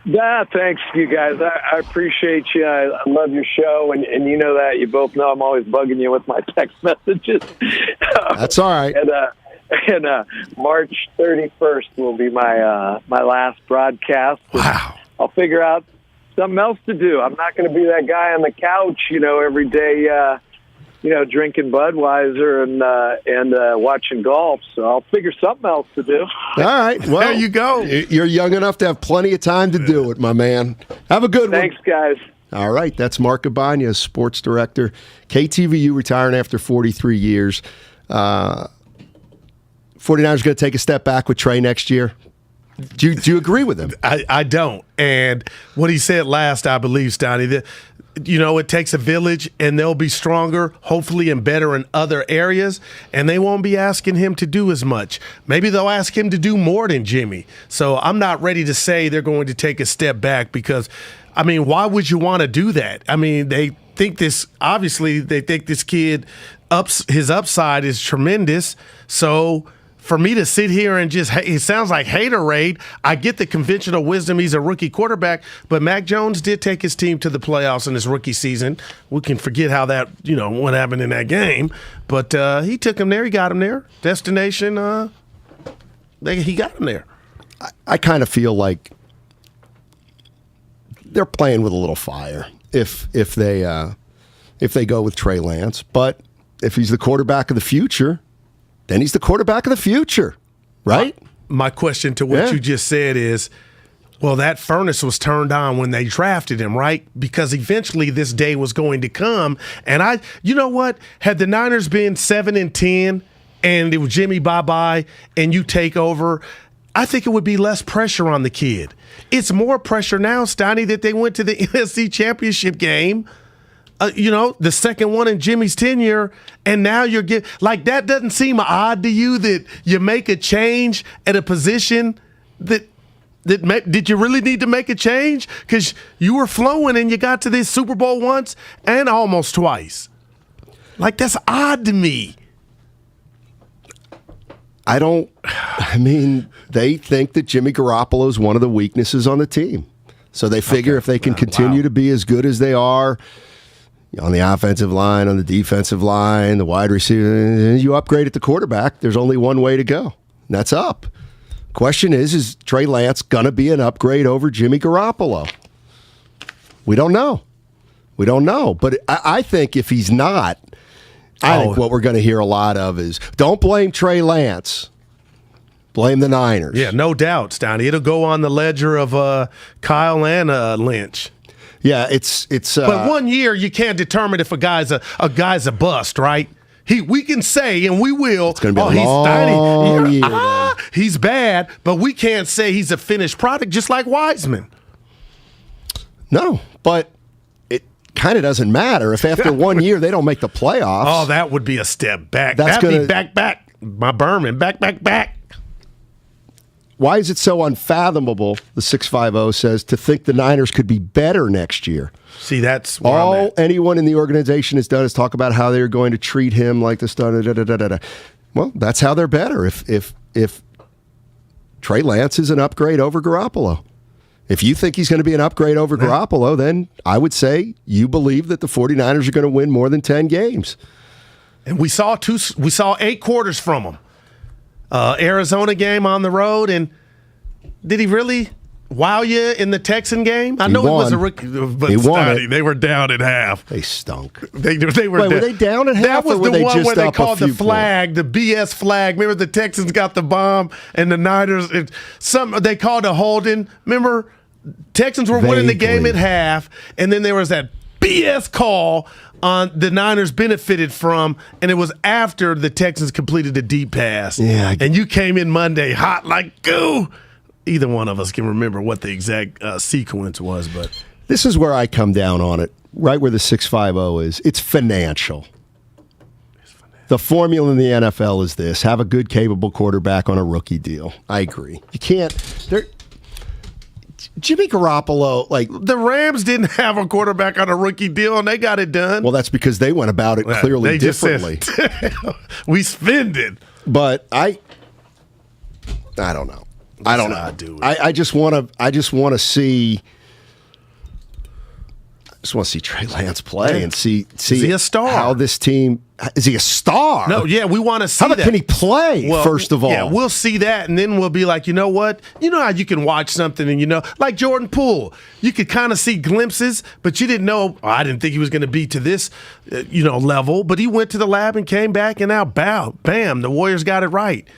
Yeah, thanks, you guys. I appreciate you. I love your show, and you know that. You both know I'm always bugging you with my text messages. That's all right. And March 31st will be my last broadcast. Wow. I'll figure out something else to do. I'm not going to be that guy on the couch, every day, drinking Budweiser and watching golf. So I'll figure something else to do. All right. Well, there you go. You're young enough to have plenty of time to do it, my man. Have a good one. Thanks, guys. All right. That's Mark Ibanez, sports director. KTVU retiring after 43 years. 49ers going to take a step back with Trey next year. Do you agree with him? I don't. And what he said last, I believe, Steiny, that it takes a village, and they'll be stronger, hopefully, and better in other areas, and they won't be asking him to do as much. Maybe they'll ask him to do more than Jimmy. So I'm not ready to say they're going to take a step back because, why would you want to do that? They think this kid, his upside is tremendous. So for me to sit here and it sounds like haterade. I get the conventional wisdom. He's a rookie quarterback, but Mac Jones did take his team to the playoffs in his rookie season. We can forget how that, what happened in that game, but he took him there. He got him there. Destination, he got him there. I kind of feel like they're playing with a little fire if they go with Trey Lance, but if he's the quarterback of the future, then he's the quarterback of the future, right? My question to what you just said is, well, that furnace was turned on when they drafted him, right? Because eventually this day was going to come. And you know what? Had the Niners been 7-10 and it was Jimmy bye-bye and you take over, I think it would be less pressure on the kid. It's more pressure now, Steiny, that they went to the NFC Championship game. The second one in Jimmy's tenure, and now you're that doesn't seem odd to you that you make a change at a position did you really need to make a change? Because you were flowing and you got to this Super Bowl once and almost twice. That's odd to me. They think that Jimmy Garoppolo is one of the weaknesses on the team. So they figure if they can continue to be as good as they are on the offensive line, on the defensive line, the wide receiver, you upgrade at the quarterback, there's only one way to go, and that's up. Question is Trey Lance going to be an upgrade over Jimmy Garoppolo? We don't know. But I think if he's not, I think what we're going to hear a lot of is, don't blame Trey Lance. Blame the Niners. Yeah, no doubt, Steiny. It'll go on the ledger of Kyle and Lynch. Yeah, it's. But 1 year you can't determine if a guy's a bust, right? We can say, and we will. It's going to be a long year. He's bad, but we can't say he's a finished product, just like Wiseman. No, but it kind of doesn't matter if after 1 year they don't make the playoffs. Oh, that would be a step back. That'd be back. My Berman, back. Why is it so unfathomable, the 650 says, to think the Niners could be better next year? See, that's where I'm all at. anyone in the organization has done is talk about how they're going to treat him like the star. Well, that's how they're better. If Trey Lance is an upgrade over Garoppolo. If you think he's going to be an upgrade over Garoppolo, then I would say you believe that the 49ers are going to win more than 10 games. And we saw 8 quarters from him. Arizona game on the road, and did he really wow you in the Texan game? I know it was a rookie, but Steiny, they were down at half. They stunk. They were down. Were they down at half? That was or were the they one just where they up called a the few flag, the BS flag. Remember the Texans got the bomb, and the Niners. They called a holding. Remember, Texans were winning the game at half, and then there was that BS call on the Niners benefited from, and it was after the Texans completed a deep pass. Yeah, and you came in Monday hot like goo. Either one of us can remember what the exact sequence was, but This is where I come down on it, right where the 650 is. It's financial. The formula in the NFL is this: have a good, capable quarterback on a rookie deal. I agree. You can't. Jimmy Garoppolo, like the Rams didn't have a quarterback on a rookie deal, and they got it done. Well, that's because they went about it clearly differently. We spend it, but I don't know. I don't know. I just want to see. I just want to see Trey Lance play and see. Is he a star? How this team is he a star? No, yeah, we want to see how that. Can he play? Well, first of all, yeah, we'll see that, and then we'll be like, you know what? You know how you can watch something, and like Jordan Poole, you could kind of see glimpses, but you didn't know. Oh, I didn't think he was going to be to this, level. But he went to the lab and came back, and now, bam, the Warriors got it right.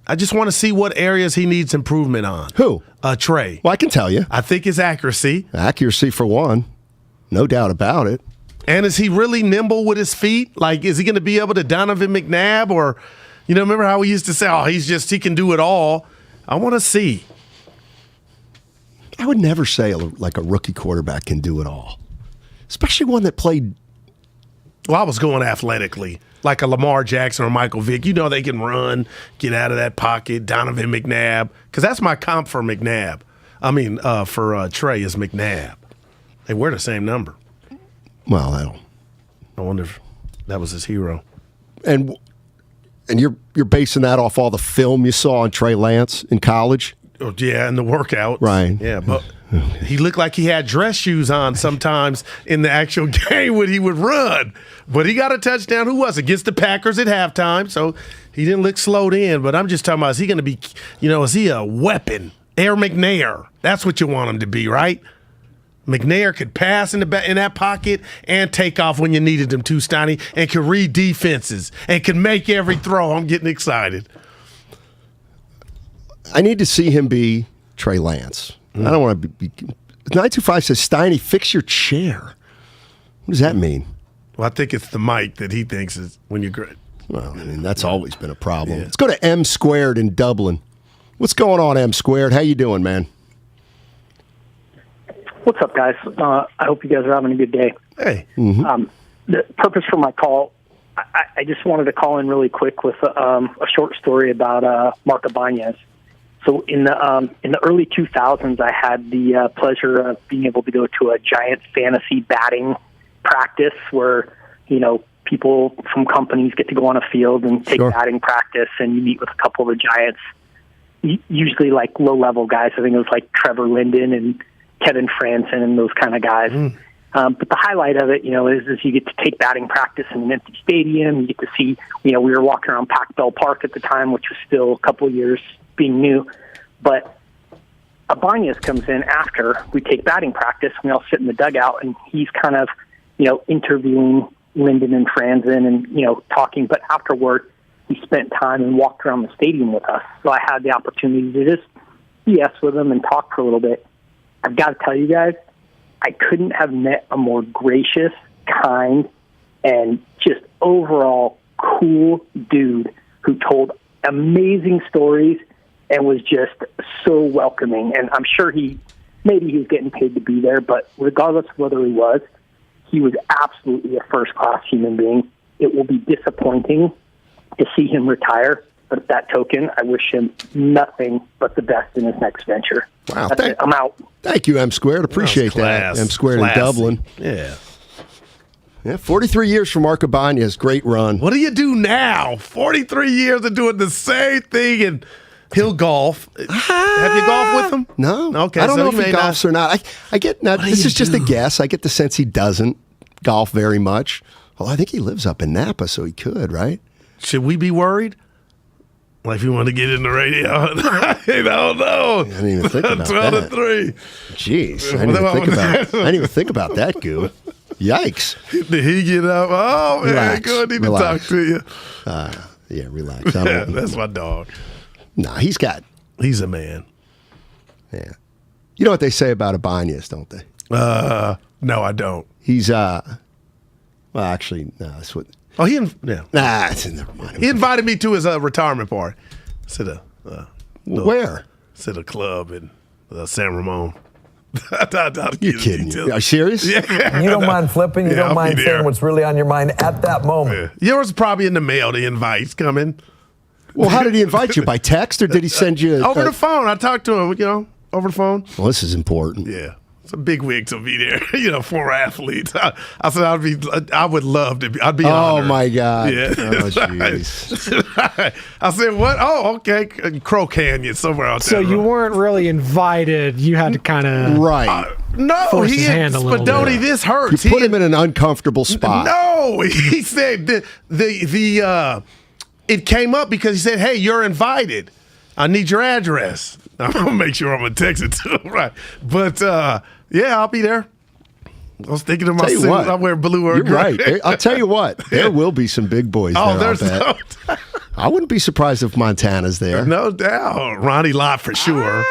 I just want to see what areas he needs improvement on. Who? Trey. Well, I can tell you. I think his accuracy. Accuracy for one. No doubt about it. And is he really nimble with his feet? Like, is he going to be able to Donovan McNabb? Or, remember how we used to say, he can do it all. I want to see. I would never say a rookie quarterback can do it all. Especially one that played. Well, I was going athletically. Like a Lamar Jackson or Michael Vick. They can run, get out of that pocket, Donovan McNabb. Because that's my comp for McNabb. For Trey is McNabb. They wear the same number. Well, I wonder if that was his hero. And you're basing that off all the film you saw on Trey Lance in college? Oh, yeah, and the workouts. Right. Yeah, but he looked like he had dress shoes on sometimes in the actual game when he would run. But he got a touchdown. Who was it? Against the Packers at halftime, so he didn't look slowed in. But I'm just talking about, is he going to be, is he a weapon? Air McNair. That's what you want him to be, right? McNair could pass in that pocket and take off when you needed him to, Steiny, and could read defenses and could make every throw. I'm getting excited. I need to see him be Trey Lance. I don't want to be 925 says, Steiny, fix your chair. What does that mean? Well, I think it's the mic that he thinks is when you're great. Well, that's always been a problem. Yeah. Let's go to M Squared in Dublin. What's going on, M Squared? How you doing, man? What's up, guys? I hope you guys are having a good day. Hey. Mm-hmm. The purpose for my call, I just wanted to call in really quick with a short story about Mark Ibanez. So in the early 2000s, I had the pleasure of being able to go to a Giants fantasy batting practice where, people from companies get to go on a field and take batting practice, and you meet with a couple of the Giants, usually like low-level guys. I think it was like Trevor Linden and Kevin Franson and those kind of guys. But the highlight of it, is you get to take batting practice in an empty stadium. You get to see, we were walking around Pac Bell Park at the time, which was still a couple of years being new. But Ibanez comes in after we take batting practice. We all sit in the dugout, and he's kind of, interviewing Linden and Franzen and, talking. But afterward, he spent time and walked around the stadium with us. So I had the opportunity to just BS with him and talk for a little bit. I've got to tell you guys, I couldn't have met a more gracious, kind, and just overall cool dude who told amazing stories and was just so welcoming. And I'm sure maybe he was getting paid to be there, but regardless of whether he was absolutely a first-class human being. It will be disappointing to see him retire, But at that token, I wish him nothing but the best in his next venture. Wow. That's it. I'm out. Thank you, M Squared. Appreciate that. M Squared in Dublin. Yeah. Yeah, 43 years for Mark Ibanez. Great run. What do you do now? 43 years of doing the same thing, and he'll golf. Have you golfed with him? No. Okay. I don't so know if he golfs or not. I get now. This is just a guess. I get the sense he doesn't golf very much. Well, I think he lives up in Napa, so he could, right? Should we be worried? Like, if you want to get in the radio? I don't know. I didn't even think about 12 that. to 3. Jeez. I didn't even think about that, Goo. Yikes. Did he get up? Oh, man. Relax. Good. Need Relax. to talk to you. Yeah, relax. Yeah, that's my dog. Nah, he's a man. Yeah. You know what they say about Ibanez, don't they? No, I don't. He's well, actually, no, that's what. Oh, Nah, never mind. He invited me to his retirement party. Where? It's at a club in San Ramon. You're kidding me. Are you serious? Yeah. You don't mind flipping. You don't mind saying what's really on your mind at that moment. Yeah. Yours probably in the mail. The invite's coming. Well, how did he invite you? By text, or did he send you over the phone? I talked to him. Over the phone. Well, this is important. Yeah. Some big wigs will be there, former athletes. I said I would love to be. I'd be honored. Oh my God! Yeah. Oh jeez. I said, what? Oh, okay. Crow Canyon, somewhere out there. So you weren't really invited. You had to kind of no. force He his hand a little Spadoni, bit. this hurts. You put him in an uncomfortable spot. No, he said it came up because he said, "Hey, you're invited. I need your address." I'm gonna make sure I'm gonna text it to him, right? But yeah, I'll be there. I was thinking of my suit. I wear blue or You're gray. right. I'll tell you what. There will be some big boys there. There's I'll bet. I wouldn't be surprised if Montana's there. No doubt. Ronnie Lott for sure.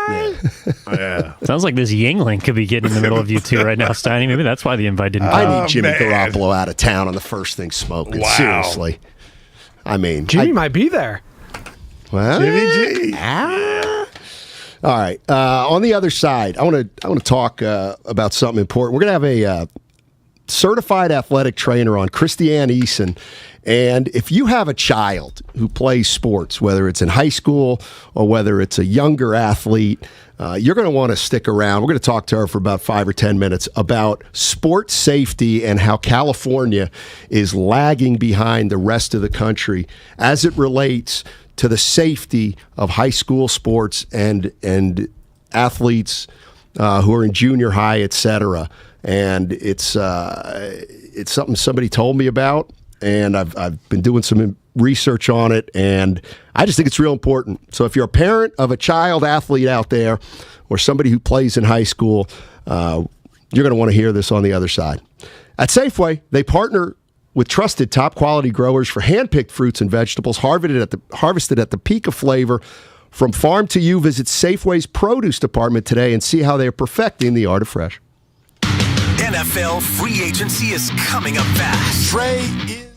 Yeah. Sounds like this Yingling could be getting in the middle of you two right now, Steiny. Maybe that's why the invite didn't come. I need Jimmy Garoppolo out of town on the first thing smoking. Wow. Seriously. I mean, Jimmy might be there. Well, Jimmy G. All right. On the other side, I want to talk about something important. We're going to have a certified athletic trainer on, Christiane Eason. And if you have a child who plays sports, whether it's in high school or whether it's a younger athlete, you're going to want to stick around. We're going to talk to her for about 5 or 10 minutes about sports safety and how California is lagging behind the rest of the country as it relates to the safety of high school sports and athletes who are in junior high, et cetera. And it's something somebody told me about, and I've been doing some research on it, and I just think it's real important. So if you're a parent of a child athlete out there or somebody who plays in high school, you're going to want to hear this on the other side. At Safeway, they partner with trusted top-quality growers for hand-picked fruits and vegetables harvested at the peak of flavor. From farm to you, visit Safeway's produce department today and see how they are perfecting the art of fresh. NFL free agency is coming up fast. Trey is...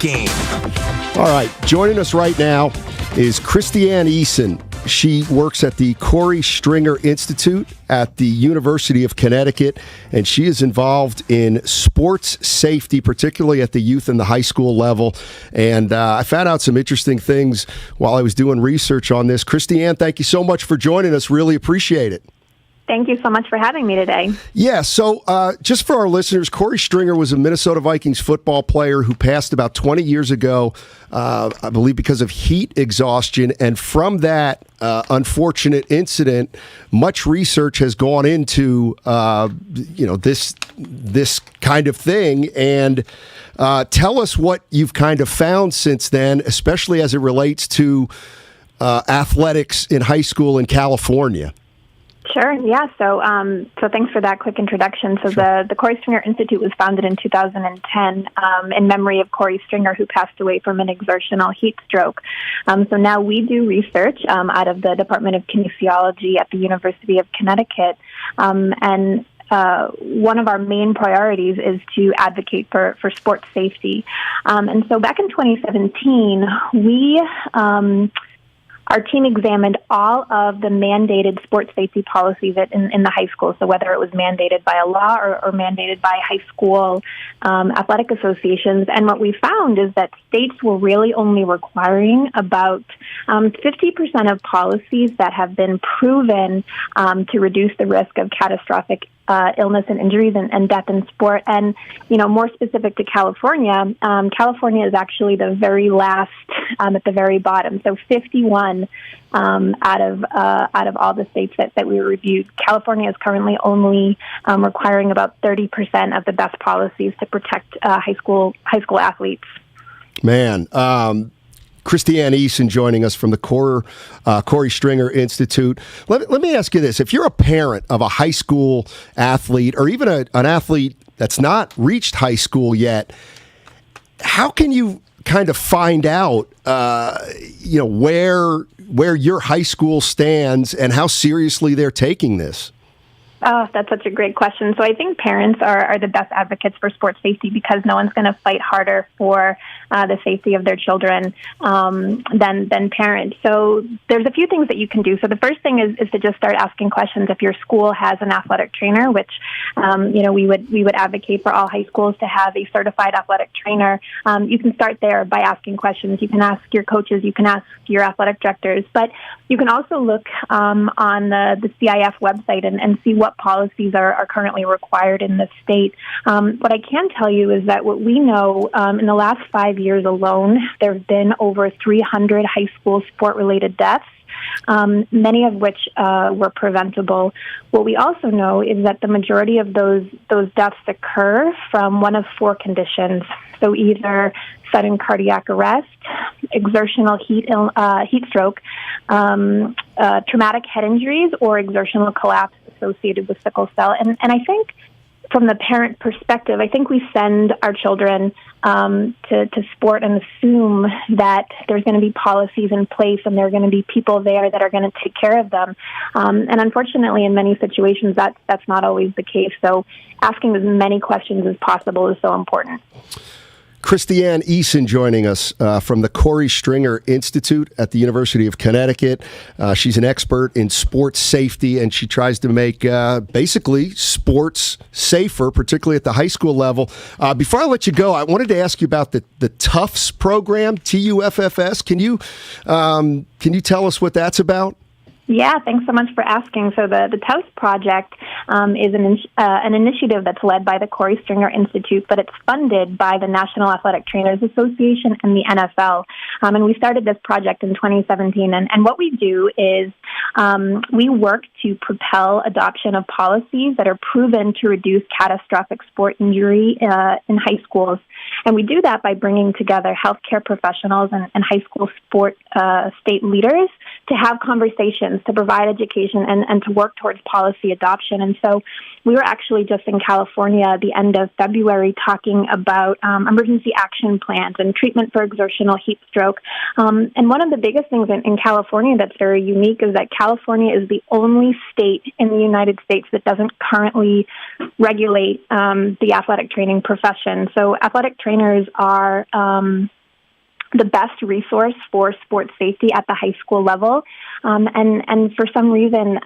game. All right, joining us right now is Christiane Eason. She works at the Corey Stringer Institute at the University of Connecticut, and she is involved in sports safety, particularly at the youth and the high school level. And I found out some interesting things while I was doing research on this. Christiane, thank you so much for joining us. Really appreciate it. Thank you so much for having me today. Yeah, so just for our listeners, Corey Stringer was a Minnesota Vikings football player who passed about 20 years ago, I believe because of heat exhaustion. And from that unfortunate incident, much research has gone into this kind of thing. And tell us what you've kind of found since then, especially as it relates to athletics in high school in California. Sure. Yeah. So thanks for that quick introduction. So the Corey Stringer Institute was founded in 2010 in memory of Corey Stringer, who passed away from an exertional heat stroke. So now we do research out of the Department of Kinesiology at the University of Connecticut, and one of our main priorities is to advocate for sports safety. And so back in 2017, our team examined all of the mandated sports safety policies in the high school, so whether it was mandated by a law or mandated by high school athletic associations. And what we found is that states were really only requiring about 50% of policies that have been proven to reduce the risk of catastrophic illness and injuries and death in sport. And, more specific to California, California is actually the very last at the very bottom. So 51 out of all the states that we reviewed, California is currently only requiring about 30% of the best policies to protect high school athletes. Man, Christiane Eason joining us from the Corey Stringer Institute. Let me ask you this. If you're a parent of a high school athlete or even an athlete that's not reached high school yet, how can you kind of find out, where your high school stands and how seriously they're taking this? Oh, that's such a great question. So I think parents are the best advocates for sports safety because no one's going to fight harder for the safety of their children than parents. So there's a few things that you can do. So the first thing is to just start asking questions. If your school has an athletic trainer, which we would advocate for all high schools to have a certified athletic trainer, you can start there by asking questions. You can ask your coaches, you can ask your athletic directors, but you can also look on the CIF website and see what policies are currently required in the state. What I can tell you is that what we know in the last 5 years alone, there have been over 300 high school sport-related deaths, many of which were preventable. What we also know is that the majority of those deaths occur from one of four conditions. So either sudden cardiac arrest, exertional heat stroke, traumatic head injuries, or exertional collapse associated with sickle cell. And I think from the parent perspective, I think we send our children to sport and assume that there's going to be policies in place and there are going to be people there that are going to take care of them. And unfortunately, in many situations, that's not always the case. So asking as many questions as possible is so important. Christiane Eason joining us from the Corey Stringer Institute at the University of Connecticut. She's an expert in sports safety, and she tries to make basically sports safer, particularly at the high school level. Before I let you go, I wanted to ask you about the Tufts program, TUFFS. Can you tell us what that's about? Yeah, thanks so much for asking. So the Tufts Project is an initiative that's led by the Corey Stringer Institute, but it's funded by the National Athletic Trainers Association and the NFL. And we started this project in 2017. And what we do is we work to propel adoption of policies that are proven to reduce catastrophic sport injury in high schools. And we do that by bringing together healthcare professionals and high school sport state leaders to have conversations, to provide education, and to work towards policy adoption. And so we were actually just in California at the end of February talking about emergency action plans and treatment for exertional heat stroke. And one of the biggest things in California that's very unique is that California is the only state in the United States that doesn't currently regulate the athletic training profession. So athletic trainers are the best resource for sports safety at the high school level. And for some reason,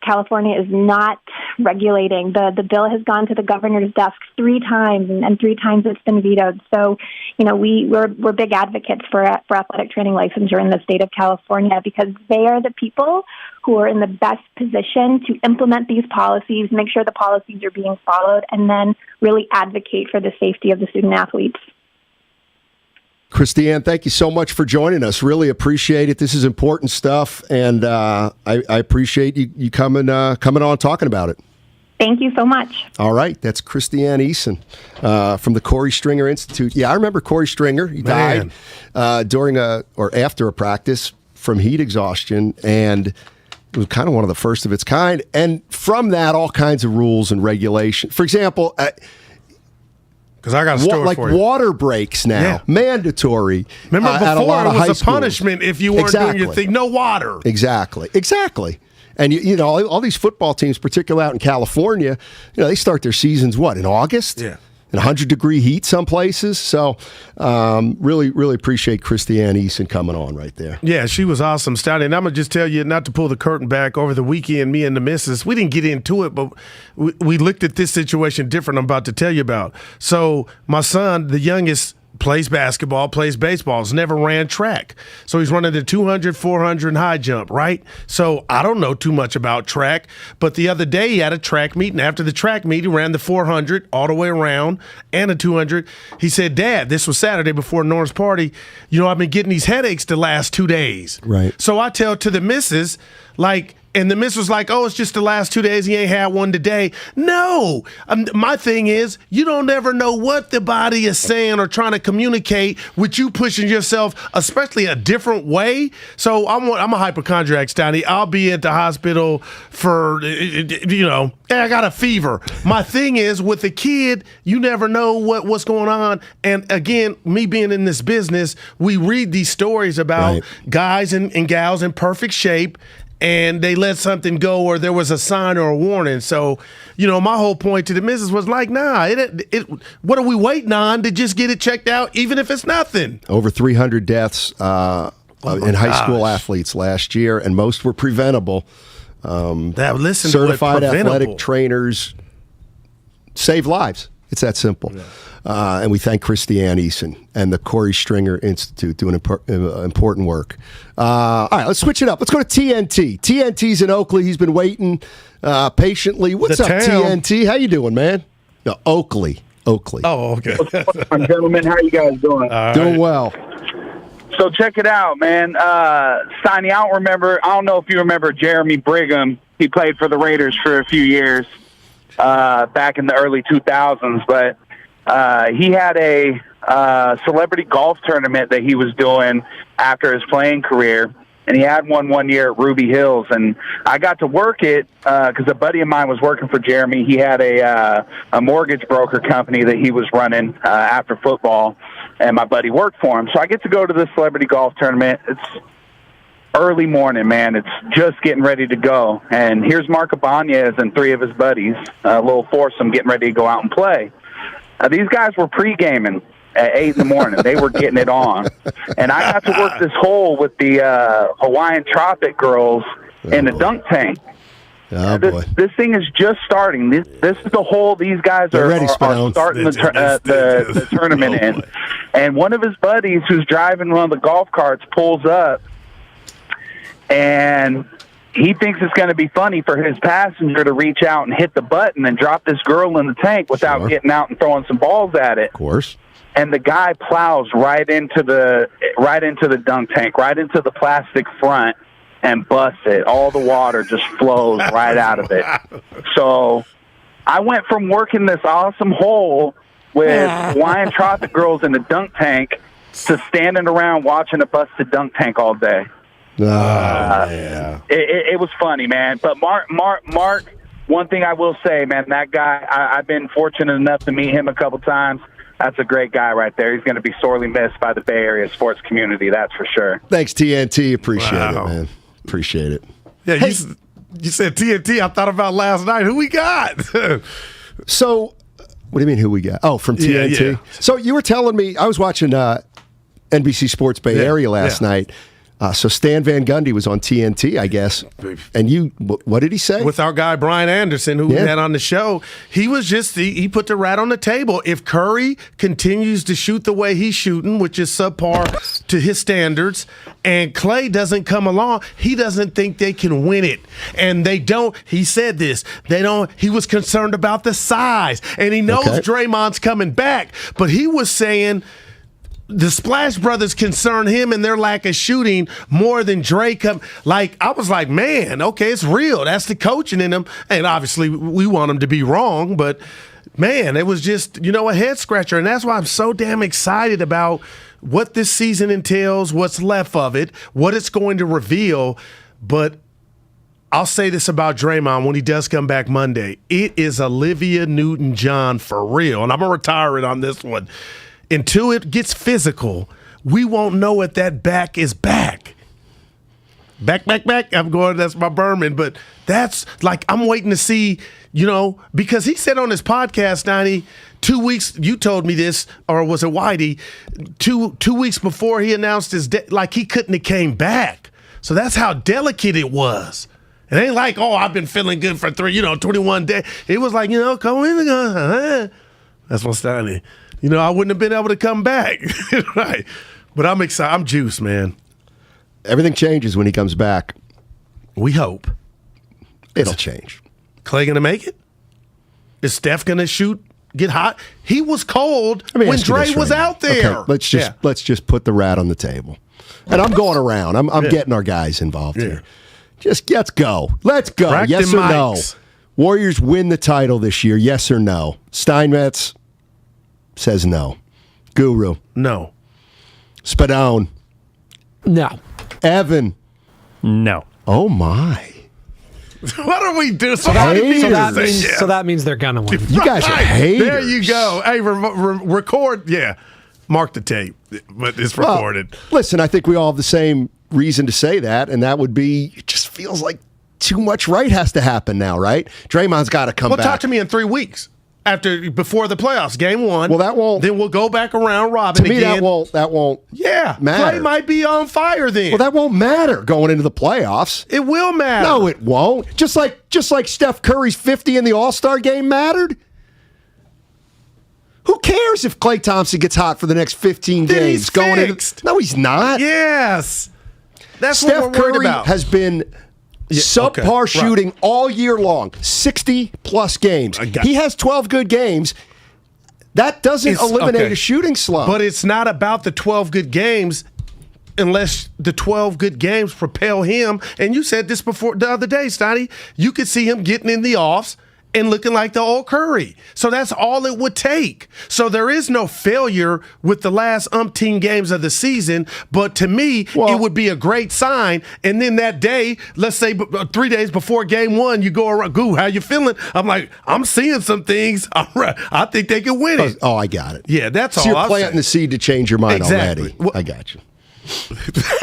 California is not regulating. The bill has gone to the governor's desk 3 times, and 3 times it's been vetoed. So, we're big advocates for athletic training licensure in the state of California because they are the people who are in the best position to implement these policies, make sure the policies are being followed, and then really advocate for the safety of the student athletes. Christiane, thank you so much for joining us. Really appreciate it. This is important stuff, and I appreciate you coming on talking about it. Thank you so much. All right, that's Christiane Eason from the Corey Stringer Institute. Yeah, I remember Corey Stringer. He died during after a practice from heat exhaustion, and it was kind of one of the first of its kind. And from that, all kinds of rules and regulation. For example, because I got a story for you. Water breaks now, mandatory. Remember at a lot before of it was a punishment if you weren't doing your thing. No water. Exactly. And you know, all these football teams, particularly out in California, they start their seasons in August? Yeah. In 100-degree heat some places. So really, really appreciate Christiane Eason coming on right there. Yeah, she was awesome, Steiny. And I'm going to just tell you, not to pull the curtain back, over the weekend, me and the missus, we didn't get into it, but we looked at this situation different I'm about to tell you about. So my son, the youngest, plays basketball, plays baseball, has never ran track. So he's running the 200, 400, and high jump, right? So I don't know too much about track, but the other day he had a track meet, and after the track meet, he ran the 400 all the way around and the 200. He said, Dad, this was Saturday before Norris party, I've been getting these headaches the last 2 days. Right. So I tell to the missus, and the miss was like, oh, it's just the last 2 days. He ain't had one today. No. My thing is, you don't ever know what the body is saying or trying to communicate with you pushing yourself, especially a different way. So I'm a hypochondriac, Steiny. I'll be at the hospital for, I got a fever. My thing is, with a kid, you never know what's going on. And again, me being in this business, we read these stories about guys and gals in perfect shape, and they let something go or there was a sign or a warning. So, my whole point to the missus was like, nah, what are we waiting on to just get it checked out, even if it's nothing? Over 300 deaths in high school athletes last year, and most were preventable. Certified athletic trainers save lives. It's that simple. Yeah. And we thank Christiane Eason and the Corey Stringer Institute doing important work. All right, let's switch it up. Let's go to TNT. TNT's in Oakley. He's been waiting patiently. What's up, TNT? How you doing, man? No, Oakley. Oh, okay. What's up, gentlemen? How you guys doing? Doing well. So check it out, man. Steiny, I don't know if you remember Jeremy Brigham. He played for the Raiders for a few years back in the early 2000s, but he had a celebrity golf tournament that he was doing after his playing career, and he had one year at Ruby Hills, and I got to work it because a buddy of mine was working for Jeremy. He had a mortgage broker company that he was running after football, and my buddy worked for him. So I get to go to this celebrity golf tournament. It's early morning, man. It's just getting ready to go, and here's Mark Ibanez and 3 of his buddies, a little foursome, getting ready to go out and play. These guys were pre-gaming at 8 in the morning. They were getting it on. And I got to work this hole with the Hawaiian Tropic girls in the dunk tank. This thing is just starting. This is the hole these guys are starting the tournament in. And one of his buddies who's driving one of the golf carts pulls up, and he thinks it's going to be funny for his passenger to reach out and hit the button and drop this girl in the tank without getting out and throwing some balls at it. Of course. And the guy plows right into the dunk tank, right into the plastic front, and busts it. All the water just flows right out of it. So I went from working this awesome hole with Hawaiian Tropic girls in the dunk tank to standing around watching a busted dunk tank all day. Yeah. It was funny, man. But Mark, one thing I will say, man, that guy, I've been fortunate enough to meet him a couple times. That's a great guy right there. He's going to be sorely missed by the Bay Area sports community, that's for sure. Thanks, TNT. Appreciate it, man. Appreciate it. Yeah, you said TNT. I thought about last night. Who we got? So, what do you mean who we got? Oh, from TNT. Yeah. So you were telling me, I was watching NBC Sports Bay Area last night. So Stan Van Gundy was on TNT, I guess. And what did he say? With our guy Brian Anderson, who we had on the show, he was just, he put the rat on the table. If Curry continues to shoot the way he's shooting, which is subpar to his standards, and Klay doesn't come along, he doesn't think they can win it. And they don't, he said this, he was concerned about the size. And he knows Draymond's coming back. But he was saying, the Splash Brothers concern him and their lack of shooting more than Drake. I was like, man, okay, it's real. That's the coaching in him. And obviously, we want him to be wrong. But, man, it was just, a head-scratcher. And that's why I'm so damn excited about what this season entails, what's left of it, what it's going to reveal. But I'll say this about Draymond when he does come back Monday. It is Olivia Newton-John for real. And I'm going to retire it on this one. Until it gets physical, we won't know if that back is back. Back. I'm going, that's my Berman. But that's like, I'm waiting to see, because he said on his podcast, Steiny, 2 weeks, you told me this, or was it Whitey, two weeks before he announced his he couldn't have came back. So that's how delicate it was. It ain't like, I've been feeling good for 21 days. It was like, come in. That's what Steiny. I wouldn't have been able to come back. Right. But I'm excited. I'm juiced, man. Everything changes when he comes back. We hope. It'll change. Klay going to make it? Is Steph going to get hot? He was cold when Dre was out there. Okay, let's just put the rat on the table. And I'm going around. I'm getting our guys involved here. Just let's go. Let's go. Crack yes or mics. no? Warriors win the title this year. Yes or no? Steinmetz says no. Guru. No. Spadone. No. Evan. No. Oh, my. What are we doing? So that means they're going to win. You guys are haters. There you go. Hey, record. Yeah. Mark the tape. But it's recorded. Well, listen, I think we all have the same reason to say that, and that would be, it just feels like too much right has to happen now, right? Draymond's got to come back. Well, talk to me in 3 weeks. Before the playoffs, game 1. Well, that won't. Then we'll go back around Robin to me, again. That won't. Yeah, matter. Klay might be on fire then. Well, that won't matter going into the playoffs. It will matter. No, it won't. Just like Steph Curry's 50 in the All-Star game mattered. Who cares if Klay Thompson gets hot for the next 15 then games? No, he's not. Yes, that's Steph what we're worried Curry about. has been subpar shooting all year long, 60-plus games. He has 12 good games. That doesn't eliminate a shooting slump. But it's not about the 12 good games unless the 12 good games propel him. And you said this before the other day, Steiny. You could see him getting in the offs and looking like the old Curry. So that's all it would take. So there is no failure with the last umpteen games of the season, but to me, it would be a great sign. And then that day, let's say 3 days before game 1, you go around, Goo, how you feeling? I'm like, I'm seeing some things. I think they can win it. Oh, I got it. Yeah, that's all. So you're planting the seed to change your mind already. I got you.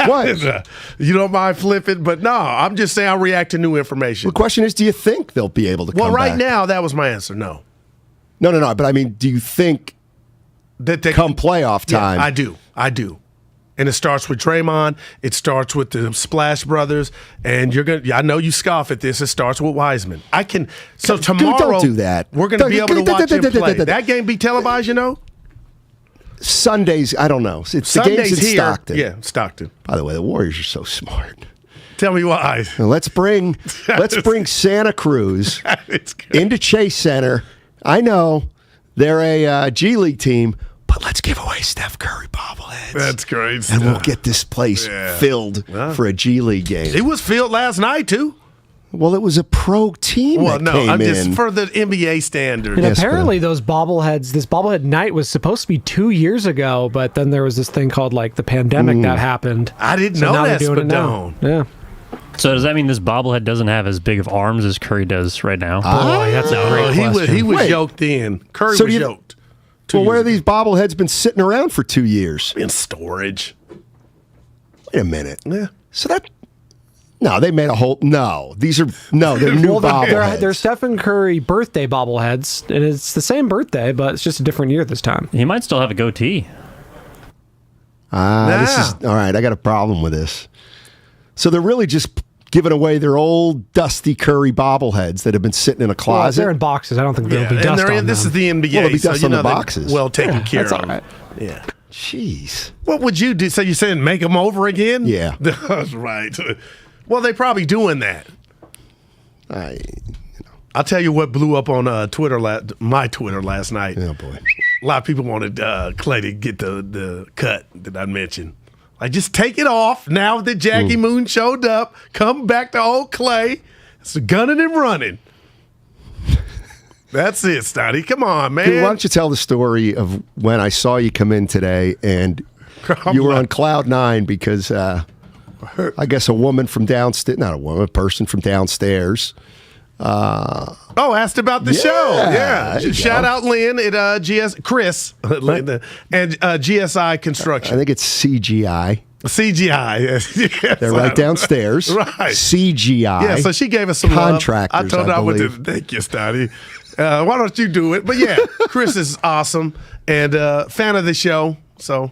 What? You don't mind flipping, but no, I'm just saying I react to new information. The question is, do you think they'll be able to come back? Well, right now, that was my answer, no. No. But I mean, do you think that they come playoff time? Yeah, I do. And it starts with Draymond. It starts with the Splash Brothers. And I know you scoff at this. It starts with Wiseman. So tomorrow, don't do that. We're going to be able to watch him play. That game be televised, Sundays, I don't know. The game's in Stockton. Yeah, Stockton. By the way, the Warriors are so smart. Tell me why. Now, let's bring Santa Cruz into Chase Center. I know they're a G League team, but let's give away Steph Curry bobbleheads. That's great. And we'll get this place filled for a G League game. It was filled last night, too. Well, it was a pro team. Well, that no, came I'm just in. for the NBA standard. And apparently those bobbleheads, this bobblehead night was supposed to be 2 years ago, but then there was this thing called like the pandemic that happened. I didn't So know now they're that, doing it now. Yeah. So does that mean this bobblehead doesn't have as big of arms as Curry does right now? Boy, that's a great question. He was Wait. yoked in. Curry So was do you- yoked. Well, where are these bobbleheads been sitting around for 2 years? In storage. Wait a minute. Yeah. So that. No, they made a whole. No, they're new bobbleheads. They're Stephen Curry birthday bobbleheads, and it's the same birthday, but it's just a different year this time. He might still have a goatee. This is all right. I got a problem with this. So they're really just giving away their old dusty Curry bobbleheads that have been sitting in a Well, closet. they're in boxes. I don't think there'll be and dust on this them. is the NBA. Well, there'll be so dust you on the know they're boxes. well taken care that's of. all right. Yeah. Jeez. What would you do? So you saying make them over again? Yeah. That's right. Well, they probably doing that. I'll tell you what blew up on Twitter, my Twitter last night. Oh, boy. A lot of people wanted Klay to get the cut that I mentioned. Like, just take it off now that Jackie Moon showed up. Come back to old Klay. It's gunning and running. That's it, Steiny. Come on, man. Dude, why don't you tell the story of when I saw you come in today and you were on cloud nine because I guess a woman from downstairs, not a woman, a person from downstairs. Asked about the show. Yeah. Shout out Lynn at Chris and GSI Construction. I think it's CGI. CGI. Yes. They're right downstairs. Right. CGI. Yeah, so she gave us some contractors. love. I told her I would do. Thank you, Steiny. Why don't you do it? But yeah, Chris is awesome and fan of the show. So,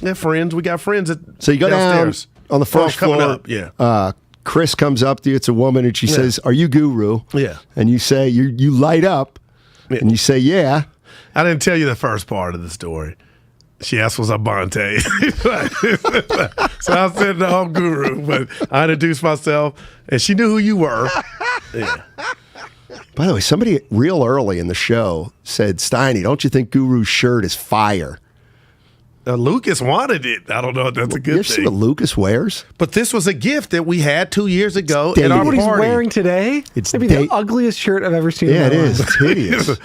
yeah, friends. We got friends So you go downstairs. down on the first coming floor. up, yeah. Chris comes up to you. It's a woman, and she says, "Are you Guru?" Yeah. And you say, "You light up," and you say, "Yeah." I didn't tell you the first part of the story. She asked, "Was I Bonte?" So I said, "No, I'm Guru," but I introduced myself, and she knew who you were. Yeah. By the way, somebody real early in the show said, "Steiny, don't you think Guru's shirt is fire?" Lucas wanted it. I don't know if that's a good You ever see thing. what Lucas wears? But this was a gift that we had 2 years ago It's at our What party. he's wearing today? It's maybe the ugliest shirt I've ever seen. Yeah, in it my is. life. It's hideous.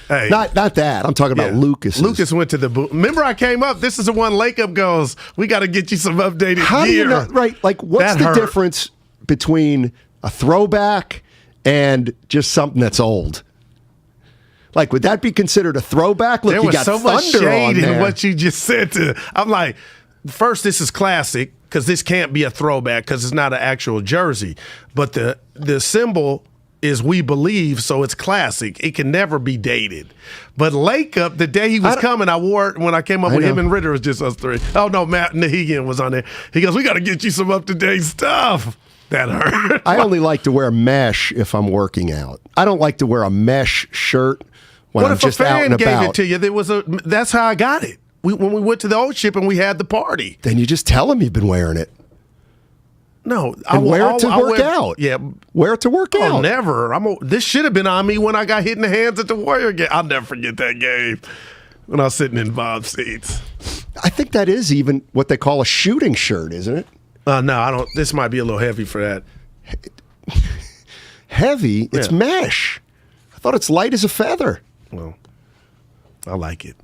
Hey. Not that. I'm talking about Lucas. Lucas went to the booth. Remember, I came up. This is the one Lake Up goes. We got to get you some updated How do gear. you know? Right? Like, what's That the hurt. difference between a throwback and just something that's old? Like, would that be considered a throwback? Look, There you was got so much thunder on shade in there. what you just said. I'm like, first, this is classic because this can't be a throwback because it's not an actual jersey. But the symbol is "We Believe," so it's classic. It can never be dated. But Lake Up, the day he was coming, I wore it when I came up with him and Ritter. It was just us three. Oh, no, Matt Nahigian was on there. He goes, "We got to get you some up-to-date stuff." That hurt. I only like to wear mesh if I'm working out. I don't like to wear a mesh shirt when What I'm if just a out fan and gave about. it to you? That's how I got it. When we went to the old ship and we had the party. Then you just tell them you've been wearing it. No, And wear it to work out. Yeah, wear it to work oh, out. never. This should have been on me when I got hit in the hands at the Warrior game. I'll never forget that game when I was sitting in Bob's seats. I think that is even what they call a shooting shirt, isn't it? No, I don't. This might be a little heavy for that. Heavy? It's mesh. I thought it's light as a feather. Well, I like it.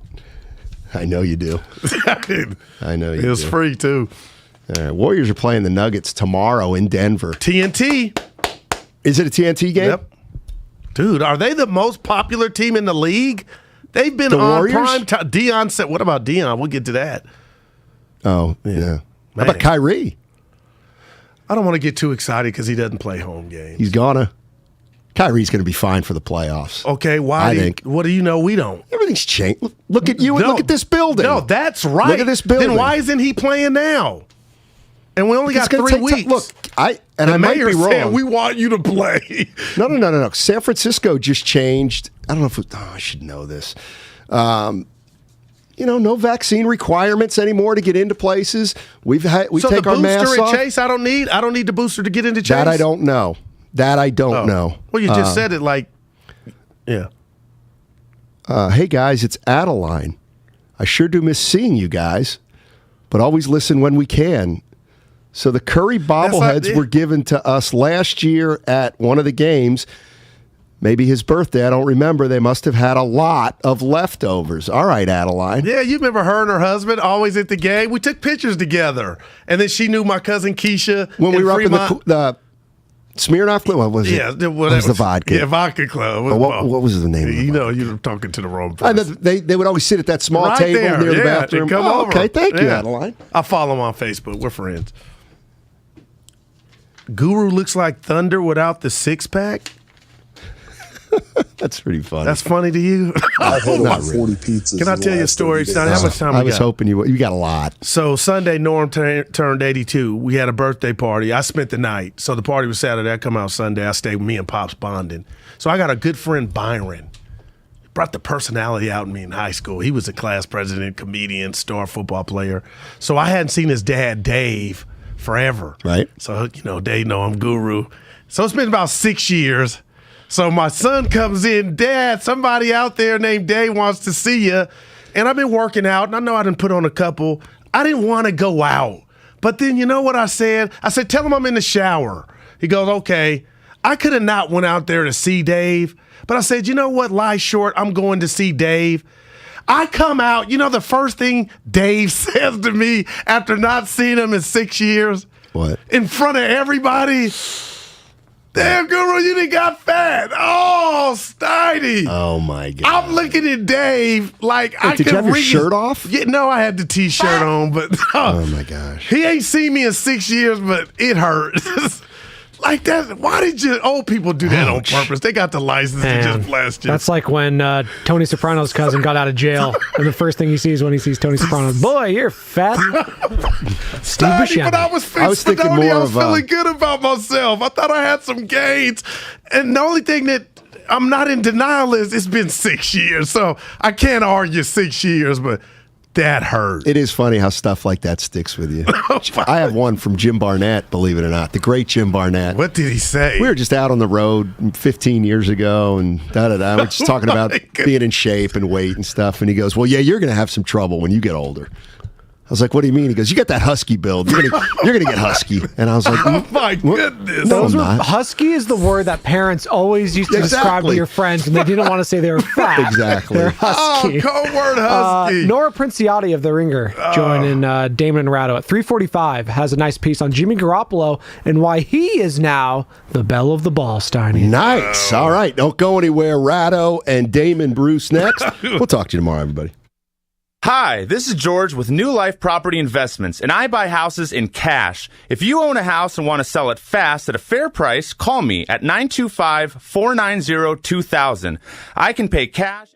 I know you do. I know you do. It was free too. All right, Warriors are playing the Nuggets tomorrow in Denver. TNT. Is it a TNT game? Yep. Dude, are they the most popular team in the league? They've been The on Warriors? prime time. Dion said, what about Dion? We'll get to that. Oh, yeah. How Man. about Kyrie? I don't want to get too excited because he doesn't play home games. He's gonna. Kyrie's going to be fine for the playoffs. Okay, why? I think. What do you know? We don't. Everything's changed. Look at you and look at this building. No, that's right. Look at this building. Then why isn't he playing now? And we only It's got gonna 3 take weeks. Look, I the might be mayor said, wrong. we want you to play. No. San Francisco just changed. I don't know if I should know this. No vaccine requirements anymore to get into places. We So take the our masks booster off. at Chase, I don't need the booster to get into Chase. That I don't know. Oh. know. Well, you just said it like, yeah. Hey guys, it's Adeline. I sure do miss seeing you guys, but always listen when we can. So the Curry bobbleheads were given to us last year at one of the games. Maybe his birthday. I don't remember. They must have had a lot of leftovers. All right, Adeline. Yeah, you remember her and her husband always at the game? We took pictures together. And then she knew my cousin Keisha. When we were up in the Smirnoff Club? What was it? Yeah. What was the vodka? Yeah, vodka club. What was the name of it? You know, you're talking to the wrong person. They would always sit at that small table there. near the bathroom. Come over. Okay, thank you, Adeline. I follow him on Facebook. We're friends. Guru looks like Thunder without the six-pack? That's pretty funny. That's funny to you? I've had about 40 pizzas. Can I tell you a story? How much time I we was got? hoping you got a lot. So Sunday, Norm turned 82. We had a birthday party. I spent the night. So the party was Saturday. I come out Sunday. I stayed with me and Pops bonding. So I got a good friend, Byron. Brought the personality out in me in high school. He was a class president, comedian, star football player. So I hadn't seen his dad, Dave, forever. Right. So, Dave know I'm Guru. So it's been about 6 years. So my son comes in, Dad, somebody out there named Dave wants to see you. And I've been working out, and I know I didn't put on a couple. I didn't want to go out. But then you know what I said? I said, tell him I'm in the shower. He goes, okay. I could have not went out there to see Dave. But I said, you know what? Lie short. I'm going to see Dave. I come out. The first thing Dave says to me after not seeing him in 6 years? What? In front of everybody. Damn, Guru, you done got fat. Oh, Steiny. Oh, my God. I'm looking at Dave like I could did you have your ring shirt off? Yeah, no, I had the T-shirt on, but Oh, my gosh. he ain't seen me in 6 years, but it hurts. Like that. Why did you old people do that on purpose? They got the license to just blast you. That's like when Tony Soprano's cousin got out of jail, and the first thing he sees when he sees Tony Soprano, boy, you're fat. Steve Steiny, but I was thinking more I was of feeling good about myself. I thought I had some gains, and the only thing that I'm not in denial is it's been 6 years, so I can't argue 6 years, but that hurt. It is funny how stuff like that sticks with you. I have one from Jim Barnett, believe it or not, the great Jim Barnett. What did he say? We were just out on the road 15 years ago, and da-da-da. We're just talking about being in shape and weight and stuff, and he goes, well, yeah, you're going to have some trouble when you get older. I was like, what do you mean? He goes, you got that husky build. You're gonna get husky. And I was like, oh my goodness. Husky is the word that parents always used to describe to your friends when they didn't want to say they were fat. Exactly. They're husky. Oh, code word husky. Nora Princiati of The Ringer joining Damon Ratto at 3:45 has a nice piece on Jimmy Garoppolo and why he is now the belle of the ball, Steiny. Nice. All right. Don't go anywhere. Ratto and Damon Bruce next. We'll talk to you tomorrow, everybody. Hi, this is George with New Life Property Investments, and I buy houses in cash. If you own a house and want to sell it fast at a fair price, call me at 925-490-2000. I can pay cash.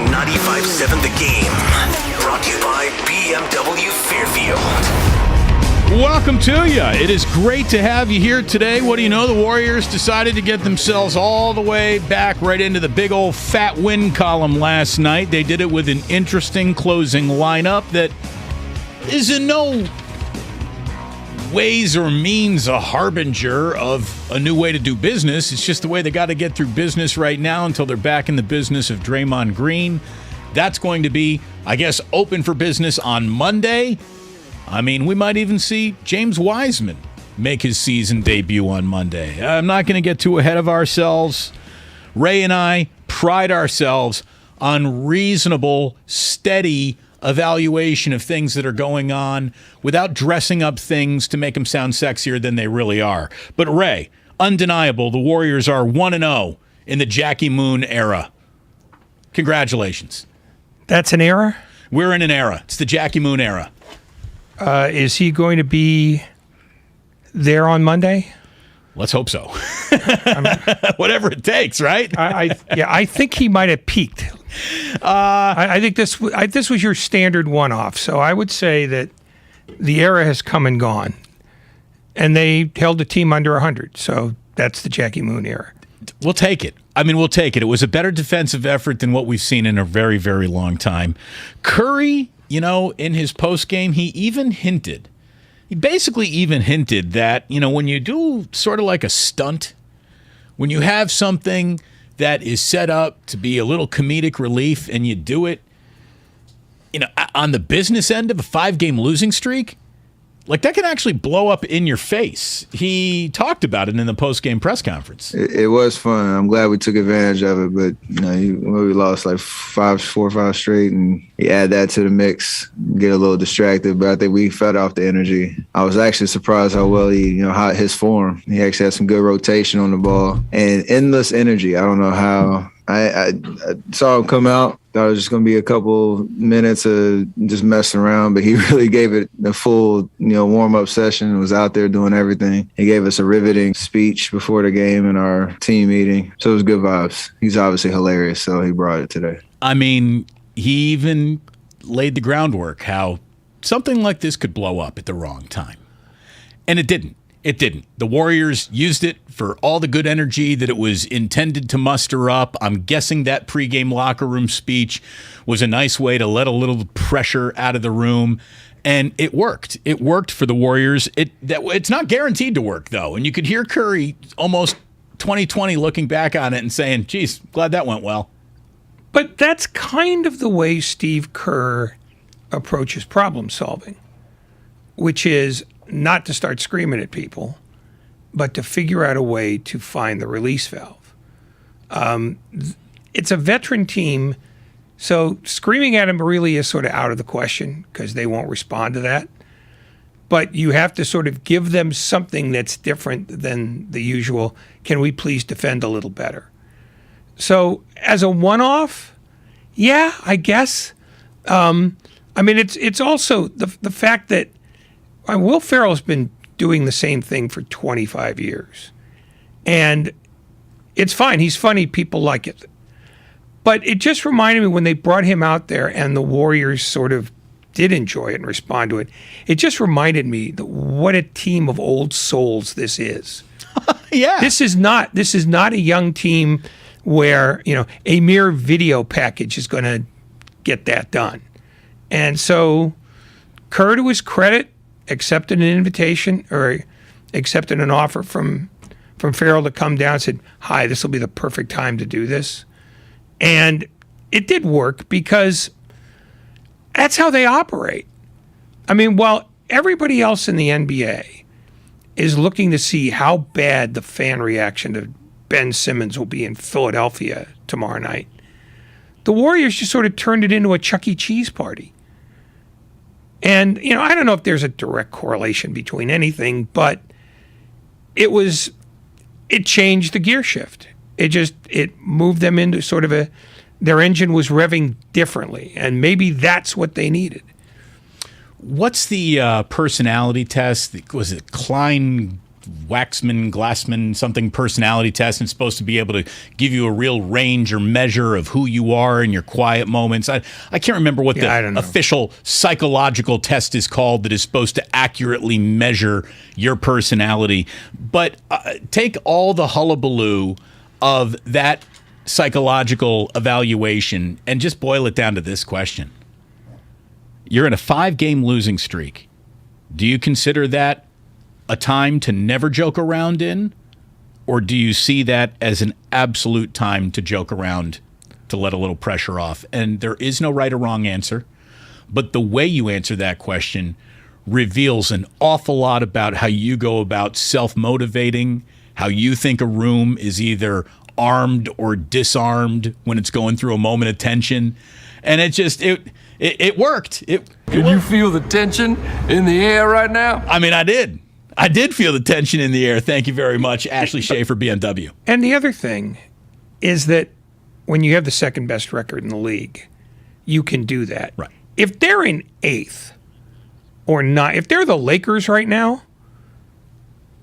on 95.7 The Game. Brought to you by BMW Fairfield. Welcome to you. It is great to have you here today. What do you know? The Warriors decided to get themselves all the way back right into the big old fat win column last night. They did it with an interesting closing lineup that is in no ways or means a harbinger of a new way to do business. It's just the way they got to get through business right now until they're back in the business of Draymond Green. That's going to be, I guess, open for business on Monday. I mean, we might even see James Wiseman make his season debut on Monday. I'm not going to get too ahead of ourselves. Ray and I pride ourselves on reasonable, steady evaluation of things that are going on without dressing up things to make them sound sexier than they really are. But Ray, undeniable, the Warriors are 1-0 in the Jackie Moon era. Congratulations. That's an era? We're in an era. It's the Jackie Moon era. Is he going to be there on Monday? Let's hope so. Whatever it takes, right? I think he might have peaked. I think this was your standard one-off. So I would say that the era has come and gone, and they held the team under 100. So that's the Jackie Moon era. We'll take it. I mean, we'll take it. It was a better defensive effort than what we've seen in a very, very long time. Curry, you know, in his postgame, he basically even hinted that, you know, when you do sort of like a stunt, when you have something that is set up to be a little comedic relief and you do it, you know, on the business end of a 5-game losing streak, like that can actually blow up in your face. He talked about it in the post-game press conference. It was fun. I'm glad we took advantage of it, but you know, we lost like 4 or 5 straight, and you add that to the mix, get a little distracted. But I think we fed off the energy. I was actually surprised how well how his form. He actually had some good rotation on the ball and endless energy. I don't know how. I saw him come out. Thought it was just going to be a couple minutes of just messing around, but he really gave it a full, warm-up session. Was out there doing everything. He gave us a riveting speech before the game in our team meeting. So it was good vibes. He's obviously hilarious, so he brought it today. I mean, he even laid the groundwork how something like this could blow up at the wrong time. And it didn't. It didn't. The Warriors used it for all the good energy that it was intended to muster up. I'm guessing that pregame locker room speech was a nice way to let a little pressure out of the room, and it worked. It worked for the Warriors. It's not guaranteed to work, though, and you could hear Curry almost 2020 looking back on it and saying, geez, glad that went well. But that's kind of the way Steve Kerr approaches problem solving, which is not to start screaming at people, but to figure out a way to find the release valve. It's a veteran team, so screaming at them really is sort of out of the question because they won't respond to that. But you have to sort of give them something that's different than the usual, can we please defend a little better? So as a one-off, yeah, I guess. I mean, it's also the fact that Will Ferrell's been doing the same thing for 25 years. And it's fine. He's funny. People like it. But it just reminded me when they brought him out there and the Warriors sort of did enjoy it and respond to it. It just reminded me that what a team of old souls this is. Yeah. This is not a young team where, a mere video package is going to get that done. And so Kerr, to his credit, accepted an invitation or accepted an offer from Farrell to come down and said, hi, this will be the perfect time to do this. And it did work because that's how they operate. I mean, while everybody else in the NBA is looking to see how bad the fan reaction to Ben Simmons will be in Philadelphia tomorrow night, the Warriors just sort of turned it into a Chuck E. Cheese party. And, I don't know if there's a direct correlation between anything, but it changed the gear shift. It moved them into sort of their engine was revving differently, and maybe that's what they needed. What's the personality test? Was it Klein Glassman, something personality test, and it's supposed to be able to give you a real range or measure of who you are in your quiet moments. I can't remember what the official psychological test is called that is supposed to accurately measure your personality. But take all the hullabaloo of that psychological evaluation and just boil it down to this question. You're in a 5-game losing streak. Do you consider that a time to never joke around in? Or do you see that as an absolute time to joke around, to let a little pressure off? And there is no right or wrong answer. But the way you answer that question reveals an awful lot about how you go about self-motivating, how you think a room is either armed or disarmed when it's going through a moment of tension. And it worked. Can you feel the tension in the air right now? I mean, I did. I did feel the tension in the air. Thank you very much, Ashley Schaefer, BMW. And the other thing is that when you have the second best record in the league, you can do that. Right. If they're in 8th or not, if they're the Lakers right now,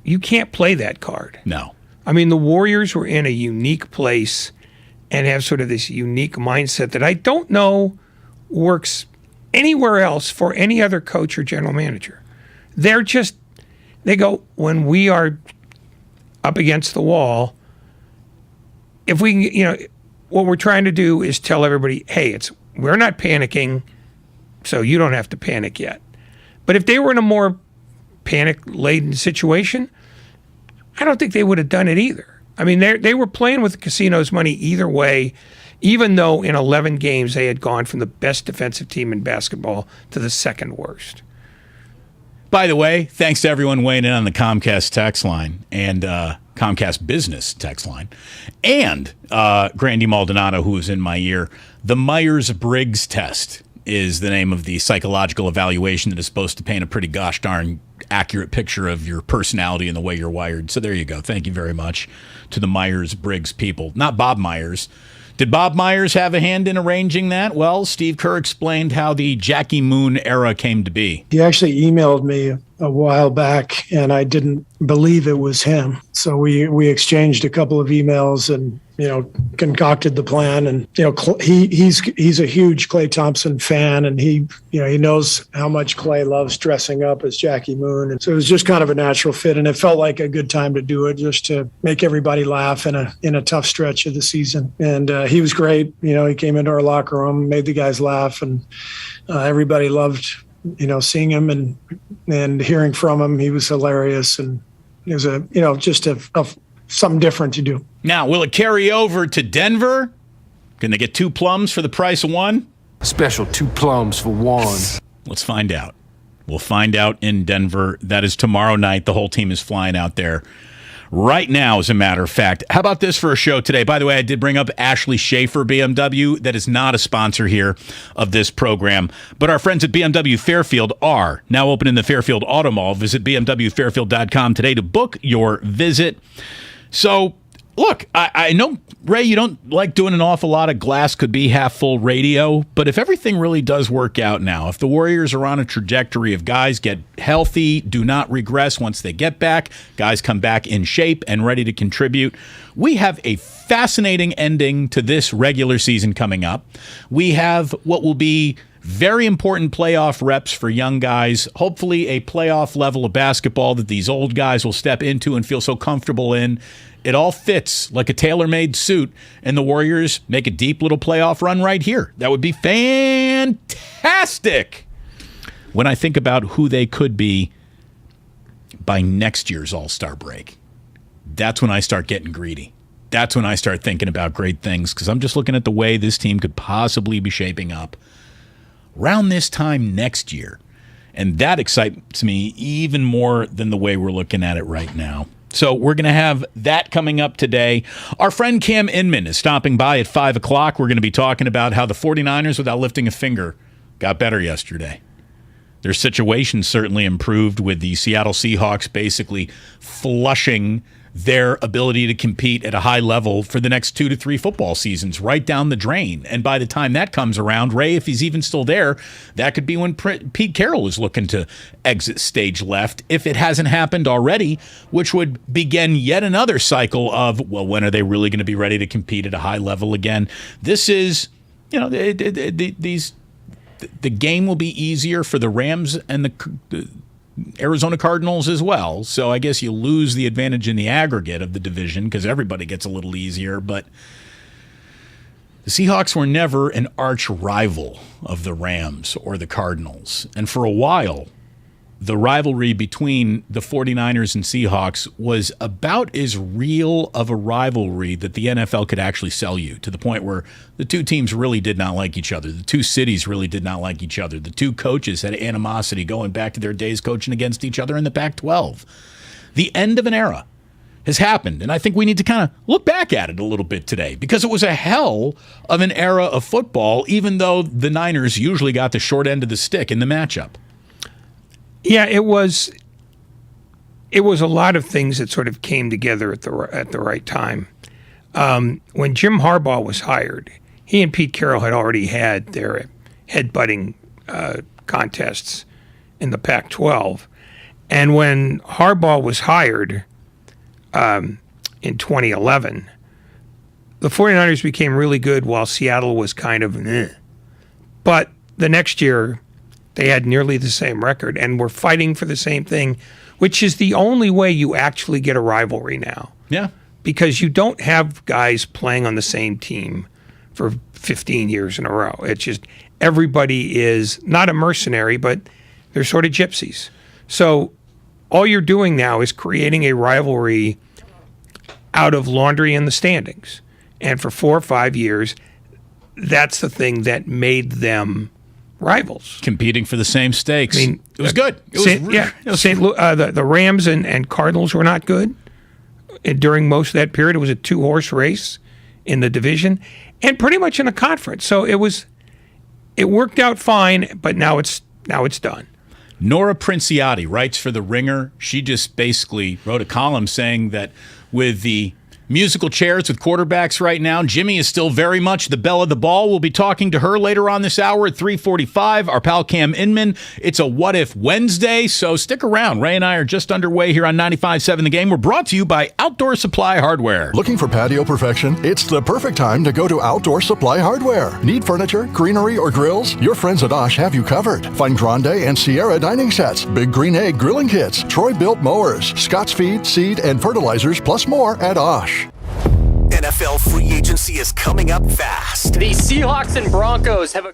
you can't play that card. No. I mean, the Warriors were in a unique place and have sort of this unique mindset that I don't know works anywhere else for any other coach or general manager. They go, when we are up against the wall, if we can, what we're trying to do is tell everybody, hey, we're not panicking, so you don't have to panic yet. But if they were in a more panic-laden situation, I don't think they would have done it either. I mean, they were playing with the casino's money either way, even though in 11 games they had gone from the best defensive team in basketball to the second worst. By the way, thanks to everyone weighing in on the Comcast text line and Comcast Business text line, and Grandy Maldonado, who was in my ear. The Myers-Briggs test is the name of the psychological evaluation that is supposed to paint a pretty gosh darn accurate picture of your personality and the way you're wired. So there you go. Thank you very much to the Myers-Briggs people. Not Bob Myers. Did Bob Myers have a hand in arranging that? Well, Steve Kerr explained how the Jackie Moon era came to be. He actually emailed me a while back, and I didn't believe it was him. So we exchanged a couple of emails and, concocted the plan. And, he's a huge Klay Thompson fan, and he knows how much Klay loves dressing up as Jackie Moon. And so it was just kind of a natural fit, and it felt like a good time to do it, just to make everybody laugh in a tough stretch of the season. And he was great. He came into our locker room, made the guys laugh, and everybody loved seeing him and hearing from him. He was hilarious, and it was just something different to do. Now, will it carry over to Denver? Can they get 2 plums for the price of 1? Special 2 plums for 1. Let's find out. We'll find out in Denver. That is tomorrow night. The whole team is flying out there right now, as a matter of fact. How about this for a show today? By the way, I did bring up Ashley Schaefer, BMW. That is not a sponsor here of this program. But our friends at BMW Fairfield are now open in the Fairfield Auto Mall. Visit bmwfairfield.com today to book your visit. So, look, I know, Ray, you don't like doing an awful lot of glass could be half full radio, but if everything really does work out now, if the Warriors are on a trajectory of guys get healthy, do not regress once they get back, guys come back in shape and ready to contribute, we have a fascinating ending to this regular season coming up. We have what will be very important playoff reps for young guys, hopefully a playoff level of basketball that these old guys will step into and feel so comfortable in. It all fits like a tailor-made suit, and the Warriors make a deep little playoff run right here. That would be fantastic when I think about who they could be by next year's All-Star break. That's when I start getting greedy. That's when I start thinking about great things, because I'm just looking at the way this team could possibly be shaping up around this time next year. And that excites me even more than the way we're looking at it right now. So we're going to have that coming up today. Our friend Cam Inman is stopping by at 5 o'clock. We're going to be talking about how the 49ers, without lifting a finger, got better yesterday. Their situation certainly improved with the Seattle Seahawks basically flushing their ability to compete at a high level for the next 2 to 3 football seasons right down the drain. And by the time that comes around, Ray, if he's even still there, that could be when Pete Carroll is looking to exit stage left, if it hasn't happened already, which would begin yet another cycle of, well, when are they really going to be ready to compete at a high level again? This is, the game will be easier for the Rams and the Arizona Cardinals as well. So I guess you lose the advantage in the aggregate of the division because everybody gets a little easier. But the Seahawks were never an arch rival of the Rams or the Cardinals. And for a while, the rivalry between the 49ers and Seahawks was about as real of a rivalry that the NFL could actually sell you, to the point where the two teams really did not like each other. The two cities really did not like each other. The two coaches had animosity going back to their days coaching against each other in the Pac-12. The end of an era has happened, and I think we need to kind of look back at it a little bit today, because it was a hell of an era of football, even though the Niners usually got the short end of the stick in the matchup. Yeah, it was a lot of things that sort of came together at the right time. When Jim Harbaugh was hired, he and Pete Carroll had already had their head-butting contests in the Pac-12. And when Harbaugh was hired in 2011, the 49ers became really good while Seattle was kind of eh. But the next year, they had nearly the same record and were fighting for the same thing, which is the only way you actually get a rivalry now. Yeah. Because you don't have guys playing on the same team for 15 years in a row. It's just everybody is not a mercenary, but they're sort of gypsies. So all you're doing now is creating a rivalry out of laundry in the standings. And for 4 or 5 years, that's the thing that made them rivals, competing for the same stakes. I mean, it was good. The Rams and Cardinals were not good. And during most of that period, it was a 2-horse race in the division and pretty much in the conference. So it worked out fine, but now it's done. Nora Princiati writes for The Ringer. She just basically wrote a column saying that with the musical chairs with quarterbacks right now, Jimmy is still very much the belle of the ball. We'll be talking to her later on this hour at 3:45. Our pal Cam Inman. It's a What If Wednesday, so stick around. Ray and I are just underway here on 95.7 The Game. We're brought to you by Outdoor Supply Hardware. Looking for patio perfection? It's the perfect time to go to Outdoor Supply Hardware. Need furniture, greenery, or grills? Your friends at Osh have you covered. Find Grande and Sierra dining sets, Big Green Egg grilling kits, Troy-built mowers, Scott's feed, seed, and fertilizers, plus more at Osh. NFL free agency is coming up fast. The Seahawks and Broncos have a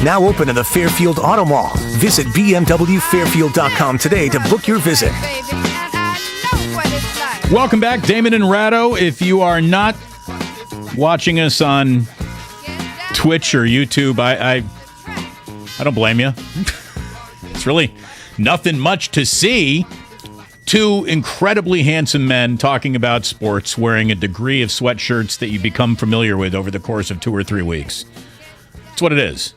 Now open in the Fairfield Auto Mall. Visit bmwfairfield.com today to book your visit. Welcome back, Damon and Ratto. If you are not watching us on Twitch or YouTube, I don't blame you. It's really nothing much to see. Two incredibly handsome men talking about sports, wearing a degree of sweatshirts that you become familiar with over the course of 2 or 3 weeks. That's what it is.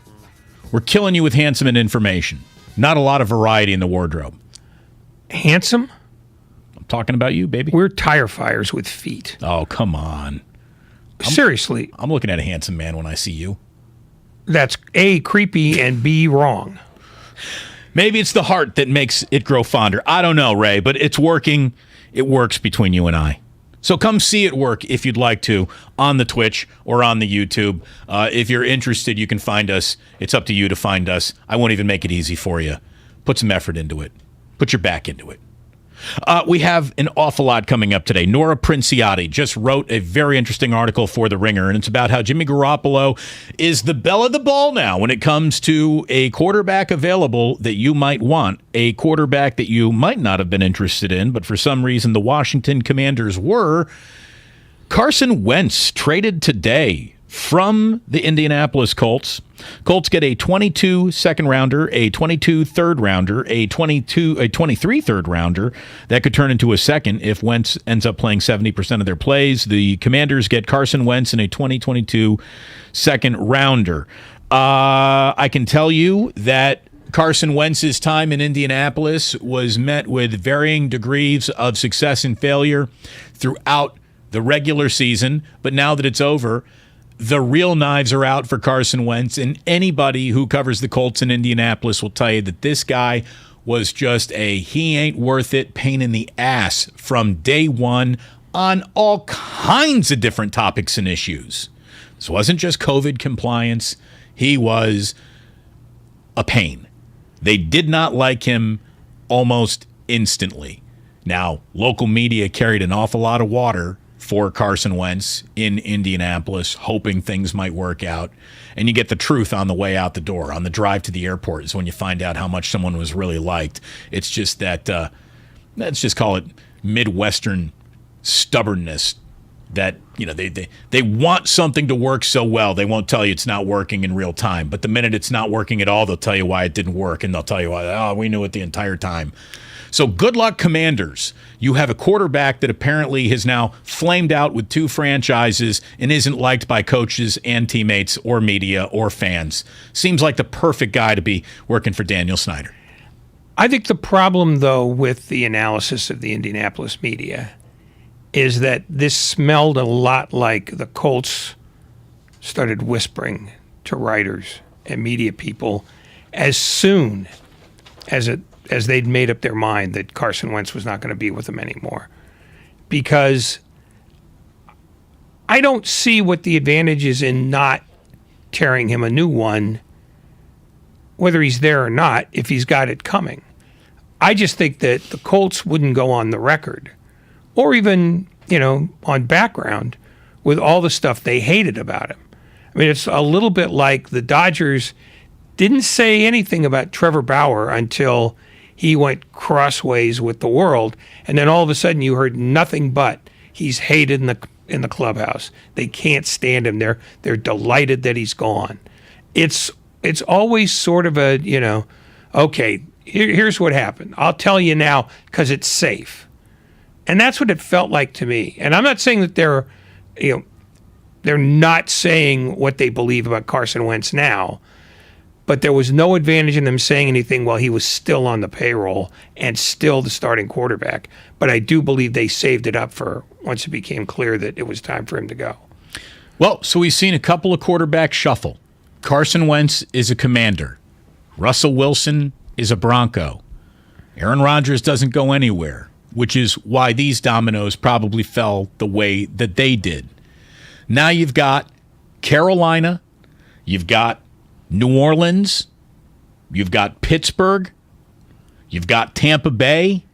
We're killing you with handsome and information. Not a lot of variety in the wardrobe. Handsome? I'm talking about you, baby. We're tire fires with feet. Oh, come on. Seriously. I'm looking at a handsome man when I see you. That's A, creepy, and B, wrong. Maybe it's the heart that makes it grow fonder. I don't know, Ray, but it's working. It works between you and I. So come see it work if you'd like to on the Twitch or on the YouTube. If you're interested, you can find us. It's up to you to find us. I won't even make it easy for you. Put some effort into it. Put your back into it. We have an awful lot coming up today. Nora Princiotti just wrote a very interesting article for The Ringer, and it's about how Jimmy Garoppolo is the belle of the ball now when it comes to a quarterback available that you might want, a quarterback that you might not have been interested in, but for some reason the Washington Commanders were. Carson Wentz traded today from the Indianapolis Colts. Colts get a 22 second rounder, a 22 third rounder, a 23 third rounder. That could turn into a second if Wentz ends up playing 70% of their plays. The Commanders get Carson Wentz and a 2022 second rounder. I can tell you that Carson Wentz's time in Indianapolis was met with varying degrees of success and failure throughout the regular season, but now that it's over, the real knives are out for Carson Wentz, and anybody who covers the Colts in Indianapolis will tell you that this guy was just a he ain't worth it pain in the ass from day one on all kinds of different topics and issues. This wasn't just COVID compliance. He was a pain. They did not like him almost instantly. Now, local media carried an awful lot of water for Carson Wentz in Indianapolis, hoping things might work out. And you get the truth on the way out the door. On the drive to the airport is when you find out how much someone was really liked. It's just that, let's just call it Midwestern stubbornness that, you know, they want something to work so well, they won't tell you it's not working in real time. But the minute it's not working at all, they'll tell you why it didn't work, and they'll tell you why, we knew it the entire time. So good luck, Commanders. You have a quarterback that apparently has now flamed out with 2 franchises and isn't liked by coaches and teammates or media or fans. Seems like the perfect guy to be working for Daniel Snyder. I think the problem, though, with the analysis of the Indianapolis media is that this smelled a lot like the Colts started whispering to writers and media people as soon as they'd made up their mind that Carson Wentz was not going to be with them anymore. Because I don't see what the advantage is in not tearing him a new one, whether he's there or not, if he's got it coming. I just think that the Colts wouldn't go on the record, or even, on background, with all the stuff they hated about him. I mean, it's a little bit like the Dodgers didn't say anything about Trevor Bauer until he went crossways with the world, and then all of a sudden you heard nothing but he's hated in the clubhouse. They can't stand him. They're delighted that he's gone. It's always sort of a, okay, here's what happened. I'll tell you now because it's safe. And that's what it felt like to me. And I'm not saying that they're not saying what they believe about Carson Wentz now, but there was no advantage in them saying anything while he was still on the payroll and still the starting quarterback. But I do believe they saved it up for once it became clear that it was time for him to go. Well, so we've seen a couple of quarterbacks shuffle. Carson Wentz is a Commander. Russell Wilson is a Bronco. Aaron Rodgers doesn't go anywhere, which is why these dominoes probably fell the way that they did. Now you've got Carolina, you've got New Orleans, you've got Pittsburgh, you've got Tampa Bay.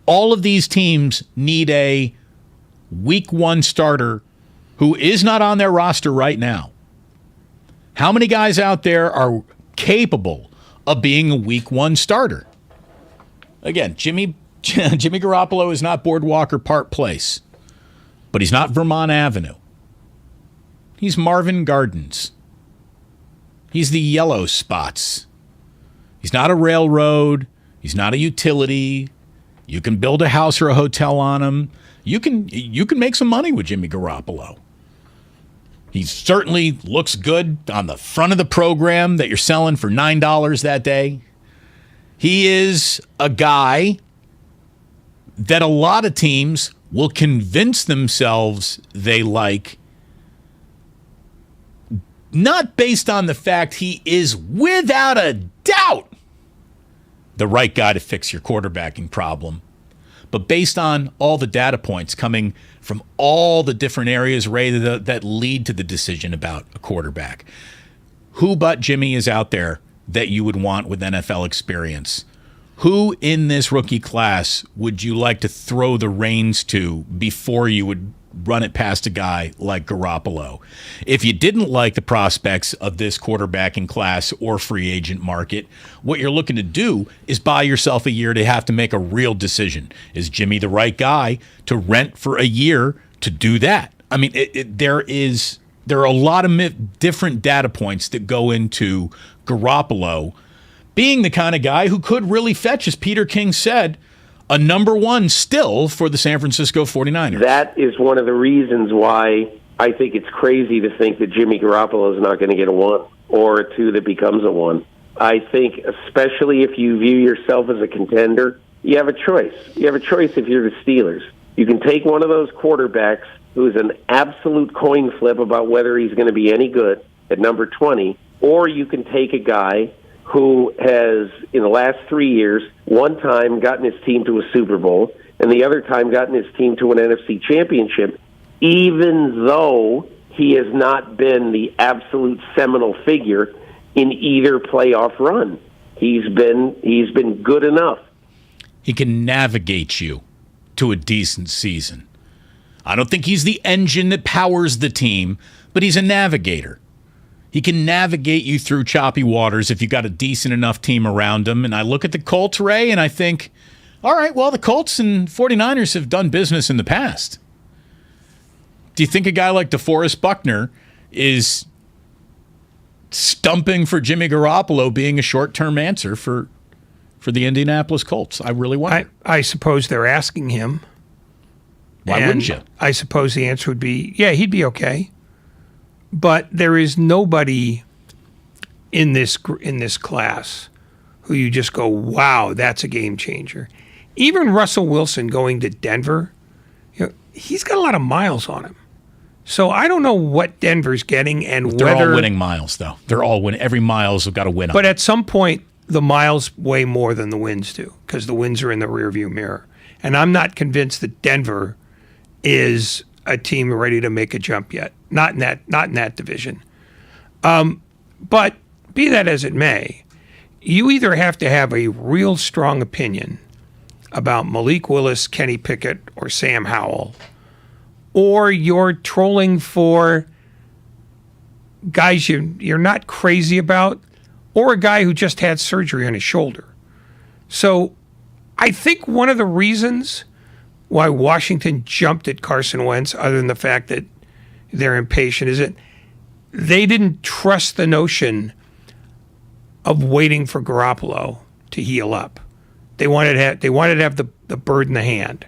All of these teams need a week 1 starter who is not on their roster right now. How many guys out there are capable of being a week 1 starter? Again, Jimmy Garoppolo is not Boardwalk or Park Place, but he's not Vermont Avenue. He's Marvin Gardens. He's the yellow spots. He's not a railroad. He's not a utility. You can build a house or a hotel on him. You can make some money with Jimmy Garoppolo. He certainly looks good on the front of the program that you're selling for $9 that day. He is a guy that a lot of teams will convince themselves they like, not based on the fact he is without a doubt the right guy to fix your quarterbacking problem, but based on all the data points coming from all the different areas, Ray, that lead to the decision about a quarterback. Who but Jimmy is out there that you would want with NFL experience? Who in this rookie class would you like to throw the reins to before you would run it past a guy like Garoppolo? If you didn't like the prospects of this quarterbacking class or free agent market, what you're looking to do is buy yourself a year to have to make a real decision. Is Jimmy the right guy to rent for a year to do that? I mean, there are a lot of different data points that go into Garoppolo being the kind of guy who could really fetch, as Peter King said, a number 1 still for the San Francisco 49ers. That is one of the reasons why I think it's crazy to think that Jimmy Garoppolo is not going to get a 1 or a 2 that becomes a 1. I think especially if you view yourself as a contender, you have a choice. You have a choice if you're the Steelers. You can take one of those quarterbacks who's an absolute coin flip about whether he's going to be any good at number 20, or you can take a guy who has, in the last 3 years, one time gotten his team to a Super Bowl and the other time gotten his team to an NFC championship, even though he has not been the absolute seminal figure in either playoff run. He's been good enough. He can navigate you to a decent season. I don't think he's the engine that powers the team, but he's a navigator. He can navigate you through choppy waters if you got a decent enough team around him. And I look at the Colts, Ray, and I think, all right, well, the Colts and 49ers have done business in the past. Do you think a guy like DeForest Buckner is stumping for Jimmy Garoppolo being a short-term answer for the Indianapolis Colts? I really wonder. I suppose they're asking him. Why wouldn't you? I suppose the answer would be, yeah, he'd be okay. But there is nobody in this class who you just go, wow, that's a game changer. Even Russell Wilson going to Denver, he's got a lot of miles on him. So I don't know what Denver's getting and they're whether all winning miles, though. They're all winning. Every miles have got to win. But at some point, the miles weigh more than the wins do because the wins are in the rearview mirror. And I'm not convinced that Denver is a team ready to make a jump yet. Not in that division. But be that as it may, you either have to have a real strong opinion about Malik Willis, Kenny Pickett, or Sam Howell, or you're trolling for guys you're not crazy about, or a guy who just had surgery on his shoulder. So I think one of the reasons why Washington jumped at Carson Wentz, other than the fact that they're impatient, is that they didn't trust the notion of waiting for Garoppolo to heal up. They wanted to have the bird in the hand.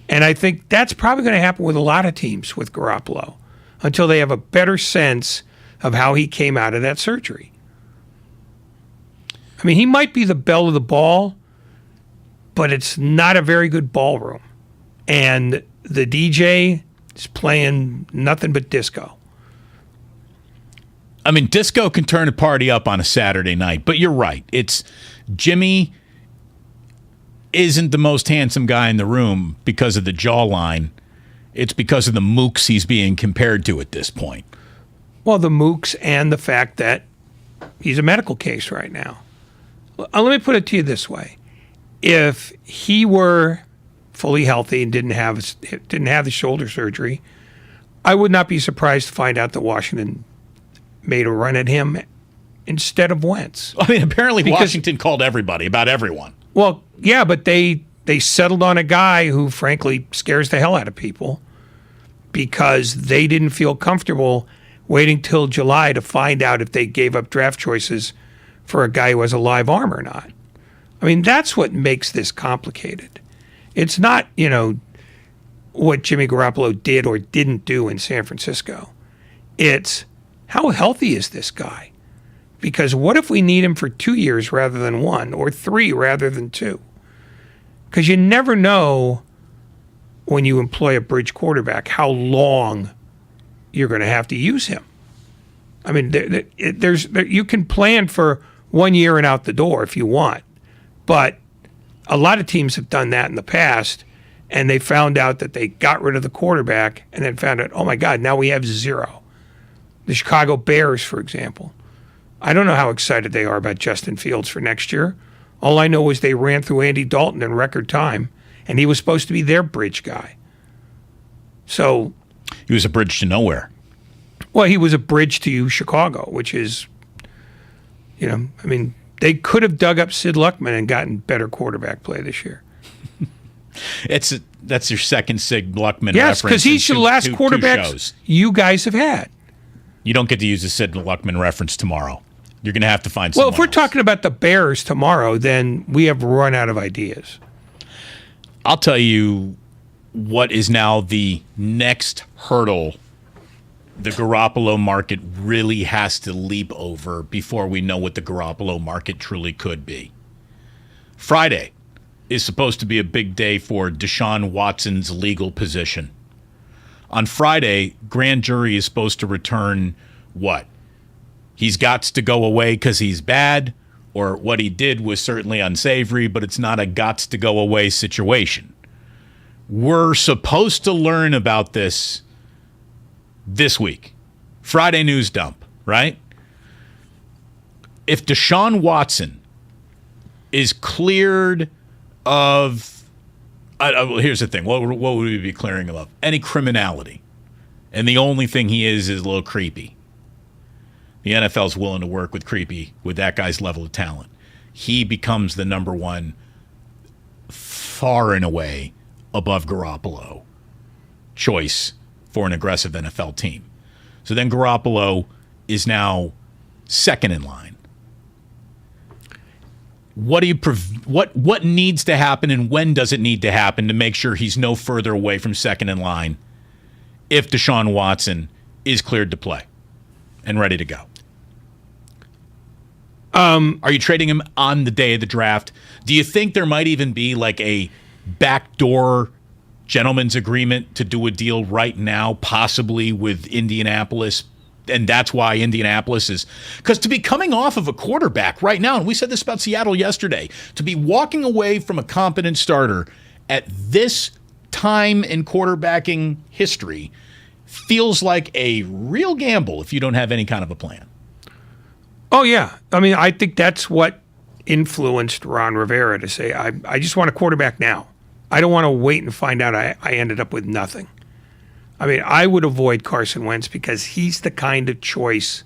And I think that's probably going to happen with a lot of teams with Garoppolo until they have a better sense of how he came out of that surgery. I mean, he might be the belle of the ball, but it's not a very good ballroom. And the DJ is playing nothing but disco. I mean, disco can turn a party up on a Saturday night, but you're right. It's Jimmy isn't the most handsome guy in the room because of the jawline. It's because of the mooks he's being compared to at this point. Well, the mooks and the fact that he's a medical case right now. Let me put it to you this way. If he were fully healthy and didn't have the shoulder surgery, I would not be surprised to find out that Washington made a run at him instead of Wentz. I mean, apparently Washington called everybody about everyone. Well, yeah, but they settled on a guy who, frankly, scares the hell out of people because they didn't feel comfortable waiting till July to find out if they gave up draft choices for a guy who has a live arm or not. I mean, that's what makes this complicated. It's not, what Jimmy Garoppolo did or didn't do in San Francisco. It's how healthy is this guy? Because what if we need him for 2 years rather than 1, or 3 rather than 2? Because you never know when you employ a bridge quarterback how long you're going to have to use him. I mean, you can plan for 1 year and out the door if you want, but a lot of teams have done that in the past, and they found out that they got rid of the quarterback and then found out, oh my God, now we have 0. The Chicago Bears, for example. I don't know how excited they are about Justin Fields for next year. All I know is they ran through Andy Dalton in record time, and he was supposed to be their bridge guy. So he was a bridge to nowhere. Well, he was a bridge to Chicago, which is, they could have dug up Sid Luckman and gotten better quarterback play this year. That's your second Sid Luckman reference. Yes, because he's the last quarterback you guys have had. You don't get to use a Sid Luckman reference tomorrow. You're going to have to find someone. Well, if we're talking about the Bears tomorrow, then we have run out of ideas. I'll tell you what is now the next hurdle the Garoppolo market really has to leap over before we know what the Garoppolo market truly could be. Friday is supposed to be a big day for Deshaun Watson's legal position. On Friday, grand jury is supposed to return what? He's got to go away because he's bad, or what he did was certainly unsavory, but it's not a gots to go away situation. We're supposed to learn about this week. Friday news dump, right? If Deshaun Watson is cleared of, here's the thing, what would we be clearing him of? Any criminality. And the only thing he is a little creepy. The NFL's willing to work with creepy with that guy's level of talent. He becomes the number one, far and away above Garoppolo choice for an aggressive NFL team. So then Garoppolo is now second in line. What needs to happen, and when does it need to happen to make sure he's no further away from second in line if Deshaun Watson is cleared to play and ready to go? Are you trading him on the day of the draft? Do you think there might even be like a backdoor gentleman's agreement to do a deal right now, possibly with Indianapolis? And that's why Indianapolis is, because to be coming off of a quarterback right now, and we said this about Seattle yesterday, to be walking away from a competent starter at this time in quarterbacking history feels like a real gamble if you don't have any kind of a plan. Oh, yeah. I mean, I think that's what influenced Ron Rivera to say, I just want a quarterback now. I don't want to wait and find out I ended up with nothing. I mean, I would avoid Carson Wentz because he's the kind of choice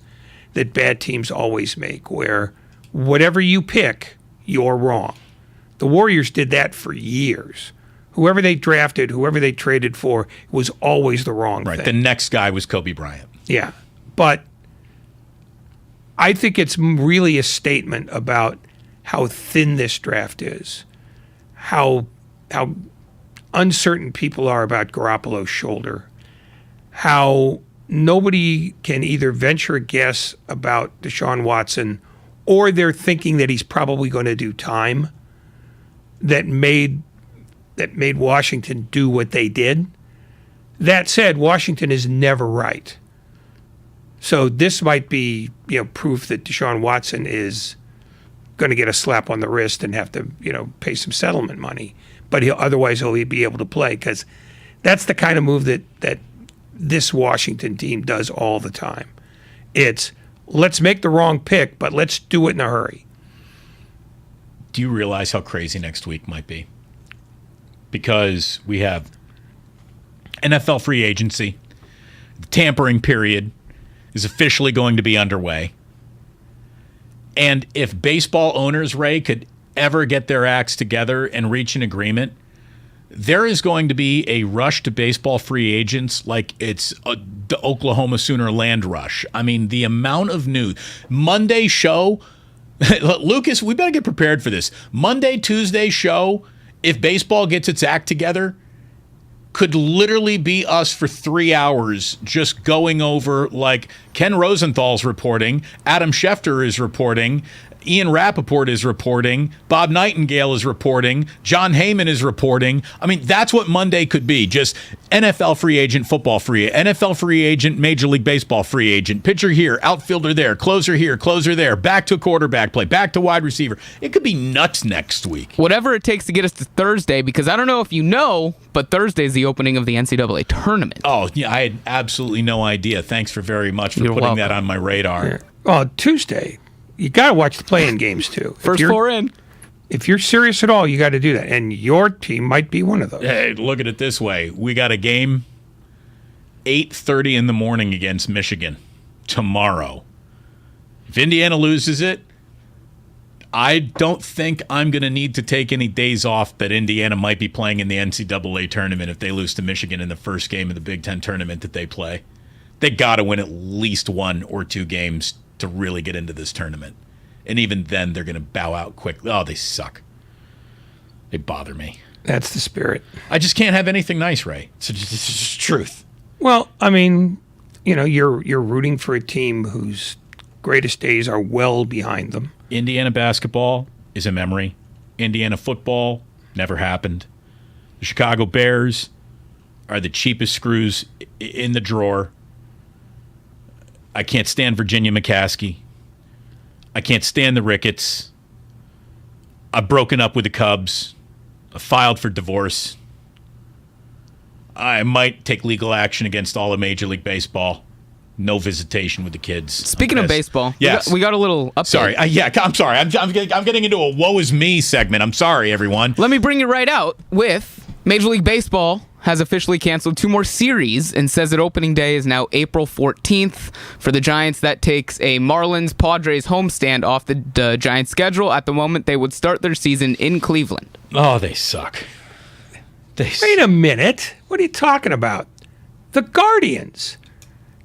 that bad teams always make, where whatever you pick, you're wrong. The Warriors did that for years. Whoever they drafted, whoever they traded for, was always the wrong thing. Right. The next guy was Kobe Bryant. Yeah. But I think it's really a statement about how thin this draft is, how uncertain people are about Garoppolo's shoulder, how nobody can either venture a guess about Deshaun Watson, or they're thinking that he's probably going to do time that made Washington do what they did. That said, Washington is never right. So this might be, proof that Deshaun Watson is going to get a slap on the wrist and have to, pay some settlement money. But he'll be able to play, because that's the kind of move that this Washington team does all the time. It's, let's make the wrong pick, but let's do it in a hurry. Do you realize how crazy next week might be? Because we have NFL free agency, the tampering period, is officially going to be underway. And if baseball owners, Ray, could ever get their acts together and reach an agreement, there is going to be a rush to baseball free agents like it's the Oklahoma Sooner land rush. I mean, the amount of news. Monday show, Lucas, we better get prepared for this. Monday, Tuesday show, if baseball gets its act together, could literally be us for 3 hours just going over, like, Ken Rosenthal's reporting, Adam Schefter is reporting, Ian Rappaport is reporting, Bob Nightingale is reporting, John Heyman is reporting. I mean, that's what Monday could be. Just NFL free agent, football free, NFL free agent, Major League Baseball free agent, pitcher here, outfielder there, closer here, closer there, back to quarterback play, back to wide receiver. It could be nuts next week. Whatever it takes to get us to Thursday, because I don't know if you know, but Thursday is the opening of the NCAA Tournament. Oh, yeah, I had absolutely no idea. Thanks for very much for putting that on my radar. Yeah. Oh, Tuesday. You got to watch the play-in games, too. First four in. If you're serious at all, you got to do that. And your team might be one of those. Hey, look at it this way. We got a game 8:30 in the morning against Michigan tomorrow. If Indiana loses it, I don't think I'm going to need to take any days off that Indiana might be playing in the NCAA tournament if they lose to Michigan in the first game of the Big Ten tournament that they play. They got to win at least 1 or 2 games to really get into this tournament. And even then, they're going to bow out quickly. Oh, they suck. They bother me. That's the spirit. I just can't have anything nice, Ray. It's just truth. Well, I mean, you know, you're rooting for a team whose greatest days are well behind them. Indiana basketball is a memory. Indiana football never happened. The Chicago Bears are the cheapest screws in the drawer. I can't stand Virginia McCaskey. I can't stand the Ricketts. I've broken up with the Cubs. I filed for divorce. I might take legal action against all of Major League Baseball. No visitation with the kids. Speaking of baseball, yes. we got a little update. Sorry. I'm sorry. I'm getting into a woe is me segment. I'm sorry, everyone. Let me bring it right out with Major League Baseball has officially canceled 2 more series and says that opening day is now April 14th. For the Giants, that takes a Marlins-Padres homestand off the Giants' schedule. At the moment, they would start their season in Cleveland. Oh, they suck. Wait a minute. What are you talking about? The Guardians.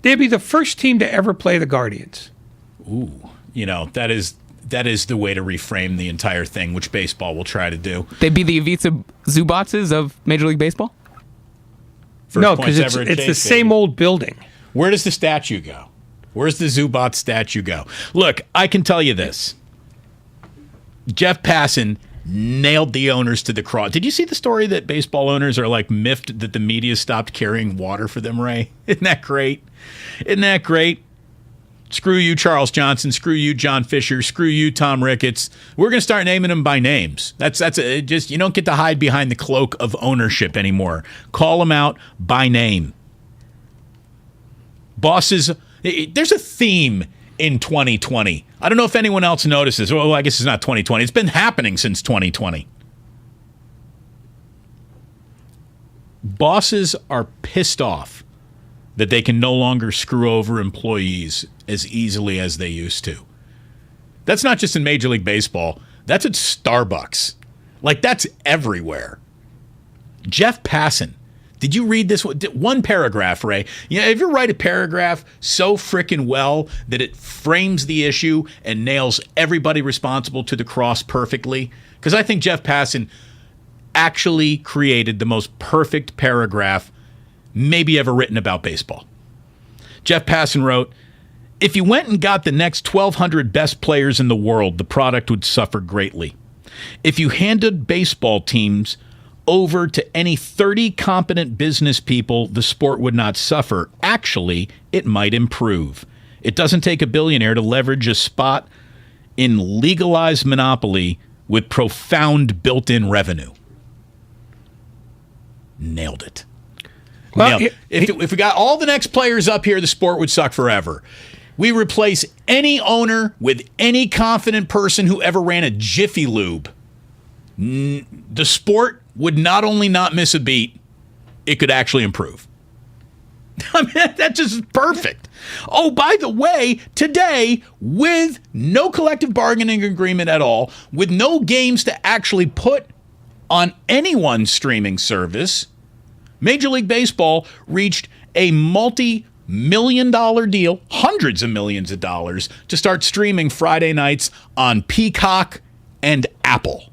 They'd be the first team to ever play the Guardians. Ooh, you know, that is the way to reframe the entire thing, which baseball will try to do. They'd be the Ivica Zubatses of Major League Baseball? No, because it's the same old building. Where does the statue go? Where's the Zubat statue go? Look, I can tell you this. Jeff Passan nailed the owners to the cross. Did you see the story that baseball owners are like miffed that the media stopped carrying water for them, Ray? Isn't that great? Isn't that great? Screw you, Charles Johnson. Screw you, John Fisher. Screw you, Tom Ricketts. We're going to start naming them by names. Just you don't get to hide behind the cloak of ownership anymore. Call them out by name. Bosses, there's a theme in 2020. I don't know if anyone else notices. Well, I guess it's not 2020. It's been happening since 2020. Bosses are pissed off that they can no longer screw over employees as easily as they used to. That's not just in Major League Baseball. That's at Starbucks. Like, that's everywhere. Jeff Passan. Did you read this one paragraph, Ray? You know, if you write a paragraph so frickin' well that it frames the issue and nails everybody responsible to the cross perfectly, because I think Jeff Passan actually created the most perfect paragraph maybe ever written about baseball. Jeff Passan wrote, "If you went and got the next 1,200 best players in the world, the product would suffer greatly. If you handed baseball teams over to any 30 competent business people, the sport would not suffer. Actually, it might improve. It doesn't take a billionaire to leverage a spot in legalized monopoly with profound built-in revenue." Nailed it. Well, if we got all the next players up here, the sport would suck forever. We replace any owner with any confident person who ever ran a Jiffy Lube. The sport would not only not miss a beat, it could actually improve. I mean, that just is perfect. Oh, by the way, today, with no collective bargaining agreement at all, with no games to actually put on anyone's streaming service, Major League Baseball reached a multi-million-dollar deal, hundreds of millions of dollars, to start streaming Friday nights on Peacock and Apple.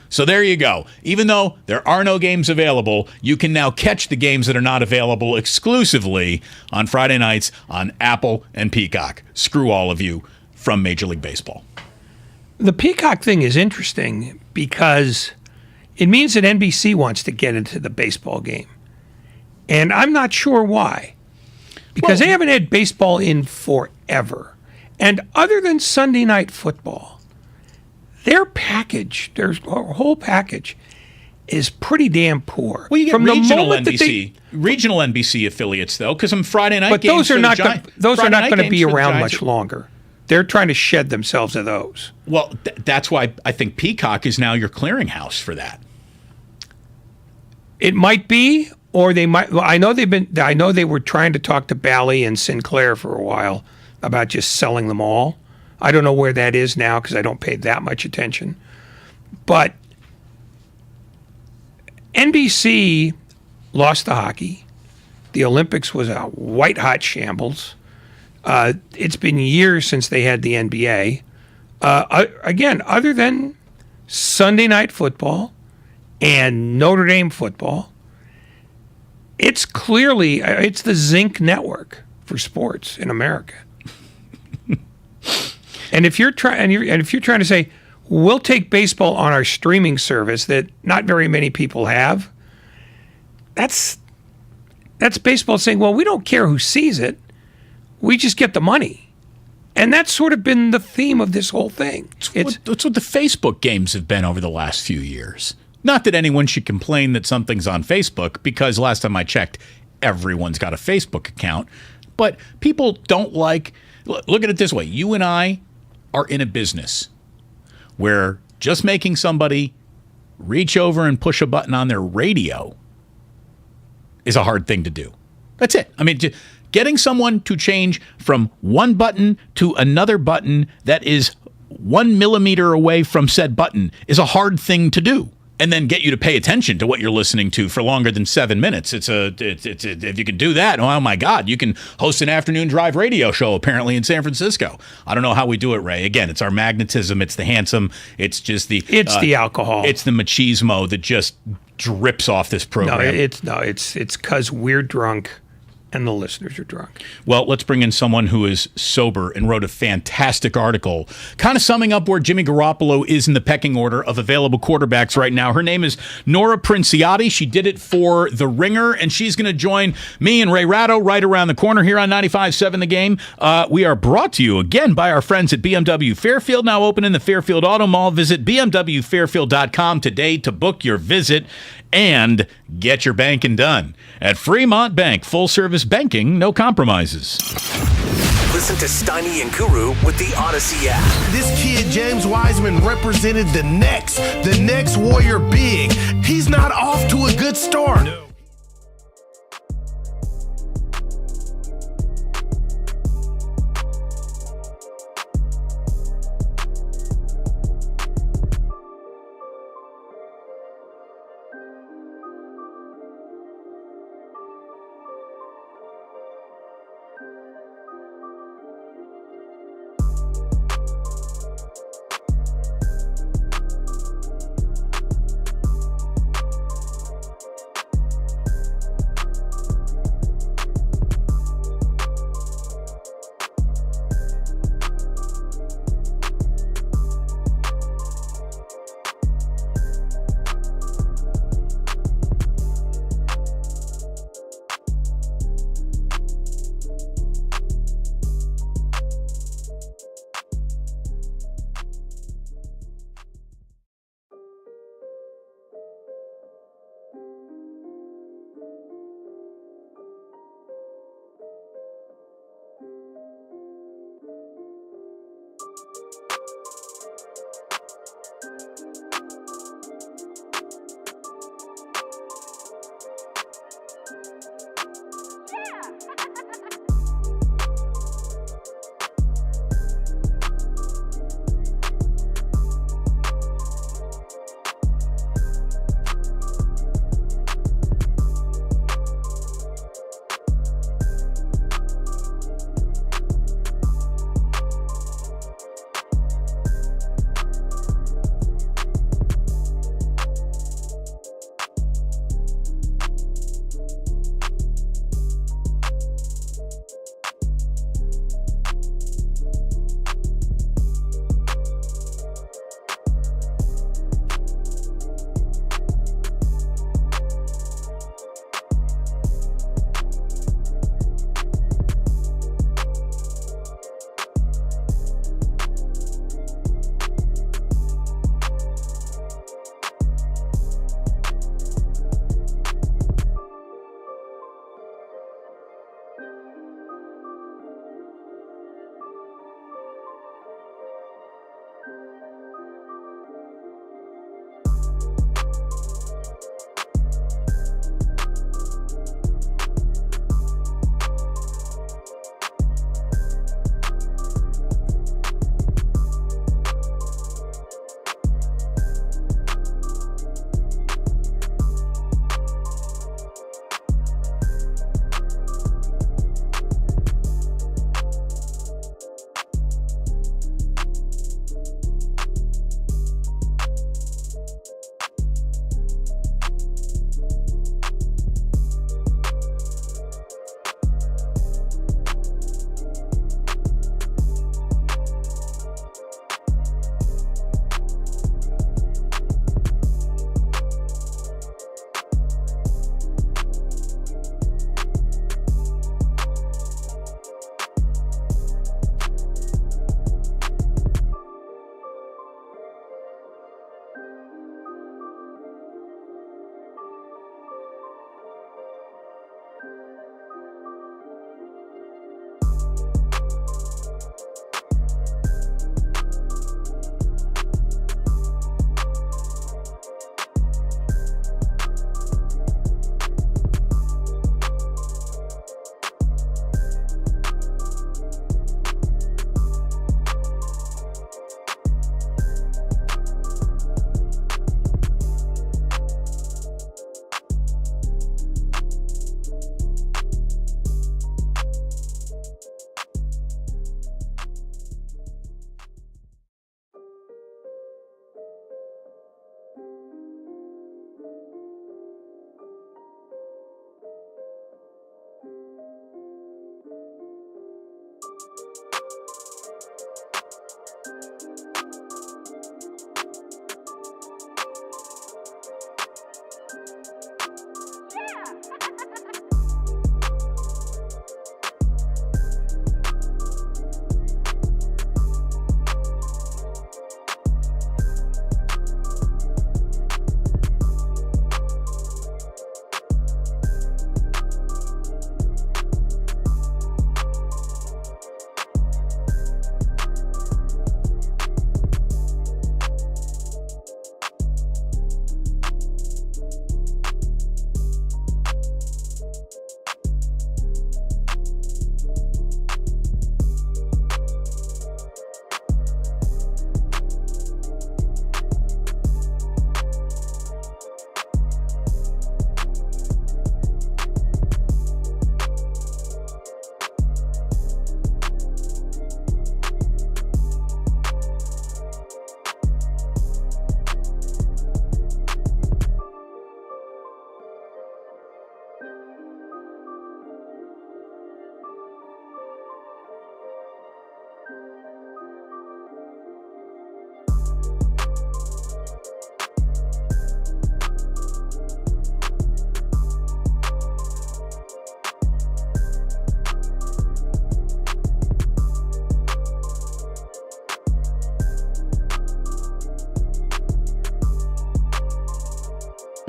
So there you go. Even though there are no games available, you can now catch the games that are not available exclusively on Friday nights on Apple and Peacock. Screw all of you from Major League Baseball. The Peacock thing is interesting because it means that NBC wants to get into the baseball game. And I'm not sure why. Because they haven't had baseball in forever. And other than Sunday Night Football, their package, their whole package, is pretty damn poor. Well, you get From regional the moment NBC, regional NBC affiliates though, because some Friday night but games. those are not those are not going to be around Giants much longer. They're trying to shed themselves of those. Well, that's why I think Peacock is now your clearinghouse for that. It might be, or they might. Well, I know they were trying to talk to Bally and Sinclair for a while about just selling them all. I don't know where that is now because I don't pay that much attention. But NBC lost the hockey. The Olympics was a white-hot shambles. It's been years since they had the NBA. Again, other than Sunday Night Football and Notre Dame football, it's clearly it's the Zinc network for sports in America. And if you're trying to say we'll take baseball on our streaming service that not very many people have, that's baseball saying, well, we don't care who sees it, we just get the money. And that's sort of been the theme of this whole thing. It's what the Facebook games have been over the last few years. Not that anyone should complain that something's on Facebook, because last time I checked, everyone's got a Facebook account. But people don't like. Look at it this way: you and I are in a business where just making somebody reach over and push a button on their radio is a hard thing to do. That's it. I mean, getting someone to change from one button to another button that is 1 millimeter away from said button is a hard thing to do. And then get you to pay attention to what you're listening to for longer than 7 minutes. It's if you can do that, oh my God, you can host an afternoon drive radio show apparently in San Francisco. I don't know how we do it, Ray. Again, it's our magnetism, it's the handsome, it's just the the alcohol, it's the machismo that just drips off this program. It's because we're drunk and the listeners are drunk. Well, let's bring in someone who is sober and wrote a fantastic article kind of summing up where Jimmy Garoppolo is in the pecking order of available quarterbacks right now. Her name is Nora Princiotti. She did it for The Ringer, and she's going to join me and Ray Ratto right around the corner here on 95.7 The Game. We are brought to you again by our friends at BMW Fairfield, now open in the Fairfield Auto Mall. Visit bmwfairfield.com today to book your visit and get your banking done. At Fremont Bank, full-service banking, no compromises. Listen to Steiny and Guru with the Odyssey app. This kid, James Wiseman, represented the next Warrior big. He's not off to a good start. No.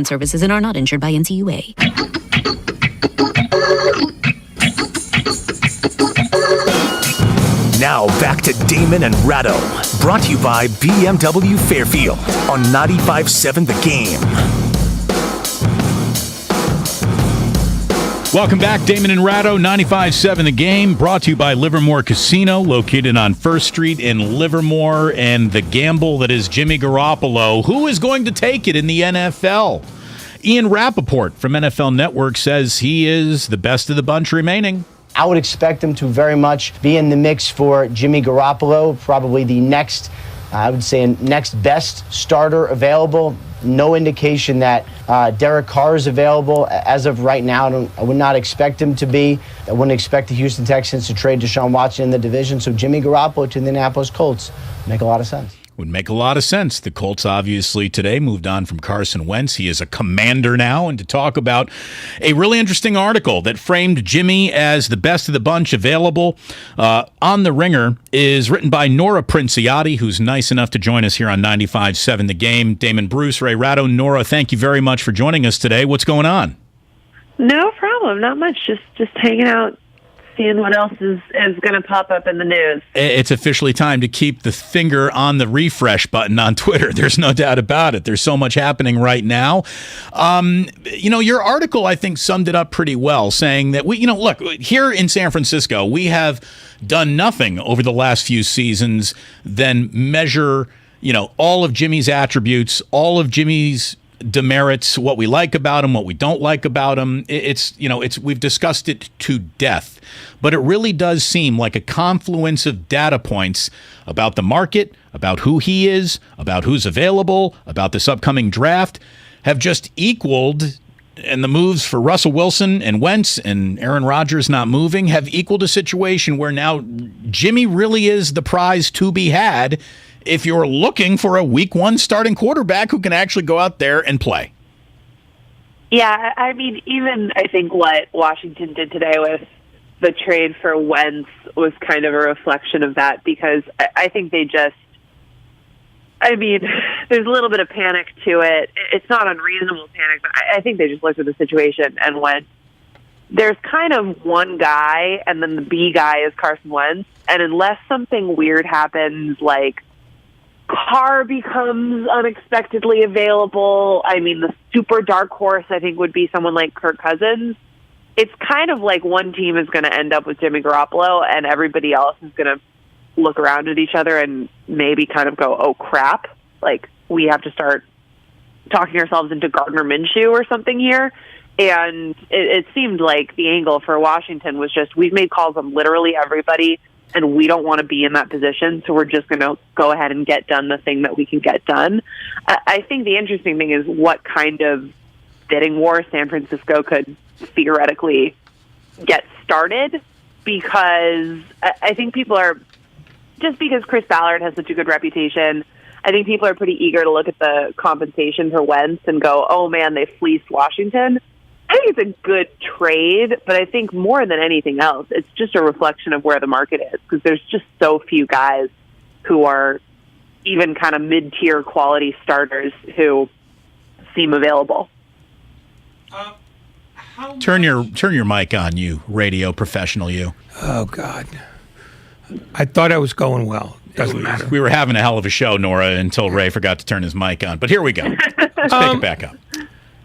services and are not insured by NCUA. Now back to Damon and Ratto, brought to you by BMW Fairfield on 95.7 The Game. Welcome back, Damon and Ratto, 95.7 The Game, brought to you by Livermore Casino, located on 1st Street in Livermore, and the gamble that is Jimmy Garoppolo. Who is going to take it in the NFL? Ian Rappaport from NFL Network says he is the best of the bunch remaining. I would expect him to very much be in the mix for Jimmy Garoppolo, probably the next, I would say, next best starter available. No indication that Derek Carr is available as of right now. I would not expect him to be. I wouldn't expect the Houston Texans to trade Deshaun Watson in the division. So Jimmy Garoppolo to the Indianapolis Colts make a lot of sense. Would make a lot of sense. The Colts obviously today moved on from Carson Wentz. He is a Commander now. And to talk about a really interesting article that framed Jimmy as the best of the bunch available on The Ringer is written by Nora Princiati, who's nice enough to join us here on 95.7 The Game. Damon Bruce, Ray Ratto. Nora, thank you very much for joining us today. What's going on? No problem. Not much. Just hanging out, seeing what else is going to pop up in the news. It's officially time to keep the finger on the refresh button on Twitter. There's no doubt about it. There's so much happening right now. Your article, I think, summed it up pretty well, saying that look, here in San Francisco, we have done nothing over the last few seasons than measure, all of Jimmy's attributes, all of Jimmy's demerits, what we like about him, what we don't like about him. We've discussed it to death, but it really does seem like a confluence of data points about the market, about who he is, about who's available, about this upcoming draft, have just equaled, and the moves for Russell Wilson and Wentz and Aaron Rodgers not moving have equaled a situation where now Jimmy really is the prize to be had if you're looking for a week one starting quarterback who can actually go out there and play. Yeah, I mean, even I think what Washington did today with the trade for Wentz was kind of a reflection of that, because I think they just, there's a little bit of panic to it. It's not unreasonable panic, but I think they just looked at the situation and went, there's kind of one guy, and then the B guy is Carson Wentz, and unless something weird happens, like Carr becomes unexpectedly available. The super dark horse, I think, would be someone like Kirk Cousins. It's kind of like one team is going to end up with Jimmy Garoppolo, and everybody else is going to look around at each other and maybe kind of go, oh, crap. Like, we have to start talking ourselves into Gardner Minshew or something here. And it seemed like the angle for Washington was just, we've made calls on literally everybody, and we don't want to be in that position, so we're just going to go ahead and get done the thing that we can get done. I think the interesting thing is what kind of bidding war San Francisco could theoretically get started, because I think people are, just because Chris Ballard has such a good reputation, I think people are pretty eager to look at the compensation for Wentz and go, oh man, they fleeced Washington. I think it's a good trade, but I think more than anything else, it's just a reflection of where the market is, because there's just so few guys who are even kind of mid-tier quality starters who seem available. Turn your mic on, you radio professional, you. Oh, God. I thought I was going well. Doesn't matter. We were having a hell of a show, Nora, until Ray forgot to turn his mic on. But here we go. Let's pick it back up.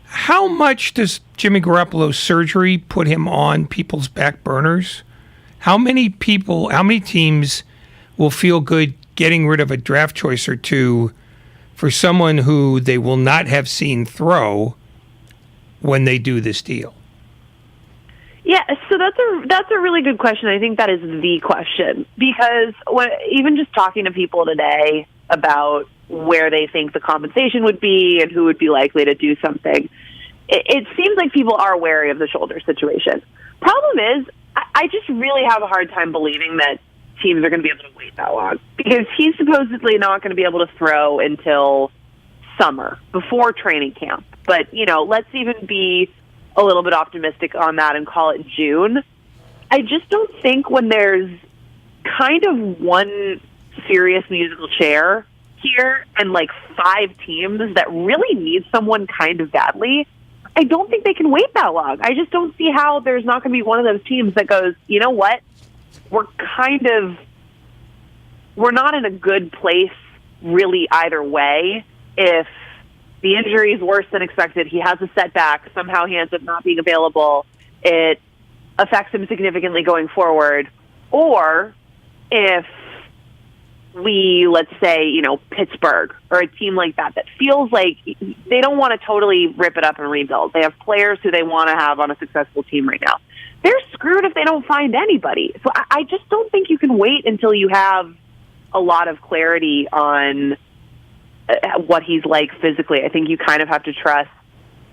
How much does Jimmy Garoppolo's surgery put him on people's back burners? How many teams will feel good getting rid of a draft choice or two for someone who they will not have seen throw when they do this deal? Yeah, so that's a really good question. I think that is the question, because even just talking to people today about where they think the compensation would be and who would be likely to do something, it seems like people are wary of the shoulder situation. Problem is, I just really have a hard time believing that teams are going to be able to wait that long, because he's supposedly not going to be able to throw until summer, before training camp. But, let's even be a little bit optimistic on that and call it June. I just don't think when there's kind of one serious musical chair here and like 5 teams that really need someone kind of badly, I don't think they can wait that long. I just don't see how there's not going to be one of those teams that goes, you know what, we're not in a good place really either way. If the injury is worse than expected, he has a setback, somehow he ends up not being available, it affects him significantly going forward. Or if we, let's say, Pittsburgh or a team like that feels like they don't want to totally rip it up and rebuild. They have players who they want to have on a successful team right now. They're screwed if they don't find anybody. So I just don't think you can wait until you have a lot of clarity on what he's like physically. I think you kind of have to trust,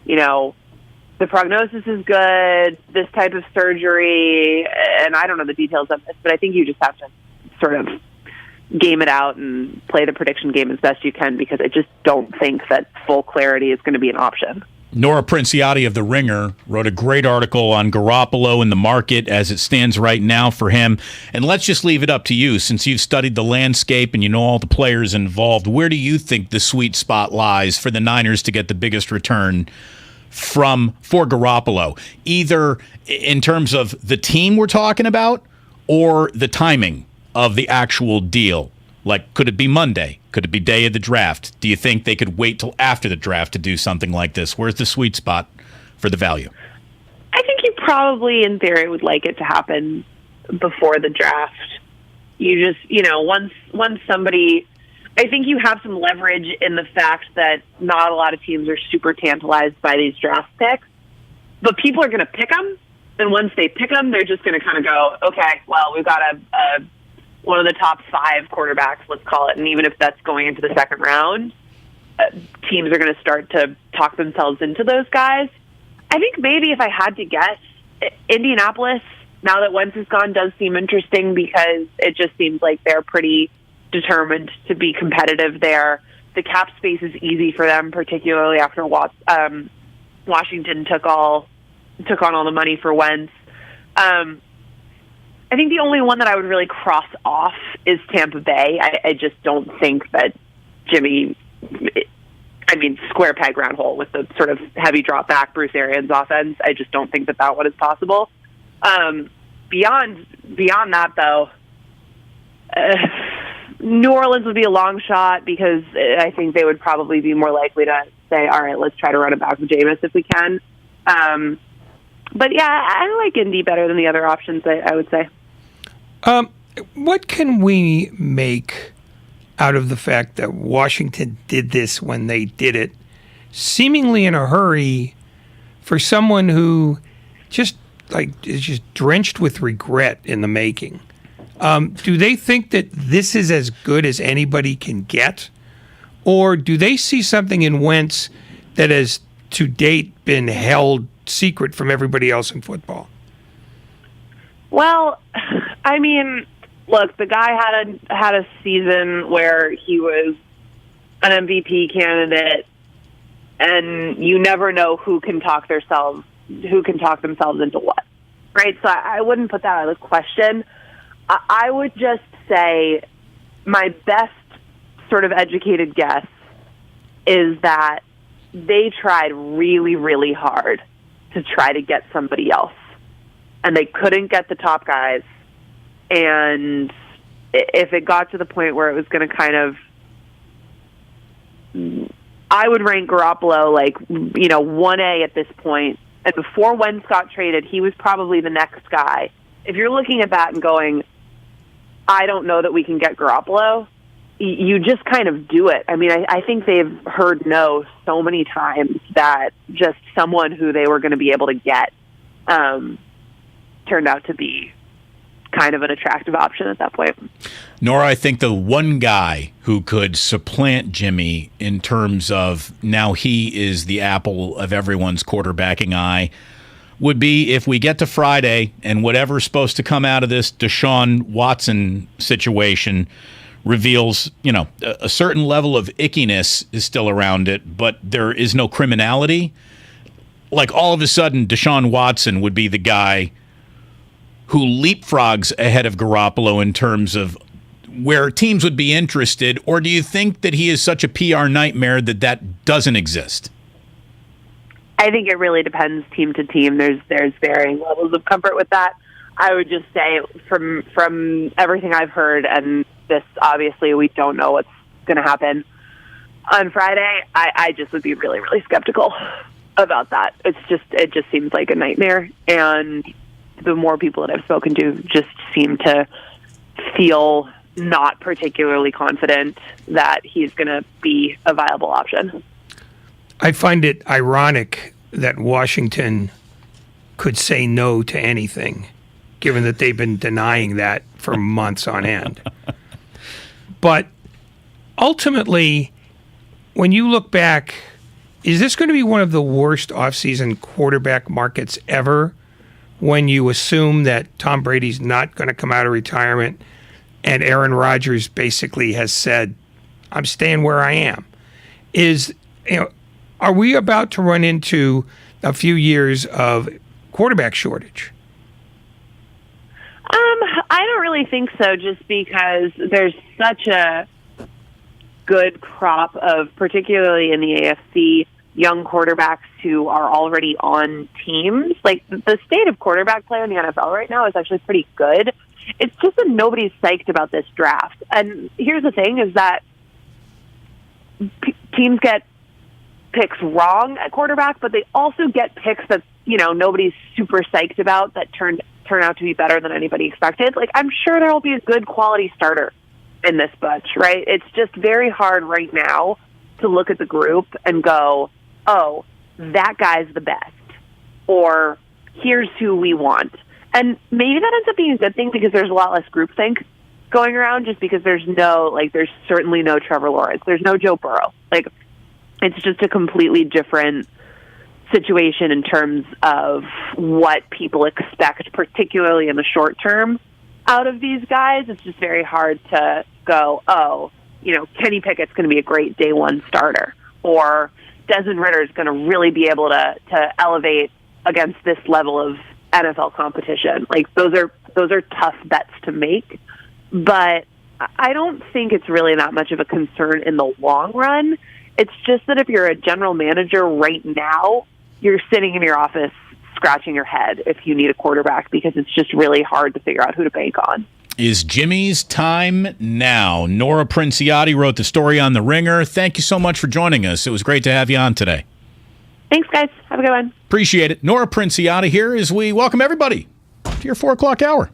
the prognosis is good, this type of surgery, and I don't know the details of this, but I think you just have to sort of game it out and play the prediction game as best you can, because I just don't think that full clarity is going to be an option. Nora Princiotti of The Ringer wrote a great article on Garoppolo in the market as it stands right now for him. And let's just leave it up to you, since you've studied the landscape and you know all the players involved. Where do you think the sweet spot lies for the Niners to get the biggest return for Garoppolo, either in terms of the team we're talking about or the timing of the actual deal? Like, could it be Monday? Could it be day of the draft? Do you think they could wait till after the draft to do something like this? Where's the sweet spot for the value? I think you probably, in theory, would like it to happen before the draft. You just, once somebody, I think you have some leverage in the fact that not a lot of teams are super tantalized by these draft picks, but people are going to pick them. And once they pick them, they're just going to kind of go, okay, well, we've got one of the top 5 quarterbacks, let's call it, and even if that's going into the second round, teams are going to start to talk themselves into those guys. I think maybe if I had to guess, Indianapolis, now that Wentz is gone, does seem interesting because it just seems like they're pretty determined to be competitive there. The cap space is easy for them, particularly after Washington took on all the money for Wentz. I think the only one that I would really cross off is Tampa Bay. I just don't think that Jimmy, square peg round hole with the sort of heavy drop back Bruce Arians offense. I just don't think that one is possible. Beyond that, though, New Orleans would be a long shot because I think they would probably be more likely to say, all right, let's try to run it back with Jameis if we can. But yeah, I like Indy better than the other options, I would say. What can we make out of the fact that Washington did this when they did it, seemingly in a hurry, for someone who is just drenched with regret in the making? Do they think that this is as good as anybody can get? Or do they see something in Wentz that has to date been held secret from everybody else in football? Well, look, the guy had a season where he was an MVP candidate, and you never know who can talk themselves into what, right? So I wouldn't put that out of the question. I would just say my best sort of educated guess is that they tried really, really hard to try to get somebody else, and they couldn't get the top guys. And if it got to the point where it was going to kind of, I would rank Garoppolo 1A at this point. And before Wentz got traded, he was probably the next guy. If you're looking at that and going, I don't know that we can get Garoppolo, you just kind of do it. I think they've heard no so many times that just someone who they were going to be able to get turned out to be kind of an attractive option at that point. Nora, I think the one guy who could supplant Jimmy in terms of now he is the apple of everyone's quarterbacking eye would be if we get to Friday and whatever's supposed to come out of this Deshaun Watson situation reveals, a certain level of ickiness is still around it, but there is no criminality. Like all of a sudden, Deshaun Watson would be the guy who leapfrogs ahead of Garoppolo in terms of where teams would be interested, or do you think that he is such a PR nightmare that doesn't exist? I think it really depends team to team. There's varying levels of comfort with that. I would just say from everything I've heard, and this obviously we don't know what's going to happen on Friday, I just would be really, really skeptical about that. It just seems like a nightmare, and the more people that I've spoken to just seem to feel not particularly confident that he's going to be a viable option. I find it ironic that Washington could say no to anything, given that they've been denying that for months on end. But ultimately, when you look back, is this going to be one of the worst offseason quarterback markets ever, when you assume that Tom Brady's not going to come out of retirement and Aaron Rodgers basically has said, I'm staying where I am? Are we about to run into a few years of quarterback shortage? I don't really think so, just because there's such a good crop of, particularly in the AFC, young quarterbacks who are already on teams. Like, the state of quarterback play in the NFL right now is actually pretty good. It's just that nobody's psyched about this draft. And here's the thing, is that teams get picks wrong at quarterback, but they also get picks that, nobody's super psyched about that turn out to be better than anybody expected. Like, I'm sure there will be a good quality starter in this bunch, right? It's just very hard right now to look at the group and go, oh, that guy's the best, or here's who we want. And maybe that ends up being a good thing, because there's a lot less groupthink going around, just because there's certainly no Trevor Lawrence. There's no Joe Burrow. Like, it's just a completely different situation in terms of what people expect, particularly in the short term, out of these guys. It's just very hard to go, oh, Kenny Pickett's going to be a great day one starter, or Desmond Ritter's going to really be able to elevate against this level of NFL competition. Like, those are tough bets to make, but I don't think it's really that much of a concern in the long run. It's just that if you're a general manager right now, you're sitting in your office scratching your head if you need a quarterback, because it's just really hard to figure out who to bank on. Is Jimmy's time now? Nora Princiotti wrote the story on The Ringer. Thank you so much for joining us. It was great to have you on today. Thanks, guys. Have a good one. Appreciate it. Nora Princiotti here as we welcome everybody to your 4 o'clock hour.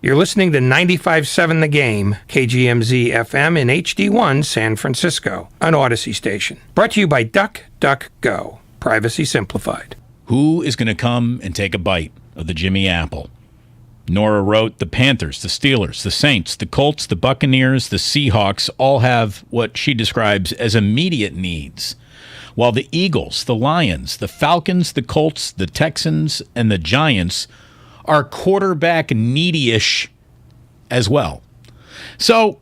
You're listening to 95.7 The Game, KGMZ FM in HD1 San Francisco, an Odyssey station. Brought to you by DuckDuckGo. Privacy simplified. Who is going to come and take a bite of the Jimmy apple? Nora wrote, the Panthers, the Steelers, the Saints, the Colts, the Buccaneers, the Seahawks all have what she describes as immediate needs, while the Eagles, the Lions, the Falcons, the Colts, the Texans, and the Giants are quarterback needy-ish as well. So,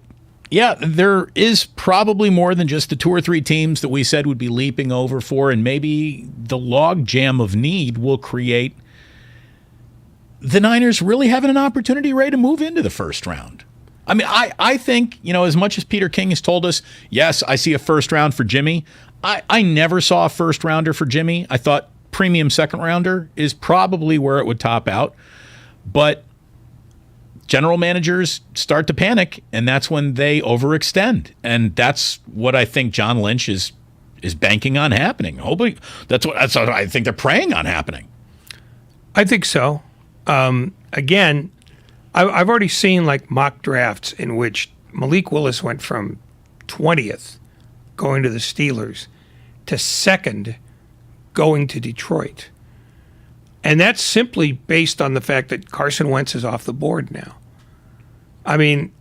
yeah, there is probably more than just the 2 or 3 teams that we said would be leaping over for, and maybe the log jam of need will create the Niners really having an opportunity, Ray, to move into the first round. I mean, I think, as much as Peter King has told us, yes, I see a first round for Jimmy. I never saw a first rounder for Jimmy. I thought premium second rounder is probably where it would top out. But general managers start to panic, and that's when they overextend. And that's what I think John Lynch is banking on happening. Hopefully, that's what I think they're praying on happening. I think so. Again, I've already seen like mock drafts in which Malik Willis went from 20th going to the Steelers to 2nd going to Detroit. And that's simply based on the fact that Carson Wentz is off the board now. I mean,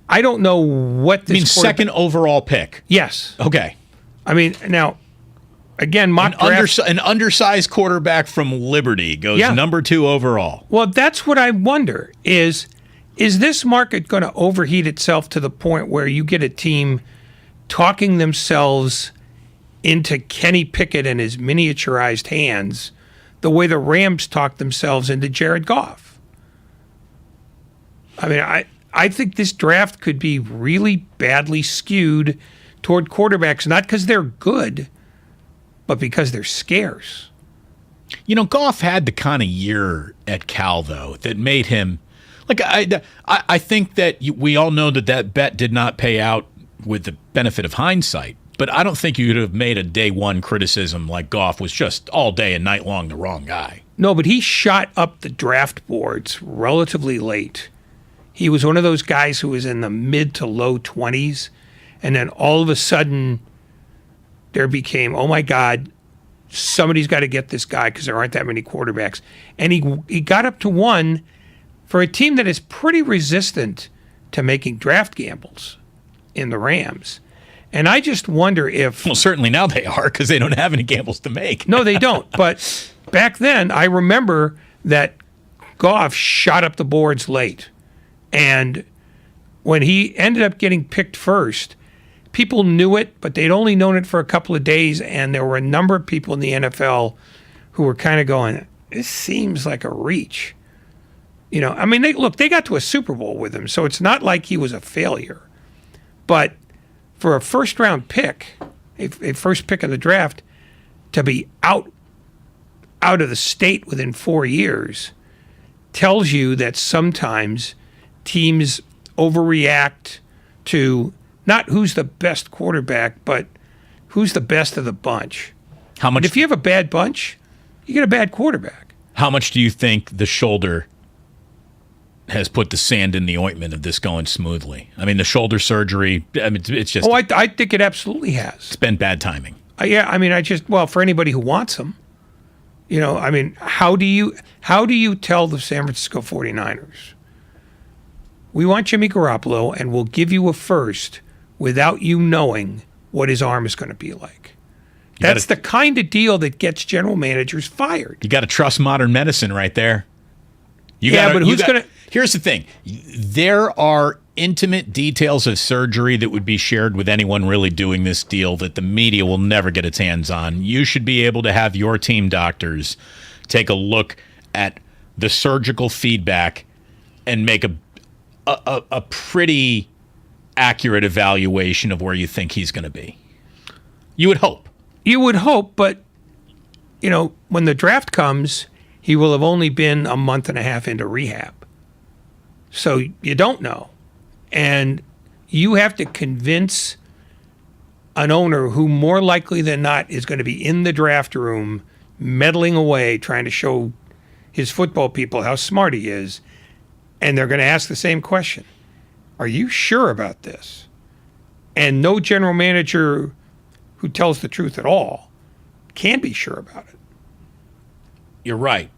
I don't know what this... I mean, second overall pick? Yes. Okay. I mean, now, again, mock draft... An undersized quarterback from Liberty goes number 2 overall. Well, that's what I wonder, is this market going to overheat itself to the point where you get a team talking themselves into Kenny Pickett and his miniaturized hands the way the Rams talked themselves into Jared Goff? I mean, I think this draft could be really badly skewed toward quarterbacks, not because they're good, but because they're scarce. You know, Goff had the kind of year at Cal, though, that made him like I think that we all know that bet did not pay out with the benefit of hindsight. But I don't think you'd have made a day one criticism like Goff was just all day and night long the wrong guy. No, but he shot up the draft boards relatively late. He was one of those guys who was in the mid to low 20s, and then all of a sudden there became, oh my God, somebody's got to get this guy because there aren't that many quarterbacks. And he got up to one for a team that is pretty resistant to making draft gambles in the Rams. And I just wonder if... Well, certainly now they are because they don't have any gambles to make. No, they don't. But back then, I remember that Goff shot up the boards late. And when he ended up getting picked first, people knew it, but they'd only known it for a couple of days. And there were a number of people in the NFL who were kind of going, this seems like a reach. You know, I mean, they got to a Super Bowl with him, so it's not like he was a failure. But for a first-round pick, a first pick of the draft, to be out of the state within 4 years tells you that sometimes teams overreact to not who's the best quarterback, but who's the best of the bunch. How much? And if you have a bad bunch, you get a bad quarterback. How much do you think the shoulder has put the sand in the ointment of this going smoothly? I mean, the shoulder surgery, I mean, it's just... Oh, I think it absolutely has. It's been bad timing. Yeah, I mean, for anybody who wants him, you know, I mean, how do you tell the San Francisco 49ers, we want Jimmy Garoppolo and we'll give you a first without you knowing what his arm is going to be like? That's the kind of deal that gets general managers fired. You got to trust modern medicine right there. But who's going to... Here's the thing. There are intimate details of surgery that would be shared with anyone really doing this deal that the media will never get its hands on. You should be able to have your team doctors take a look at the surgical feedback and make a pretty accurate evaluation of where you think he's going to be. You would hope. You would hope, but, you know, when the draft comes, he will have only been a month and a half into rehab. So you don't know. And you have to convince an owner who more likely than not is going to be in the draft room meddling away, trying to show his football people how smart he is. And they're going to ask the same question. Are you sure about this? And no general manager who tells the truth at all can be sure about it. You're right.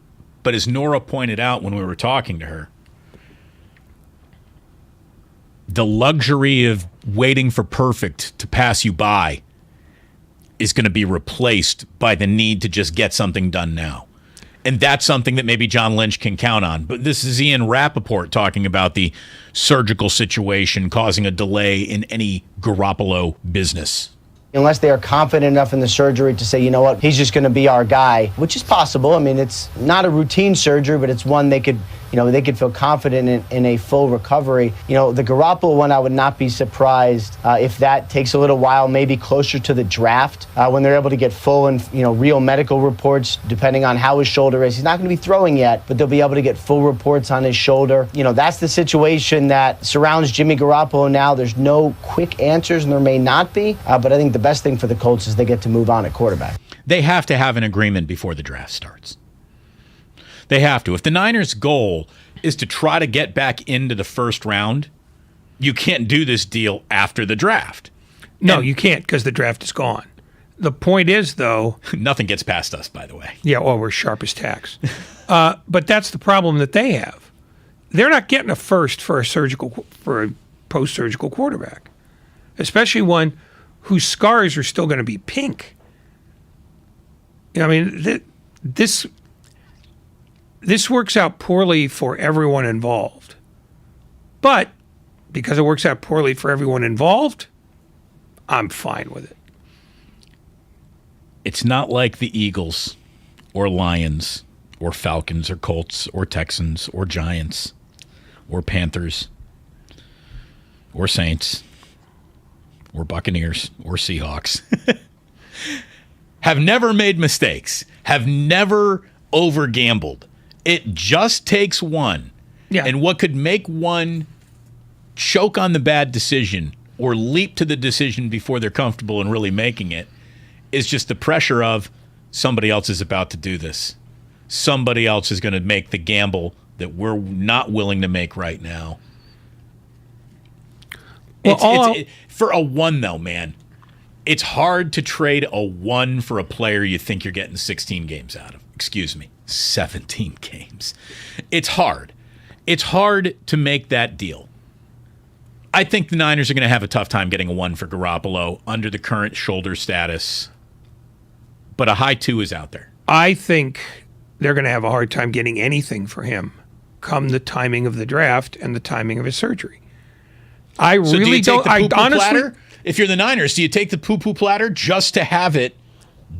But as Nora pointed out when we were talking to her, the luxury of waiting for perfect to pass you by is going to be replaced by the need to just get something done now. And that's something that maybe John Lynch can count on. But this is Ian Rappaport talking about the surgical situation causing a delay in any Garoppolo business. Unless they are confident enough in the surgery to say, you know what, he's just going to be our guy, which is possible. I mean, it's not a routine surgery, but it's one they could feel confident in a full recovery. You know, the Garoppolo one, I would not be surprised if that takes a little while, maybe closer to the draft, when they're able to get full and, real medical reports, depending on how his shoulder is. He's not going to be throwing yet, but they'll be able to get full reports on his shoulder. You know, that's the situation that surrounds Jimmy Garoppolo now. There's no quick answers, and there may not be, but I think the best thing for the Colts is they get to move on at quarterback. They have to have an agreement before the draft starts. They have to. If the Niners' goal is to try to get back into the first round, you can't do this deal after the draft. No, you can't because the draft is gone. The point is, though... Nothing gets past us, by the way. Yeah, well, we're sharp as tacks. But that's the problem that they have. They're not getting a first for a post-surgical quarterback, especially one whose scars are still going to be pink. I mean, this works out poorly for everyone involved. But because it works out poorly for everyone involved, I'm fine with it. It's not like the Eagles or Lions or Falcons or Colts or Texans or Giants or Panthers or Saints or Buccaneers or Seahawks have never made mistakes, have never over-gambled. It just takes one. Yeah. And what could make one choke on the bad decision or leap to the decision before they're comfortable in really making it is just the pressure of somebody else is about to do this. Somebody else is going to make the gamble that we're not willing to make right now. Well, For a 1, though, man, it's hard to trade a 1 for a player you think you're getting 16 games out of. Excuse me, 17 games. It's hard. It's hard to make that deal. I think the Niners are going to have a tough time getting a 1 for Garoppolo under the current shoulder status, but a high 2 is out there. I think they're going to have a hard time getting anything for him come the timing of the draft and the timing of his surgery. I So really do you take don't. the poo-poo honestly, platter? If you're the Niners, do you take the poo-poo platter just to have it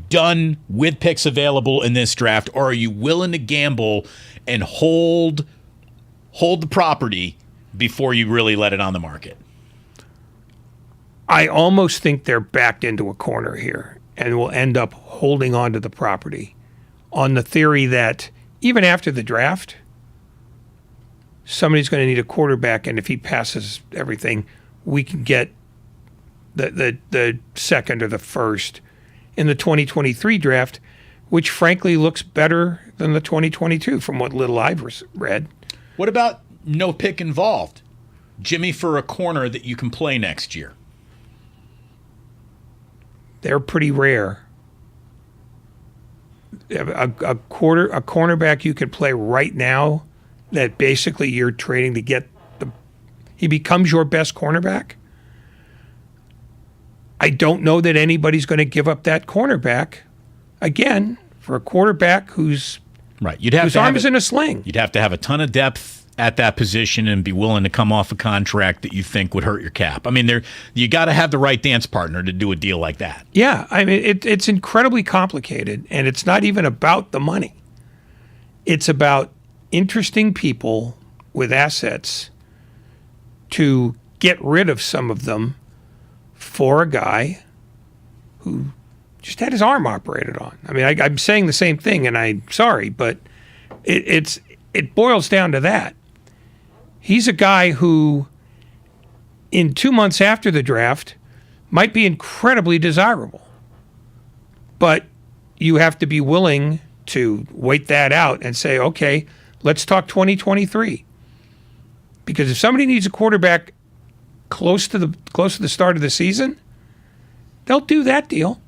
done with picks available in this draft, or are you willing to gamble and hold the property before you really let it on the market? I almost think they're backed into a corner here and will end up holding on to the property on the theory that even after the draft, somebody's going to need a quarterback, and if he passes everything, we can get the second or the first in the 2023 draft, which frankly looks better than the 2022 from what little I've read. What about no pick involved? Jimmy for a corner that you can play next year. They're pretty rare. A cornerback you could play right now that basically you're trading to get he becomes your best cornerback. I don't know that anybody's going to give up that cornerback again for a quarterback whose arm is in a sling. You'd have to have a ton of depth at that position and be willing to come off a contract that you think would hurt your cap. I mean, you got to have the right dance partner to do a deal like that. Yeah, I mean, it's incredibly complicated, and it's not even about the money. It's about interesting people with assets to get rid of some of them for a guy who just had his arm operated on. I mean, I'm saying the same thing, and I'm sorry, but it boils down to that. He's a guy who, in 2 months after the draft, might be incredibly desirable. But you have to be willing to wait that out and say, okay, let's talk 2023. Because if somebody needs a quarterback close to the start of the season, they'll do that deal.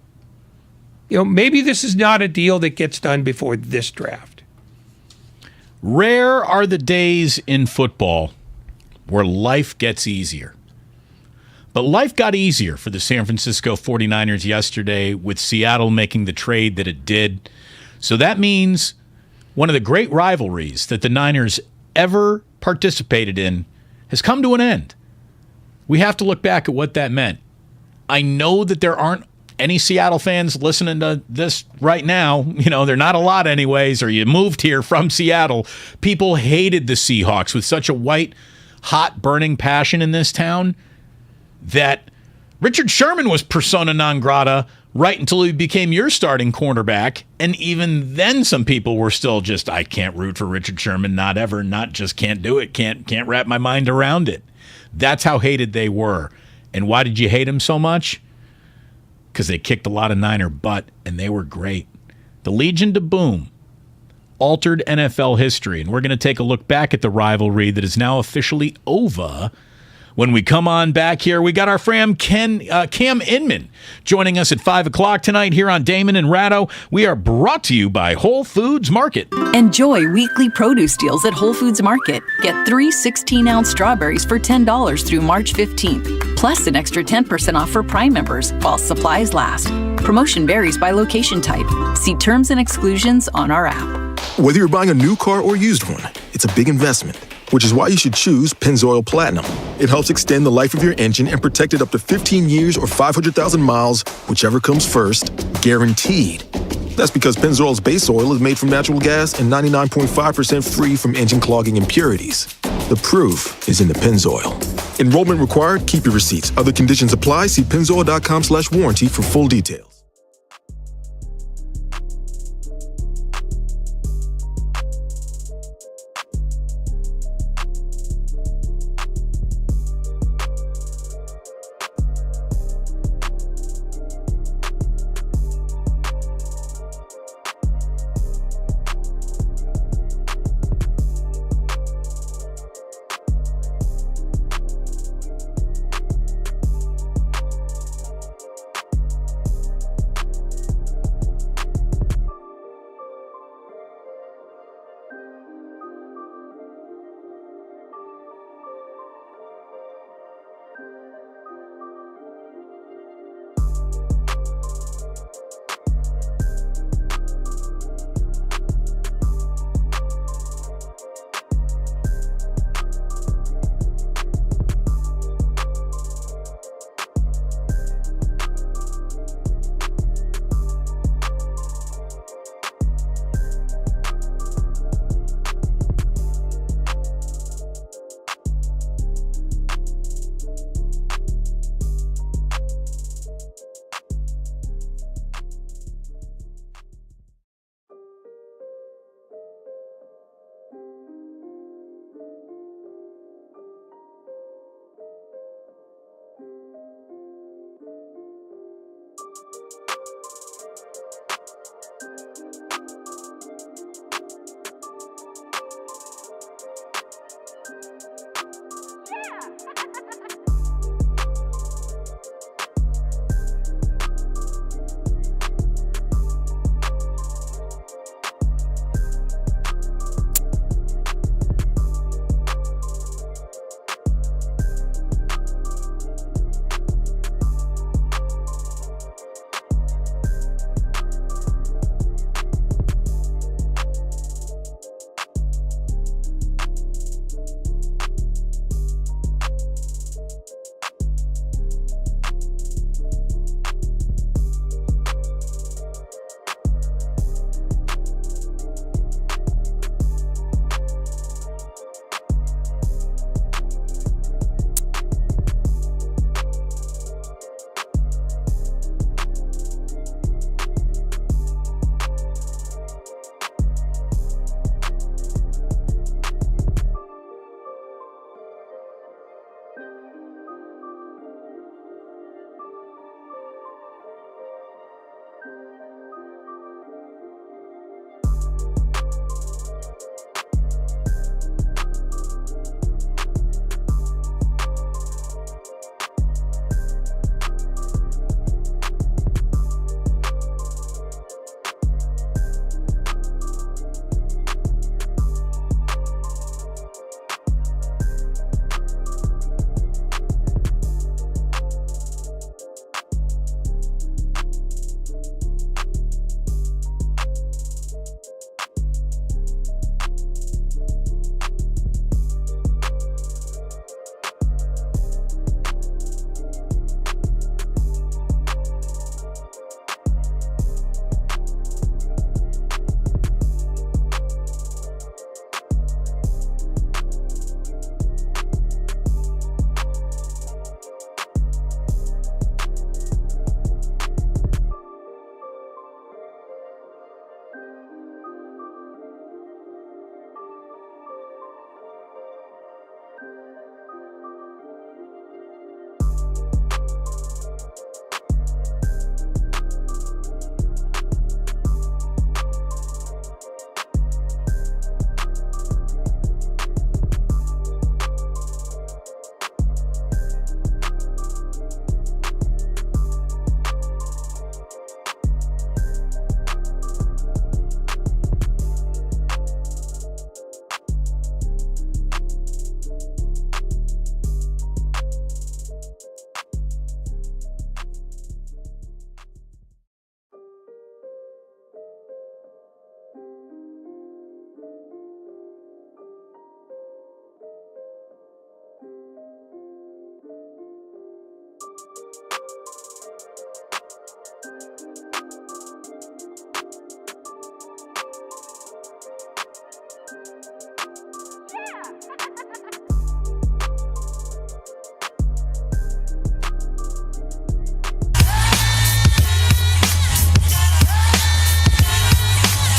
You know, maybe this is not a deal that gets done before this draft. Rare are the days in football where life gets easier. But life got easier for the San Francisco 49ers yesterday with Seattle making the trade that it did. So that means one of the great rivalries that the Niners ever participated in has come to an end. We have to look back at what that meant. I know that there aren't any Seattle fans listening to this right now. You know, they're not a lot anyways, or you moved here from Seattle. People hated the Seahawks with such a white, hot, burning passion in this town that Richard Sherman was persona non grata right until he became your starting cornerback. And even then some people were still just, I can't root for Richard Sherman, not ever, not just can't do it, can't wrap my mind around it. That's how hated they were. And why did you hate him so much? Because they kicked a lot of Niner butt, and they were great. The Legion to Boom altered NFL history, and we're going to take a look back at the rivalry that is now officially over. When we come on back here, we got our friend Cam Inman joining us at 5 o'clock tonight here on Damon and Ratto. We are brought to you by Whole Foods Market. Enjoy weekly produce deals at Whole Foods Market. Get 3 16-ounce strawberries for $10 through March 15th, plus an extra 10% off for Prime members while supplies last. Promotion varies by location type. See terms and exclusions on our app. Whether you're buying a new car or used one, it's a big investment, which is why you should choose Pennzoil Platinum. It helps extend the life of your engine and protect it up to 15 years or 500,000 miles, whichever comes first, guaranteed. That's because Pennzoil's base oil is made from natural gas and 99.5% free from engine clogging impurities. The proof is in the Pennzoil. Enrollment required. Keep your receipts. Other conditions apply. See pennzoil.com/warranty for full details.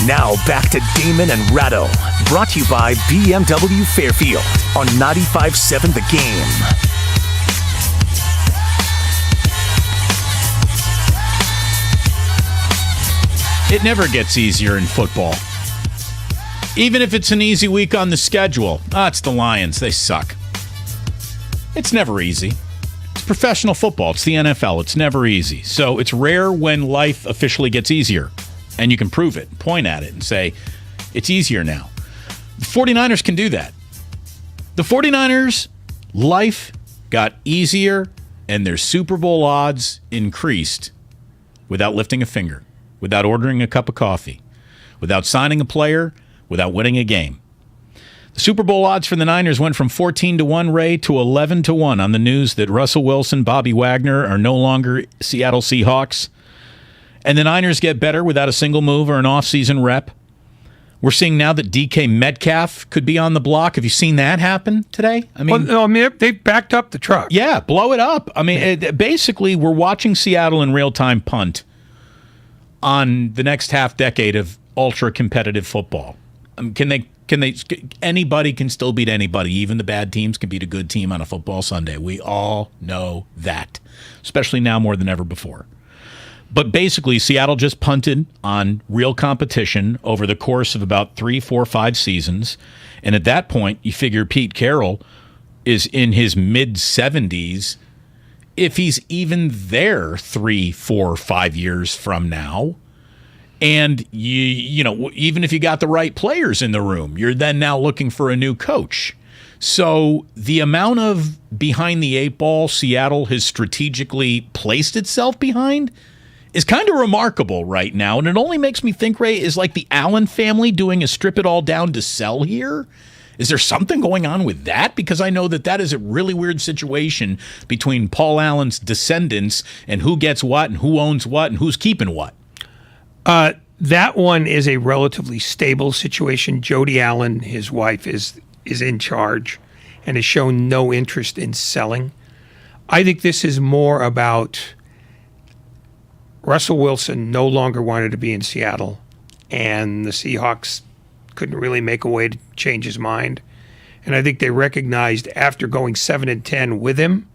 Now back to Damon and Ratto, brought to you by BMW Fairfield on 95.7 The Game. It never gets easier in football. Even if it's an easy week on the schedule. It's the Lions. They suck. It's never easy. It's professional football. It's the NFL. It's never easy. So it's rare when life officially gets easier. And you can prove it, point at it, and say, it's easier now. The 49ers can do that. The 49ers, life got easier, and their Super Bowl odds increased without lifting a finger, without ordering a cup of coffee, without signing a player, without winning a game. The Super Bowl odds for the Niners went from 14-1, Ray, to 11-1 on the news that Russell Wilson, Bobby Wagner are no longer Seattle Seahawks. And the Niners get better without a single move or an offseason rep. We're seeing now that DK Metcalf could be on the block. Have you seen that happen today? They've backed up the truck. Yeah, blow it up. Basically, we're watching Seattle in real-time punt on the next half decade of ultra-competitive football. Anybody can still beat anybody. Even the bad teams can beat a good team on a football Sunday. We all know that, especially now more than ever before. But basically, Seattle just punted on real competition over the course of about 3, 4, 5 seasons. And at that point, you figure Pete Carroll is in his mid-70s. If he's even there 3, 4, 5 years from now, and you know, even if you got the right players in the room, you're then now looking for a new coach. So the amount of behind the eight ball Seattle has strategically placed itself behind is kind of remarkable right now. And it only makes me think, Ray, is like the Allen family doing a strip it all down to sell here? Is there something going on with that? Because I know that is a really weird situation between Paul Allen's descendants and who gets what and who owns what and who's keeping what. That one is a relatively stable situation. Jody Allen, his wife, is in charge and has shown no interest in selling. I think this is more about Russell Wilson no longer wanted to be in Seattle, and the Seahawks couldn't really make a way to change his mind. And I think they recognized after going 7-10 with him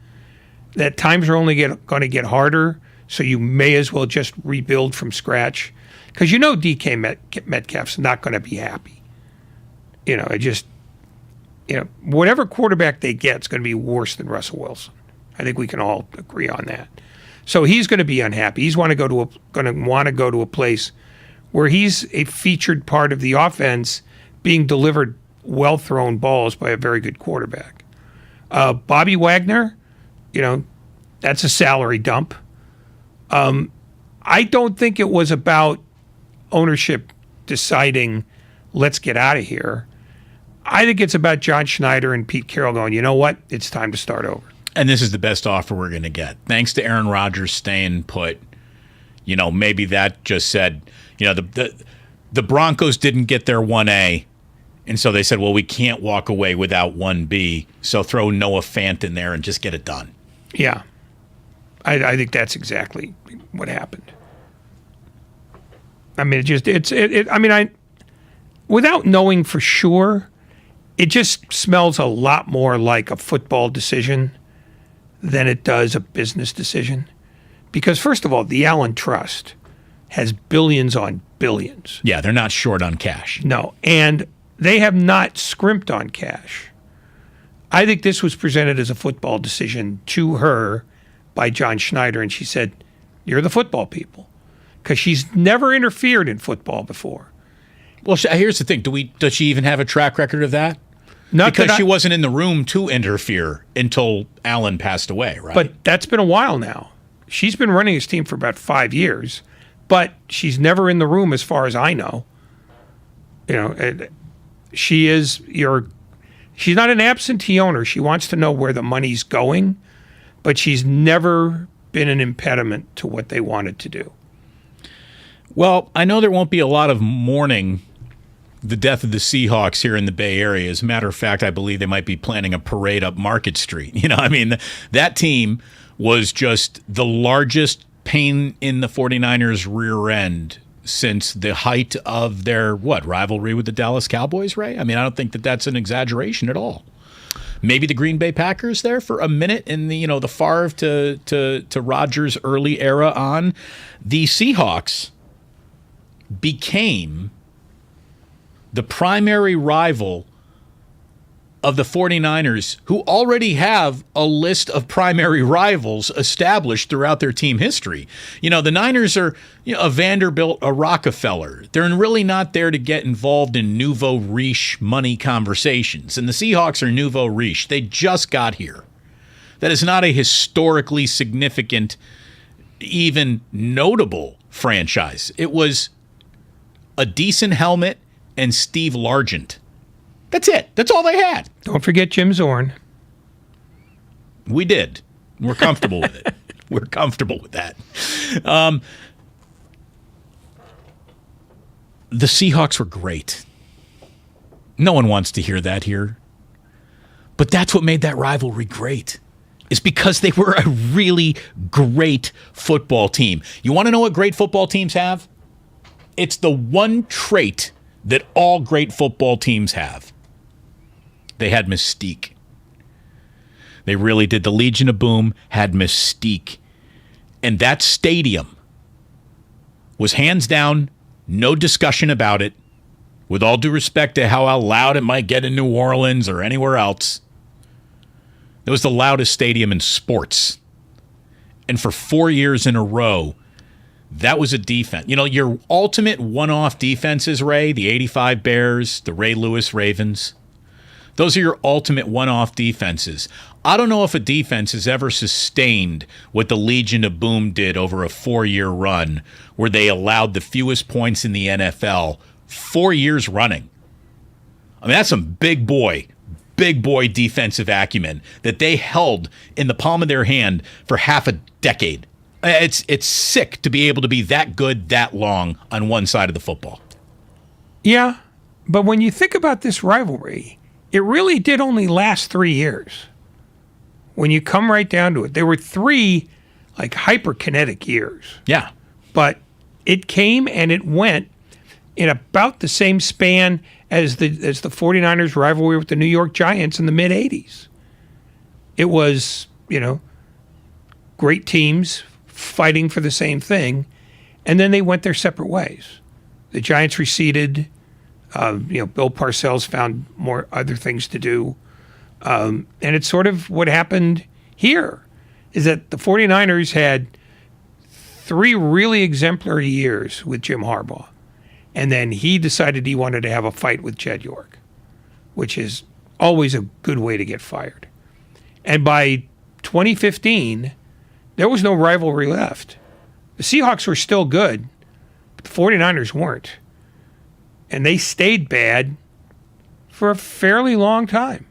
that times are only going to get harder, so you may as well just rebuild from scratch. Because you know DK Metcalf's not going to be happy. Whatever quarterback they get is going to be worse than Russell Wilson. I think we can all agree on that. So he's going to be unhappy. He's going to want to go to a place where he's a featured part of the offense, being delivered well-thrown balls by a very good quarterback. Bobby Wagner, that's a salary dump. I don't think it was about ownership deciding, let's get out of here. I think it's about John Schneider and Pete Carroll going, you know what? It's time to start over. And this is the best offer we're going to get. Thanks to Aaron Rodgers staying put, maybe that just said, the Broncos didn't get their 1A, and so they said, well, we can't walk away without 1B, so throw Noah Fant in there and just get it done. Yeah. I think that's exactly what happened. Without knowing for sure, it just smells a lot more like a football decision than it does a business decision. Because first of all, the Allen Trust has billions on billions. Yeah, they're not short on cash. No, and they have not scrimped on cash. I think this was presented as a football decision to her by John Schneider, and she said, you're the football people. Because she's never interfered in football before. Well, here's the thing. Does she even have a track record of that? Not because that she wasn't in the room to interfere until Allen passed away, right? But that's been a while now. She's been running his team for about 5 years, but she's never in the room as far as I know. She's not an absentee owner. She wants to know where the money's going, but she's never been an impediment to what they wanted to do. Well, I know there won't be a lot of mourning the death of the Seahawks here in the Bay Area. As a matter of fact, I believe they might be planning a parade up Market Street. That team was just the largest pain in the 49ers' rear end since the height of their, rivalry with the Dallas Cowboys, Ray? I mean, I don't think that that's an exaggeration at all. Maybe the Green Bay Packers there for a minute in the, the Favre to Rodgers early era on. The Seahawks became the primary rival of the 49ers, who already have a list of primary rivals established throughout their team history. The Niners are a Vanderbilt, a Rockefeller. They're really not there to get involved in nouveau riche money conversations. And the Seahawks are nouveau riche. They just got here. That is not a historically significant, even notable franchise. It was a decent helmet and Steve Largent. That's it. That's all they had. Don't forget Jim Zorn. We did. We're comfortable with it. We're comfortable with that. The Seahawks were great. No one wants to hear that here. But that's what made that rivalry great. Is because they were a really great football team. You want to know what great football teams have? It's the one trait that all great football teams have. They had mystique. They really did. The Legion of Boom had mystique. And that stadium was hands down, no discussion about it, with all due respect to how loud it might get in New Orleans or anywhere else. It was the loudest stadium in sports. And for 4 years in a row, that was a defense. Your ultimate one-off defenses, Ray, the 85 Bears, the Ray Lewis Ravens, those are your ultimate one-off defenses. I don't know if a defense has ever sustained what the Legion of Boom did over a 4-year run where they allowed the fewest points in the NFL 4 years running. I mean, that's some big boy defensive acumen that they held in the palm of their hand for half a decade. It's sick to be able to be that good that long on one side of the football. Yeah, but when you think about this rivalry, it really did only last 3 years. When you come right down to it, there were 3 hyperkinetic years. Yeah. But it came and it went in about the same span as the 49ers rivalry with the New York Giants in the mid-'80s. It was, great teams fighting for the same thing, and then they went their separate ways. The Giants receded. Bill Parcells found more other things to do. And it's sort of what happened here, is that the 49ers had 3 really exemplary years with Jim Harbaugh. And then he decided he wanted to have a fight with Jed York, which is always a good way to get fired. And by 2015, there was no rivalry left. The Seahawks were still good, but the 49ers weren't. And they stayed bad for a fairly long time.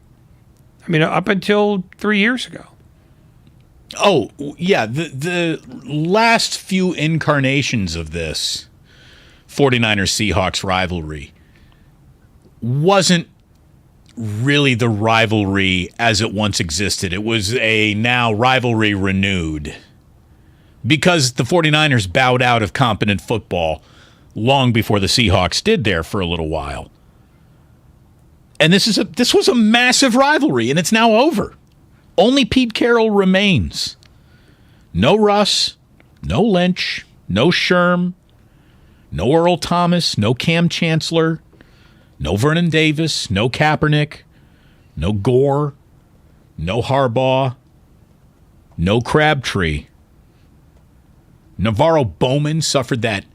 I mean, up until 3 years ago. Oh, yeah. The last few incarnations of this 49ers-Seahawks rivalry wasn't really the rivalry as it once existed. It was a now rivalry renewed because the 49ers bowed out of competent football long before the Seahawks did there for a little while. And this was a massive rivalry, and it's now over. Only Pete Carroll remains. No Russ, no Lynch, no Sherm, no Earl Thomas, no Cam Chancellor, no Vernon Davis, no Kaepernick, no Gore, no Harbaugh, no Crabtree. Navarro Bowman suffered that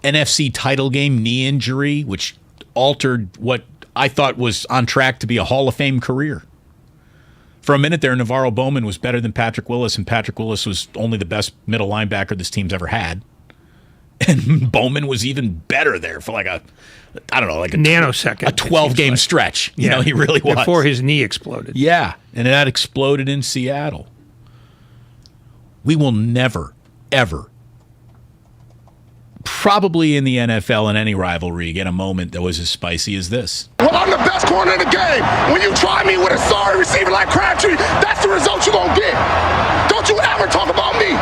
NFC title game knee injury, which altered what I thought was on track to be a Hall of Fame career. For a minute there, Navarro Bowman was better than Patrick Willis, and Patrick Willis was only the best middle linebacker this team's ever had. And Bowman was even better there for like a nanosecond. A 12-game stretch. You know, he really was. Before his knee exploded. Yeah, and that exploded in Seattle. We will never, ever, probably in the NFL in any rivalry, get a moment that was as spicy as this. Well, I'm the best corner in the game. When you try me with a sorry receiver like Crabtree, that's the result you're going to get. Don't you ever talk about me.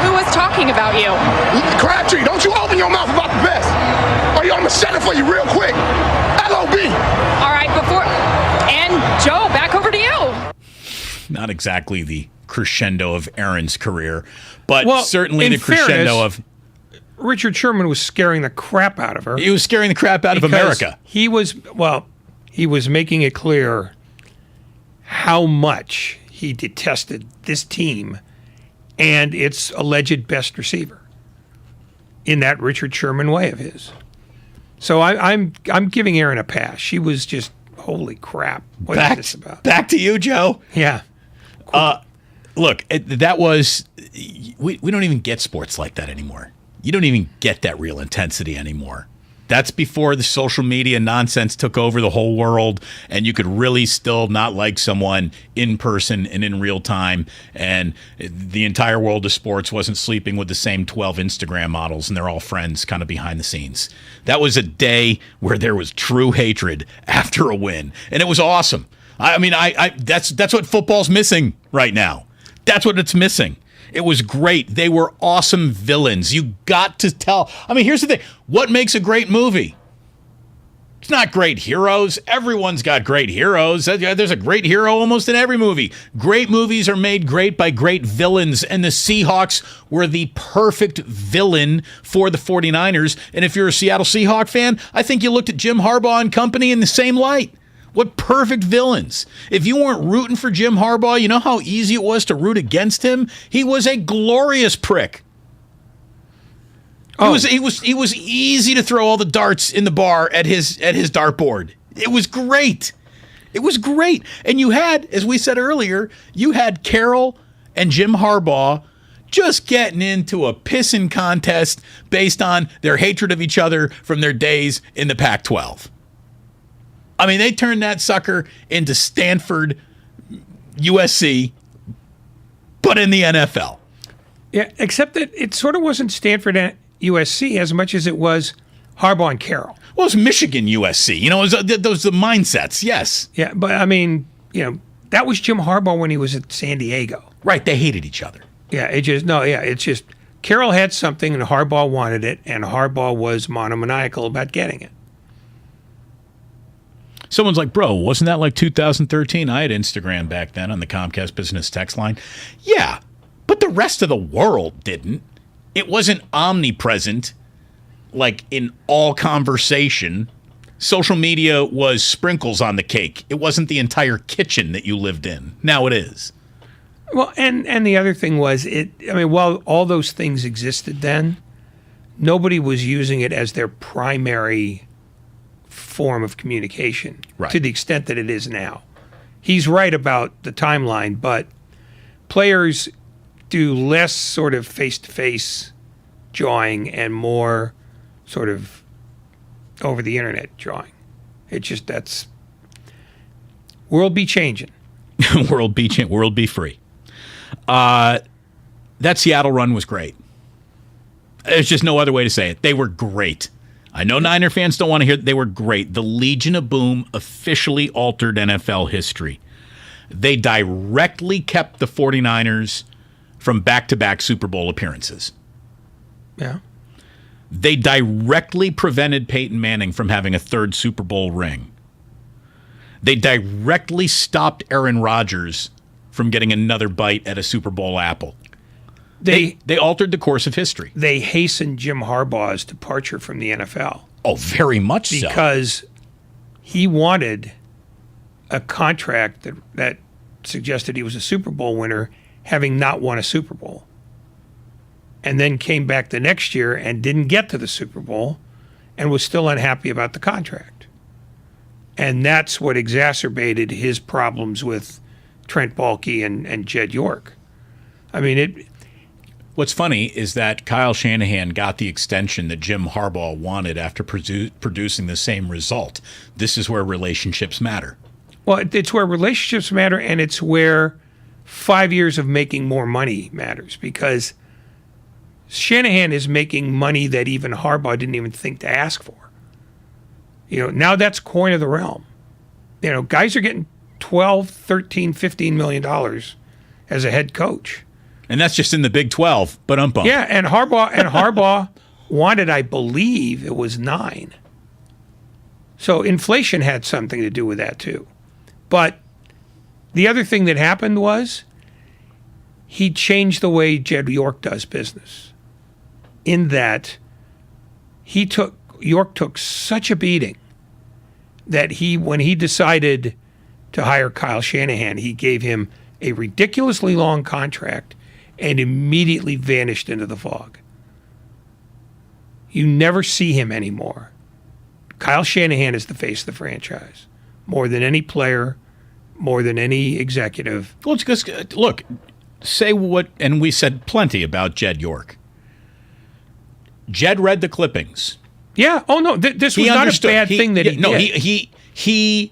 who was talking about you? Crabtree, don't you open your mouth about the best. Or I'm going to shut it for you real quick. LOB. All right, and Joe, back over to you. Not exactly the crescendo of Aaron's career, but Well, certainly in the crescendo fairness, of... Richard Sherman was scaring the crap out of her. He was scaring the crap out of because America. He was making it clear how much he detested this team and its alleged best receiver in that Richard Sherman way of his. So I'm giving Aaron a pass. She was just, holy crap. What is this about? Back to you, Joe. Yeah. Look, that was... We don't even get sports like that anymore. You don't even get that real intensity anymore. That's before the social media nonsense took over the whole world, and you could really still not like someone in person and in real time, and the entire world of sports wasn't sleeping with the same 12 Instagram models, and they're all friends kind of behind the scenes. That was a day where there was true hatred after a win, and it was awesome. I mean, that's what football's missing right now. That's what it's missing. It was great. They were awesome villains. You got to tell. I mean, here's the thing. What makes a great movie? It's not great heroes. Everyone's got great heroes. There's a great hero almost in every movie. Great movies are made great by great villains, and the Seahawks were the perfect villain for the 49ers. And if you're a Seattle Seahawks fan, I think you looked at Jim Harbaugh and company in the same light. What perfect villains. If you weren't rooting for Jim Harbaugh, you know how easy it was to root against him? He was a glorious prick. Oh. It was easy to throw all the darts in the bar at his dartboard. It was great. It was great. And you had, as we said earlier, you had Carroll and Jim Harbaugh just getting into a pissing contest based on their hatred of each other from their days in the Pac-12. I mean, they turned that sucker into Stanford, USC, but in the NFL. Yeah, except that it sort of wasn't Stanford and USC as much as it was Harbaugh and Carroll. Well, it was Michigan, USC. You know, those the mindsets, yes. Yeah, but I mean, that was Jim Harbaugh when he was at San Diego. Right, they hated each other. Yeah, it's just Carroll had something and Harbaugh wanted it, and Harbaugh was monomaniacal about getting it. Someone's like, bro, wasn't that like 2013? I had Instagram back then on the Comcast Business text line. Yeah, but the rest of the world didn't. It wasn't omnipresent, like in all conversation. Social media was sprinkles on the cake. It wasn't the entire kitchen that you lived in. Now it is. Well, and the other thing was, while all those things existed then, nobody was using it as their primary form of communication to the extent that it is now. He's right about the timeline, but players do less sort of face-to-face jawing and more sort of over the internet jawing. It's just that's world be changing. World be free. That Seattle run was great. There's just no other way to say it. They were great. I know Niner fans don't want to hear it. They were great. The Legion of Boom officially altered NFL history. They directly kept the 49ers from back-to-back Super Bowl appearances. Yeah. They directly prevented Peyton Manning from having a third Super Bowl ring. They directly stopped Aaron Rodgers from getting another bite at a Super Bowl apple. They altered the course of history. They hastened Jim Harbaugh's departure from the NFL. Oh, very much so. Because he wanted a contract that suggested he was a Super Bowl winner, having not won a Super Bowl. And then came back the next year and didn't get to the Super Bowl and was still unhappy about the contract. And that's what exacerbated his problems with Trent Baalke and Jed York. I mean, what's funny is that Kyle Shanahan got the extension that Jim Harbaugh wanted after producing the same result. This is where relationships matter. Well, it's where relationships matter, and it's where 5 years of making more money matters, because Shanahan is making money that even Harbaugh didn't even think to ask for. Now that's coin of the realm. Guys are getting $12, $13, $15 million as a head coach. And that's just in the Big 12, but Yeah, and Harbaugh wanted, I believe, it was 9. So inflation had something to do with that too. But the other thing that happened was he changed the way Jed York does business. In that York took such a beating that when he decided to hire Kyle Shanahan, he gave him a ridiculously long contract and immediately vanished into the fog. You never see him anymore. Kyle Shanahan is the face of the franchise, more than any player, more than any executive. Well, it's because, look, say what, and we said plenty about Jed York. Jed read the clippings. Yeah. Oh no, this was not a bad thing that he did. No, he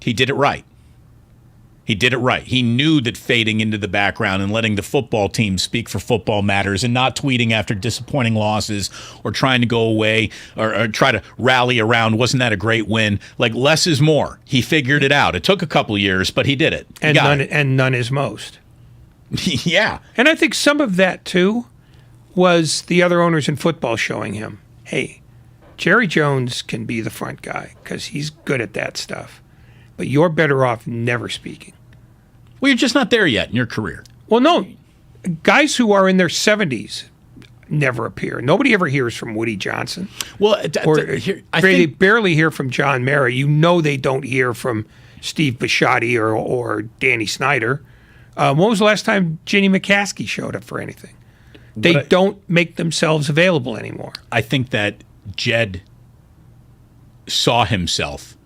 did it right. He did it right. He knew that fading into the background and letting the football team speak for football matters and not tweeting after disappointing losses or trying to go away or try to rally around, wasn't that a great win? Like, less is more. He figured it out. It took a couple of years, but he did it. And none is most. Yeah. And I think some of that, too, was the other owners in football showing him, hey, Jerry Jones can be the front guy because he's good at that stuff. But you're better off never speaking. Well, you're just not there yet in your career. Well, no. Guys who are in their 70s never appear. Nobody ever hears from Woody Johnson. Well, they barely hear from John Mara. You know they don't hear from Steve Bisciotti or Danny Snyder. When was the last time Ginny McCaskey showed up for anything? They don't make themselves available anymore. I think that Jed saw himself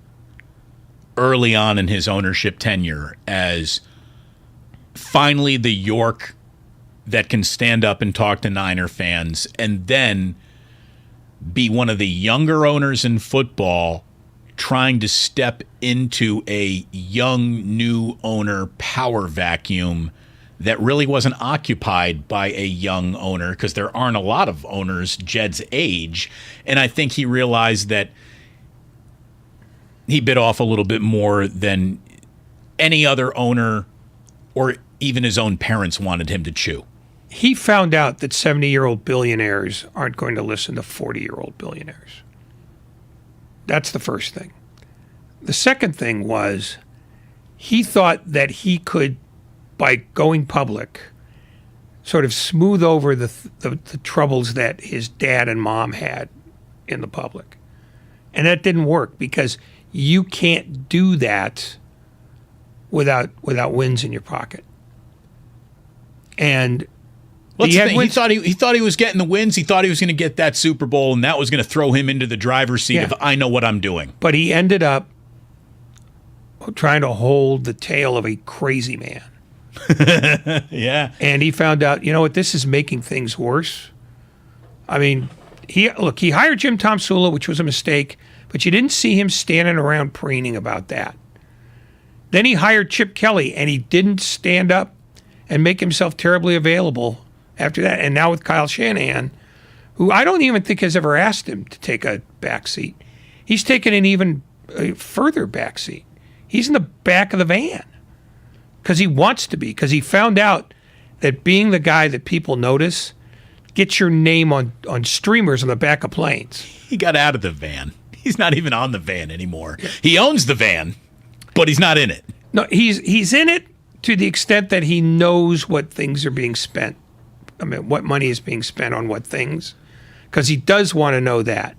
early on in his ownership tenure as finally the York that can stand up and talk to Niner fans and then be one of the younger owners in football trying to step into a young new owner power vacuum that really wasn't occupied by a young owner because there aren't a lot of owners Jed's age. And I think he realized that he bit off a little bit more than any other owner or even his own parents wanted him to chew. He found out that 70-year-old billionaires aren't going to listen to 40-year-old billionaires. That's the first thing. The second thing was he thought that he could, by going public, sort of smooth over the troubles that his dad and mom had in the public. And that didn't work because you can't do that without wins in your pocket. And he thought he was getting the wins. He thought he was going to get that Super Bowl, and that was going to throw him into the driver's seat of I know what I'm doing. But he ended up trying to hold the tail of a crazy man. Yeah. And he found out, you know what, this is making things worse. I mean, he hired Jim Tomsula, which was a mistake, but you didn't see him standing around preening about that. Then he hired Chip Kelly, and he didn't stand up and make himself terribly available after that. And now with Kyle Shanahan, who I don't even think has ever asked him to take a back seat. He's taken an even further back seat. He's in the back of the van because he wants to be, because he found out that being the guy that people notice gets your name on streamers on the back of planes. He got out of the van. He's not even on the van anymore. He owns the van, but he's not in it. No, he's in it to the extent that he knows what things are being spent. I mean, what money is being spent on what things, because he does want to know that.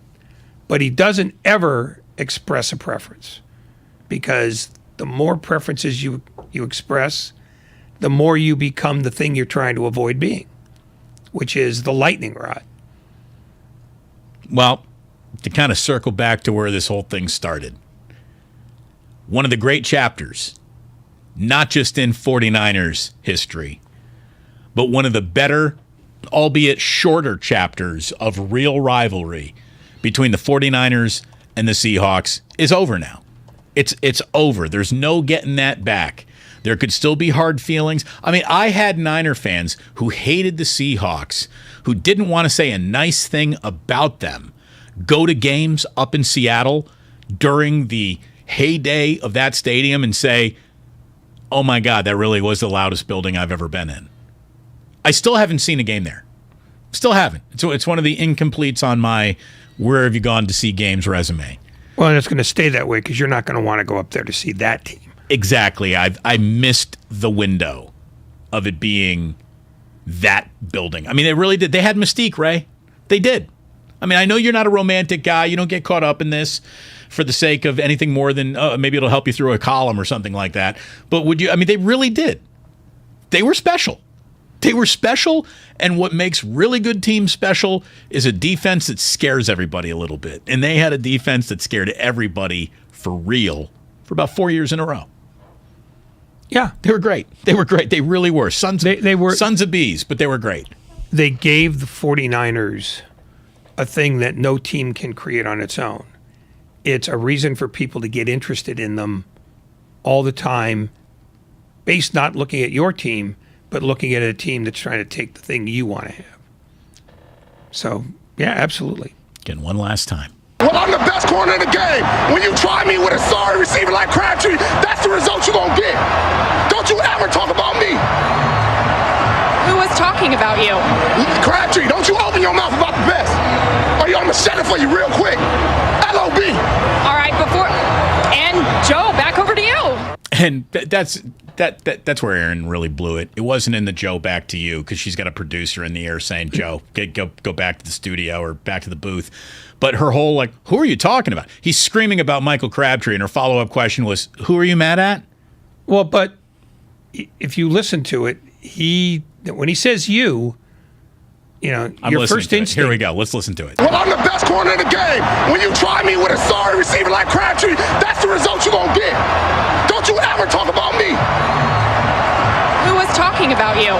But he doesn't ever express a preference, because the more preferences you express, the more you become the thing you're trying to avoid being, which is the lightning rod. Well, to kind of circle back to where this whole thing started, one of the great chapters, not just in 49ers history, but one of the better, albeit shorter chapters of real rivalry between the 49ers and the Seahawks is over now. It's over. There's no getting that back. There could still be hard feelings. I mean, I had Niner fans who hated the Seahawks, who didn't want to say a nice thing about them, go to games up in Seattle during the heyday of that stadium and say, oh my God, that really was the loudest building I've ever been in. I still haven't seen a game there. Still haven't. So it's one of the incompletes on my where have you gone to see games resume. Well, and it's going to stay that way because you're not going to want to go up there to see that team. Exactly. I missed the window of it being that building. I mean, they really did. They had mystique, Ray. They did. I mean, I know you're not a romantic guy. You don't get caught up in this for the sake of anything more than maybe it'll help you through a column or something like that. But would you? I mean, they really did. They were special. They were special, and what makes really good teams special is a defense that scares everybody a little bit. And they had a defense that scared everybody for real for about 4 years in a row. Yeah. They were great. They were great. They really were. Sons of bees, but they were great. They gave the 49ers a thing that no team can create on its own. It's a reason for people to get interested in them all the time, based not looking at your team, but looking at a team that's trying to take the thing you want to have. So, yeah, absolutely. Again, one last time. Well, I'm the best corner in the game. When you try me with a sorry receiver like Crabtree, that's the result you're going to get. Don't you ever talk about me. Who was talking about you? Crabtree, don't you open your mouth about the best. Or I'm going to set it for you real quick. LOB. All right, and Joe, back over to you. And that's where Aaron really blew it. It wasn't in the Joe back to you because she's got a producer in the air saying, Joe, go back to the studio or back to the booth. But her whole, like, who are you talking about? He's screaming about Michael Crabtree, and her follow-up question was, who are you mad at? Well, but if you listen to it, when he says you know, your first instinct. Here we go. Let's listen to it. Well, I'm the best corner in the game. When you try me with a sorry receiver like Crabtree, that's the result you're going to get. Don't you ever talk about me. Who was talking about you?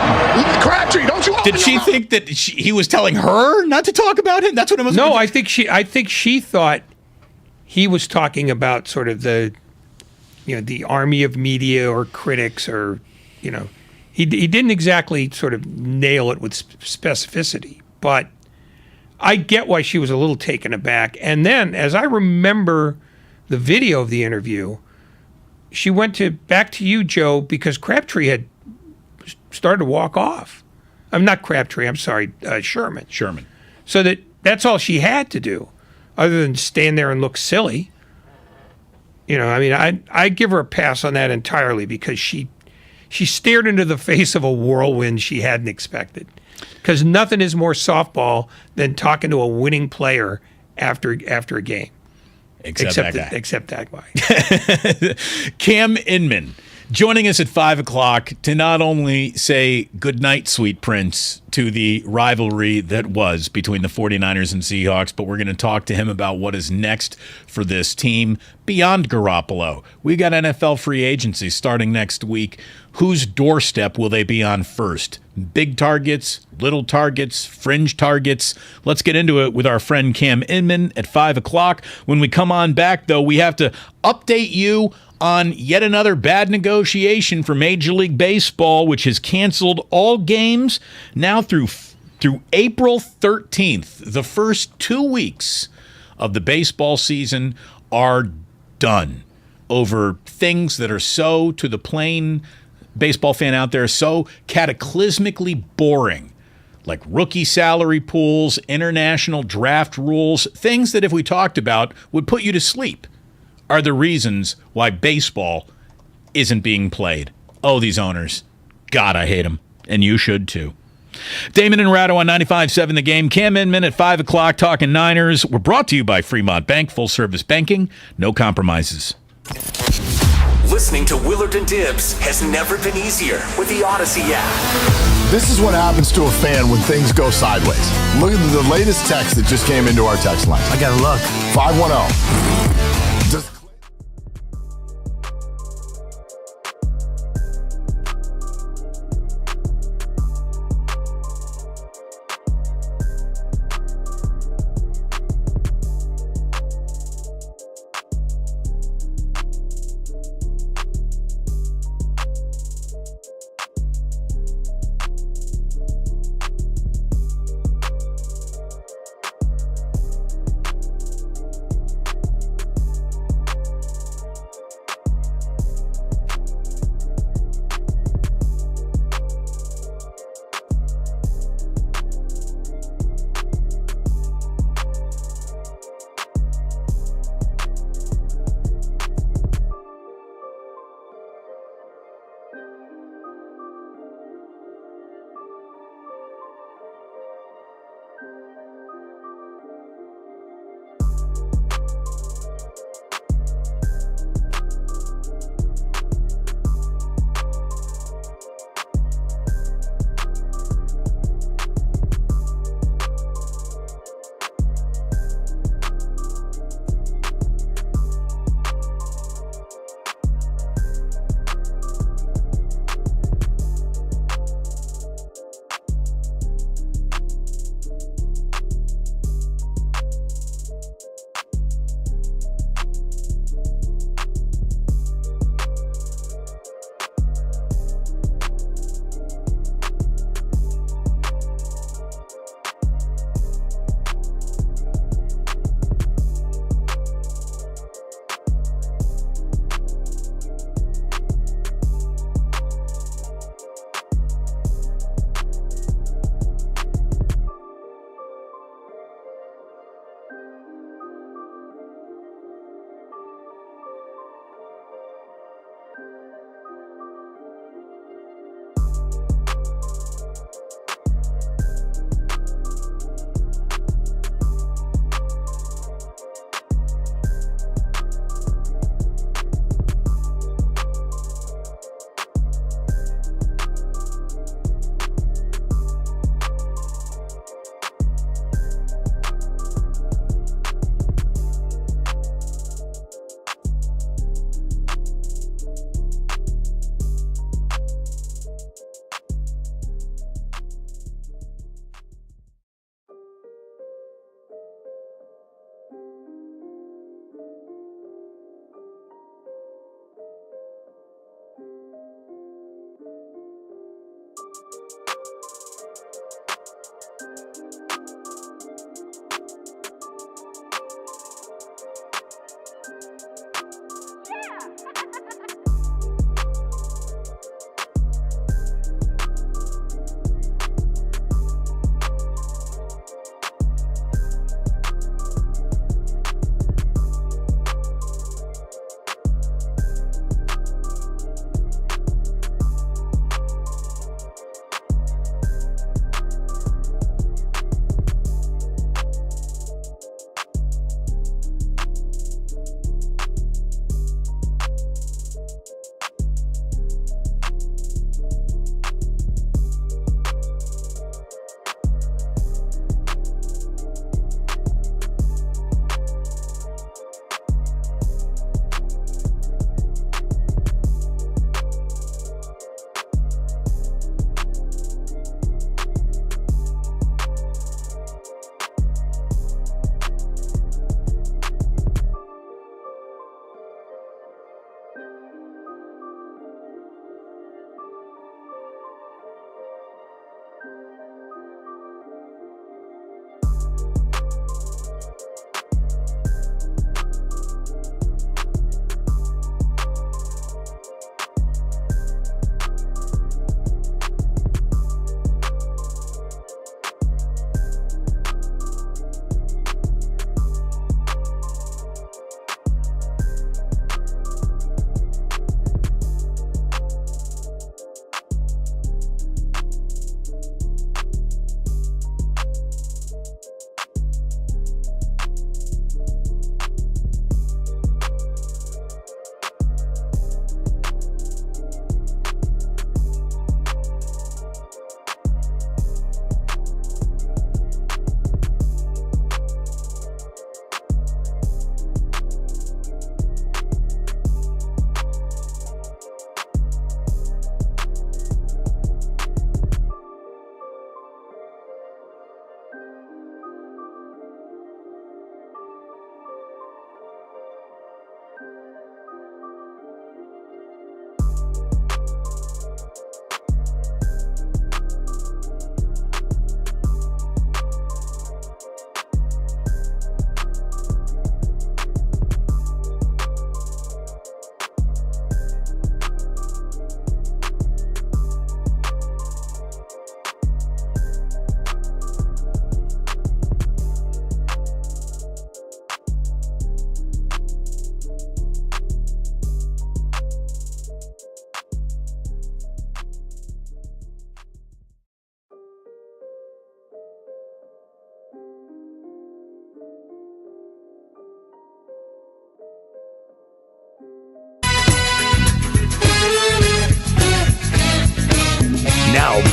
Crabtree, don't you open Did she think that he was telling her not to talk about him? That's what it was. No, I think she thought he was talking about sort of the army of media or critics or, he didn't exactly sort of nail it with specificity, but I get why she was a little taken aback. And then, as I remember the video of the interview, she went back to you, Joe, because Crabtree had started to walk off. I'm not Crabtree. I'm sorry, Sherman. So that's all she had to do, other than stand there and look silly. I mean, I give her a pass on that entirely because she stared into the face of a whirlwind she hadn't expected. Because nothing is more softball than talking to a winning player after a game. Except that guy. Except that guy. Cam Inman joining us at 5 o'clock to not only say goodnight, sweet prince, to the rivalry that was between the 49ers and Seahawks, but we're going to talk to him about what is next for this team beyond Garoppolo. We got NFL free agency starting next week. Whose doorstep will they be on first? Big targets, little targets, fringe targets. Let's get into it with our friend Cam Inman at 5 o'clock. When we come on back, though, we have to update you on yet another bad negotiation for Major League Baseball, which has canceled all games now through April 13th. The first 2 weeks of the baseball season are done over things that are so, to the plain baseball fan out there, so cataclysmically boring, like rookie salary pools, international draft rules, things that if we talked about would put you to sleep, are the reasons why baseball isn't being played. Oh, these owners. God, I hate them. And you should too. Damon and Ratto on 95.7 The Game. Cam Inman at 5 o'clock talking Niners. We're brought to you by Fremont Bank. Full service banking. No compromises. Listening to Willard and Dibs has never been easier with the Odyssey app. This is what happens to a fan when things go sideways. Look at the latest text that just came into our text line. I gotta look. 510.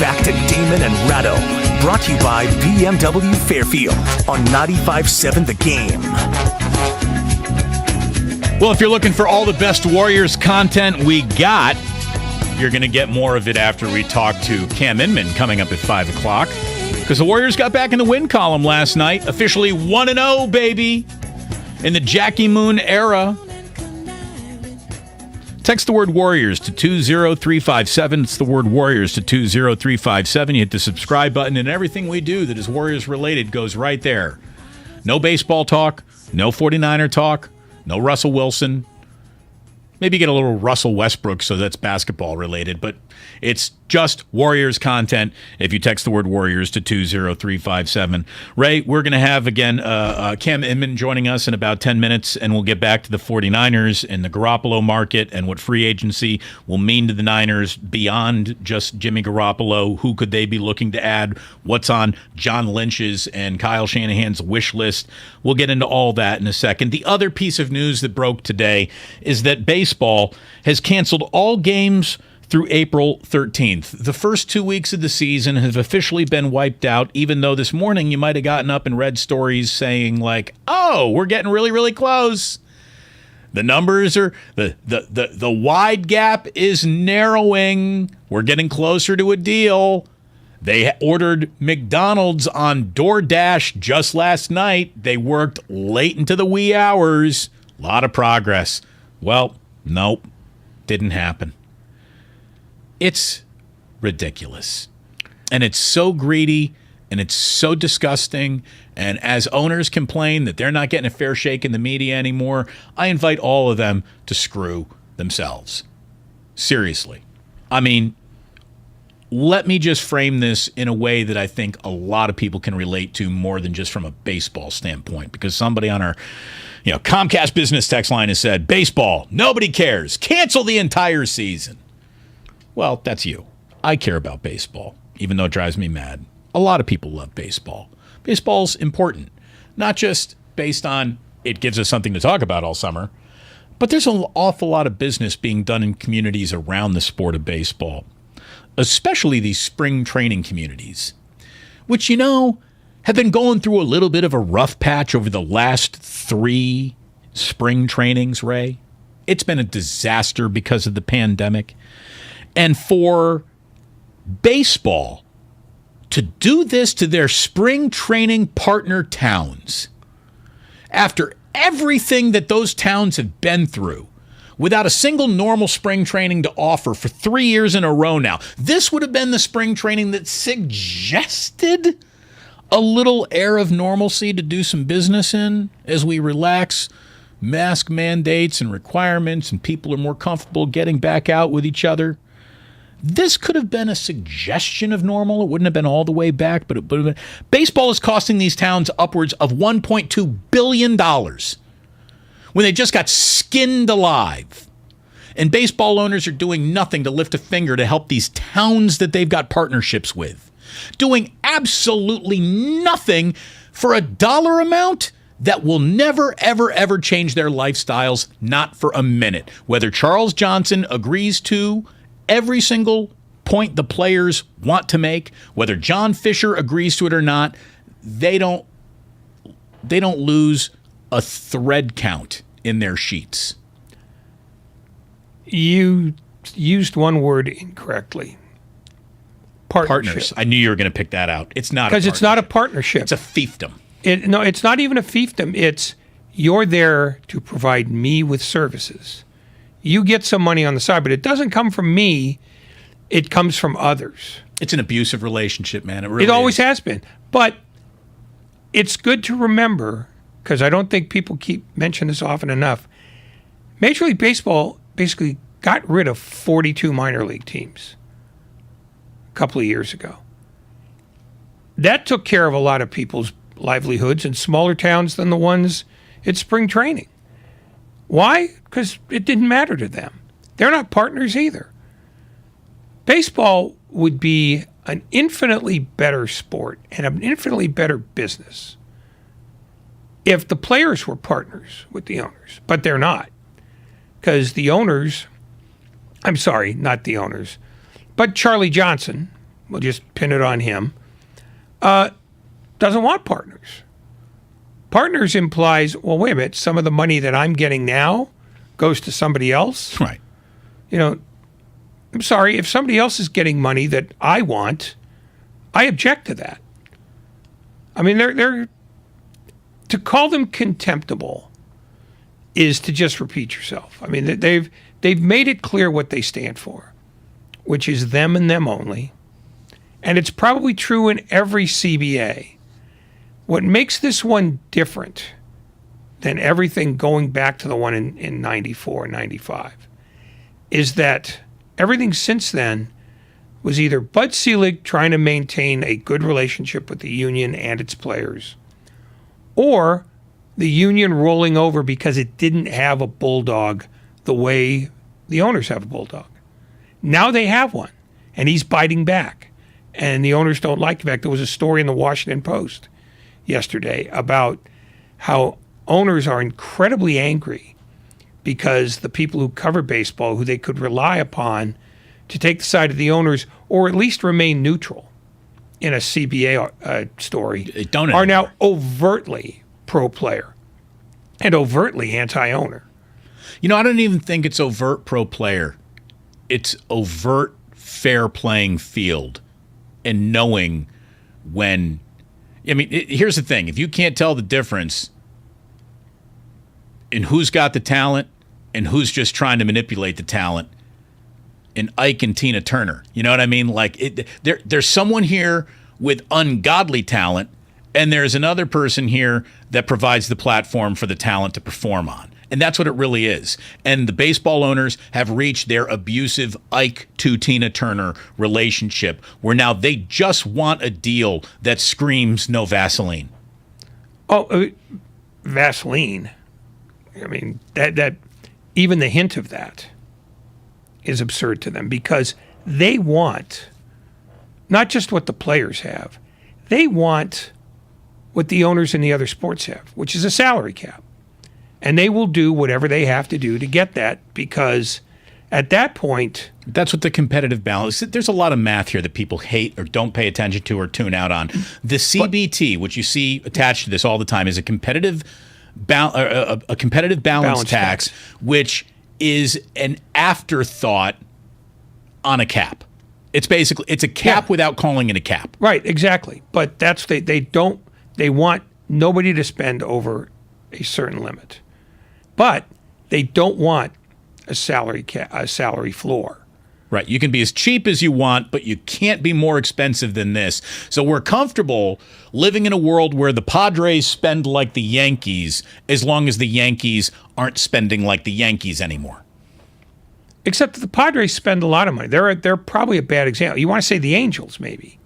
back to Damon and Ratto. Brought to you by BMW Fairfield on 95.7 The Game. Well, if you're looking for all the best Warriors content we got, you're going to get more of it after we talk to Cam Inman coming up at 5 o'clock. Because the Warriors got back in the win column last night. Officially 1-0, baby, in the Jackie Moon era. Text the word Warriors to 20357. It's the word Warriors to 20357. You hit the subscribe button, and everything we do that is Warriors related goes right there. No baseball talk, no 49er talk, no Russell Wilson. Maybe get a little Russell Westbrook, so that's basketball related, but it's just Warriors content if you text the word Warriors to 20357. Ray, we're going to have, again, Cam Inman joining us in about 10 minutes, and we'll get back to the 49ers and the Garoppolo market and what free agency will mean to the Niners beyond just Jimmy Garoppolo. Who could they be looking to add? What's on John Lynch's and Kyle Shanahan's wish list? We'll get into all that in a second. The other piece of news that broke today is that baseball has canceled all games through April 13th. The first 2 weeks of the season have officially been wiped out, even though this morning you might have gotten up and read stories saying like, oh, we're getting really, really close. The numbers are, the wide gap is narrowing. We're getting closer to a deal. They ordered McDonald's on DoorDash just last night. They worked late into the wee hours. A lot of progress. Well, nope, didn't happen. It's ridiculous. And it's so greedy, and it's so disgusting. And as owners complain that they're not getting a fair shake in the media anymore, I invite all of them to screw themselves. Seriously. I mean, let me just frame this in a way that I think a lot of people can relate to more than just from a baseball standpoint. Because somebody on our Comcast business text line has said, baseball, nobody cares. Cancel the entire season. Well, that's you. I care about baseball, even though it drives me mad. A lot of people love baseball. Baseball's important, not just based on it gives us something to talk about all summer, but there's an awful lot of business being done in communities around the sport of baseball, especially these spring training communities, which, have been going through a little bit of a rough patch over the last 3 spring trainings, Ray. It's been a disaster because of the pandemic. And for baseball to do this to their spring training partner towns, after everything that those towns have been through, without a single normal spring training to offer for 3 years in a row now, this would have been the spring training that suggested a little air of normalcy to do some business in as we relax mask mandates and requirements and people are more comfortable getting back out with each other. This could have been a suggestion of normal. It wouldn't have been all the way back, but it would have been. Baseball is costing these towns upwards of $1.2 billion when they just got skinned alive. And baseball owners are doing nothing to lift a finger to help these towns that they've got partnerships with. Doing absolutely nothing for a dollar amount that will never, ever, ever change their lifestyles, not for a minute. Whether Charles Johnson agrees to every single point the players want to make, whether John Fisher agrees to it or not, they don't lose a thread count in their sheets. You used one word incorrectly. Partners. I knew you were going to pick that out. It's not because it's not a partnership. It's a fiefdom. No, it's not even a fiefdom. It's you're there to provide me with services. You get some money on the side, but it doesn't come from me. It comes from others. It's an abusive relationship, man. It really always is. has been. But it's good to remember, because I don't think people keep mentioning this often enough, Major League Baseball basically got rid of 42 minor league teams a couple of years ago. That took care of a lot of people's livelihoods in smaller towns than the ones at spring training. Why? Because it didn't matter to them. They're not partners either. Baseball would be an infinitely better sport and an infinitely better business if the players were partners with the owners, but they're not. Because the owners, I'm sorry, not the owners, but Charlie Johnson, we'll just pin it on him, doesn't want partners. Partners implies, well, wait a minute, some of the money that I'm getting now goes to somebody else. Right. You know, I'm sorry, if somebody else is getting money that I want, I object to that. I mean, they're to call them contemptible is to just repeat yourself. I mean, they've made it clear what they stand for, which is them and them only. And it's probably true in every CBA. What makes this one different than everything going back to the one in 94, 95, is that everything since then was either Bud Selig trying to maintain a good relationship with the union and its players, or the union rolling over because it didn't have a bulldog the way the owners have a bulldog. Now they have one, and he's biting back, and the owners don't like the fact. There was a story in the Washington Post yesterday about how owners are incredibly angry because the people who cover baseball, who they could rely upon to take the side of the owners or at least remain neutral in a CBA story, are now overtly pro-player and overtly anti-owner. You know, I don't even think it's overt pro-player. It's overt fair playing field and knowing when – I mean, here's the thing. If you can't tell the difference in who's got the talent and who's just trying to manipulate the talent in Ike and Tina Turner, you know what I mean? Like, there's someone here with ungodly talent, and there's another person here that provides the platform for the talent to perform on. And that's what it really is. And the baseball owners have reached their abusive Ike to Tina Turner relationship, where now they just want a deal that screams no Vaseline. Oh, Vaseline. I mean, that even the hint of that is absurd to them, because they want not just what the players have, they want what the owners in the other sports have, which is a salary cap. And they will do whatever they have to do to get that, because at that point... That's what the competitive balance... There's a lot of math here that people hate or don't pay attention to or tune out on. The CBT, which you see attached to this all the time, is a competitive balance tax, which is an afterthought on a cap. It's basically... It's a cap without calling it a cap. Right, exactly. But that's... They want nobody to spend over a certain limit. But they don't want a salary floor. Right. You can be as cheap as you want, but you can't be more expensive than this. So we're comfortable living in a world where the Padres spend like the Yankees, as long as the Yankees aren't spending like the Yankees anymore. Except that the Padres spend a lot of money. They're probably a bad example. You want to say the Angels, maybe.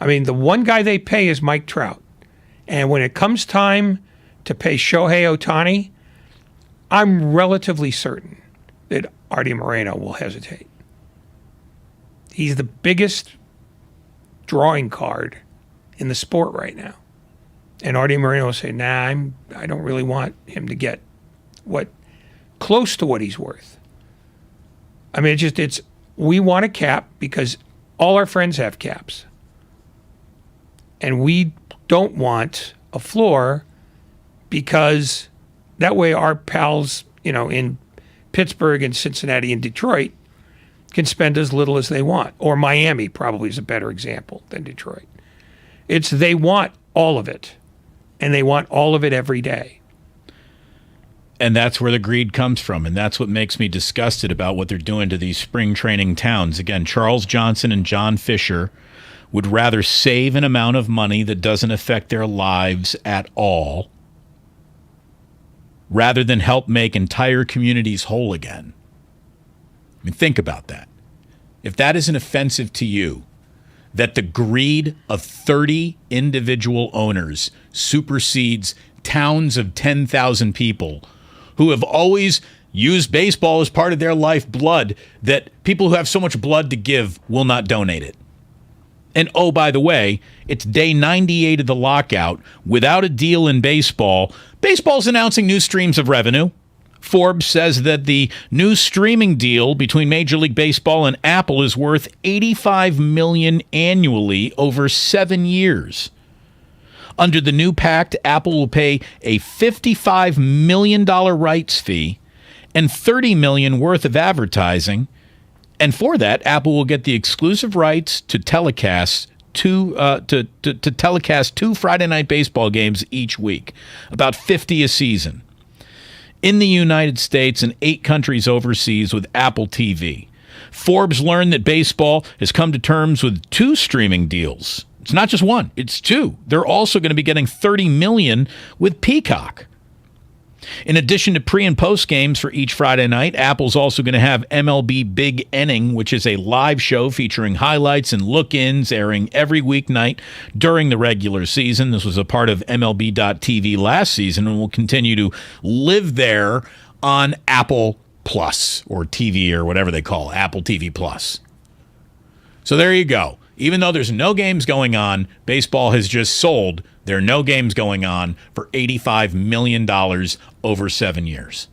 I mean, the one guy they pay is Mike Trout. And when it comes time to pay Shohei Ohtani, I'm relatively certain that Artie Moreno will hesitate. He's the biggest drawing card in the sport right now. And Artie Moreno will say, nah, I don't really want him to get close to what he's worth. I mean, we want a cap because all our friends have caps. And we don't want a floor because that way our pals, in Pittsburgh and Cincinnati and Detroit can spend as little as they want. Or Miami probably is a better example than Detroit. They want all of it, and they want all of it every day. And that's where the greed comes from, and that's what makes me disgusted about what they're doing to these spring training towns. Again, Charles Johnson and John Fisher would rather save an amount of money that doesn't affect their lives at all, rather than help make entire communities whole again. I mean, think about that. If that isn't offensive to you, that the greed of 30 individual owners supersedes towns of 10,000 people who have always used baseball as part of their lifeblood, that people who have so much blood to give will not donate it. And oh, by the way, it's day 98 of the lockout. Without a deal in baseball, baseball's announcing new streams of revenue. Forbes says that the new streaming deal between Major League Baseball and Apple is worth $85 million annually over 7 years. Under the new pact, Apple will pay a $55 million rights fee and $30 million worth of advertising. And for that, Apple will get the exclusive rights to telecast telecast 2 Friday night baseball games each week, about 50 a season, in the United States and 8 countries overseas with Apple TV. Forbes learned that baseball has come to terms with 2 streaming deals. It's not just 1, it's 2. They're also going to be getting $30 million with Peacock. In addition to pre- and post games for each Friday night, Apple's also going to have MLB Big Inning, which is a live show featuring highlights and look-ins airing every weeknight during the regular season. This was a part of MLB.TV last season and will continue to live there on Apple Plus or TV or whatever they call it, Apple TV Plus. So there you go. Even though there's no games going on, baseball has just sold. There are no games going on for $85 million over 7 years.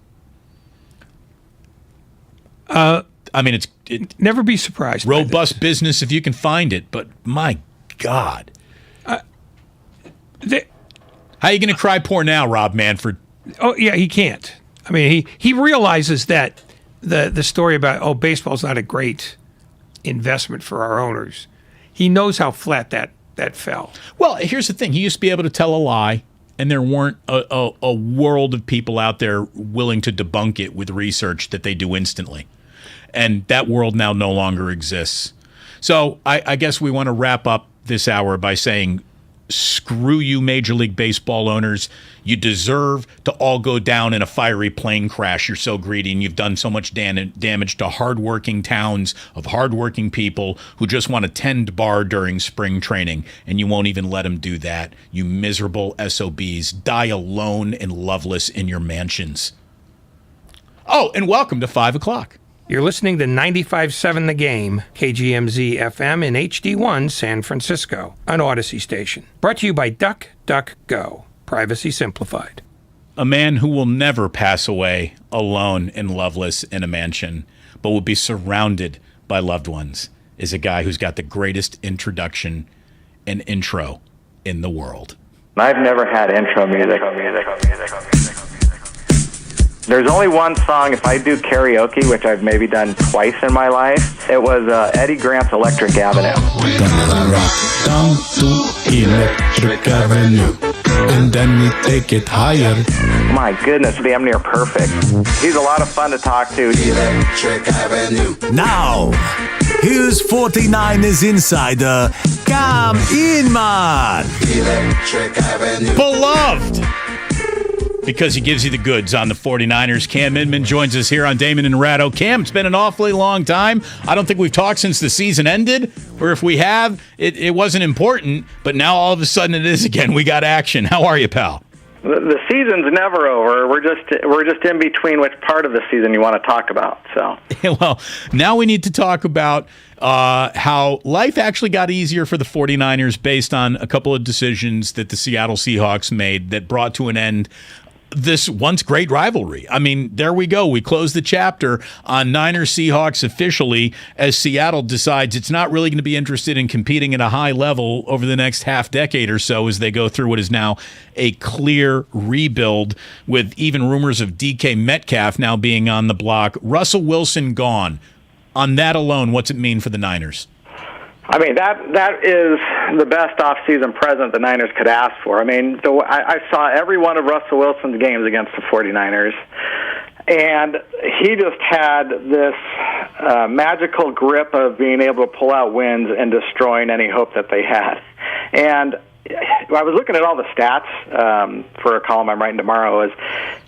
I mean, it's never be surprised. Robust business if you can find it, but my God. How are you going to cry poor now, Rob Manfred? Oh, yeah, he can't. I mean, he realizes that the story about, baseball's not a great investment for our owners. He knows how flat that fell. Well, here's the thing. He used to be able to tell a lie, and there weren't a world of people out there willing to debunk it with research that they do instantly. And that world now no longer exists. So I guess we want to wrap up this hour by saying, screw you, Major League Baseball owners. You deserve to all go down in a fiery plane crash. You're so greedy, and you've done so much damage to hardworking towns of hardworking people who just want to tend bar during spring training, and you won't even let them do that. You miserable SOBs. Die alone and loveless in your mansions. Oh, and welcome to 5 o'clock. You're listening to 95.7 The Game, KGMZ FM in HD1 San Francisco, an Odyssey station. Brought to you by DuckDuckGo, privacy simplified. A man who will never pass away alone and loveless in a mansion, but will be surrounded by loved ones, is a guy who's got the greatest introduction and intro in the world. I've never had intro music. There's only one song, if I do karaoke, which I've maybe done twice in my life, it was Eddie Grant's Electric Avenue. Gonna rock down to Electric Avenue, and then we take it higher. My goodness, damn near perfect. He's a lot of fun to talk to. Electric Avenue. Now, here's 49ers insider, Cam Inman. Electric Avenue. Beloved! Because he gives you the goods on the 49ers. Cam Inman joins us here on Damon and Ratto. Cam, it's been an awfully long time. I don't think we've talked since the season ended, or if we have, it wasn't important, but now all of a sudden it is again. We got action. How are you, pal? The season's never over. We're just in between which part of the season you want to talk about. So, well, now we need to talk about how life actually got easier for the 49ers based on a couple of decisions that the Seattle Seahawks made that brought to an end this once great rivalry. I mean, there we go. We close the chapter on Niners-Seahawks officially as Seattle decides it's not really going to be interested in competing at a high level over the next half decade or so as they go through what is now a clear rebuild with even rumors of DK Metcalf now being on the block. Russell Wilson gone. On that alone, what's it mean for the Niners? I mean, that is the best off-season present the Niners could ask for. I mean, I saw every one of Russell Wilson's games against the 49ers, and he just had this magical grip of being able to pull out wins and destroying any hope that they had. And I was looking at all the stats for a column I'm writing tomorrow.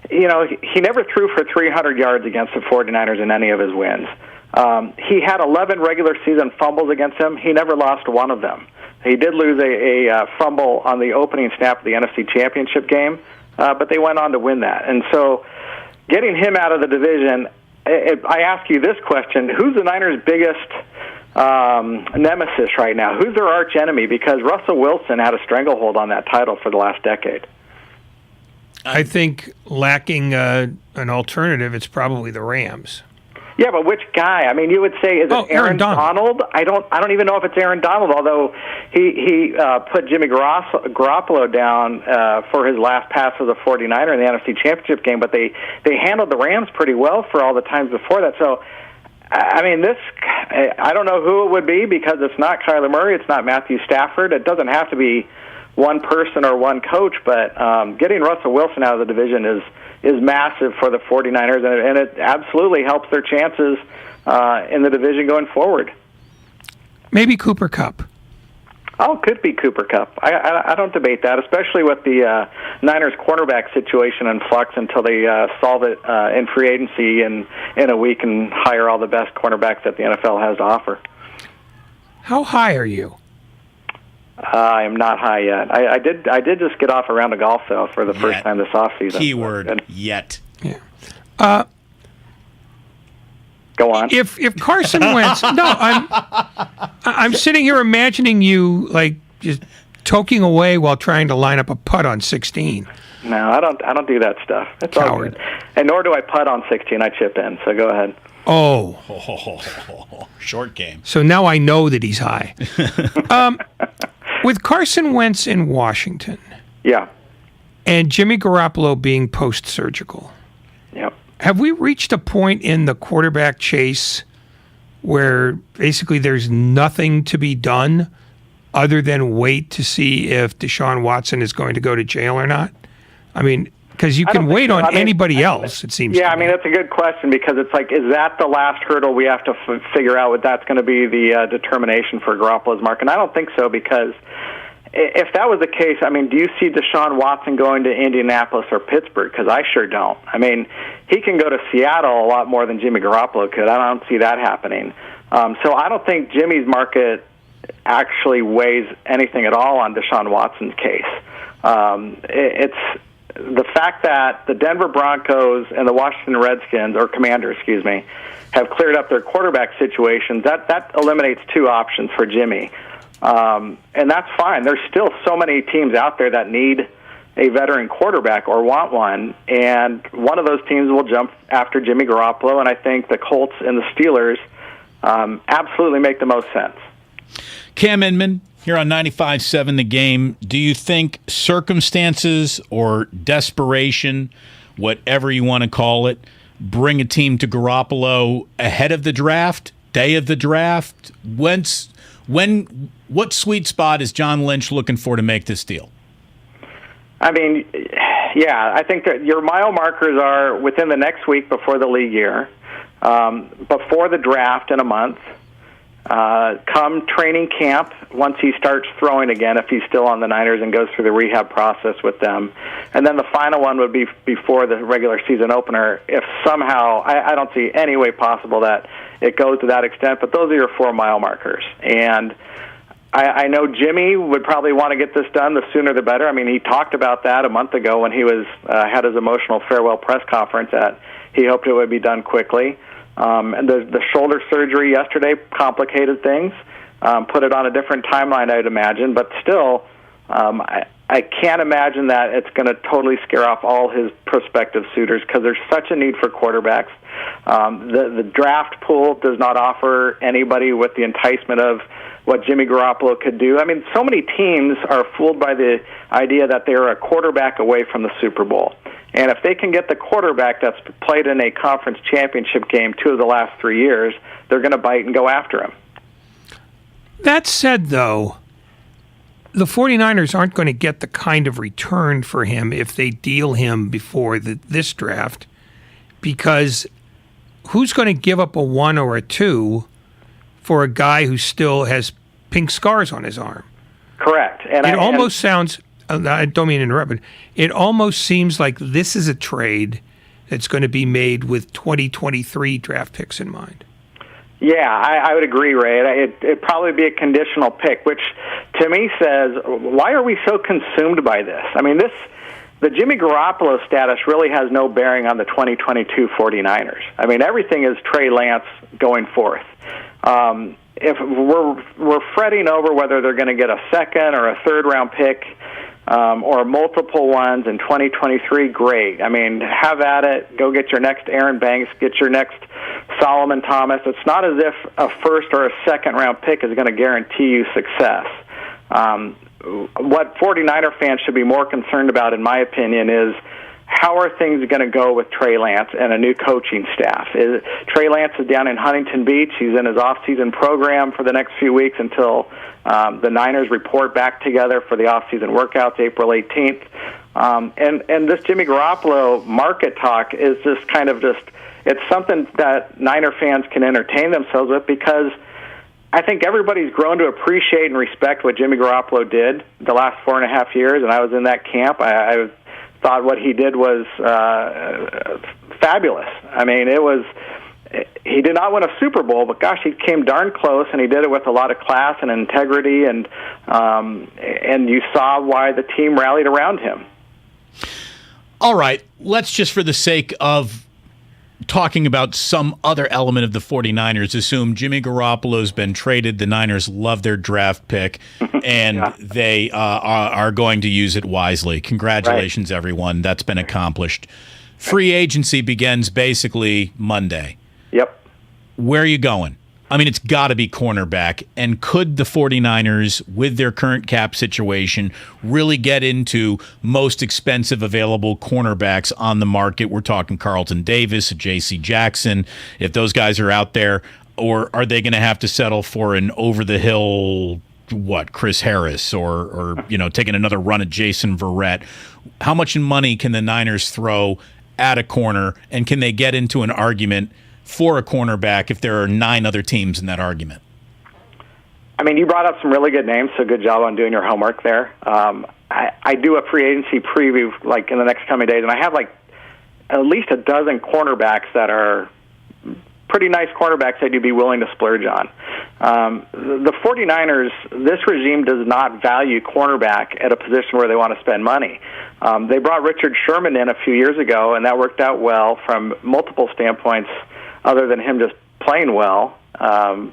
He never threw for 300 yards against the 49ers in any of his wins. He had 11 regular season fumbles against him. He never lost one of them. He did lose a fumble on the opening snap of the NFC Championship game, but they went on to win that. And so getting him out of the division, I ask you this question, who's the Niners' biggest nemesis right now? Who's their arch enemy? Because Russell Wilson had a stranglehold on that title for the last decade. I think lacking an alternative, it's probably the Rams. Yeah, but which guy? I mean, you would say, is it Aaron Donald? I don't even know if it's Aaron Donald, although he put Jimmy Garoppolo down for his last pass of the 49er in the NFC Championship game, but they handled the Rams pretty well for all the times before that. So, I mean, I don't know who it would be because it's not Kyler Murray, it's not Matthew Stafford. It doesn't have to be one person or one coach, but getting Russell Wilson out of the division is massive for the 49ers, and it absolutely helps their chances in the division going forward. Maybe Cooper Kupp. Oh, could be Cooper Kupp. I don't debate that, especially with the Niners cornerback situation in flux until they solve it in free agency in a week and hire all the best cornerbacks that the NFL has to offer. How high are you? I am not high yet. I did just get off a round of golf, though, for the first time this offseason. Keyword, yet. Yeah. Go on. If Carson Wentz, I'm sitting here imagining you like just toking away while trying to line up a putt on 16. No, I don't do that stuff. That's all good. And nor do I putt on 16. I chip in. So go ahead. Oh. Short game. So now I know that he's high. With Carson Wentz in Washington. Yeah. And Jimmy Garoppolo being post-surgical. Yep. Have we reached a point in the quarterback chase where basically there's nothing to be done other than wait to see if Deshaun Watson is going to go to jail or not? I mean, because you can wait on anybody else, it seems. Yeah, I mean, that's a good question because it's like, is that the last hurdle we have to figure out what that's going to be the determination for Garoppolo's mark? And I don't think so because if that was the case, I mean, do you see Deshaun Watson going to Indianapolis or Pittsburgh? Because I sure don't. I mean, he can go to Seattle a lot more than Jimmy Garoppolo could. I don't see that happening. So I don't think Jimmy's market actually weighs anything at all on Deshaun Watson's case. It's the fact that the Denver Broncos and the Washington Redskins, or Commanders, excuse me, have cleared up their quarterback situations, that eliminates two options for Jimmy. And that's fine. There's still so many teams out there that need a veteran quarterback or want one, and one of those teams will jump after Jimmy Garoppolo, and I think the Colts and the Steelers absolutely make the most sense. Cam Inman, here on 95.7 The Game, do you think circumstances or desperation, whatever you want to call it, bring a team to Garoppolo ahead of the draft, day of the draft? What sweet spot is John Lynch looking for to make this deal? I mean, yeah, I think that your mile markers are within the next week before the league year, before the draft in a month, come training camp once he starts throwing again, if he's still on the Niners and goes through the rehab process with them. And then the final one would be before the regular season opener, if somehow, I don't see any way possible that it goes to that extent, but those are your 4 mile markers. And I know Jimmy would probably want to get this done the sooner the better. I mean, he talked about that a month ago when he was had his emotional farewell press conference that he hoped it would be done quickly. And the shoulder surgery yesterday complicated things, put it on a different timeline, I'd imagine. But still, I can't imagine that it's going to totally scare off all his prospective suitors because there's such a need for quarterbacks. The draft pool does not offer anybody with the enticement of what Jimmy Garoppolo could do. I mean, so many teams are fooled by the idea that they're a quarterback away from the Super Bowl. And if they can get the quarterback that's played in a conference championship game 2 of the last 3 years, they're going to bite and go after him. That said, though, the 49ers aren't going to get the kind of return for him if they deal him before this draft, because who's going to give up a 1 or a 2 for a guy who still has pink scars on his arm? Correct. And it almost sounds, I don't mean to interrupt, but it almost seems like this is a trade that's going to be made with 2023 draft picks in mind. Yeah, I would agree, Ray. It'd probably be a conditional pick, which to me says, why are we so consumed by this? I mean, the Jimmy Garoppolo status really has no bearing on the 2022 49ers. I mean, everything is Trey Lance going forth. If we're fretting over whether they're going to get a second or a third round pick, or multiple ones in 2023, great. I mean, have at it. Go get your next Aaron Banks, get your next Solomon Thomas. It's not as if a first or a second-round pick is going to guarantee you success. What 49er fans should be more concerned about, in my opinion, is how are things going to go with Trey Lance and a new coaching staff? Trey Lance is down in Huntington Beach. He's in his off-season program for the next few weeks until the Niners report back together for the off-season workouts April 18th. And this Jimmy Garoppolo market talk is just kind of it's something that Niner fans can entertain themselves with, because I think everybody's grown to appreciate and respect what Jimmy Garoppolo did the last 4.5 years, and I was in that camp. I thought what he did was fabulous. I mean, he did not win a Super Bowl, but gosh, he came darn close, and he did it with a lot of class and integrity, and you saw why the team rallied around him. All right, let's just, for the sake of talking about some other element of the 49ers, assume Jimmy Garoppolo's been traded. The Niners love their draft pick, and they are going to use it wisely. Congratulations, everyone. That's been accomplished. Free agency begins basically Monday. Yep. Where are you going? I mean, it's got to be cornerback. And could the 49ers, with their current cap situation, really get into most expensive available cornerbacks on the market? We're talking Carlton Davis, J.C. Jackson, if those guys are out there. Or are they going to have to settle for an over-the-hill, Chris Harris, or taking another run at Jason Verrett? How much money can the Niners throw at a corner, and can they get into an argument for a cornerback if there are 9 other teams in that argument? I mean, you brought up some really good names, so good job on doing your homework there. I do a free agency preview like in the next coming days, and I have like at least a dozen cornerbacks that are pretty nice cornerbacks that you'd be willing to splurge on. The 49ers, this regime does not value cornerback at a position where they want to spend money. They brought Richard Sherman in a few years ago, and that worked out well from multiple standpoints other than him just playing well,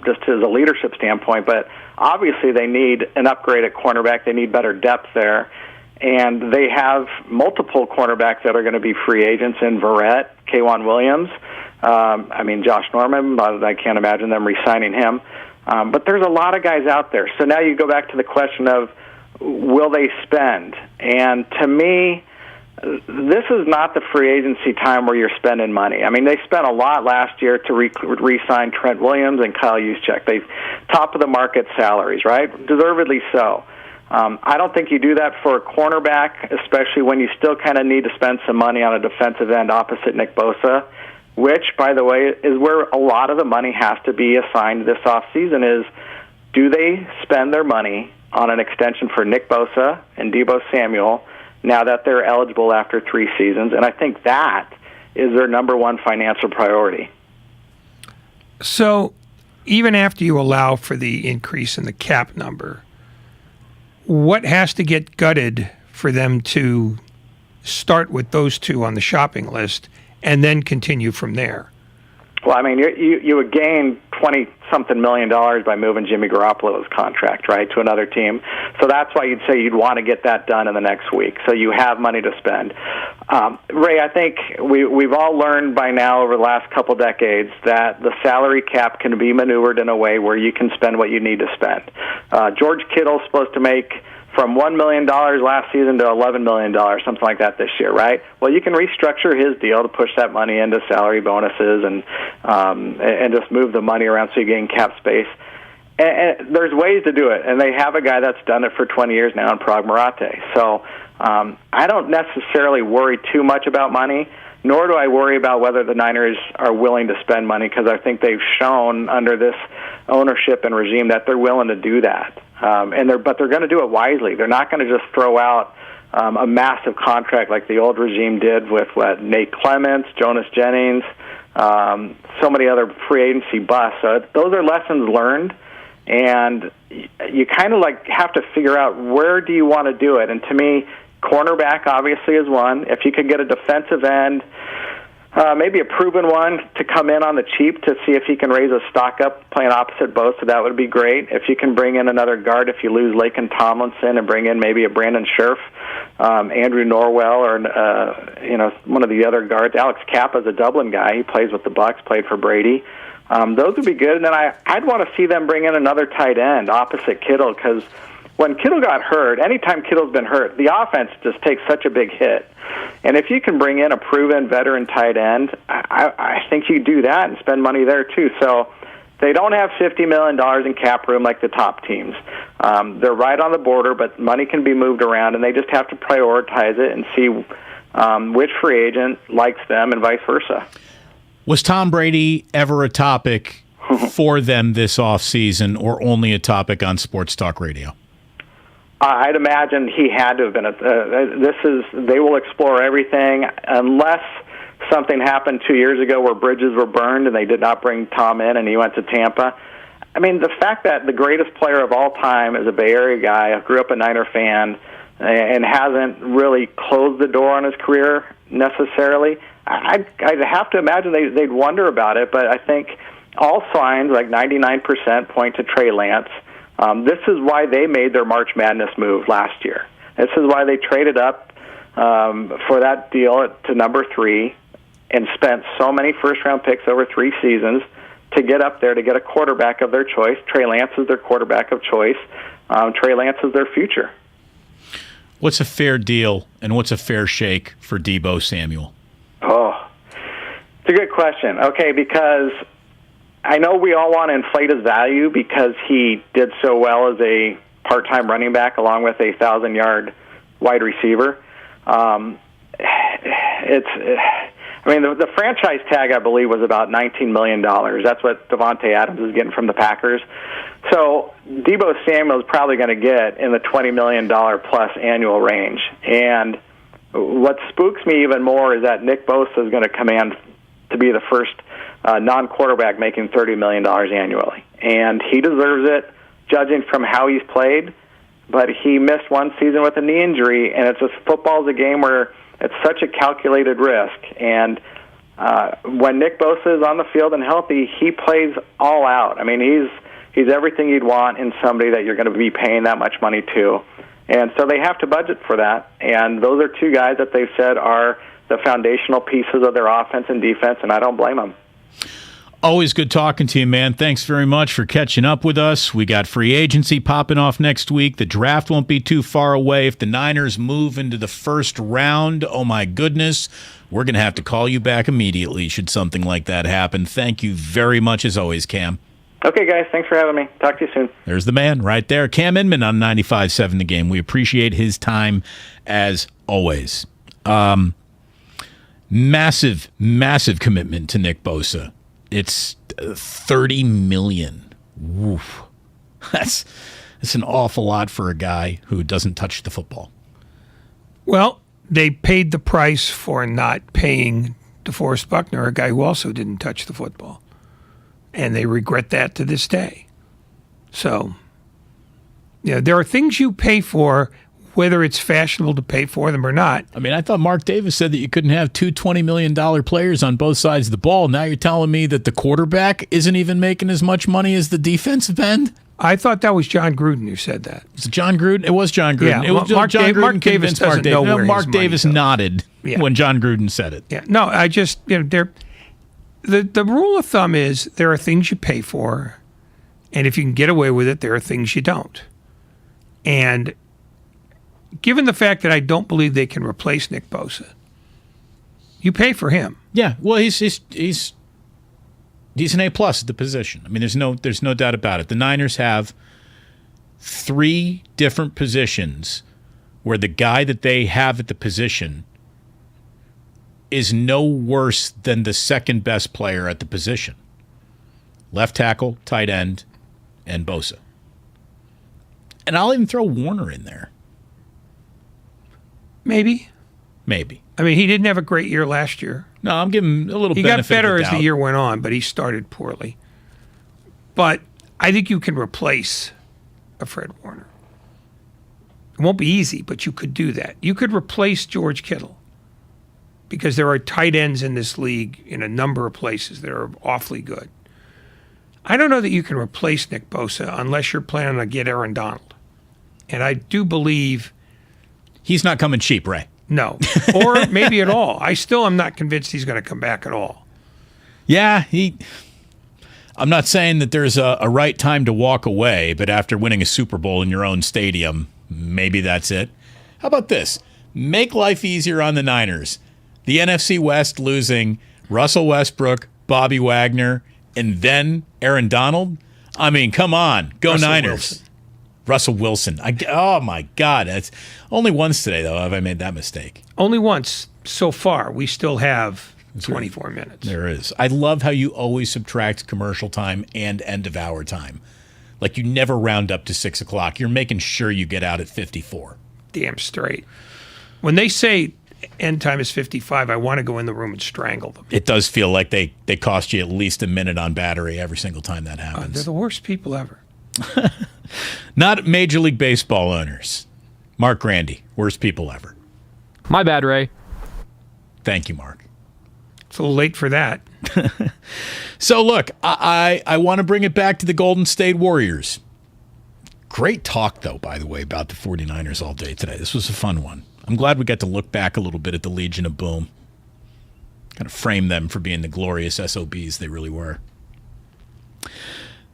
just as a leadership standpoint. But obviously they need an upgrade at cornerback. They need better depth there. And they have multiple cornerbacks that are going to be free agents in Verrett, K'Wan Williams. Josh Norman, I can't imagine them re-signing him. But there's a lot of guys out there. So now you go back to the question of, will they spend? And to me, this is not the free agency time where you're spending money. I mean, they spent a lot last year to re-sign Trent Williams and Kyle Juszczyk. They top of the market salaries, right? Deservedly so. I don't think you do that for a cornerback, especially when you still kind of need to spend some money on a defensive end opposite Nick Bosa, which, by the way, is where a lot of the money has to be assigned this offseason is, do they spend their money on an extension for Nick Bosa and Deebo Samuel now that they're eligible after 3 seasons? And I think that is their number one financial priority. So even after you allow for the increase in the cap number, what has to get gutted for them to start with those 2 on the shopping list and then continue from there? Well, I mean, you would gain $20-something million by moving Jimmy Garoppolo's contract, right, to another team. So that's why you'd say you'd want to get that done in the next week, so you have money to spend. Ray, I think we've all learned by now over the last couple decades that the salary cap can be maneuvered in a way where you can spend what you need to spend. George Kittle's supposed to make from $1 million last season to $11 million, something like that this year, right? Well, you can restructure his deal to push that money into salary bonuses and just move the money around so you gain cap space. And there's ways to do it, and they have a guy that's done it for 20 years now in Prag Marate. So I don't necessarily worry too much about money, nor do I worry about whether the Niners are willing to spend money, because I think they've shown under this ownership and regime that they're willing to do that. But they're going to do it wisely. They're not going to just throw out a massive contract like the old regime did with Nate Clements, Jonas Jennings, so many other free agency busts. So those are lessons learned, and you kind of have to figure out where do you want to do it. And to me, cornerback obviously is one. If you could get a defensive end, Maybe a proven one to come in on the cheap to see if he can raise a stock up playing opposite Bosa. That would be great. If you can bring in another guard, if you lose Laken Tomlinson and bring in maybe a Brandon Scherf, Andrew Norwell, or one of the other guards. Alex Kappa's a Dublin guy. He plays with the Bucs, played for Brady. Those would be good. And then I'd want to see them bring in another tight end opposite Kittle, because when Kittle got hurt, anytime Kittle's been hurt, the offense just takes such a big hit. And if you can bring in a proven veteran tight end, I think you do that and spend money there too. So they don't have $50 million in cap room like the top teams. They're right on the border, but money can be moved around, and they just have to prioritize it and see which free agent likes them and vice versa. Was Tom Brady ever a topic for them this offseason, or only a topic on sports talk radio? I'd imagine he had to have been. They will explore everything unless something happened 2 years ago where bridges were burned and they did not bring Tom in and he went to Tampa. I mean, the fact that the greatest player of all time is a Bay Area guy, grew up a Niner fan, and hasn't really closed the door on his career necessarily, I'd have to imagine they'd wonder about it. But I think all signs, like 99%, point to Trey Lance. This is why they made their March Madness move last year. This is why they traded up for that deal to number 3 and spent so many first-round picks over 3 seasons to get up there to get a quarterback of their choice. Trey Lance is their quarterback of choice. Trey Lance is their future. What's a fair deal and what's a fair shake for Deebo Samuel? Oh, it's a good question. Okay, because I know we all want to inflate his value because he did so well as a part-time running back along with a 1,000-yard wide receiver. The franchise tag, I believe, was about $19 million. That's what Devontae Adams is getting from the Packers. So Deebo Samuel is probably going to get in the $20 million plus annual range. And what spooks me even more is that Nick Bosa is going to command to be the first non-quarterback making $30 million annually. And he deserves it, judging from how he's played. But he missed one season with a knee injury, and football's a game where it's such a calculated risk. And when Nick Bosa is on the field and healthy, he plays all out. I mean, he's everything you'd want in somebody that you're going to be paying that much money to. And so they have to budget for that. And those are two guys that they've said are the foundational pieces of their offense and defense, and I don't blame them. Always good talking to you, man. Thanks very much for catching up with us. We got free agency popping off next week. The draft won't be too far away. If the Niners move into the first round, oh my goodness, we're going to have to call you back immediately should something like that happen. Thank you very much as always, Cam. Okay, guys. Thanks for having me. Talk to you soon. There's the man right there, Cam Inman on 95.7 The Game. We appreciate his time as always. Massive, massive commitment to Nick Bosa. It's $30 million. Woof. That's an awful lot for a guy who doesn't touch the football. Well, they paid the price for not paying DeForest Buckner, a guy who also didn't touch the football. And they regret that to this day. So, there are things you pay for, whether it's fashionable to pay for them or not. I mean, I thought Mark Davis said that you couldn't have two $20 million players on both sides of the ball. Now you're telling me that the quarterback isn't even making as much money as the defensive end? I thought that was John Gruden who said that. Was it John Gruden? It was John Gruden. Yeah, it was Mark Davis doesn't know where Mark Davis nodded when John Gruden said it. Yeah, no, I just, the rule of thumb is there are things you pay for, and if you can get away with it, there are things you don't. And given the fact that I don't believe they can replace Nick Bosa, you pay for him. Yeah, well, he's an A+ at the position. I mean, there's no doubt about it. The Niners have 3 different positions where the guy that they have at the position is no worse than the second best player at the position. Left tackle, tight end, and Bosa. And I'll even throw Warner in there. Maybe. I mean, he didn't have a great year last year. No, I'm giving him a little benefit of the doubt. He got better as the year went on, but he started poorly. But I think you can replace a Fred Warner. It won't be easy, but you could do that. You could replace George Kittle. because there are tight ends in this league in a number of places that are awfully good. I don't know that you can replace Nick Bosa unless you're planning to get Aaron Donald. And I do believe he's not coming cheap, Ray. No, or maybe at all. I still am not convinced he's going to come back at all. Yeah, I'm not saying that there's a right time to walk away, but after winning a Super Bowl in your own stadium, maybe that's it. How about this? Make life easier on the Niners. The NFC West losing Russell Westbrook, Bobby Wagner, and then Aaron Donald. I mean, come on. Go Russell Niners. Wilson. Russell Wilson. Oh, my God. That's only once today, though, have I made that mistake. Only once so far. We still have 24 minutes. There is. I love how you always subtract commercial time and end of hour time. Like you never round up to 6 o'clock. You're making sure you get out at 54. Damn straight. When they say end time is 55, I want to go in the room and strangle them. It does feel like they cost you at least a minute on battery every single time that happens. They're the worst people ever. Not Major League Baseball owners. Mark Grandy, worst people ever. My bad, Ray. Thank you, Mark. It's a little late for that. So, look, I want to bring it back to the Golden State Warriors. Great talk, though, by the way, about the 49ers all day today. This was a fun one. I'm glad we got to look back a little bit at the Legion of Boom. Kind of frame them for being the glorious SOBs they really were.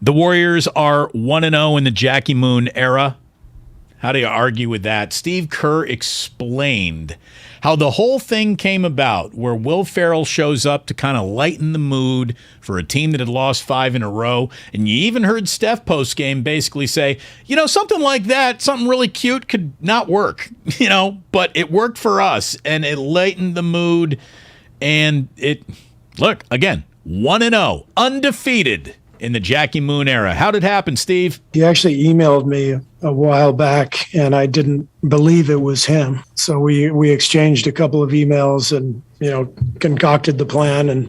The Warriors are 1-0 in the Jackie Moon era. How do you argue with that? Steve Kerr explained how the whole thing came about, where Will Ferrell shows up to kind of lighten the mood for a team that had lost 5 in a row. And you even heard Steph postgame basically say, something like that, something really cute could not work, but it worked for us and it lightened the mood. And look, again, 1-0, undefeated in the Jackie Moon era. How did it happen, Steve? He actually emailed me a while back, and I didn't believe it was him. So we exchanged a couple of emails and concocted the plan. And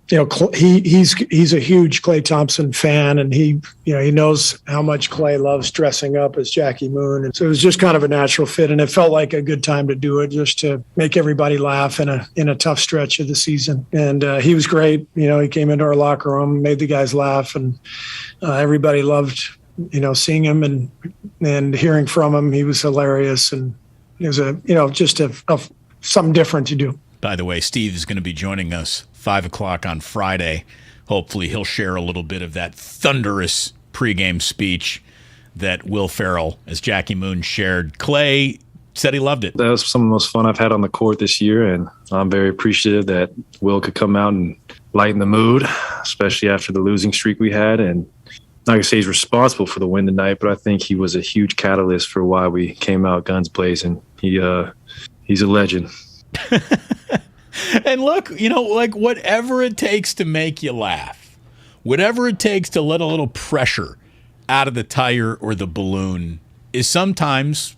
he's a huge Klay Thompson fan, and he knows how much Klay loves dressing up as Jackie Moon. And so it was just kind of a natural fit, and it felt like a good time to do it, just to make everybody laugh in a tough stretch of the season. And he was great. He came into our locker room, made the guys laugh, and everybody loved seeing him and hearing from him. He was hilarious, and it was just something different to do. By the way, Steve is going to be joining us 5 o'clock on Friday. Hopefully he'll share a little bit of that thunderous pregame speech that Will Ferrell, as Jackie Moon, shared. Klay said he loved it. That was some of the most fun I've had on the court this year, and I'm very appreciative that Will could come out and lighten the mood, especially after the losing streak we had. And not going to say he's responsible for the win tonight, but I think he was a huge catalyst for why we came out guns blazing. He's a legend. And look, whatever it takes to make you laugh, whatever it takes to let a little pressure out of the tire or the balloon is sometimes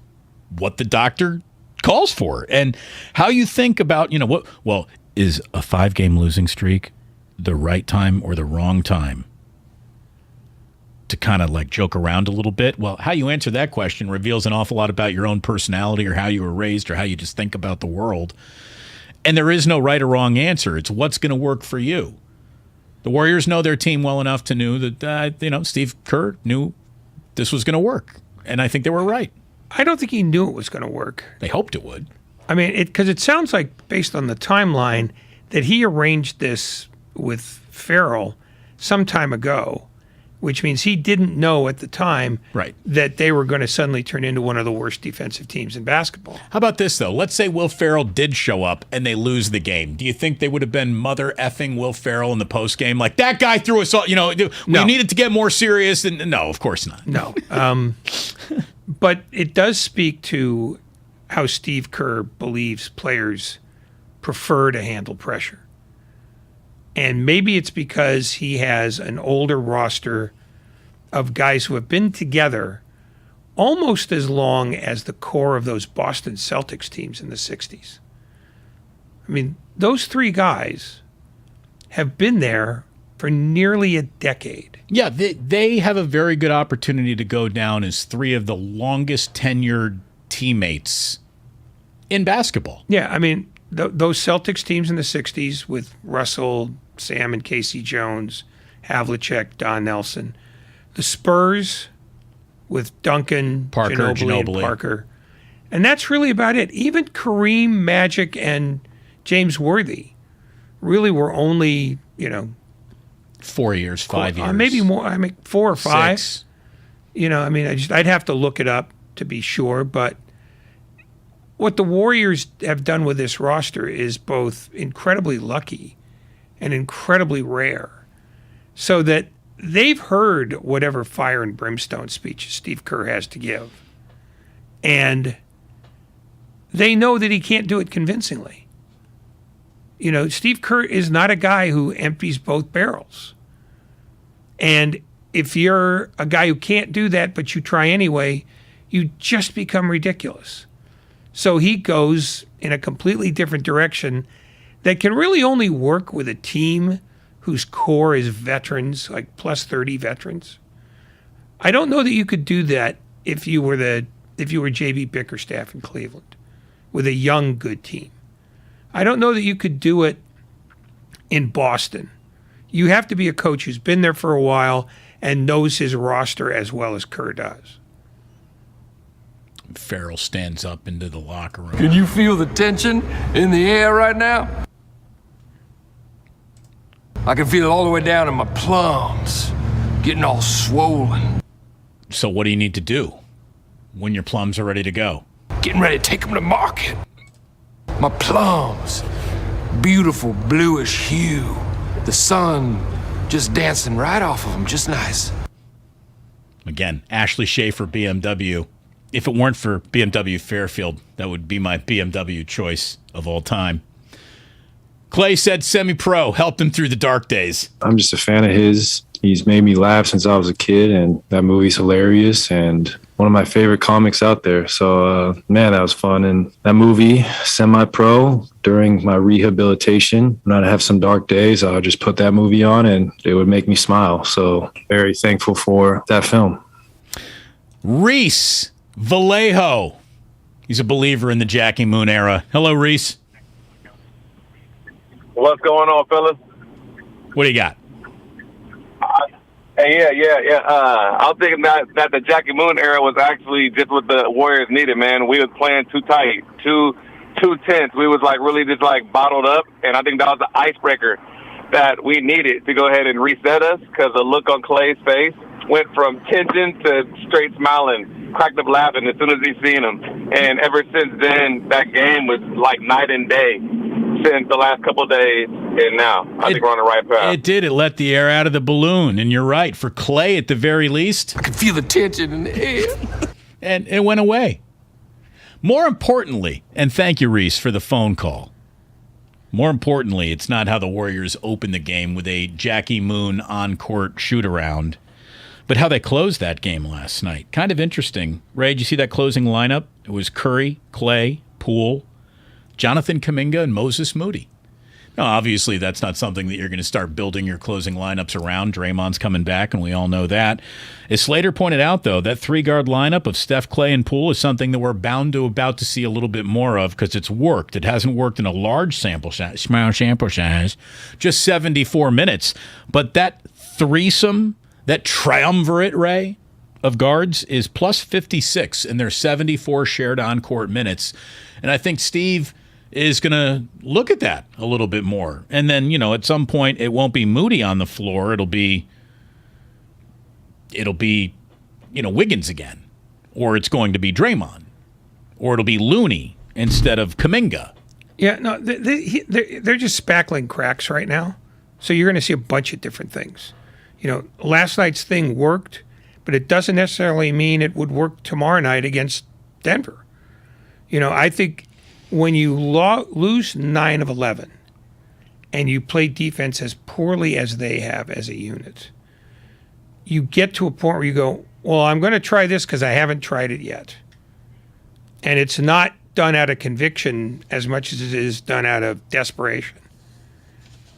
what the doctor calls for. And how you think about, is a 5-game losing streak the right time or the wrong time to kind of joke around a little bit? Well, how you answer that question reveals an awful lot about your own personality or how you were raised or how you just think about the world. And there is no right or wrong answer. It's what's going to work for you. The Warriors know their team well enough to know that, Steve Kerr knew this was going to work. And I think they were right. I don't think he knew it was going to work. They hoped it would. I mean, because it sounds like, based on the timeline, that he arranged this with Ferrell some time ago, which means he didn't know at the time that they were going to suddenly turn into one of the worst defensive teams in basketball. How about this, though? Let's say Will Ferrell did show up and they lose the game. Do you think they would have been mother effing Will Ferrell in the postgame? Like, that guy threw us all, we needed to get more serious. And no, of course not. No. But it does speak to how Steve Kerr believes players prefer to handle pressure. And maybe it's because he has an older roster of guys who have been together almost as long as the core of those Boston Celtics teams in the 60s. I mean, those 3 guys have been there for nearly a decade. Yeah, they have a very good opportunity to go down as 3 of the longest tenured teammates in basketball. Yeah, I mean, those Celtics teams in the 60s with Russell, Sam and Casey Jones, Havlicek, Don Nelson. The Spurs with Duncan, Parker, Ginobili, and Parker. And that's really about it. Even Kareem, Magic, and James Worthy really were only, 4 years, 5 years. Maybe more. 4 or 5. 6. I'd have to look it up to be sure. But what the Warriors have done with this roster is both incredibly lucky and incredibly rare. So that they've heard whatever fire and brimstone speech Steve Kerr has to give. And they know that he can't do it convincingly. Steve Kerr is not a guy who empties both barrels. And if you're a guy who can't do that, but you try anyway, you just become ridiculous. So he goes in a completely different direction that can really only work with a team whose core is veterans, like plus 30 veterans. I don't know that you could do that if you were J.B. Bickerstaff in Cleveland with a young, good team. I don't know that you could do it in Boston. You have to be a coach who's been there for a while and knows his roster as well as Kerr does. Farrell stands up into the locker room. Can you feel the tension in the air right now? I can feel it all the way down in my plums, getting all swollen. So what do you need to do when your plums are ready to go? Getting ready to take them to market. My plums, beautiful bluish hue. The sun just dancing right off of them, just nice. Again, Ashley Schaefer, BMW. If it weren't for BMW Fairfield, that would be my BMW choice of all time. Klay said semi-pro helped him through the dark days. I'm just a fan of his. He's made me laugh since I was a kid, and that movie's hilarious and one of my favorite comics out there. So, man, that was fun. And that movie, semi-pro, during my rehabilitation, when I'd have some dark days, I would just put that movie on and it would make me smile. So very thankful for that film. Reese Vallejo. He's a believer in the Jackie Moon era. Hello, Reese. What's going on, fellas? What do you got? Yeah. I was thinking that the Jackie Moon era was actually just what the Warriors needed, man. We was playing too tight, too tense. We was really just bottled up, and I think that was the icebreaker that we needed to go ahead and reset us, because the look on Klay's face went from tension to straight smiling, cracked up laughing as soon as he seen him. And ever since then, that game was like night and day since the last couple of days, and now I think we're on the right path. It did. It let the air out of the balloon, and you're right. For Klay, at the very least, I could feel the tension in the air. And it went away. More importantly, and thank you, Reese, for the phone call. More importantly, it's not how the Warriors opened the game with a Jackie Moon on-court shoot-around, but how they closed that game last night. Kind of interesting. Ray, did you see that closing lineup? It was Curry, Klay, Poole, Jonathan Kuminga, and Moses Moody. Now, obviously, that's not something that you're going to start building your closing lineups around. Draymond's coming back, and we all know that. As Slater pointed out, though, that three-guard lineup of Steph, Klay, and Poole is something that we're about to see a little bit more of, because it's worked. It hasn't worked in a large sample size, just 74 minutes. But that threesome, that triumvirate, Ray, of guards is plus 56 in their 74 shared on-court minutes. And I think Steve is going to look at that a little bit more. And then, at some point, it won't be Moody on the floor. It'll be Wiggins again. Or it's going to be Draymond. Or it'll be Looney instead of Kuminga. Yeah, no, they're just spackling cracks right now. So you're going to see a bunch of different things. Last night's thing worked, but it doesn't necessarily mean it would work tomorrow night against Denver. I think when you lose 9 of 11 and you play defense as poorly as they have as a unit, you get to a point where you go, well, I'm going to try this because I haven't tried it yet. And it's not done out of conviction as much as it is done out of desperation.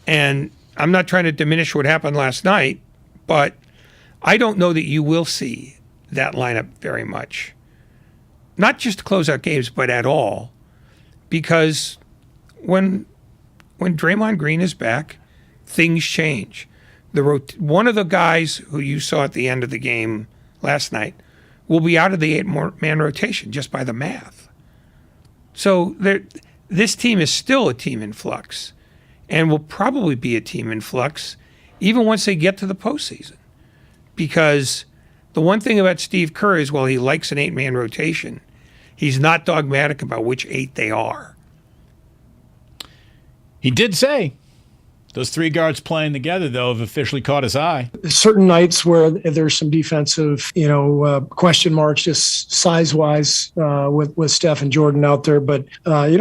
And I'm not trying to diminish what happened last night, but I don't know that you will see that lineup very much. Not just to close out games, but at all. Because when Draymond Green is back, things change. One of the guys who you saw at the end of the game last night will be out of the 8-man rotation just by the math. So this team is still a team in flux, and will probably be a team in flux even once they get to the postseason. Because the one thing about Steve Kerr is, while he likes an 8-man rotation, he's not dogmatic about which 8 they are. He did say those 3 guards playing together, though, have officially caught his eye. Certain nights where there's some defensive, question marks, just size-wise, with Steph and Jordan out there. But,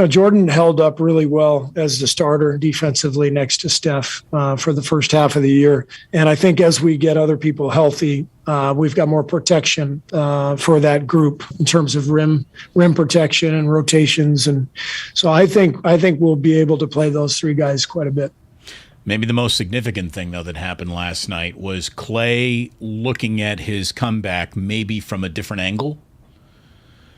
Jordan held up really well as the starter defensively next to Steph for the first half of the year. And I think as we get other people healthy, we've got more protection for that group in terms of rim protection and rotations. And so I think we'll be able to play those 3 guys quite a bit. Maybe the most significant thing, though, that happened last night was Klay looking at his comeback maybe from a different angle.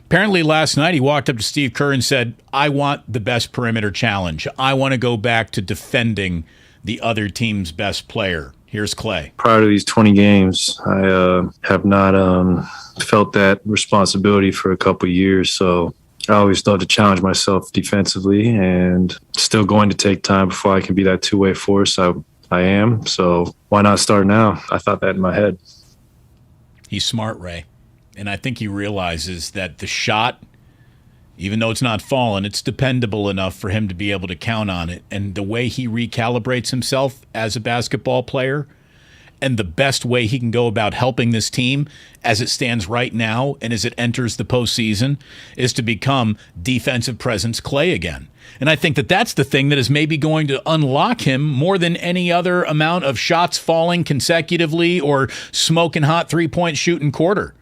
Apparently last night he walked up to Steve Kerr and said, I want the best perimeter challenge. I want to go back to defending the other team's best player. Here's Klay. Prior to these 20 games, I have not felt that responsibility for a couple of years, so I always love to challenge myself defensively, and still going to take time before I can be that two-way force I am. So why not start now? I thought that in my head. He's smart, Ray. And I think he realizes that the shot, even though it's not fallen, it's dependable enough for him to be able to count on it. And the way he recalibrates himself as a basketball player, and the best way he can go about helping this team as it stands right now and as it enters the postseason, is to become defensive presence Klay again. And I think that that's the thing that is maybe going to unlock him more than any other amount of shots falling consecutively or smoking hot three-point shooting quarter.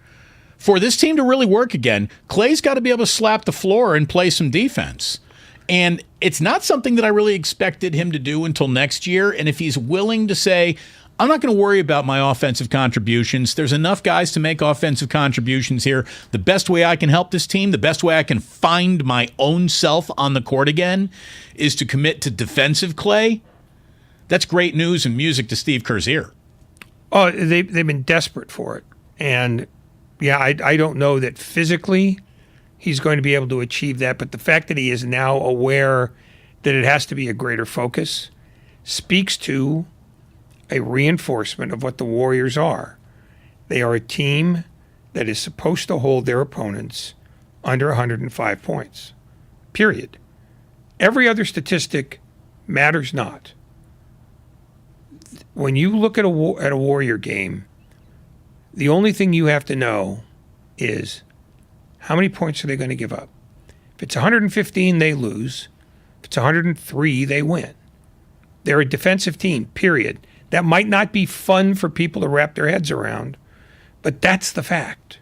For this team to really work again, Klay's got to be able to slap the floor and play some defense. And it's not something that I really expected him to do until next year. And if he's willing to say, I'm not going to worry about my offensive contributions. There's enough guys to make offensive contributions here. The best way I can help this team, the best way I can find my own self on the court again, is to commit to defensive Klay. That's great news and music to Steve Kerr's ear. Oh, they've been desperate for it. And, yeah, I don't know that physically he's going to be able to achieve that, but the fact that he is now aware that it has to be a greater focus speaks to a reinforcement of what the Warriors are. They are a team that is supposed to hold their opponents under 105 points, period. Every other statistic matters not. When you look at a Warrior game, the only thing you have to know is how many points are they going to give up. If it's 115, they lose. If it's 103, they win. They're a defensive team, period. That might not be fun for people to wrap their heads around, but that's the fact.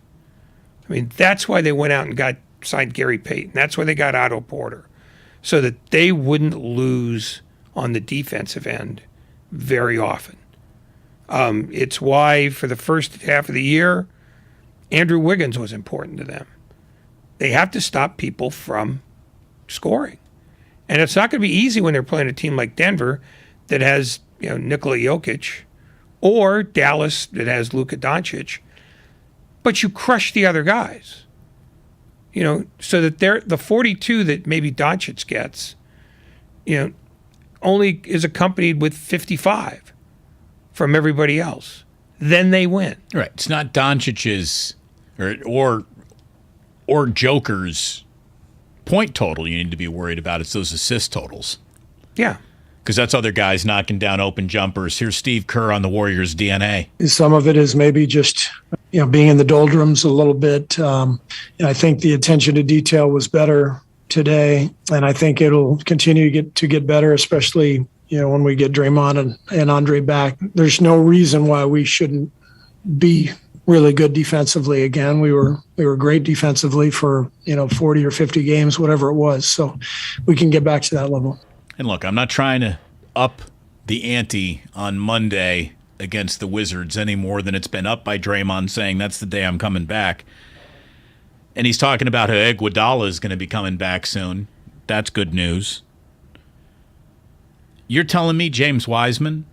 I mean, that's why they went out and signed Gary Payton. That's why they got Otto Porter, so that they wouldn't lose on the defensive end very often. It's why for the first half of the year, Andrew Wiggins was important to them. They have to stop people from scoring. And it's not going to be easy when they're playing a team like Denver that has Nikola Jokic, or Dallas that has Luka Doncic, but you crush the other guys. So that the 42 that maybe Doncic gets, only is accompanied with 55 from everybody else. Then they win. Right. It's not Doncic's or Joker's point total you need to be worried about. It's those assist totals. Yeah. Because that's other guys knocking down open jumpers. Here's Steve Kerr on the Warriors' DNA. Some of it is maybe just being in the doldrums a little bit. I think the attention to detail was better today, and I think it'll continue to get better, especially when we get Draymond and Andre back. There's no reason why we shouldn't be really good defensively again. We were great defensively for 40 or 50 games, whatever it was. So we can get back to that level. And look, I'm not trying to up the ante on Monday against the Wizards any more than it's been up by Draymond saying that's the day I'm coming back. And he's talking about how Iguodala is going to be coming back soon. That's good news. You're telling me James Wiseman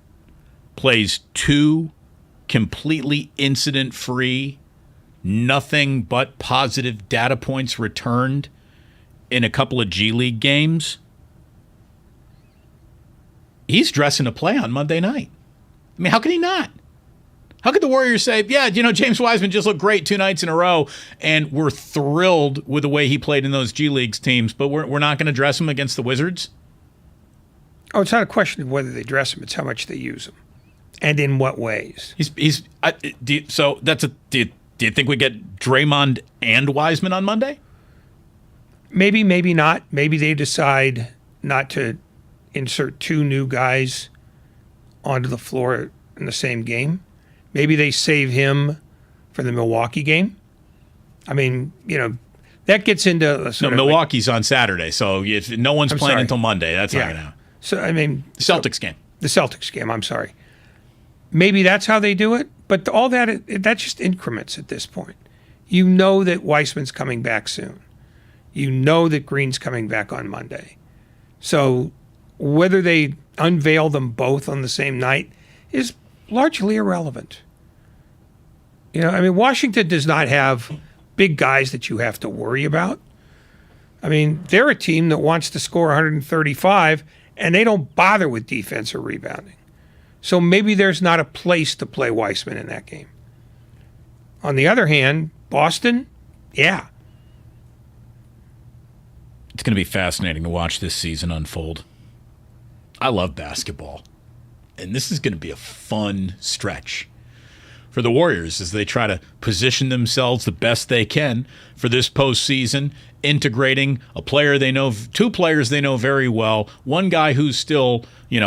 plays 2 completely incident-free, nothing but positive data points returned in a couple of G League games? He's dressing to play on Monday night. I mean, how can he not? How could the Warriors say, yeah, James Wiseman just looked great 2 nights in a row, and we're thrilled with the way he played in those G Leagues teams, but we're not going to dress him against the Wizards? Oh, it's not a question of whether they dress him; it's how much they use him, and in what ways. Do you think we get Draymond and Wiseman on Monday? Maybe, maybe not. Maybe they decide not to insert 2 new guys onto the floor in the same game. Maybe they save him for the Milwaukee game. I mean, that gets into Milwaukee's on Saturday, so if no one's playing until Monday. That's not going to happen. So I mean, Celtics game. The Celtics game. I'm sorry. Maybe that's how they do it, but all that's just increments at this point. You know that Wiseman's coming back soon. You know that Green's coming back on Monday. So whether they unveil them both on the same night is largely irrelevant. Washington does not have big guys that you have to worry about. I mean, they're a team that wants to score 135, and they don't bother with defense or rebounding. So maybe there's not a place to play Wiseman in that game. On the other hand, Boston, yeah. It's going to be fascinating to watch this season unfold. I love basketball. And this is going to be a fun stretch for the Warriors as they try to position themselves the best they can for this postseason, integrating a player they know, 2 players they know very well, one guy who's still, the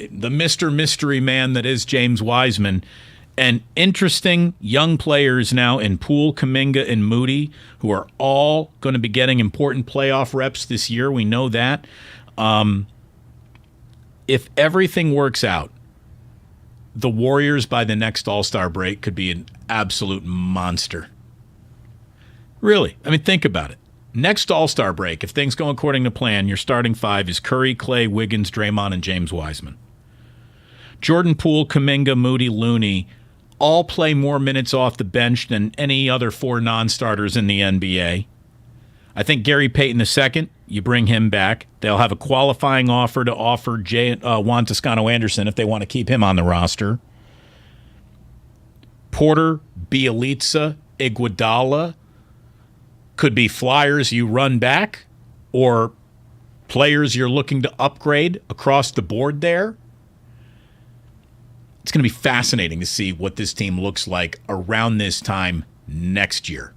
Mr. Mystery Man that is James Wiseman, and interesting young players now in Poole, Kuminga, and Moody, who are all going to be getting important playoff reps this year. We know that. If everything works out, the Warriors by the next All-Star break could be an absolute monster. Really. I mean, think about it. Next All-Star break, if things go according to plan, your starting 5 is Curry, Klay, Wiggins, Draymond, and James Wiseman. Jordan Poole, Kuminga, Moody, Looney all play more minutes off the bench than any other 4 non-starters in the NBA. I think Gary Payton II, you bring him back. They'll have a qualifying offer to offer Juan Toscano-Anderson if they want to keep him on the roster. Porter, Bielitsa, Iguodala could be flyers you run back or players you're looking to upgrade across the board there. It's going to be fascinating to see what this team looks like around this time next year.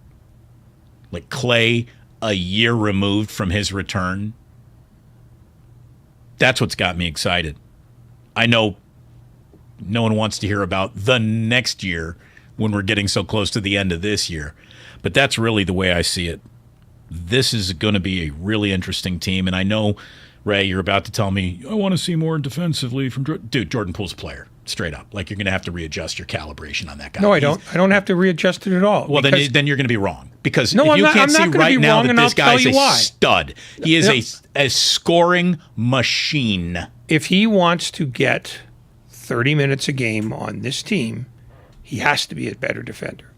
Like Klay, a year removed from his return. That's what's got me excited. I know no one wants to hear about the next year when we're getting so close to the end of this year, but that's really the way I see it. This is going to be a really interesting team, and I know, Ray, you're about to tell me, I want to see more defensively from Dude, Jordan Poole's a player. Straight up. Like, you're going to have to readjust your calibration on that guy. No, I don't. I don't have to readjust it at all. Well, then you're going to be wrong. Because if you can't see right now that this guy's a stud, he is a scoring machine. If he wants to get 30 minutes a game on this team, he has to be a better defender.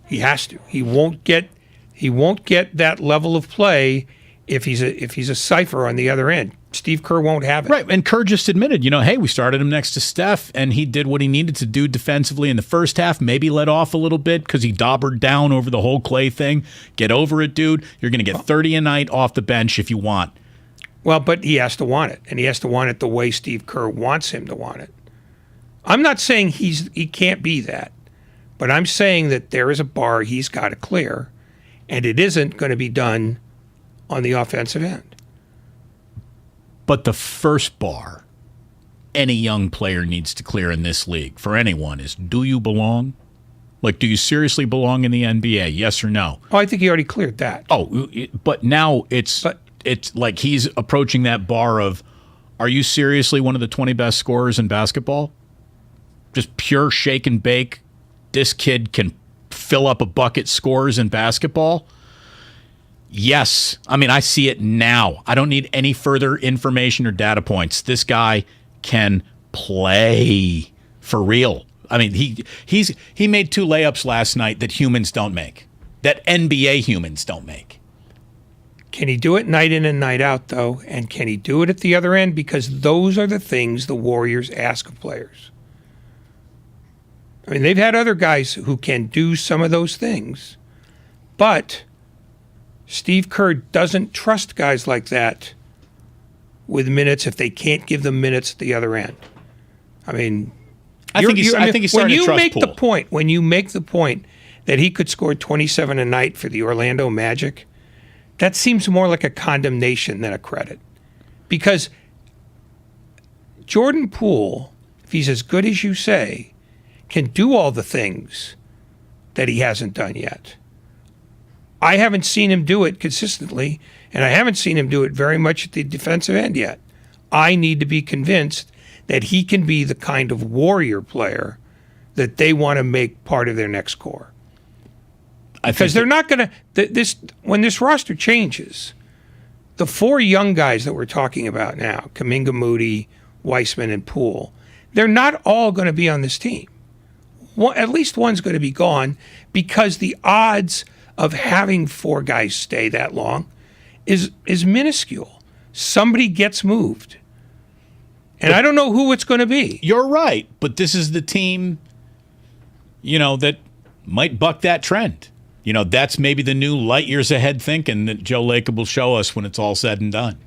He has to. He won't get that level of play if he's a cipher on the other end. Steve Kerr won't have it. Right, and Kerr just admitted, hey, we started him next to Steph, and he did what he needed to do defensively in the first half, maybe let off a little bit because he daubered down over the whole Klay thing. Get over it, dude. You're going to get 30 a night off the bench if you want. Well, but he has to want it, and he has to want it the way Steve Kerr wants him to want it. I'm not saying he can't be that, but I'm saying that there is a bar he's got to clear, and it isn't going to be done on the offensive end. But the first bar any young player needs to clear in this league for anyone is, do you belong? Like, do you seriously belong in the NBA? Yes or no? Oh, I think he already cleared that. Oh, but now it's like he's approaching that bar of, are you seriously one of the 20 best scorers in basketball? Just pure shake and bake. This kid can fill up a bucket scores in basketball. Yes. I mean, I see it now. I don't need any further information or data points. This guy can play for real. I mean, he made 2 layups last night that humans don't make, that NBA humans don't make. Can he do it night in and night out, though? And can he do it at the other end? Because those are the things the Warriors ask of players. I mean, they've had other guys who can do some of those things, but Steve Kerr doesn't trust guys like that with minutes if they can't give them minutes at the other end. I mean, I think he's starting to trust Poole. When you make the point that he could score 27 a night for the Orlando Magic, that seems more like a condemnation than a credit. Because Jordan Poole, if he's as good as you say, can do all the things that he hasn't done yet. I haven't seen him do it consistently, and I haven't seen him do it very much at the defensive end yet. I need to be convinced that he can be the kind of Warrior player that they want to make part of their next core. Because they're not going to when this roster changes, the 4 young guys that we're talking about now, Kuminga, Moody, Wiseman, and Poole, they're not all going to be on this team. At least one's going to be gone, because the odds of having 4 guys stay that long is minuscule. Somebody gets moved. And I don't know who it's going to be. You're right, but this is the team, that might buck that trend. That's maybe the new light years ahead thinking that Joe Lacob will show us when it's all said and done.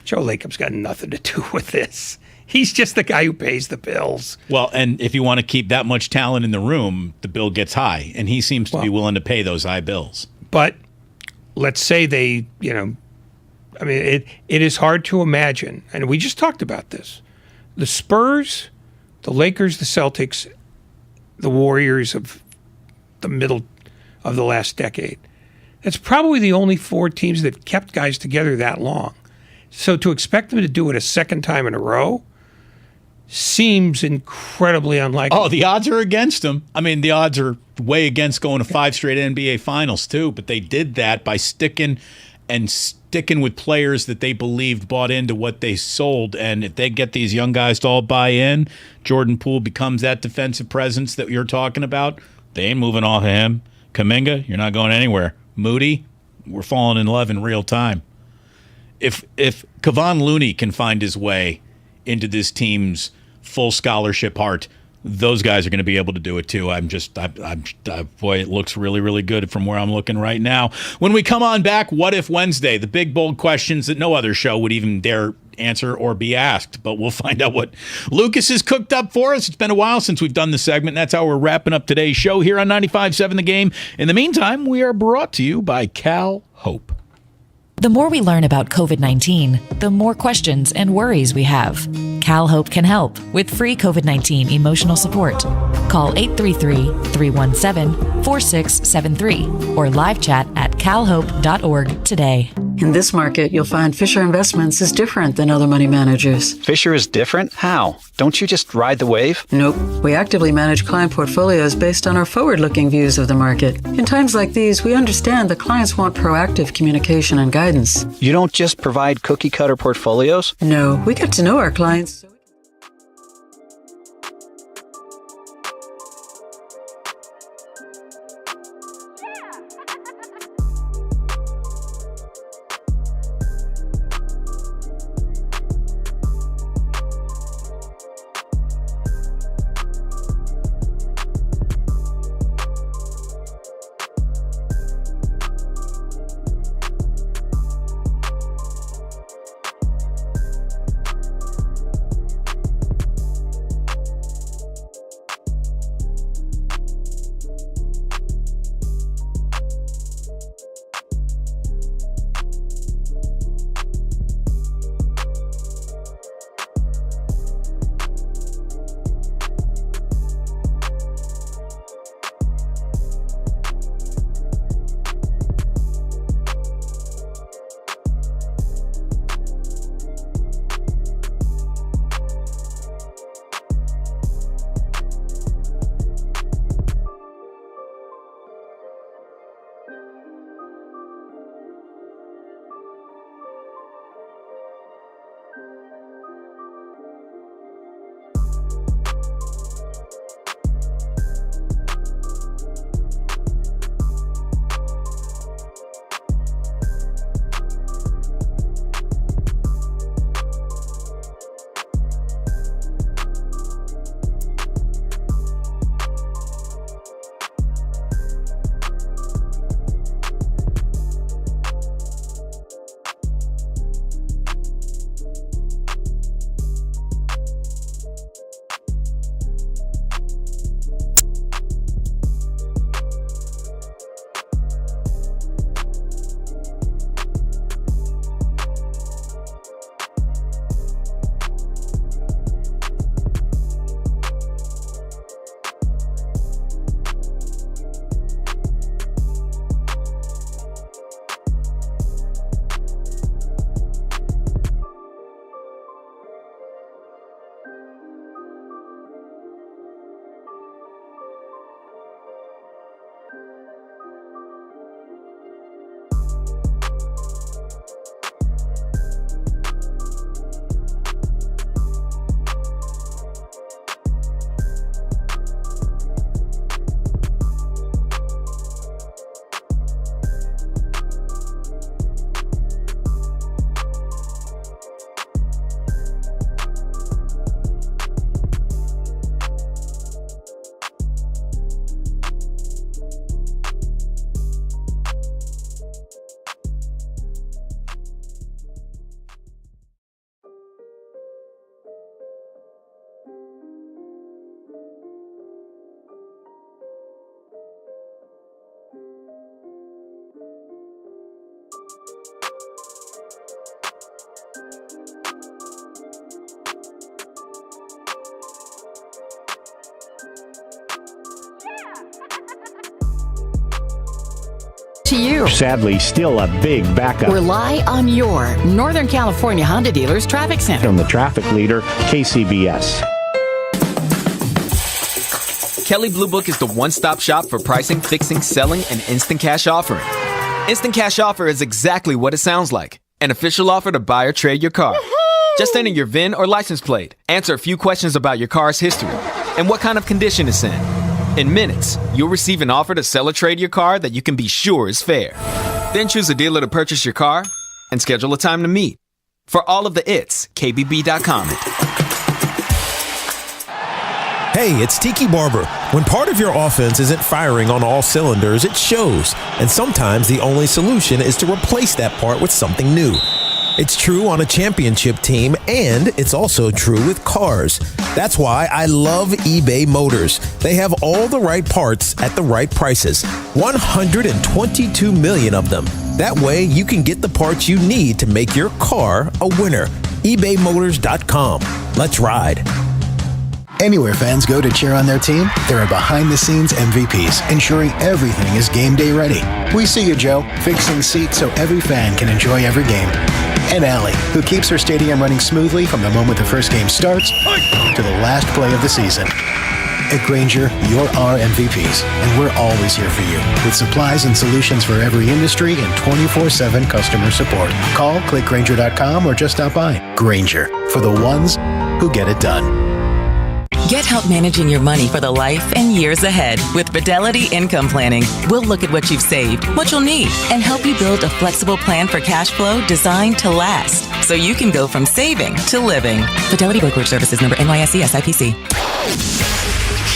Joe Lacob's got nothing to do with this. He's just the guy who pays the bills. Well, and if you want to keep that much talent in the room, the bill gets high, and he seems to be willing to pay those high bills. But let's say they, it is hard to imagine, and we just talked about this. The Spurs, the Lakers, the Celtics, the Warriors of the middle of the last decade. That's probably the only 4 teams that kept guys together that long. So to expect them to do it a second time in a row seems incredibly unlikely. Oh, the odds are against them. I mean, the odds are way against going to 5 straight NBA finals too, but they did that by sticking with players that they believed bought into what they sold. And if they get these young guys to all buy in, Jordan Poole becomes that defensive presence that you're talking about. They ain't moving off of him. Kuminga, you're not going anywhere. Moody, we're falling in love in real time. If Kevon Looney can find his way into this team's full scholarship heart, those guys are going to be able to do it too. Boy, it looks really, really good from where I'm looking right now. When we come on back, What If Wednesday, the big, bold questions that no other show would even dare answer or be asked. But we'll find out what Lucas has cooked up for us. It's been a while since we've done the segment. That's how we're wrapping up today's show here on 95.7 The Game. In the meantime, we are brought to you by Cal Hope. The more we learn about COVID-19, the more questions and worries we have. Cal Hope can help with free COVID-19 emotional support. Call 833-317-4673 or live chat at calhope.org today. In this market, you'll find Fisher Investments is different than other money managers. Fisher is different? How? Don't you just ride the wave? Nope. We actively manage client portfolios based on our forward-looking views of the market. In times like these, we understand that clients want proactive communication and guidance. You don't just provide cookie-cutter portfolios? No, we get to know our clients. To you. Sadly, still a big backup. Rely on your Northern California Honda Dealers Traffic Center. From the traffic leader, KCBS. Kelley Blue Book is the one-stop shop for pricing, fixing, selling, and instant cash offering. Instant Cash Offer is exactly what it sounds like. An official offer to buy or trade your car. Woo-hoo! Just enter your VIN or license plate, answer a few questions about your car's history, and what kind of condition it's in. In minutes, you'll receive an offer to sell or trade your car that you can be sure is fair. Then choose a dealer to purchase your car and schedule a time to meet. For all of the its, KBB.com. Hey, it's Tiki Barber. When part of your offense isn't firing on all cylinders, it shows. And sometimes the only solution is to replace that part with something new. It's true on a championship team, and it's also true with cars. That's why I love eBay Motors. They have all the right parts at the right prices. 122 million of them. That way, you can get the parts you need to make your car a winner. ebaymotors.com. Let's ride. Anywhere fans go to cheer on their team, there are behind-the-scenes MVPs, ensuring everything is game day ready. We see you, Joe, fixing seats so every fan can enjoy every game. And Allie, who keeps her stadium running smoothly from the moment the first game starts to the last play of the season. At Grainger, you're our MVPs, and we're always here for you with supplies and solutions for every industry and 24/7 customer support. Call, click Grainger.com, or just stop by. Grainger, for the ones who get it done. Get help managing your money for the life and years ahead with Fidelity Income Planning. We'll look at what you've saved, what you'll need, and help you build a flexible plan for cash flow designed to last, so you can go from saving to living. Fidelity Brokerage Services, number NYSE SIPC.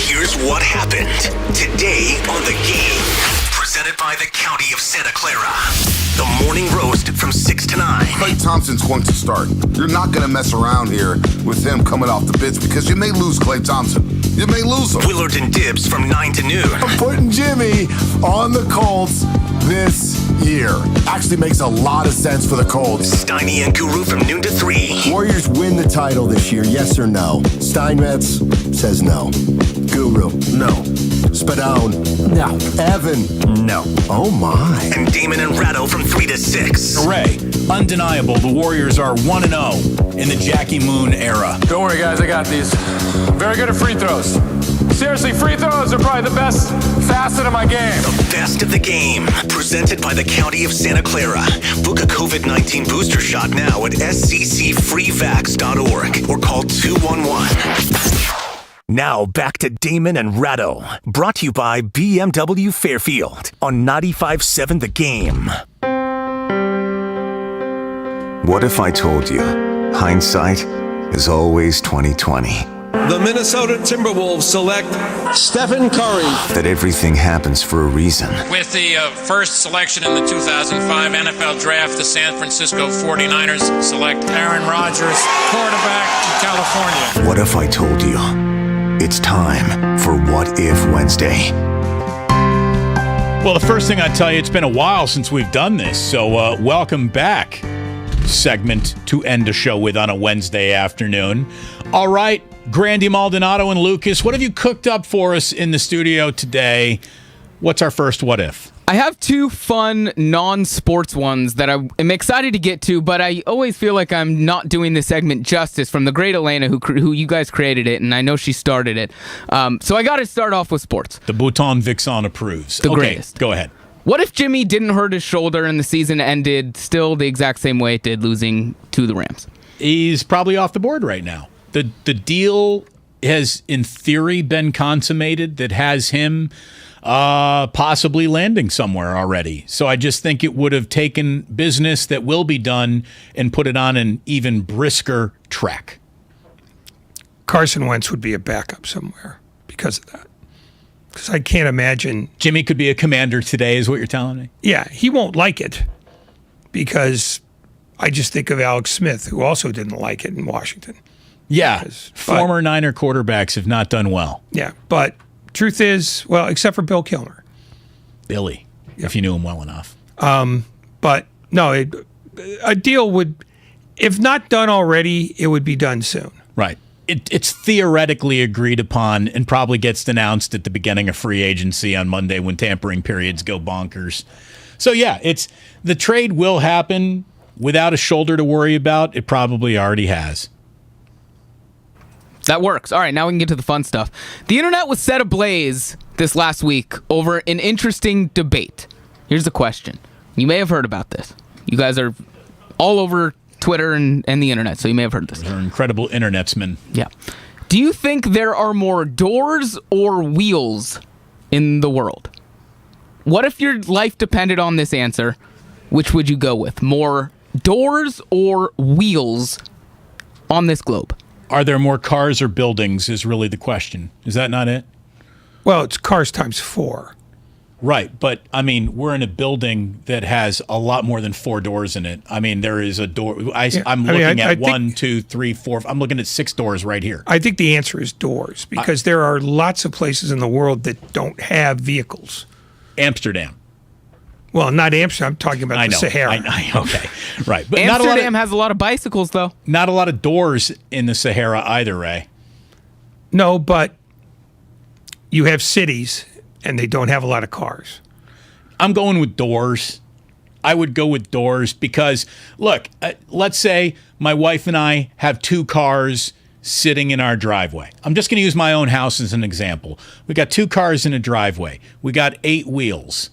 Here's what happened today on The Game. Presented by the County of Santa Clara. The Morning Roast from 6 to 9. Klay Thompson's going to start. You're not going to mess around here with him coming off the bench because you may lose Klay Thompson. You may lose him. Willard and Dibs from 9 to noon. I'm putting Jimmy on the Colts this year. Actually makes a lot of sense for the Colts. Steiny and Guru from noon to 3. Warriors win the title this year, yes or no? Steinmetz says no. Guru, no. Spadone, no. Evan, no. Oh my. And Damon and Ratto from 3 to 6. Hooray. Undeniable. The Warriors are 1-0 in the Jackie Moon era. Don't worry, guys. I got these. Very good at free throws. Seriously, free throws are probably the best facet of my game. The best of the game. Presented by the County of Santa Clara. Book a COVID-19 booster shot now at sccfreevax.org or call 211. Now back to Damon and Ratto. Brought to you by BMW Fairfield on 95.7 The Game. What if I told you hindsight is always 20/20? The Minnesota Timberwolves select Stephen Curry. That everything happens for a reason. With the first selection in the 2005 NFL Draft, the San Francisco 49ers select Aaron Rodgers, quarterback from California. What if I told you it's time for What If Wednesday? Well, the first thing I'd tell you, it's been a while since we've done this, so welcome back. Segment to end a show with on a Wednesday afternoon. All right, Grandy Maldonado and Lucas, what have you cooked up for us in the studio today? What's our first What If? I have two fun non-sports ones that I am excited to get to, but I always feel like I'm not doing this segment justice from the great Elena, who you guys created it, and I know she started it. So I got to start off with sports. The Bouton Vixen approves. The greatest. Go ahead. What if Jimmy didn't hurt his shoulder and the season ended still the exact same way it did, losing to the Rams? He's probably off the board right now. The deal has, in theory, been consummated that has him possibly landing somewhere already. So I just think it would have taken business that will be done and put it on an even brisker track. Carson Wentz would be a backup somewhere because of that. Because I can't imagine. Jimmy could be a commander today, is what you're telling me? Yeah, he won't like it because I just think of Alex Smith, who also didn't like it in Washington. Yeah, former Niner quarterbacks have not done well. Yeah, but truth is, well, except for Bill Kilmer. Billy, if you knew him well enough. But no, a deal would, if not done already, it would be done soon. Right. It's theoretically agreed upon and probably gets announced at the beginning of free agency on Monday when tampering periods go bonkers. So yeah, the trade will happen without a shoulder to worry about. It probably already has. That works. All right, now we can get to the fun stuff. The internet was set ablaze this last week over an interesting debate. Here's the question. You may have heard about this. You guys are all over Twitter and the internet, so you may have heard this. They're incredible internetsmen. Yeah. Do you think there are more doors or wheels in the world? What if your life depended on this answer? Which would you go with? More doors or wheels on this globe? Are there more cars or buildings is really the question. Is that not it? Well, it's cars times 4. Right, but I mean, we're in a building that has a lot more than 4 doors in it. I mean, there is a door. I'm looking at 1, 2, 3, 4. I'm looking at 6 doors right here. I think the answer is doors because there are lots of places in the world that don't have vehicles. Amsterdam. Well, not Amsterdam. I'm talking about the Sahara. Okay, right. But Amsterdam has a lot of bicycles, though. Not a lot of doors in the Sahara either, Ray. No, but you have cities, and they don't have a lot of cars. I'm going with doors. I would go with doors because, look, let's say my wife and I have 2 cars sitting in our driveway. I'm just going to use my own house as an example. We got 2 cars in a driveway. We got 8 wheels.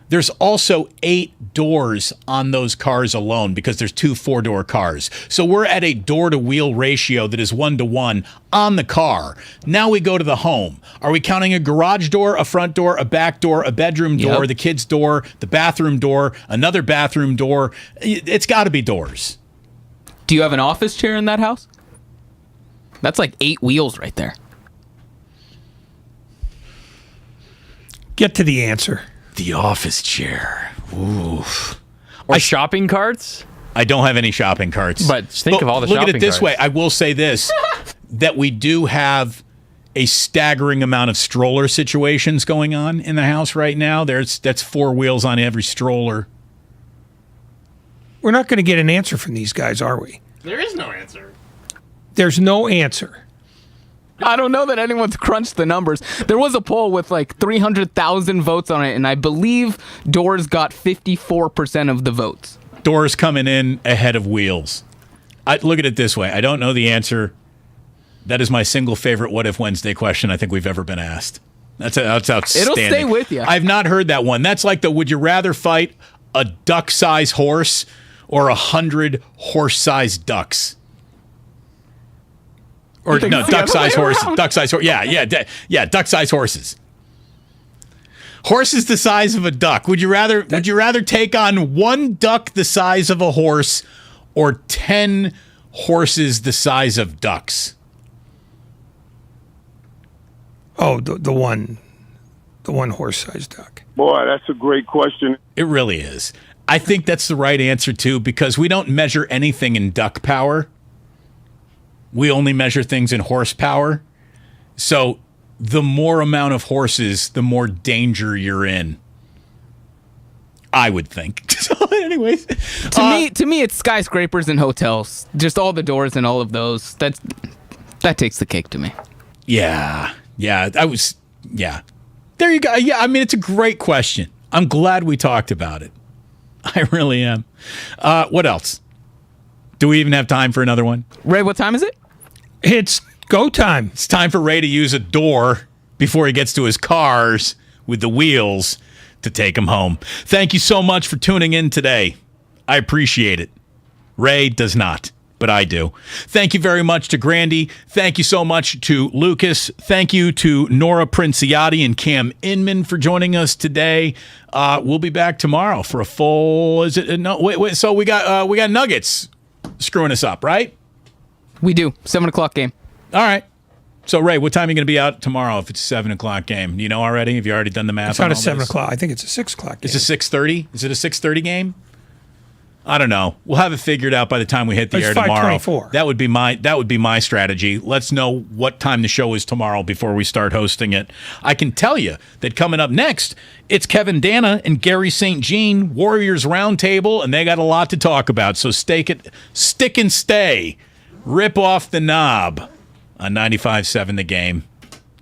There's also 8 doors on those cars alone because there's 2 4-door cars. So we're at a door-to-wheel ratio that is 1-to-1 on the car. Now we go to the home. Are we counting a garage door, a front door, a back door, a bedroom door, the kid's door, the bathroom door, another bathroom door? It's got to be doors. Do you have an office chair in that house? That's like 8 wheels right there. Get to the answer. The office chair. Oof. Or shopping carts? I don't have any shopping carts. But think of all the shopping carts. Look at it this way. I will say this, that we do have a staggering amount of stroller situations going on in the house right now. That's 4 wheels on every stroller. We're not going to get an answer from these guys, are we? There is no answer. There's no answer. I don't know that anyone's crunched the numbers. There was a poll with like 300,000 votes on it, and I believe doors got 54% of the votes. Doors coming in ahead of wheels. Look at it this way. I don't know the answer. That is my single favorite What If Wednesday question I think we've ever been asked. That's outstanding. It'll stay with you. I've not heard that one. That's like the would you rather fight a duck-sized horse or 100 horse-sized ducks? Or no, duck-sized horses. Duck-sized horses. Yeah, duck-sized horses. Horses the size of a duck. Would you rather take on 1 duck the size of a horse or 10 horses the size of ducks? Oh, the one horse-sized duck. Boy, that's a great question. It really is. I think that's the right answer too, because we don't measure anything in duck power. We only measure things in horsepower. So the more amount of horses, the more danger you're in. I would think. So anyways. To me, it's skyscrapers and hotels. Just all the doors and all of those. That takes the cake to me. Yeah. That There you go. Yeah, I mean, it's a great question. I'm glad we talked about it. I really am. What else? Do we even have time for another one? Ray, what time is it? It's go time. It's time for Ray to use a door before he gets to his cars with the wheels to take him home. Thank you so much for tuning in today. I appreciate it. Ray does not, but I do. Thank you very much to Grandy. Thank you so much to Lucas. Thank you to Nora Princiati and Cam Inman for joining us today. We'll be back tomorrow for a full. Is it no? Wait. So we got Nuggets screwing us up, right? We do. 7:00 game. All right. So Ray, what time are you going to be out tomorrow if it's a 7:00 game? Do you know already? Have you already done the math? It's not a 7:00. I think it's a 6:00 game. It's a 6:30. Is it a 6:30 game? I don't know. We'll have it figured out by the time we hit the air tomorrow. 5:24. That would be my strategy. Let's know what time the show is tomorrow before we start hosting it. I can tell you that coming up next, it's Kevin Dana and Gary St. Jean, Warriors Roundtable, and they got a lot to talk about. So stick and stay. Rip off the knob on 95.7 The Game.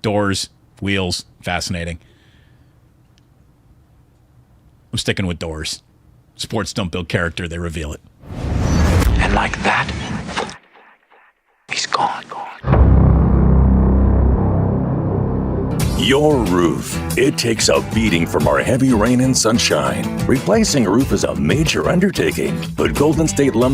Doors, wheels, fascinating. I'm sticking with doors. Sports don't build character, they reveal it. And like that, he's gone. Your roof. It takes a beating from our heavy rain and sunshine. Replacing a roof is a major undertaking, but Golden State Lumber